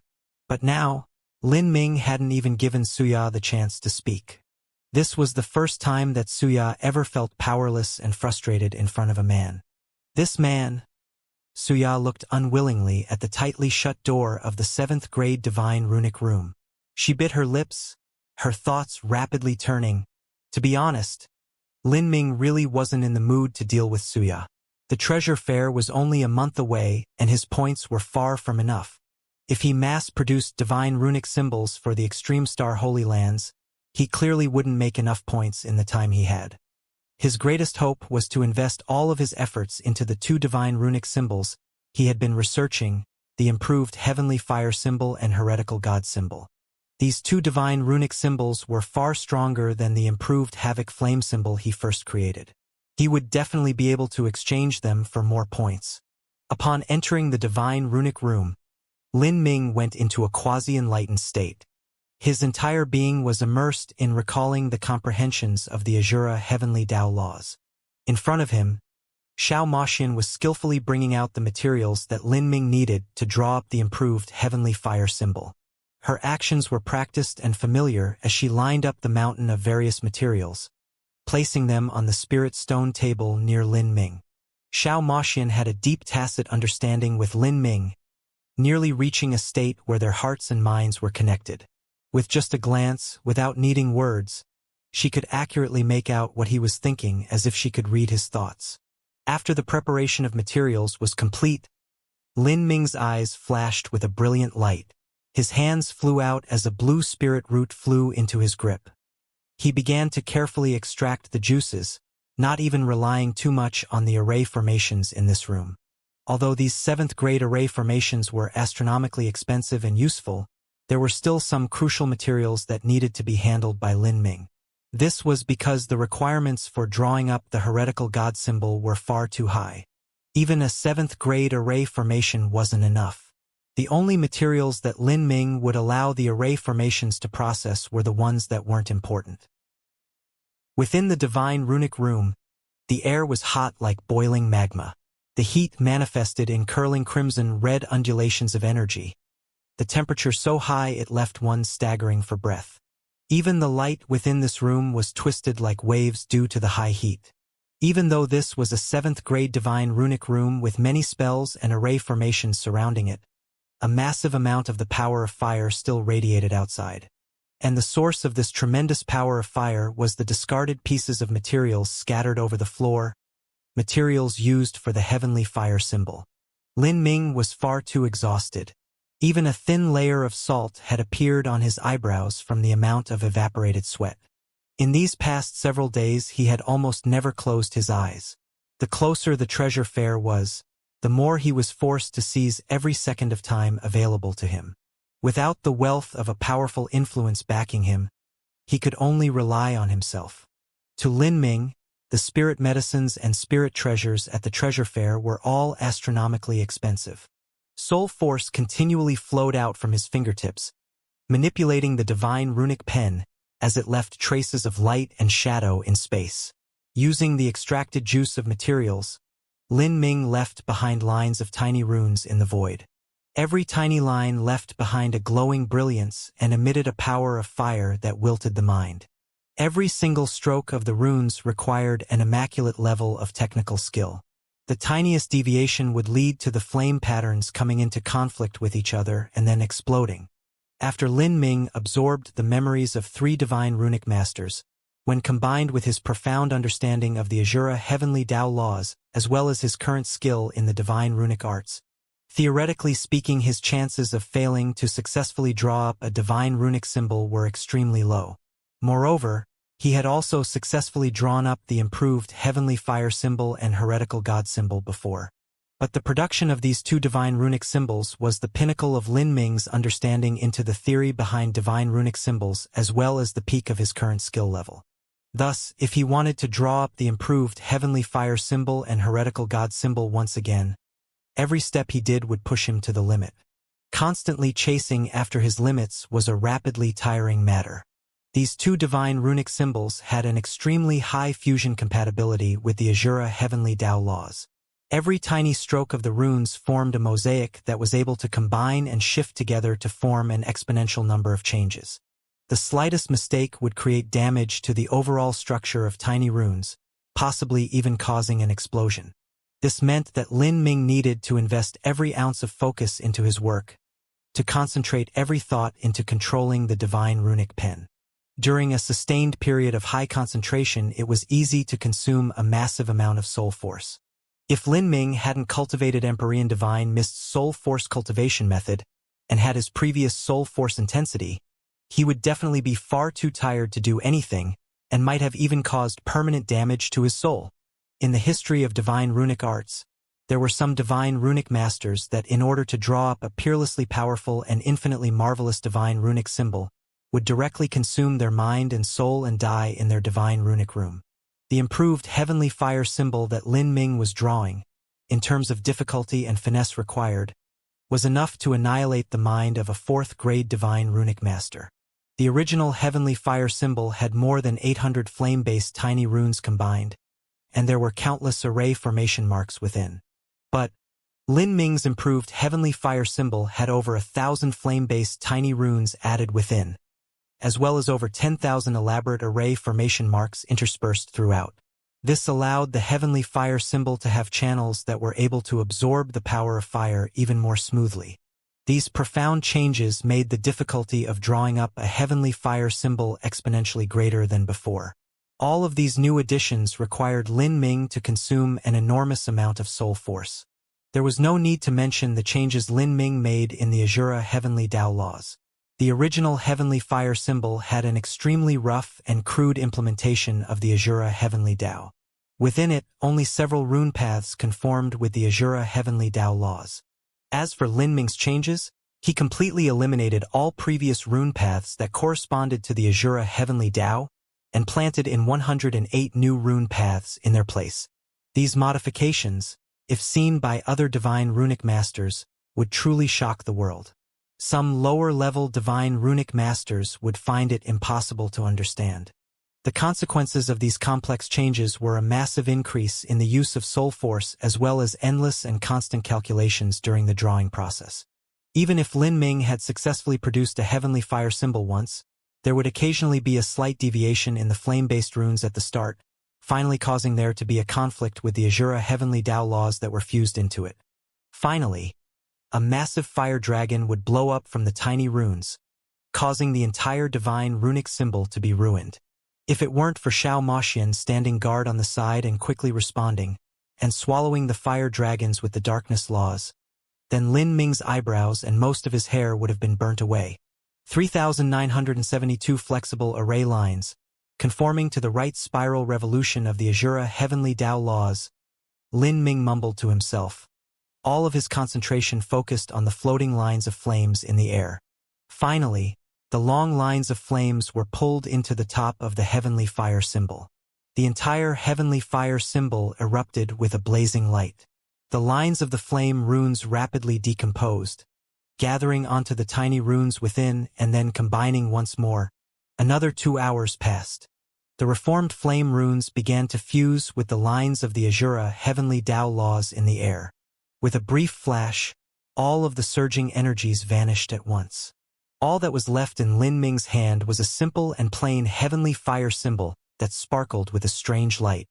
But now, Lin Ming hadn't even given Suya the chance to speak. This was the first time that Suya ever felt powerless and frustrated in front of a man. This man... Suya looked unwillingly at the tightly shut door of the 7th grade divine runic room. She bit her lips, her thoughts rapidly turning. To be honest, Lin Ming really wasn't in the mood to deal with Suya. The treasure fair was only a month away and his points were far from enough. If he mass-produced divine runic symbols for the Extreme Star Holy Lands, he clearly wouldn't make enough points in the time he had. His greatest hope was to invest all of his efforts into the 2 divine runic symbols he had been researching, the improved heavenly fire symbol and heretical god symbol. These 2 divine runic symbols were far stronger than the improved havoc flame symbol he first created. He would definitely be able to exchange them for more points. Upon entering the divine runic room, Lin Ming went into a quasi-enlightened state. His entire being was immersed in recalling the comprehensions of the Azura heavenly Tao laws. In front of him, Xiao Moxian was skillfully bringing out the materials that Lin Ming needed to draw up the improved heavenly fire symbol. Her actions were practiced and familiar as she lined up the mountain of various materials, placing them on the spirit stone table near Lin Ming. Xiao Moxian had a deep tacit understanding with Lin Ming, nearly reaching a state where their hearts and minds were connected. With just a glance, without needing words, she could accurately make out what he was thinking as if she could read his thoughts. After the preparation of materials was complete, Lin Ming's eyes flashed with a brilliant light. His hands flew out as a blue spirit root flew into his grip. He began to carefully extract the juices, not even relying too much on the array formations in this room. Although these 7th grade array formations were astronomically expensive and useful, there were still some crucial materials that needed to be handled by Lin Ming. This was because the requirements for drawing up the heretical god symbol were far too high. Even a 7th grade array formation wasn't enough. The only materials that Lin Ming would allow the array formations to process were the ones that weren't important. Within the divine runic room, the air was hot like boiling magma. The heat manifested in curling crimson-red undulations of energy, the temperature so high it left one staggering for breath. Even the light within this room was twisted like waves due to the high heat. Even though this was a 7th grade divine runic room with many spells and array formations surrounding it, a massive amount of the power of fire still radiated outside. And the source of this tremendous power of fire was the discarded pieces of materials scattered over the floor, materials used for the heavenly fire symbol. Lin Ming was far too exhausted. Even a thin layer of salt had appeared on his eyebrows from the amount of evaporated sweat. In these past several days he had almost never closed his eyes. The closer the treasure fair was, the more he was forced to seize every second of time available to him. Without the wealth of a powerful influence backing him, he could only rely on himself. To Lin Ming, the spirit medicines and spirit treasures at the treasure fair were all astronomically expensive. Soul force continually flowed out from his fingertips, manipulating the divine runic pen as it left traces of light and shadow in space. Using the extracted juice of materials, Lin Ming left behind lines of tiny runes in the void. Every tiny line left behind a glowing brilliance and emitted a power of fire that wilted the mind. Every single stroke of the runes required an immaculate level of technical skill. The tiniest deviation would lead to the flame patterns coming into conflict with each other and then exploding. After Lin Ming absorbed the memories of 3 divine runic masters, when combined with his profound understanding of the Azura heavenly Tao laws, as well as his current skill in the divine runic arts, theoretically speaking, his chances of failing to successfully draw up a divine runic symbol were extremely low. Moreover, he had also successfully drawn up the improved heavenly fire symbol and heretical god symbol before. But the production of these 2 divine runic symbols was the pinnacle of Lin Ming's understanding into the theory behind divine runic symbols as well as the peak of his current skill level. Thus, if he wanted to draw up the improved heavenly fire symbol and heretical god symbol once again, every step he did would push him to the limit. Constantly chasing after his limits was a rapidly tiring matter. These 2 divine runic symbols had an extremely high fusion compatibility with the Azura heavenly Tao laws. Every tiny stroke of the runes formed a mosaic that was able to combine and shift together to form an exponential number of changes. The slightest mistake would create damage to the overall structure of tiny runes, possibly even causing an explosion. This meant that Lin Ming needed to invest every ounce of focus into his work, to concentrate every thought into controlling the divine runic pen. During a sustained period of high concentration, it was easy to consume a massive amount of soul force. If Lin Ming hadn't cultivated Empyrean Divine Mist's soul force cultivation method, and had his previous soul force intensity, he would definitely be far too tired to do anything, and might have even caused permanent damage to his soul. In the history of divine runic arts, there were some divine runic masters that, in order to draw up a peerlessly powerful and infinitely marvelous divine runic symbol, would directly consume their mind and soul and die in their divine runic room. The improved heavenly fire symbol that Lin Ming was drawing, in terms of difficulty and finesse required, was enough to annihilate the mind of a 4th-grade divine runic master. The original heavenly fire symbol had more than 800 flame-based tiny runes combined, and there were countless array formation marks within. But Lin Ming's improved heavenly fire symbol had over 1,000 flame-based tiny runes added within, as well as over 10,000 elaborate array formation marks interspersed throughout. This allowed the heavenly fire symbol to have channels that were able to absorb the power of fire even more smoothly. These profound changes made the difficulty of drawing up a heavenly fire symbol exponentially greater than before. All of these new additions required Lin Ming to consume an enormous amount of soul force. There was no need to mention the changes Lin Ming made in the Azura heavenly Tao laws. The original heavenly fire symbol had an extremely rough and crude implementation of the Azura heavenly Tao. Within it, only several rune paths conformed with the Azura heavenly Tao laws. As for Lin Ming's changes, he completely eliminated all previous rune paths that corresponded to the Azura heavenly Tao and planted in 108 new rune paths in their place. These modifications, if seen by other divine runic masters, would truly shock the world. Some lower-level divine runic masters would find it impossible to understand. The consequences of these complex changes were a massive increase in the use of soul force as well as endless and constant calculations during the drawing process. Even if Lin Ming had successfully produced a heavenly fire symbol once, there would occasionally be a slight deviation in the flame-based runes at the start, finally causing there to be a conflict with the Azura heavenly Tao laws that were fused into it. Finally, a massive fire dragon would blow up from the tiny runes, causing the entire divine runic symbol to be ruined. If it weren't for Xiao Moxian standing guard on the side and quickly responding, and swallowing the fire dragons with the darkness laws, then Lin Ming's eyebrows and most of his hair would have been burnt away. 3,972 flexible array lines, conforming to the right spiral revolution of the Azura heavenly Tao laws, Lin Ming mumbled to himself. All of his concentration focused on the floating lines of flames in the air. Finally, the long lines of flames were pulled into the top of the heavenly fire symbol. The entire heavenly fire symbol erupted with a blazing light. The lines of the flame runes rapidly decomposed, gathering onto the tiny runes within and then combining once more. Another 2 hours passed. The reformed flame runes began to fuse with the lines of the Azura heavenly Tao laws in the air. With a brief flash, all of the surging energies vanished at once. All that was left in Lin Ming's hand was a simple and plain heavenly fire symbol that sparkled with a strange light.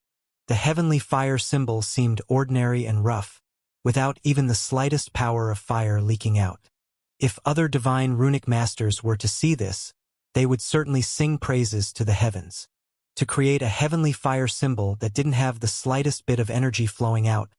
The heavenly fire symbol seemed ordinary and rough, without even the slightest power of fire leaking out. If other divine runic masters were to see this, they would certainly sing praises to the heavens. To create a heavenly fire symbol that didn't have the slightest bit of energy flowing out,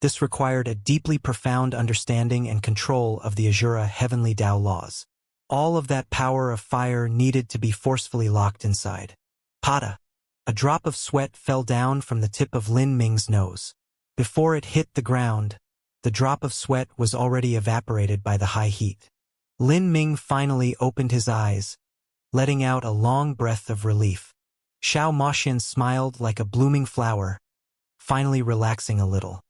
this required a deeply profound understanding and control of the Azura heavenly Tao laws. All of that power of fire needed to be forcefully locked inside. Pada! A drop of sweat fell down from the tip of Lin Ming's nose. Before it hit the ground, the drop of sweat was already evaporated by the high heat. Lin Ming finally opened his eyes, letting out a long breath of relief. Xiao Moxian smiled like a blooming flower, finally relaxing a little.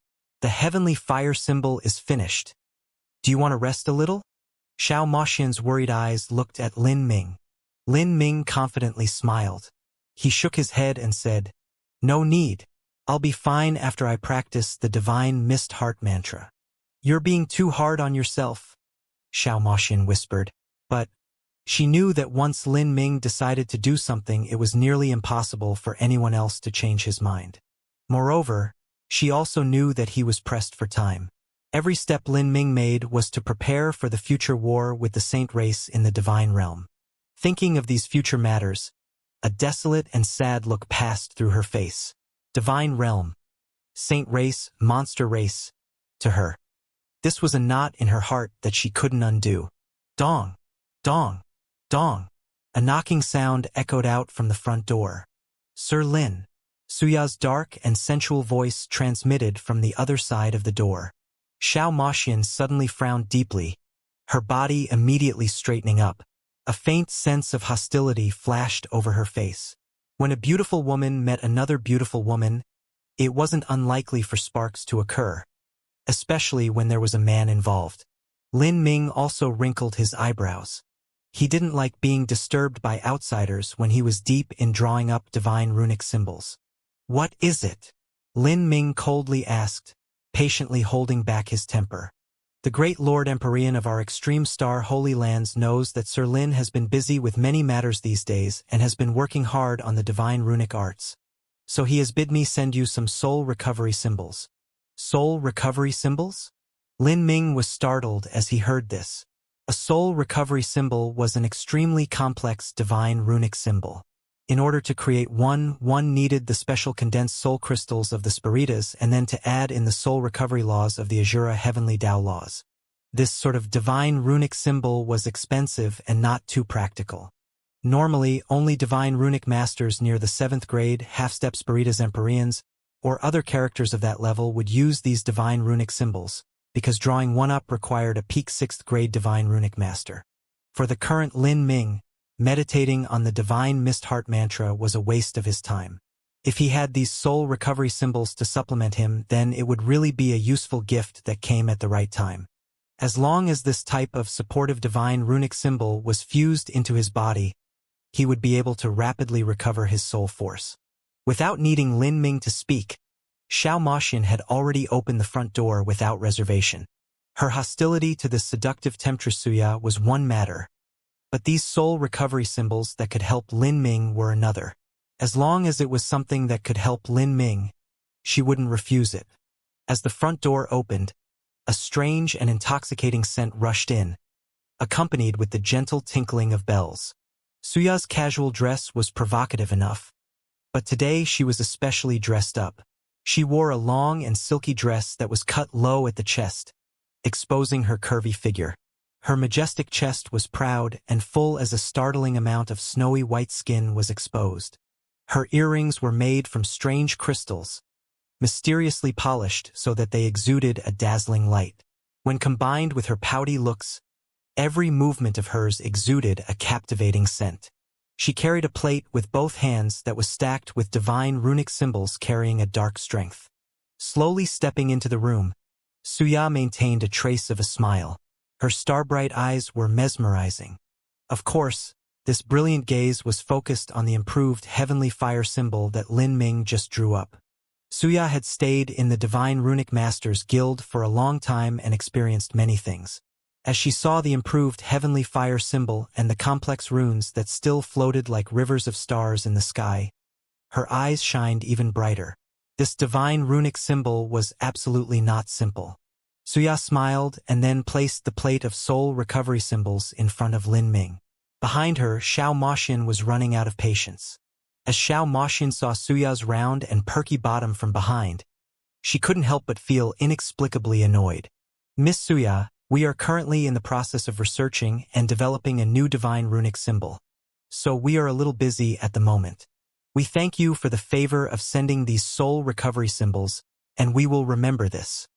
The heavenly fire symbol is finished. Do you want to rest a little? Xiao Moxian's worried eyes looked at Lin Ming. Lin Ming confidently smiled. He shook his head and said, "No need. I'll be fine after I practice the divine mist heart mantra." "You're being too hard on yourself," Xiao Moxian whispered. But she knew that once Lin Ming decided to do something, it was nearly impossible for anyone else to change his mind. Moreover, she also knew that he was pressed for time. Every step Lin Ming made was to prepare for the future war with the Saint race in the divine realm. Thinking of these future matters, a desolate and sad look passed through her face. Divine realm, Saint race, monster race, to her. This was a knot in her heart that she couldn't undo. Dong! Dong! Dong! A knocking sound echoed out from the front door. "Sir Lin." Suya's dark and sensual voice transmitted from the other side of the door. Xiao Moxian suddenly frowned deeply, her body immediately straightening up. A faint sense of hostility flashed over her face. When a beautiful woman met another beautiful woman, it wasn't unlikely for sparks to occur, especially when there was a man involved. Lin Ming also wrinkled his eyebrows. He didn't like being disturbed by outsiders when he was deep in drawing up divine runic symbols. "What is it?" Lin Ming coldly asked, patiently holding back his temper. "The great Lord Empyrean of our extreme star Holy Lands knows that Sir Lin has been busy with many matters these days and has been working hard on the divine runic arts. So he has bid me send you some soul recovery symbols." Soul recovery symbols? Lin Ming was startled as he heard this. A soul recovery symbol was an extremely complex divine runic symbol. In order to create one needed the special condensed soul crystals of the Spiritas and then to add in the soul recovery laws of the Azura heavenly Tao laws. This sort of divine runic symbol was expensive and not too practical. Normally, only divine runic masters near the 7th grade, half-step Spiritas Empyreans, or other characters of that level would use these divine runic symbols, because drawing one up required a peak 6th grade divine runic master. For the current Lin Ming, meditating on the divine mist heart mantra was a waste of his time. If he had these soul recovery symbols to supplement him, then it would really be a useful gift that came at the right time. As long as this type of supportive divine runic symbol was fused into his body, he would be able to rapidly recover his soul force. Without needing Lin Ming to speak, Xiao Moxian had already opened the front door without reservation. Her hostility to the seductive temptress Suya was one matter, but these soul recovery symbols that could help Lin Ming were another. As long as it was something that could help Lin Ming, she wouldn't refuse it. As the front door opened, a strange and intoxicating scent rushed in, accompanied with the gentle tinkling of bells. Suya's casual dress was provocative enough, but today she was especially dressed up. She wore a long and silky dress that was cut low at the chest, exposing her curvy figure. Her majestic chest was proud and full as a startling amount of snowy white skin was exposed. Her earrings were made from strange crystals, mysteriously polished so that they exuded a dazzling light. When combined with her pouty looks, every movement of hers exuded a captivating scent. She carried a plate with both hands that was stacked with divine runic symbols carrying a dark strength. Slowly stepping into the room, Suya maintained a trace of a smile. Her star-bright eyes were mesmerizing. Of course, This brilliant gaze was focused on the improved heavenly fire symbol that Lin Ming just drew up. Xianxia had stayed in the Divine Runic Masters Guild for a long time and experienced many things. As she saw the improved heavenly fire symbol and the complex runes that still floated like rivers of stars in the sky, her eyes shined even brighter. This divine runic symbol was absolutely not simple. Xianxia smiled and then placed the plate of soul recovery symbols in front of Lin Ming. Behind her, Xiao Moxian was running out of patience. As Xiao Moxian saw Xianxia's round and perky bottom from behind, she couldn't help but feel inexplicably annoyed. Miss Xianxia, we are currently in the process of researching and developing a new divine runic symbol, so we are a little busy at the moment. We thank you for the favor of sending these soul recovery symbols, and we will remember this.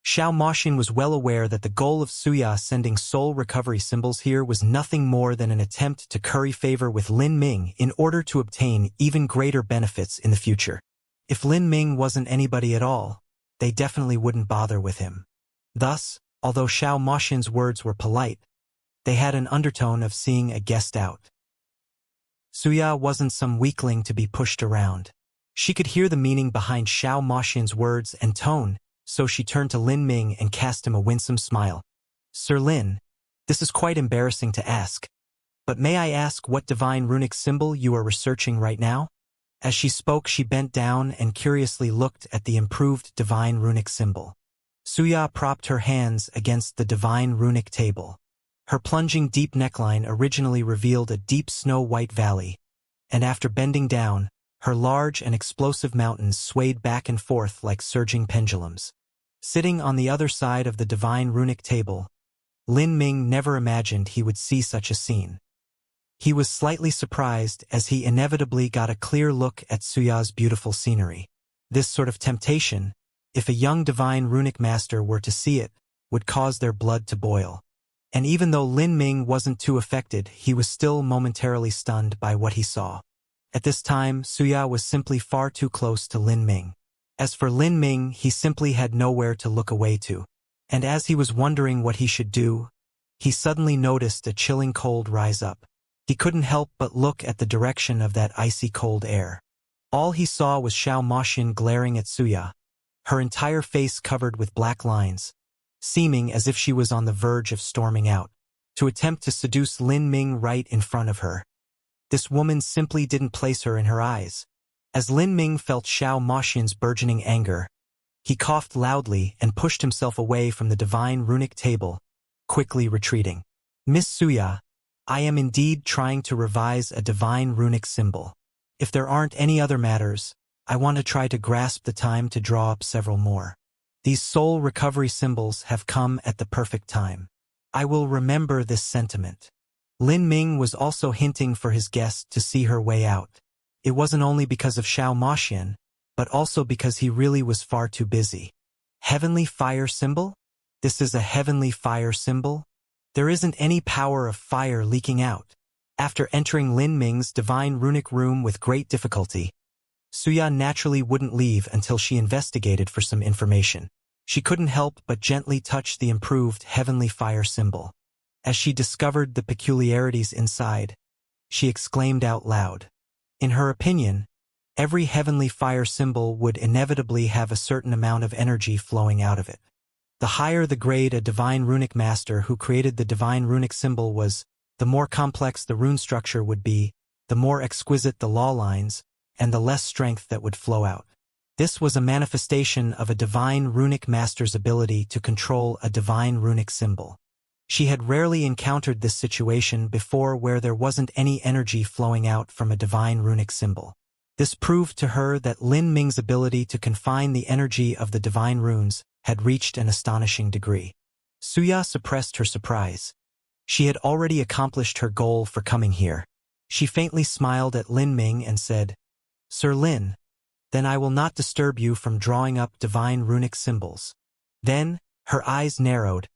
Xiao Moxian was well aware that the goal of Xianxia sending soul recovery symbols here was nothing more than an attempt to curry favor with Lin Ming in order to obtain even greater benefits in the future. If Lin Ming wasn't anybody at all, they definitely wouldn't bother with him. Thus, although Xiao Moxian's words were polite, they had an undertone of seeing a guest out. Xianxia wasn't some weakling to be pushed around. She could hear the meaning behind Xiao Moxian's words and tone, so she turned to Lin Ming and cast him a winsome smile. Sir Lin, this is quite embarrassing to ask, but may I ask what divine runic symbol you are researching right now? As she spoke, she bent down and curiously looked at the improved divine runic symbol. Xianxia propped her hands against the divine runic table. Her plunging deep neckline originally revealed a deep snow-white valley, and after bending down, her large and explosive mountains swayed back and forth like surging pendulums. Sitting on the other side of the divine runic table, Lin Ming never imagined he would see such a scene. He was slightly surprised as he inevitably got a clear look at Xianxia's beautiful scenery. This sort of temptation, if a young divine runic master were to see it, would cause their blood to boil. And even though Lin Ming wasn't too affected, he was still momentarily stunned by what he saw. At this time, Xianxia was simply far too close to Lin Ming. As for Lin Ming, he simply had nowhere to look away to. And as he was wondering what he should do, he suddenly noticed a chilling cold rise up. He couldn't help but look at the direction of that icy cold air. All he saw was Xiao Moxian glaring at Xianxia, her entire face covered with black lines, seeming as if she was on the verge of storming out, to attempt to seduce Lin Ming right in front of her. This woman simply didn't place her in her eyes. As Lin Ming felt Xiao Moxian's burgeoning anger, he coughed loudly and pushed himself away from the divine runic table, quickly retreating. Miss Xianxia, I am indeed trying to revise a divine runic symbol. If there aren't any other matters, I want to try to grasp the time to draw up several more. These soul recovery symbols have come at the perfect time. I will remember this sentiment. Lin Ming was also hinting for his guest to see her way out. It wasn't only because of Xiao Moxian, but also because he really was far too busy. Heavenly fire symbol? This is a heavenly fire symbol? There isn't any power of fire leaking out. After entering Lin Ming's divine runic room with great difficulty, Xianxia naturally wouldn't leave until she investigated for some information. She couldn't help but gently touch the improved heavenly fire symbol. As she discovered the peculiarities inside, she exclaimed out loud. In her opinion, every heavenly fire symbol would inevitably have a certain amount of energy flowing out of it. The higher the grade a divine runic master who created the divine runic symbol was, the more complex the rune structure would be, the more exquisite the law lines, and the less strength that would flow out. This was a manifestation of a divine runic master's ability to control a divine runic symbol. She had rarely encountered this situation before where there wasn't any energy flowing out from a divine runic symbol. This proved to her that Lin Ming's ability to confine the energy of the divine runes had reached an astonishing degree. Xianxia suppressed her surprise. She had already accomplished her goal for coming here. She faintly smiled at Lin Ming and said, Sir Lin, then I will not disturb you from drawing up divine runic symbols. Then, her eyes narrowed,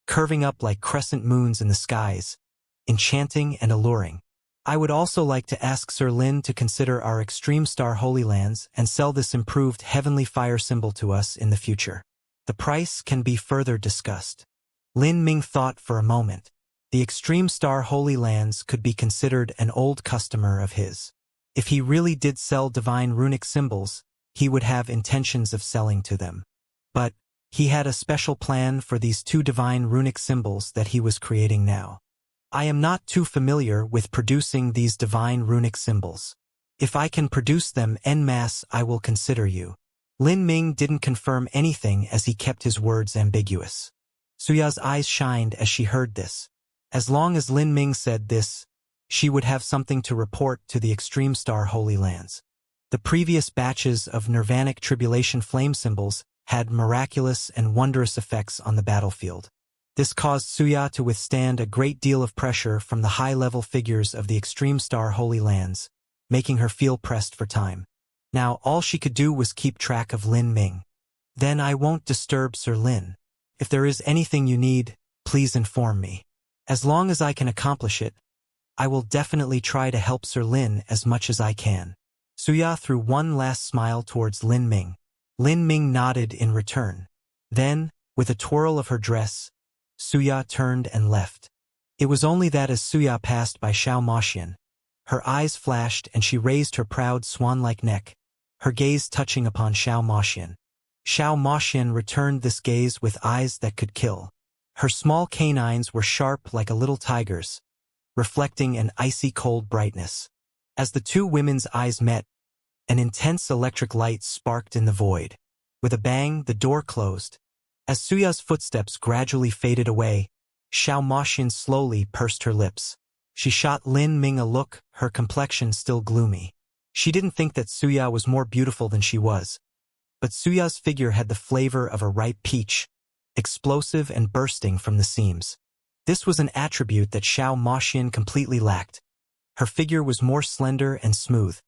curving up like crescent moons in the skies, enchanting and alluring. I would also like to ask Sir Lin to consider our extreme star holy lands and sell this improved heavenly fire symbol to us in the future. The price can be further discussed. Lin Ming thought for a moment. The Extreme Star Holy Lands could be considered an old customer of his. If he really did sell divine runic symbols, he would have intentions of selling to them. But he had a special plan for these 2 divine runic symbols that he was creating now. I am not too familiar with producing these divine runic symbols. If I can produce them en masse, I will consider you. Lin Ming didn't confirm anything as he kept his words ambiguous. Suya's eyes shined as she heard this. As long as Lin Ming said this, she would have something to report to the Extreme Star Holy Lands. The previous batches of Nirvanic Tribulation flame symbols had miraculous and wondrous effects on the battlefield. This caused Suya to withstand a great deal of pressure from the high-level figures of the Extreme Star Holy Lands, making her feel pressed for time. Now all she could do was keep track of Lin Ming. Then I won't disturb Sir Lin. If there is anything you need, please inform me. As long as I can accomplish it, I will definitely try to help Sir Lin as much as I can. Suya threw one last smile towards Lin Ming. Lin Ming nodded in return. Then, with a twirl of her dress, Suya turned and left. It was only that as Suya passed by Xiao Moxian, her eyes flashed and she raised her proud swan-like neck, her gaze touching upon Xiao Moxian. Xiao Moxian returned this gaze with eyes that could kill. Her small canines were sharp like a little tiger's, reflecting an icy cold brightness. As the 2 women's eyes met, an intense electric light sparked in the void. With a bang, the door closed. As Suya's footsteps gradually faded away, Xiao Moxian slowly pursed her lips. She shot Lin Ming a look, her complexion still gloomy. She didn't think that Suya was more beautiful than she was. But Suya's figure had the flavor of a ripe peach, explosive and bursting from the seams. This was an attribute that Xiao Moxian completely lacked. Her figure was more slender and smooth.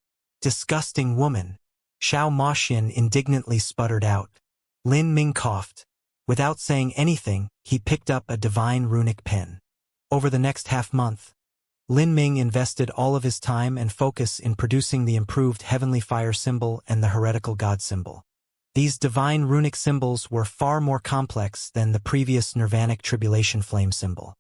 Disgusting woman! Xiao Moxian indignantly sputtered out. Lin Ming coughed. Without saying anything, he picked up a divine runic pen. Over the next half-month, Lin Ming invested all of his time and focus in producing the improved heavenly fire symbol and the heretical god symbol. These divine runic symbols were far more complex than the previous Nirvanic Tribulation flame symbol.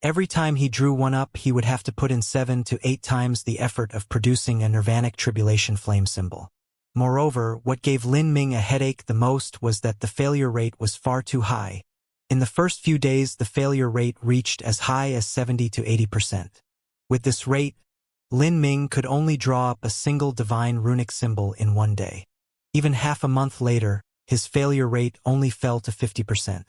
Every time he drew one up, he would have to put in 7 to 8 times the effort of producing a Nirvanic Tribulation flame symbol. Moreover, what gave Lin Ming a headache the most was that the failure rate was far too high. In the first few days, the failure rate reached as high as 70 to 80%. With this rate, Lin Ming could only draw up a single divine runic symbol in one day. Even half a month later, his failure rate only fell to 50%.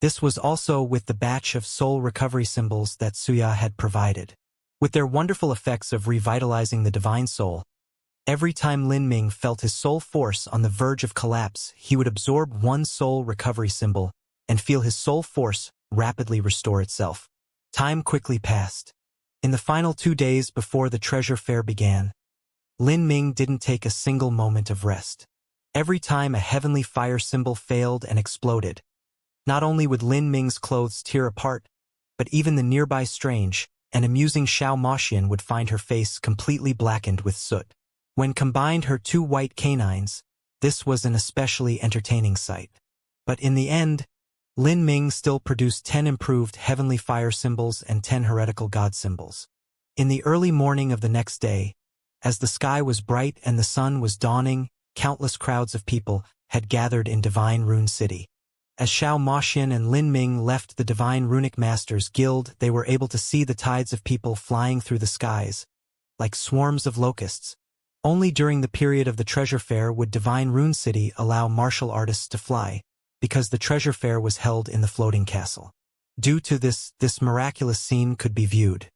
This was also with the batch of soul recovery symbols that Suya had provided. With their wonderful effects of revitalizing the divine soul, every time Lin Ming felt his soul force on the verge of collapse, he would absorb one soul recovery symbol and feel his soul force rapidly restore itself. Time quickly passed. In the final 2 days before the treasure fair began, Lin Ming didn't take a single moment of rest. Every time a heavenly fire symbol failed and exploded, not only would Lin Ming's clothes tear apart, but even the nearby strange and amusing Xiao Moxian would find her face completely blackened with soot. When combined her 2 white canines, this was an especially entertaining sight. But in the end, Lin Ming still produced 10 improved heavenly fire symbols and 10 heretical god symbols. In the early morning of the next day, as the sky was bright and the sun was dawning, countless crowds of people had gathered in Divine Rune City. As Xiao Moxian and Lin Ming left the Divine Runic Masters Guild, they were able to see the tides of people flying through the skies, like swarms of locusts. Only during the period of the treasure fair would Divine Rune City allow martial artists to fly, because the treasure fair was held in the floating castle. Due to this miraculous scene could be viewed.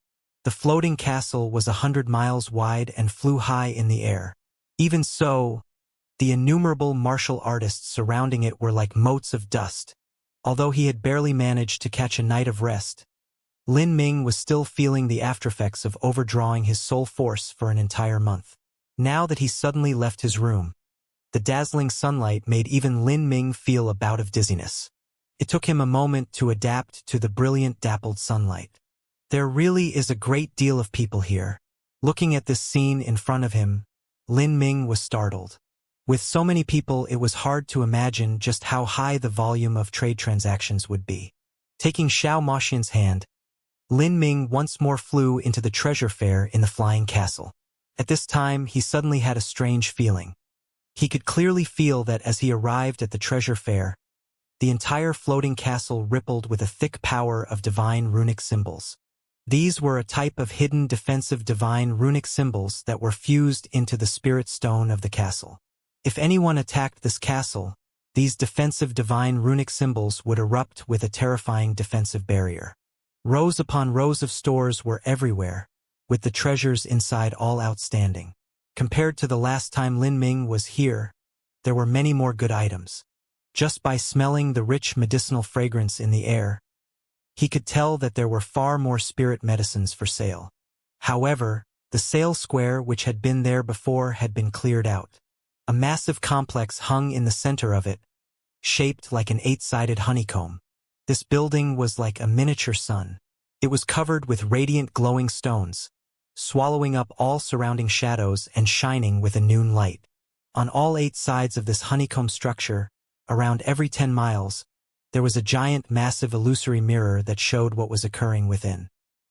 The floating castle was 100 miles wide and flew high in the air. Even so, the innumerable martial artists surrounding it were like motes of dust. Although he had barely managed to catch a night of rest, Lin Ming was still feeling the aftereffects of overdrawing his soul force for an entire month. Now that he suddenly left his room, the dazzling sunlight made even Lin Ming feel a bout of dizziness. It took him a moment to adapt to the brilliant dappled sunlight. There really is a great deal of people here. Looking at this scene in front of him, Lin Ming was startled. With so many people, it was hard to imagine just how high the volume of trade transactions would be. Taking Xiao Moxian's hand, Lin Ming once more flew into the treasure fair in the flying castle. At this time, he suddenly had a strange feeling. He could clearly feel that as he arrived at the treasure fair, the entire floating castle rippled with a thick power of divine runic symbols. These were a type of hidden defensive divine runic symbols that were fused into the spirit stone of the castle. If anyone attacked this castle, these defensive divine runic symbols would erupt with a terrifying defensive barrier. Rows upon rows of stores were everywhere, with the treasures inside all outstanding. Compared to the last time Lin Ming was here, there were many more good items. Just by smelling the rich medicinal fragrance in the air, he could tell that there were far more spirit medicines for sale. However, the sale square which had been there before had been cleared out. A massive complex hung in the center of it, shaped like an 8-sided honeycomb. This building was like a miniature sun. It was covered with radiant glowing stones, swallowing up all surrounding shadows and shining with a noon light. On all 8 sides of this honeycomb structure, around every 10 miles, there was a giant massive illusory mirror that showed what was occurring within.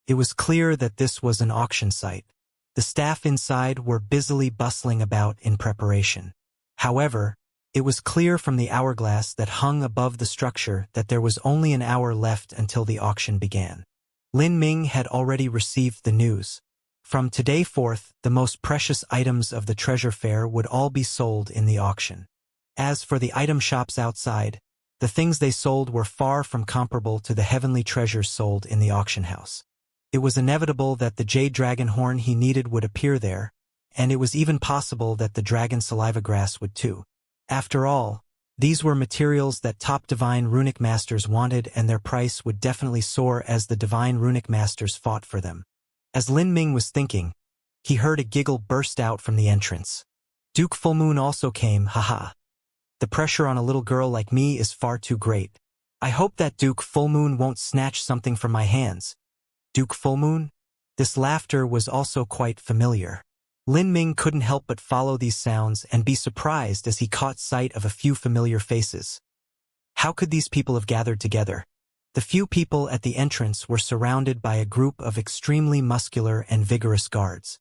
It was clear that this was an auction site. The staff inside were busily bustling about in preparation. However, it was clear from the hourglass that hung above the structure that there was only an hour left until the auction began. Lin Ming had already received the news. From today forth, the most precious items of the treasure fair would all be sold in the auction. As for the item shops outside, the things they sold were far from comparable to the heavenly treasures sold in the auction house. It was inevitable that the jade dragon horn he needed would appear there, and it was even possible that the dragon saliva grass would too. After all, these were materials that top divine runic masters wanted, and their price would definitely soar as the divine runic masters fought for them. As Lin Ming was thinking, he heard a giggle burst out from the entrance. Duke Fullmoon also came, haha. The pressure on a little girl like me is far too great. I hope that Duke Fullmoon won't snatch something from my hands. Duke Fullmoon? This laughter was also quite familiar. Lin Ming couldn't help but follow these sounds and be surprised as he caught sight of a few familiar faces. How could these people have gathered together? The few people at the entrance were surrounded by a group of extremely muscular and vigorous guards.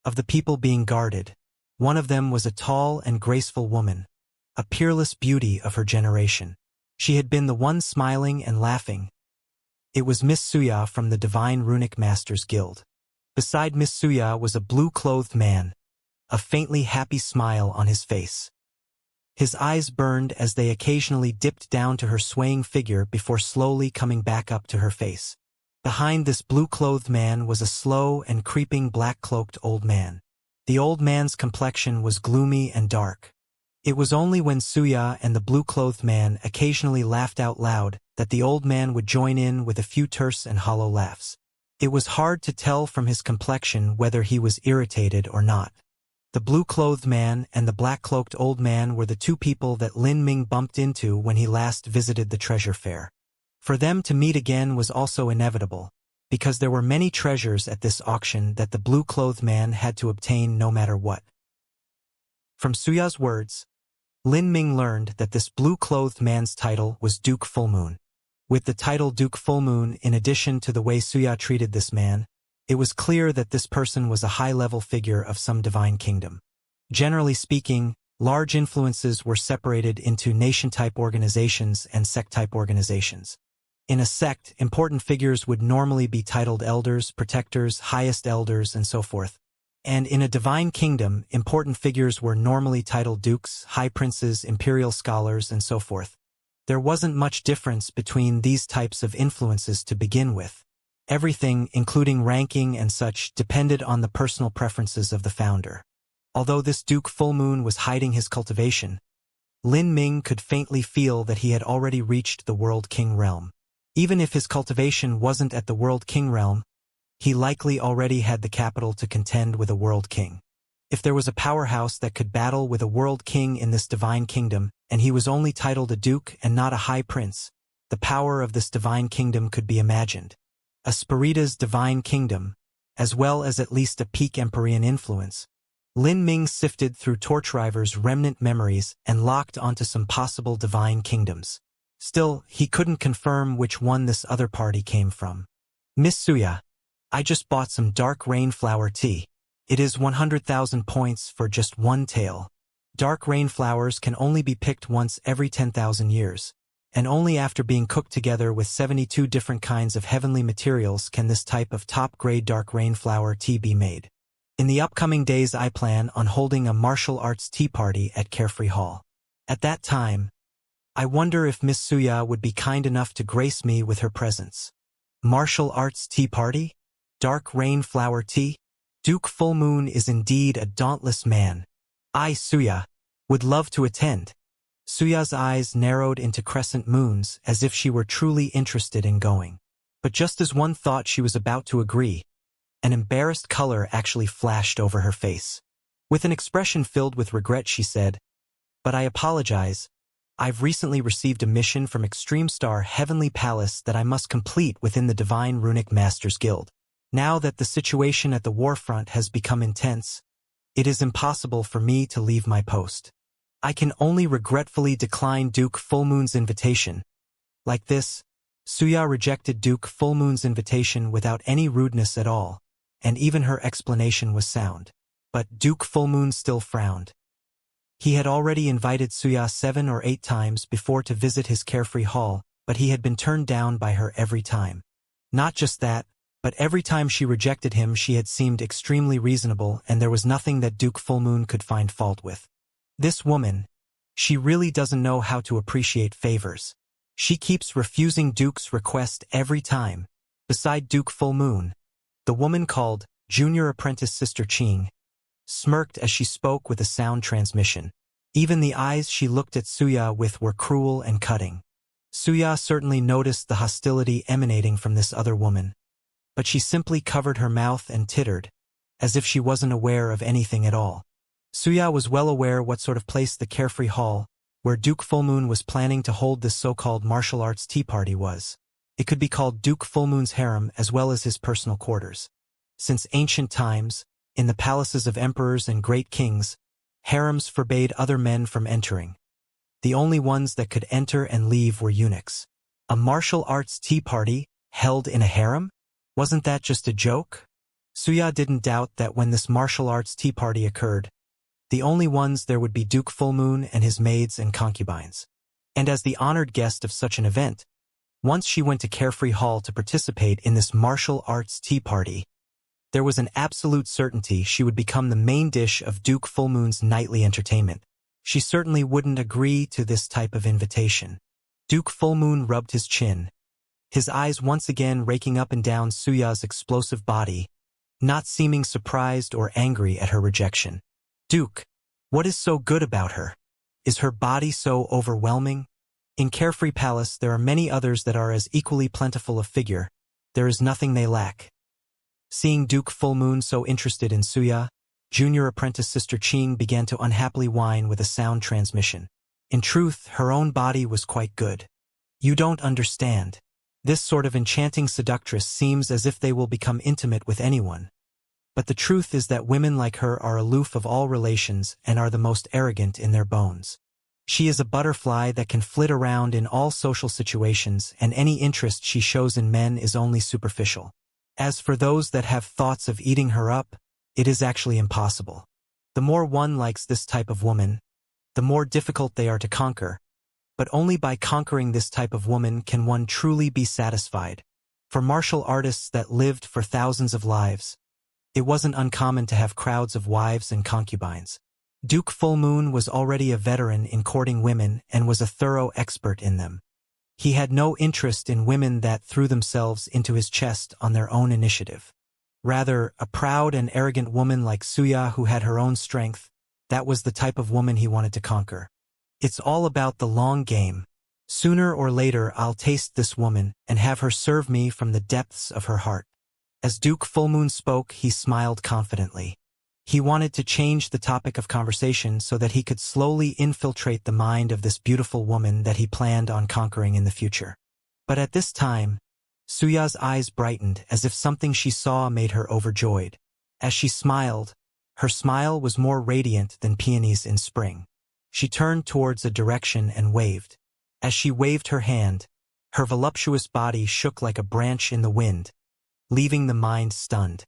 Of the people being guarded, one of them was a tall and graceful woman, a peerless beauty of her generation. She had been the one smiling and laughing. It was Miss Suya from the Divine Runic Masters Guild. Beside Miss Suya was a blue-clothed man, a faintly happy smile on his face. His eyes burned as they occasionally dipped down to her swaying figure before slowly coming back up to her face. Behind this blue-clothed man was a slow and creeping black-cloaked old man. The old man's complexion was gloomy and dark. It was only when Suya and the blue-clothed man occasionally laughed out loud that the old man would join in with a few terse and hollow laughs. It was hard to tell from his complexion whether he was irritated or not. The blue-clothed man and the black-cloaked old man were the two people that Lin Ming bumped into when he last visited the treasure fair. For them to meet again was also inevitable, because there were many treasures at this auction that the blue-clothed man had to obtain no matter what. From Suya's words, Lin Ming learned that this blue-clothed man's title was Duke Fullmoon. With the title Duke Fullmoon, in addition to the way Suya treated this man, it was clear that this person was a high-level figure of some divine kingdom. Generally speaking, large influences were separated into nation-type organizations and sect-type organizations. In a sect, important figures would normally be titled elders, protectors, highest elders, and so forth. And in a divine kingdom, important figures were normally titled dukes, high princes, imperial scholars, and so forth. There wasn't much difference between these types of influences to begin with. Everything, including ranking and such, depended on the personal preferences of the founder. Although this Duke Fullmoon was hiding his cultivation, Lin Ming could faintly feel that he had already reached the World King realm. Even if his cultivation wasn't at the World King realm, he likely already had the capital to contend with a World King. If there was a powerhouse that could battle with a World King in this divine kingdom, and he was only titled a duke and not a high prince, the power of this divine kingdom could be imagined. A Spirita's divine kingdom, as well as at least a peak Empyrean influence. Lin Ming sifted through Torchriver's remnant memories and locked onto some possible divine kingdoms. Still, he couldn't confirm which one this other party came from. Miss Suya, I just bought some dark rainflower tea. It is 100,000 points for just one tael. Dark rainflowers can only be picked once every 10,000 years, and only after being cooked together with 72 different kinds of heavenly materials can this type of top-grade dark rainflower tea be made. In the upcoming days I plan on holding a martial arts tea party at Carefree Hall. At that time, I wonder if Miss Suya would be kind enough to grace me with her presence. Martial arts tea party? Dark rainflower tea? Duke Fullmoon is indeed a dauntless man. I, Suya, would love to attend. Suya's eyes narrowed into crescent moons as if she were truly interested in going. But just as one thought she was about to agree, an embarrassed color actually flashed over her face. With an expression filled with regret she said, "But I apologize. I've recently received a mission from Extreme Star Heavenly Palace that I must complete within the Divine Runic Masters Guild. Now that the situation at the warfront has become intense, it is impossible for me to leave my post. I can only regretfully decline Duke Fullmoon's invitation." Like this, Suya rejected Duke Fullmoon's invitation without any rudeness at all, and even her explanation was sound. But Duke Fullmoon still frowned. He had already invited Suya 7 or 8 times before to visit his Carefree Hall, but he had been turned down by her every time. Not just that, but every time she rejected him she had seemed extremely reasonable and there was nothing that Duke Fullmoon could find fault with. This woman, she really doesn't know how to appreciate favors. She keeps refusing Duke's request every time. Beside Duke Fullmoon, the woman called Junior Apprentice Sister Ching smirked as she spoke with a sound transmission. Even the eyes she looked at Suya with were cruel and cutting. Suya certainly noticed the hostility emanating from this other woman, but she simply covered her mouth and tittered, as if she wasn't aware of anything at all. Suya was well aware what sort of place the Carefree Hall, where Duke Fullmoon was planning to hold this so-called martial arts tea party was. It could be called Duke Fullmoon's harem as well as his personal quarters. Since ancient times, in the palaces of emperors and great kings, harems forbade other men from entering. The only ones that could enter and leave were eunuchs. A martial arts tea party, held in a harem? Wasn't that just a joke? Suya didn't doubt that when this martial arts tea party occurred, the only ones there would be Duke Fullmoon and his maids and concubines. And as the honored guest of such an event, once she went to Carefree Hall to participate in this martial arts tea party, there was an absolute certainty she would become the main dish of Duke Fullmoon's nightly entertainment. She certainly wouldn't agree to this type of invitation. Duke Fullmoon rubbed his chin, his eyes once again raking up and down Suya's explosive body, not seeming surprised or angry at her rejection. "Duke, what is so good about her? Is her body so overwhelming? In Carefree Palace there are many others that are as equally plentiful of figure. There is nothing they lack." Seeing Duke Fullmoon so interested in Suya, Junior Apprentice Sister Ching began to unhappily whine with a sound transmission. In truth, her own body was quite good. "You don't understand. This sort of enchanting seductress seems as if they will become intimate with anyone. But the truth is that women like her are aloof of all relations and are the most arrogant in their bones. She is a butterfly that can flit around in all social situations, and any interest she shows in men is only superficial. As for those that have thoughts of eating her up, it is actually impossible. The more one likes this type of woman, the more difficult they are to conquer. But only by conquering this type of woman can one truly be satisfied. For martial artists that lived for thousands of lives, it wasn't uncommon to have crowds of wives and concubines. Duke Fullmoon was already a veteran in courting women and was a thorough expert in them. He had no interest in women that threw themselves into his chest on their own initiative. Rather, a proud and arrogant woman like Suya who had her own strength, that was the type of woman he wanted to conquer. It's all about the long game. Sooner or later I'll taste this woman and have her serve me from the depths of her heart. As Duke Fullmoon spoke, he smiled confidently. He wanted to change the topic of conversation so that he could slowly infiltrate the mind of this beautiful woman that he planned on conquering in the future. But at this time, Suya's eyes brightened as if something she saw made her overjoyed. As she smiled, her smile was more radiant than peonies in spring. She turned towards a direction and waved. As she waved her hand, her voluptuous body shook like a branch in the wind, leaving the mind stunned.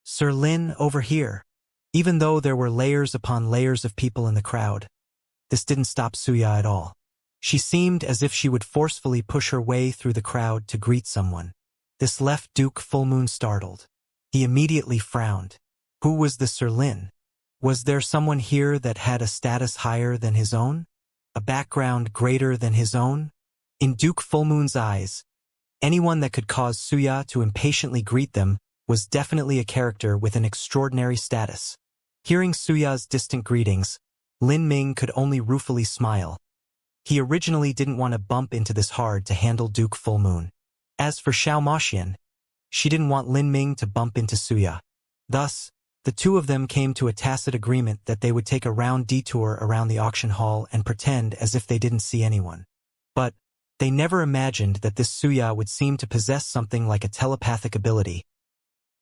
Sir Lin, over here. Even though there were layers upon layers of people in the crowd, this didn't stop Suya at all. She seemed as if she would forcefully push her way through the crowd to greet someone. This left Duke Fullmoon startled. He immediately frowned. Who was the Sir Lin? Was there someone here that had a status higher than his own? A background greater than his own? In Duke Fullmoon's eyes, anyone that could cause Suya to impatiently greet them was definitely a character with an extraordinary status. Hearing Suya's distant greetings, Lin Ming could only ruefully smile. He originally didn't want to bump into this hard-to-handle Duke Fullmoon. As for Xiao Maxian, she didn't want Lin Ming to bump into Suya. Thus, the two of them came to a tacit agreement that they would take a round detour around the auction hall and pretend as if they didn't see anyone. But they never imagined that this Suya would seem to possess something like a telepathic ability.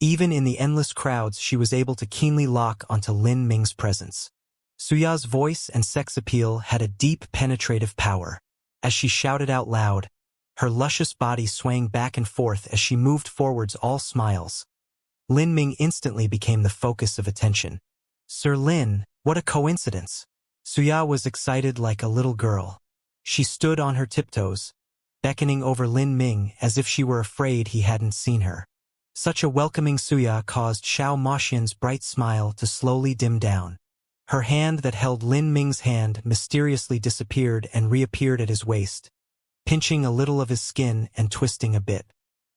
Even in the endless crowds, she was able to keenly lock onto Lin Ming's presence. Suya's voice and sex appeal had a deep penetrative power. As she shouted out loud, her luscious body swaying back and forth as she moved forwards, all smiles. Lin Ming instantly became the focus of attention. Sir Lin, what a coincidence! Suya was excited like a little girl. She stood on her tiptoes, beckoning over Lin Ming as if she were afraid he hadn't seen her. Such a welcoming Suya caused Xiao Maxian's bright smile to slowly dim down. Her hand that held Lin Ming's hand mysteriously disappeared and reappeared at his waist, pinching a little of his skin and twisting a bit.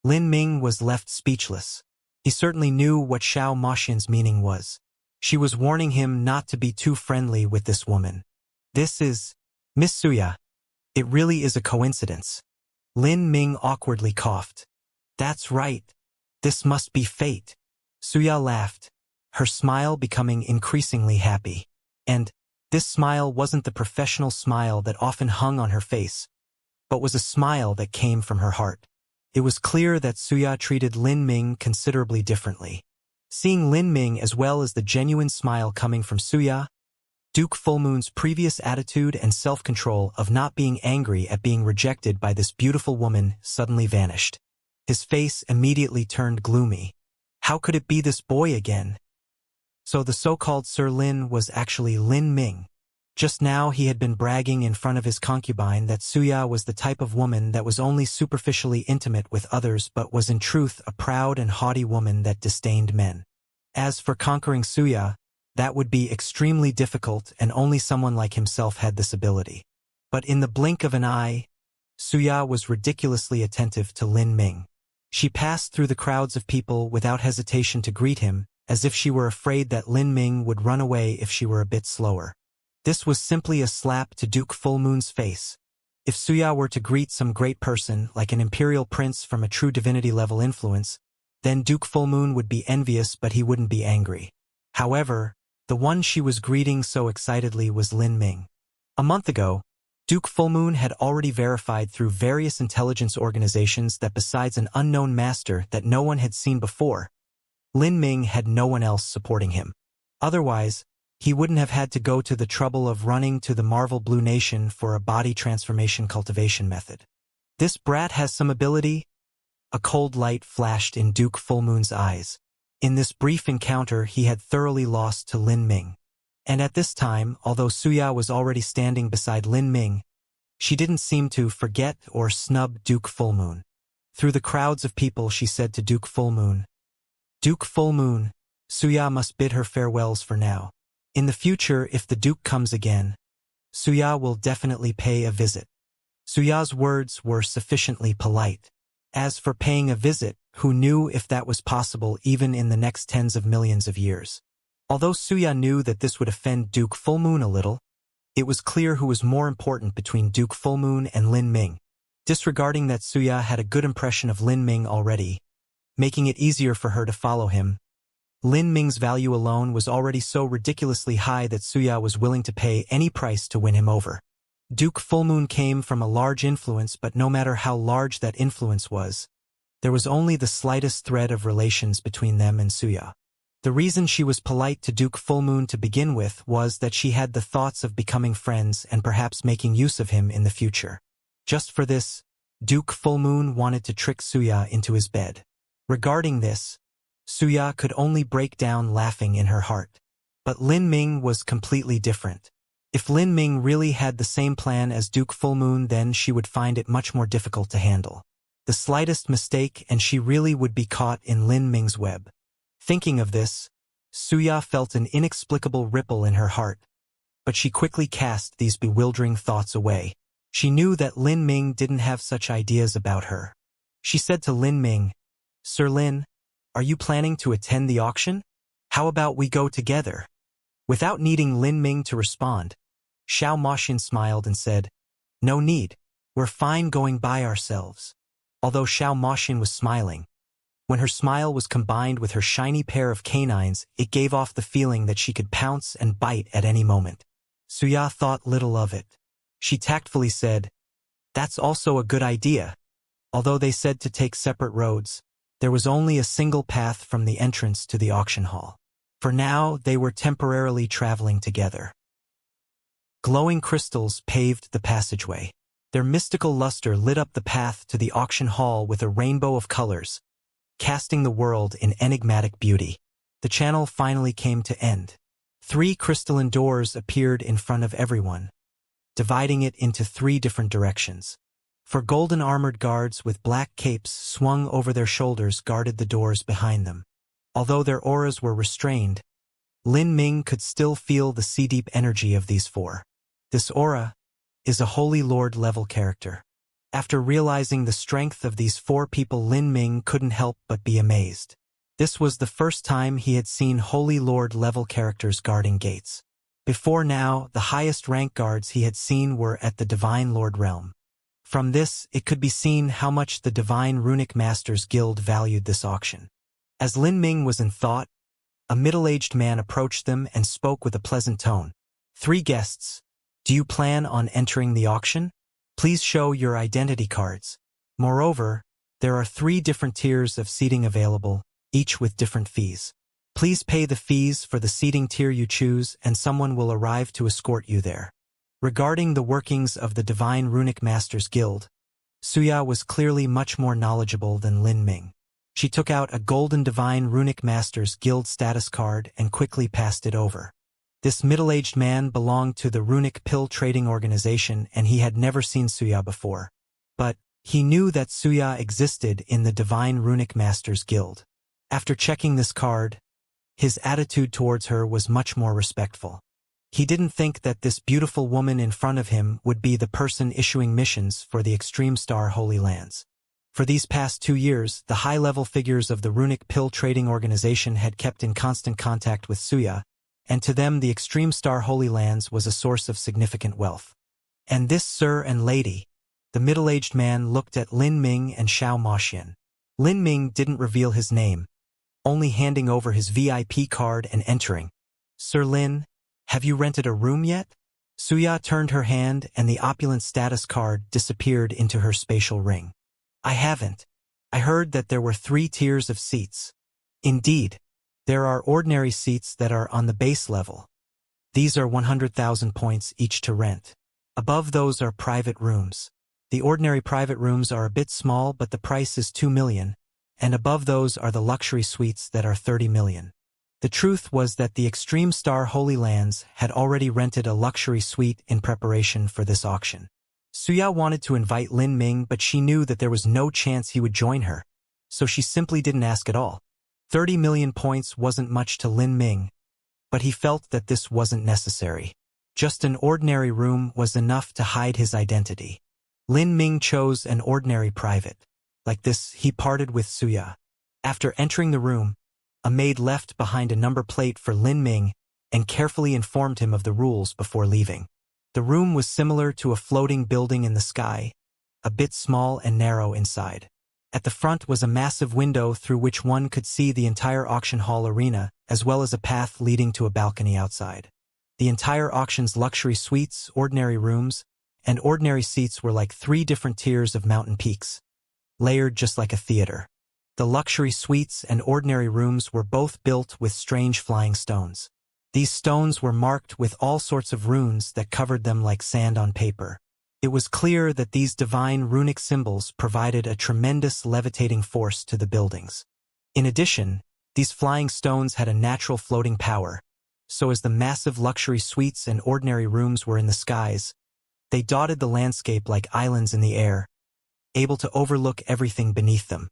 Lin Ming was left speechless. He certainly knew what Xiao Maxian's meaning was. She was warning him not to be too friendly with this woman. This is Miss Suya. It really is a coincidence. Lin Ming awkwardly coughed. That's right. This must be fate. Suya laughed, her smile becoming increasingly happy. And this smile wasn't the professional smile that often hung on her face, but was a smile that came from her heart. It was clear that Suya treated Lin Ming considerably differently. Seeing Lin Ming as well as the genuine smile coming from Suya, Duke Fullmoon's previous attitude and self-control of not being angry at being rejected by this beautiful woman suddenly vanished. His face immediately turned gloomy. How could it be this boy again? So the so-called Sir Lin was actually Lin Ming. Just now he had been bragging in front of his concubine that Suya was the type of woman that was only superficially intimate with others but was in truth a proud and haughty woman that disdained men. As for conquering Suya, that would be extremely difficult and only someone like himself had this ability. But in the blink of an eye, Suya was ridiculously attentive to Lin Ming. She passed through the crowds of people without hesitation to greet him, as if she were afraid that Lin Ming would run away if she were a bit slower. This was simply a slap to Duke Fullmoon's face. If Suya were to greet some great person, like an imperial prince from a true divinity-level influence, then Duke Fullmoon would be envious but he wouldn't be angry. However, the one she was greeting so excitedly was Lin Ming. A month ago, Duke Fullmoon had already verified through various intelligence organizations that besides an unknown master that no one had seen before, Lin Ming had no one else supporting him. Otherwise, he wouldn't have had to go to the trouble of running to the Marvel Blue Nation for a body transformation cultivation method. This brat has some ability? A cold light flashed in Duke Fullmoon's eyes. In this brief encounter he had thoroughly lost to Lin Ming. And at this time, although Suya was already standing beside Lin Ming, she didn't seem to forget or snub Duke Fullmoon. Through the crowds of people she said to Duke Fullmoon, Duke Fullmoon, Suya must bid her farewells for now. In the future, if the Duke comes again, Suya will definitely pay a visit. Suya's words were sufficiently polite. As for paying a visit, who knew if that was possible even in the next tens of millions of years? Although Suya knew that this would offend Duke Fullmoon a little, it was clear who was more important between Duke Fullmoon and Lin Ming. Disregarding that Suya had a good impression of Lin Ming already, making it easier for her to follow him, Lin Ming's value alone was already so ridiculously high that Suya was willing to pay any price to win him over. Duke Fullmoon came from a large influence, but no matter how large that influence was, there was only the slightest thread of relations between them and Suya. The reason she was polite to Duke Fullmoon to begin with was that she had the thoughts of becoming friends and perhaps making use of him in the future. Just for this, Duke Fullmoon wanted to trick Suya into his bed. Regarding this, Suya could only break down laughing in her heart. But Lin Ming was completely different. If Lin Ming really had the same plan as Duke Fullmoon, then she would find it much more difficult to handle. The slightest mistake and she really would be caught in Lin Ming's web. Thinking of this, Suya felt an inexplicable ripple in her heart, but she quickly cast these bewildering thoughts away. She knew that Lin Ming didn't have such ideas about her. She said to Lin Ming, "Sir Lin, are you planning to attend the auction? How about we go together?" Without needing Lin Ming to respond, Xiao Moxian smiled and said, "No need, we're fine going by ourselves." Although Xiao Moxian was smiling, when her smile was combined with her shiny pair of canines, it gave off the feeling that she could pounce and bite at any moment. Suya thought little of it. She tactfully said, "That's also a good idea." Although they said to take separate roads, there was only a single path from the entrance to the auction hall. For now, they were temporarily traveling together. Glowing crystals paved the passageway. Their mystical luster lit up the path to the auction hall with a rainbow of colors, casting the world in enigmatic beauty. The channel finally came to end. 3 crystalline doors appeared in front of everyone, dividing it into 3 different directions. For golden armored guards with black capes swung over their shoulders guarded the doors behind them. Although their auras were restrained, Lin Ming could still feel the sea-deep energy of these 4. This aura is a Holy Lord level character. After realizing the strength of these 4 people, Lin Ming couldn't help but be amazed. This was the first time he had seen Holy Lord level characters guarding gates. Before now, the highest rank guards he had seen were at the Divine Lord realm. From this, it could be seen how much the Divine Runic Masters Guild valued this auction. As Lin Ming was in thought, a middle-aged man approached them and spoke with a pleasant tone. 3 guests, do you plan on entering the auction? Please show your identity cards. Moreover, there are 3 different tiers of seating available, each with different fees. Please pay the fees for the seating tier you choose and someone will arrive to escort you there. Regarding the workings of the Divine Runic Masters Guild, Suya was clearly much more knowledgeable than Lin Ming. She took out a golden Divine Runic Masters Guild status card and quickly passed it over. This middle-aged man belonged to the Runic Pill Trading Organization and he had never seen Suya before. But he knew that Suya existed in the Divine Runic Masters Guild. After checking this card, his attitude towards her was much more respectful. He didn't think that this beautiful woman in front of him would be the person issuing missions for the Extreme Star Holy Lands. For these past 2 years, the high-level figures of the Runic Pill Trading Organization had kept in constant contact with Suya, and to them the Extreme Star Holy Lands was a source of significant wealth. And this sir and lady, the middle-aged man looked at Lin Ming and Xiao Moxian. Lin Ming didn't reveal his name, only handing over his VIP card and entering. "Sir Lin, have you rented a room yet?" Suya turned her hand and the opulent status card disappeared into her spatial ring. "I haven't. I heard that there were 3 tiers of seats." "Indeed. There are ordinary seats that are on the base level. These are 100,000 points each to rent. Above those are private rooms. The ordinary private rooms are a bit small but the price is 2 million, and above those are the luxury suites that are 30 million. The truth was that the Extreme Star Holy Lands had already rented a luxury suite in preparation for this auction. Suya wanted to invite Lin Ming but she knew that there was no chance he would join her, so she simply didn't ask at all. 30 million points wasn't much to Lin Ming, but he felt that this wasn't necessary. Just an ordinary room was enough to hide his identity. Lin Ming chose an ordinary private. Like this, he parted with Suya. After entering the room, a maid left behind a number plate for Lin Ming and carefully informed him of the rules before leaving. The room was similar to a floating building in the sky, a bit small and narrow inside. At the front was a massive window through which one could see the entire auction hall arena, as well as a path leading to a balcony outside. The entire auction's luxury suites, ordinary rooms, and ordinary seats were like 3 different tiers of mountain peaks, layered just like a theater. The luxury suites and ordinary rooms were both built with strange flying stones. These stones were marked with all sorts of runes that covered them like sand on paper. It was clear that these divine runic symbols provided a tremendous levitating force to the buildings. In addition, these flying stones had a natural floating power, so as the massive luxury suites and ordinary rooms were in the skies, they dotted the landscape like islands in the air, able to overlook everything beneath them.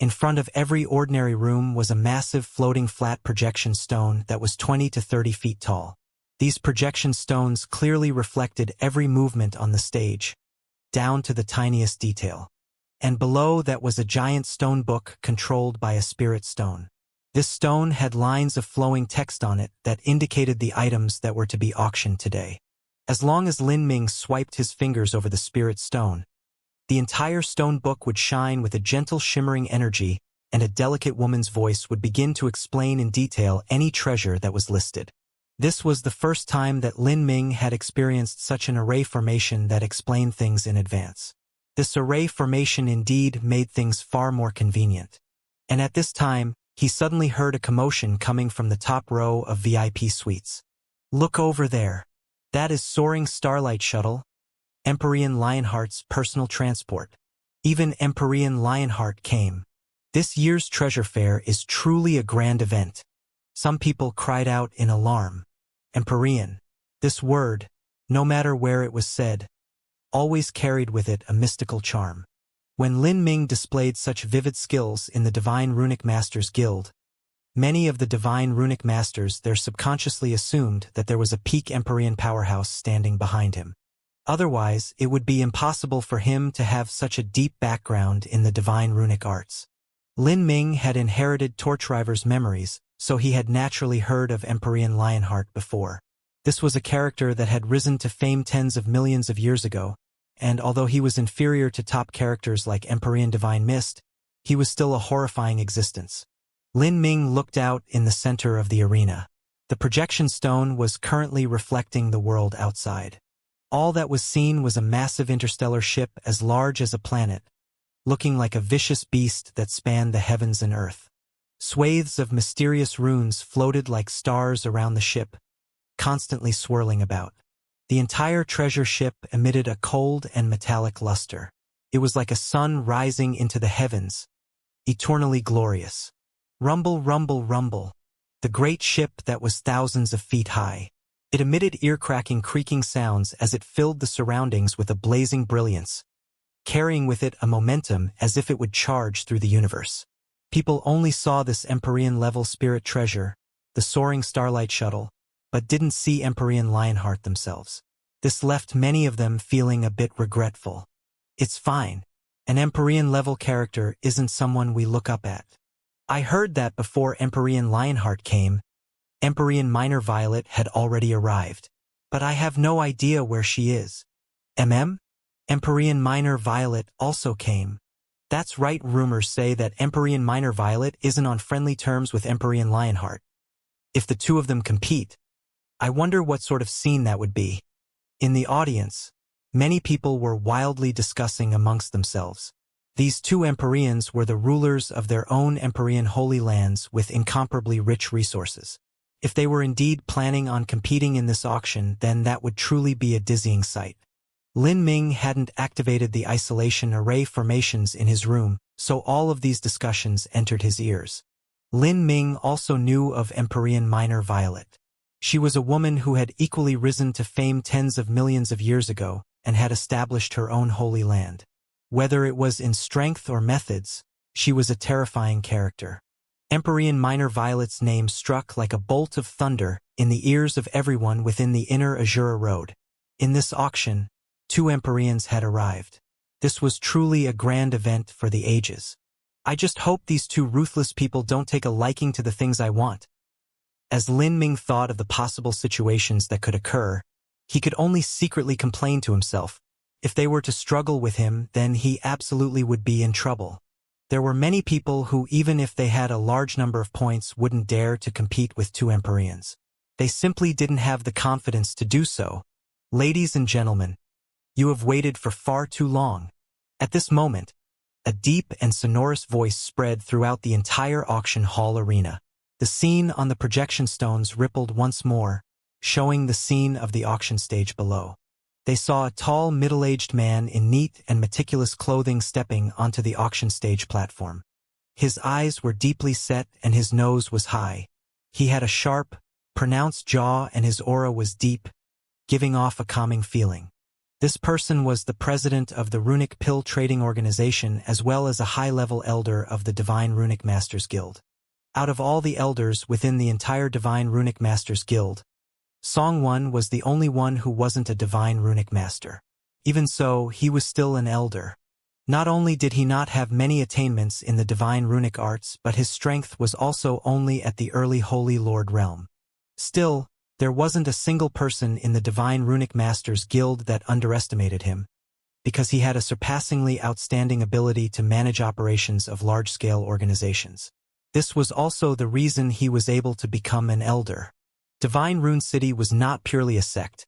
In front of every ordinary room was a massive floating flat projection stone that was 20 to 30 feet tall. These projection stones clearly reflected every movement on the stage, down to the tiniest detail. And below that was a giant stone book controlled by a spirit stone. This stone had lines of flowing text on it that indicated the items that were to be auctioned today. As long as Lin Ming swiped his fingers over the spirit stone, the entire stone book would shine with a gentle shimmering energy, and a delicate woman's voice would begin to explain in detail any treasure that was listed. This was the first time that Lin Ming had experienced such an array formation that explained things in advance. This array formation indeed made things far more convenient. And at this time, he suddenly heard a commotion coming from the top row of VIP suites. Look over there. That is soaring Starlight Shuttle, Empyrean Lionheart's personal transport. Even Empyrean Lionheart came. This year's treasure fair is truly a grand event. Some people cried out in alarm. Empyrean. This word, no matter where it was said, always carried with it a mystical charm. When Lin Ming displayed such vivid skills in the Divine Runic Masters Guild, many of the Divine Runic Masters there subconsciously assumed that there was a peak Empyrean powerhouse standing behind him. Otherwise, it would be impossible for him to have such a deep background in the Divine Runic arts. Lin Ming had inherited Torchriver's memories, so he had naturally heard of Empyrean Lionheart before. This was a character that had risen to fame tens of millions of years ago, and although he was inferior to top characters like Empyrean Divine Mist, he was still a horrifying existence. Lin Ming looked out in the center of the arena. The projection stone was currently reflecting the world outside. All that was seen was a massive interstellar ship as large as a planet, looking like a vicious beast that spanned the heavens and earth. Swathes of mysterious runes floated like stars around the ship, constantly swirling about. The entire treasure ship emitted a cold and metallic luster. It was like a sun rising into the heavens, eternally glorious. Rumble, rumble, rumble. The great ship that was thousands of feet high. It emitted ear-cracking creaking sounds as it filled the surroundings with a blazing brilliance, carrying with it a momentum as if it would charge through the universe. People only saw this Empyrean-level spirit treasure, the soaring Starlight Shuttle, but didn't see Empyrean Lionheart themselves. This left many of them feeling a bit regretful. It's fine. An Empyrean-level character isn't someone we look up at. I heard that before Empyrean Lionheart came, Empyrean Minor Violet had already arrived. But I have no idea where she is. Empyrean Minor Violet also came. That's right, rumors say that Empyrean Minor Violet isn't on friendly terms with Empyrean Lionheart. If the two of them compete, I wonder what sort of scene that would be. In the audience, many people were wildly discussing amongst themselves. These two Empyreans were the rulers of their own Empyrean holy lands with incomparably rich resources. If they were indeed planning on competing in this auction, then that would truly be a dizzying sight. Lin Ming hadn't activated the isolation array formations in his room, so all of these discussions entered his ears. Lin Ming also knew of Empyrean Minor Violet. She was a woman who had equally risen to fame tens of millions of years ago and had established her own holy land. Whether it was in strength or methods, she was a terrifying character. Empyrean Minor Violet's name struck like a bolt of thunder in the ears of everyone within the inner Azura Road. In this auction, two Empyreans had arrived. This was truly a grand event for the ages. I just hope these two ruthless people don't take a liking to the things I want. As Lin Ming thought of the possible situations that could occur, he could only secretly complain to himself. If they were to struggle with him, then he absolutely would be in trouble. There were many people who, even if they had a large number of points, wouldn't dare to compete with two Empyreans. They simply didn't have the confidence to do so. Ladies and gentlemen, you have waited for far too long. At this moment, a deep and sonorous voice spread throughout the entire auction hall arena. The scene on the projection stones rippled once more, showing the scene of the auction stage below. They saw a tall, middle-aged man in neat and meticulous clothing stepping onto the auction stage platform. His eyes were deeply set and his nose was high. He had a sharp, pronounced jaw and his aura was deep, giving off a calming feeling. This person was the president of the Runic Pill Trading Organization as well as a high-level elder of the Divine Runic Masters Guild. Out of all the elders within the entire Divine Runic Masters Guild, Song-Won was the only one who wasn't a Divine Runic Master. Even so, he was still an elder. Not only did he not have many attainments in the Divine Runic Arts, but his strength was also only at the early Holy Lord realm. Still, there wasn't a single person in the Divine Runic Masters Guild that underestimated him, because he had a surpassingly outstanding ability to manage operations of large-scale organizations. This was also the reason he was able to become an elder. Divine Rune City was not purely a sect.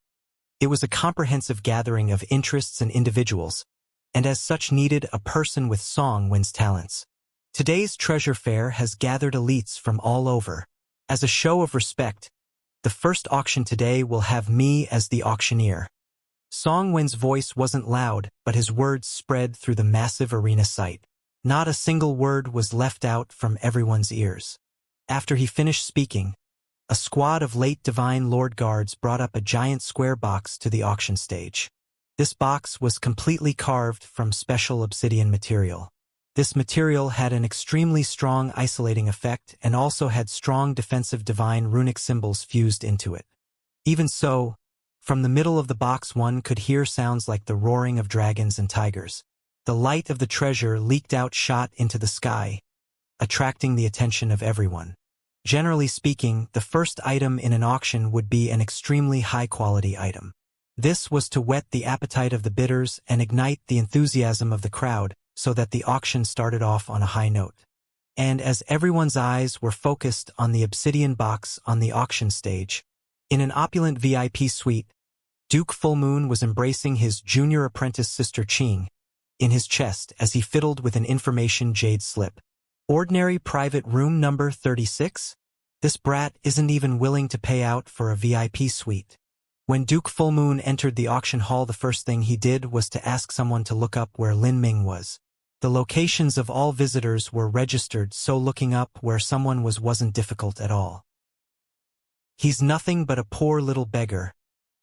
It was a comprehensive gathering of interests and individuals, and as such needed a person with Song-Win's talents. Today's treasure fair has gathered elites from all over. As a show of respect, the first auction today will have me as the auctioneer. Song-Win's voice wasn't loud, but his words spread through the massive arena site. Not a single word was left out from everyone's ears. After he finished speaking, a squad of late Divine Lord Guards brought up a giant square box to the auction stage. This box was completely carved from special obsidian material. This material had an extremely strong isolating effect and also had strong defensive divine runic symbols fused into it. Even so, from the middle of the box one could hear sounds like the roaring of dragons and tigers. The light of the treasure leaked out shot into the sky, attracting the attention of everyone. Generally speaking, the first item in an auction would be an extremely high-quality item. This was to whet the appetite of the bidders and ignite the enthusiasm of the crowd, so that the auction started off on a high note. And as everyone's eyes were focused on the obsidian box on the auction stage, in an opulent VIP suite, Duke Fullmoon was embracing his junior apprentice sister Qing in his chest as he fiddled with an information jade slip. Ordinary private room number 36? This brat isn't even willing to pay out for a VIP suite. When Duke Fullmoon entered the auction hall, the first thing he did was to ask someone to look up where Lin Ming was. The locations of all visitors were registered, so looking up where someone wasn't difficult at all. He's nothing but a poor little beggar.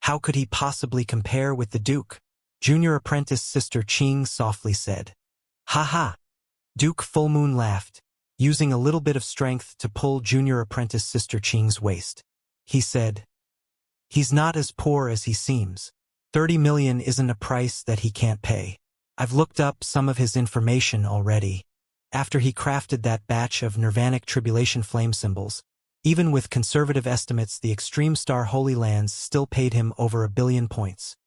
How could he possibly compare with the Duke? Junior apprentice sister Qing softly said. Ha ha! Duke Fullmoon laughed, using a little bit of strength to pull junior apprentice sister Qing's waist. He said, "He's not as poor as he seems. 30 million isn't a price that he can't pay. I've looked up some of his information already. After he crafted that batch of nirvanic tribulation flame symbols, even with conservative estimates, the Extreme Star Holy Lands still paid him over 1 billion points."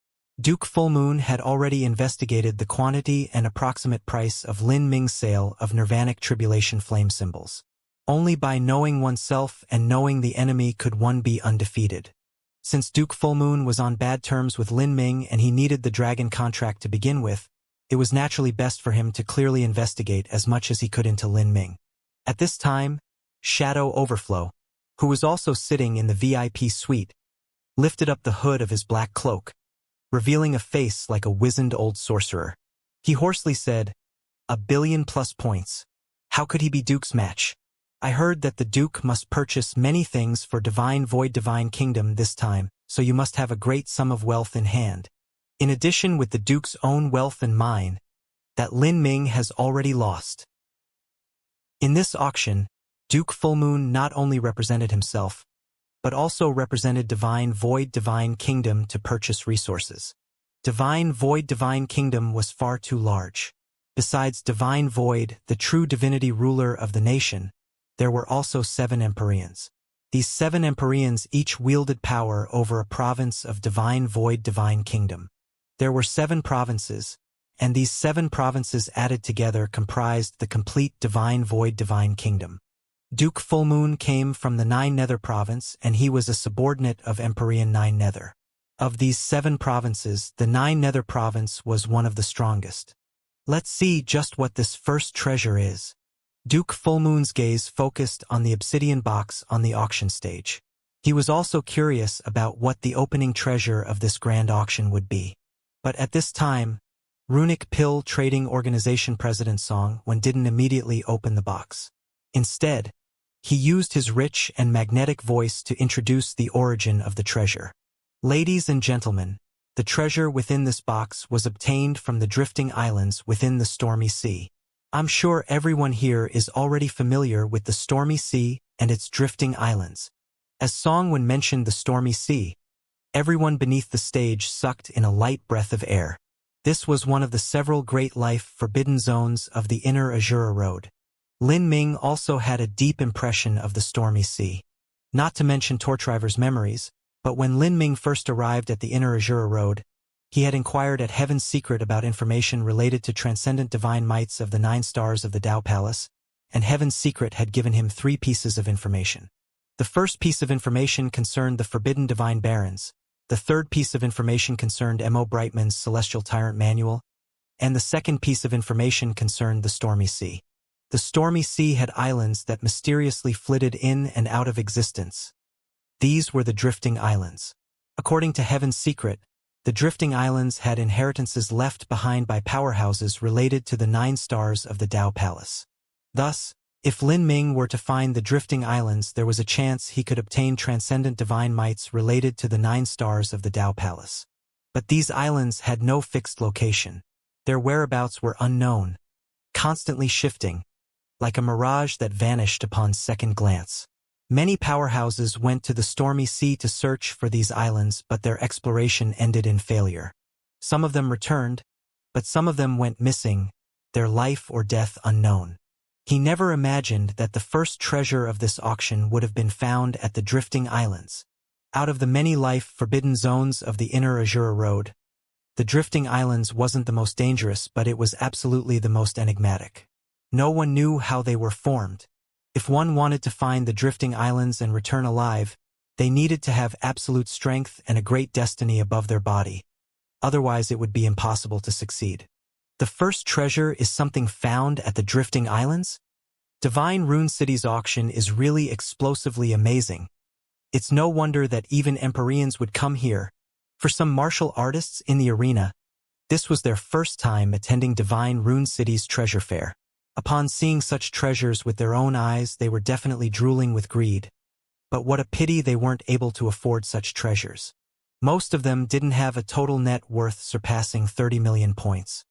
Duke Fullmoon had already investigated the quantity and approximate price of Lin Ming's sale of nirvanic tribulation flame symbols. Only by knowing oneself and knowing the enemy could one be undefeated. Since Duke Fullmoon was on bad terms with Lin Ming and he needed the dragon contract to begin with, it was naturally best for him to clearly investigate as much as he could into Lin Ming. At this time, Shadow Overflow, who was also sitting in the VIP suite, lifted up the hood of his black cloak, revealing a face like a wizened old sorcerer. He hoarsely said, "1 billion plus points. How could he be Duke's match? I heard that the Duke must purchase many things for Divine Void Divine Kingdom this time, so you must have a great sum of wealth in hand. In addition with the Duke's own wealth and mine, that Lin Ming has already lost." In this auction, Duke Fullmoon not only represented himself, but also represented Divine Void Divine Kingdom to purchase resources. Divine Void Divine Kingdom was far too large. Besides Divine Void, the true divinity ruler of the nation, there were also 7 Empyreans. These 7 Empyreans each wielded power over a province of Divine Void Divine Kingdom. There were 7 provinces, and these 7 provinces added together comprised the complete Divine Void Divine Kingdom. Duke Fullmoon came from the 9 Nether province and he was a subordinate of Empyrean 9 Nether. Of these 7 provinces, the 9 Nether province was one of the strongest. Let's see just what this first treasure is. Duke Fullmoon's gaze focused on the obsidian box on the auction stage. He was also curious about what the opening treasure of this grand auction would be. But at this time, Runic Pill Trading Organization President Song Wen didn't immediately open the box. Instead, he used his rich and magnetic voice to introduce the origin of the treasure. Ladies and gentlemen, the treasure within this box was obtained from the drifting islands within the stormy sea. I'm sure everyone here is already familiar with the stormy sea and its drifting islands. As Song Wen mentioned the stormy sea, everyone beneath the stage sucked in a light breath of air. This was one of the several great life forbidden zones of the inner Azura Road. Lin Ming also had a deep impression of the stormy sea. Not to mention Torchriver's memories, but when Lin Ming first arrived at the inner Azura Road, he had inquired at Heaven's Secret about information related to transcendent divine mites of the 9 stars of the Tao Palace, and Heaven's Secret had given him 3 pieces of information. The first piece of information concerned the forbidden divine barons, the third piece of information concerned M.O. Brightman's Celestial Tyrant Manual, and the second piece of information concerned the stormy sea. The stormy sea had islands that mysteriously flitted in and out of existence. These were the drifting islands. According to Heaven's Secret, the drifting islands had inheritances left behind by powerhouses related to the 9 stars of the Tao Palace. Thus, if Lin Ming were to find the drifting islands, there was a chance he could obtain transcendent divine mites related to the 9 stars of the Tao Palace. But these islands had no fixed location. Their whereabouts were unknown, constantly shifting, like a mirage that vanished upon second glance. Many powerhouses went to the stormy sea to search for these islands, but their exploration ended in failure. Some of them returned, but some of them went missing, their life or death unknown. He never imagined that the first treasure of this auction would have been found at the drifting islands. Out of the many life-forbidden zones of the inner Azura Road, the drifting islands wasn't the most dangerous, but it was absolutely the most enigmatic. No one knew how they were formed. If one wanted to find the drifting islands and return alive, they needed to have absolute strength and a great destiny above their body. Otherwise, it would be impossible to succeed. The first treasure is something found at the drifting islands? Divine Rune City's auction is really explosively amazing. It's no wonder that even Empyreans would come here. For some martial artists in the arena, this was their first time attending Divine Rune City's treasure fair. Upon seeing such treasures with their own eyes, they were definitely drooling with greed. But what a pity they weren't able to afford such treasures. Most of them didn't have a total net worth surpassing 30 million points.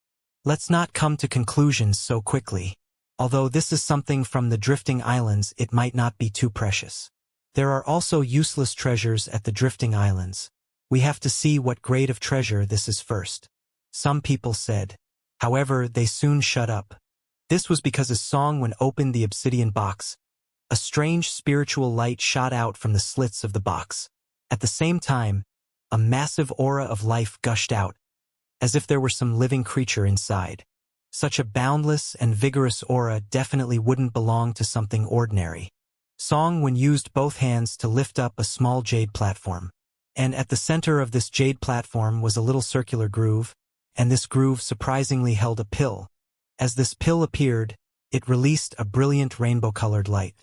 Let's not come to conclusions so quickly. Although this is something from the drifting islands, it might not be too precious. There are also useless treasures at the drifting islands. We have to see what grade of treasure this is first. Some people said. However, they soon shut up. This was because as Song Wen opened the obsidian box, a strange spiritual light shot out from the slits of the box. At the same time, a massive aura of life gushed out, as if there were some living creature inside. Such a boundless and vigorous aura definitely wouldn't belong to something ordinary. Song Wen used both hands to lift up a small jade platform. And at the center of this jade platform was a little circular groove, and this groove surprisingly held a pill. As this pill appeared, it released a brilliant rainbow-colored light.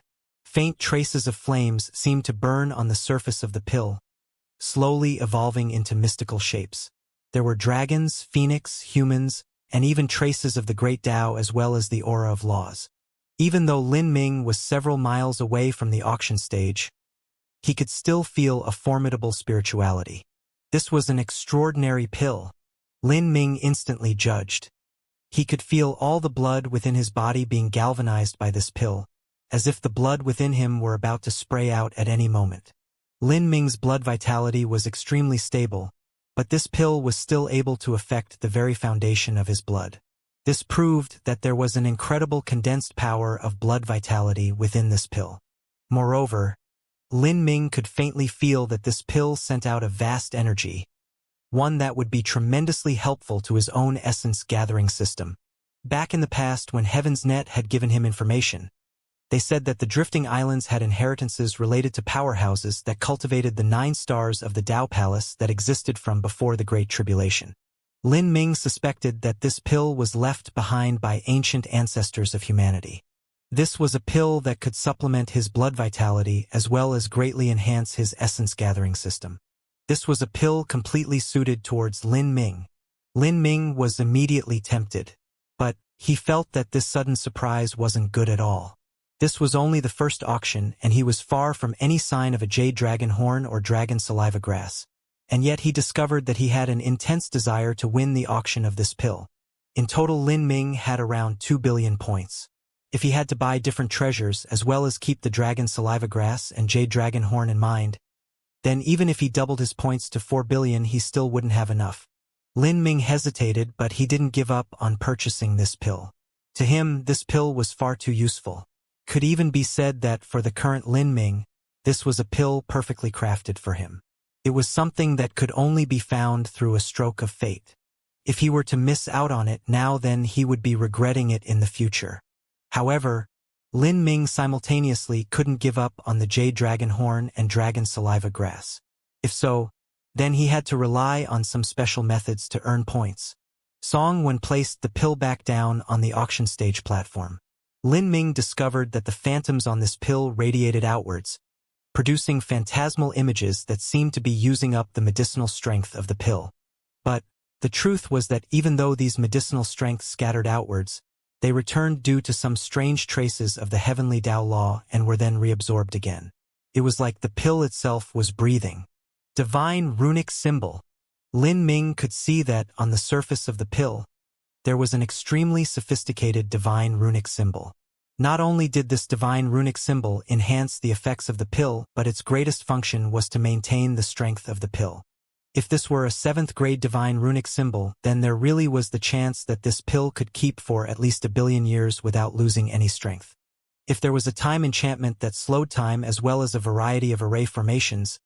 Faint traces of flames seemed to burn on the surface of the pill, slowly evolving into mystical shapes. There were dragons, phoenix, humans, and even traces of the great Tao as well as the aura of laws. Even though Lin Ming was several miles away from the auction stage, he could still feel a formidable spirituality. This was an extraordinary pill, Lin Ming instantly judged. He could feel all the blood within his body being galvanized by this pill, as if the blood within him were about to spray out at any moment. Lin Ming's blood vitality was extremely stable, but this pill was still able to affect the very foundation of his blood. This proved that there was an incredible condensed power of blood vitality within this pill. Moreover, Lin Ming could faintly feel that this pill sent out a vast energy, one that would be tremendously helpful to his own essence gathering system. Back in the past, when Heaven's Net had given him information, they said that the drifting islands had inheritances related to powerhouses that cultivated the 9 stars of the Tao Palace that existed from before the Great Tribulation. Lin Ming suspected that this pill was left behind by ancient ancestors of humanity. This was a pill that could supplement his blood vitality as well as greatly enhance his essence gathering system. This was a pill completely suited towards Lin Ming. Lin Ming was immediately tempted. But he felt that this sudden surprise wasn't good at all. This was only the first auction, and he was far from any sign of a jade dragon horn or dragon saliva grass. And yet he discovered that he had an intense desire to win the auction of this pill. In total, Lin Ming had around 2 billion points. If he had to buy different treasures as well as keep the dragon saliva grass and jade dragon horn in mind, then even if he doubled his points to 4 billion, he still wouldn't have enough. Lin Ming hesitated, but he didn't give up on purchasing this pill. To him, this pill was far too useful. Could even be said that for the current Lin Ming, this was a pill perfectly crafted for him. It was something that could only be found through a stroke of fate. If he were to miss out on it now, then he would be regretting it in the future. However, Lin Ming simultaneously couldn't give up on the jade dragon horn and dragon saliva grass. If so, then he had to rely on some special methods to earn points. Song Wen placed the pill back down on the auction stage platform. Lin Ming discovered that the phantoms on this pill radiated outwards, producing phantasmal images that seemed to be using up the medicinal strength of the pill. But the truth was that even though these medicinal strengths scattered outwards, they returned due to some strange traces of the heavenly Tao law and were then reabsorbed again. It was like the pill itself was breathing. Divine runic symbol. Lin Ming could see that on the surface of the pill, there was an extremely sophisticated divine runic symbol. Not only did this divine runic symbol enhance the effects of the pill, but its greatest function was to maintain the strength of the pill. If this were a 7th grade divine runic symbol, then there really was the chance that this pill could keep for at least 1 billion years without losing any strength. If there was a time enchantment that slowed time as well as a variety of array formations,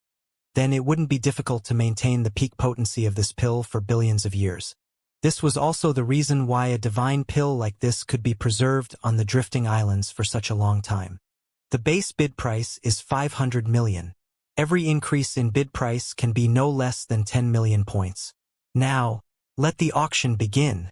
then it wouldn't be difficult to maintain the peak potency of this pill for billions of years. This was also the reason why a divine pill like this could be preserved on the drifting islands for such a long time. The base bid price is 500 million. Every increase in bid price can be no less than 10 million points. Now, let the auction begin.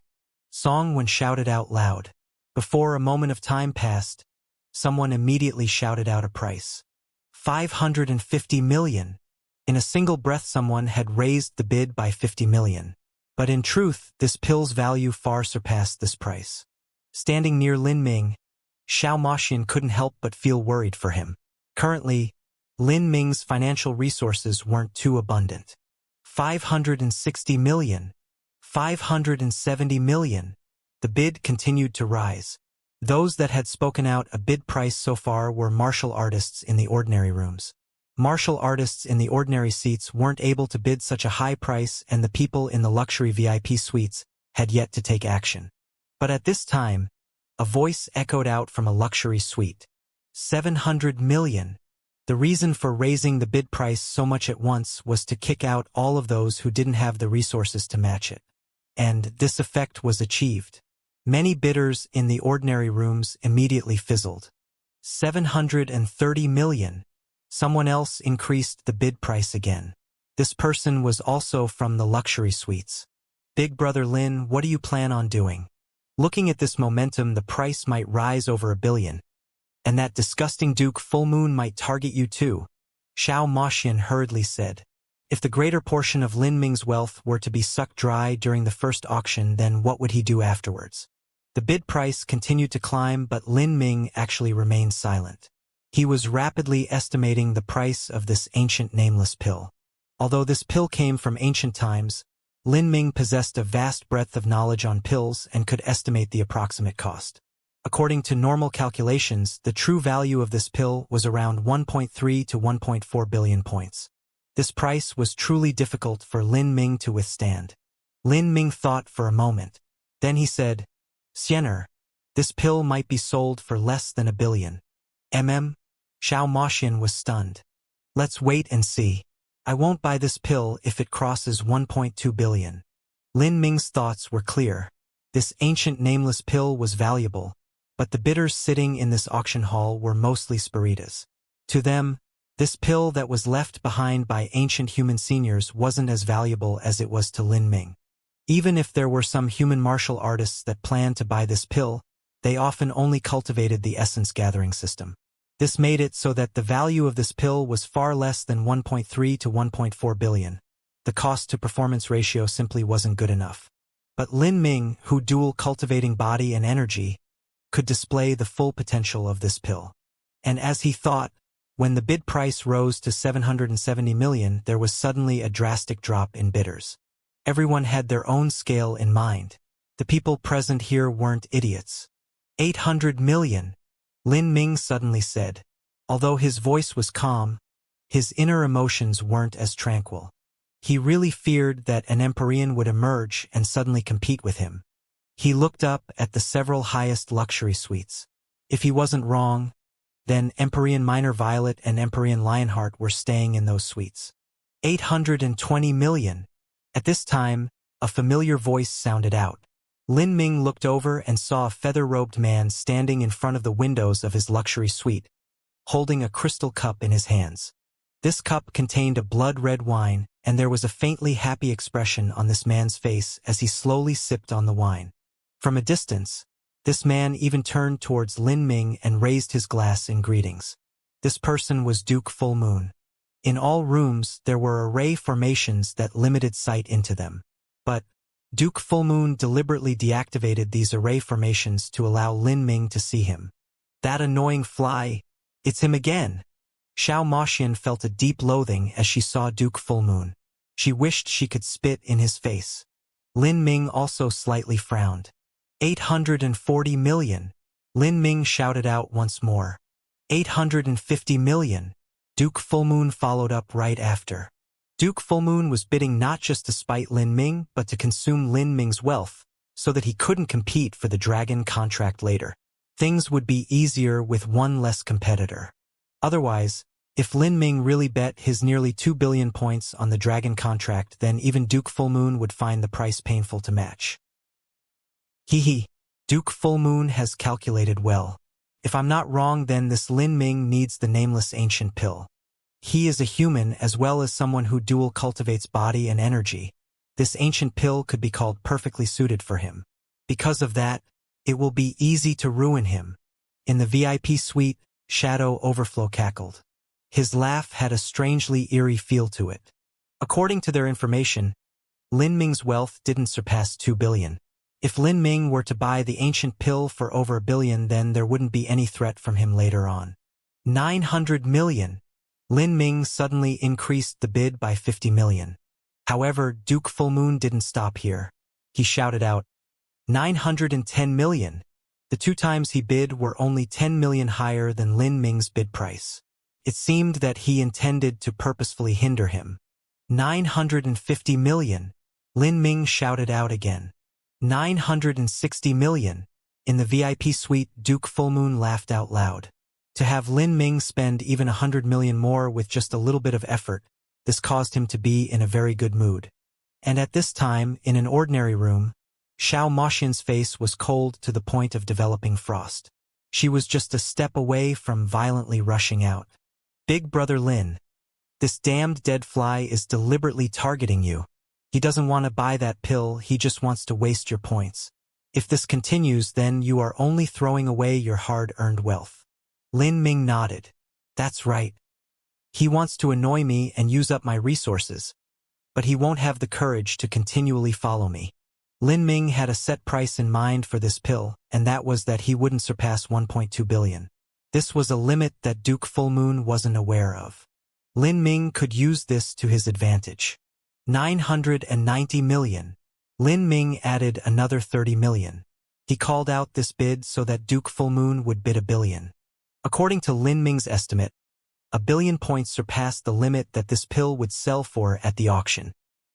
Song Wen shouted out loud. Before a moment of time passed, someone immediately shouted out a price. 550 million. In a single breath, someone had raised the bid by 50 million. But in truth, this pill's value far surpassed this price. Standing near Lin Ming, Xianxia couldn't help but feel worried for him. Currently, Lin Ming's financial resources weren't too abundant. 560 million. 570 million. The bid continued to rise. Those that had spoken out a bid price so far were martial artists in the ordinary rooms. Martial artists in the ordinary seats weren't able to bid such a high price, and the people in the luxury VIP suites had yet to take action. But at this time, a voice echoed out from a luxury suite. 700 million. The reason for raising the bid price so much at once was to kick out all of those who didn't have the resources to match it. And this effect was achieved. Many bidders in the ordinary rooms immediately fizzled. 730 million. Someone else increased the bid price again. This person was also from the luxury suites. Big Brother Lin, what do you plan on doing? Looking at this momentum, the price might rise over 1 billion. And that disgusting Duke Full Moon might target you too, Xianxia hurriedly said. If the greater portion of Lin Ming's wealth were to be sucked dry during the first auction, then what would he do afterwards? The bid price continued to climb, but Lin Ming actually remained silent. He was rapidly estimating the price of this ancient nameless pill. Although this pill came from ancient times, Lin Ming possessed a vast breadth of knowledge on pills and could estimate the approximate cost. According to normal calculations, the true value of this pill was around 1.3 to 1.4 billion points. This price was truly difficult for Lin Ming to withstand. Lin Ming thought for a moment. Then he said, Xianxia, this pill might be sold for less than 1 billion. Xianxia was stunned. Let's wait and see. I won't buy this pill if it crosses 1.2 billion. Lin Ming's thoughts were clear. This ancient nameless pill was valuable, but the bidders sitting in this auction hall were mostly spiritas. To them, this pill that was left behind by ancient human seniors wasn't as valuable as it was to Lin Ming. Even if there were some human martial artists that planned to buy this pill, they often only cultivated the essence gathering system. This made it so that the value of this pill was far less than 1.3 to 1.4 billion. The cost-to-performance ratio simply wasn't good enough. But Lin Ming, who dual cultivating body and energy, could display the full potential of this pill. And as he thought, when the bid price rose to 770 million, there was suddenly a drastic drop in bidders. Everyone had their own scale in mind. The people present here weren't idiots. 800 million, Lin Ming suddenly said. Although his voice was calm, his inner emotions weren't as tranquil. He really feared that an Empyrean would emerge and suddenly compete with him. He looked up at the several highest luxury suites. If he wasn't wrong, then Empyrean Minor Violet and Empyrean Lionheart were staying in those suites. 820 million. At this time, a familiar voice sounded out. Lin Ming looked over and saw a feather-robed man standing in front of the windows of his luxury suite, holding a crystal cup in his hands. This cup contained a blood-red wine, and there was a faintly happy expression on this man's face as he slowly sipped on the wine. From a distance, this man even turned towards Lin Ming and raised his glass in greetings. This person was Duke Full Moon. In all rooms there were array formations that limited sight into them. But Duke Full Moon deliberately deactivated these array formations to allow Lin Ming to see him. That annoying fly, it's him again. Xiao Moxian felt a deep loathing as she saw Duke Full Moon. She wished she could spit in his face. Lin Ming also slightly frowned. 840 million. Lin Ming shouted out once more. 850 million. Duke Full Moon followed up right after. Duke Full Moon was bidding not just to spite Lin Ming, but to consume Lin Ming's wealth, so that he couldn't compete for the dragon contract later. Things would be easier with one less competitor. Otherwise, if Lin Ming really bet his nearly 2 billion points on the dragon contract, then even Duke Full Moon would find the price painful to match. Hee. Duke Full Moon has calculated well. If I'm not wrong, then this Lin Ming needs the nameless ancient pill. He is a human as well as someone who dual cultivates body and energy. This ancient pill could be called perfectly suited for him. Because of that, it will be easy to ruin him. In the VIP suite, Shadow Overflow cackled. His laugh had a strangely eerie feel to it. According to their information, Lin Ming's wealth didn't surpass 2 billion. If Lin Ming were to buy the ancient pill for over 1 billion, then there wouldn't be any threat from him later on. 900 million. Lin Ming suddenly increased the bid by 50 million. However, Duke Full Moon didn't stop here. He shouted out, 910 million. The 2 times he bid were only 10 million higher than Lin Ming's bid price. It seemed that he intended to purposefully hinder him. 950 million. Lin Ming shouted out again. 960 million. In the VIP suite, Duke Full Moon laughed out loud. To have Lin Ming spend even 100 million more with just a little bit of effort, this caused him to be in a very good mood. And at this time, in an ordinary room, Xiao Moxian's face was cold to the point of developing frost. She was just a step away from violently rushing out. Big Brother Lin, this damned dead fly is deliberately targeting you. He doesn't want to buy that pill, he just wants to waste your points. If this continues, then you are only throwing away your hard-earned wealth. Lin Ming nodded. That's right. He wants to annoy me and use up my resources, but he won't have the courage to continually follow me. Lin Ming had a set price in mind for this pill, and that was that he wouldn't surpass 1.2 billion. This was a limit that Duke Full Moon wasn't aware of. Lin Ming could use this to his advantage. 990 million. Lin Ming added another 30 million. He called out this bid so that Duke Full Moon would bid 1 billion. According to Lin Ming's estimate, 1 billion points surpassed the limit that this pill would sell for at the auction.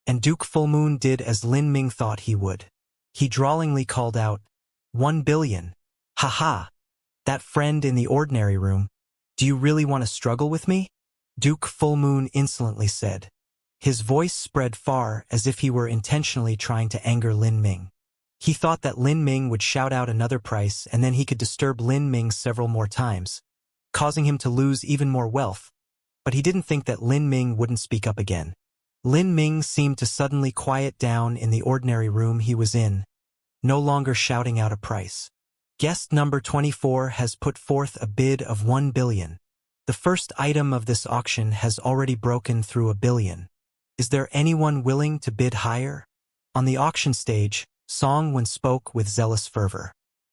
And Duke Full Moon did as Lin Ming thought he would. He drawlingly called out, 1 billion. Haha. That friend in the ordinary room, do you really want to struggle with me? Duke Full Moon insolently said. His voice spread far as if he were intentionally trying to anger Lin Ming. He thought that Lin Ming would shout out another price and then he could disturb Lin Ming several more times, causing him to lose even more wealth, but he didn't think that Lin Ming wouldn't speak up again. Lin Ming seemed to suddenly quiet down in the ordinary room he was in, no longer shouting out a price. Guest number 24 has put forth a bid of 1 billion. The first item of this auction has already broken through 1 billion. Is there anyone willing to bid higher? On the auction stage, Song Wen spoke with zealous fervor.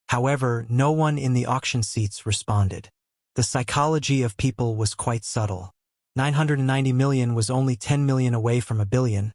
However, no one in the auction seats responded. The psychology of people was quite subtle. 990 million was only 10 million away from a billion,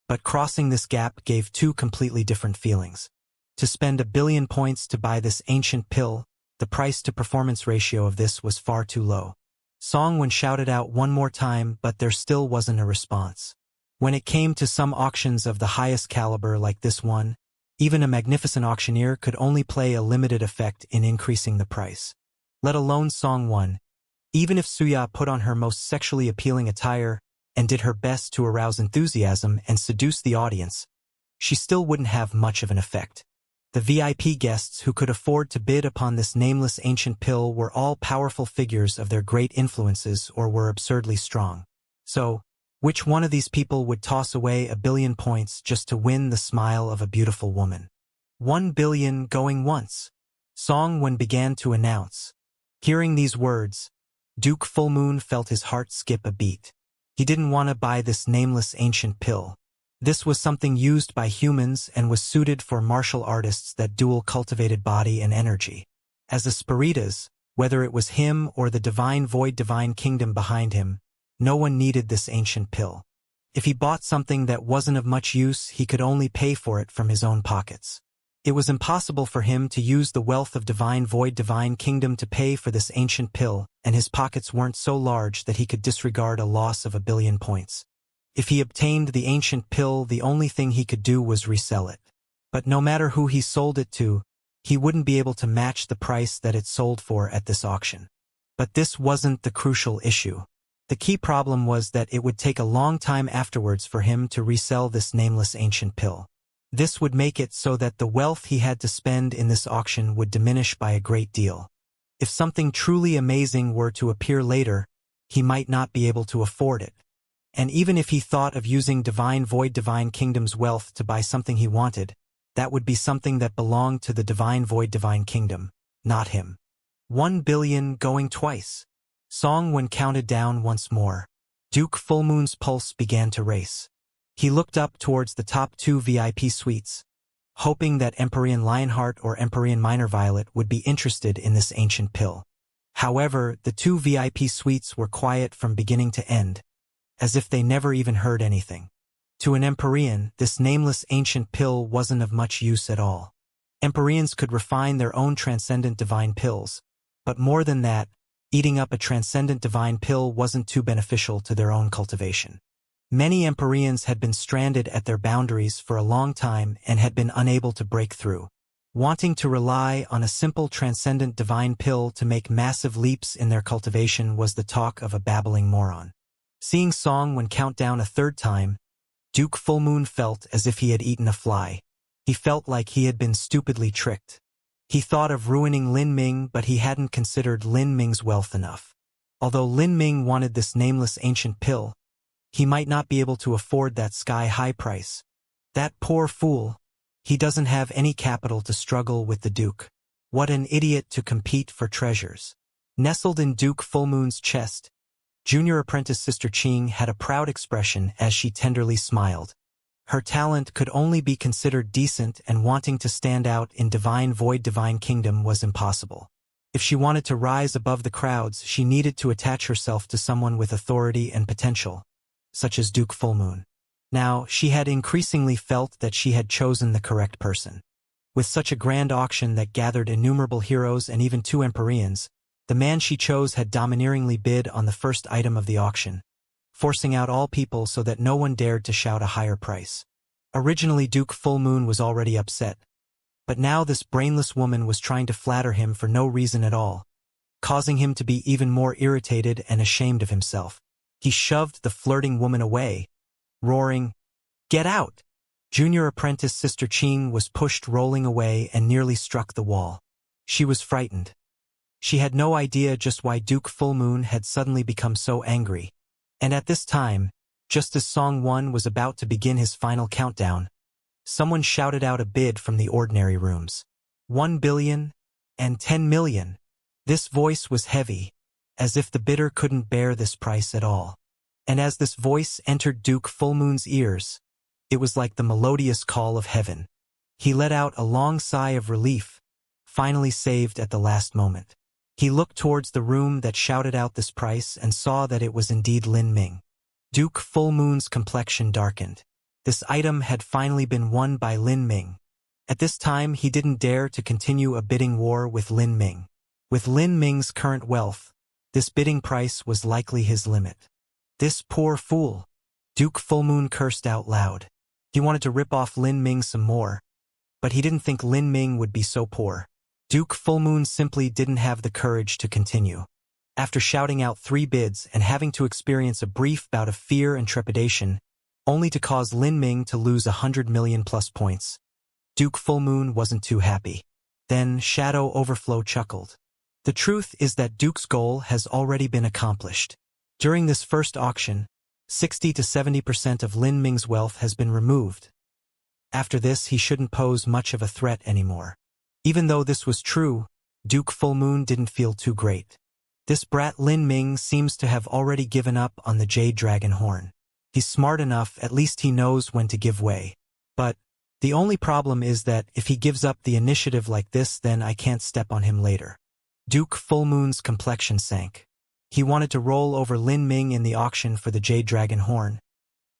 but crossing this gap gave two completely different feelings. To spend 1 billion points to buy this ancient pill, the price-to-performance ratio of this was far too low. Song Wen shouted out one more time, but there still wasn't a response. When it came to some auctions of the highest caliber like this one, even a magnificent auctioneer could only play a limited effect in increasing the price. Let alone Song Wen. Even if Suya put on her most sexually appealing attire and did her best to arouse enthusiasm and seduce the audience, she still wouldn't have much of an effect. The VIP guests who could afford to bid upon this nameless ancient pill were all powerful figures of their great influences or were absurdly strong. So, which one of these people would toss away 1 billion points just to win the smile of a beautiful woman? 1 billion going once. Song Wen began to announce. Hearing these words, Duke Fullmoon felt his heart skip a beat. He didn't want to buy this nameless ancient pill. This was something used by humans and was suited for martial artists that dual cultivated body and energy. As a Spiritas, whether it was him or the divine void divine kingdom behind him, no one needed this ancient pill. If he bought something that wasn't of much use, he could only pay for it from his own pockets. It was impossible for him to use the wealth of divine void divine kingdom to pay for this ancient pill, and his pockets weren't so large that he could disregard a loss of 1 billion points. If he obtained the ancient pill, the only thing he could do was resell it. But no matter who he sold it to, he wouldn't be able to match the price that it sold for at this auction. But this wasn't the crucial issue. The key problem was that it would take a long time afterwards for him to resell this nameless ancient pill. This would make it so that the wealth he had to spend in this auction would diminish by a great deal. If something truly amazing were to appear later, he might not be able to afford it. And even if he thought of using divine void divine kingdom's wealth to buy something he wanted, that would be something that belonged to the divine void divine kingdom, not him. 1 billion going twice. Song Wen counted down once more. Duke Fullmoon's pulse began to race. He looked up towards the top 2 VIP suites, hoping that Empyrean Lionheart or Empyrean Minor Violet would be interested in this ancient pill. However, the 2 VIP suites were quiet from beginning to end, as if they never even heard anything. To an Empyrean, this nameless ancient pill wasn't of much use at all. Empyreans could refine their own transcendent divine pills, but more than that, eating up a transcendent divine pill wasn't too beneficial to their own cultivation. Many Empyreans had been stranded at their boundaries for a long time and had been unable to break through. Wanting to rely on a simple transcendent divine pill to make massive leaps in their cultivation was the talk of a babbling moron. Seeing Song Wen count down a third time, Duke Fullmoon felt as if he had eaten a fly. He felt like he had been stupidly tricked. He thought of ruining Lin Ming, but he hadn't considered Lin Ming's wealth enough. Although Lin Ming wanted this nameless ancient pill, he might not be able to afford that sky-high price. That poor fool. He doesn't have any capital to struggle with the Duke. What an idiot to compete for treasures. Nestled in Duke Fullmoon's chest, junior apprentice Sister Qing had a proud expression as she tenderly smiled. Her talent could only be considered decent, and wanting to stand out in divine void divine kingdom was impossible. If she wanted to rise above the crowds, she needed to attach herself to someone with authority and potential, such as Duke Fullmoon. Now, she had increasingly felt that she had chosen the correct person. With such a grand auction that gathered innumerable heroes and even 2 Empyreans, the man she chose had domineeringly bid on the first item of the auction, forcing out all people so that no one dared to shout a higher price. Originally, Duke Fullmoon was already upset, but now this brainless woman was trying to flatter him for no reason at all, causing him to be even more irritated and ashamed of himself. He shoved the flirting woman away, roaring, "Get out!" Junior apprentice Sister Qing was pushed rolling away and nearly struck the wall. She was frightened. She had no idea just why Duke Fullmoon had suddenly become so angry. And at this time, just as Song Wen was about to begin his final countdown, someone shouted out a bid from the ordinary rooms. 1 billion and 10 million. This voice was heavy, as if the bidder couldn't bear this price at all. And as this voice entered Duke Fullmoon's ears, it was like the melodious call of heaven. He let out a long sigh of relief, finally saved at the last moment. He looked towards the room that shouted out this price and saw that it was indeed Lin Ming. Duke Full Moon's complexion darkened. This item had finally been won by Lin Ming. At this time, he didn't dare to continue a bidding war with Lin Ming. With Lin Ming's current wealth, this bidding price was likely his limit. This poor fool! Duke Full Moon cursed out loud. He wanted to rip off Lin Ming some more, but he didn't think Lin Ming would be so poor. Duke Full Moon simply didn't have the courage to continue. After shouting out 3 bids and having to experience a brief bout of fear and trepidation, only to cause Lin Ming to lose 100 million plus points, Duke Full Moon wasn't too happy. Then Shadow Overflow chuckled. The truth is that Duke's goal has already been accomplished. During this first auction, 60 to 70% of Lin Ming's wealth has been removed. After this, he shouldn't pose much of a threat anymore. Even though this was true, Duke Full Moon didn't feel too great. This brat Lin Ming seems to have already given up on the Jade Dragon Horn. He's smart enough, at least he knows when to give way. But the only problem is that if he gives up the initiative like this, then I can't step on him later. Duke Full Moon's complexion sank. He wanted to roll over Lin Ming in the auction for the Jade Dragon Horn,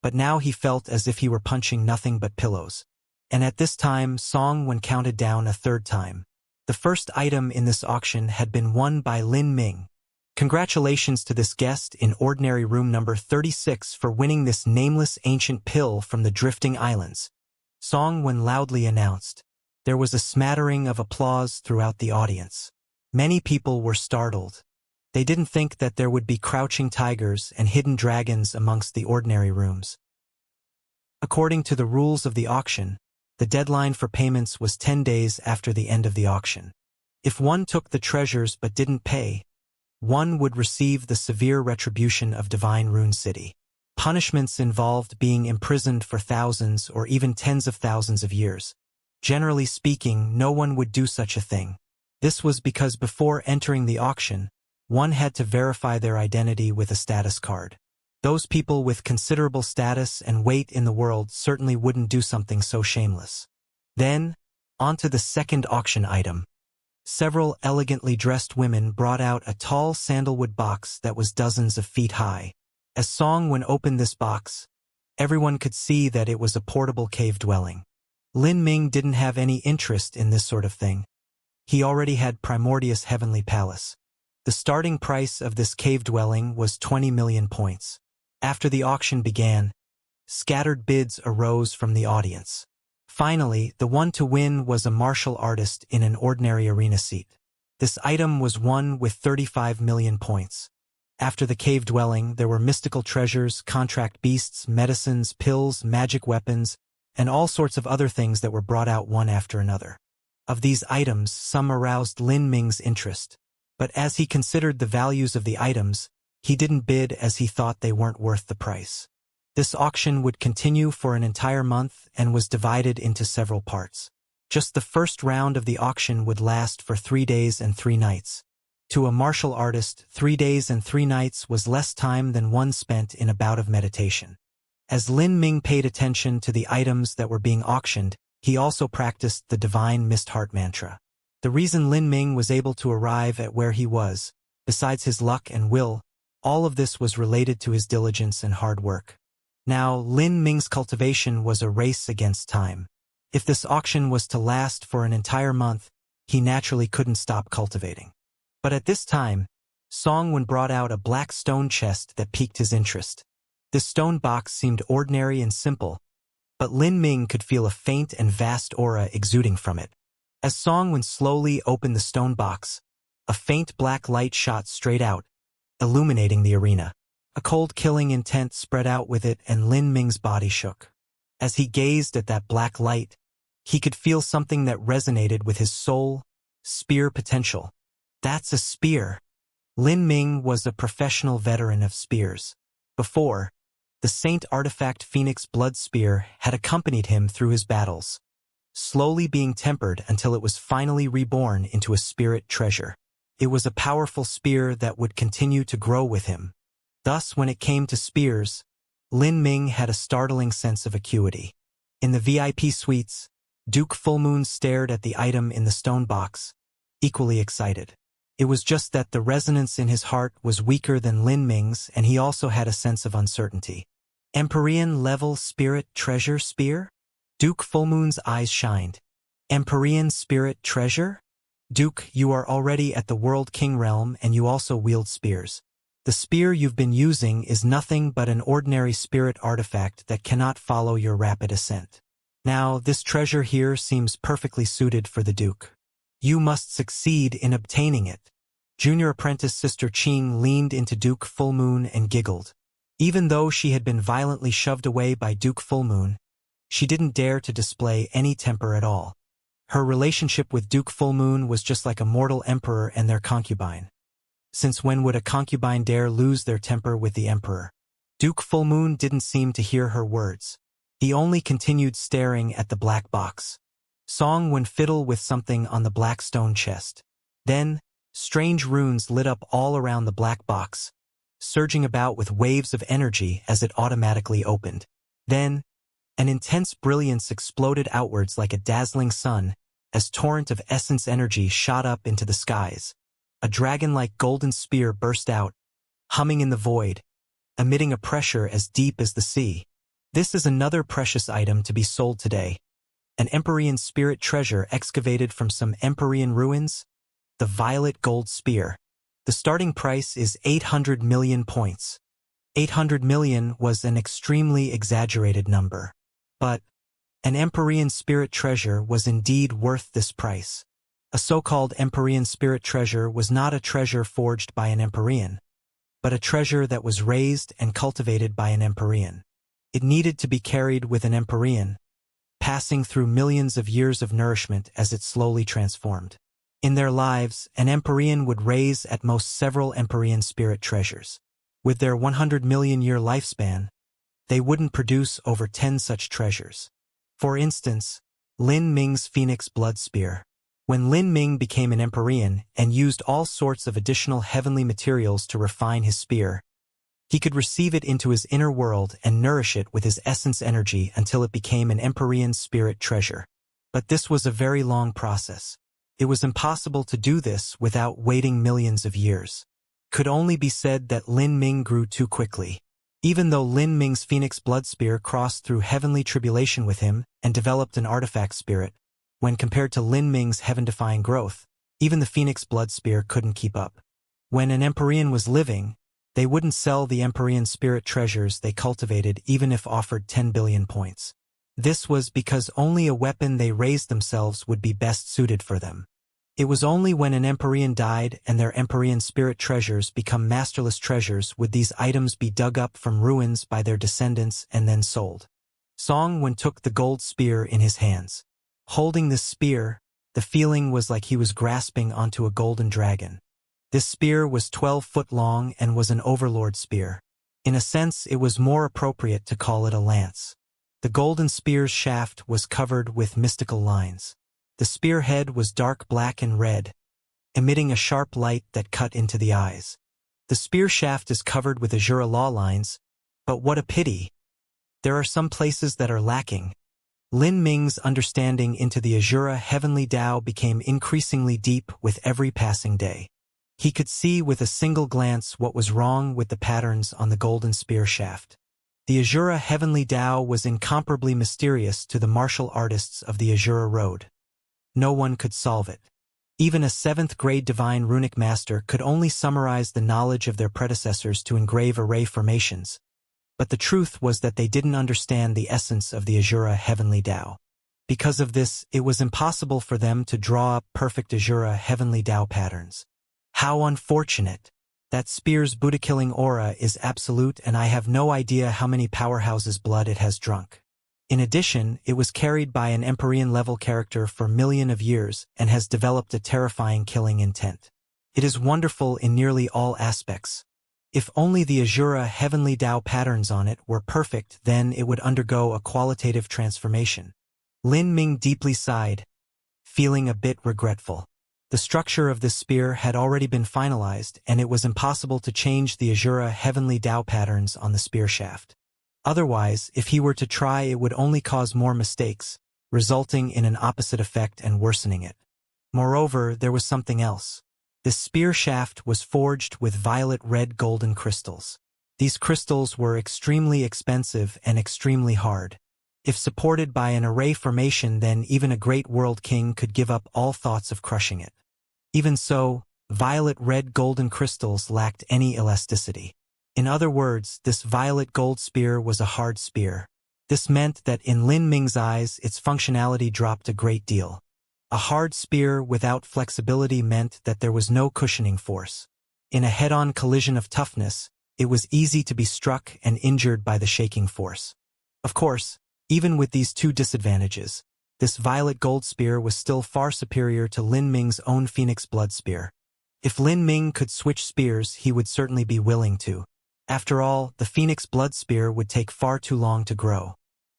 but now he felt as if he were punching nothing but pillows. And at this time, Song Wen counted down a 3rd time. The first item in this auction had been won by Lin Ming. Congratulations to this guest in ordinary room number 36 for winning this nameless ancient pill from the drifting islands, Song Wen loudly announced. There was a smattering of applause throughout the audience. Many people were startled. They didn't think that there would be crouching tigers and hidden dragons amongst the ordinary rooms. According to the rules of the auction, the deadline for payments was 10 days after the end of the auction. If one took the treasures but didn't pay, one would receive the severe retribution of Divine Rune City. Punishments involved being imprisoned for thousands or even tens of thousands of years. Generally speaking, no one would do such a thing. This was because before entering the auction, one had to verify their identity with a status card. Those people with considerable status and weight in the world certainly wouldn't do something so shameless. Then, onto the second auction item. Several elegantly dressed women brought out a tall sandalwood box that was dozens of feet high. As Song Wen opened this box, everyone could see that it was a portable cave dwelling. Lin Ming didn't have any interest in this sort of thing. He already had Primordius Heavenly Palace. The starting price of this cave dwelling was 20 million points. After the auction began, scattered bids arose from the audience. Finally, the one to win was a martial artist in an ordinary arena seat. This item was won with 35 million points. After the cave dwelling, there were mystical treasures, contract beasts, medicines, pills, magic weapons, and all sorts of other things that were brought out one after another. Of these items, some aroused Lin Ming's interest. But as he considered the values of the items, he didn't bid as he thought they weren't worth the price. This auction would continue for an entire month and was divided into several parts. Just the first round of the auction would last for 3 days and 3 nights. To a martial artist, 3 days and 3 nights was less time than one spent in a bout of meditation. As Lin Ming paid attention to the items that were being auctioned, he also practiced the Divine Mist Heart mantra. The reason Lin Ming was able to arrive at where he was, besides his luck and will, all of this was related to his diligence and hard work. Now, Lin Ming's cultivation was a race against time. If this auction was to last for an entire month, he naturally couldn't stop cultivating. But at this time, Song Wen brought out a black stone chest that piqued his interest. This stone box seemed ordinary and simple, but Lin Ming could feel a faint and vast aura exuding from it. As Song Wen slowly opened the stone box, a faint black light shot straight out, illuminating the arena. A cold killing intent spread out with it, and Lin Ming's body shook. As he gazed at that black light, he could feel something that resonated with his soul, spear potential. That's a spear. Lin Ming was a professional veteran of spears. Before, the Saint Artifact Phoenix Blood Spear had accompanied him through his battles, slowly being tempered until it was finally reborn into a spirit treasure. It was a powerful spear that would continue to grow with him. Thus, when it came to spears, Lin Ming had a startling sense of acuity. In the VIP suites, Duke Fullmoon stared at the item in the stone box, equally excited. It was just that the resonance in his heart was weaker than Lin Ming's, and he also had a sense of uncertainty. Empyrean level spirit treasure spear? Duke Fullmoon's eyes shined. Empyrean spirit treasure? Duke, you are already at the World King realm and you also wield spears. The spear you've been using is nothing but an ordinary spirit artifact that cannot follow your rapid ascent. Now, this treasure here seems perfectly suited for the Duke. You must succeed in obtaining it. Junior apprentice Sister Qing leaned into Duke Fullmoon and giggled. Even though she had been violently shoved away by Duke Fullmoon, she didn't dare to display any temper at all. Her relationship with Duke Fullmoon was just like a mortal emperor and their concubine. Since when would a concubine dare lose their temper with the emperor? Duke Fullmoon didn't seem to hear her words. He only continued staring at the black box. Song when fiddle with something on the black stone chest. Then, strange runes lit up all around the black box, surging about with waves of energy as it automatically opened. Then, an intense brilliance exploded outwards like a dazzling sun as torrent of essence energy shot up into the skies. A dragon-like golden spear burst out, humming in the void, emitting a pressure as deep as the sea. This is another precious item to be sold today. An Empyrean spirit treasure excavated from some Empyrean ruins? The violet gold spear. The starting price is 800 million points. 800 million was an extremely exaggerated number. But an Empyrean spirit treasure was indeed worth this price. A so-called Empyrean spirit treasure was not a treasure forged by an Empyrean, but a treasure that was raised and cultivated by an Empyrean. It needed to be carried with an Empyrean, passing through millions of years of nourishment as it slowly transformed. In their lives, an Empyrean would raise at most several Empyrean spirit treasures. With their 100 million year lifespan, they wouldn't produce over 10 such treasures. For instance, Lin Ming's Phoenix Blood Spear. When Lin Ming became an Empyrean and used all sorts of additional heavenly materials to refine his spear, he could receive it into his inner world and nourish it with his essence energy until it became an Empyrean spirit treasure. But this was a very long process. It was impossible to do this without waiting millions of years. Could only be said that Lin Ming grew too quickly. Even though Lin Ming's Phoenix Blood Spear crossed through heavenly tribulation with him and developed an artifact spirit, when compared to Lin Ming's heaven-defying growth, even the Phoenix Blood Spear couldn't keep up. When an Empyrean was living, they wouldn't sell the Empyrean spirit treasures they cultivated even if offered 10 billion points. This was because only a weapon they raised themselves would be best suited for them. It was only when an Empyrean died and their Empyrean spirit treasures become masterless treasures would these items be dug up from ruins by their descendants and then sold. Song Wen took the gold spear in his hands. Holding this spear, the feeling was like he was grasping onto a golden dragon. This spear was 12 foot long and was an overlord spear. In a sense, it was more appropriate to call it a lance. The golden spear's shaft was covered with mystical lines. The spearhead was dark black and red, emitting a sharp light that cut into the eyes. The spear shaft is covered with azure law lines, but what a pity! There are some places that are lacking. Lin Ming's understanding into the Azura heavenly Tao became increasingly deep with every passing day. He could see with a single glance what was wrong with the patterns on the golden spear shaft. The Azura heavenly Tao was incomparably mysterious to the martial artists of the Azura Road. No one could solve it. Even a 7th grade divine runic master could only summarize the knowledge of their predecessors to engrave array formations. But the truth was that they didn't understand the essence of the Azura heavenly Tao. Because of this, it was impossible for them to draw up perfect Azura heavenly Tao patterns. How unfortunate! That spear's Buddha-killing aura is absolute and I have no idea how many powerhouses' blood it has drunk. In addition, it was carried by an Empyrean-level character for millions of years and has developed a terrifying killing intent. It is wonderful in nearly all aspects. If only the Azura heavenly Tao patterns on it were perfect, then it would undergo a qualitative transformation. Lin Ming deeply sighed, feeling a bit regretful. The structure of this spear had already been finalized, and it was impossible to change the Azura heavenly Tao patterns on the spear shaft. Otherwise, if he were to try, it would only cause more mistakes, resulting in an opposite effect and worsening it. Moreover, there was something else. This spear shaft was forged with violet-red golden crystals. These crystals were extremely expensive and extremely hard. If supported by an array formation, then even a great world king could give up all thoughts of crushing it. Even so, violet-red golden crystals lacked any elasticity. In other words, this violet gold spear was a hard spear. This meant that in Lin Ming's eyes, its functionality dropped a great deal. A hard spear without flexibility meant that there was no cushioning force. In a head-on collision of toughness, it was easy to be struck and injured by the shaking force. Of course, even with these two disadvantages, this violet gold spear was still far superior to Lin Ming's own Phoenix Blood Spear. If Lin Ming could switch spears, he would certainly be willing to. After all, the Phoenix Blood Spear would take far too long to grow.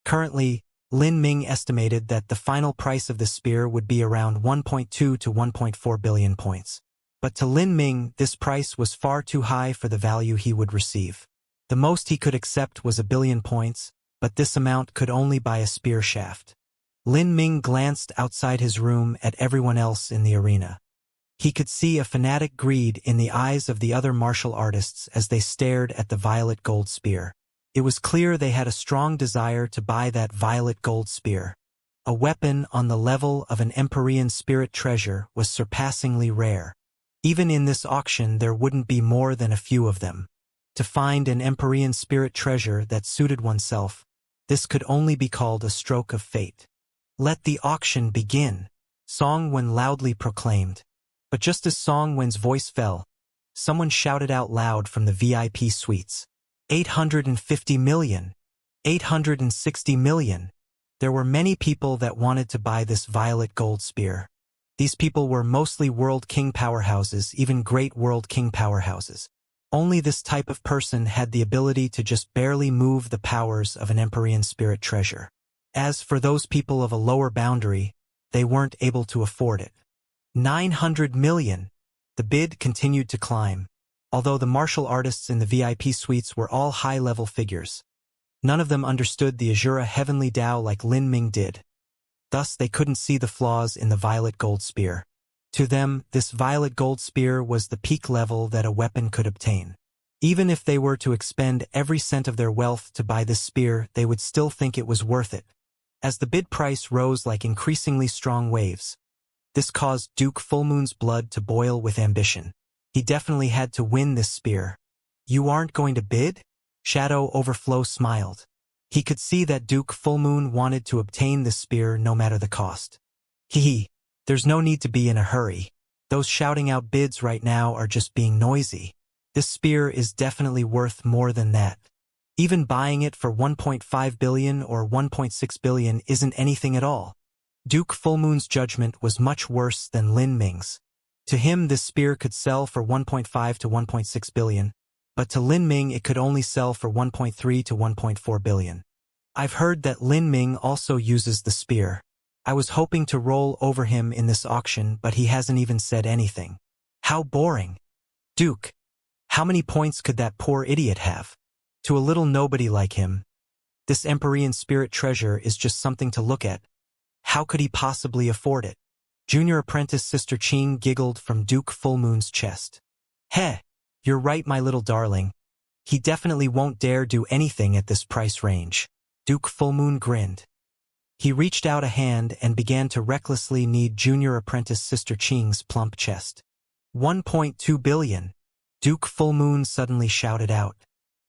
Currently, Lin Ming estimated that the final price of the spear would be around 1.2 to 1.4 billion points. But to Lin Ming, this price was far too high for the value he would receive. The most he could accept was 1 billion points, but this amount could only buy a spear shaft. Lin Ming glanced outside his room at everyone else in the arena. He could see a fanatic greed in the eyes of the other martial artists as they stared at the violet gold spear. It was clear they had a strong desire to buy that violet gold spear. A weapon on the level of an Empyrean spirit treasure was surpassingly rare. Even in this auction there wouldn't be more than a few of them. To find an Empyrean spirit treasure that suited oneself, this could only be called a stroke of fate. "Let the auction begin," Song Wen loudly proclaimed. But just as Song Wen's voice fell, someone shouted out loud from the VIP suites, 850 million! 860 million! There were many people that wanted to buy this violet gold spear. These people were mostly world king powerhouses, even great world king powerhouses. Only this type of person had the ability to just barely move the powers of an Empyrean spirit treasure. As for those people of a lower boundary, they weren't able to afford it. 900 million! The bid continued to climb. Although the martial artists in the VIP suites were all high-level figures, none of them understood the Azura Heavenly Tao like Lin Ming did. Thus they couldn't see the flaws in the violet gold spear. To them, this violet gold spear was the peak level that a weapon could obtain. Even if they were to expend every cent of their wealth to buy this spear, they would still think it was worth it. As the bid price rose like increasingly strong waves, this caused Duke Fullmoon's blood to boil with ambition. He definitely had to win this spear. "You aren't going to bid?" Shadow Overflow smiled. He could see that Duke Fullmoon wanted to obtain this spear no matter the cost. Hee, there's no need to be in a hurry. Those shouting out bids right now are just being noisy. This spear is definitely worth more than that. Even buying it for 1.5 billion or 1.6 billion isn't anything at all. Duke Fullmoon's judgment was much worse than Lin Ming's. To him, this spear could sell for 1.5 to 1.6 billion, but to Lin Ming it could only sell for 1.3 to 1.4 billion. I've heard that Lin Ming also uses the spear. I was hoping to roll over him in this auction, but he hasn't even said anything. How boring. Duke, how many points could that poor idiot have? To a little nobody like him, this Empyrean spirit treasure is just something to look at. How could he possibly afford it? Junior apprentice Sister Ching giggled from Duke Fullmoon's chest. Heh, you're right, my little darling. He definitely won't dare do anything at this price range. Duke Fullmoon grinned. He reached out a hand and began to recklessly knead Junior apprentice Sister Ching's plump chest. 1.2 billion. Duke Fullmoon suddenly shouted out.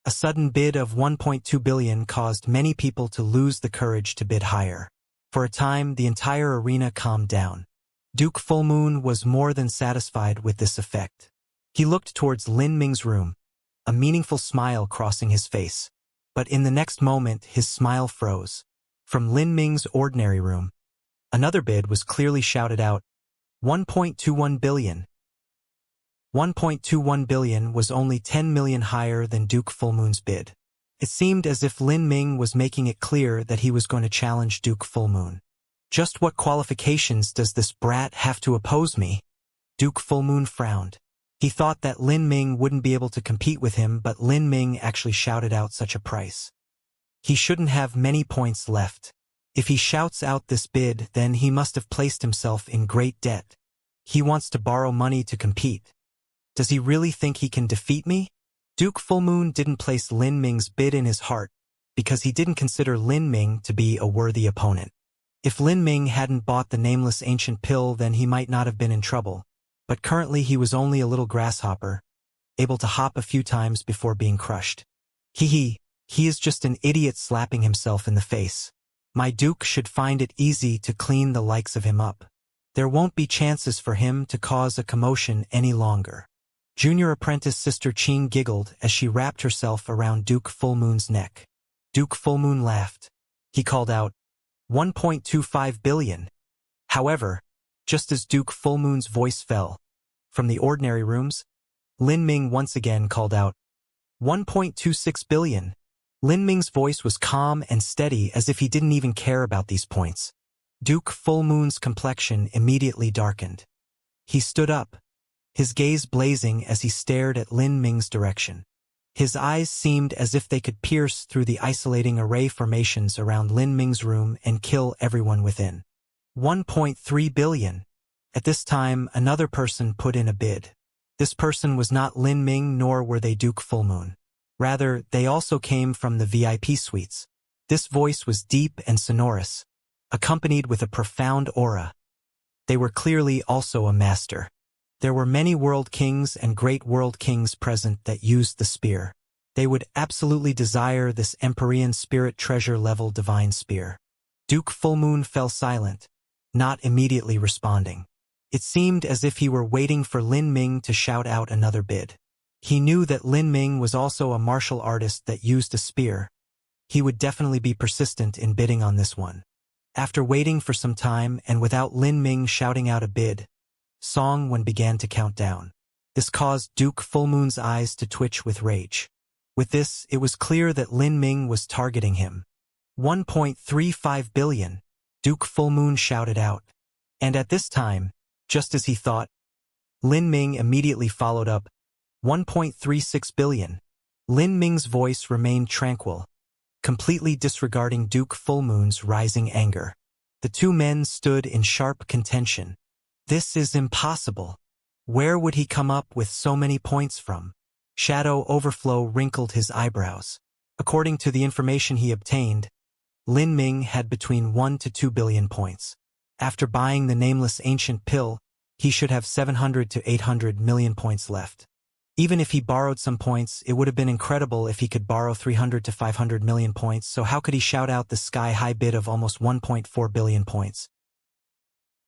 A sudden bid of 1.2 billion caused many people to lose the courage to bid higher. For a time, the entire arena calmed down. Duke Fullmoon was more than satisfied with this effect. He looked towards Lin Ming's room, a meaningful smile crossing his face. But in the next moment, his smile froze. From Lin Ming's ordinary room, another bid was clearly shouted out, 1.21 billion. 1.21 billion was only 10 million higher than Duke Fullmoon's bid. It seemed as if Lin Ming was making it clear that he was going to challenge Duke Fullmoon. Just what qualifications does this brat have to oppose me? Duke Fullmoon frowned. He thought that Lin Ming wouldn't be able to compete with him, but Lin Ming actually shouted out such a price. He shouldn't have many points left. If he shouts out this bid, then he must have placed himself in great debt. He wants to borrow money to compete. Does he really think he can defeat me? Duke Fullmoon didn't place Lin Ming's bid in his heart because he didn't consider Lin Ming to be a worthy opponent. If Lin Ming hadn't bought the nameless ancient pill, then he might not have been in trouble. But currently he was only a little grasshopper, able to hop a few times before being crushed. He is just an idiot slapping himself in the face. My Duke should find it easy to clean the likes of him up. There won't be chances for him to cause a commotion any longer. Junior apprentice Sister Qing giggled as she wrapped herself around Duke Fullmoon's neck. Duke Fullmoon laughed. He called out, 1.25 billion. However, just as Duke Fullmoon's voice fell from the ordinary rooms, Lin Ming once again called out, 1.26 billion. Lin Ming's voice was calm and steady, as if he didn't even care about these points. Duke Fullmoon's complexion immediately darkened. He stood up, his gaze blazing as he stared at Lin Ming's direction. His eyes seemed as if they could pierce through the isolating array formations around Lin Ming's room and kill everyone within. 1.3 billion. At this time, another person put in a bid. This person was not Lin Ming, nor were they Duke Fullmoon. Rather, they also came from the VIP suites. This voice was deep and sonorous, accompanied with a profound aura. They were clearly also a master. There were many world kings and great world kings present that used the spear. They would absolutely desire this Empyrean spirit treasure-level divine spear. Duke Fullmoon fell silent, not immediately responding. It seemed as if he were waiting for Lin Ming to shout out another bid. He knew that Lin Ming was also a martial artist that used a spear. He would definitely be persistent in bidding on this one. After waiting for some time and without Lin Ming shouting out a bid, Song Wen began to count down. This caused Duke Fullmoon's eyes to twitch with rage. With this, it was clear that Lin Ming was targeting him. 1.35 billion, Duke Fullmoon shouted out. And at this time, just as he thought, Lin Ming immediately followed up, 1.36 billion. Lin Ming's voice remained tranquil, completely disregarding Duke Fullmoon's rising anger. The two men stood in sharp contention. This is impossible. Where would he come up with so many points from? Shadow Overflow wrinkled his eyebrows. According to the information he obtained, Lin Ming had between 1 to 2 billion points. After buying the nameless ancient pill, he should have 700 to 800 million points left. Even if he borrowed some points, it would have been incredible if he could borrow 300 to 500 million points, so how could he shout out the sky-high bid of almost 1.4 billion points?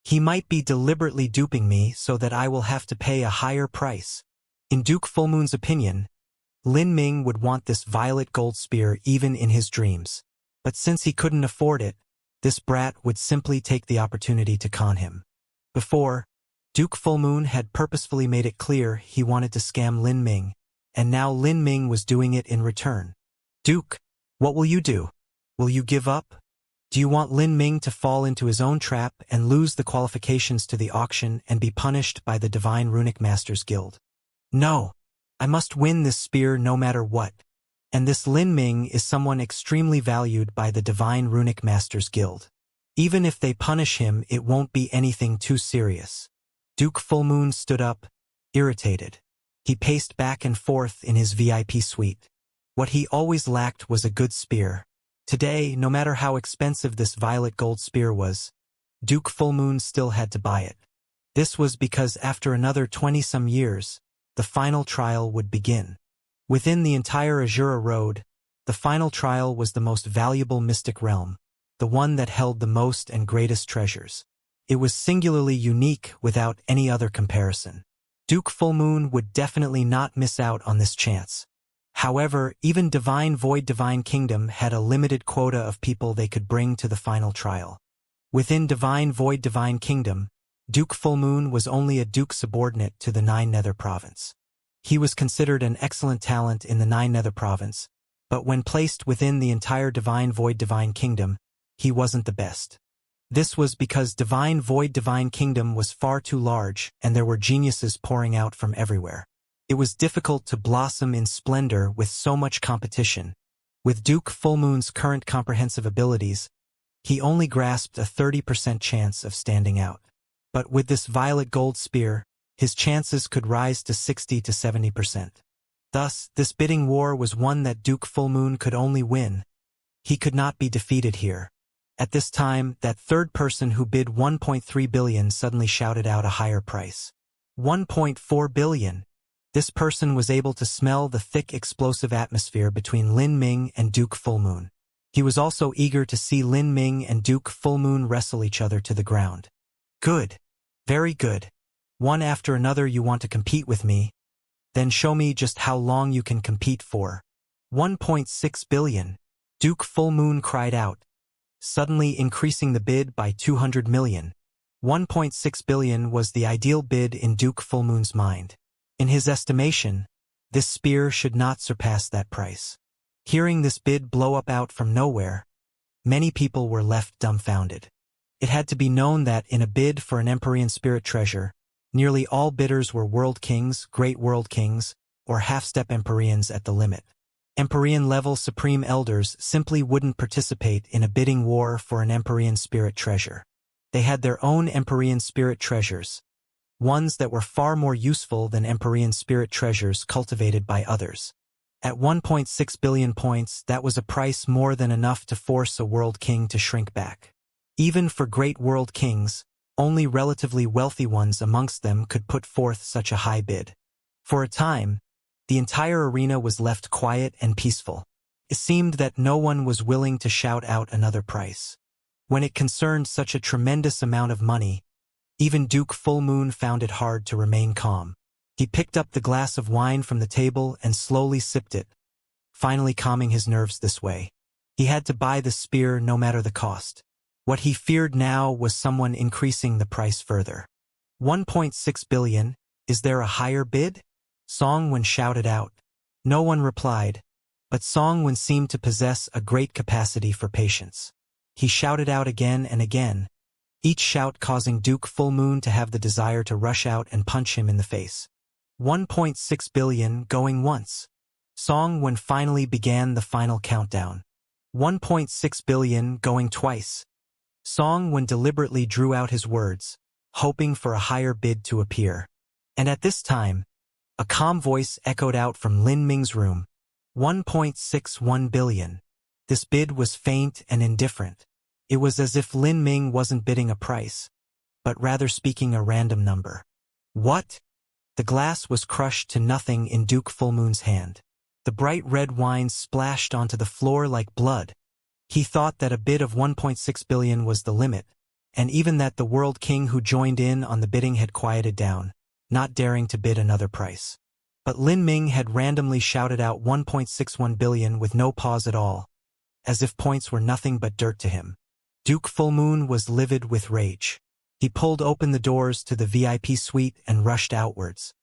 He might be deliberately duping me so that I will have to pay a higher price. In Duke Fullmoon's opinion, Lin Ming would want this violet gold spear even in his dreams. But since he couldn't afford it, this brat would simply take the opportunity to con him. Before, Duke Fullmoon had purposefully made it clear he wanted to scam Lin Ming, and now Lin Ming was doing it in return. Duke, what will you do? Will you give up? Do you want Lin Ming to fall into his own trap and lose the qualifications to the auction and be punished by the Divine Runic Masters Guild? No, I must win this spear no matter what. And this Lin Ming is someone extremely valued by the Divine Runic Masters Guild. Even if they punish him, it won't be anything too serious. Duke Fullmoon stood up, irritated. He paced back and forth in his VIP suite. What he always lacked was a good spear. Today, no matter how expensive this violet gold spear was, Duke Fullmoon still had to buy it. This was because after another 20-some years, the final trial would begin. Within the entire Azura Road, the final trial was the most valuable mystic realm, the one that held the most and greatest treasures. It was singularly unique without any other comparison. Duke Fullmoon would definitely not miss out on this chance. However, even Divine Void Divine Kingdom had a limited quota of people they could bring to the final trial. Within Divine Void Divine Kingdom, Duke Fullmoon was only a duke subordinate to the Nine Nether Province. He was considered an excellent talent in the Nine Nether Province, but when placed within the entire Divine Void Divine Kingdom, he wasn't the best. This was because Divine Void Divine Kingdom was far too large and there were geniuses pouring out from everywhere. It was difficult to blossom in splendor with so much competition. With Duke Fullmoon's current comprehensive abilities, he only grasped a 30% chance of standing out. But with this violet gold spear, his chances could rise to 60 to 70%. Thus, this bidding war was one that Duke Fullmoon could only win. He could not be defeated here. At this time, that third person who bid 1.3 billion suddenly shouted out a higher price. 1.4 billion. This person was able to smell the thick explosive atmosphere between Lin Ming and Duke Fullmoon. He was also eager to see Lin Ming and Duke Fullmoon wrestle each other to the ground. Good. Very good. One after another you want to compete with me? Then show me just how long you can compete for. 1.6 billion. Duke Fullmoon cried out, suddenly increasing the bid by 200 million. 1.6 billion was the ideal bid in Duke Fullmoon's mind. In his estimation, this spear should not surpass that price. Hearing this bid blow up out from nowhere, many people were left dumbfounded. It had to be known that in a bid for an Empyrean spirit treasure, nearly all bidders were world kings, great world kings, or half-step Empyreans at the limit. Empyrean-level supreme elders simply wouldn't participate in a bidding war for an Empyrean spirit treasure. They had their own Empyrean spirit treasures, ones that were far more useful than Empyrean spirit treasures cultivated by others. At 1.6 billion points, that was a price more than enough to force a world king to shrink back. Even for great world kings, only relatively wealthy ones amongst them could put forth such a high bid. For a time, the entire arena was left quiet and peaceful. It seemed that no one was willing to shout out another price. When it concerned such a tremendous amount of money, even Duke Fullmoon found it hard to remain calm. He picked up the glass of wine from the table and slowly sipped it, finally calming his nerves this way. He had to buy the spear no matter the cost. What he feared now was someone increasing the price further. 1.6 billion, is there a higher bid? Song-Wen shouted out. No one replied, but Song-Wen seemed to possess a great capacity for patience. He shouted out again and again, each shout causing Duke Fullmoon to have the desire to rush out and punch him in the face. 1.6 billion going once. Song-Wen finally began the final countdown. 1.6 billion going twice. Song-Wen deliberately drew out his words, hoping for a higher bid to appear. And at this time, a calm voice echoed out from Lin Ming's room. 1.61 billion. This bid was faint and indifferent. It was as if Lin Ming wasn't bidding a price, but rather speaking a random number. What? The glass was crushed to nothing in Duke Fullmoon's hand. The bright red wine splashed onto the floor like blood. He thought that a bid of 1.6 billion was the limit, and even that the world king who joined in on the bidding had quieted down, not daring to bid another price. But Lin Ming had randomly shouted out 1.61 billion with no pause at all, as if points were nothing but dirt to him. Duke Fullmoon was livid with rage. He pulled open the doors to the VIP suite and rushed outwards.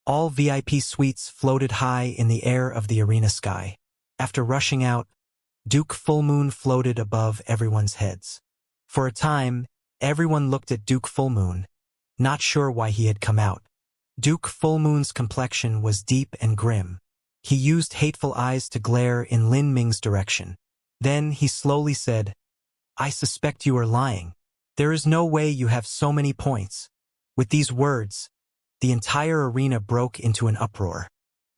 All VIP suites floated high in the air of the arena sky. After rushing out, Duke Fullmoon floated above everyone's heads. For a time, everyone looked at Duke Fullmoon, not sure why he had come out. Duke Fullmoon's complexion was deep and grim. He used hateful eyes to glare in Lin Ming's direction. Then he slowly said, "I suspect you are lying. There is no way you have so many points." With these words, the entire arena broke into an uproar.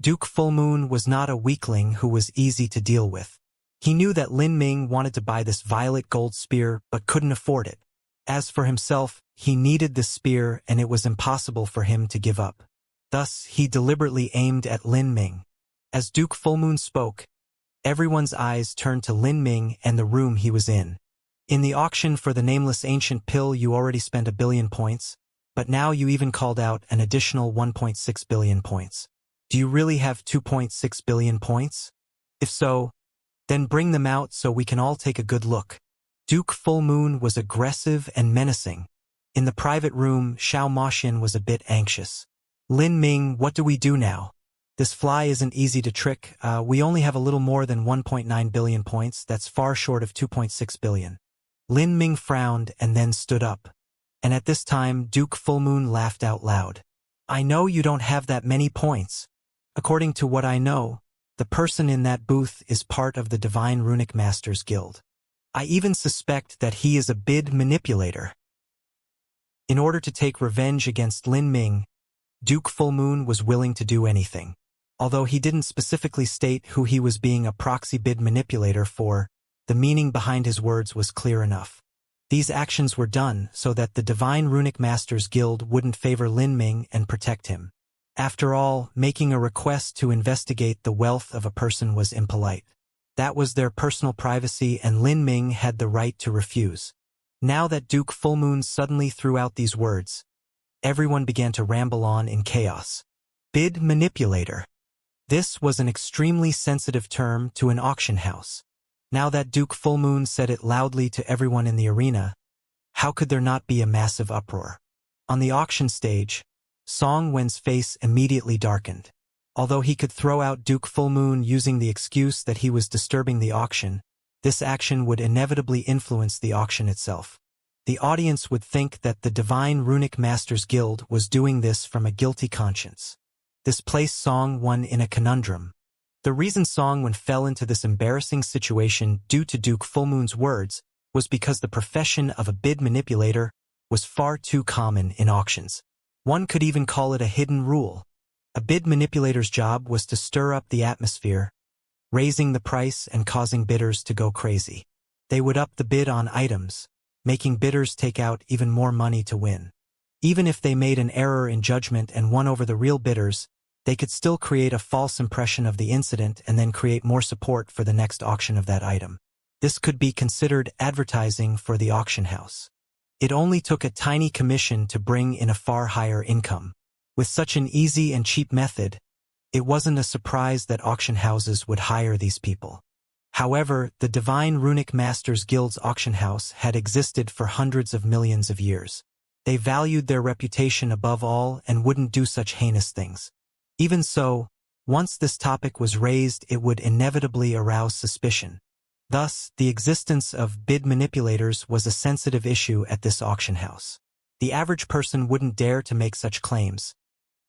Duke Fullmoon was not a weakling who was easy to deal with. He knew that Lin Ming wanted to buy this violet gold spear but couldn't afford it. As for himself, he needed the spear and it was impossible for him to give up. Thus, he deliberately aimed at Lin Ming. As Duke Fullmoon spoke, everyone's eyes turned to Lin Ming and the room he was in. In the auction for the nameless ancient pill you already spent 1 billion points, but now you even called out an additional 1.6 billion points. Do you really have 2.6 billion points? If so, then bring them out so we can all take a good look. Duke Fullmoon was aggressive and menacing. In the private room, Xiao Moxian was a bit anxious. Lin Ming, what do we do now? This fly isn't easy to trick. We only have a little more than 1.9 billion points. That's far short of 2.6 billion. Lin Ming frowned and then stood up. And at this time, Duke Fullmoon laughed out loud. I know you don't have that many points. According to what I know, the person in that booth is part of the Divine Runic Masters Guild. I even suspect that he is a bid manipulator. In order to take revenge against Lin Ming, Duke Fullmoon was willing to do anything. Although he didn't specifically state who he was being a proxy bid manipulator for, the meaning behind his words was clear enough. These actions were done so that the Divine Runic Masters Guild wouldn't favor Lin Ming and protect him. After all, making a request to investigate the wealth of a person was impolite. That was their personal privacy, and Lin Ming had the right to refuse. Now that Duke Fullmoon suddenly threw out these words, everyone began to ramble on in chaos. Bid manipulator. This was an extremely sensitive term to an auction house. Now that Duke Fullmoon said it loudly to everyone in the arena, how could there not be a massive uproar? On the auction stage, Song Wen's face immediately darkened. Although he could throw out Duke Fullmoon using the excuse that he was disturbing the auction, this action would inevitably influence the auction itself. The audience would think that the Divine Runic Masters Guild was doing this from a guilty conscience. This placed Song Wen in a conundrum. The reason Song Wen fell into this embarrassing situation due to Duke Fullmoon's words was because the profession of a bid manipulator was far too common in auctions. One could even call it a hidden rule. A bid manipulator's job was to stir up the atmosphere, raising the price and causing bidders to go crazy. They would up the bid on items, making bidders take out even more money to win. Even if they made an error in judgment and won over the real bidders, they could still create a false impression of the incident and then create more support for the next auction of that item. This could be considered advertising for the auction house. It only took a tiny commission to bring in a far higher income. With such an easy and cheap method, it wasn't a surprise that auction houses would hire these people. However, the Divine Runic Masters Guild's auction house had existed for hundreds of millions of years. They valued their reputation above all and wouldn't do such heinous things. Even so, once this topic was raised, it would inevitably arouse suspicion. Thus, the existence of bid manipulators was a sensitive issue at this auction house. The average person wouldn't dare to make such claims.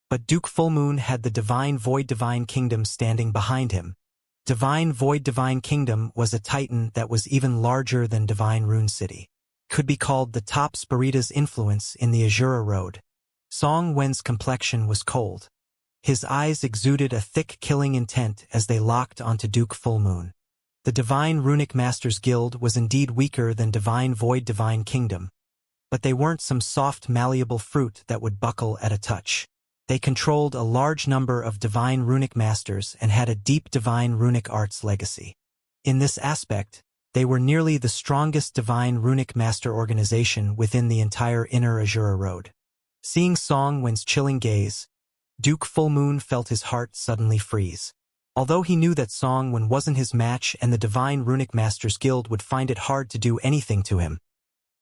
But Duke Fullmoon had the Divine Void Divine Kingdom standing behind him. Divine Void Divine Kingdom was a titan that was even larger than Divine Rune City. Could be called the top Spirita's influence in the Azura Road. Song Wen's complexion was cold. His eyes exuded a thick killing intent as they locked onto Duke Fullmoon. The Divine Runic Masters Guild was indeed weaker than Divine Void Divine Kingdom, but they weren't some soft malleable fruit that would buckle at a touch. They controlled a large number of Divine Runic Masters and had a deep Divine Runic Arts legacy. In this aspect, they were nearly the strongest Divine Runic Master organization within the entire Inner Azura Road. Seeing Song Wen's chilling gaze, Duke Fullmoon felt his heart suddenly freeze. Although he knew that Song Wen wasn't his match and the Divine Runic Masters Guild would find it hard to do anything to him,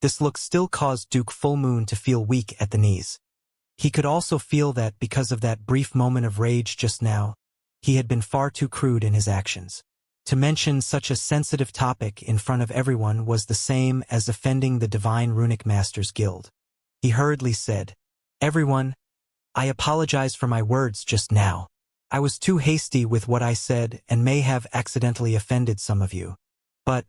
this look still caused Duke Fullmoon to feel weak at the knees. He could also feel that because of that brief moment of rage just now, he had been far too crude in his actions. To mention such a sensitive topic in front of everyone was the same as offending the Divine Runic Masters Guild. He hurriedly said, "Everyone, I apologize for my words just now. I was too hasty with what I said and may have accidentally offended some of you. But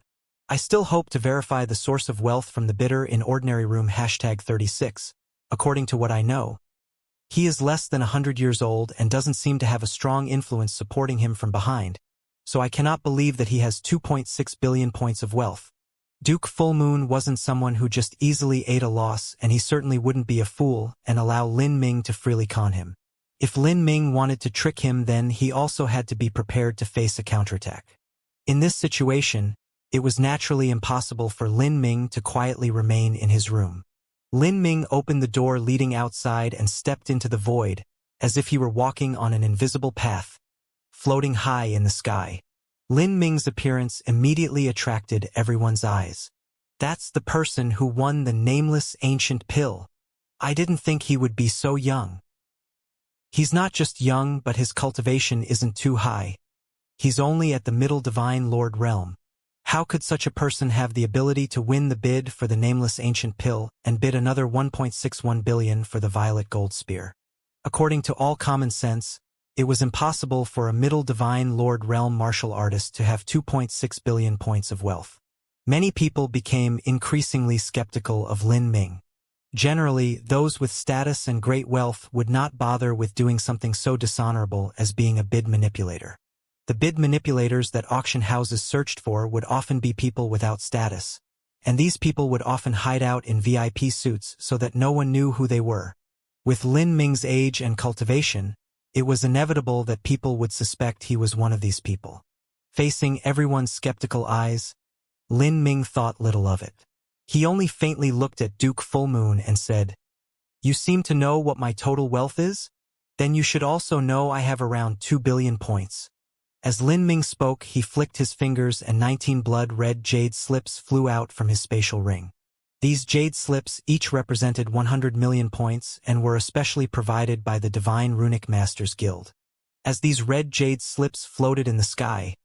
I still hope to verify the source of wealth from the bidder in ordinary room #36. According to what I know, he is less than 100 years old and doesn't seem to have a strong influence supporting him from behind, so I cannot believe that he has 2.6 billion points of wealth. Duke Fullmoon wasn't someone who just easily ate a loss, and he certainly wouldn't be a fool and allow Lin Ming to freely con him. If Lin Ming wanted to trick him, then he also had to be prepared to face a counterattack. In this situation, it was naturally impossible for Lin Ming to quietly remain in his room. Lin Ming opened the door leading outside and stepped into the void, as if he were walking on an invisible path, floating high in the sky. Lin Ming's appearance immediately attracted everyone's eyes. That's the person who won the nameless ancient pill. I didn't think he would be so young. He's not just young, but his cultivation isn't too high. He's only at the middle Divine Lord realm. How could such a person have the ability to win the bid for the nameless ancient pill and bid another 1.61 billion for the violet gold spear? According to all common sense, it was impossible for a middle Divine Lord realm martial artist to have 2.6 billion points of wealth. Many people became increasingly skeptical of Lin Ming. Generally, those with status and great wealth would not bother with doing something so dishonorable as being a bid manipulator. The bid manipulators that auction houses searched for would often be people without status, and these people would often hide out in VIP suits so that no one knew who they were. With Lin Ming's age and cultivation, it was inevitable that people would suspect he was one of these people. Facing everyone's skeptical eyes, Lin Ming thought little of it. He only faintly looked at Duke Fullmoon and said, "You seem to know what my total wealth is? Then you should also know I have around 2 billion points." As Lin Ming spoke, he flicked his fingers and 19 blood-red jade slips flew out from his spatial ring. These jade slips each represented 100 million points and were especially provided by the Divine Runic Masters Guild. As these red jade slips floated in the sky,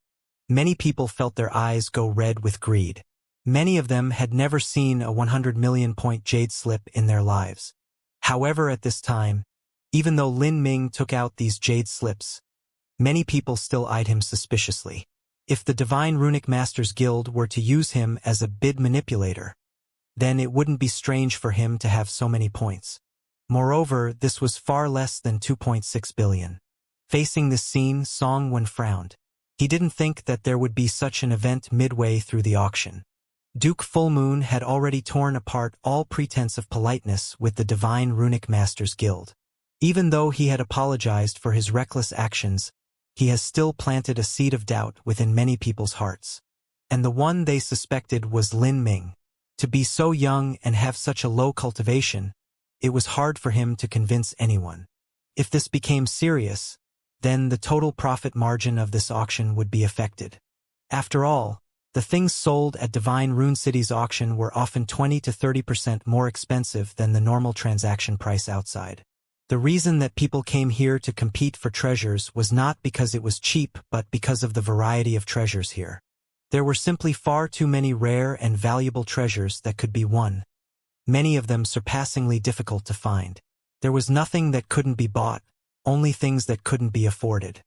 many people felt their eyes go red with greed. Many of them had never seen a 100 million point jade slip in their lives. However, at this time, even though Lin Ming took out these jade slips, many people still eyed him suspiciously. If the Divine Runic Masters Guild were to use him as a bid manipulator, then it wouldn't be strange for him to have so many points. Moreover, this was far less than 2.6 billion. Facing this scene, Song Wen frowned. He didn't think that there would be such an event midway through the auction. Duke Fullmoon had already torn apart all pretense of politeness with the Divine Runic Masters Guild. Even though he had apologized for his reckless actions, he has still planted a seed of doubt within many people's hearts. And the one they suspected was Lin Ming. To be so young and have such a low cultivation, it was hard for him to convince anyone. If this became serious, then the total profit margin of this auction would be affected. After all, the things sold at Divine Rune City's auction were often 20 to 30% more expensive than the normal transaction price outside. The reason that people came here to compete for treasures was not because it was cheap, but because of the variety of treasures here. There were simply far too many rare and valuable treasures that could be won, many of them surpassingly difficult to find. There was nothing that couldn't be bought, only things that couldn't be afforded.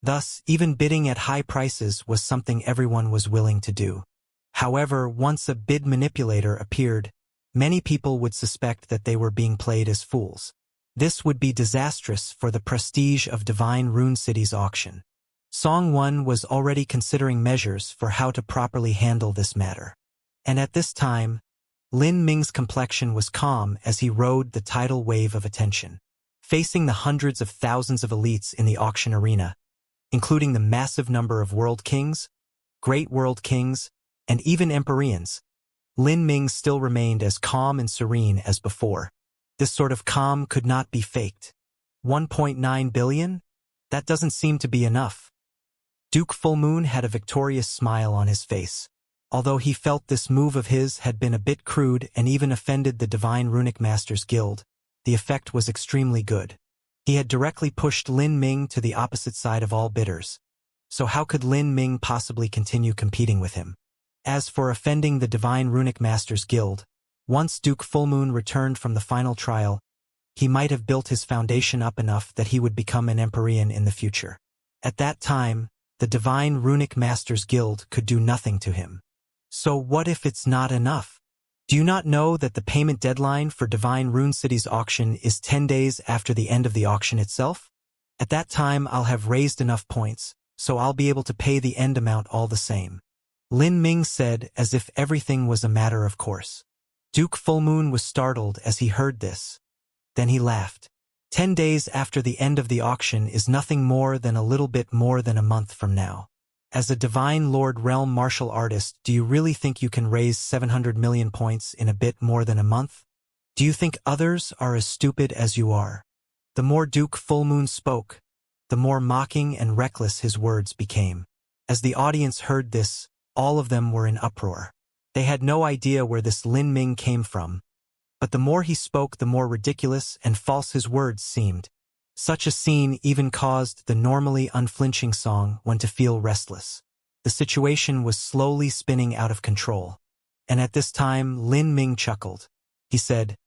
Thus, even bidding at high prices was something everyone was willing to do. However, once a bid manipulator appeared, many people would suspect that they were being played as fools. This would be disastrous for the prestige of Divine Rune City's auction. Song Wen was already considering measures for how to properly handle this matter. And at this time, Lin Ming's complexion was calm as he rode the tidal wave of attention. Facing the hundreds of thousands of elites in the auction arena, including the massive number of world kings, great world kings, and even empyreans, Lin Ming still remained as calm and serene as before. This sort of calm could not be faked. 1.9 billion? That doesn't seem to be enough. Duke Fullmoon had a victorious smile on his face. Although he felt this move of his had been a bit crude and even offended the Divine Runic Masters Guild, the effect was extremely good. He had directly pushed Lin Ming to the opposite side of all bidders. So how could Lin Ming possibly continue competing with him? As for offending the Divine Runic Masters Guild, once Duke Fullmoon returned from the final trial, he might have built his foundation up enough that he would become an empyrean in the future. At that time, the Divine Runic Masters Guild could do nothing to him. So what if it's not enough? Do you not know that the payment deadline for Divine Rune City's auction is 10 days after the end of the auction itself? At that time I'll have raised enough points, so I'll be able to pay the end amount all the same. Lin Ming said as if everything was a matter of course. Duke Fullmoon was startled as he heard this. Then he laughed. 10 days after the end of the auction is nothing more than a little bit more than a month from now. As a Divine Lord Realm martial artist, do you really think you can raise 700 million points in a bit more than a month? Do you think others are as stupid as you are? The more Duke Fullmoon spoke, the more mocking and reckless his words became. As the audience heard this, all of them were in uproar. They had no idea where this Lin Ming came from, but the more he spoke, the more ridiculous and false his words seemed. Such a scene even caused the normally unflinching Song Wen to feel restless. The situation was slowly spinning out of control. And at this time, Lin Ming chuckled. He said,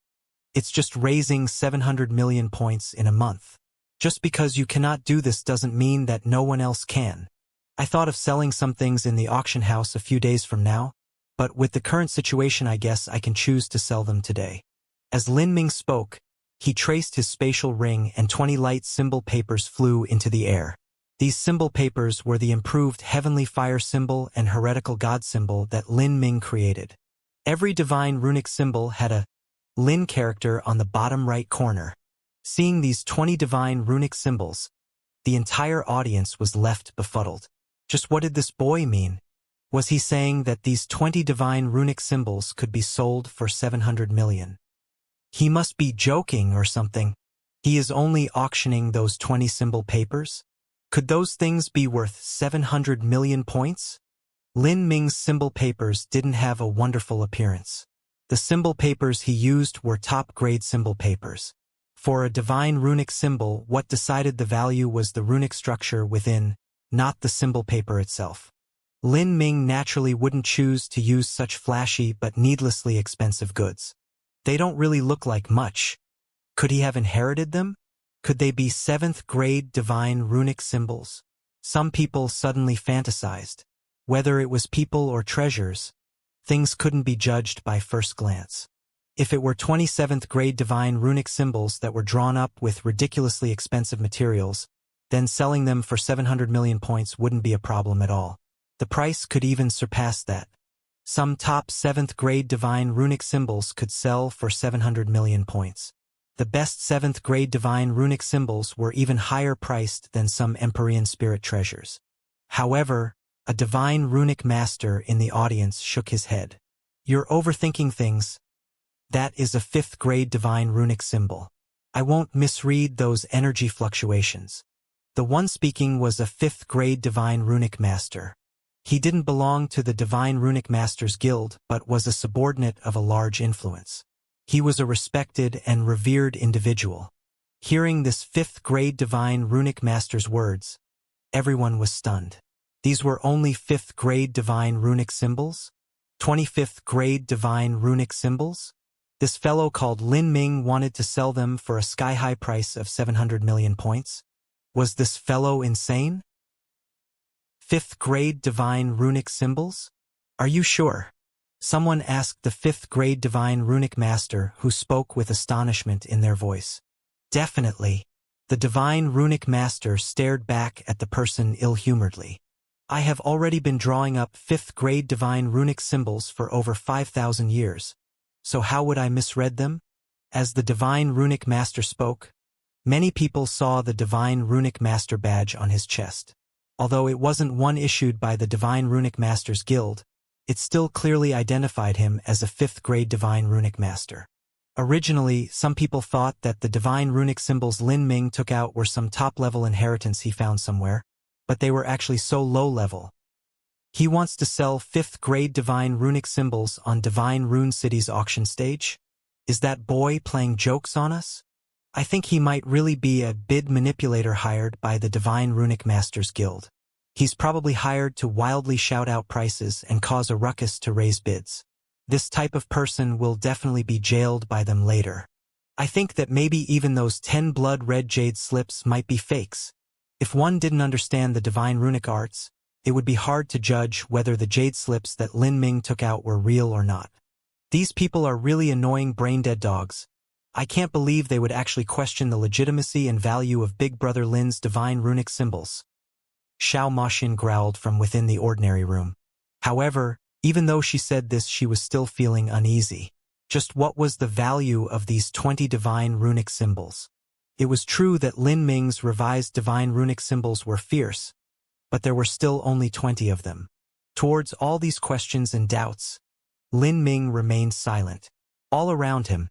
"It's just raising 700 million points in a month. Just because you cannot do this doesn't mean that no one else can. I thought of selling some things in the auction house a few days from now. But with the current situation, I guess I can choose to sell them today. As Lin Ming spoke, he traced his spatial ring and 20 light symbol papers flew into the air. These symbol papers were the improved heavenly fire symbol and heretical god symbol that Lin Ming created. Every divine runic symbol had a Lin character on the bottom right corner. Seeing these 20 divine runic symbols, the entire audience was left befuddled. Just what did this boy mean? Was he saying that these 20 divine runic symbols could be sold for 700 million? He must be joking or something. He is only auctioning those 20 symbol papers? Could those things be worth 700 million points? Lin Ming's symbol papers didn't have a wonderful appearance. The symbol papers he used were top-grade symbol papers. For a divine runic symbol, what decided the value was the runic structure within, not the symbol paper itself. Lin Ming naturally wouldn't choose to use such flashy but needlessly expensive goods. They don't really look like much. Could he have inherited them? Could they be 7th-grade divine runic symbols? Some people suddenly fantasized. Whether it was people or treasures, things couldn't be judged by first glance. If it were 27th-grade divine runic symbols that were drawn up with ridiculously expensive materials, then selling them for 700 million points wouldn't be a problem at all. The price could even surpass that. Some top 7th-grade divine runic symbols could sell for 700 million points. The best 7th-grade divine runic symbols were even higher priced than some Empyrean spirit treasures. However, a divine runic master in the audience shook his head. You're overthinking things. That is a 5th-grade divine runic symbol. I won't misread those energy fluctuations. The one speaking was a 5th-grade divine runic master. He didn't belong to the Divine Runic Masters Guild, but was a subordinate of a large influence. He was a respected and revered individual. Hearing this 5th-grade Divine Runic Master's words, everyone was stunned. These were only 5th-grade Divine Runic symbols? 25th-grade Divine Runic symbols? This fellow called Lin Ming wanted to sell them for a sky-high price of 700 million points? Was this fellow insane? 5th-grade divine runic symbols? Are you sure? Someone asked the 5th-grade divine runic master, who spoke with astonishment in their voice. Definitely. The divine runic master stared back at the person ill-humoredly. I have already been drawing up 5th-grade divine runic symbols for over 5,000 years. So how would I misread them? As the divine runic master spoke, many people saw the divine runic master badge on his chest. Although it wasn't one issued by the Divine Runic Masters Guild, it still clearly identified him as a 5th-grade Divine Runic Master. Originally, some people thought that the Divine Runic symbols Lin Ming took out were some top-level inheritance he found somewhere, but they were actually so low-level. He wants to sell 5th-grade Divine Runic symbols on Divine Rune City's auction stage? Is that boy playing jokes on us? I think he might really be a bid manipulator hired by the Divine Runic Masters Guild. He's probably hired to wildly shout out prices and cause a ruckus to raise bids. This type of person will definitely be jailed by them later. I think that maybe even those 10 blood-red jade slips might be fakes. If one didn't understand the Divine Runic arts, it would be hard to judge whether the jade slips that Lin Ming took out were real or not. These people are really annoying brain-dead dogs. I can't believe they would actually question the legitimacy and value of Big Brother Lin's divine runic symbols. Xiao Moshin growled from within the ordinary room. However, even though she said this, she was still feeling uneasy. Just what was the value of these 20 divine runic symbols? It was true that Lin Ming's revised divine runic symbols were fierce, but there were still only 20 of them. Towards all these questions and doubts, Lin Ming remained silent. All around him,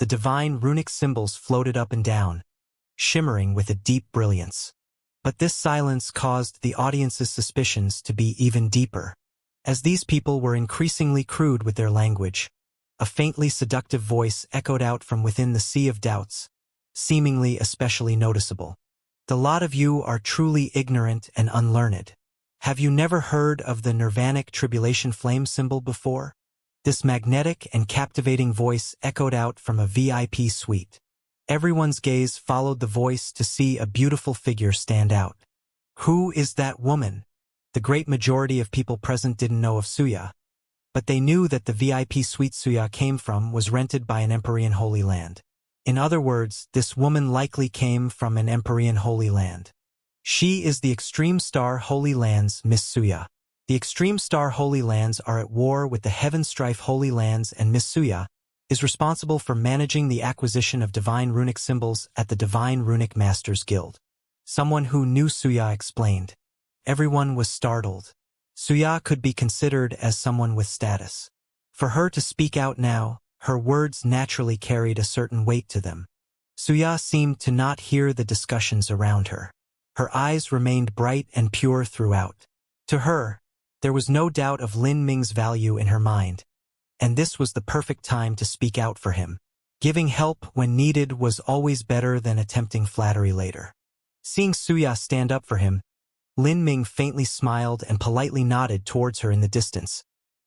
the divine runic symbols floated up and down, shimmering with a deep brilliance. But this silence caused the audience's suspicions to be even deeper. As these people were increasingly crude with their language, a faintly seductive voice echoed out from within the sea of doubts, seemingly especially noticeable. The lot of you are truly ignorant and unlearned. Have you never heard of the nirvanic tribulation flame symbol before? This magnetic and captivating voice echoed out from a VIP suite. Everyone's gaze followed the voice to see a beautiful figure stand out. Who is that woman? The great majority of people present didn't know of Suya, but they knew that the VIP suite Xianxia came from was rented by an Empyrean Holy Land. In other words, this woman likely came from an Empyrean Holy Land. She is the Extreme Star Holy Lands Miss Xianxia. The Extreme Star Holy Lands are at war with the Heaven Strife Holy Lands, and Miss Xianxia is responsible for managing the acquisition of divine runic symbols at the Divine Runic Masters Guild. Someone who knew Xianxia explained. Everyone was startled. Xianxia could be considered as someone with status. For her to speak out now, her words naturally carried a certain weight to them. Xianxia seemed to not hear the discussions around her. Her eyes remained bright and pure throughout. To her, there was no doubt of Lin Ming's value in her mind, and this was the perfect time to speak out for him. Giving help when needed was always better than attempting flattery later. Seeing Xianxia stand up for him, Lin Ming faintly smiled and politely nodded towards her in the distance,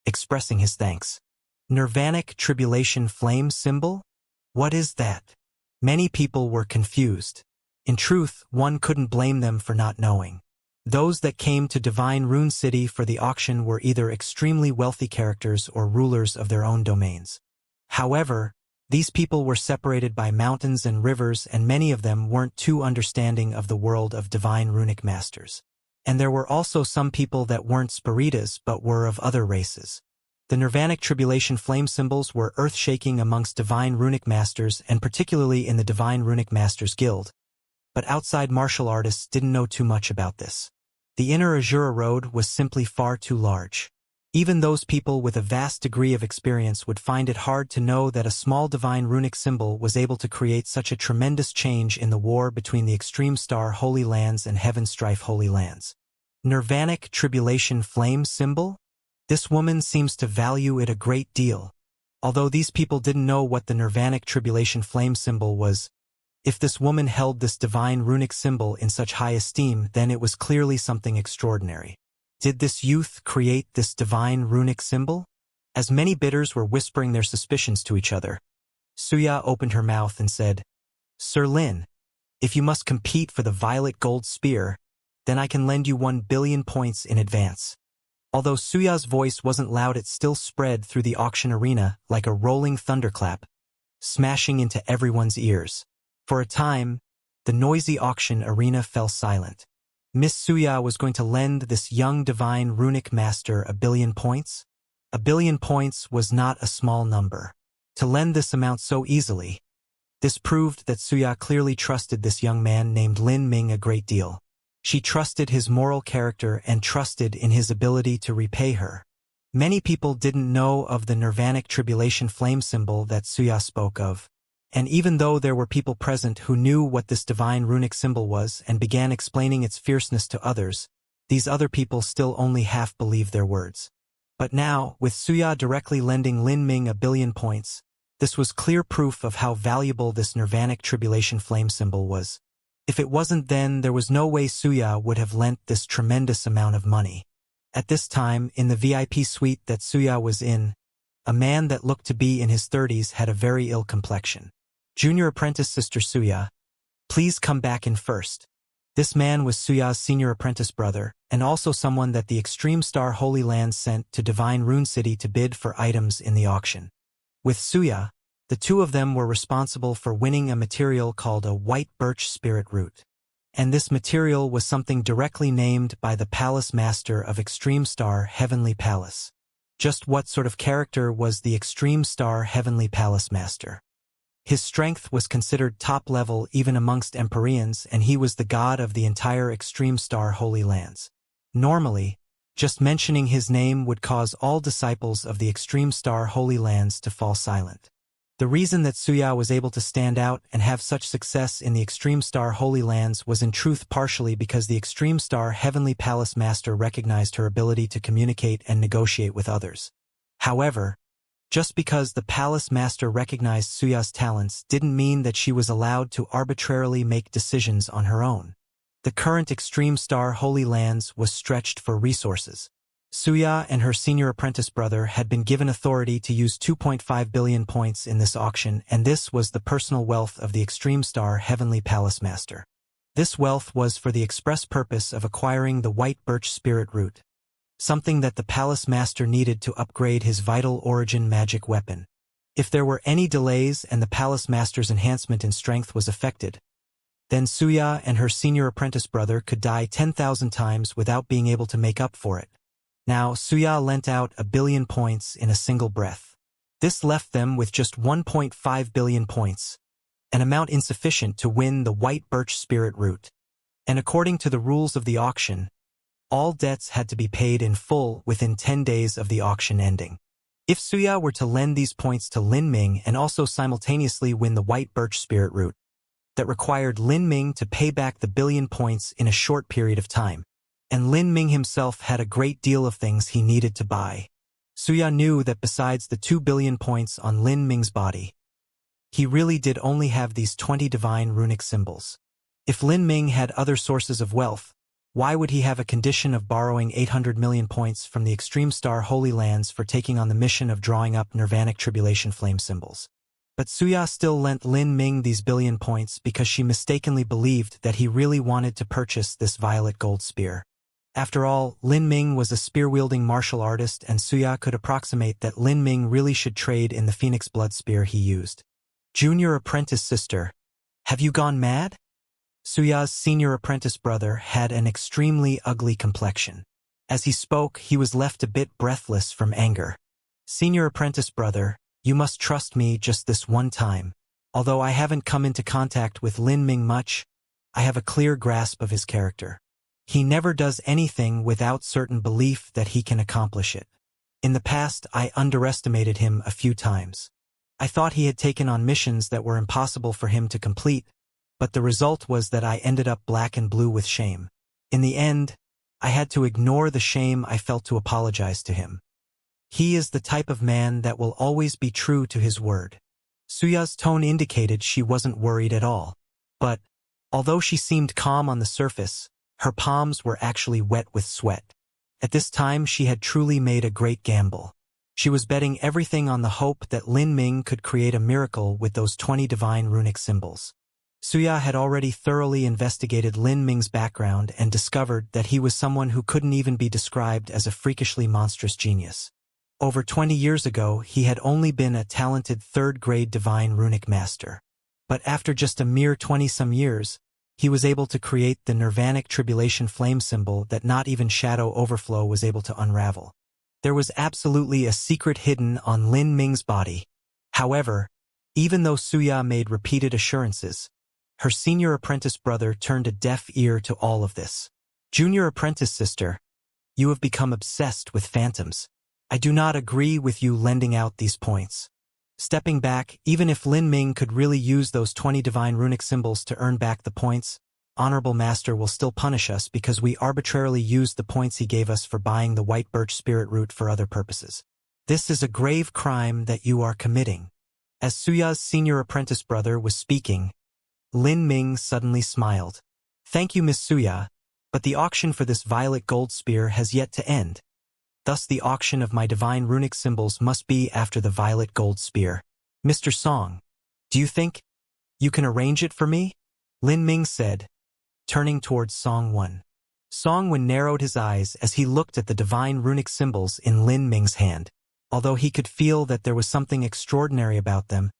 expressing his thanks. Nirvanic tribulation flame symbol? What is that? Many people were confused. In truth, one couldn't blame them for not knowing. Those that came to Divine Rune City for the auction were either extremely wealthy characters or rulers of their own domains. However, these people were separated by mountains and rivers, and many of them weren't too understanding of the world of Divine Runic Masters. And there were also some people that weren't Spiritas but were of other races. The Nirvanic Tribulation flame symbols were earth-shaking amongst Divine Runic Masters, and particularly in the Divine Runic Masters Guild. But outside martial artists didn't know too much about this. The inner Azura Road was simply far too large. Even those people with a vast degree of experience would find it hard to know that a small divine runic symbol was able to create such a tremendous change in the war between the Extreme Star Holy Lands and Heaven Strife Holy Lands. Nirvanic Tribulation flame symbol? This woman seems to value it a great deal. Although these people didn't know what the Nirvanic Tribulation flame symbol was, if this woman held this divine runic symbol in such high esteem, then it was clearly something extraordinary. Did this youth create this divine runic symbol? As many bidders were whispering their suspicions to each other, Xianxia opened her mouth and said, "Sir Lin, if you must compete for the violet gold spear, then I can lend you 1 billion points in advance." Although Xianxia's voice wasn't loud, it still spread through the auction arena like a rolling thunderclap, smashing into everyone's ears. For a time, the noisy auction arena fell silent. Miss Xianxia was going to lend this young divine runic master 1 billion points? 1 billion points was not a small number. To lend this amount so easily, this proved that Xianxia clearly trusted this young man named Lin Ming a great deal. She trusted his moral character and trusted in his ability to repay her. Many people didn't know of the Nirvanic Tribulation flame symbol that Xianxia spoke of. And even though there were people present who knew what this divine runic symbol was and began explaining its fierceness to others, these other people still only half believed their words. But now, with Xianxia directly lending Lin Ming 1 billion points, this was clear proof of how valuable this Nirvanic Tribulation flame symbol was. If it wasn't, then there was no way Xianxia would have lent this tremendous amount of money. At this time, in the VIP suite that Xianxia was in, a man that looked to be in his 30s had a very ill complexion. "Junior apprentice Sister Xianxia, please come back in first." This man was Xianxia's senior apprentice brother, and also someone that the Extreme Star Holy Land sent to Divine Rune City to bid for items in the auction. With Xianxia, the two of them were responsible for winning a material called a white birch spirit root. And this material was something directly named by the Palace Master of Extreme Star Heavenly Palace. Just what sort of character was the Extreme Star Heavenly Palace Master? His strength was considered top-level even amongst Empyreans, and he was the god of the entire Extreme Star Holy Lands. Normally, just mentioning his name would cause all disciples of the Extreme Star Holy Lands to fall silent. The reason that Xianxia was able to stand out and have such success in the Extreme Star Holy Lands was in truth partially because the Extreme Star Heavenly Palace Master recognized her ability to communicate and negotiate with others. However, just because the Palace Master recognized Xianxia's talents didn't mean that she was allowed to arbitrarily make decisions on her own. The current Extreme Star Holy Lands was stretched for resources. Xianxia and her senior apprentice brother had been given authority to use 2.5 billion points in this auction, and this was the personal wealth of the Extreme Star Heavenly Palace Master. This wealth was for the express purpose of acquiring the white birch spirit root. something that the palace master needed to upgrade his vital origin magic weapon. If there were any delays and the palace master's enhancement in strength was affected, then Xianxia and her senior apprentice brother could die 10,000 times without being able to make up for it. Now, Xianxia lent out 1 billion points in a single breath. This left them with just 1.5 billion points, an amount insufficient to win the white birch spirit root. And according to the rules of the auction, all debts had to be paid in full within 10 days of the auction ending. If Xianxia were to lend these points to Lin Ming and also simultaneously win the white birch spirit root, that required Lin Ming to pay back the 1 billion points in a short period of time. And Lin Ming himself had a great deal of things he needed to buy. Xianxia knew that besides the 2 billion points on Lin Ming's body, he really did only have these 20 divine runic symbols. If Lin Ming had other sources of wealth, why would he have a condition of borrowing 800 million points from the Extreme Star Holy Lands for taking on the mission of drawing up Nirvanic Tribulation flame symbols? But Xianxia still lent Lin Ming these billion points because she mistakenly believed that he really wanted to purchase this violet gold spear. After all, Lin Ming was a spear-wielding martial artist, and Xianxia could approximate that Lin Ming really should trade in the Phoenix blood spear he used. Junior apprentice sister, have you gone mad? Xianxia's senior apprentice brother had an extremely ugly complexion. As he spoke, he was left a bit breathless from anger. Senior apprentice brother, you must trust me just this one time. Although I haven't come into contact with Lin Ming much, I have a clear grasp of his character. He never does anything without certain belief that he can accomplish it. In the past, I underestimated him a few times. I thought he had taken on missions that were impossible for him to complete, but the result was that I ended up black and blue with shame. In the end, I had to ignore the shame I felt to apologize to him. He is the type of man that will always be true to his word. Xianxia's tone indicated she wasn't worried at all. But, although she seemed calm on the surface, her palms were actually wet with sweat. At this time she had truly made a great gamble. She was betting everything on the hope that Lin Ming could create a miracle with those 20 divine runic symbols. Xianxia had already thoroughly investigated Lin Ming's background and discovered that he was someone who couldn't even be described as a freakishly monstrous genius. Over 20 years ago, he had only been a talented third-grade divine runic master. But after just a mere 20-some years, he was able to create the Nirvanic Tribulation flame symbol that not even Shadow Overflow was able to unravel. There was absolutely a secret hidden on Lin Ming's body. However, even though Xianxia made repeated assurances, her senior apprentice brother turned a deaf ear to all of this. Junior apprentice sister, you have become obsessed with phantoms. I do not agree with you lending out these points. Stepping back, even if Lin Ming could really use those 20 divine runic symbols to earn back the points, Honorable Master will still punish us because we arbitrarily used the points he gave us for buying the white birch spirit root for other purposes. This is a grave crime that you are committing. As Xianxia's senior apprentice brother was speaking, Lin Ming suddenly smiled. Thank you, Miss Xianxia, but the auction for this violet gold spear has yet to end. Thus the auction of my divine runic symbols must be after the violet gold spear. Mr. Song, do you think you can arrange it for me? Lin Ming said, turning towards Song Wen. Song Wen narrowed his eyes as he looked at the divine runic symbols in Lin Ming's hand. Although he could feel that there was something extraordinary about them,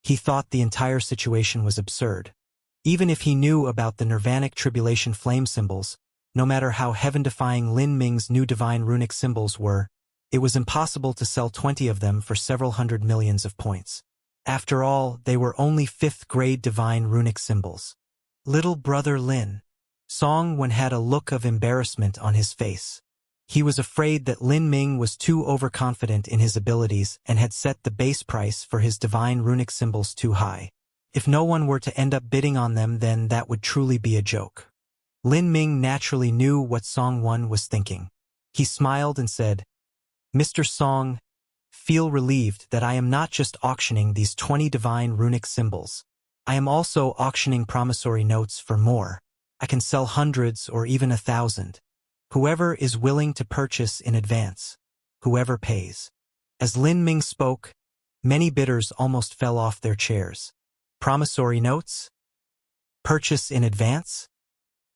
he thought the entire situation was absurd. Even if he knew about the Nirvanic Tribulation flame symbols, no matter how heaven-defying Lin Ming's new divine runic symbols were, it was impossible to sell 20 of them for several hundred millions of points. After all, they were only 5th-grade divine runic symbols. Little brother Lin. Song Wen had a look of embarrassment on his face. He was afraid that Lin Ming was too overconfident in his abilities and had set the base price for his divine runic symbols too high. If no one were to end up bidding on them, then that would truly be a joke. Lin Ming naturally knew what Song Wen was thinking. He smiled and said, Mr. Song, feel relieved that I am not just auctioning these 20 divine runic symbols. I am also auctioning promissory notes for more. I can sell hundreds or even 1,000. Whoever is willing to purchase in advance. Whoever pays. As Lin Ming spoke, many bidders almost fell off their chairs. Promissory notes? Purchase in advance?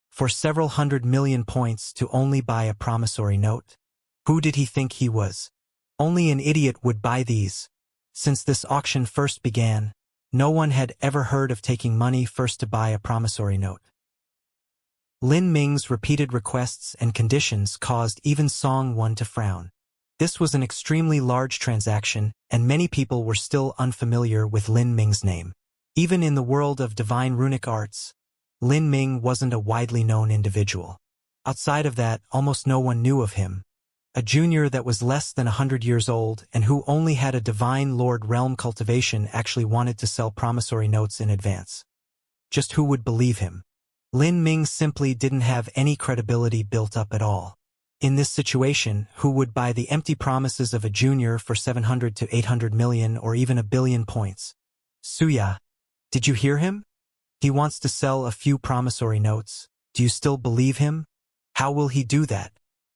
For several hundred million points to only buy a promissory note? Who did he think he was? Only an idiot would buy these. Since this auction first began, no one had ever heard of taking money first to buy a promissory note. Lin Ming's repeated requests and conditions caused even Song One to frown. This was an extremely large transaction, and many people were still unfamiliar with Lin Ming's name. Even in the world of divine runic arts, Lin Ming wasn't a widely known individual. Outside of that, almost no one knew of him. A junior that was less than 100 years old and who only had a divine lord realm cultivation actually wanted to sell promissory notes in advance. Just who would believe him? Lin Ming simply didn't have any credibility built up at all. In this situation, who would buy the empty promises of a junior for 700 to 800 million or even a billion points? Suya, did you hear him? He wants to sell a few promissory notes. Do you still believe him? How will he do that?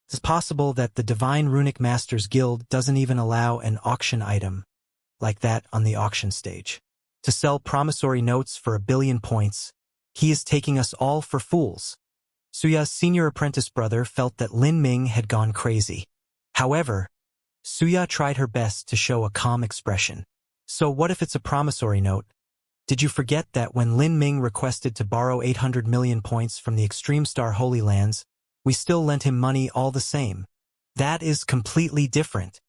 It's possible that the Divine Runic Masters Guild doesn't even allow an auction item like that on the auction stage. To sell promissory notes for a billion points, he is taking us all for fools. Suya's senior apprentice brother felt that Lin Ming had gone crazy. However, Suya tried her best to show a calm expression. So what if it's a promissory note? Did you forget that when Lin Ming requested to borrow 800 million points from the Extreme Star Holy Lands, we still lent him money all the same? That is completely different.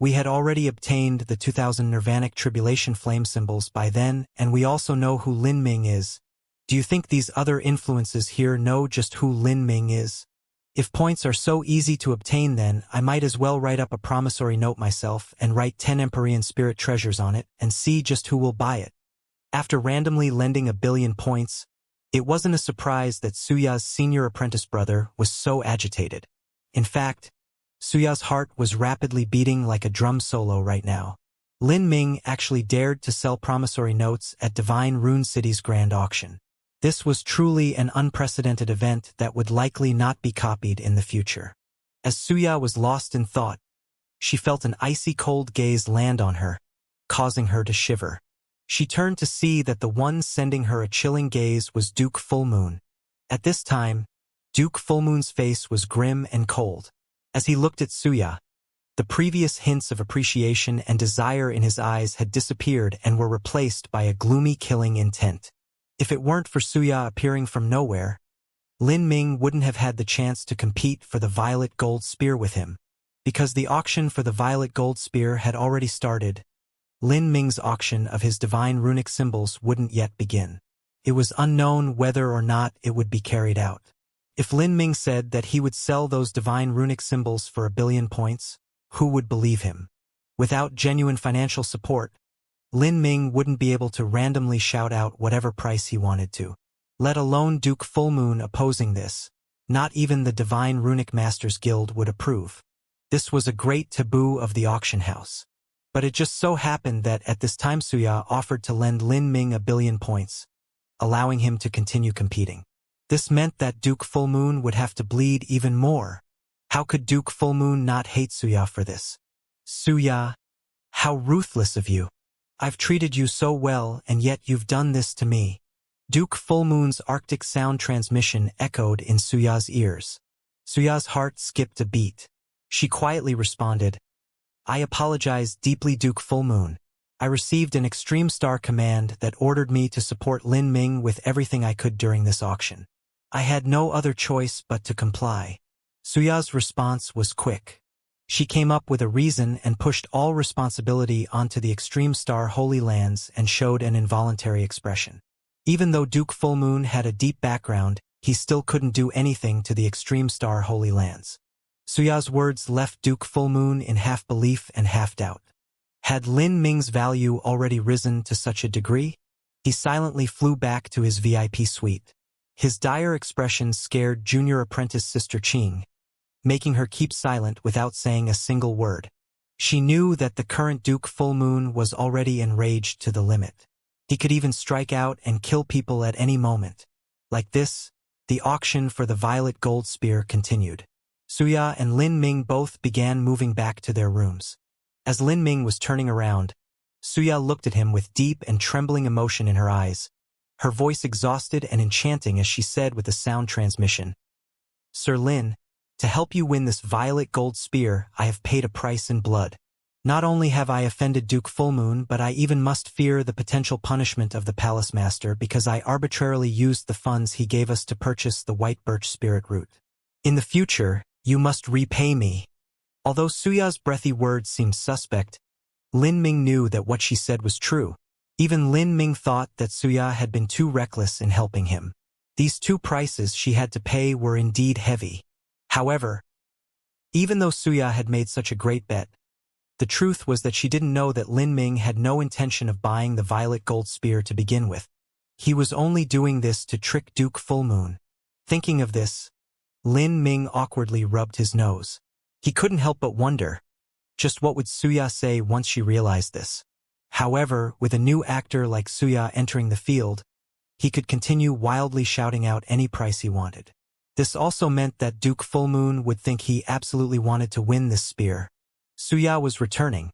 We had already obtained the 2000 Nirvanic Tribulation Flame symbols by then, and we also know who Lin Ming is. Do you think these other influences here know just who Lin Ming is? If points are so easy to obtain, then I might as well write up a promissory note myself and write 10 Empyrean Spirit treasures on it and see just who will buy it. After randomly lending a billion points, it wasn't a surprise that Suya's senior apprentice brother was so agitated. In fact, Suya's heart was rapidly beating like a drum solo right now. Lin Ming actually dared to sell promissory notes at Divine Rune City's grand auction. This was truly an unprecedented event that would likely not be copied in the future. As Suya was lost in thought, she felt an icy cold gaze land on her, causing her to shiver. She turned to see that the one sending her a chilling gaze was Duke Fullmoon. At this time, Duke Fullmoon's face was grim and cold. As he looked at Suya, the previous hints of appreciation and desire in his eyes had disappeared and were replaced by a gloomy killing intent. If it weren't for Suya appearing from nowhere, Lin Ming wouldn't have had the chance to compete for the Violet Gold Spear with him. Because the auction for the Violet Gold Spear had already started, Lin Ming's auction of his divine runic symbols wouldn't yet begin. It was unknown whether or not it would be carried out. If Lin Ming said that he would sell those divine runic symbols for a billion points, who would believe him? Without genuine financial support, Lin Ming wouldn't be able to randomly shout out whatever price he wanted to. Let alone Duke Fullmoon opposing this. Not even the Divine Runic Masters Guild would approve. This was a great taboo of the auction house. But it just so happened that at this time Suya offered to lend Lin Ming a billion points, allowing him to continue competing. This meant that Duke Fullmoon would have to bleed even more. How could Duke Fullmoon not hate Suya for this? Suya, how ruthless of you. I've treated you so well and yet you've done this to me. Duke Fullmoon's Arctic sound transmission echoed in Suya's ears. Suya's heart skipped a beat. She quietly responded, I apologize deeply, Duke Fullmoon. I received an Extreme Star command that ordered me to support Lin Ming with everything I could during this auction. I had no other choice but to comply. Suya's response was quick. She came up with a reason and pushed all responsibility onto the Extreme Star Holy Lands and showed an involuntary expression. Even though Duke Fullmoon had a deep background, he still couldn't do anything to the Extreme Star Holy Lands. Suya's words left Duke Fullmoon in half belief and half doubt. Had Lin Ming's value already risen to such a degree? He silently flew back to his VIP suite. His dire expression scared junior apprentice Sister Qing, making her keep silent without saying a single word. She knew that the current Duke Fullmoon was already enraged to the limit. He could even strike out and kill people at any moment. Like this, the auction for the Violet Gold Spear continued. Suya and Lin Ming both began moving back to their rooms. As Lin Ming was turning around, Suya looked at him with deep and trembling emotion in her eyes, her voice exhausted and enchanting as she said with the sound transmission, Sir Lin, To help you win this violet gold spear, I have paid a price in blood. Not only have I offended Duke Fullmoon, but I even must fear the potential punishment of the Palace Master because I arbitrarily used the funds he gave us to purchase the white birch spirit root. In the future, you must repay me. Although Suya's breathy words seemed suspect, Lin Ming knew that what she said was true. Even Lin Ming thought that Suya had been too reckless in helping him. These two prices she had to pay were indeed heavy. However, even though Suya had made such a great bet, the truth was that she didn't know that Lin Ming had no intention of buying the violet gold spear to begin with. He was only doing this to trick Duke Fullmoon. Thinking of this, Lin Ming awkwardly rubbed his nose. He couldn't help but wonder, just what would Suya say once she realized this? However, with a new actor like Suya entering the field, he could continue wildly shouting out any price he wanted. This also meant that Duke Fullmoon would think he absolutely wanted to win this spear. Suya was returning,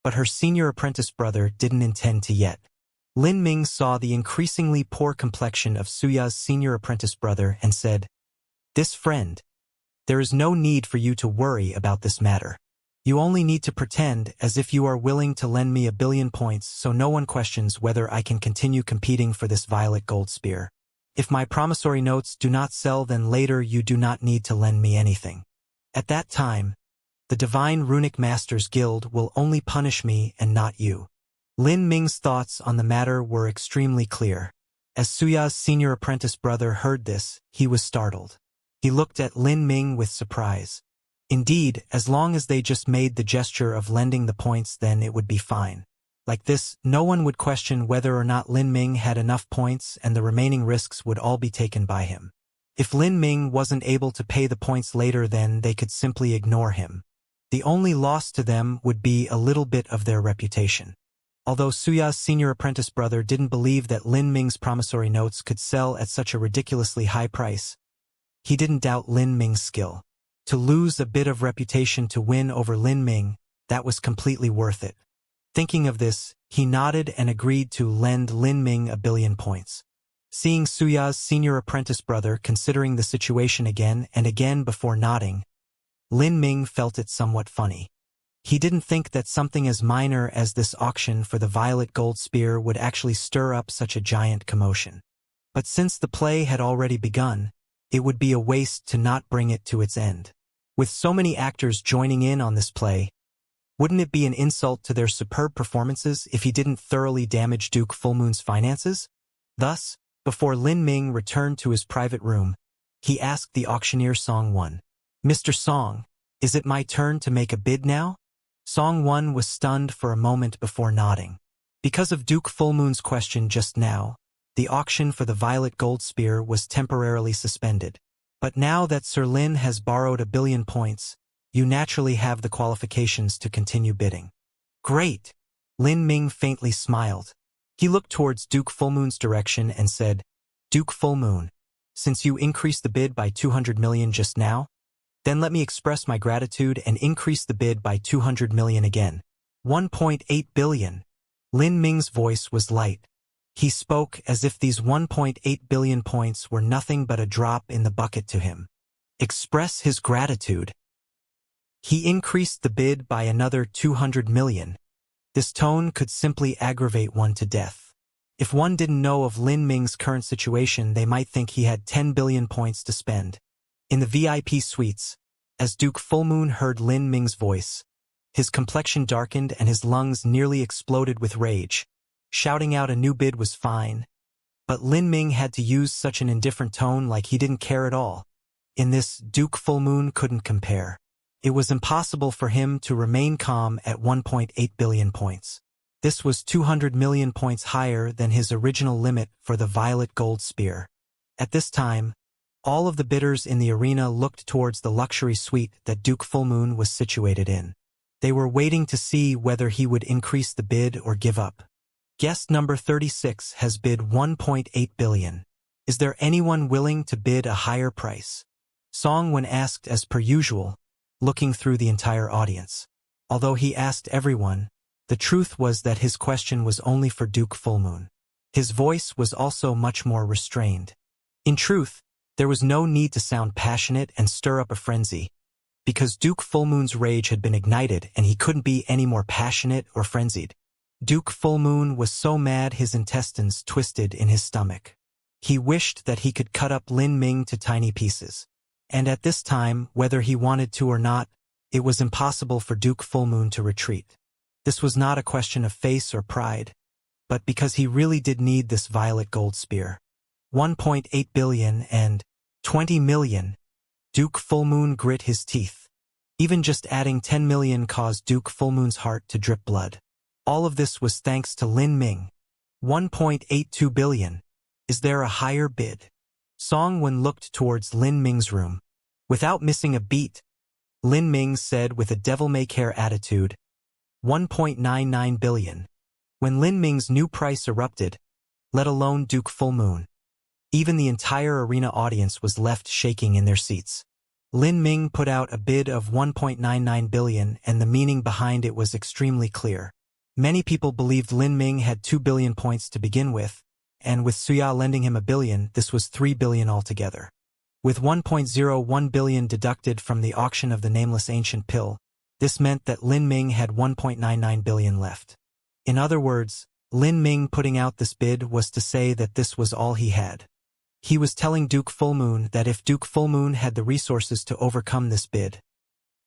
but her senior apprentice brother didn't intend to yet. Lin Ming saw the increasingly poor complexion of Suya's senior apprentice brother and said, "This friend, there is no need for you to worry about this matter. You only need to pretend as if you are willing to lend me 1,000,000,000 points so no one questions whether I can continue competing for this violet gold spear. If my promissory notes do not sell, then later you do not need to lend me anything. At that time, the Divine Runic Masters Guild will only punish me and not you." Lin Ming's thoughts on the matter were extremely clear. As Suya's senior apprentice brother heard this, he was startled. He looked at Lin Ming with surprise. Indeed, as long as they just made the gesture of lending the points, then it would be fine. Like this, no one would question whether or not Lin Ming had enough points, and the remaining risks would all be taken by him. If Lin Ming wasn't able to pay the points later, then they could simply ignore him. The only loss to them would be a little bit of their reputation. Although Suya's senior apprentice brother didn't believe that Lin Ming's promissory notes could sell at such a ridiculously high price, he didn't doubt Lin Ming's skill. To lose a bit of reputation to win over Lin Ming, that was completely worth it. Thinking of this, he nodded and agreed to lend Lin Ming 1,000,000,000 points. Seeing Suya's senior apprentice brother considering the situation again and again before nodding, Lin Ming felt it somewhat funny. He didn't think that something as minor as this auction for the violet gold spear would actually stir up such a giant commotion. But since the play had already begun, it would be a waste to not bring it to its end. With so many actors joining in on this play, wouldn't it be an insult to their superb performances if he didn't thoroughly damage Duke Fullmoon's finances? Thus, before Lin Ming returned to his private room, he asked the auctioneer Song One, "Mr. Song, is it my turn to make a bid now?" Song One was stunned for a moment before nodding. Because of Duke Fullmoon's question just now, the auction for the violet gold spear was temporarily suspended. But now that Sir Lin has borrowed 1,000,000,000 points, you naturally have the qualifications to continue bidding. Great! Lin Ming faintly smiled. He looked towards Duke Fullmoon's direction and said, "Duke Fullmoon, since you increased the bid by 200 million just now, then let me express my gratitude and increase the bid by 200 million again. 1.8 billion. Lin Ming's voice was light. He spoke as if these 1.8 billion points were nothing but a drop in the bucket to him. Express his gratitude. He increased the bid by another 200 million. This tone could simply aggravate one to death. If one didn't know of Lin Ming's current situation, they might think he had 10 billion points to spend. In the VIP suites, as Duke Fullmoon heard Lin Ming's voice, his complexion darkened and his lungs nearly exploded with rage. Shouting out a new bid was fine, but Lin Ming had to use such an indifferent tone like he didn't care at all. In this, Duke Fullmoon couldn't compare. It was impossible for him to remain calm at 1.8 billion points. This was 200 million points higher than his original limit for the violet gold spear. At this time, all of the bidders in the arena looked towards the luxury suite that Duke Fullmoon was situated in. They were waiting to see whether he would increase the bid or give up. Guest number 36 has bid 1.8 billion. Is there anyone willing to bid a higher price? Song Wen asked as per usual, looking through the entire audience. Although he asked everyone, the truth was that his question was only for Duke Fullmoon. His voice was also much more restrained. In truth, There was no need to sound passionate and stir up a frenzy, because Duke Fullmoon's rage had been ignited and he couldn't be any more passionate or frenzied. Duke Fullmoon was so mad his intestines twisted in his stomach. He wished that he could cut up Lin Ming to tiny pieces. And at this time, whether he wanted to or not, it was impossible for Duke Fullmoon to retreat. This was not a question of face or pride, but because he really did need this violet gold spear. 1.8 billion and 20 million. Duke Fullmoon grit his teeth. Even just adding 10 million caused Duke Fullmoon's heart to drip blood. All of this was thanks to Lin Ming. 1.82 billion. Is there a higher bid? Song Wen looked towards Lin Ming's room. Without missing a beat, Lin Ming said with a devil-may-care attitude, 1.99 billion. When Lin Ming's new price erupted, let alone Duke Fullmoon, even the entire arena audience was left shaking in their seats. Lin Ming put out a bid of 1.99 billion and the meaning behind it was extremely clear. Many people believed Lin Ming had 2 billion points to begin with, and with Wuxia lending him 1 billion, this was 3 billion altogether. With 1.01 billion deducted from the auction of the nameless ancient pill, this meant that Lin Ming had 1.99 billion left. In other words, Lin Ming putting out this bid was to say that this was all he had. He was telling Duke Fullmoon that if Duke Fullmoon had the resources to overcome this bid,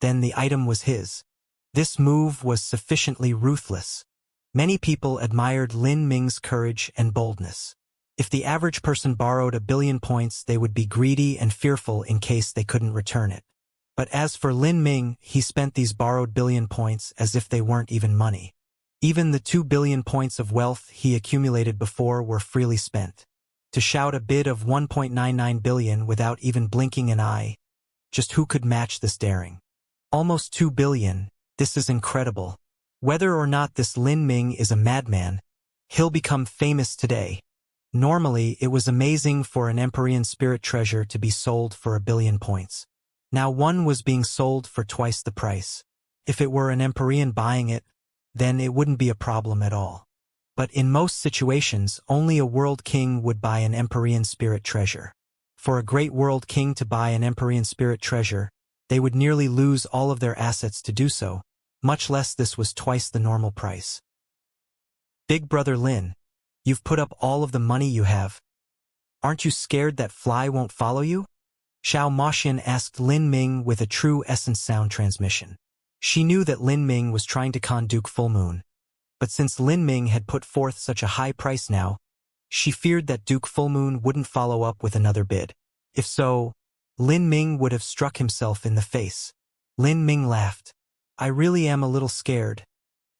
then the item was his. This move was sufficiently ruthless. Many people admired Lin Ming's courage and boldness. If the average person borrowed 1 billion points, they would be greedy and fearful in case they couldn't return it. But as for Lin Ming, he spent these borrowed billion points as if they weren't even money. Even the 2 billion points of wealth he accumulated before were freely spent. To shout a bid of 1.99 billion without even blinking an eye, just who could match this daring? Almost 2 billion, this is incredible. Whether or not this Lin Ming is a madman, he'll become famous today. Normally, it was amazing for an Empyrean spirit treasure to be sold for 1 billion points. Now one was being sold for twice the price. If it were an Empyrean buying it, then it wouldn't be a problem at all. But in most situations, only a world king would buy an Empyrean spirit treasure. For a great world king to buy an Empyrean spirit treasure, they would nearly lose all of their assets to do so, much less this was twice the normal price. Big brother Lin, you've put up all of the money you have. Aren't you scared that Fly won't follow you? Xianxia asked Lin Ming with a true essence sound transmission. She knew that Lin Ming was trying to con Duke Fullmoon. But since Lin Ming had put forth such a high price now, she feared that Duke Fullmoon wouldn't follow up with another bid. If so, Lin Ming would have struck himself in the face. Lin Ming laughed. I really am a little scared.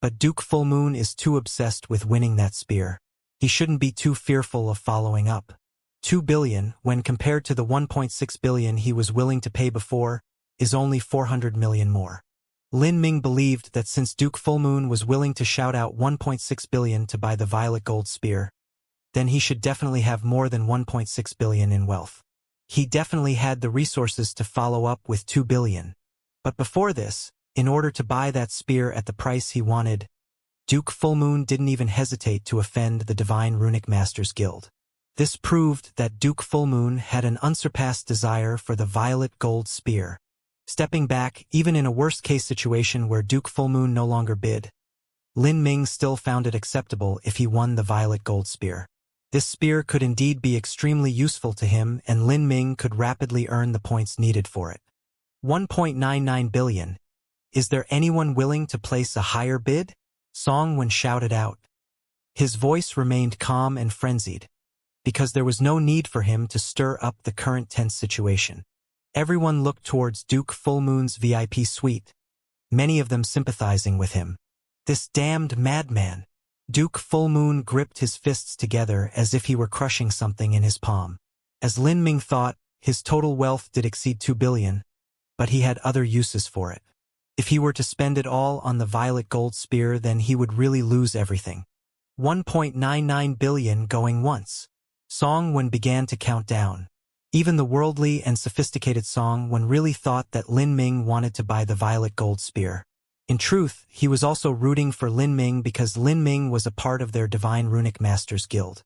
But Duke Fullmoon is too obsessed with winning that spear. He shouldn't be too fearful of following up. 2 billion, when compared to the 1.6 billion he was willing to pay before, is only 400 million more. Lin Ming believed that since Duke Fullmoon was willing to shout out 1.6 billion to buy the violet gold spear, then he should definitely have more than 1.6 billion in wealth. He definitely had the resources to follow up with 2 billion. But before this, in order to buy that spear at the price he wanted, Duke Fullmoon didn't even hesitate to offend the Divine Runic Masters Guild. This proved that Duke Fullmoon had an unsurpassed desire for the violet gold spear. Stepping back, even in a worst-case situation where Duke Fullmoon no longer bid, Lin Ming still found it acceptable if he won the violet gold spear. This spear could indeed be extremely useful to him and Lin Ming could rapidly earn the points needed for it. 1.99 billion. Is there anyone willing to place a higher bid? Song Wen shouted out. His voice remained calm and frenzied, because there was no need for him to stir up the current tense situation. Everyone looked towards Duke Fullmoon's VIP suite, many of them sympathizing with him. This damned madman. Duke Fullmoon gripped his fists together as if he were crushing something in his palm. As Lin Ming thought, his total wealth did exceed 2 billion, but he had other uses for it. If he were to spend it all on the violet gold spear, then he would really lose everything. 1.99 billion going once. Song Wen began to count down. Even the worldly and sophisticated Song Wen really thought that Lin Ming wanted to buy the violet gold spear. In truth, he was also rooting for Lin Ming because Lin Ming was a part of their Divine Runic Masters Guild.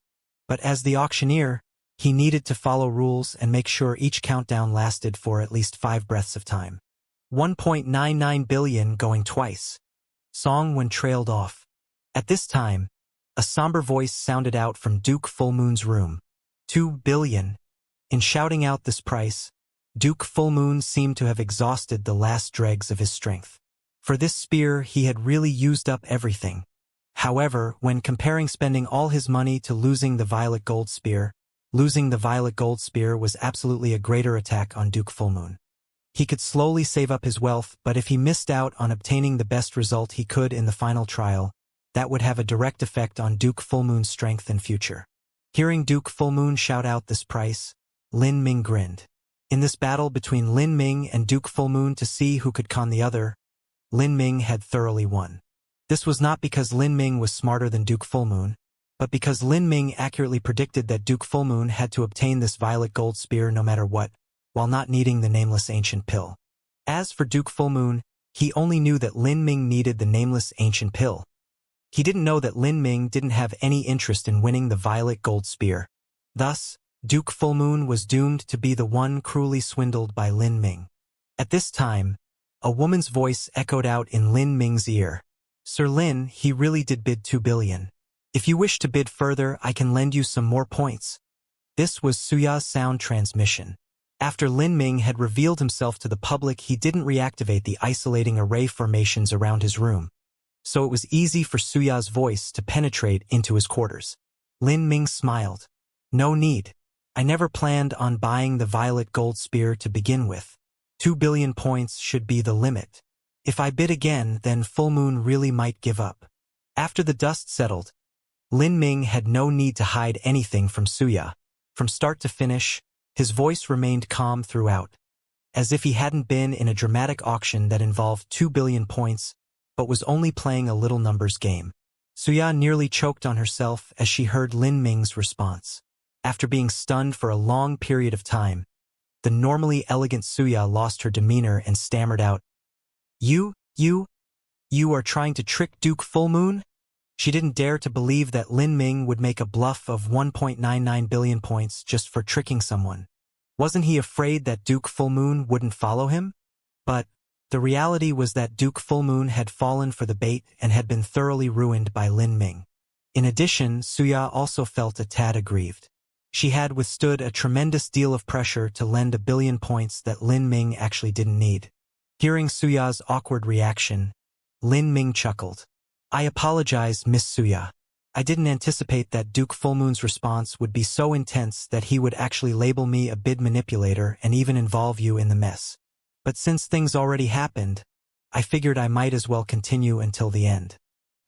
But as the auctioneer, He needed to follow rules and make sure each countdown lasted for at least 5 breaths of time. 1.99 billion going twice. Song when trailed off. At this time, a somber voice sounded out from Duke Fullmoon's room. 2 billion. In shouting out this price, Duke Fullmoon seemed to have exhausted the last dregs of his strength. For this spear, he had really used up everything. However, when comparing spending all his money to losing the violet gold spear, losing the violet gold spear was absolutely a greater attack on Duke Fullmoon. He could slowly save up his wealth, but if he missed out on obtaining the best result he could in the final trial, that would have a direct effect on Duke Fullmoon's strength and future. Hearing Duke Fullmoon shout out this price, Lin Ming grinned. In this battle between Lin Ming and Duke Fullmoon to see who could con the other, Lin Ming had thoroughly won. This was not because Lin Ming was smarter than Duke Fullmoon, but because Lin Ming accurately predicted that Duke Fullmoon had to obtain this violet gold spear no matter what, while not needing the nameless ancient pill. As for Duke Fullmoon, he only knew that Lin Ming needed the nameless ancient pill. He didn't know that Lin Ming didn't have any interest in winning the violet gold spear. Thus, Duke Fullmoon was doomed to be the one cruelly swindled by Lin Ming. At this time, a woman's voice echoed out in Lin Ming's ear. Sir Lin, he really did bid 2 billion. If you wish to bid further, I can lend you some more points. This was Suya's sound transmission. After Lin Ming had revealed himself to the public, he didn't reactivate the isolating array formations around his room, so it was easy for Suya's voice to penetrate into his quarters. Lin Ming smiled. No need. I never planned on buying the violet gold spear to begin with. 2 billion points should be the limit. If I bid again, then Fullmoon really might give up. After the dust settled, Lin Ming had no need to hide anything from Suya. From start to finish, his voice remained calm throughout, as if he hadn't been in a dramatic auction that involved 2 billion points, but was only playing a little numbers game. Suya nearly choked on herself as she heard Lin Ming's response. After being stunned for a long period of time, the normally elegant Suya lost her demeanor and stammered out, You are trying to trick Duke Fullmoon? She didn't dare to believe that Lin Ming would make a bluff of 1.99 billion points just for tricking someone. Wasn't he afraid that Duke Fullmoon wouldn't follow him? But the reality was that Duke Fullmoon had fallen for the bait and had been thoroughly ruined by Lin Ming. In addition, Suya also felt a tad aggrieved. She had withstood a tremendous deal of pressure to lend 1 billion points that Lin Ming actually didn't need. Hearing Suya's awkward reaction, Lin Ming chuckled. I apologize, Miss Suya. I didn't anticipate that Duke Fullmoon's response would be so intense that he would actually label me a bid manipulator and even involve you in the mess. But since things already happened, I figured I might as well continue until the end.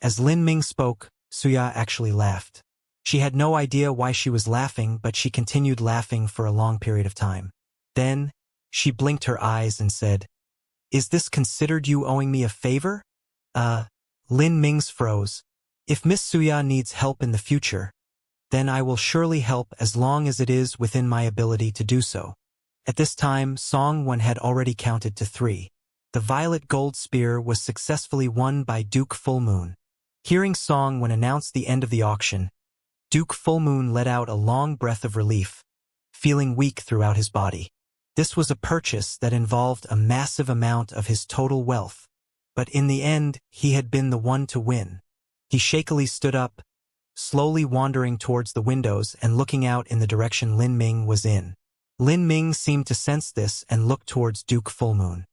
As Lin Ming spoke, Suya actually laughed. She had no idea why she was laughing, but she continued laughing for a long period of time. Then, she blinked her eyes and said, Is this considered you owing me a favor? Lin Ming's froze. If Miss Suya needs help in the future, then I will surely help as long as it is within my ability to do so. At this time, Song Wen had already counted to 3. The violet gold spear was successfully won by Duke Fullmoon. Hearing Song Wen announce the end of the auction, Duke Fullmoon let out a long breath of relief, feeling weak throughout his body. This was a purchase that involved a massive amount of his total wealth. But in the end, he had been the one to win. He shakily stood up, slowly wandering towards the windows and looking out in the direction Lin Ming was in. Lin Ming seemed to sense this and looked towards Duke Fullmoon.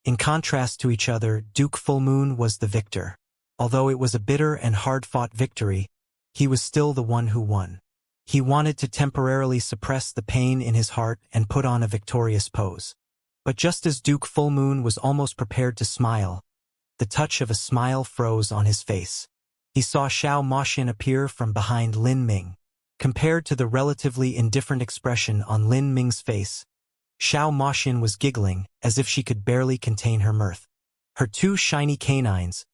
In contrast to each other, Duke Fullmoon was the victor. Although it was a bitter and hard-fought victory, he was still the one who won. He wanted to temporarily suppress the pain in his heart and put on a victorious pose. But just as Duke Fullmoon was almost prepared to smile, the touch of a smile froze on his face. He saw Xiao Moxian appear from behind Lin Ming. Compared to the relatively indifferent expression on Lin Ming's face, Xiao Moxian was giggling as if she could barely contain her mirth. Her 2 shiny canines,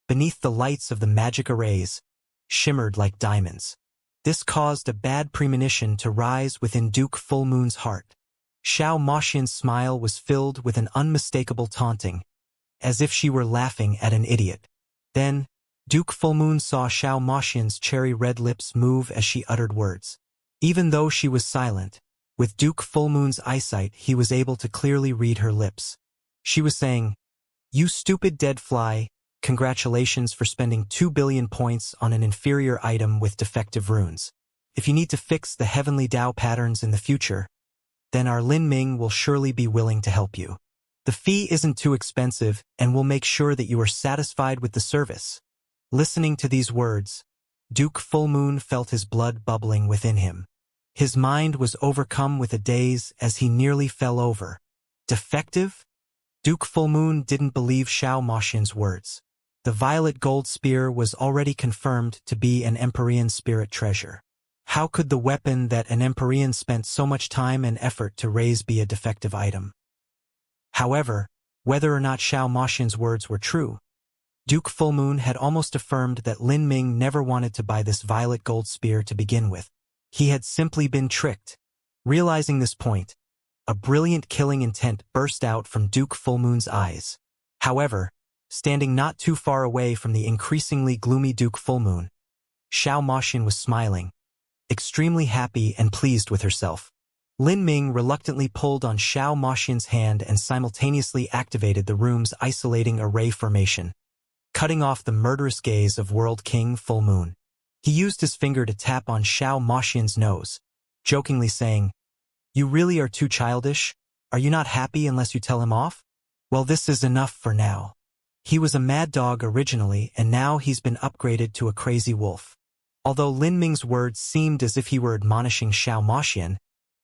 beneath the lights of the magic arrays, shimmered like diamonds. This caused a bad premonition to rise within Duke Fullmoon's heart. Xiao Moxian's smile was filled with an unmistakable taunting, as if she were laughing at an idiot. Then, Duke Fullmoon saw Xiao Moxian's cherry-red lips move as she uttered words. Even though she was silent, with Duke Fullmoon's eyesight he was able to clearly read her lips. She was saying, "You stupid dead fly, congratulations for spending 2 billion points on an inferior item with defective runes. If you need to fix the heavenly Dao patterns in the future, then our Lin Ming will surely be willing to help you. The fee isn't too expensive and we'll make sure that you are satisfied with the service." Listening to these words, Duke Fullmoon felt his blood bubbling within him. His mind was overcome with a daze as he nearly fell over. Defective? Duke Fullmoon didn't believe Xiao Moxian's words. The violet gold spear was already confirmed to be an Empyrean spirit treasure. How could the weapon that an Empyrean spent so much time and effort to raise be a defective item? However, whether or not Xiao Moxian's words were true, Duke Fullmoon had almost affirmed that Lin Ming never wanted to buy this violet gold spear to begin with. He had simply been tricked. Realizing this point, a brilliant killing intent burst out from Duke Fullmoon's eyes. However, standing not too far away from the increasingly gloomy Duke Fullmoon, Xiao Moxian was smiling, extremely happy and pleased with herself. Lin Ming reluctantly pulled on Xiao Moxian's hand and simultaneously activated the room's isolating array formation, cutting off the murderous gaze of World King Fullmoon. He used his finger to tap on Xiao Moxian's nose, jokingly saying, "You really are too childish. Are you not happy unless you tell him off? Well, this is enough for now. He was a mad dog originally and now he's been upgraded to a crazy wolf." Although Lin Ming's words seemed as if he were admonishing Xiao Moxian,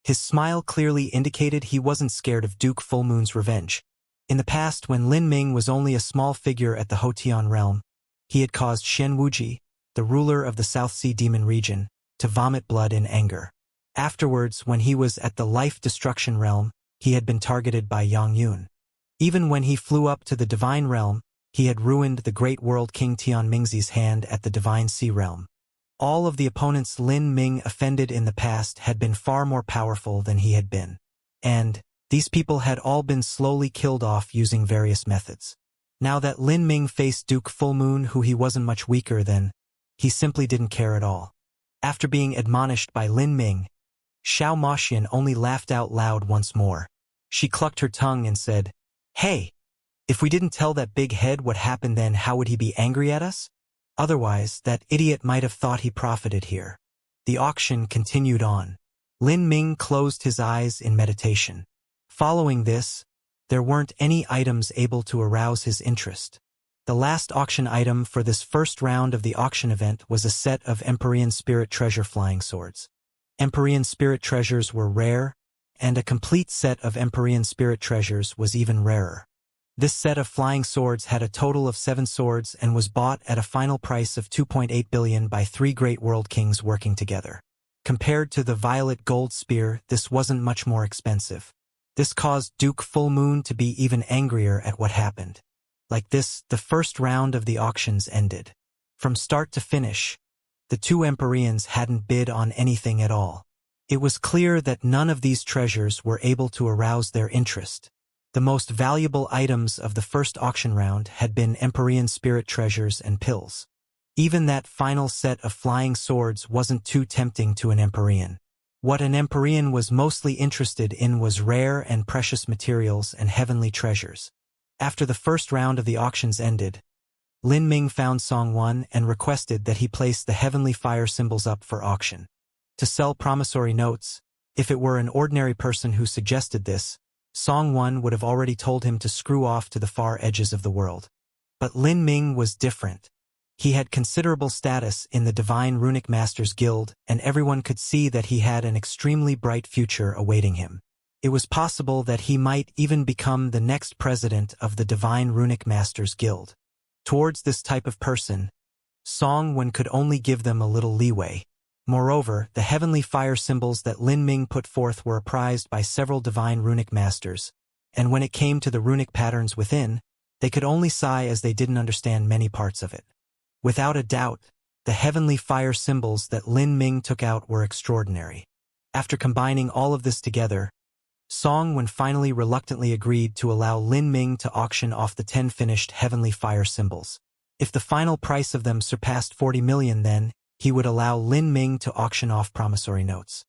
his smile clearly indicated he wasn't scared of Duke Fullmoon's revenge. In the past, when Lin Ming was only a small figure at the Hotian realm, he had caused Shen Wuji, the ruler of the South Sea Demon region, to vomit blood in anger. Afterwards, when he was at the Life Destruction realm, he had been targeted by Yang Yun. Even when he flew up to the Divine realm, he had ruined the great world King Tian Mingzi's hand at the Divine Sea realm. All of the opponents Lin Ming offended in the past had been far more powerful than he had been. And these people had all been slowly killed off using various methods. Now that Lin Ming faced Duke Fullmoon, who he wasn't much weaker than, he simply didn't care at all. After being admonished by Lin Ming, Xiao Moxian only laughed out loud once more. She clucked her tongue and said, "Hey, if we didn't tell that big head what happened, then how would he be angry at us? Otherwise, that idiot might have thought he profited here." The auction continued on. Lin Ming closed his eyes in meditation. Following this, there weren't any items able to arouse his interest. The last auction item for this first round of the auction event was a set of Empyrean Spirit Treasure flying swords. Empyrean Spirit Treasures were rare, and a complete set of Empyrean Spirit Treasures was even rarer. This set of flying swords had a total of 7 swords and was bought at a final price of 2.8 billion by 3 great world kings working together. Compared to the violet gold spear, this wasn't much more expensive. This caused Duke Fullmoon to be even angrier at what happened. Like this, the first round of the auctions ended. From start to finish, the 2 Empyreans hadn't bid on anything at all. It was clear that none of these treasures were able to arouse their interest. The most valuable items of the first auction round had been Empyrean spirit treasures and pills. Even that final set of flying swords wasn't too tempting to an Empyrean. What an Empyrean was mostly interested in was rare and precious materials and heavenly treasures. After the first round of the auctions ended, Lin Ming found Song Wan and requested that he place the heavenly fire symbols up for auction. To sell promissory notes, if it were an ordinary person who suggested this, Song Wan would have already told him to screw off to the far edges of the world. But Lin Ming was different. He had considerable status in the Divine Runic Masters Guild, and everyone could see that he had an extremely bright future awaiting him. It was possible that he might even become the next president of the Divine Runic Masters Guild. Towards this type of person, Song Wan could only give them a little leeway. Moreover, the heavenly fire symbols that Lin Ming put forth were apprised by several divine runic masters, and when it came to the runic patterns within, they could only sigh as they didn't understand many parts of it. Without a doubt, the heavenly fire symbols that Lin Ming took out were extraordinary. After combining all of this together, Song Wan finally reluctantly agreed to allow Lin Ming to auction off the 10 finished heavenly fire symbols. If the final price of them surpassed 40 million, then he would allow Lin Ming to auction off promissory notes.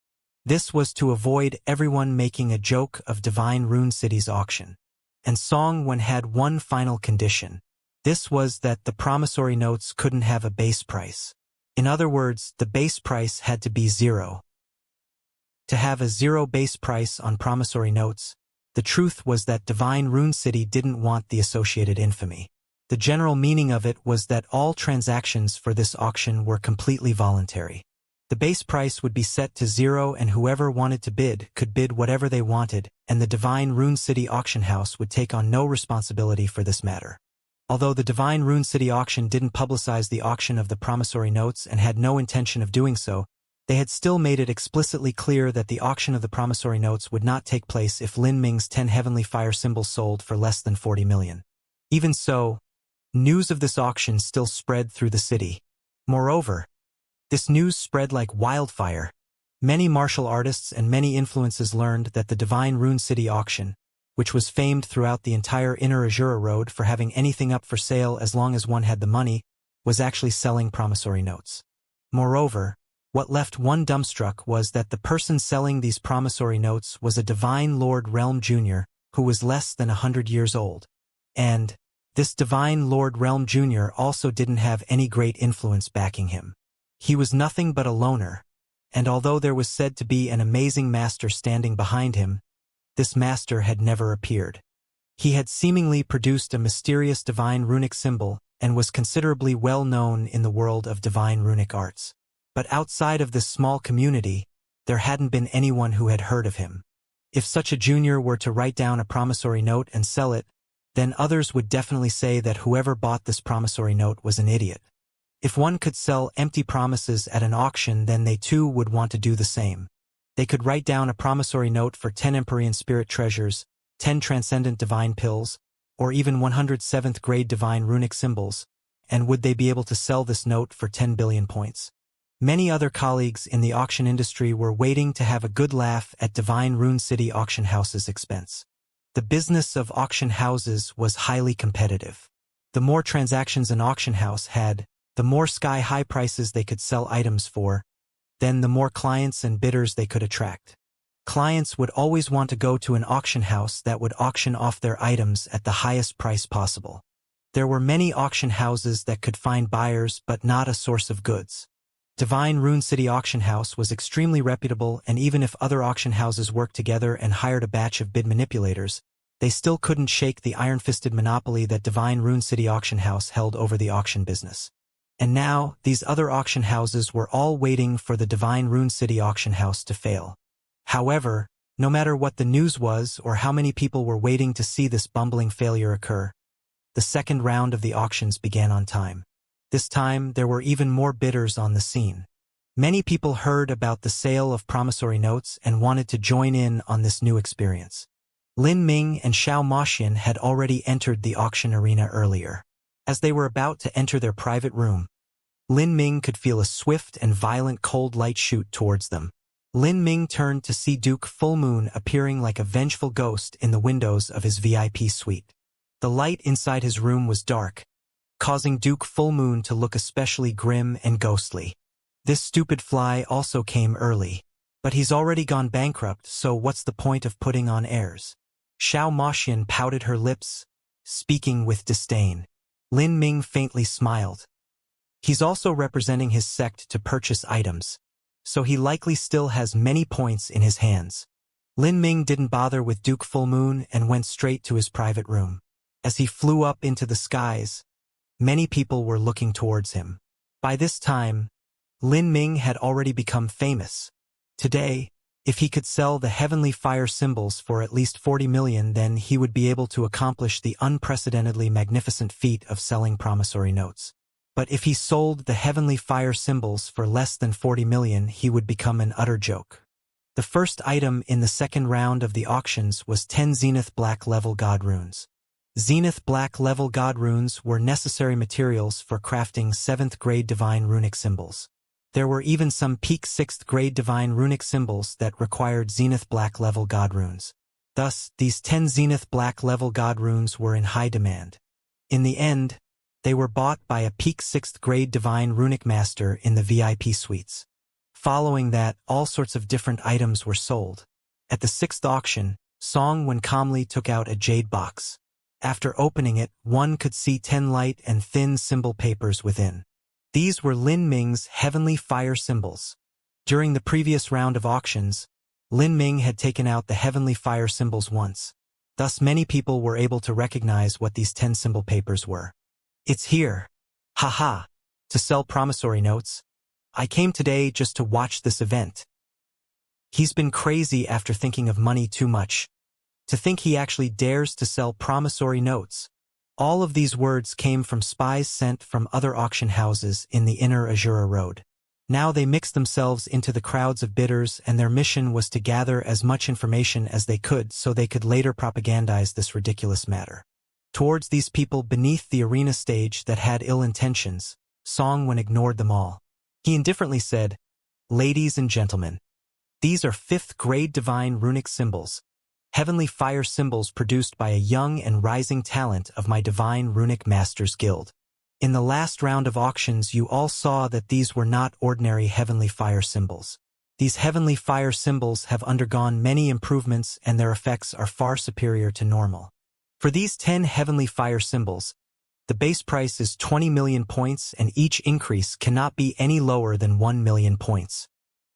This was to avoid everyone making a joke of Divine Rune City's auction. And Song Wen had one final condition. This was that the promissory notes couldn't have a base price. In other words, the base price had to be 0. To have a 0 base price on promissory notes, the truth was that Divine Rune City didn't want the associated infamy. The general meaning of it was that all transactions for this auction were completely voluntary. The base price would be set to 0 and whoever wanted to bid could bid whatever they wanted, and the Divine Rune City auction house would take on no responsibility for this matter. Although the Divine Rune City auction didn't publicize the auction of the promissory notes and had no intention of doing so, they had still made it explicitly clear that the auction of the promissory notes would not take place if Lin Ming's 10 heavenly fire symbols sold for less than 40 million. Even so, news of this auction still spread through the city. Moreover, this news spread like wildfire. Many martial artists and many influences learned that the Divine Rune City auction, which was famed throughout the entire Inner Azura Road for having anything up for sale as long as one had the money, was actually selling promissory notes. Moreover, what left one dumbstruck was that the person selling these promissory notes was a Divine Lord Realm Jr. who was less than 100 years old. And this Divine Lord Realm Jr. also didn't have any great influence backing him. He was nothing but a loner, and although there was said to be an amazing master standing behind him, this master had never appeared. He had seemingly produced a mysterious divine runic symbol and was considerably well known in the world of divine runic arts. But outside of this small community, there hadn't been anyone who had heard of him. If such a junior were to write down a promissory note and sell it, then others would definitely say that whoever bought this promissory note was an idiot. If one could sell empty promises at an auction, then they too would want to do the same. They could write down a promissory note for 10 Empyrean Spirit Treasures, 10 Transcendent Divine Pills, or even 107th grade Divine Runic Symbols, and would they be able to sell this note for 10 billion points? Many other colleagues in the auction industry were waiting to have a good laugh at Divine Rune City auction house's expense. The business of auction houses was highly competitive. The more transactions an auction house had, the more sky-high prices they could sell items for, then the more clients and bidders they could attract. Clients would always want to go to an auction house that would auction off their items at the highest price possible. There were many auction houses that could find buyers but not a source of goods. Divine Rune City Auction House was extremely reputable, and even if other auction houses worked together and hired a batch of bid manipulators, they still couldn't shake the iron-fisted monopoly that Divine Rune City Auction House held over the auction business. And now, these other auction houses were all waiting for the Divine Rune City Auction House to fail. However, no matter what the news was or how many people were waiting to see this bumbling failure occur, the second round of the auctions began on time. This time, there were even more bidders on the scene. Many people heard about the sale of promissory notes and wanted to join in on this new experience. Lin Ming and Xiao Maxian had already entered the auction arena earlier. As they were about to enter their private room, Lin Ming could feel a swift and violent cold light shoot towards them. Lin Ming turned to see Duke Full Moon appearing like a vengeful ghost in the windows of his VIP suite. The light inside his room was dark, causing Duke Full Moon to look especially grim and ghostly. This stupid fly also came early. But he's already gone bankrupt, so what's the point of putting on airs? Xiao Maxian pouted her lips, speaking with disdain. Lin Ming faintly smiled. He's also representing his sect to purchase items, so he likely still has many points in his hands. Lin Ming didn't bother with Duke Full Moon and went straight to his private room. As he flew up into the skies, many people were looking towards him. By this time, Lin Ming had already become famous. Today, if he could sell the heavenly fire symbols for at least 40 million, then he would be able to accomplish the unprecedentedly magnificent feat of selling promissory notes. But if he sold the heavenly fire symbols for less than 40 million, he would become an utter joke. The first item in the second round of the auctions was 10 Zenith Black Level God Runes. Zenith Black Level God Runes were necessary materials for crafting 7th grade divine runic symbols. There were even some peak 6th grade divine runic symbols that required Zenith Black Level God Runes. Thus, these 10 Zenith Black Level God Runes were in high demand. In the end, they were bought by a peak 6th grade divine runic master in the VIP suites. Following that, all sorts of different items were sold. At the sixth auction, Song Wen calmly took out a jade box. After opening it, one could see 10 light and thin symbol papers within. These were Lin Ming's heavenly fire symbols. During the previous round of auctions, Lin Ming had taken out the heavenly fire symbols once. Thus many people were able to recognize what these 10 symbol papers were. It's here. Haha. To sell promissory notes. I came today just to watch this event. He's been crazy after thinking of money too much. To think he actually dares to sell promissory notes. All of these words came from spies sent from other auction houses in the inner Azura Road. Now they mixed themselves into the crowds of bidders, and their mission was to gather as much information as they could so they could later propagandize this ridiculous matter. Towards these people beneath the arena stage that had ill intentions, Song Wen ignored them all. He indifferently said, "Ladies and gentlemen, these are 5th grade divine runic symbols, heavenly fire symbols produced by a young and rising talent of my Divine Runic Masters Guild. In the last round of auctions you all saw that these were not ordinary heavenly fire symbols. These heavenly fire symbols have undergone many improvements and their effects are far superior to normal. For these 10 heavenly fire symbols, the base price is 20 million points and each increase cannot be any lower than 1 million points."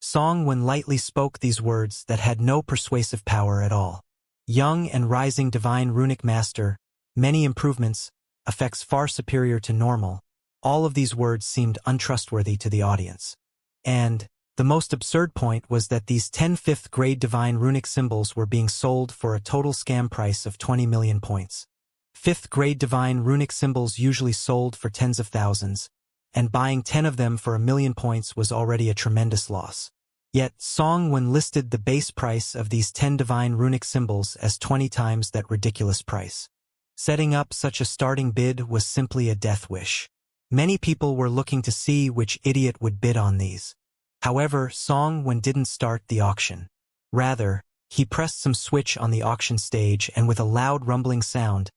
Song Wen lightly spoke these words that had no persuasive power at all. Young and rising divine runic master, many improvements, effects far superior to normal. All of these words seemed untrustworthy to the audience. And the most absurd point was that these 10 5th grade divine runic symbols were being sold for a total scam price of 20 million points. 5th grade divine runic symbols usually sold for tens of thousands, and buying 10 of them for 1 million points was already a tremendous loss. Yet Song Wen listed the base price of these 10 divine runic symbols as 20 times that ridiculous price. Setting up such a starting bid was simply a death wish. Many people were looking to see which idiot would bid on these. However, Song Wen didn't start the auction. Rather, he pressed some switch on the auction stage and with a loud rumbling sound,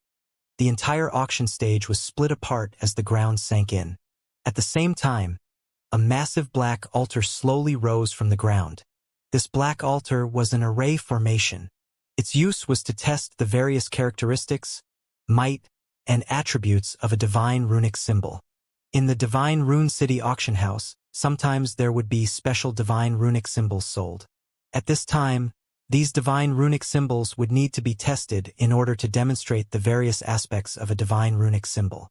the entire auction stage was split apart as the ground sank in. At the same time, a massive black altar slowly rose from the ground. This black altar was an array formation. Its use was to test the various characteristics, might, and attributes of a divine runic symbol. In the Divine Rune City auction house, sometimes there would be special divine runic symbols sold. At this time, these divine runic symbols would need to be tested in order to demonstrate the various aspects of a divine runic symbol.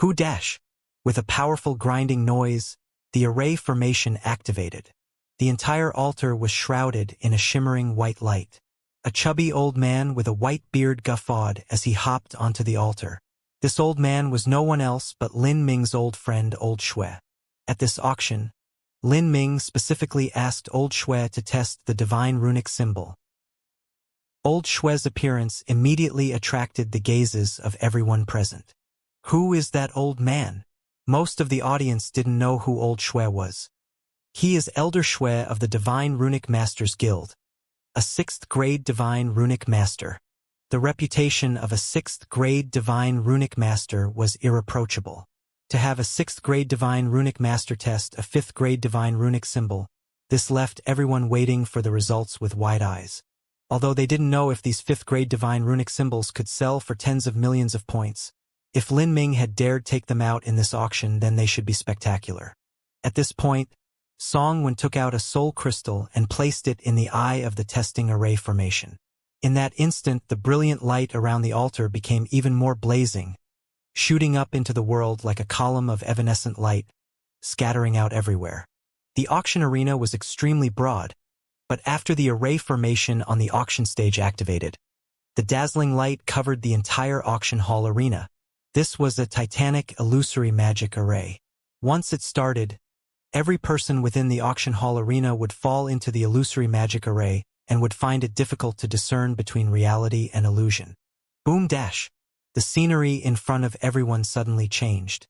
Who dash? With a powerful grinding noise, the array formation activated. The entire altar was shrouded in a shimmering white light. A chubby old man with a white beard guffawed as he hopped onto the altar. This old man was no one else but Lin Ming's old friend Old Shui. At this auction, Lin Ming specifically asked Old Shui to test the divine runic symbol. Old Shui's appearance immediately attracted the gazes of everyone present. Who is that old man? Most of the audience didn't know who Old Shui was. He is Elder Shui of the Divine Runic Masters Guild, a 6th grade Divine Runic Master. The reputation of a 6th grade Divine Runic Master was irreproachable. To have a 6th grade Divine Runic Master test a 5th grade Divine Runic symbol, this left everyone waiting for the results with wide eyes. Although they didn't know if these 5th grade Divine Runic symbols could sell for tens of millions of points. If Lin Ming had dared take them out in this auction, then they should be spectacular. At this point, Song Wen took out a soul crystal and placed it in the eye of the testing array formation. In that instant, the brilliant light around the altar became even more blazing, shooting up into the world like a column of evanescent light, scattering out everywhere. The auction arena was extremely broad, but after the array formation on the auction stage activated, the dazzling light covered the entire auction hall arena. This was a titanic illusory magic array. Once it started, every person within the auction hall arena would fall into the illusory magic array and would find it difficult to discern between reality and illusion. Boom dash! The scenery in front of everyone suddenly changed.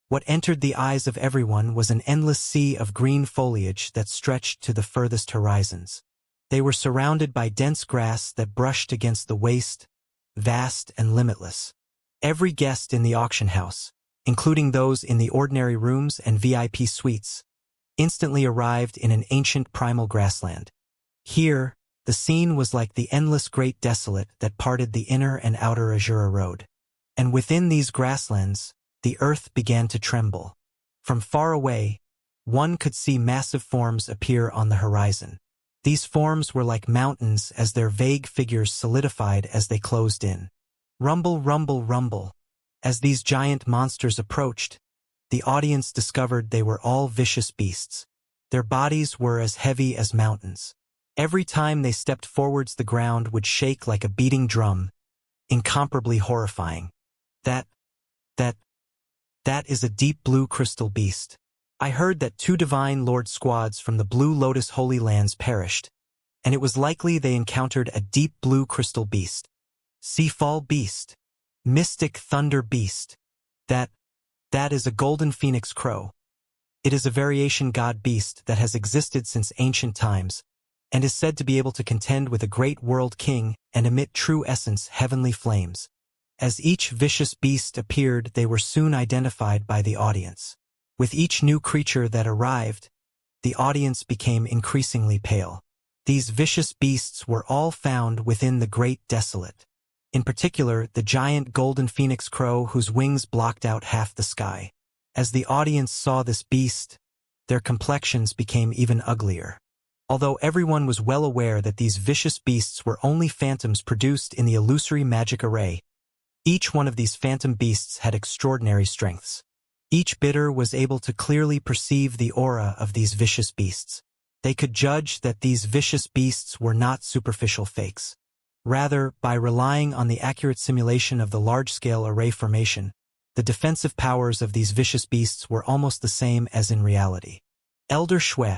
What entered the eyes of everyone was an endless sea of green foliage that stretched to the furthest horizons. They were surrounded by dense grass that brushed against the waste, vast and limitless. Every guest in the auction house, including those in the ordinary rooms and VIP suites, instantly arrived in an ancient primal grassland. Here, the scene was like the endless great desolate that parted the inner and outer Azura road. And within these grasslands, the earth began to tremble. From far away, one could see massive forms appear on the horizon. These forms were like mountains as their vague figures solidified as they closed in. Rumble, rumble, rumble. As these giant monsters approached, the audience discovered they were all vicious beasts. Their bodies were as heavy as mountains. Every time they stepped forwards, the ground would shake like a beating drum, incomparably horrifying. That is a deep blue crystal beast. I heard that 2 divine lord squads from the Blue Lotus Holy Lands perished, and it was likely they encountered a deep blue crystal beast. Seafall beast. Mystic thunder beast. That is a golden phoenix crow. It is a variation god beast that has existed since ancient times, and is said to be able to contend with a great world king and emit true essence heavenly flames. As each vicious beast appeared, they were soon identified by the audience. With each new creature that arrived, the audience became increasingly pale. These vicious beasts were all found within the Great Desolate. In particular, the giant golden phoenix crow whose wings blocked out half the sky. As the audience saw this beast, their complexions became even uglier. Although everyone was well aware that these vicious beasts were only phantoms produced in the illusory magic array, each one of these phantom beasts had extraordinary strengths. Each bidder was able to clearly perceive the aura of these vicious beasts. They could judge that these vicious beasts were not superficial fakes. Rather, by relying on the accurate simulation of the large-scale array formation, the defensive powers of these vicious beasts were almost the same as in reality. Elder Shui,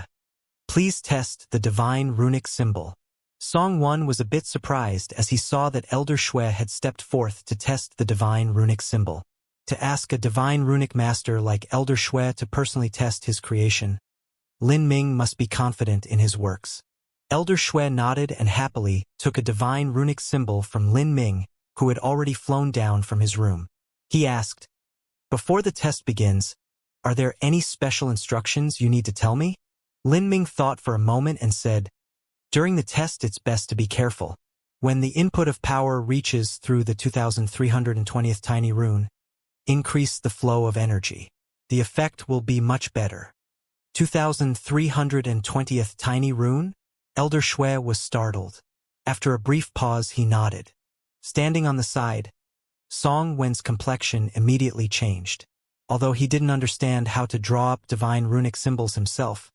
please test the divine runic symbol. Song 1 was a bit surprised as he saw that Elder Shui had stepped forth to test the divine runic symbol. To ask a divine runic master like Elder Shui to personally test his creation, Lin Ming must be confident in his works. Elder Shui nodded and happily took a divine runic symbol from Lin Ming, who had already flown down from his room. He asked, "Before the test begins, are there any special instructions you need to tell me?" Lin Ming thought for a moment and said, "During the test it's best to be careful. When the input of power reaches through the 2320th tiny rune, increase the flow of energy. The effect will be much better." 2320th tiny rune? Elder Shui was startled. After a brief pause he nodded. Standing on the side, Song Wen's complexion immediately changed. Although he didn't understand how to draw up divine runic symbols himself,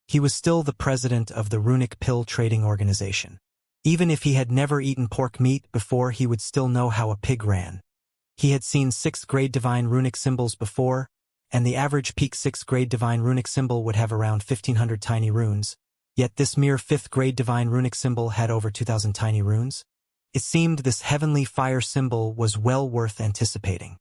he was still the president of the Runic Pill Trading Organization. Even if he had never eaten pork meat before, he would still know how a pig ran. He had seen 6th grade divine runic symbols before, and the average peak 6th grade divine runic symbol would have around 1,500 tiny runes, yet this mere 5th grade divine runic symbol had over 2,000 tiny runes. It seemed this heavenly fire symbol was well worth anticipating.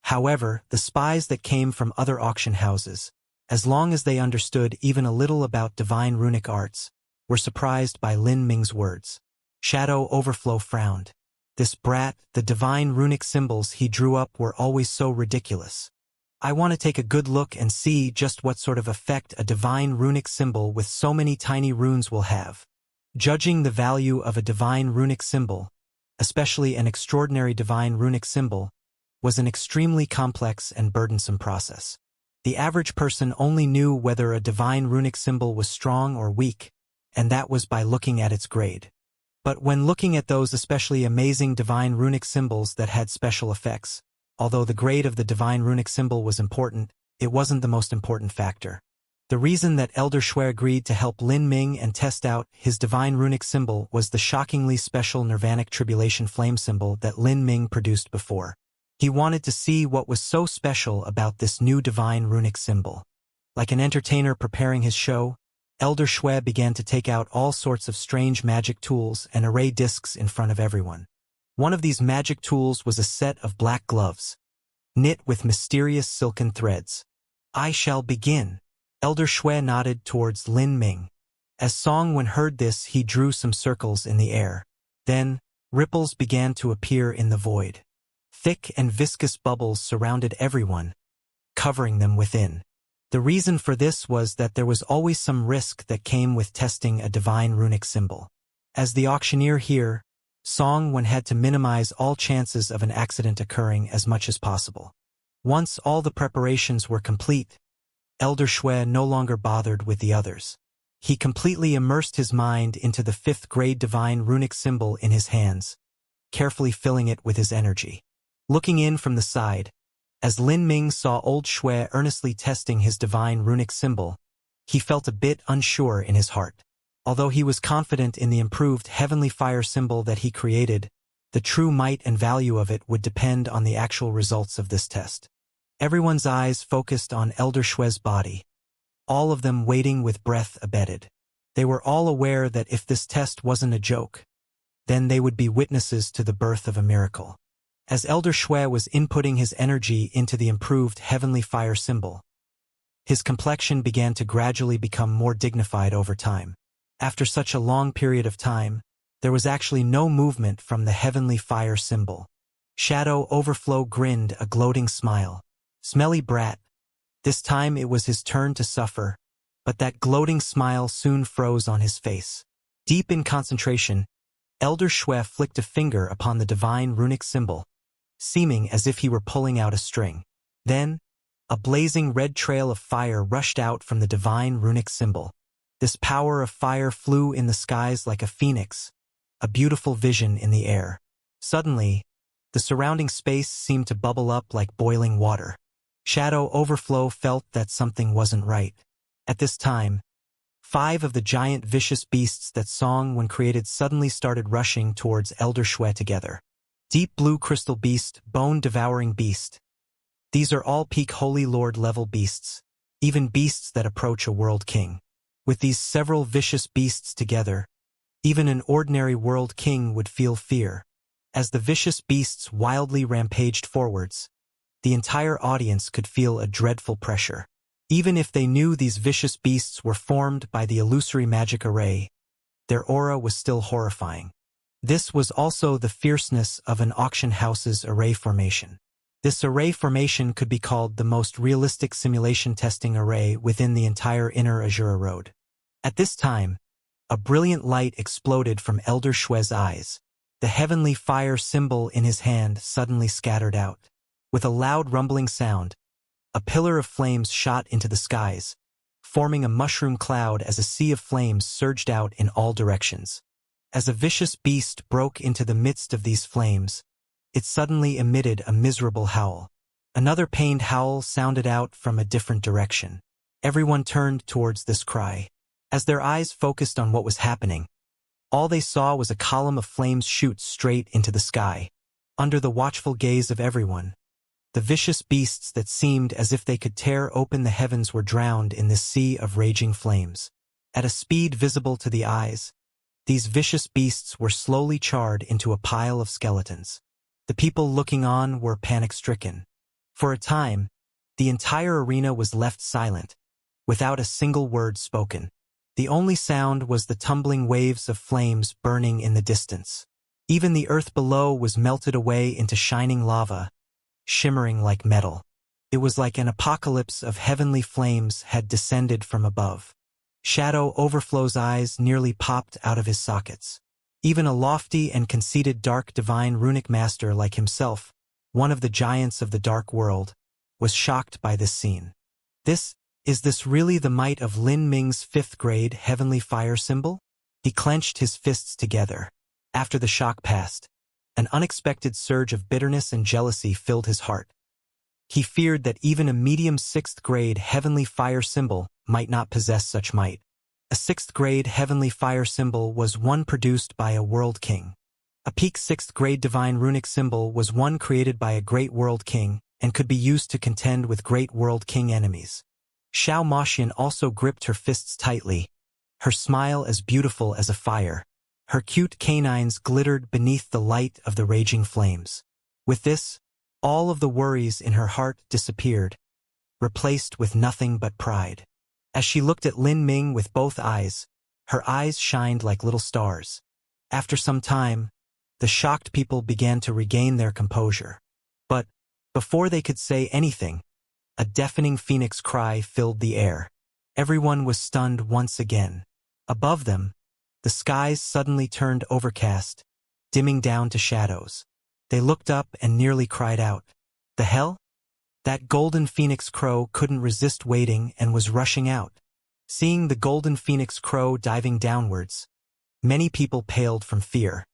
However, the spies that came from other auction houses, as long as they understood even a little about divine runic arts, were surprised by Lin Ming's words. Shadow Overflow frowned. This brat, the divine runic symbols he drew up were always so ridiculous. I want to take a good look and see just what sort of effect a divine runic symbol with so many tiny runes will have. Judging the value of a divine runic symbol, especially an extraordinary divine runic symbol, was an extremely complex and burdensome process. The average person only knew whether a divine runic symbol was strong or weak, and that was by looking at its grade. But when looking at those especially amazing divine runic symbols that had special effects, although the grade of the divine runic symbol was important, it wasn't the most important factor. The reason that Elder Shui agreed to help Lin Ming and test out his divine runic symbol was the shockingly special Nirvanic Tribulation flame symbol that Lin Ming produced before. He wanted to see what was so special about this new divine runic symbol. Like an entertainer preparing his show, Elder Shui began to take out all sorts of strange magic tools and array discs in front of everyone. One of these magic tools was a set of black gloves, knit with mysterious silken threads. "I shall begin." Elder Shui nodded towards Lin Ming. As Song Wen heard this, he drew some circles in the air. Then, ripples began to appear in the void. Thick and viscous bubbles surrounded everyone, covering them within. The reason for this was that there was always some risk that came with testing a divine runic symbol. As the auctioneer here, Song Wen had to minimize all chances of an accident occurring as much as possible. Once all the preparations were complete, Elder Shui no longer bothered with the others. He completely immersed his mind into the 5th grade divine runic symbol in his hands, carefully filling it with his energy. Looking in from the side, as Lin Ming saw old Shui earnestly testing his divine runic symbol, he felt a bit unsure in his heart. Although he was confident in the improved heavenly fire symbol that he created, the true might and value of it would depend on the actual results of this test. Everyone's eyes focused on Elder Shui's body, all of them waiting with breath abated. They were all aware that if this test wasn't a joke, then they would be witnesses to the birth of a miracle. As Elder Shui was inputting his energy into the improved heavenly fire symbol, his complexion began to gradually become more dignified over time. After such a long period of time, there was actually no movement from the heavenly fire symbol. Shadow Overflow grinned a gloating smile. Smelly brat. This time it was his turn to suffer, but that gloating smile soon froze on his face. Deep in concentration, Elder Shui flicked a finger upon the divine runic symbol, seeming as if he were pulling out a string. Then, a blazing red trail of fire rushed out from the divine runic symbol. This power of fire flew in the skies like a phoenix, a beautiful vision in the air. Suddenly, the surrounding space seemed to bubble up like boiling water. Shadow Overflow felt that something wasn't right. At this time, 5 of the giant vicious beasts that Song Wen created suddenly started rushing towards Elder Shui together. Deep Blue Crystal Beast, Bone Devouring Beast. These are all peak Holy Lord level beasts, even beasts that approach a world king. With these several vicious beasts together, even an ordinary world king would feel fear. As the vicious beasts wildly rampaged forwards, the entire audience could feel a dreadful pressure. Even if they knew these vicious beasts were formed by the illusory magic array, their aura was still horrifying. This was also the fierceness of an auction house's array formation. This array formation could be called the most realistic simulation testing array within the entire Inner Azura Road. At this time, a brilliant light exploded from Elder Shui's eyes. The heavenly fire symbol in his hand suddenly scattered out. With a loud rumbling sound, a pillar of flames shot into the skies, forming a mushroom cloud as a sea of flames surged out in all directions. As a vicious beast broke into the midst of these flames, it suddenly emitted a miserable howl. Another pained howl sounded out from a different direction. Everyone turned towards this cry. As their eyes focused on what was happening, all they saw was a column of flames shoot straight into the sky. Under the watchful gaze of everyone, the vicious beasts that seemed as if they could tear open the heavens were drowned in this sea of raging flames. At a speed visible to the eyes, these vicious beasts were slowly charred into a pile of skeletons. The people looking on were panic-stricken. For a time, the entire arena was left silent, without a single word spoken. The only sound was the tumbling waves of flames burning in the distance. Even the earth below was melted away into shining lava, shimmering like metal. It was like an apocalypse of heavenly flames had descended from above. Shadow Overflow's eyes nearly popped out of his sockets. Even a lofty and conceited dark divine runic master like himself, one of the giants of the dark world, was shocked by this scene. Is this really the might of Lin Ming's 5th grade heavenly fire symbol? He clenched his fists together. After the shock passed, an unexpected surge of bitterness and jealousy filled his heart. He feared that even a medium 6th grade heavenly fire symbol might not possess such might. A 6th grade heavenly fire symbol was one produced by a world king. A peak 6th grade divine runic symbol was one created by a great world king and could be used to contend with great world king enemies. Xiao Moxian also gripped her fists tightly, her smile as beautiful as a fire. Her cute canines glittered beneath the light of the raging flames. With this, all of the worries in her heart disappeared, replaced with nothing but pride. As she looked at Lin Ming with both eyes, her eyes shined like little stars. After some time, the shocked people began to regain their composure. But, before they could say anything, a deafening phoenix cry filled the air. Everyone was stunned once again. Above them, the skies suddenly turned overcast, dimming down to shadows. They looked up and nearly cried out. The hell? That golden phoenix crow couldn't resist waiting and was rushing out. Seeing the golden phoenix crow diving downwards, many people paled from fear.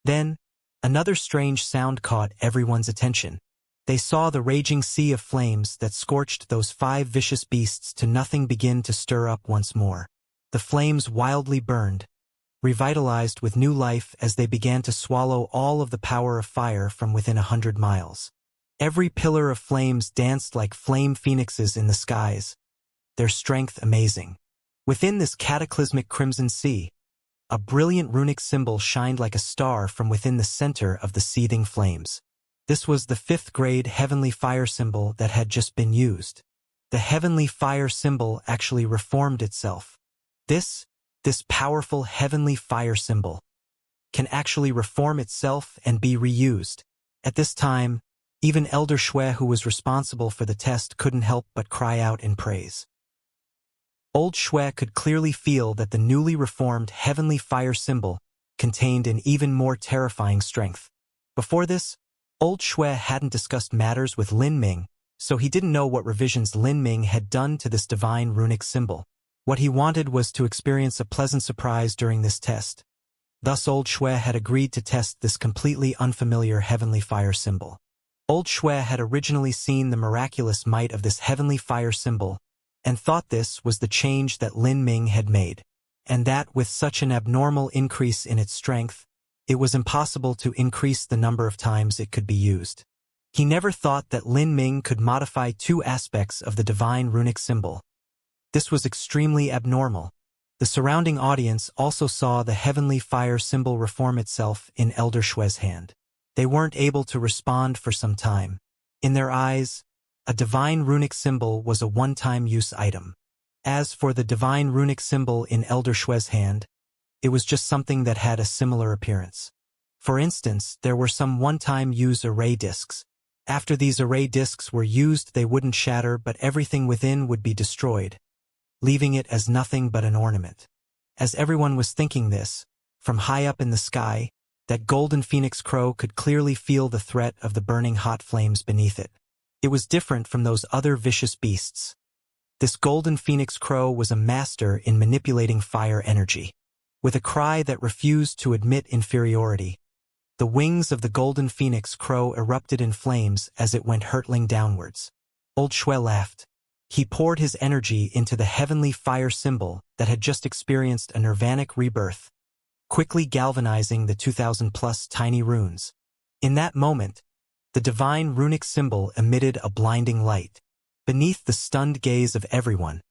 Then, another strange sound caught everyone's attention. They saw the raging sea of flames that scorched those 5 vicious beasts to nothing begin to stir up once more. The flames wildly burned, revitalized with new life as they began to swallow all of the power of fire from within 100 miles. Every pillar of flames danced like flame phoenixes in the skies, their strength amazing. Within this cataclysmic crimson sea, a brilliant runic symbol shined like a star from within the center of the seething flames. This was the 5th grade heavenly fire symbol that had just been used. The heavenly fire symbol actually reformed itself. This powerful heavenly fire symbol can actually reform itself and be reused. At this time, even Elder Shui, who was responsible for the test, couldn't help but cry out in praise. Old Shui could clearly feel that the newly reformed heavenly fire symbol contained an even more terrifying strength. Before this, Old Shui hadn't discussed matters with Lin Ming, so he didn't know what revisions Lin Ming had done to this divine runic symbol. What he wanted was to experience a pleasant surprise during this test. Thus Old Shui had agreed to test this completely unfamiliar heavenly fire symbol. Old Shui had originally seen the miraculous might of this heavenly fire symbol and thought this was the change that Lin Ming had made, and that with such an abnormal increase in its strength, it was impossible to increase the number of times it could be used. He never thought that Lin Ming could modify 2 aspects of the divine runic symbol. This was extremely abnormal. The surrounding audience also saw the heavenly fire symbol reform itself in Elder Shui's hand. They weren't able to respond for some time. In their eyes, a divine runic symbol was a one-time use item. As for the divine runic symbol in Elder Shui's hand, it was just something that had a similar appearance. For instance, there were some one-time use array disks. After these array disks were used, they wouldn't shatter, but everything within would be destroyed, leaving it as nothing but an ornament. As everyone was thinking this, from high up in the sky, that golden phoenix crow could clearly feel the threat of the burning hot flames beneath it. It was different from those other vicious beasts. This golden phoenix crow was a master in manipulating fire energy. With a cry that refused to admit inferiority, the wings of the golden phoenix crow erupted in flames as it went hurtling downwards. Old Shui laughed. He poured his energy into the heavenly fire symbol that had just experienced a nirvanic rebirth, quickly galvanizing the 2,000+ tiny runes. In that moment, the divine runic symbol emitted a blinding light. Beneath the stunned gaze of everyone,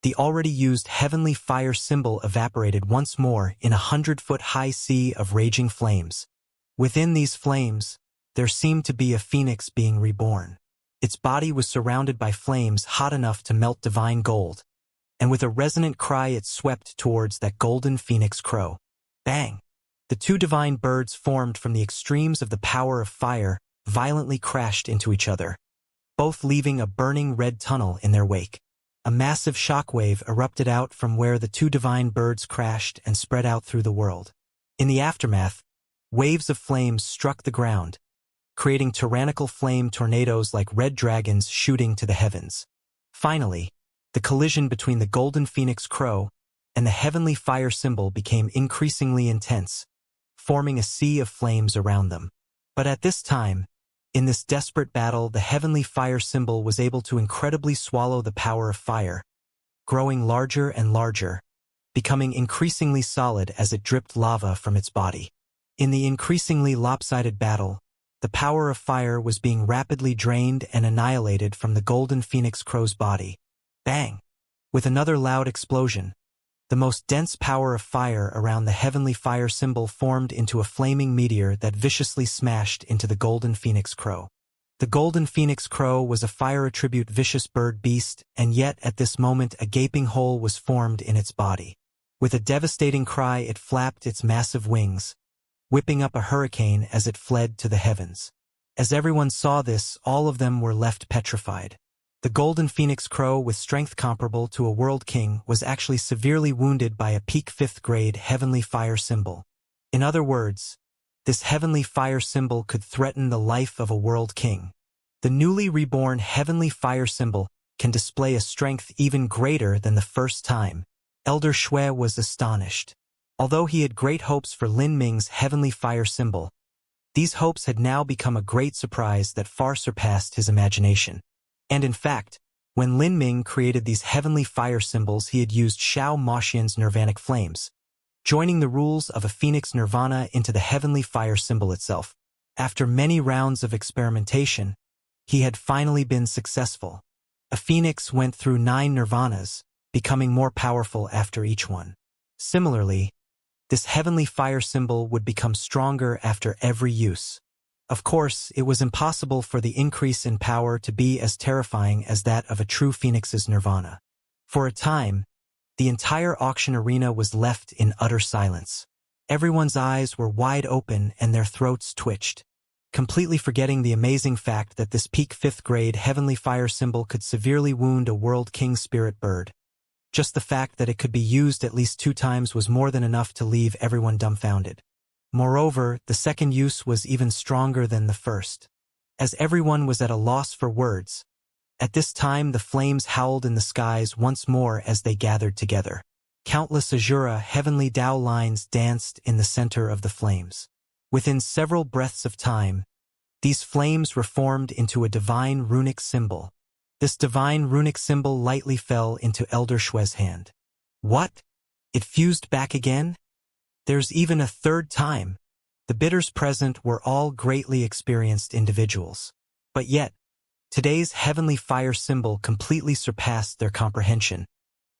the already used heavenly fire symbol evaporated once more in a 100-foot-high sea of raging flames. Within these flames, there seemed to be a phoenix being reborn. Its body was surrounded by flames hot enough to melt divine gold, and with a resonant cry it swept towards that golden phoenix crow. Bang! The 2 divine birds formed from the extremes of the power of fire violently crashed into each other, both leaving a burning red tunnel in their wake. A massive shockwave erupted out from where the 2 divine birds crashed and spread out through the world. In the aftermath, waves of flames struck the ground, creating tyrannical flame tornadoes like red dragons shooting to the heavens. Finally, the collision between the golden phoenix crow and the heavenly fire symbol became increasingly intense, forming a sea of flames around them. But at this time, in this desperate battle, the heavenly fire symbol was able to incredibly swallow the power of fire, growing larger and larger, becoming increasingly solid as it dripped lava from its body. In the increasingly lopsided battle, the power of fire was being rapidly drained and annihilated from the golden phoenix crow's body. Bang! With another loud explosion, the most dense power of fire around the heavenly fire symbol formed into a flaming meteor that viciously smashed into the golden phoenix crow. The golden phoenix crow was a fire attribute vicious bird beast, and yet at this moment a gaping hole was formed in its body. With a devastating cry it flapped its massive wings, whipping up a hurricane as it fled to the heavens. As everyone saw this, all of them were left petrified. The golden phoenix crow with strength comparable to a world king was actually severely wounded by a peak 5th grade heavenly fire symbol. In other words, this heavenly fire symbol could threaten the life of a world king. The newly reborn heavenly fire symbol can display a strength even greater than the first time. Elder Shui was astonished. Although he had great hopes for Lin Ming's heavenly fire symbol, these hopes had now become a great surprise that far surpassed his imagination. And in fact, when Lin Ming created these heavenly fire symbols, he had used Xiao Moxian's nirvanic flames, joining the rules of a phoenix nirvana into the heavenly fire symbol itself. After many rounds of experimentation, he had finally been successful. A phoenix went through 9 nirvanas, becoming more powerful after each one. Similarly, this heavenly fire symbol would become stronger after every use. Of course, it was impossible for the increase in power to be as terrifying as that of a true phoenix's nirvana. For a time, the entire auction arena was left in utter silence. Everyone's eyes were wide open and their throats twitched, completely forgetting the amazing fact that this peak 5th grade heavenly fire symbol could severely wound a world king spirit bird. Just the fact that it could be used at least 2 times was more than enough to leave everyone dumbfounded. Moreover, the second use was even stronger than the first. As everyone was at a loss for words, at this time the flames howled in the skies once more as they gathered together. Countless azura heavenly Tao lines danced in the center of the flames. Within several breaths of time, these flames reformed into a divine runic symbol. This divine runic symbol lightly fell into Elder Shui's hand. What? It fused back again? There's even a third time. The bidders present were all greatly experienced individuals. But yet, today's heavenly fire symbol completely surpassed their comprehension,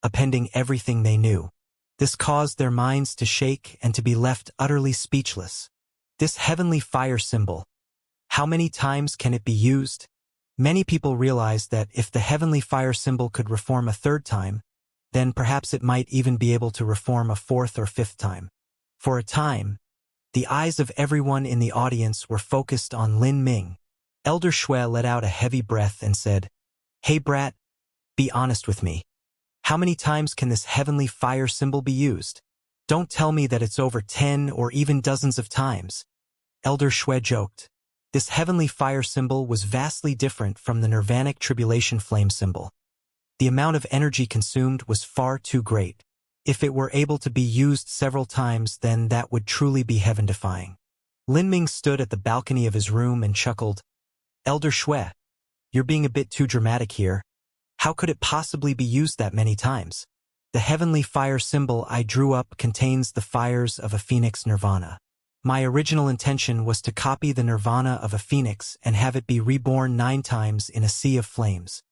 appending everything they knew. This caused their minds to shake and to be left utterly speechless. This heavenly fire symbol, how many times can it be used? Many people realized that if the heavenly fire symbol could reform a 3rd time, then perhaps it might even be able to reform a 4th or 5th time. For a time, the eyes of everyone in the audience were focused on Lin Ming. Elder Shui let out a heavy breath and said, "Hey brat, be honest with me. How many times can this heavenly fire symbol be used? Don't tell me that it's over 10 or even dozens of times." Elder Shui joked. This heavenly fire symbol was vastly different from the nirvanic tribulation flame symbol. The amount of energy consumed was far too great. If it were able to be used several times, then that would truly be heaven-defying. Lin Ming stood at the balcony of his room and chuckled. "Elder Shui, you're being a bit too dramatic here. How could it possibly be used that many times? The heavenly fire symbol I drew up contains the fires of a phoenix nirvana. My original intention was to copy the nirvana of a phoenix and have it be reborn 9 times in a sea of flames.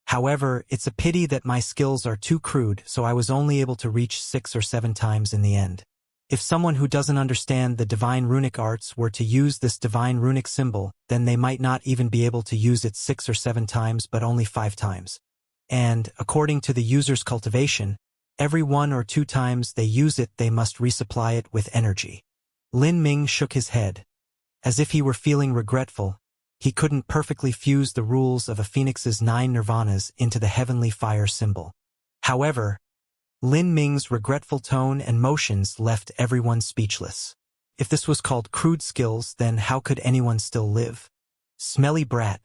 However, it's a pity that my skills are too crude, so I was only able to reach 6 or 7 times in the end. If someone who doesn't understand the divine runic arts were to use this divine runic symbol, then they might not even be able to use it 6 or 7 times but only 5 times. And, according to the user's cultivation, every 1 or 2 times they use it they must resupply it with energy." Lin Ming shook his head. As if he were feeling regretful, he couldn't perfectly fuse the rules of a phoenix's 9 nirvanas into the heavenly fire symbol. However, Lin Ming's regretful tone and motions left everyone speechless. If this was called crude skills, then how could anyone still live? Smelly brat.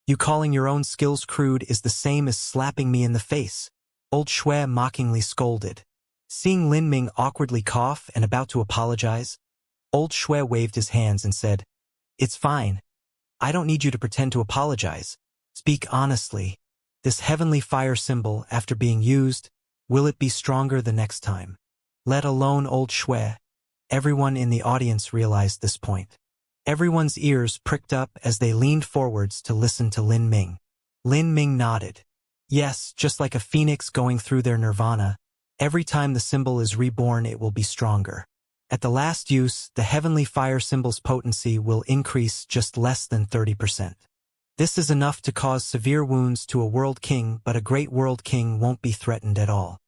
You calling your own skills crude is the same as slapping me in the face, Old Shui mockingly scolded. Seeing Lin Ming awkwardly cough and about to apologize, Old Shui waved his hands and said, "It's fine. I don't need you to pretend to apologize. Speak honestly. This heavenly fire symbol, after being used, will it be stronger the next time?" Let alone Old Shui. Everyone in the audience realized this point. Everyone's ears pricked up as they leaned forwards to listen to Lin Ming. Lin Ming nodded. Yes, just like a phoenix going through their nirvana, every time the symbol is reborn it will be stronger. At the last use, the heavenly fire symbol's potency will increase just less than 30%. This is enough to cause severe wounds to a world king, but a great world king won't be threatened at all.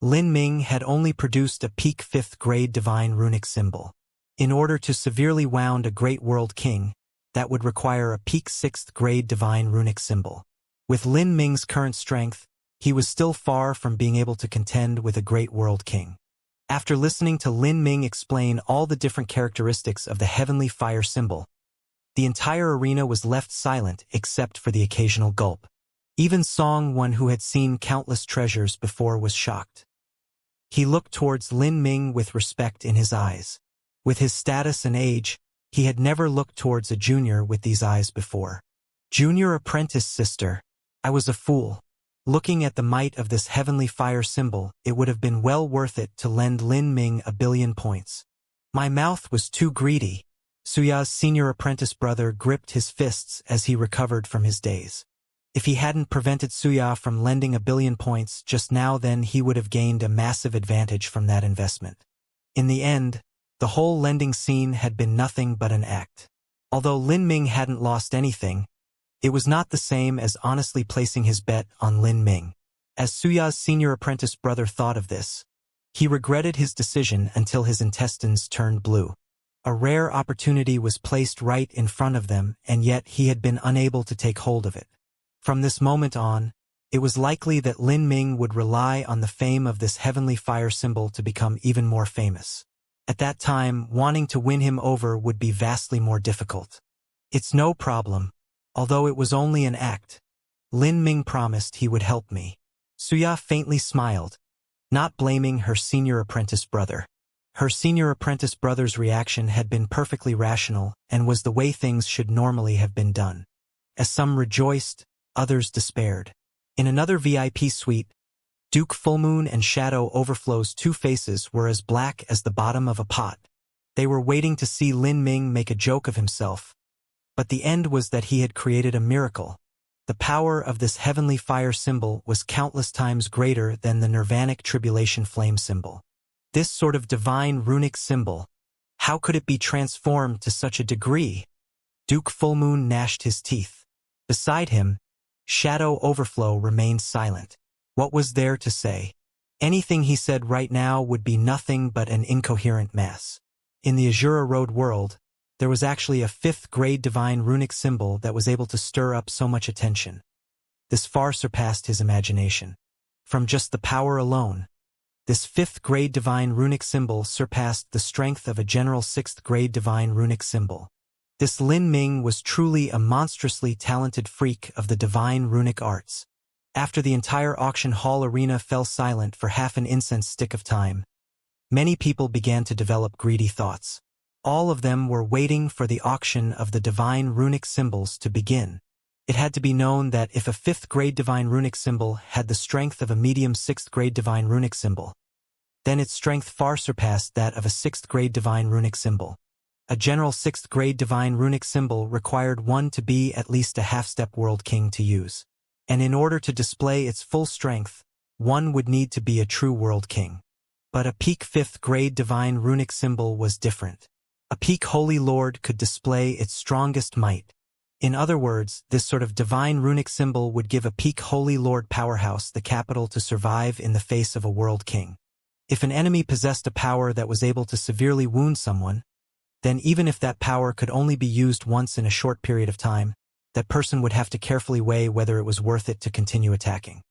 Lin Ming had only produced a peak 5th grade divine runic symbol. In order to severely wound a great world king, that would require a peak 6th grade divine runic symbol. With Lin Ming's current strength, he was still far from being able to contend with a great world king. After listening to Lin Ming explain all the different characteristics of the heavenly fire symbol, the entire arena was left silent except for the occasional gulp. Even Song One, who had seen countless treasures before, was shocked. He looked towards Lin Ming with respect in his eyes. With his status and age, he had never looked towards a junior with these eyes before. Junior apprentice sister, I was a fool. Looking at the might of this heavenly fire symbol, it would have been well worth it to lend Lin Ming 1,000,000,000 points. My mouth was too greedy. Suya's senior apprentice brother gripped his fists as he recovered from his daze. If he hadn't prevented Suya from lending 1,000,000,000 points just now, then he would have gained a massive advantage from that investment. In the end, the whole lending scene had been nothing but an act. Although Lin Ming hadn't lost anything, it was not the same as honestly placing his bet on Lin Ming. As Suya's senior apprentice brother thought of this, he regretted his decision until his intestines turned blue. A rare opportunity was placed right in front of them, and yet he had been unable to take hold of it. From this moment on, it was likely that Lin Ming would rely on the fame of this heavenly fire symbol to become even more famous. At that time, wanting to win him over would be vastly more difficult. It's no problem. Although it was only an act, Lin Ming promised he would help me. Suya faintly smiled, not blaming her senior apprentice brother. Her senior apprentice brother's reaction had been perfectly rational and was the way things should normally have been done. As some rejoiced, others despaired. In another VIP suite, Duke Fullmoon and Shadow Overflow's two faces were as black as the bottom of a pot. They were waiting to see Lin Ming make a joke of himself. But the end was that he had created a miracle. The power of this heavenly fire symbol was countless times greater than the nirvanic tribulation flame symbol. This sort of divine runic symbol, how could it be transformed to such a degree? Duke Fullmoon gnashed his teeth. Beside him, Shadow Overflow remained silent. What was there to say? Anything he said right now would be nothing but an incoherent mess. In the Azura Road world, there was actually a 5th-grade divine runic symbol that was able to stir up so much attention. This far surpassed his imagination. From just the power alone, this 5th-grade divine runic symbol surpassed the strength of a general 6th-grade divine runic symbol. This Lin Ming was truly a monstrously talented freak of the divine runic arts. After the entire auction hall arena fell silent for half an incense stick of time, many people began to develop greedy thoughts. All of them were waiting for the auction of the divine runic symbols to begin. It had to be known that if a 5th-grade divine runic symbol had the strength of a medium 6th-grade divine runic symbol, then its strength far surpassed that of a 6th-grade divine runic symbol. A general 6th-grade divine runic symbol required one to be at least a half-step world king to use. And in order to display its full strength, one would need to be a true world king. But a peak 5th-grade divine runic symbol was different. A peak Holy Lord could display its strongest might. In other words, this sort of divine runic symbol would give a peak Holy Lord powerhouse the capital to survive in the face of a world king. If an enemy possessed a power that was able to severely wound someone, then even if that power could only be used once in a short period of time, that person would have to carefully weigh whether it was worth it to continue attacking.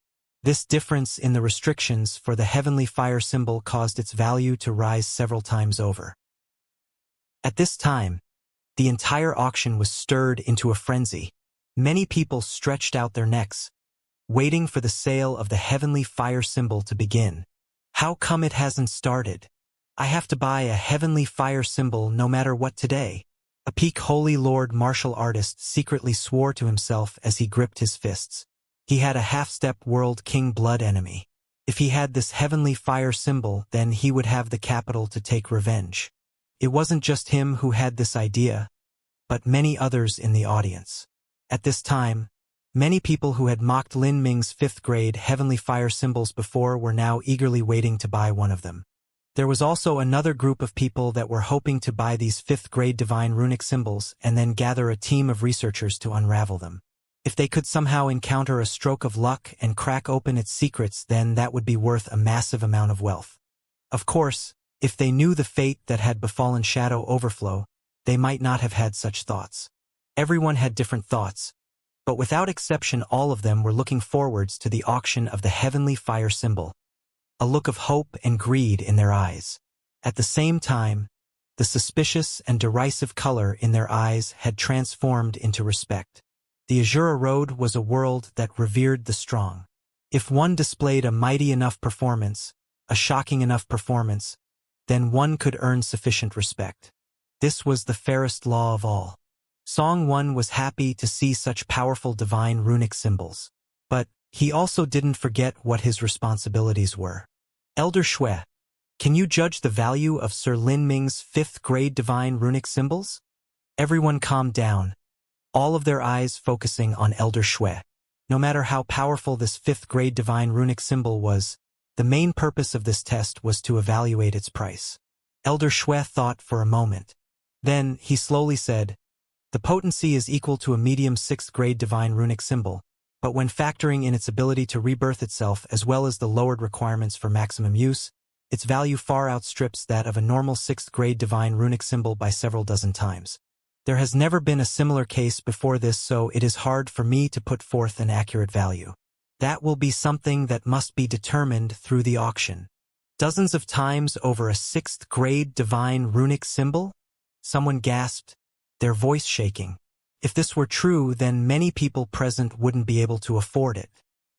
This difference in the restrictions for the heavenly fire symbol caused its value to rise several times over. At this time, the entire auction was stirred into a frenzy. Many people stretched out their necks, waiting for the sale of the heavenly fire symbol to begin. How come it hasn't started? I have to buy a heavenly fire symbol no matter what today. A peak Holy Lord martial artist secretly swore to himself as he gripped his fists. He had a half-step world king blood enemy. If he had this heavenly fire symbol, then he would have the capital to take revenge. It wasn't just him who had this idea, but many others in the audience. At this time, many people who had mocked Lin Ming's 5th-grade heavenly fire symbols before were now eagerly waiting to buy one of them. There was also another group of people that were hoping to buy these 5th-grade divine runic symbols and then gather a team of researchers to unravel them. If they could somehow encounter a stroke of luck and crack open its secrets, then that would be worth a massive amount of wealth. Of course, if they knew the fate that had befallen Shadow Overflow, they might not have had such thoughts. Everyone had different thoughts, But without exception all of them were looking forwards to the auction of the heavenly fire symbol, a look of hope and greed in their eyes. At the same time, the suspicious and derisive color in their eyes had transformed into respect. The Azura Road was a world that revered the strong. If one displayed a mighty enough performance, a shocking enough performance, then one could earn sufficient respect. This was the fairest law of all. Song 1 was happy to see such powerful divine runic symbols. But he also didn't forget what his responsibilities were. Elder Shui, can you judge the value of Sir Lin Ming's 5th grade divine runic symbols? Everyone calmed down, all of their eyes focusing on Elder Shui. No matter how powerful this 5th grade divine runic symbol was, the main purpose of this test was to evaluate its price. Elder Shui thought for a moment. Then he slowly said, the potency is equal to a medium 6th grade divine runic symbol, but when factoring in its ability to rebirth itself as well as the lowered requirements for maximum use, its value far outstrips that of a normal 6th grade divine runic symbol by several dozen times. There has never been a similar case before this, so it is hard for me to put forth an accurate value. That will be something that must be determined through the auction. Dozens of times over a 6th grade divine runic symbol? Someone gasped, their voice shaking. If this were true, then many people present wouldn't be able to afford it.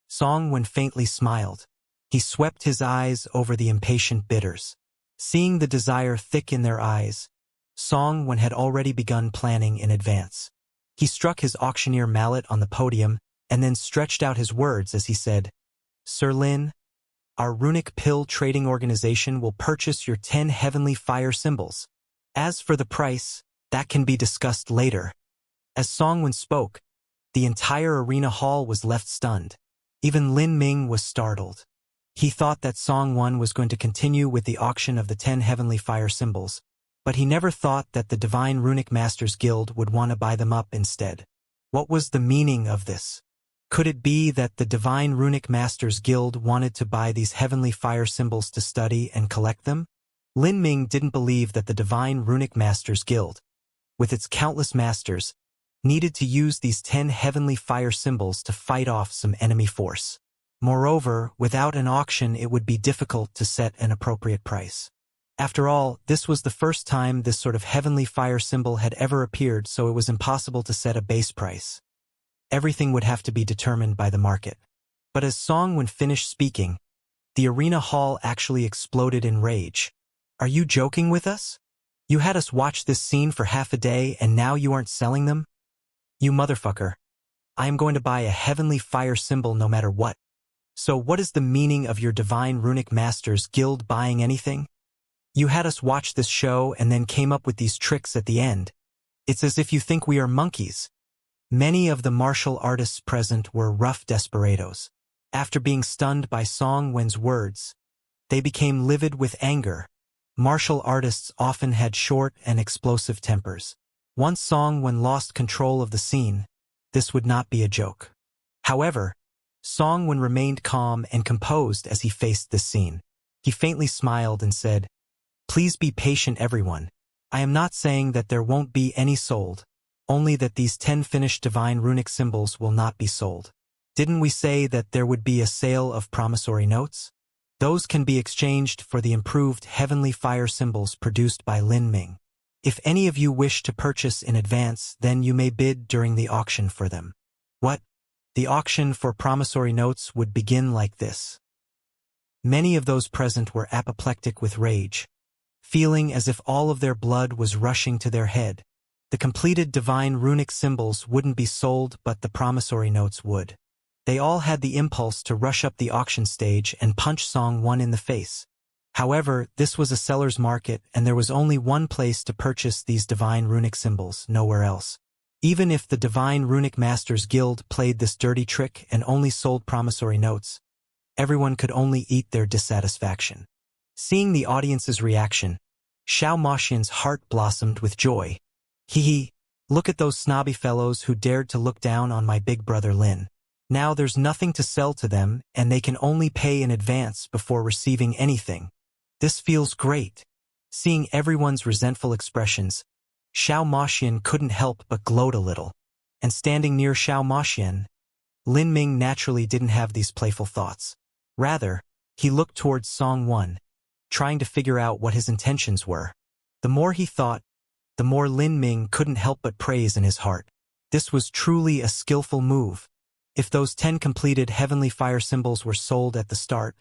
Song Wen faintly smiled. He swept his eyes over the impatient bidders. Seeing the desire thick in their eyes, Song Wen had already begun planning in advance. He struck his auctioneer mallet on the podium and then stretched out his words as he said, Sir Lin, our runic pill trading organization will purchase your 10 heavenly fire symbols. As for the price, that can be discussed later. As Song Wen spoke, the entire arena hall was left stunned. Even Lin Ming was startled. He thought that Song Wen was going to continue with the auction of the 10 heavenly fire symbols, but he never thought that the Divine Runic Masters Guild would want to buy them up instead. What was the meaning of this? Could it be that the Divine Runic Masters Guild wanted to buy these heavenly fire symbols to study and collect them? Lin Ming didn't believe that the Divine Runic Masters Guild, with its countless masters, needed to use these 10 heavenly fire symbols to fight off some enemy force. Moreover, without an auction it would be difficult to set an appropriate price. After all, this was the first time this sort of heavenly fire symbol had ever appeared, so it was impossible to set a base price. Everything would have to be determined by the market. But as Song Wen finished speaking, the arena hall actually exploded in rage. Are you joking with us? You had us watch this scene for half a day and now you aren't selling them? You motherfucker. I am going to buy a heavenly fire symbol no matter what. So what is the meaning of your Divine Runic Masters Guild buying anything? You had us watch this show and then came up with these tricks at the end. It's as if you think we are monkeys. Many of the martial artists present were rough desperados. After being stunned by Song Wen's words, they became livid with anger. Martial artists often had short and explosive tempers. Once Song Wen lost control of the scene, this would not be a joke. However, Song Wen remained calm and composed as he faced this scene. He faintly smiled and said, Please be patient, everyone. I am not saying that there won't be any sold, only that these 10 finished divine runic symbols will not be sold. Didn't we say that there would be a sale of promissory notes? Those can be exchanged for the improved heavenly fire symbols produced by Lin Ming. If any of you wish to purchase in advance, then you may bid during the auction for them. What? The auction for promissory notes would begin like this. Many of those present were apoplectic with rage, feeling as if all of their blood was rushing to their head. The completed divine runic symbols wouldn't be sold, but the promissory notes would. They all had the impulse to rush up the auction stage and punch Song Wen in the face. However, this was a seller's market and there was only one place to purchase these divine runic symbols, nowhere else. Even if the Divine Runic Masters Guild played this dirty trick and only sold promissory notes, everyone could only eat their dissatisfaction. Seeing the audience's reaction, Xiao Moxian's heart blossomed with joy. Hee, look at those snobby fellows who dared to look down on my big brother Lin. Now there's nothing to sell to them and they can only pay in advance before receiving anything. This feels great. Seeing everyone's resentful expressions, Xiao Moxian couldn't help but gloat a little. and standing near Xiao Maxian, Lin Ming naturally didn't have these playful thoughts. Rather, he looked towards Song Wan, trying to figure out what his intentions were. The more he thought, the more Lin Ming couldn't help but praise in his heart. This was truly a skillful move. If those 10 completed heavenly fire symbols were sold at the start,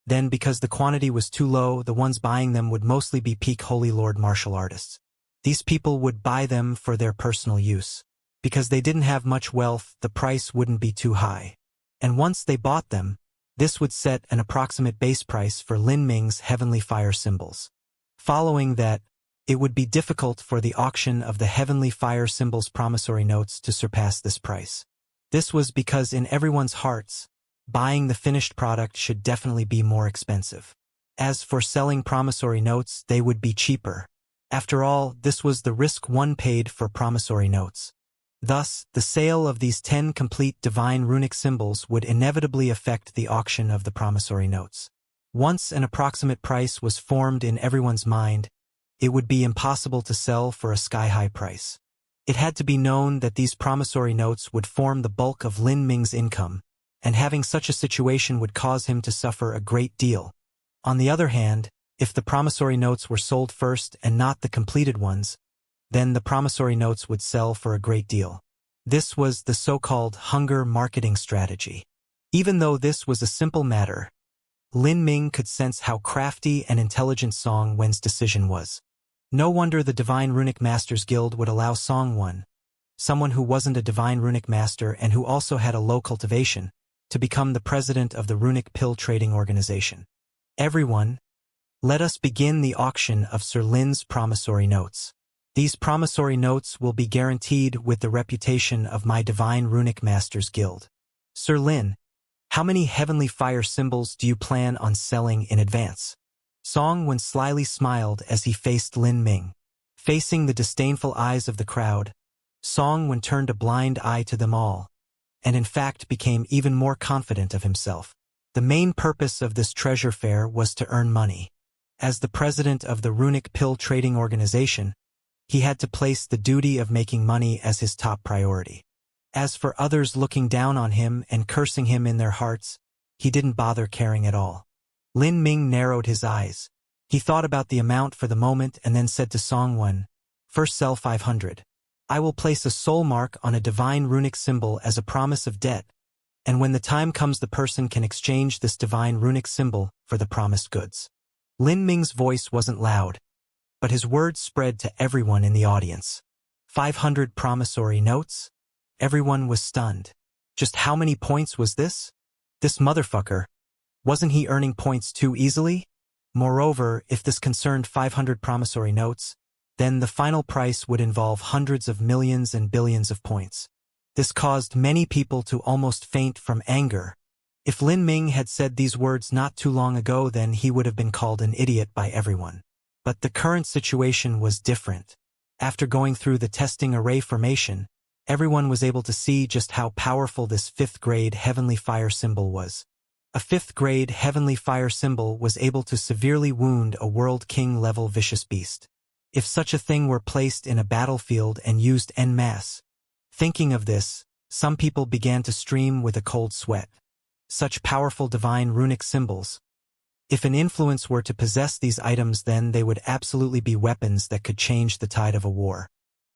then because the quantity was too low, the ones buying them would mostly be peak Holy Lord martial artists. These people would buy them for their personal use. Because they didn't have much wealth, the price wouldn't be too high. And once they bought them, this would set an approximate base price for Lin Ming's heavenly fire symbols. Following that, it would be difficult for the auction of the heavenly fire symbols promissory notes to surpass this price. This was because in everyone's hearts, buying the finished product should definitely be more expensive. As for selling promissory notes, they would be cheaper. After all, this was the risk one paid for promissory notes. Thus, the sale of these 10 complete divine runic symbols would inevitably affect the auction of the promissory notes. Once an approximate price was formed in everyone's mind, it would be impossible to sell for a sky-high price. It had to be known that these promissory notes would form the bulk of Lin Ming's income, and having such a situation would cause him to suffer a great deal. On the other hand, if the promissory notes were sold first and not the completed ones, then the promissory notes would sell for a great deal. This was the so-called hunger marketing strategy. Even though this was a simple matter, Lin Ming could sense how crafty and intelligent Song Wen's decision was. No wonder the Divine Runic Masters Guild would allow Song Wan, someone who wasn't a Divine Runic Master and who also had a low cultivation, to become the president of the Runic Pill Trading Organization. Everyone, let us begin the auction of Sir Lin's promissory notes. These promissory notes will be guaranteed with the reputation of my Divine Runic Masters Guild. Sir Lin, how many heavenly fire symbols do you plan on selling in advance? Song Wan slyly smiled as he faced Lin Ming. Facing the disdainful eyes of the crowd, Song Wan turned a blind eye to them all, and in fact became even more confident of himself. The main purpose of this treasure fair was to earn money. As the president of the Runic Pill Trading Organization, he had to place the duty of making money as his top priority. As for others looking down on him and cursing him in their hearts, he didn't bother caring at all. Lin Ming narrowed his eyes. He thought about the amount for the moment and then said to Song Wan, "First sell 500. I will place a soul mark on a divine runic symbol as a promise of debt, and when the time comes the person can exchange this divine runic symbol for the promised goods." Lin Ming's voice wasn't loud, but his words spread to everyone in the audience. 500 promissory notes? Everyone was stunned. Just how many points was this? This motherfucker, wasn't he earning points too easily? Moreover, if this concerned 500 promissory notes, then the final price would involve hundreds of millions and billions of points. This caused many people to almost faint from anger. If Lin Ming had said these words not too long ago, then he would have been called an idiot by everyone. But the current situation was different. After going through the testing array formation, everyone was able to see just how powerful this 5th grade heavenly fire symbol was. A 5th grade heavenly fire symbol was able to severely wound a World King level vicious beast. If such a thing were placed in a battlefield and used en masse. Thinking of this, some people began to stream with a cold sweat. Such powerful divine runic symbols. If an influence were to possess these items, then they would absolutely be weapons that could change the tide of a war.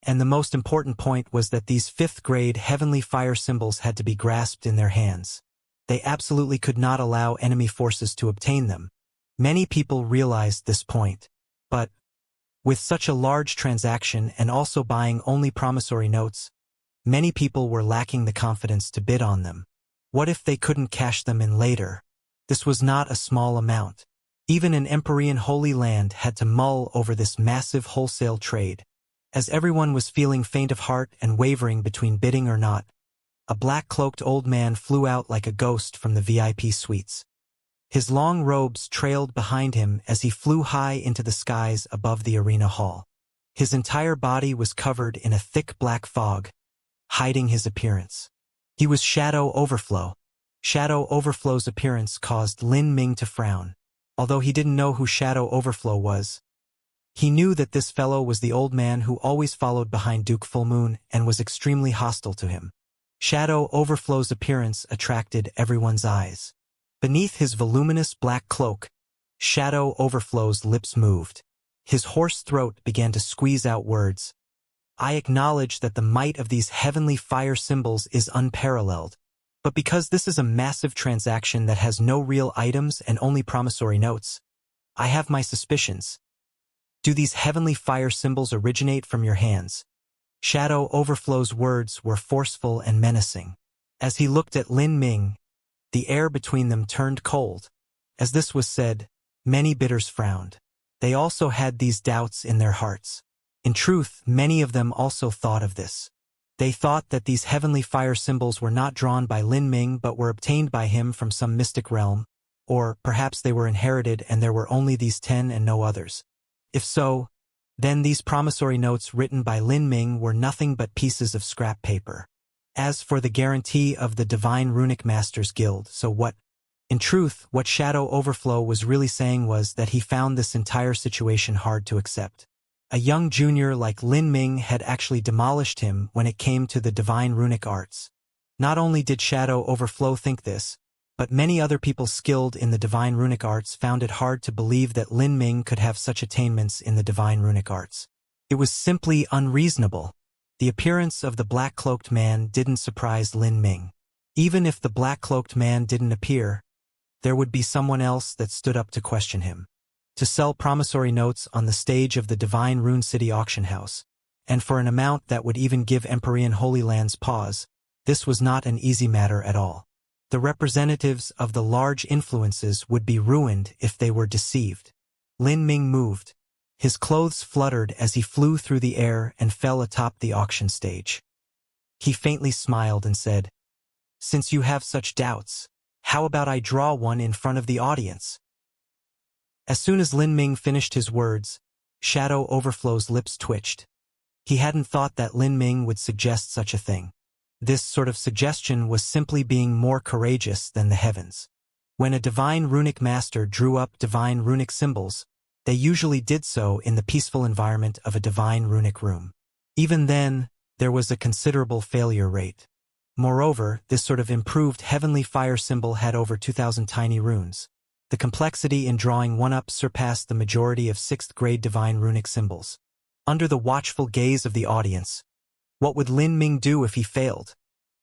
And the most important point was that these 5th grade heavenly fire symbols had to be grasped in their hands. They absolutely could not allow enemy forces to obtain them. Many people realized this point. But with such a large transaction and also buying only promissory notes, many people were lacking the confidence to bid on them. What if they couldn't cash them in later? This was not a small amount. Even an Empyrean Holy Land had to mull over this massive wholesale trade. As everyone was feeling faint of heart and wavering between bidding or not, a black-cloaked old man flew out like a ghost from the VIP suites. His long robes trailed behind him as he flew high into the skies above the arena hall. His entire body was covered in a thick black fog, hiding his appearance. He was Shadow Overflow. Shadow Overflow's appearance caused Lin Ming to frown. Although he didn't know who Shadow Overflow was, He knew that this fellow was the old man who always followed behind Duke Fullmoon and was extremely hostile to him. Shadow Overflow's appearance attracted everyone's eyes. Beneath his voluminous black cloak, Shadow Overflow's lips moved. His hoarse throat began to squeeze out words. I acknowledge that the might of these heavenly fire symbols is unparalleled. But because this is a massive transaction that has no real items and only promissory notes, I have my suspicions. Do these heavenly fire symbols originate from your hands? Shadow Overflow's words were forceful and menacing. As he looked at Lin Ming, the air between them turned cold. As this was said, many bidders frowned. They also had these doubts in their hearts. In truth, many of them also thought of this. They thought that these heavenly fire symbols were not drawn by Lin Ming but were obtained by him from some mystic realm, or perhaps they were inherited and there were only these 10 and no others. If so, then these promissory notes written by Lin Ming were nothing but pieces of scrap paper. As for the guarantee of the Divine Runic Masters Guild, so what? In truth, what Shadow Overflow was really saying was that he found this entire situation hard to accept. A young junior like Lin Ming had actually demolished him when it came to the divine runic arts. Not only did Shadow Overflow think this, but many other people skilled in the divine runic arts found it hard to believe that Lin Ming could have such attainments in the divine runic arts. It was simply unreasonable. The appearance of the black-cloaked man didn't surprise Lin Ming. Even if the black-cloaked man didn't appear, there would be someone else that stood up to question him. To sell promissory notes on the stage of the Divine Rune City auction house, and for an amount that would even give Empyrean Holy Lands pause, this was not an easy matter at all. The representatives of the large influences would be ruined if they were deceived. Lin Ming moved. His clothes fluttered as he flew through the air and fell atop the auction stage. He faintly smiled and said, "Since you have such doubts, how about I draw one in front of the audience?" As soon as Lin Ming finished his words, Shadow Overflow's lips twitched. He hadn't thought that Lin Ming would suggest such a thing. This sort of suggestion was simply being more courageous than the heavens. When a divine runic master drew up divine runic symbols, they usually did so in the peaceful environment of a divine runic room. Even then, there was a considerable failure rate. Moreover, this sort of improved heavenly fire symbol had over 2,000 tiny runes. The complexity in drawing one up surpassed the majority of 6th grade divine runic symbols. Under the watchful gaze of the audience, what would Lin Ming do if he failed?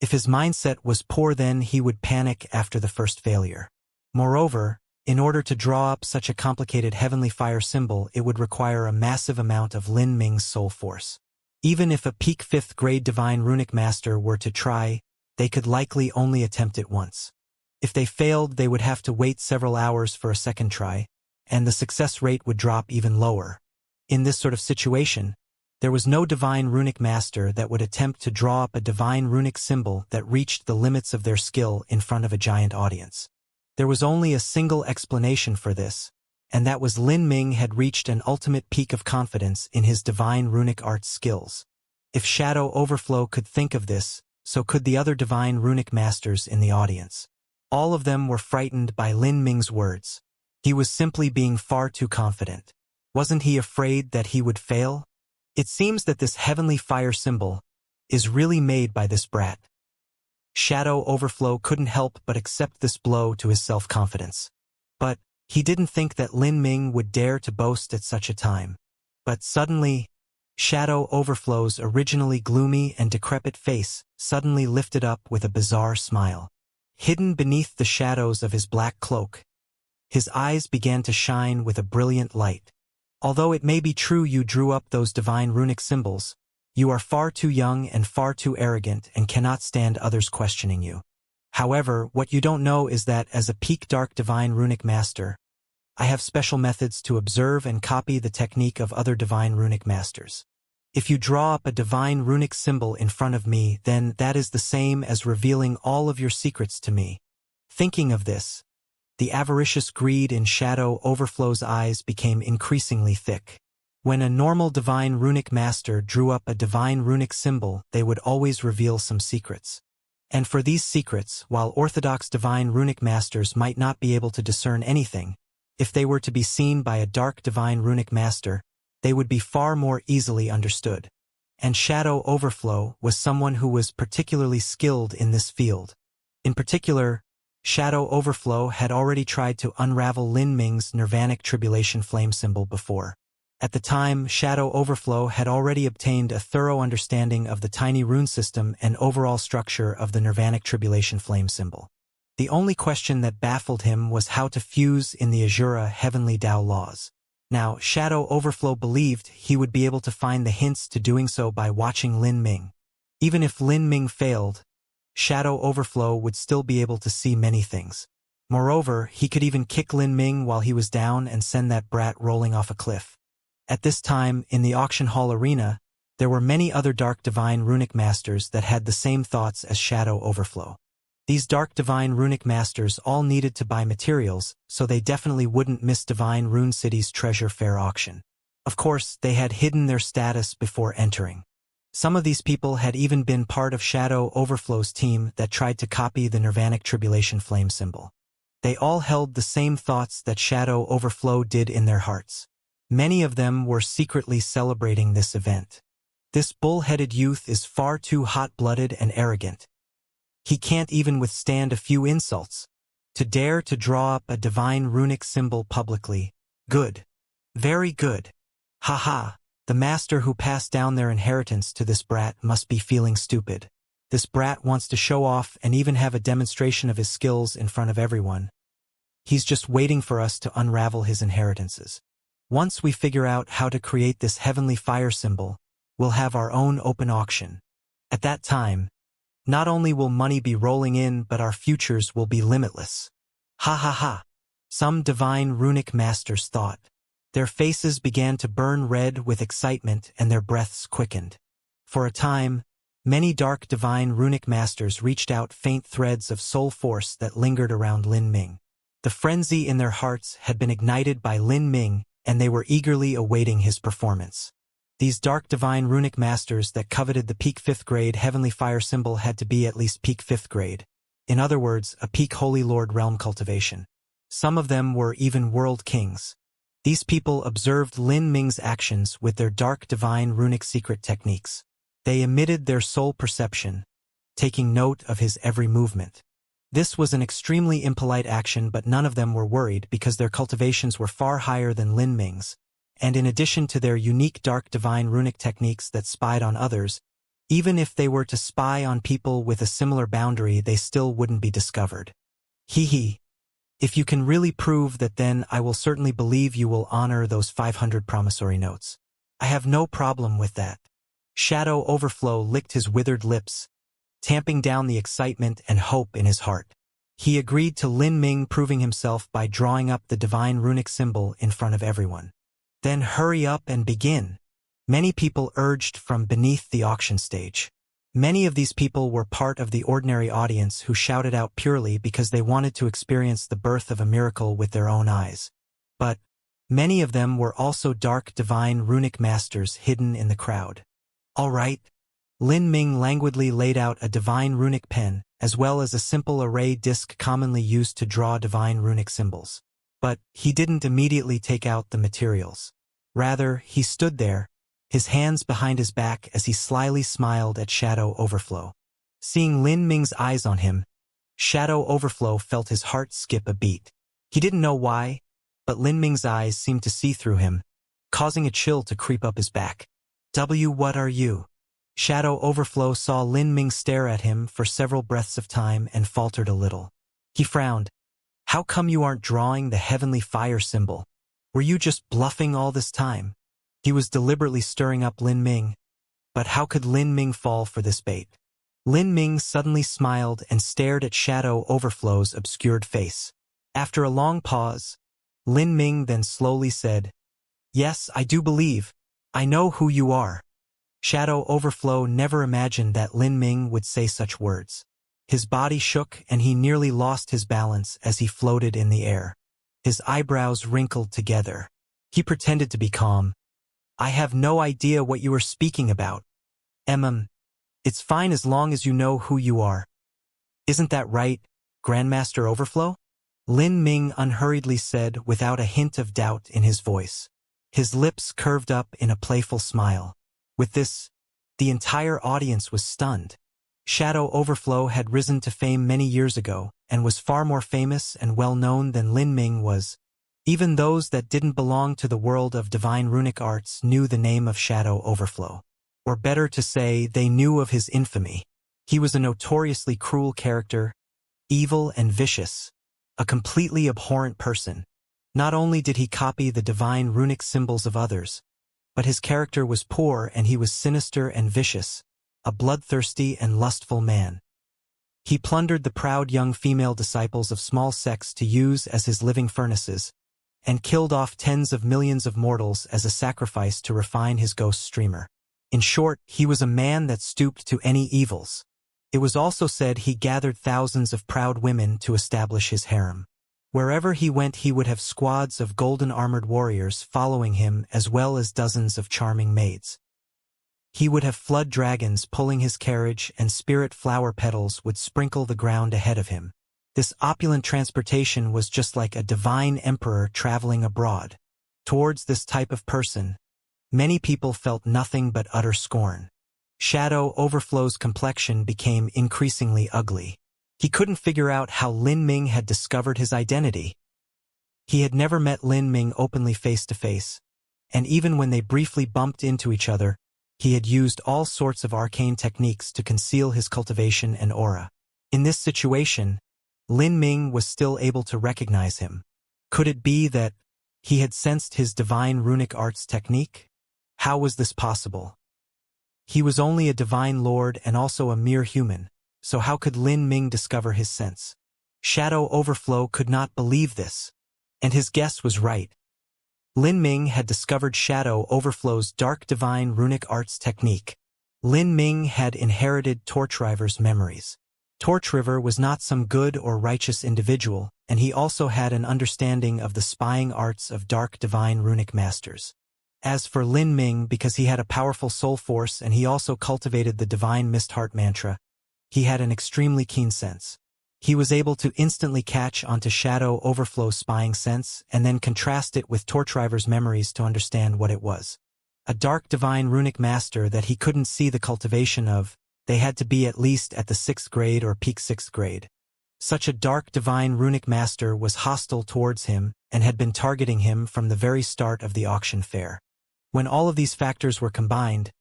If his mindset was poor, then he would panic after the first failure. Moreover, in order to draw up such a complicated heavenly fire symbol, it would require a massive amount of Lin Ming's soul force. Even if a peak 5th grade divine runic master were to try, they could likely only attempt it once. If they failed, they would have to wait several hours for a second try, and the success rate would drop even lower. In this sort of situation, there was no divine runic master that would attempt to draw up a divine runic symbol that reached the limits of their skill in front of a giant audience. There was only a single explanation for this, and that was Lin Ming had reached an ultimate peak of confidence in his divine runic arts skills. If Shadow Overflow could think of this, so could the other divine runic masters in the audience. All of them were frightened by Lin Ming's words. He was simply being far too confident. Wasn't he afraid that he would fail? It seems that this heavenly fire symbol is really made by this brat. Shadow Overflow couldn't help but accept this blow to his self-confidence. But he didn't think that Lin Ming would dare to boast at such a time. But suddenly, Shadow Overflow's originally gloomy and decrepit face suddenly lifted up with a bizarre smile. Hidden beneath the shadows of his black cloak, his eyes began to shine with a brilliant light. Although it may be true you drew up those divine runic symbols, you are far too young and far too arrogant and cannot stand others questioning you. However, what you don't know is that as a peak dark divine runic master, I have special methods to observe and copy the technique of other divine runic masters. If you draw up a divine runic symbol in front of me, then that is the same as revealing all of your secrets to me. Thinking of this, the avaricious greed in Shadow Overflow's eyes became increasingly thick. When a normal divine runic master drew up a divine runic symbol, they would always reveal some secrets. And for these secrets, while orthodox divine runic masters might not be able to discern anything, if they were to be seen by a dark divine runic master, they would be far more easily understood. And Shadow Overflow was someone who was particularly skilled in this field. In particular, Shadow Overflow had already tried to unravel Lin Ming's nirvanic tribulation flame symbol before. At the time, Shadow Overflow had already obtained a thorough understanding of the tiny rune system and overall structure of the nirvanic tribulation flame symbol. The only question that baffled him was how to fuse in the Azura heavenly Tao laws. Now, Shadow Overflow believed he would be able to find the hints to doing so by watching Lin Ming. Even if Lin Ming failed, Shadow Overflow would still be able to see many things. Moreover, he could even kick Lin Ming while he was down and send that brat rolling off a cliff. At this time, in the auction hall arena, there were many other Dark Divine Runic Masters that had the same thoughts as Shadow Overflow. These Dark Divine Runic Masters all needed to buy materials, so they definitely wouldn't miss Divine Rune City's treasure fair auction. Of course, they had hidden their status before entering. Some of these people had even been part of Shadow Overflow's team that tried to copy the Nirvanic Tribulation flame symbol. They all held the same thoughts that Shadow Overflow did in their hearts. Many of them were secretly celebrating this event. This bull-headed youth is far too hot-blooded and arrogant. He can't even withstand a few insults. To dare to draw up a divine runic symbol publicly. Good. Very good. Haha, the master who passed down their inheritance to this brat must be feeling stupid. This brat wants to show off and even have a demonstration of his skills in front of everyone. He's just waiting for us to unravel his inheritances. Once we figure out how to create this heavenly fire symbol, we'll have our own open auction. At that time, not only will money be rolling in, but our futures will be limitless. Ha ha ha. Some divine runic masters thought. Their faces began to burn red with excitement and their breaths quickened. For a time, many dark divine runic masters reached out faint threads of soul force that lingered around Lin Ming. The frenzy in their hearts had been ignited by Lin Ming, and they were eagerly awaiting his performance. These dark divine runic masters that coveted the peak 5th grade heavenly fire symbol had to be at least peak 5th grade. In other words, a peak Holy Lord realm cultivation. Some of them were even world kings. These people observed Lin Ming's actions with their dark divine runic secret techniques. They emitted their soul perception, taking note of his every movement. This was an extremely impolite action, but none of them were worried because their cultivations were far higher than Lin Ming's. And in addition to their unique dark divine runic techniques that spied on others, even if they were to spy on people with a similar boundary, they still wouldn't be discovered. Hee hee. If you can really prove that, then I will certainly believe you will honor those 500 promissory notes. I have no problem with that. Shadow Overflow licked his withered lips, tamping down the excitement and hope in his heart. He agreed to Lin Ming proving himself by drawing up the divine runic symbol in front of everyone. Then hurry up and begin. Many people urged from beneath the auction stage. Many of these people were part of the ordinary audience who shouted out purely because they wanted to experience the birth of a miracle with their own eyes. But many of them were also dark divine runic masters hidden in the crowd. All right. Lin Ming languidly laid out a divine runic pen, as well as a simple array disc commonly used to draw divine runic symbols. But he didn't immediately take out the materials. Rather, he stood there, his hands behind his back as he slyly smiled at Shadow Overflow. Seeing Lin Ming's eyes on him, Shadow Overflow felt his heart skip a beat. He didn't know why, but Lin Ming's eyes seemed to see through him, causing a chill to creep up his back. What are you? Shadow Overflow saw Lin Ming stare at him for several breaths of time and faltered a little. He frowned. How come you aren't drawing the heavenly fire symbol? Were you just bluffing all this time? He was deliberately stirring up Lin Ming. But how could Lin Ming fall for this bait? Lin Ming suddenly smiled and stared at Shadow Overflow's obscured face. After a long pause, Lin Ming then slowly said, "Yes, I do believe. I know who you are." Shadow Overflow never imagined that Lin Ming would say such words. His body shook and he nearly lost his balance as he floated in the air. His eyebrows wrinkled together. He pretended to be calm. "I have no idea what you are speaking about. It's fine as long as you know who you are. Isn't that right, Grandmaster Overflow?" Lin Ming unhurriedly said without a hint of doubt in his voice. His lips curved up in a playful smile. With this, the entire audience was stunned. Shadow Overflow had risen to fame many years ago and was far more famous and well-known than Lin Ming was. Even those that didn't belong to the world of divine runic arts knew the name of Shadow Overflow. Or better to say, they knew of his infamy. He was a notoriously cruel character, evil and vicious, a completely abhorrent person. Not only did he copy the divine runic symbols of others, but his character was poor and he was sinister and vicious, a bloodthirsty and lustful man. He plundered the proud young female disciples of small sects to use as his living furnaces, and killed off tens of millions of mortals as a sacrifice to refine his ghost streamer. In short, he was a man that stooped to any evils. It was also said he gathered thousands of proud women to establish his harem. Wherever he went he would have squads of golden-armored warriors following him as well as dozens of charming maids. He would have flood dragons pulling his carriage and spirit flower petals would sprinkle the ground ahead of him. This opulent transportation was just like a divine emperor traveling abroad. Towards this type of person, many people felt nothing but utter scorn. Shadow Overflow's complexion became increasingly ugly. He couldn't figure out how Lin Ming had discovered his identity. He had never met Lin Ming openly face to face, and even when they briefly bumped into each other, he had used all sorts of arcane techniques to conceal his cultivation and aura. In this situation, Lin Ming was still able to recognize him. Could it be that he had sensed his divine runic arts technique? How was this possible? He was only a divine lord and also a mere human, so how could Lin Ming discover his sense? Shadow Overflow could not believe this, and his guess was right. Lin Ming had discovered Shadow Overflow's dark divine runic arts technique. Lin Ming had inherited Torchriver's memories. Torchriver was not some good or righteous individual, and he also had an understanding of the spying arts of dark divine runic masters. As for Lin Ming, because he had a powerful soul force and he also cultivated the divine mist heart mantra, he had an extremely keen sense. He was able to instantly catch onto Shadow Overflow's spying sense and then contrast it with Torchriver's memories to understand what it was. A dark divine runic master that he couldn't see the cultivation of, they had to be at least at the 6th grade or peak 6th grade. Such a dark divine runic master was hostile towards him and had been targeting him from the very start of the auction fair. When all of these factors were combined,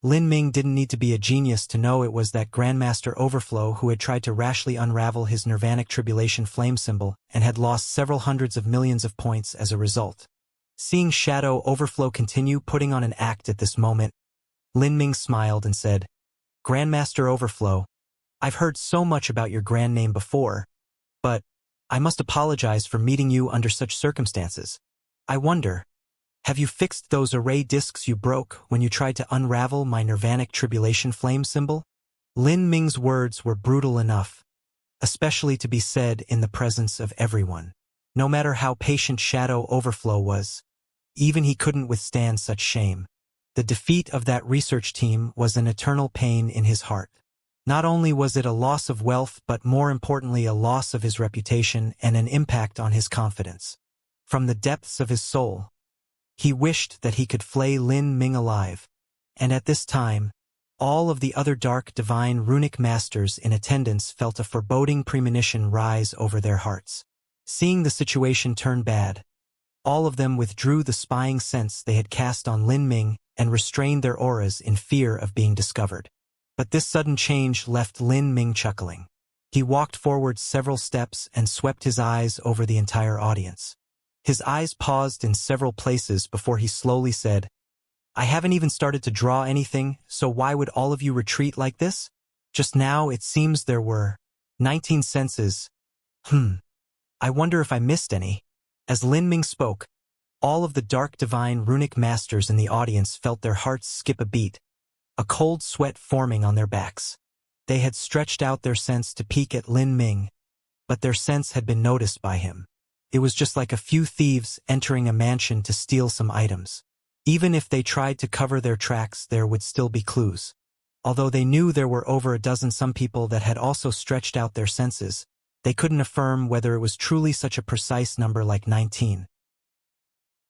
Lin Ming didn't need to be a genius to know it was that Grandmaster Overflow who had tried to rashly unravel his nirvanic tribulation flame symbol and had lost several hundreds of millions of points as a result. Seeing Shadow Overflow continue putting on an act at this moment, Lin Ming smiled and said, "Grandmaster Overflow, I've heard so much about your grand name before, but I must apologize for meeting you under such circumstances. I wonder, have you fixed those array discs you broke when you tried to unravel my nirvanic tribulation flame symbol?" Lin Ming's words were brutal enough, especially to be said in the presence of everyone. No matter how patient Shadow Overflow was, even he couldn't withstand such shame. The defeat of that research team was an eternal pain in his heart. Not only was it a loss of wealth, but more importantly a loss of his reputation and an impact on his confidence. From the depths of his soul, he wished that he could flay Lin Ming alive, and at this time, all of the other dark divine runic masters in attendance felt a foreboding premonition rise over their hearts. Seeing the situation turn bad, all of them withdrew the spying sense they had cast on Lin Ming and restrained their auras in fear of being discovered. But this sudden change left Lin Ming chuckling. He walked forward several steps and swept his eyes over the entire audience. His eyes paused in several places before he slowly said, "I haven't even started to draw anything, so why would all of you retreat like this? Just now it seems there were 19 senses. I wonder if I missed any." As Lin Ming spoke, all of the dark divine runic masters in the audience felt their hearts skip a beat, a cold sweat forming on their backs. They had stretched out their sense to peek at Lin Ming, but their sense had been noticed by him. It was just like a few thieves entering a mansion to steal some items. Even if they tried to cover their tracks, there would still be clues. Although they knew there were over a dozen some people that had also stretched out their senses, they couldn't affirm whether it was truly such a precise number like 19.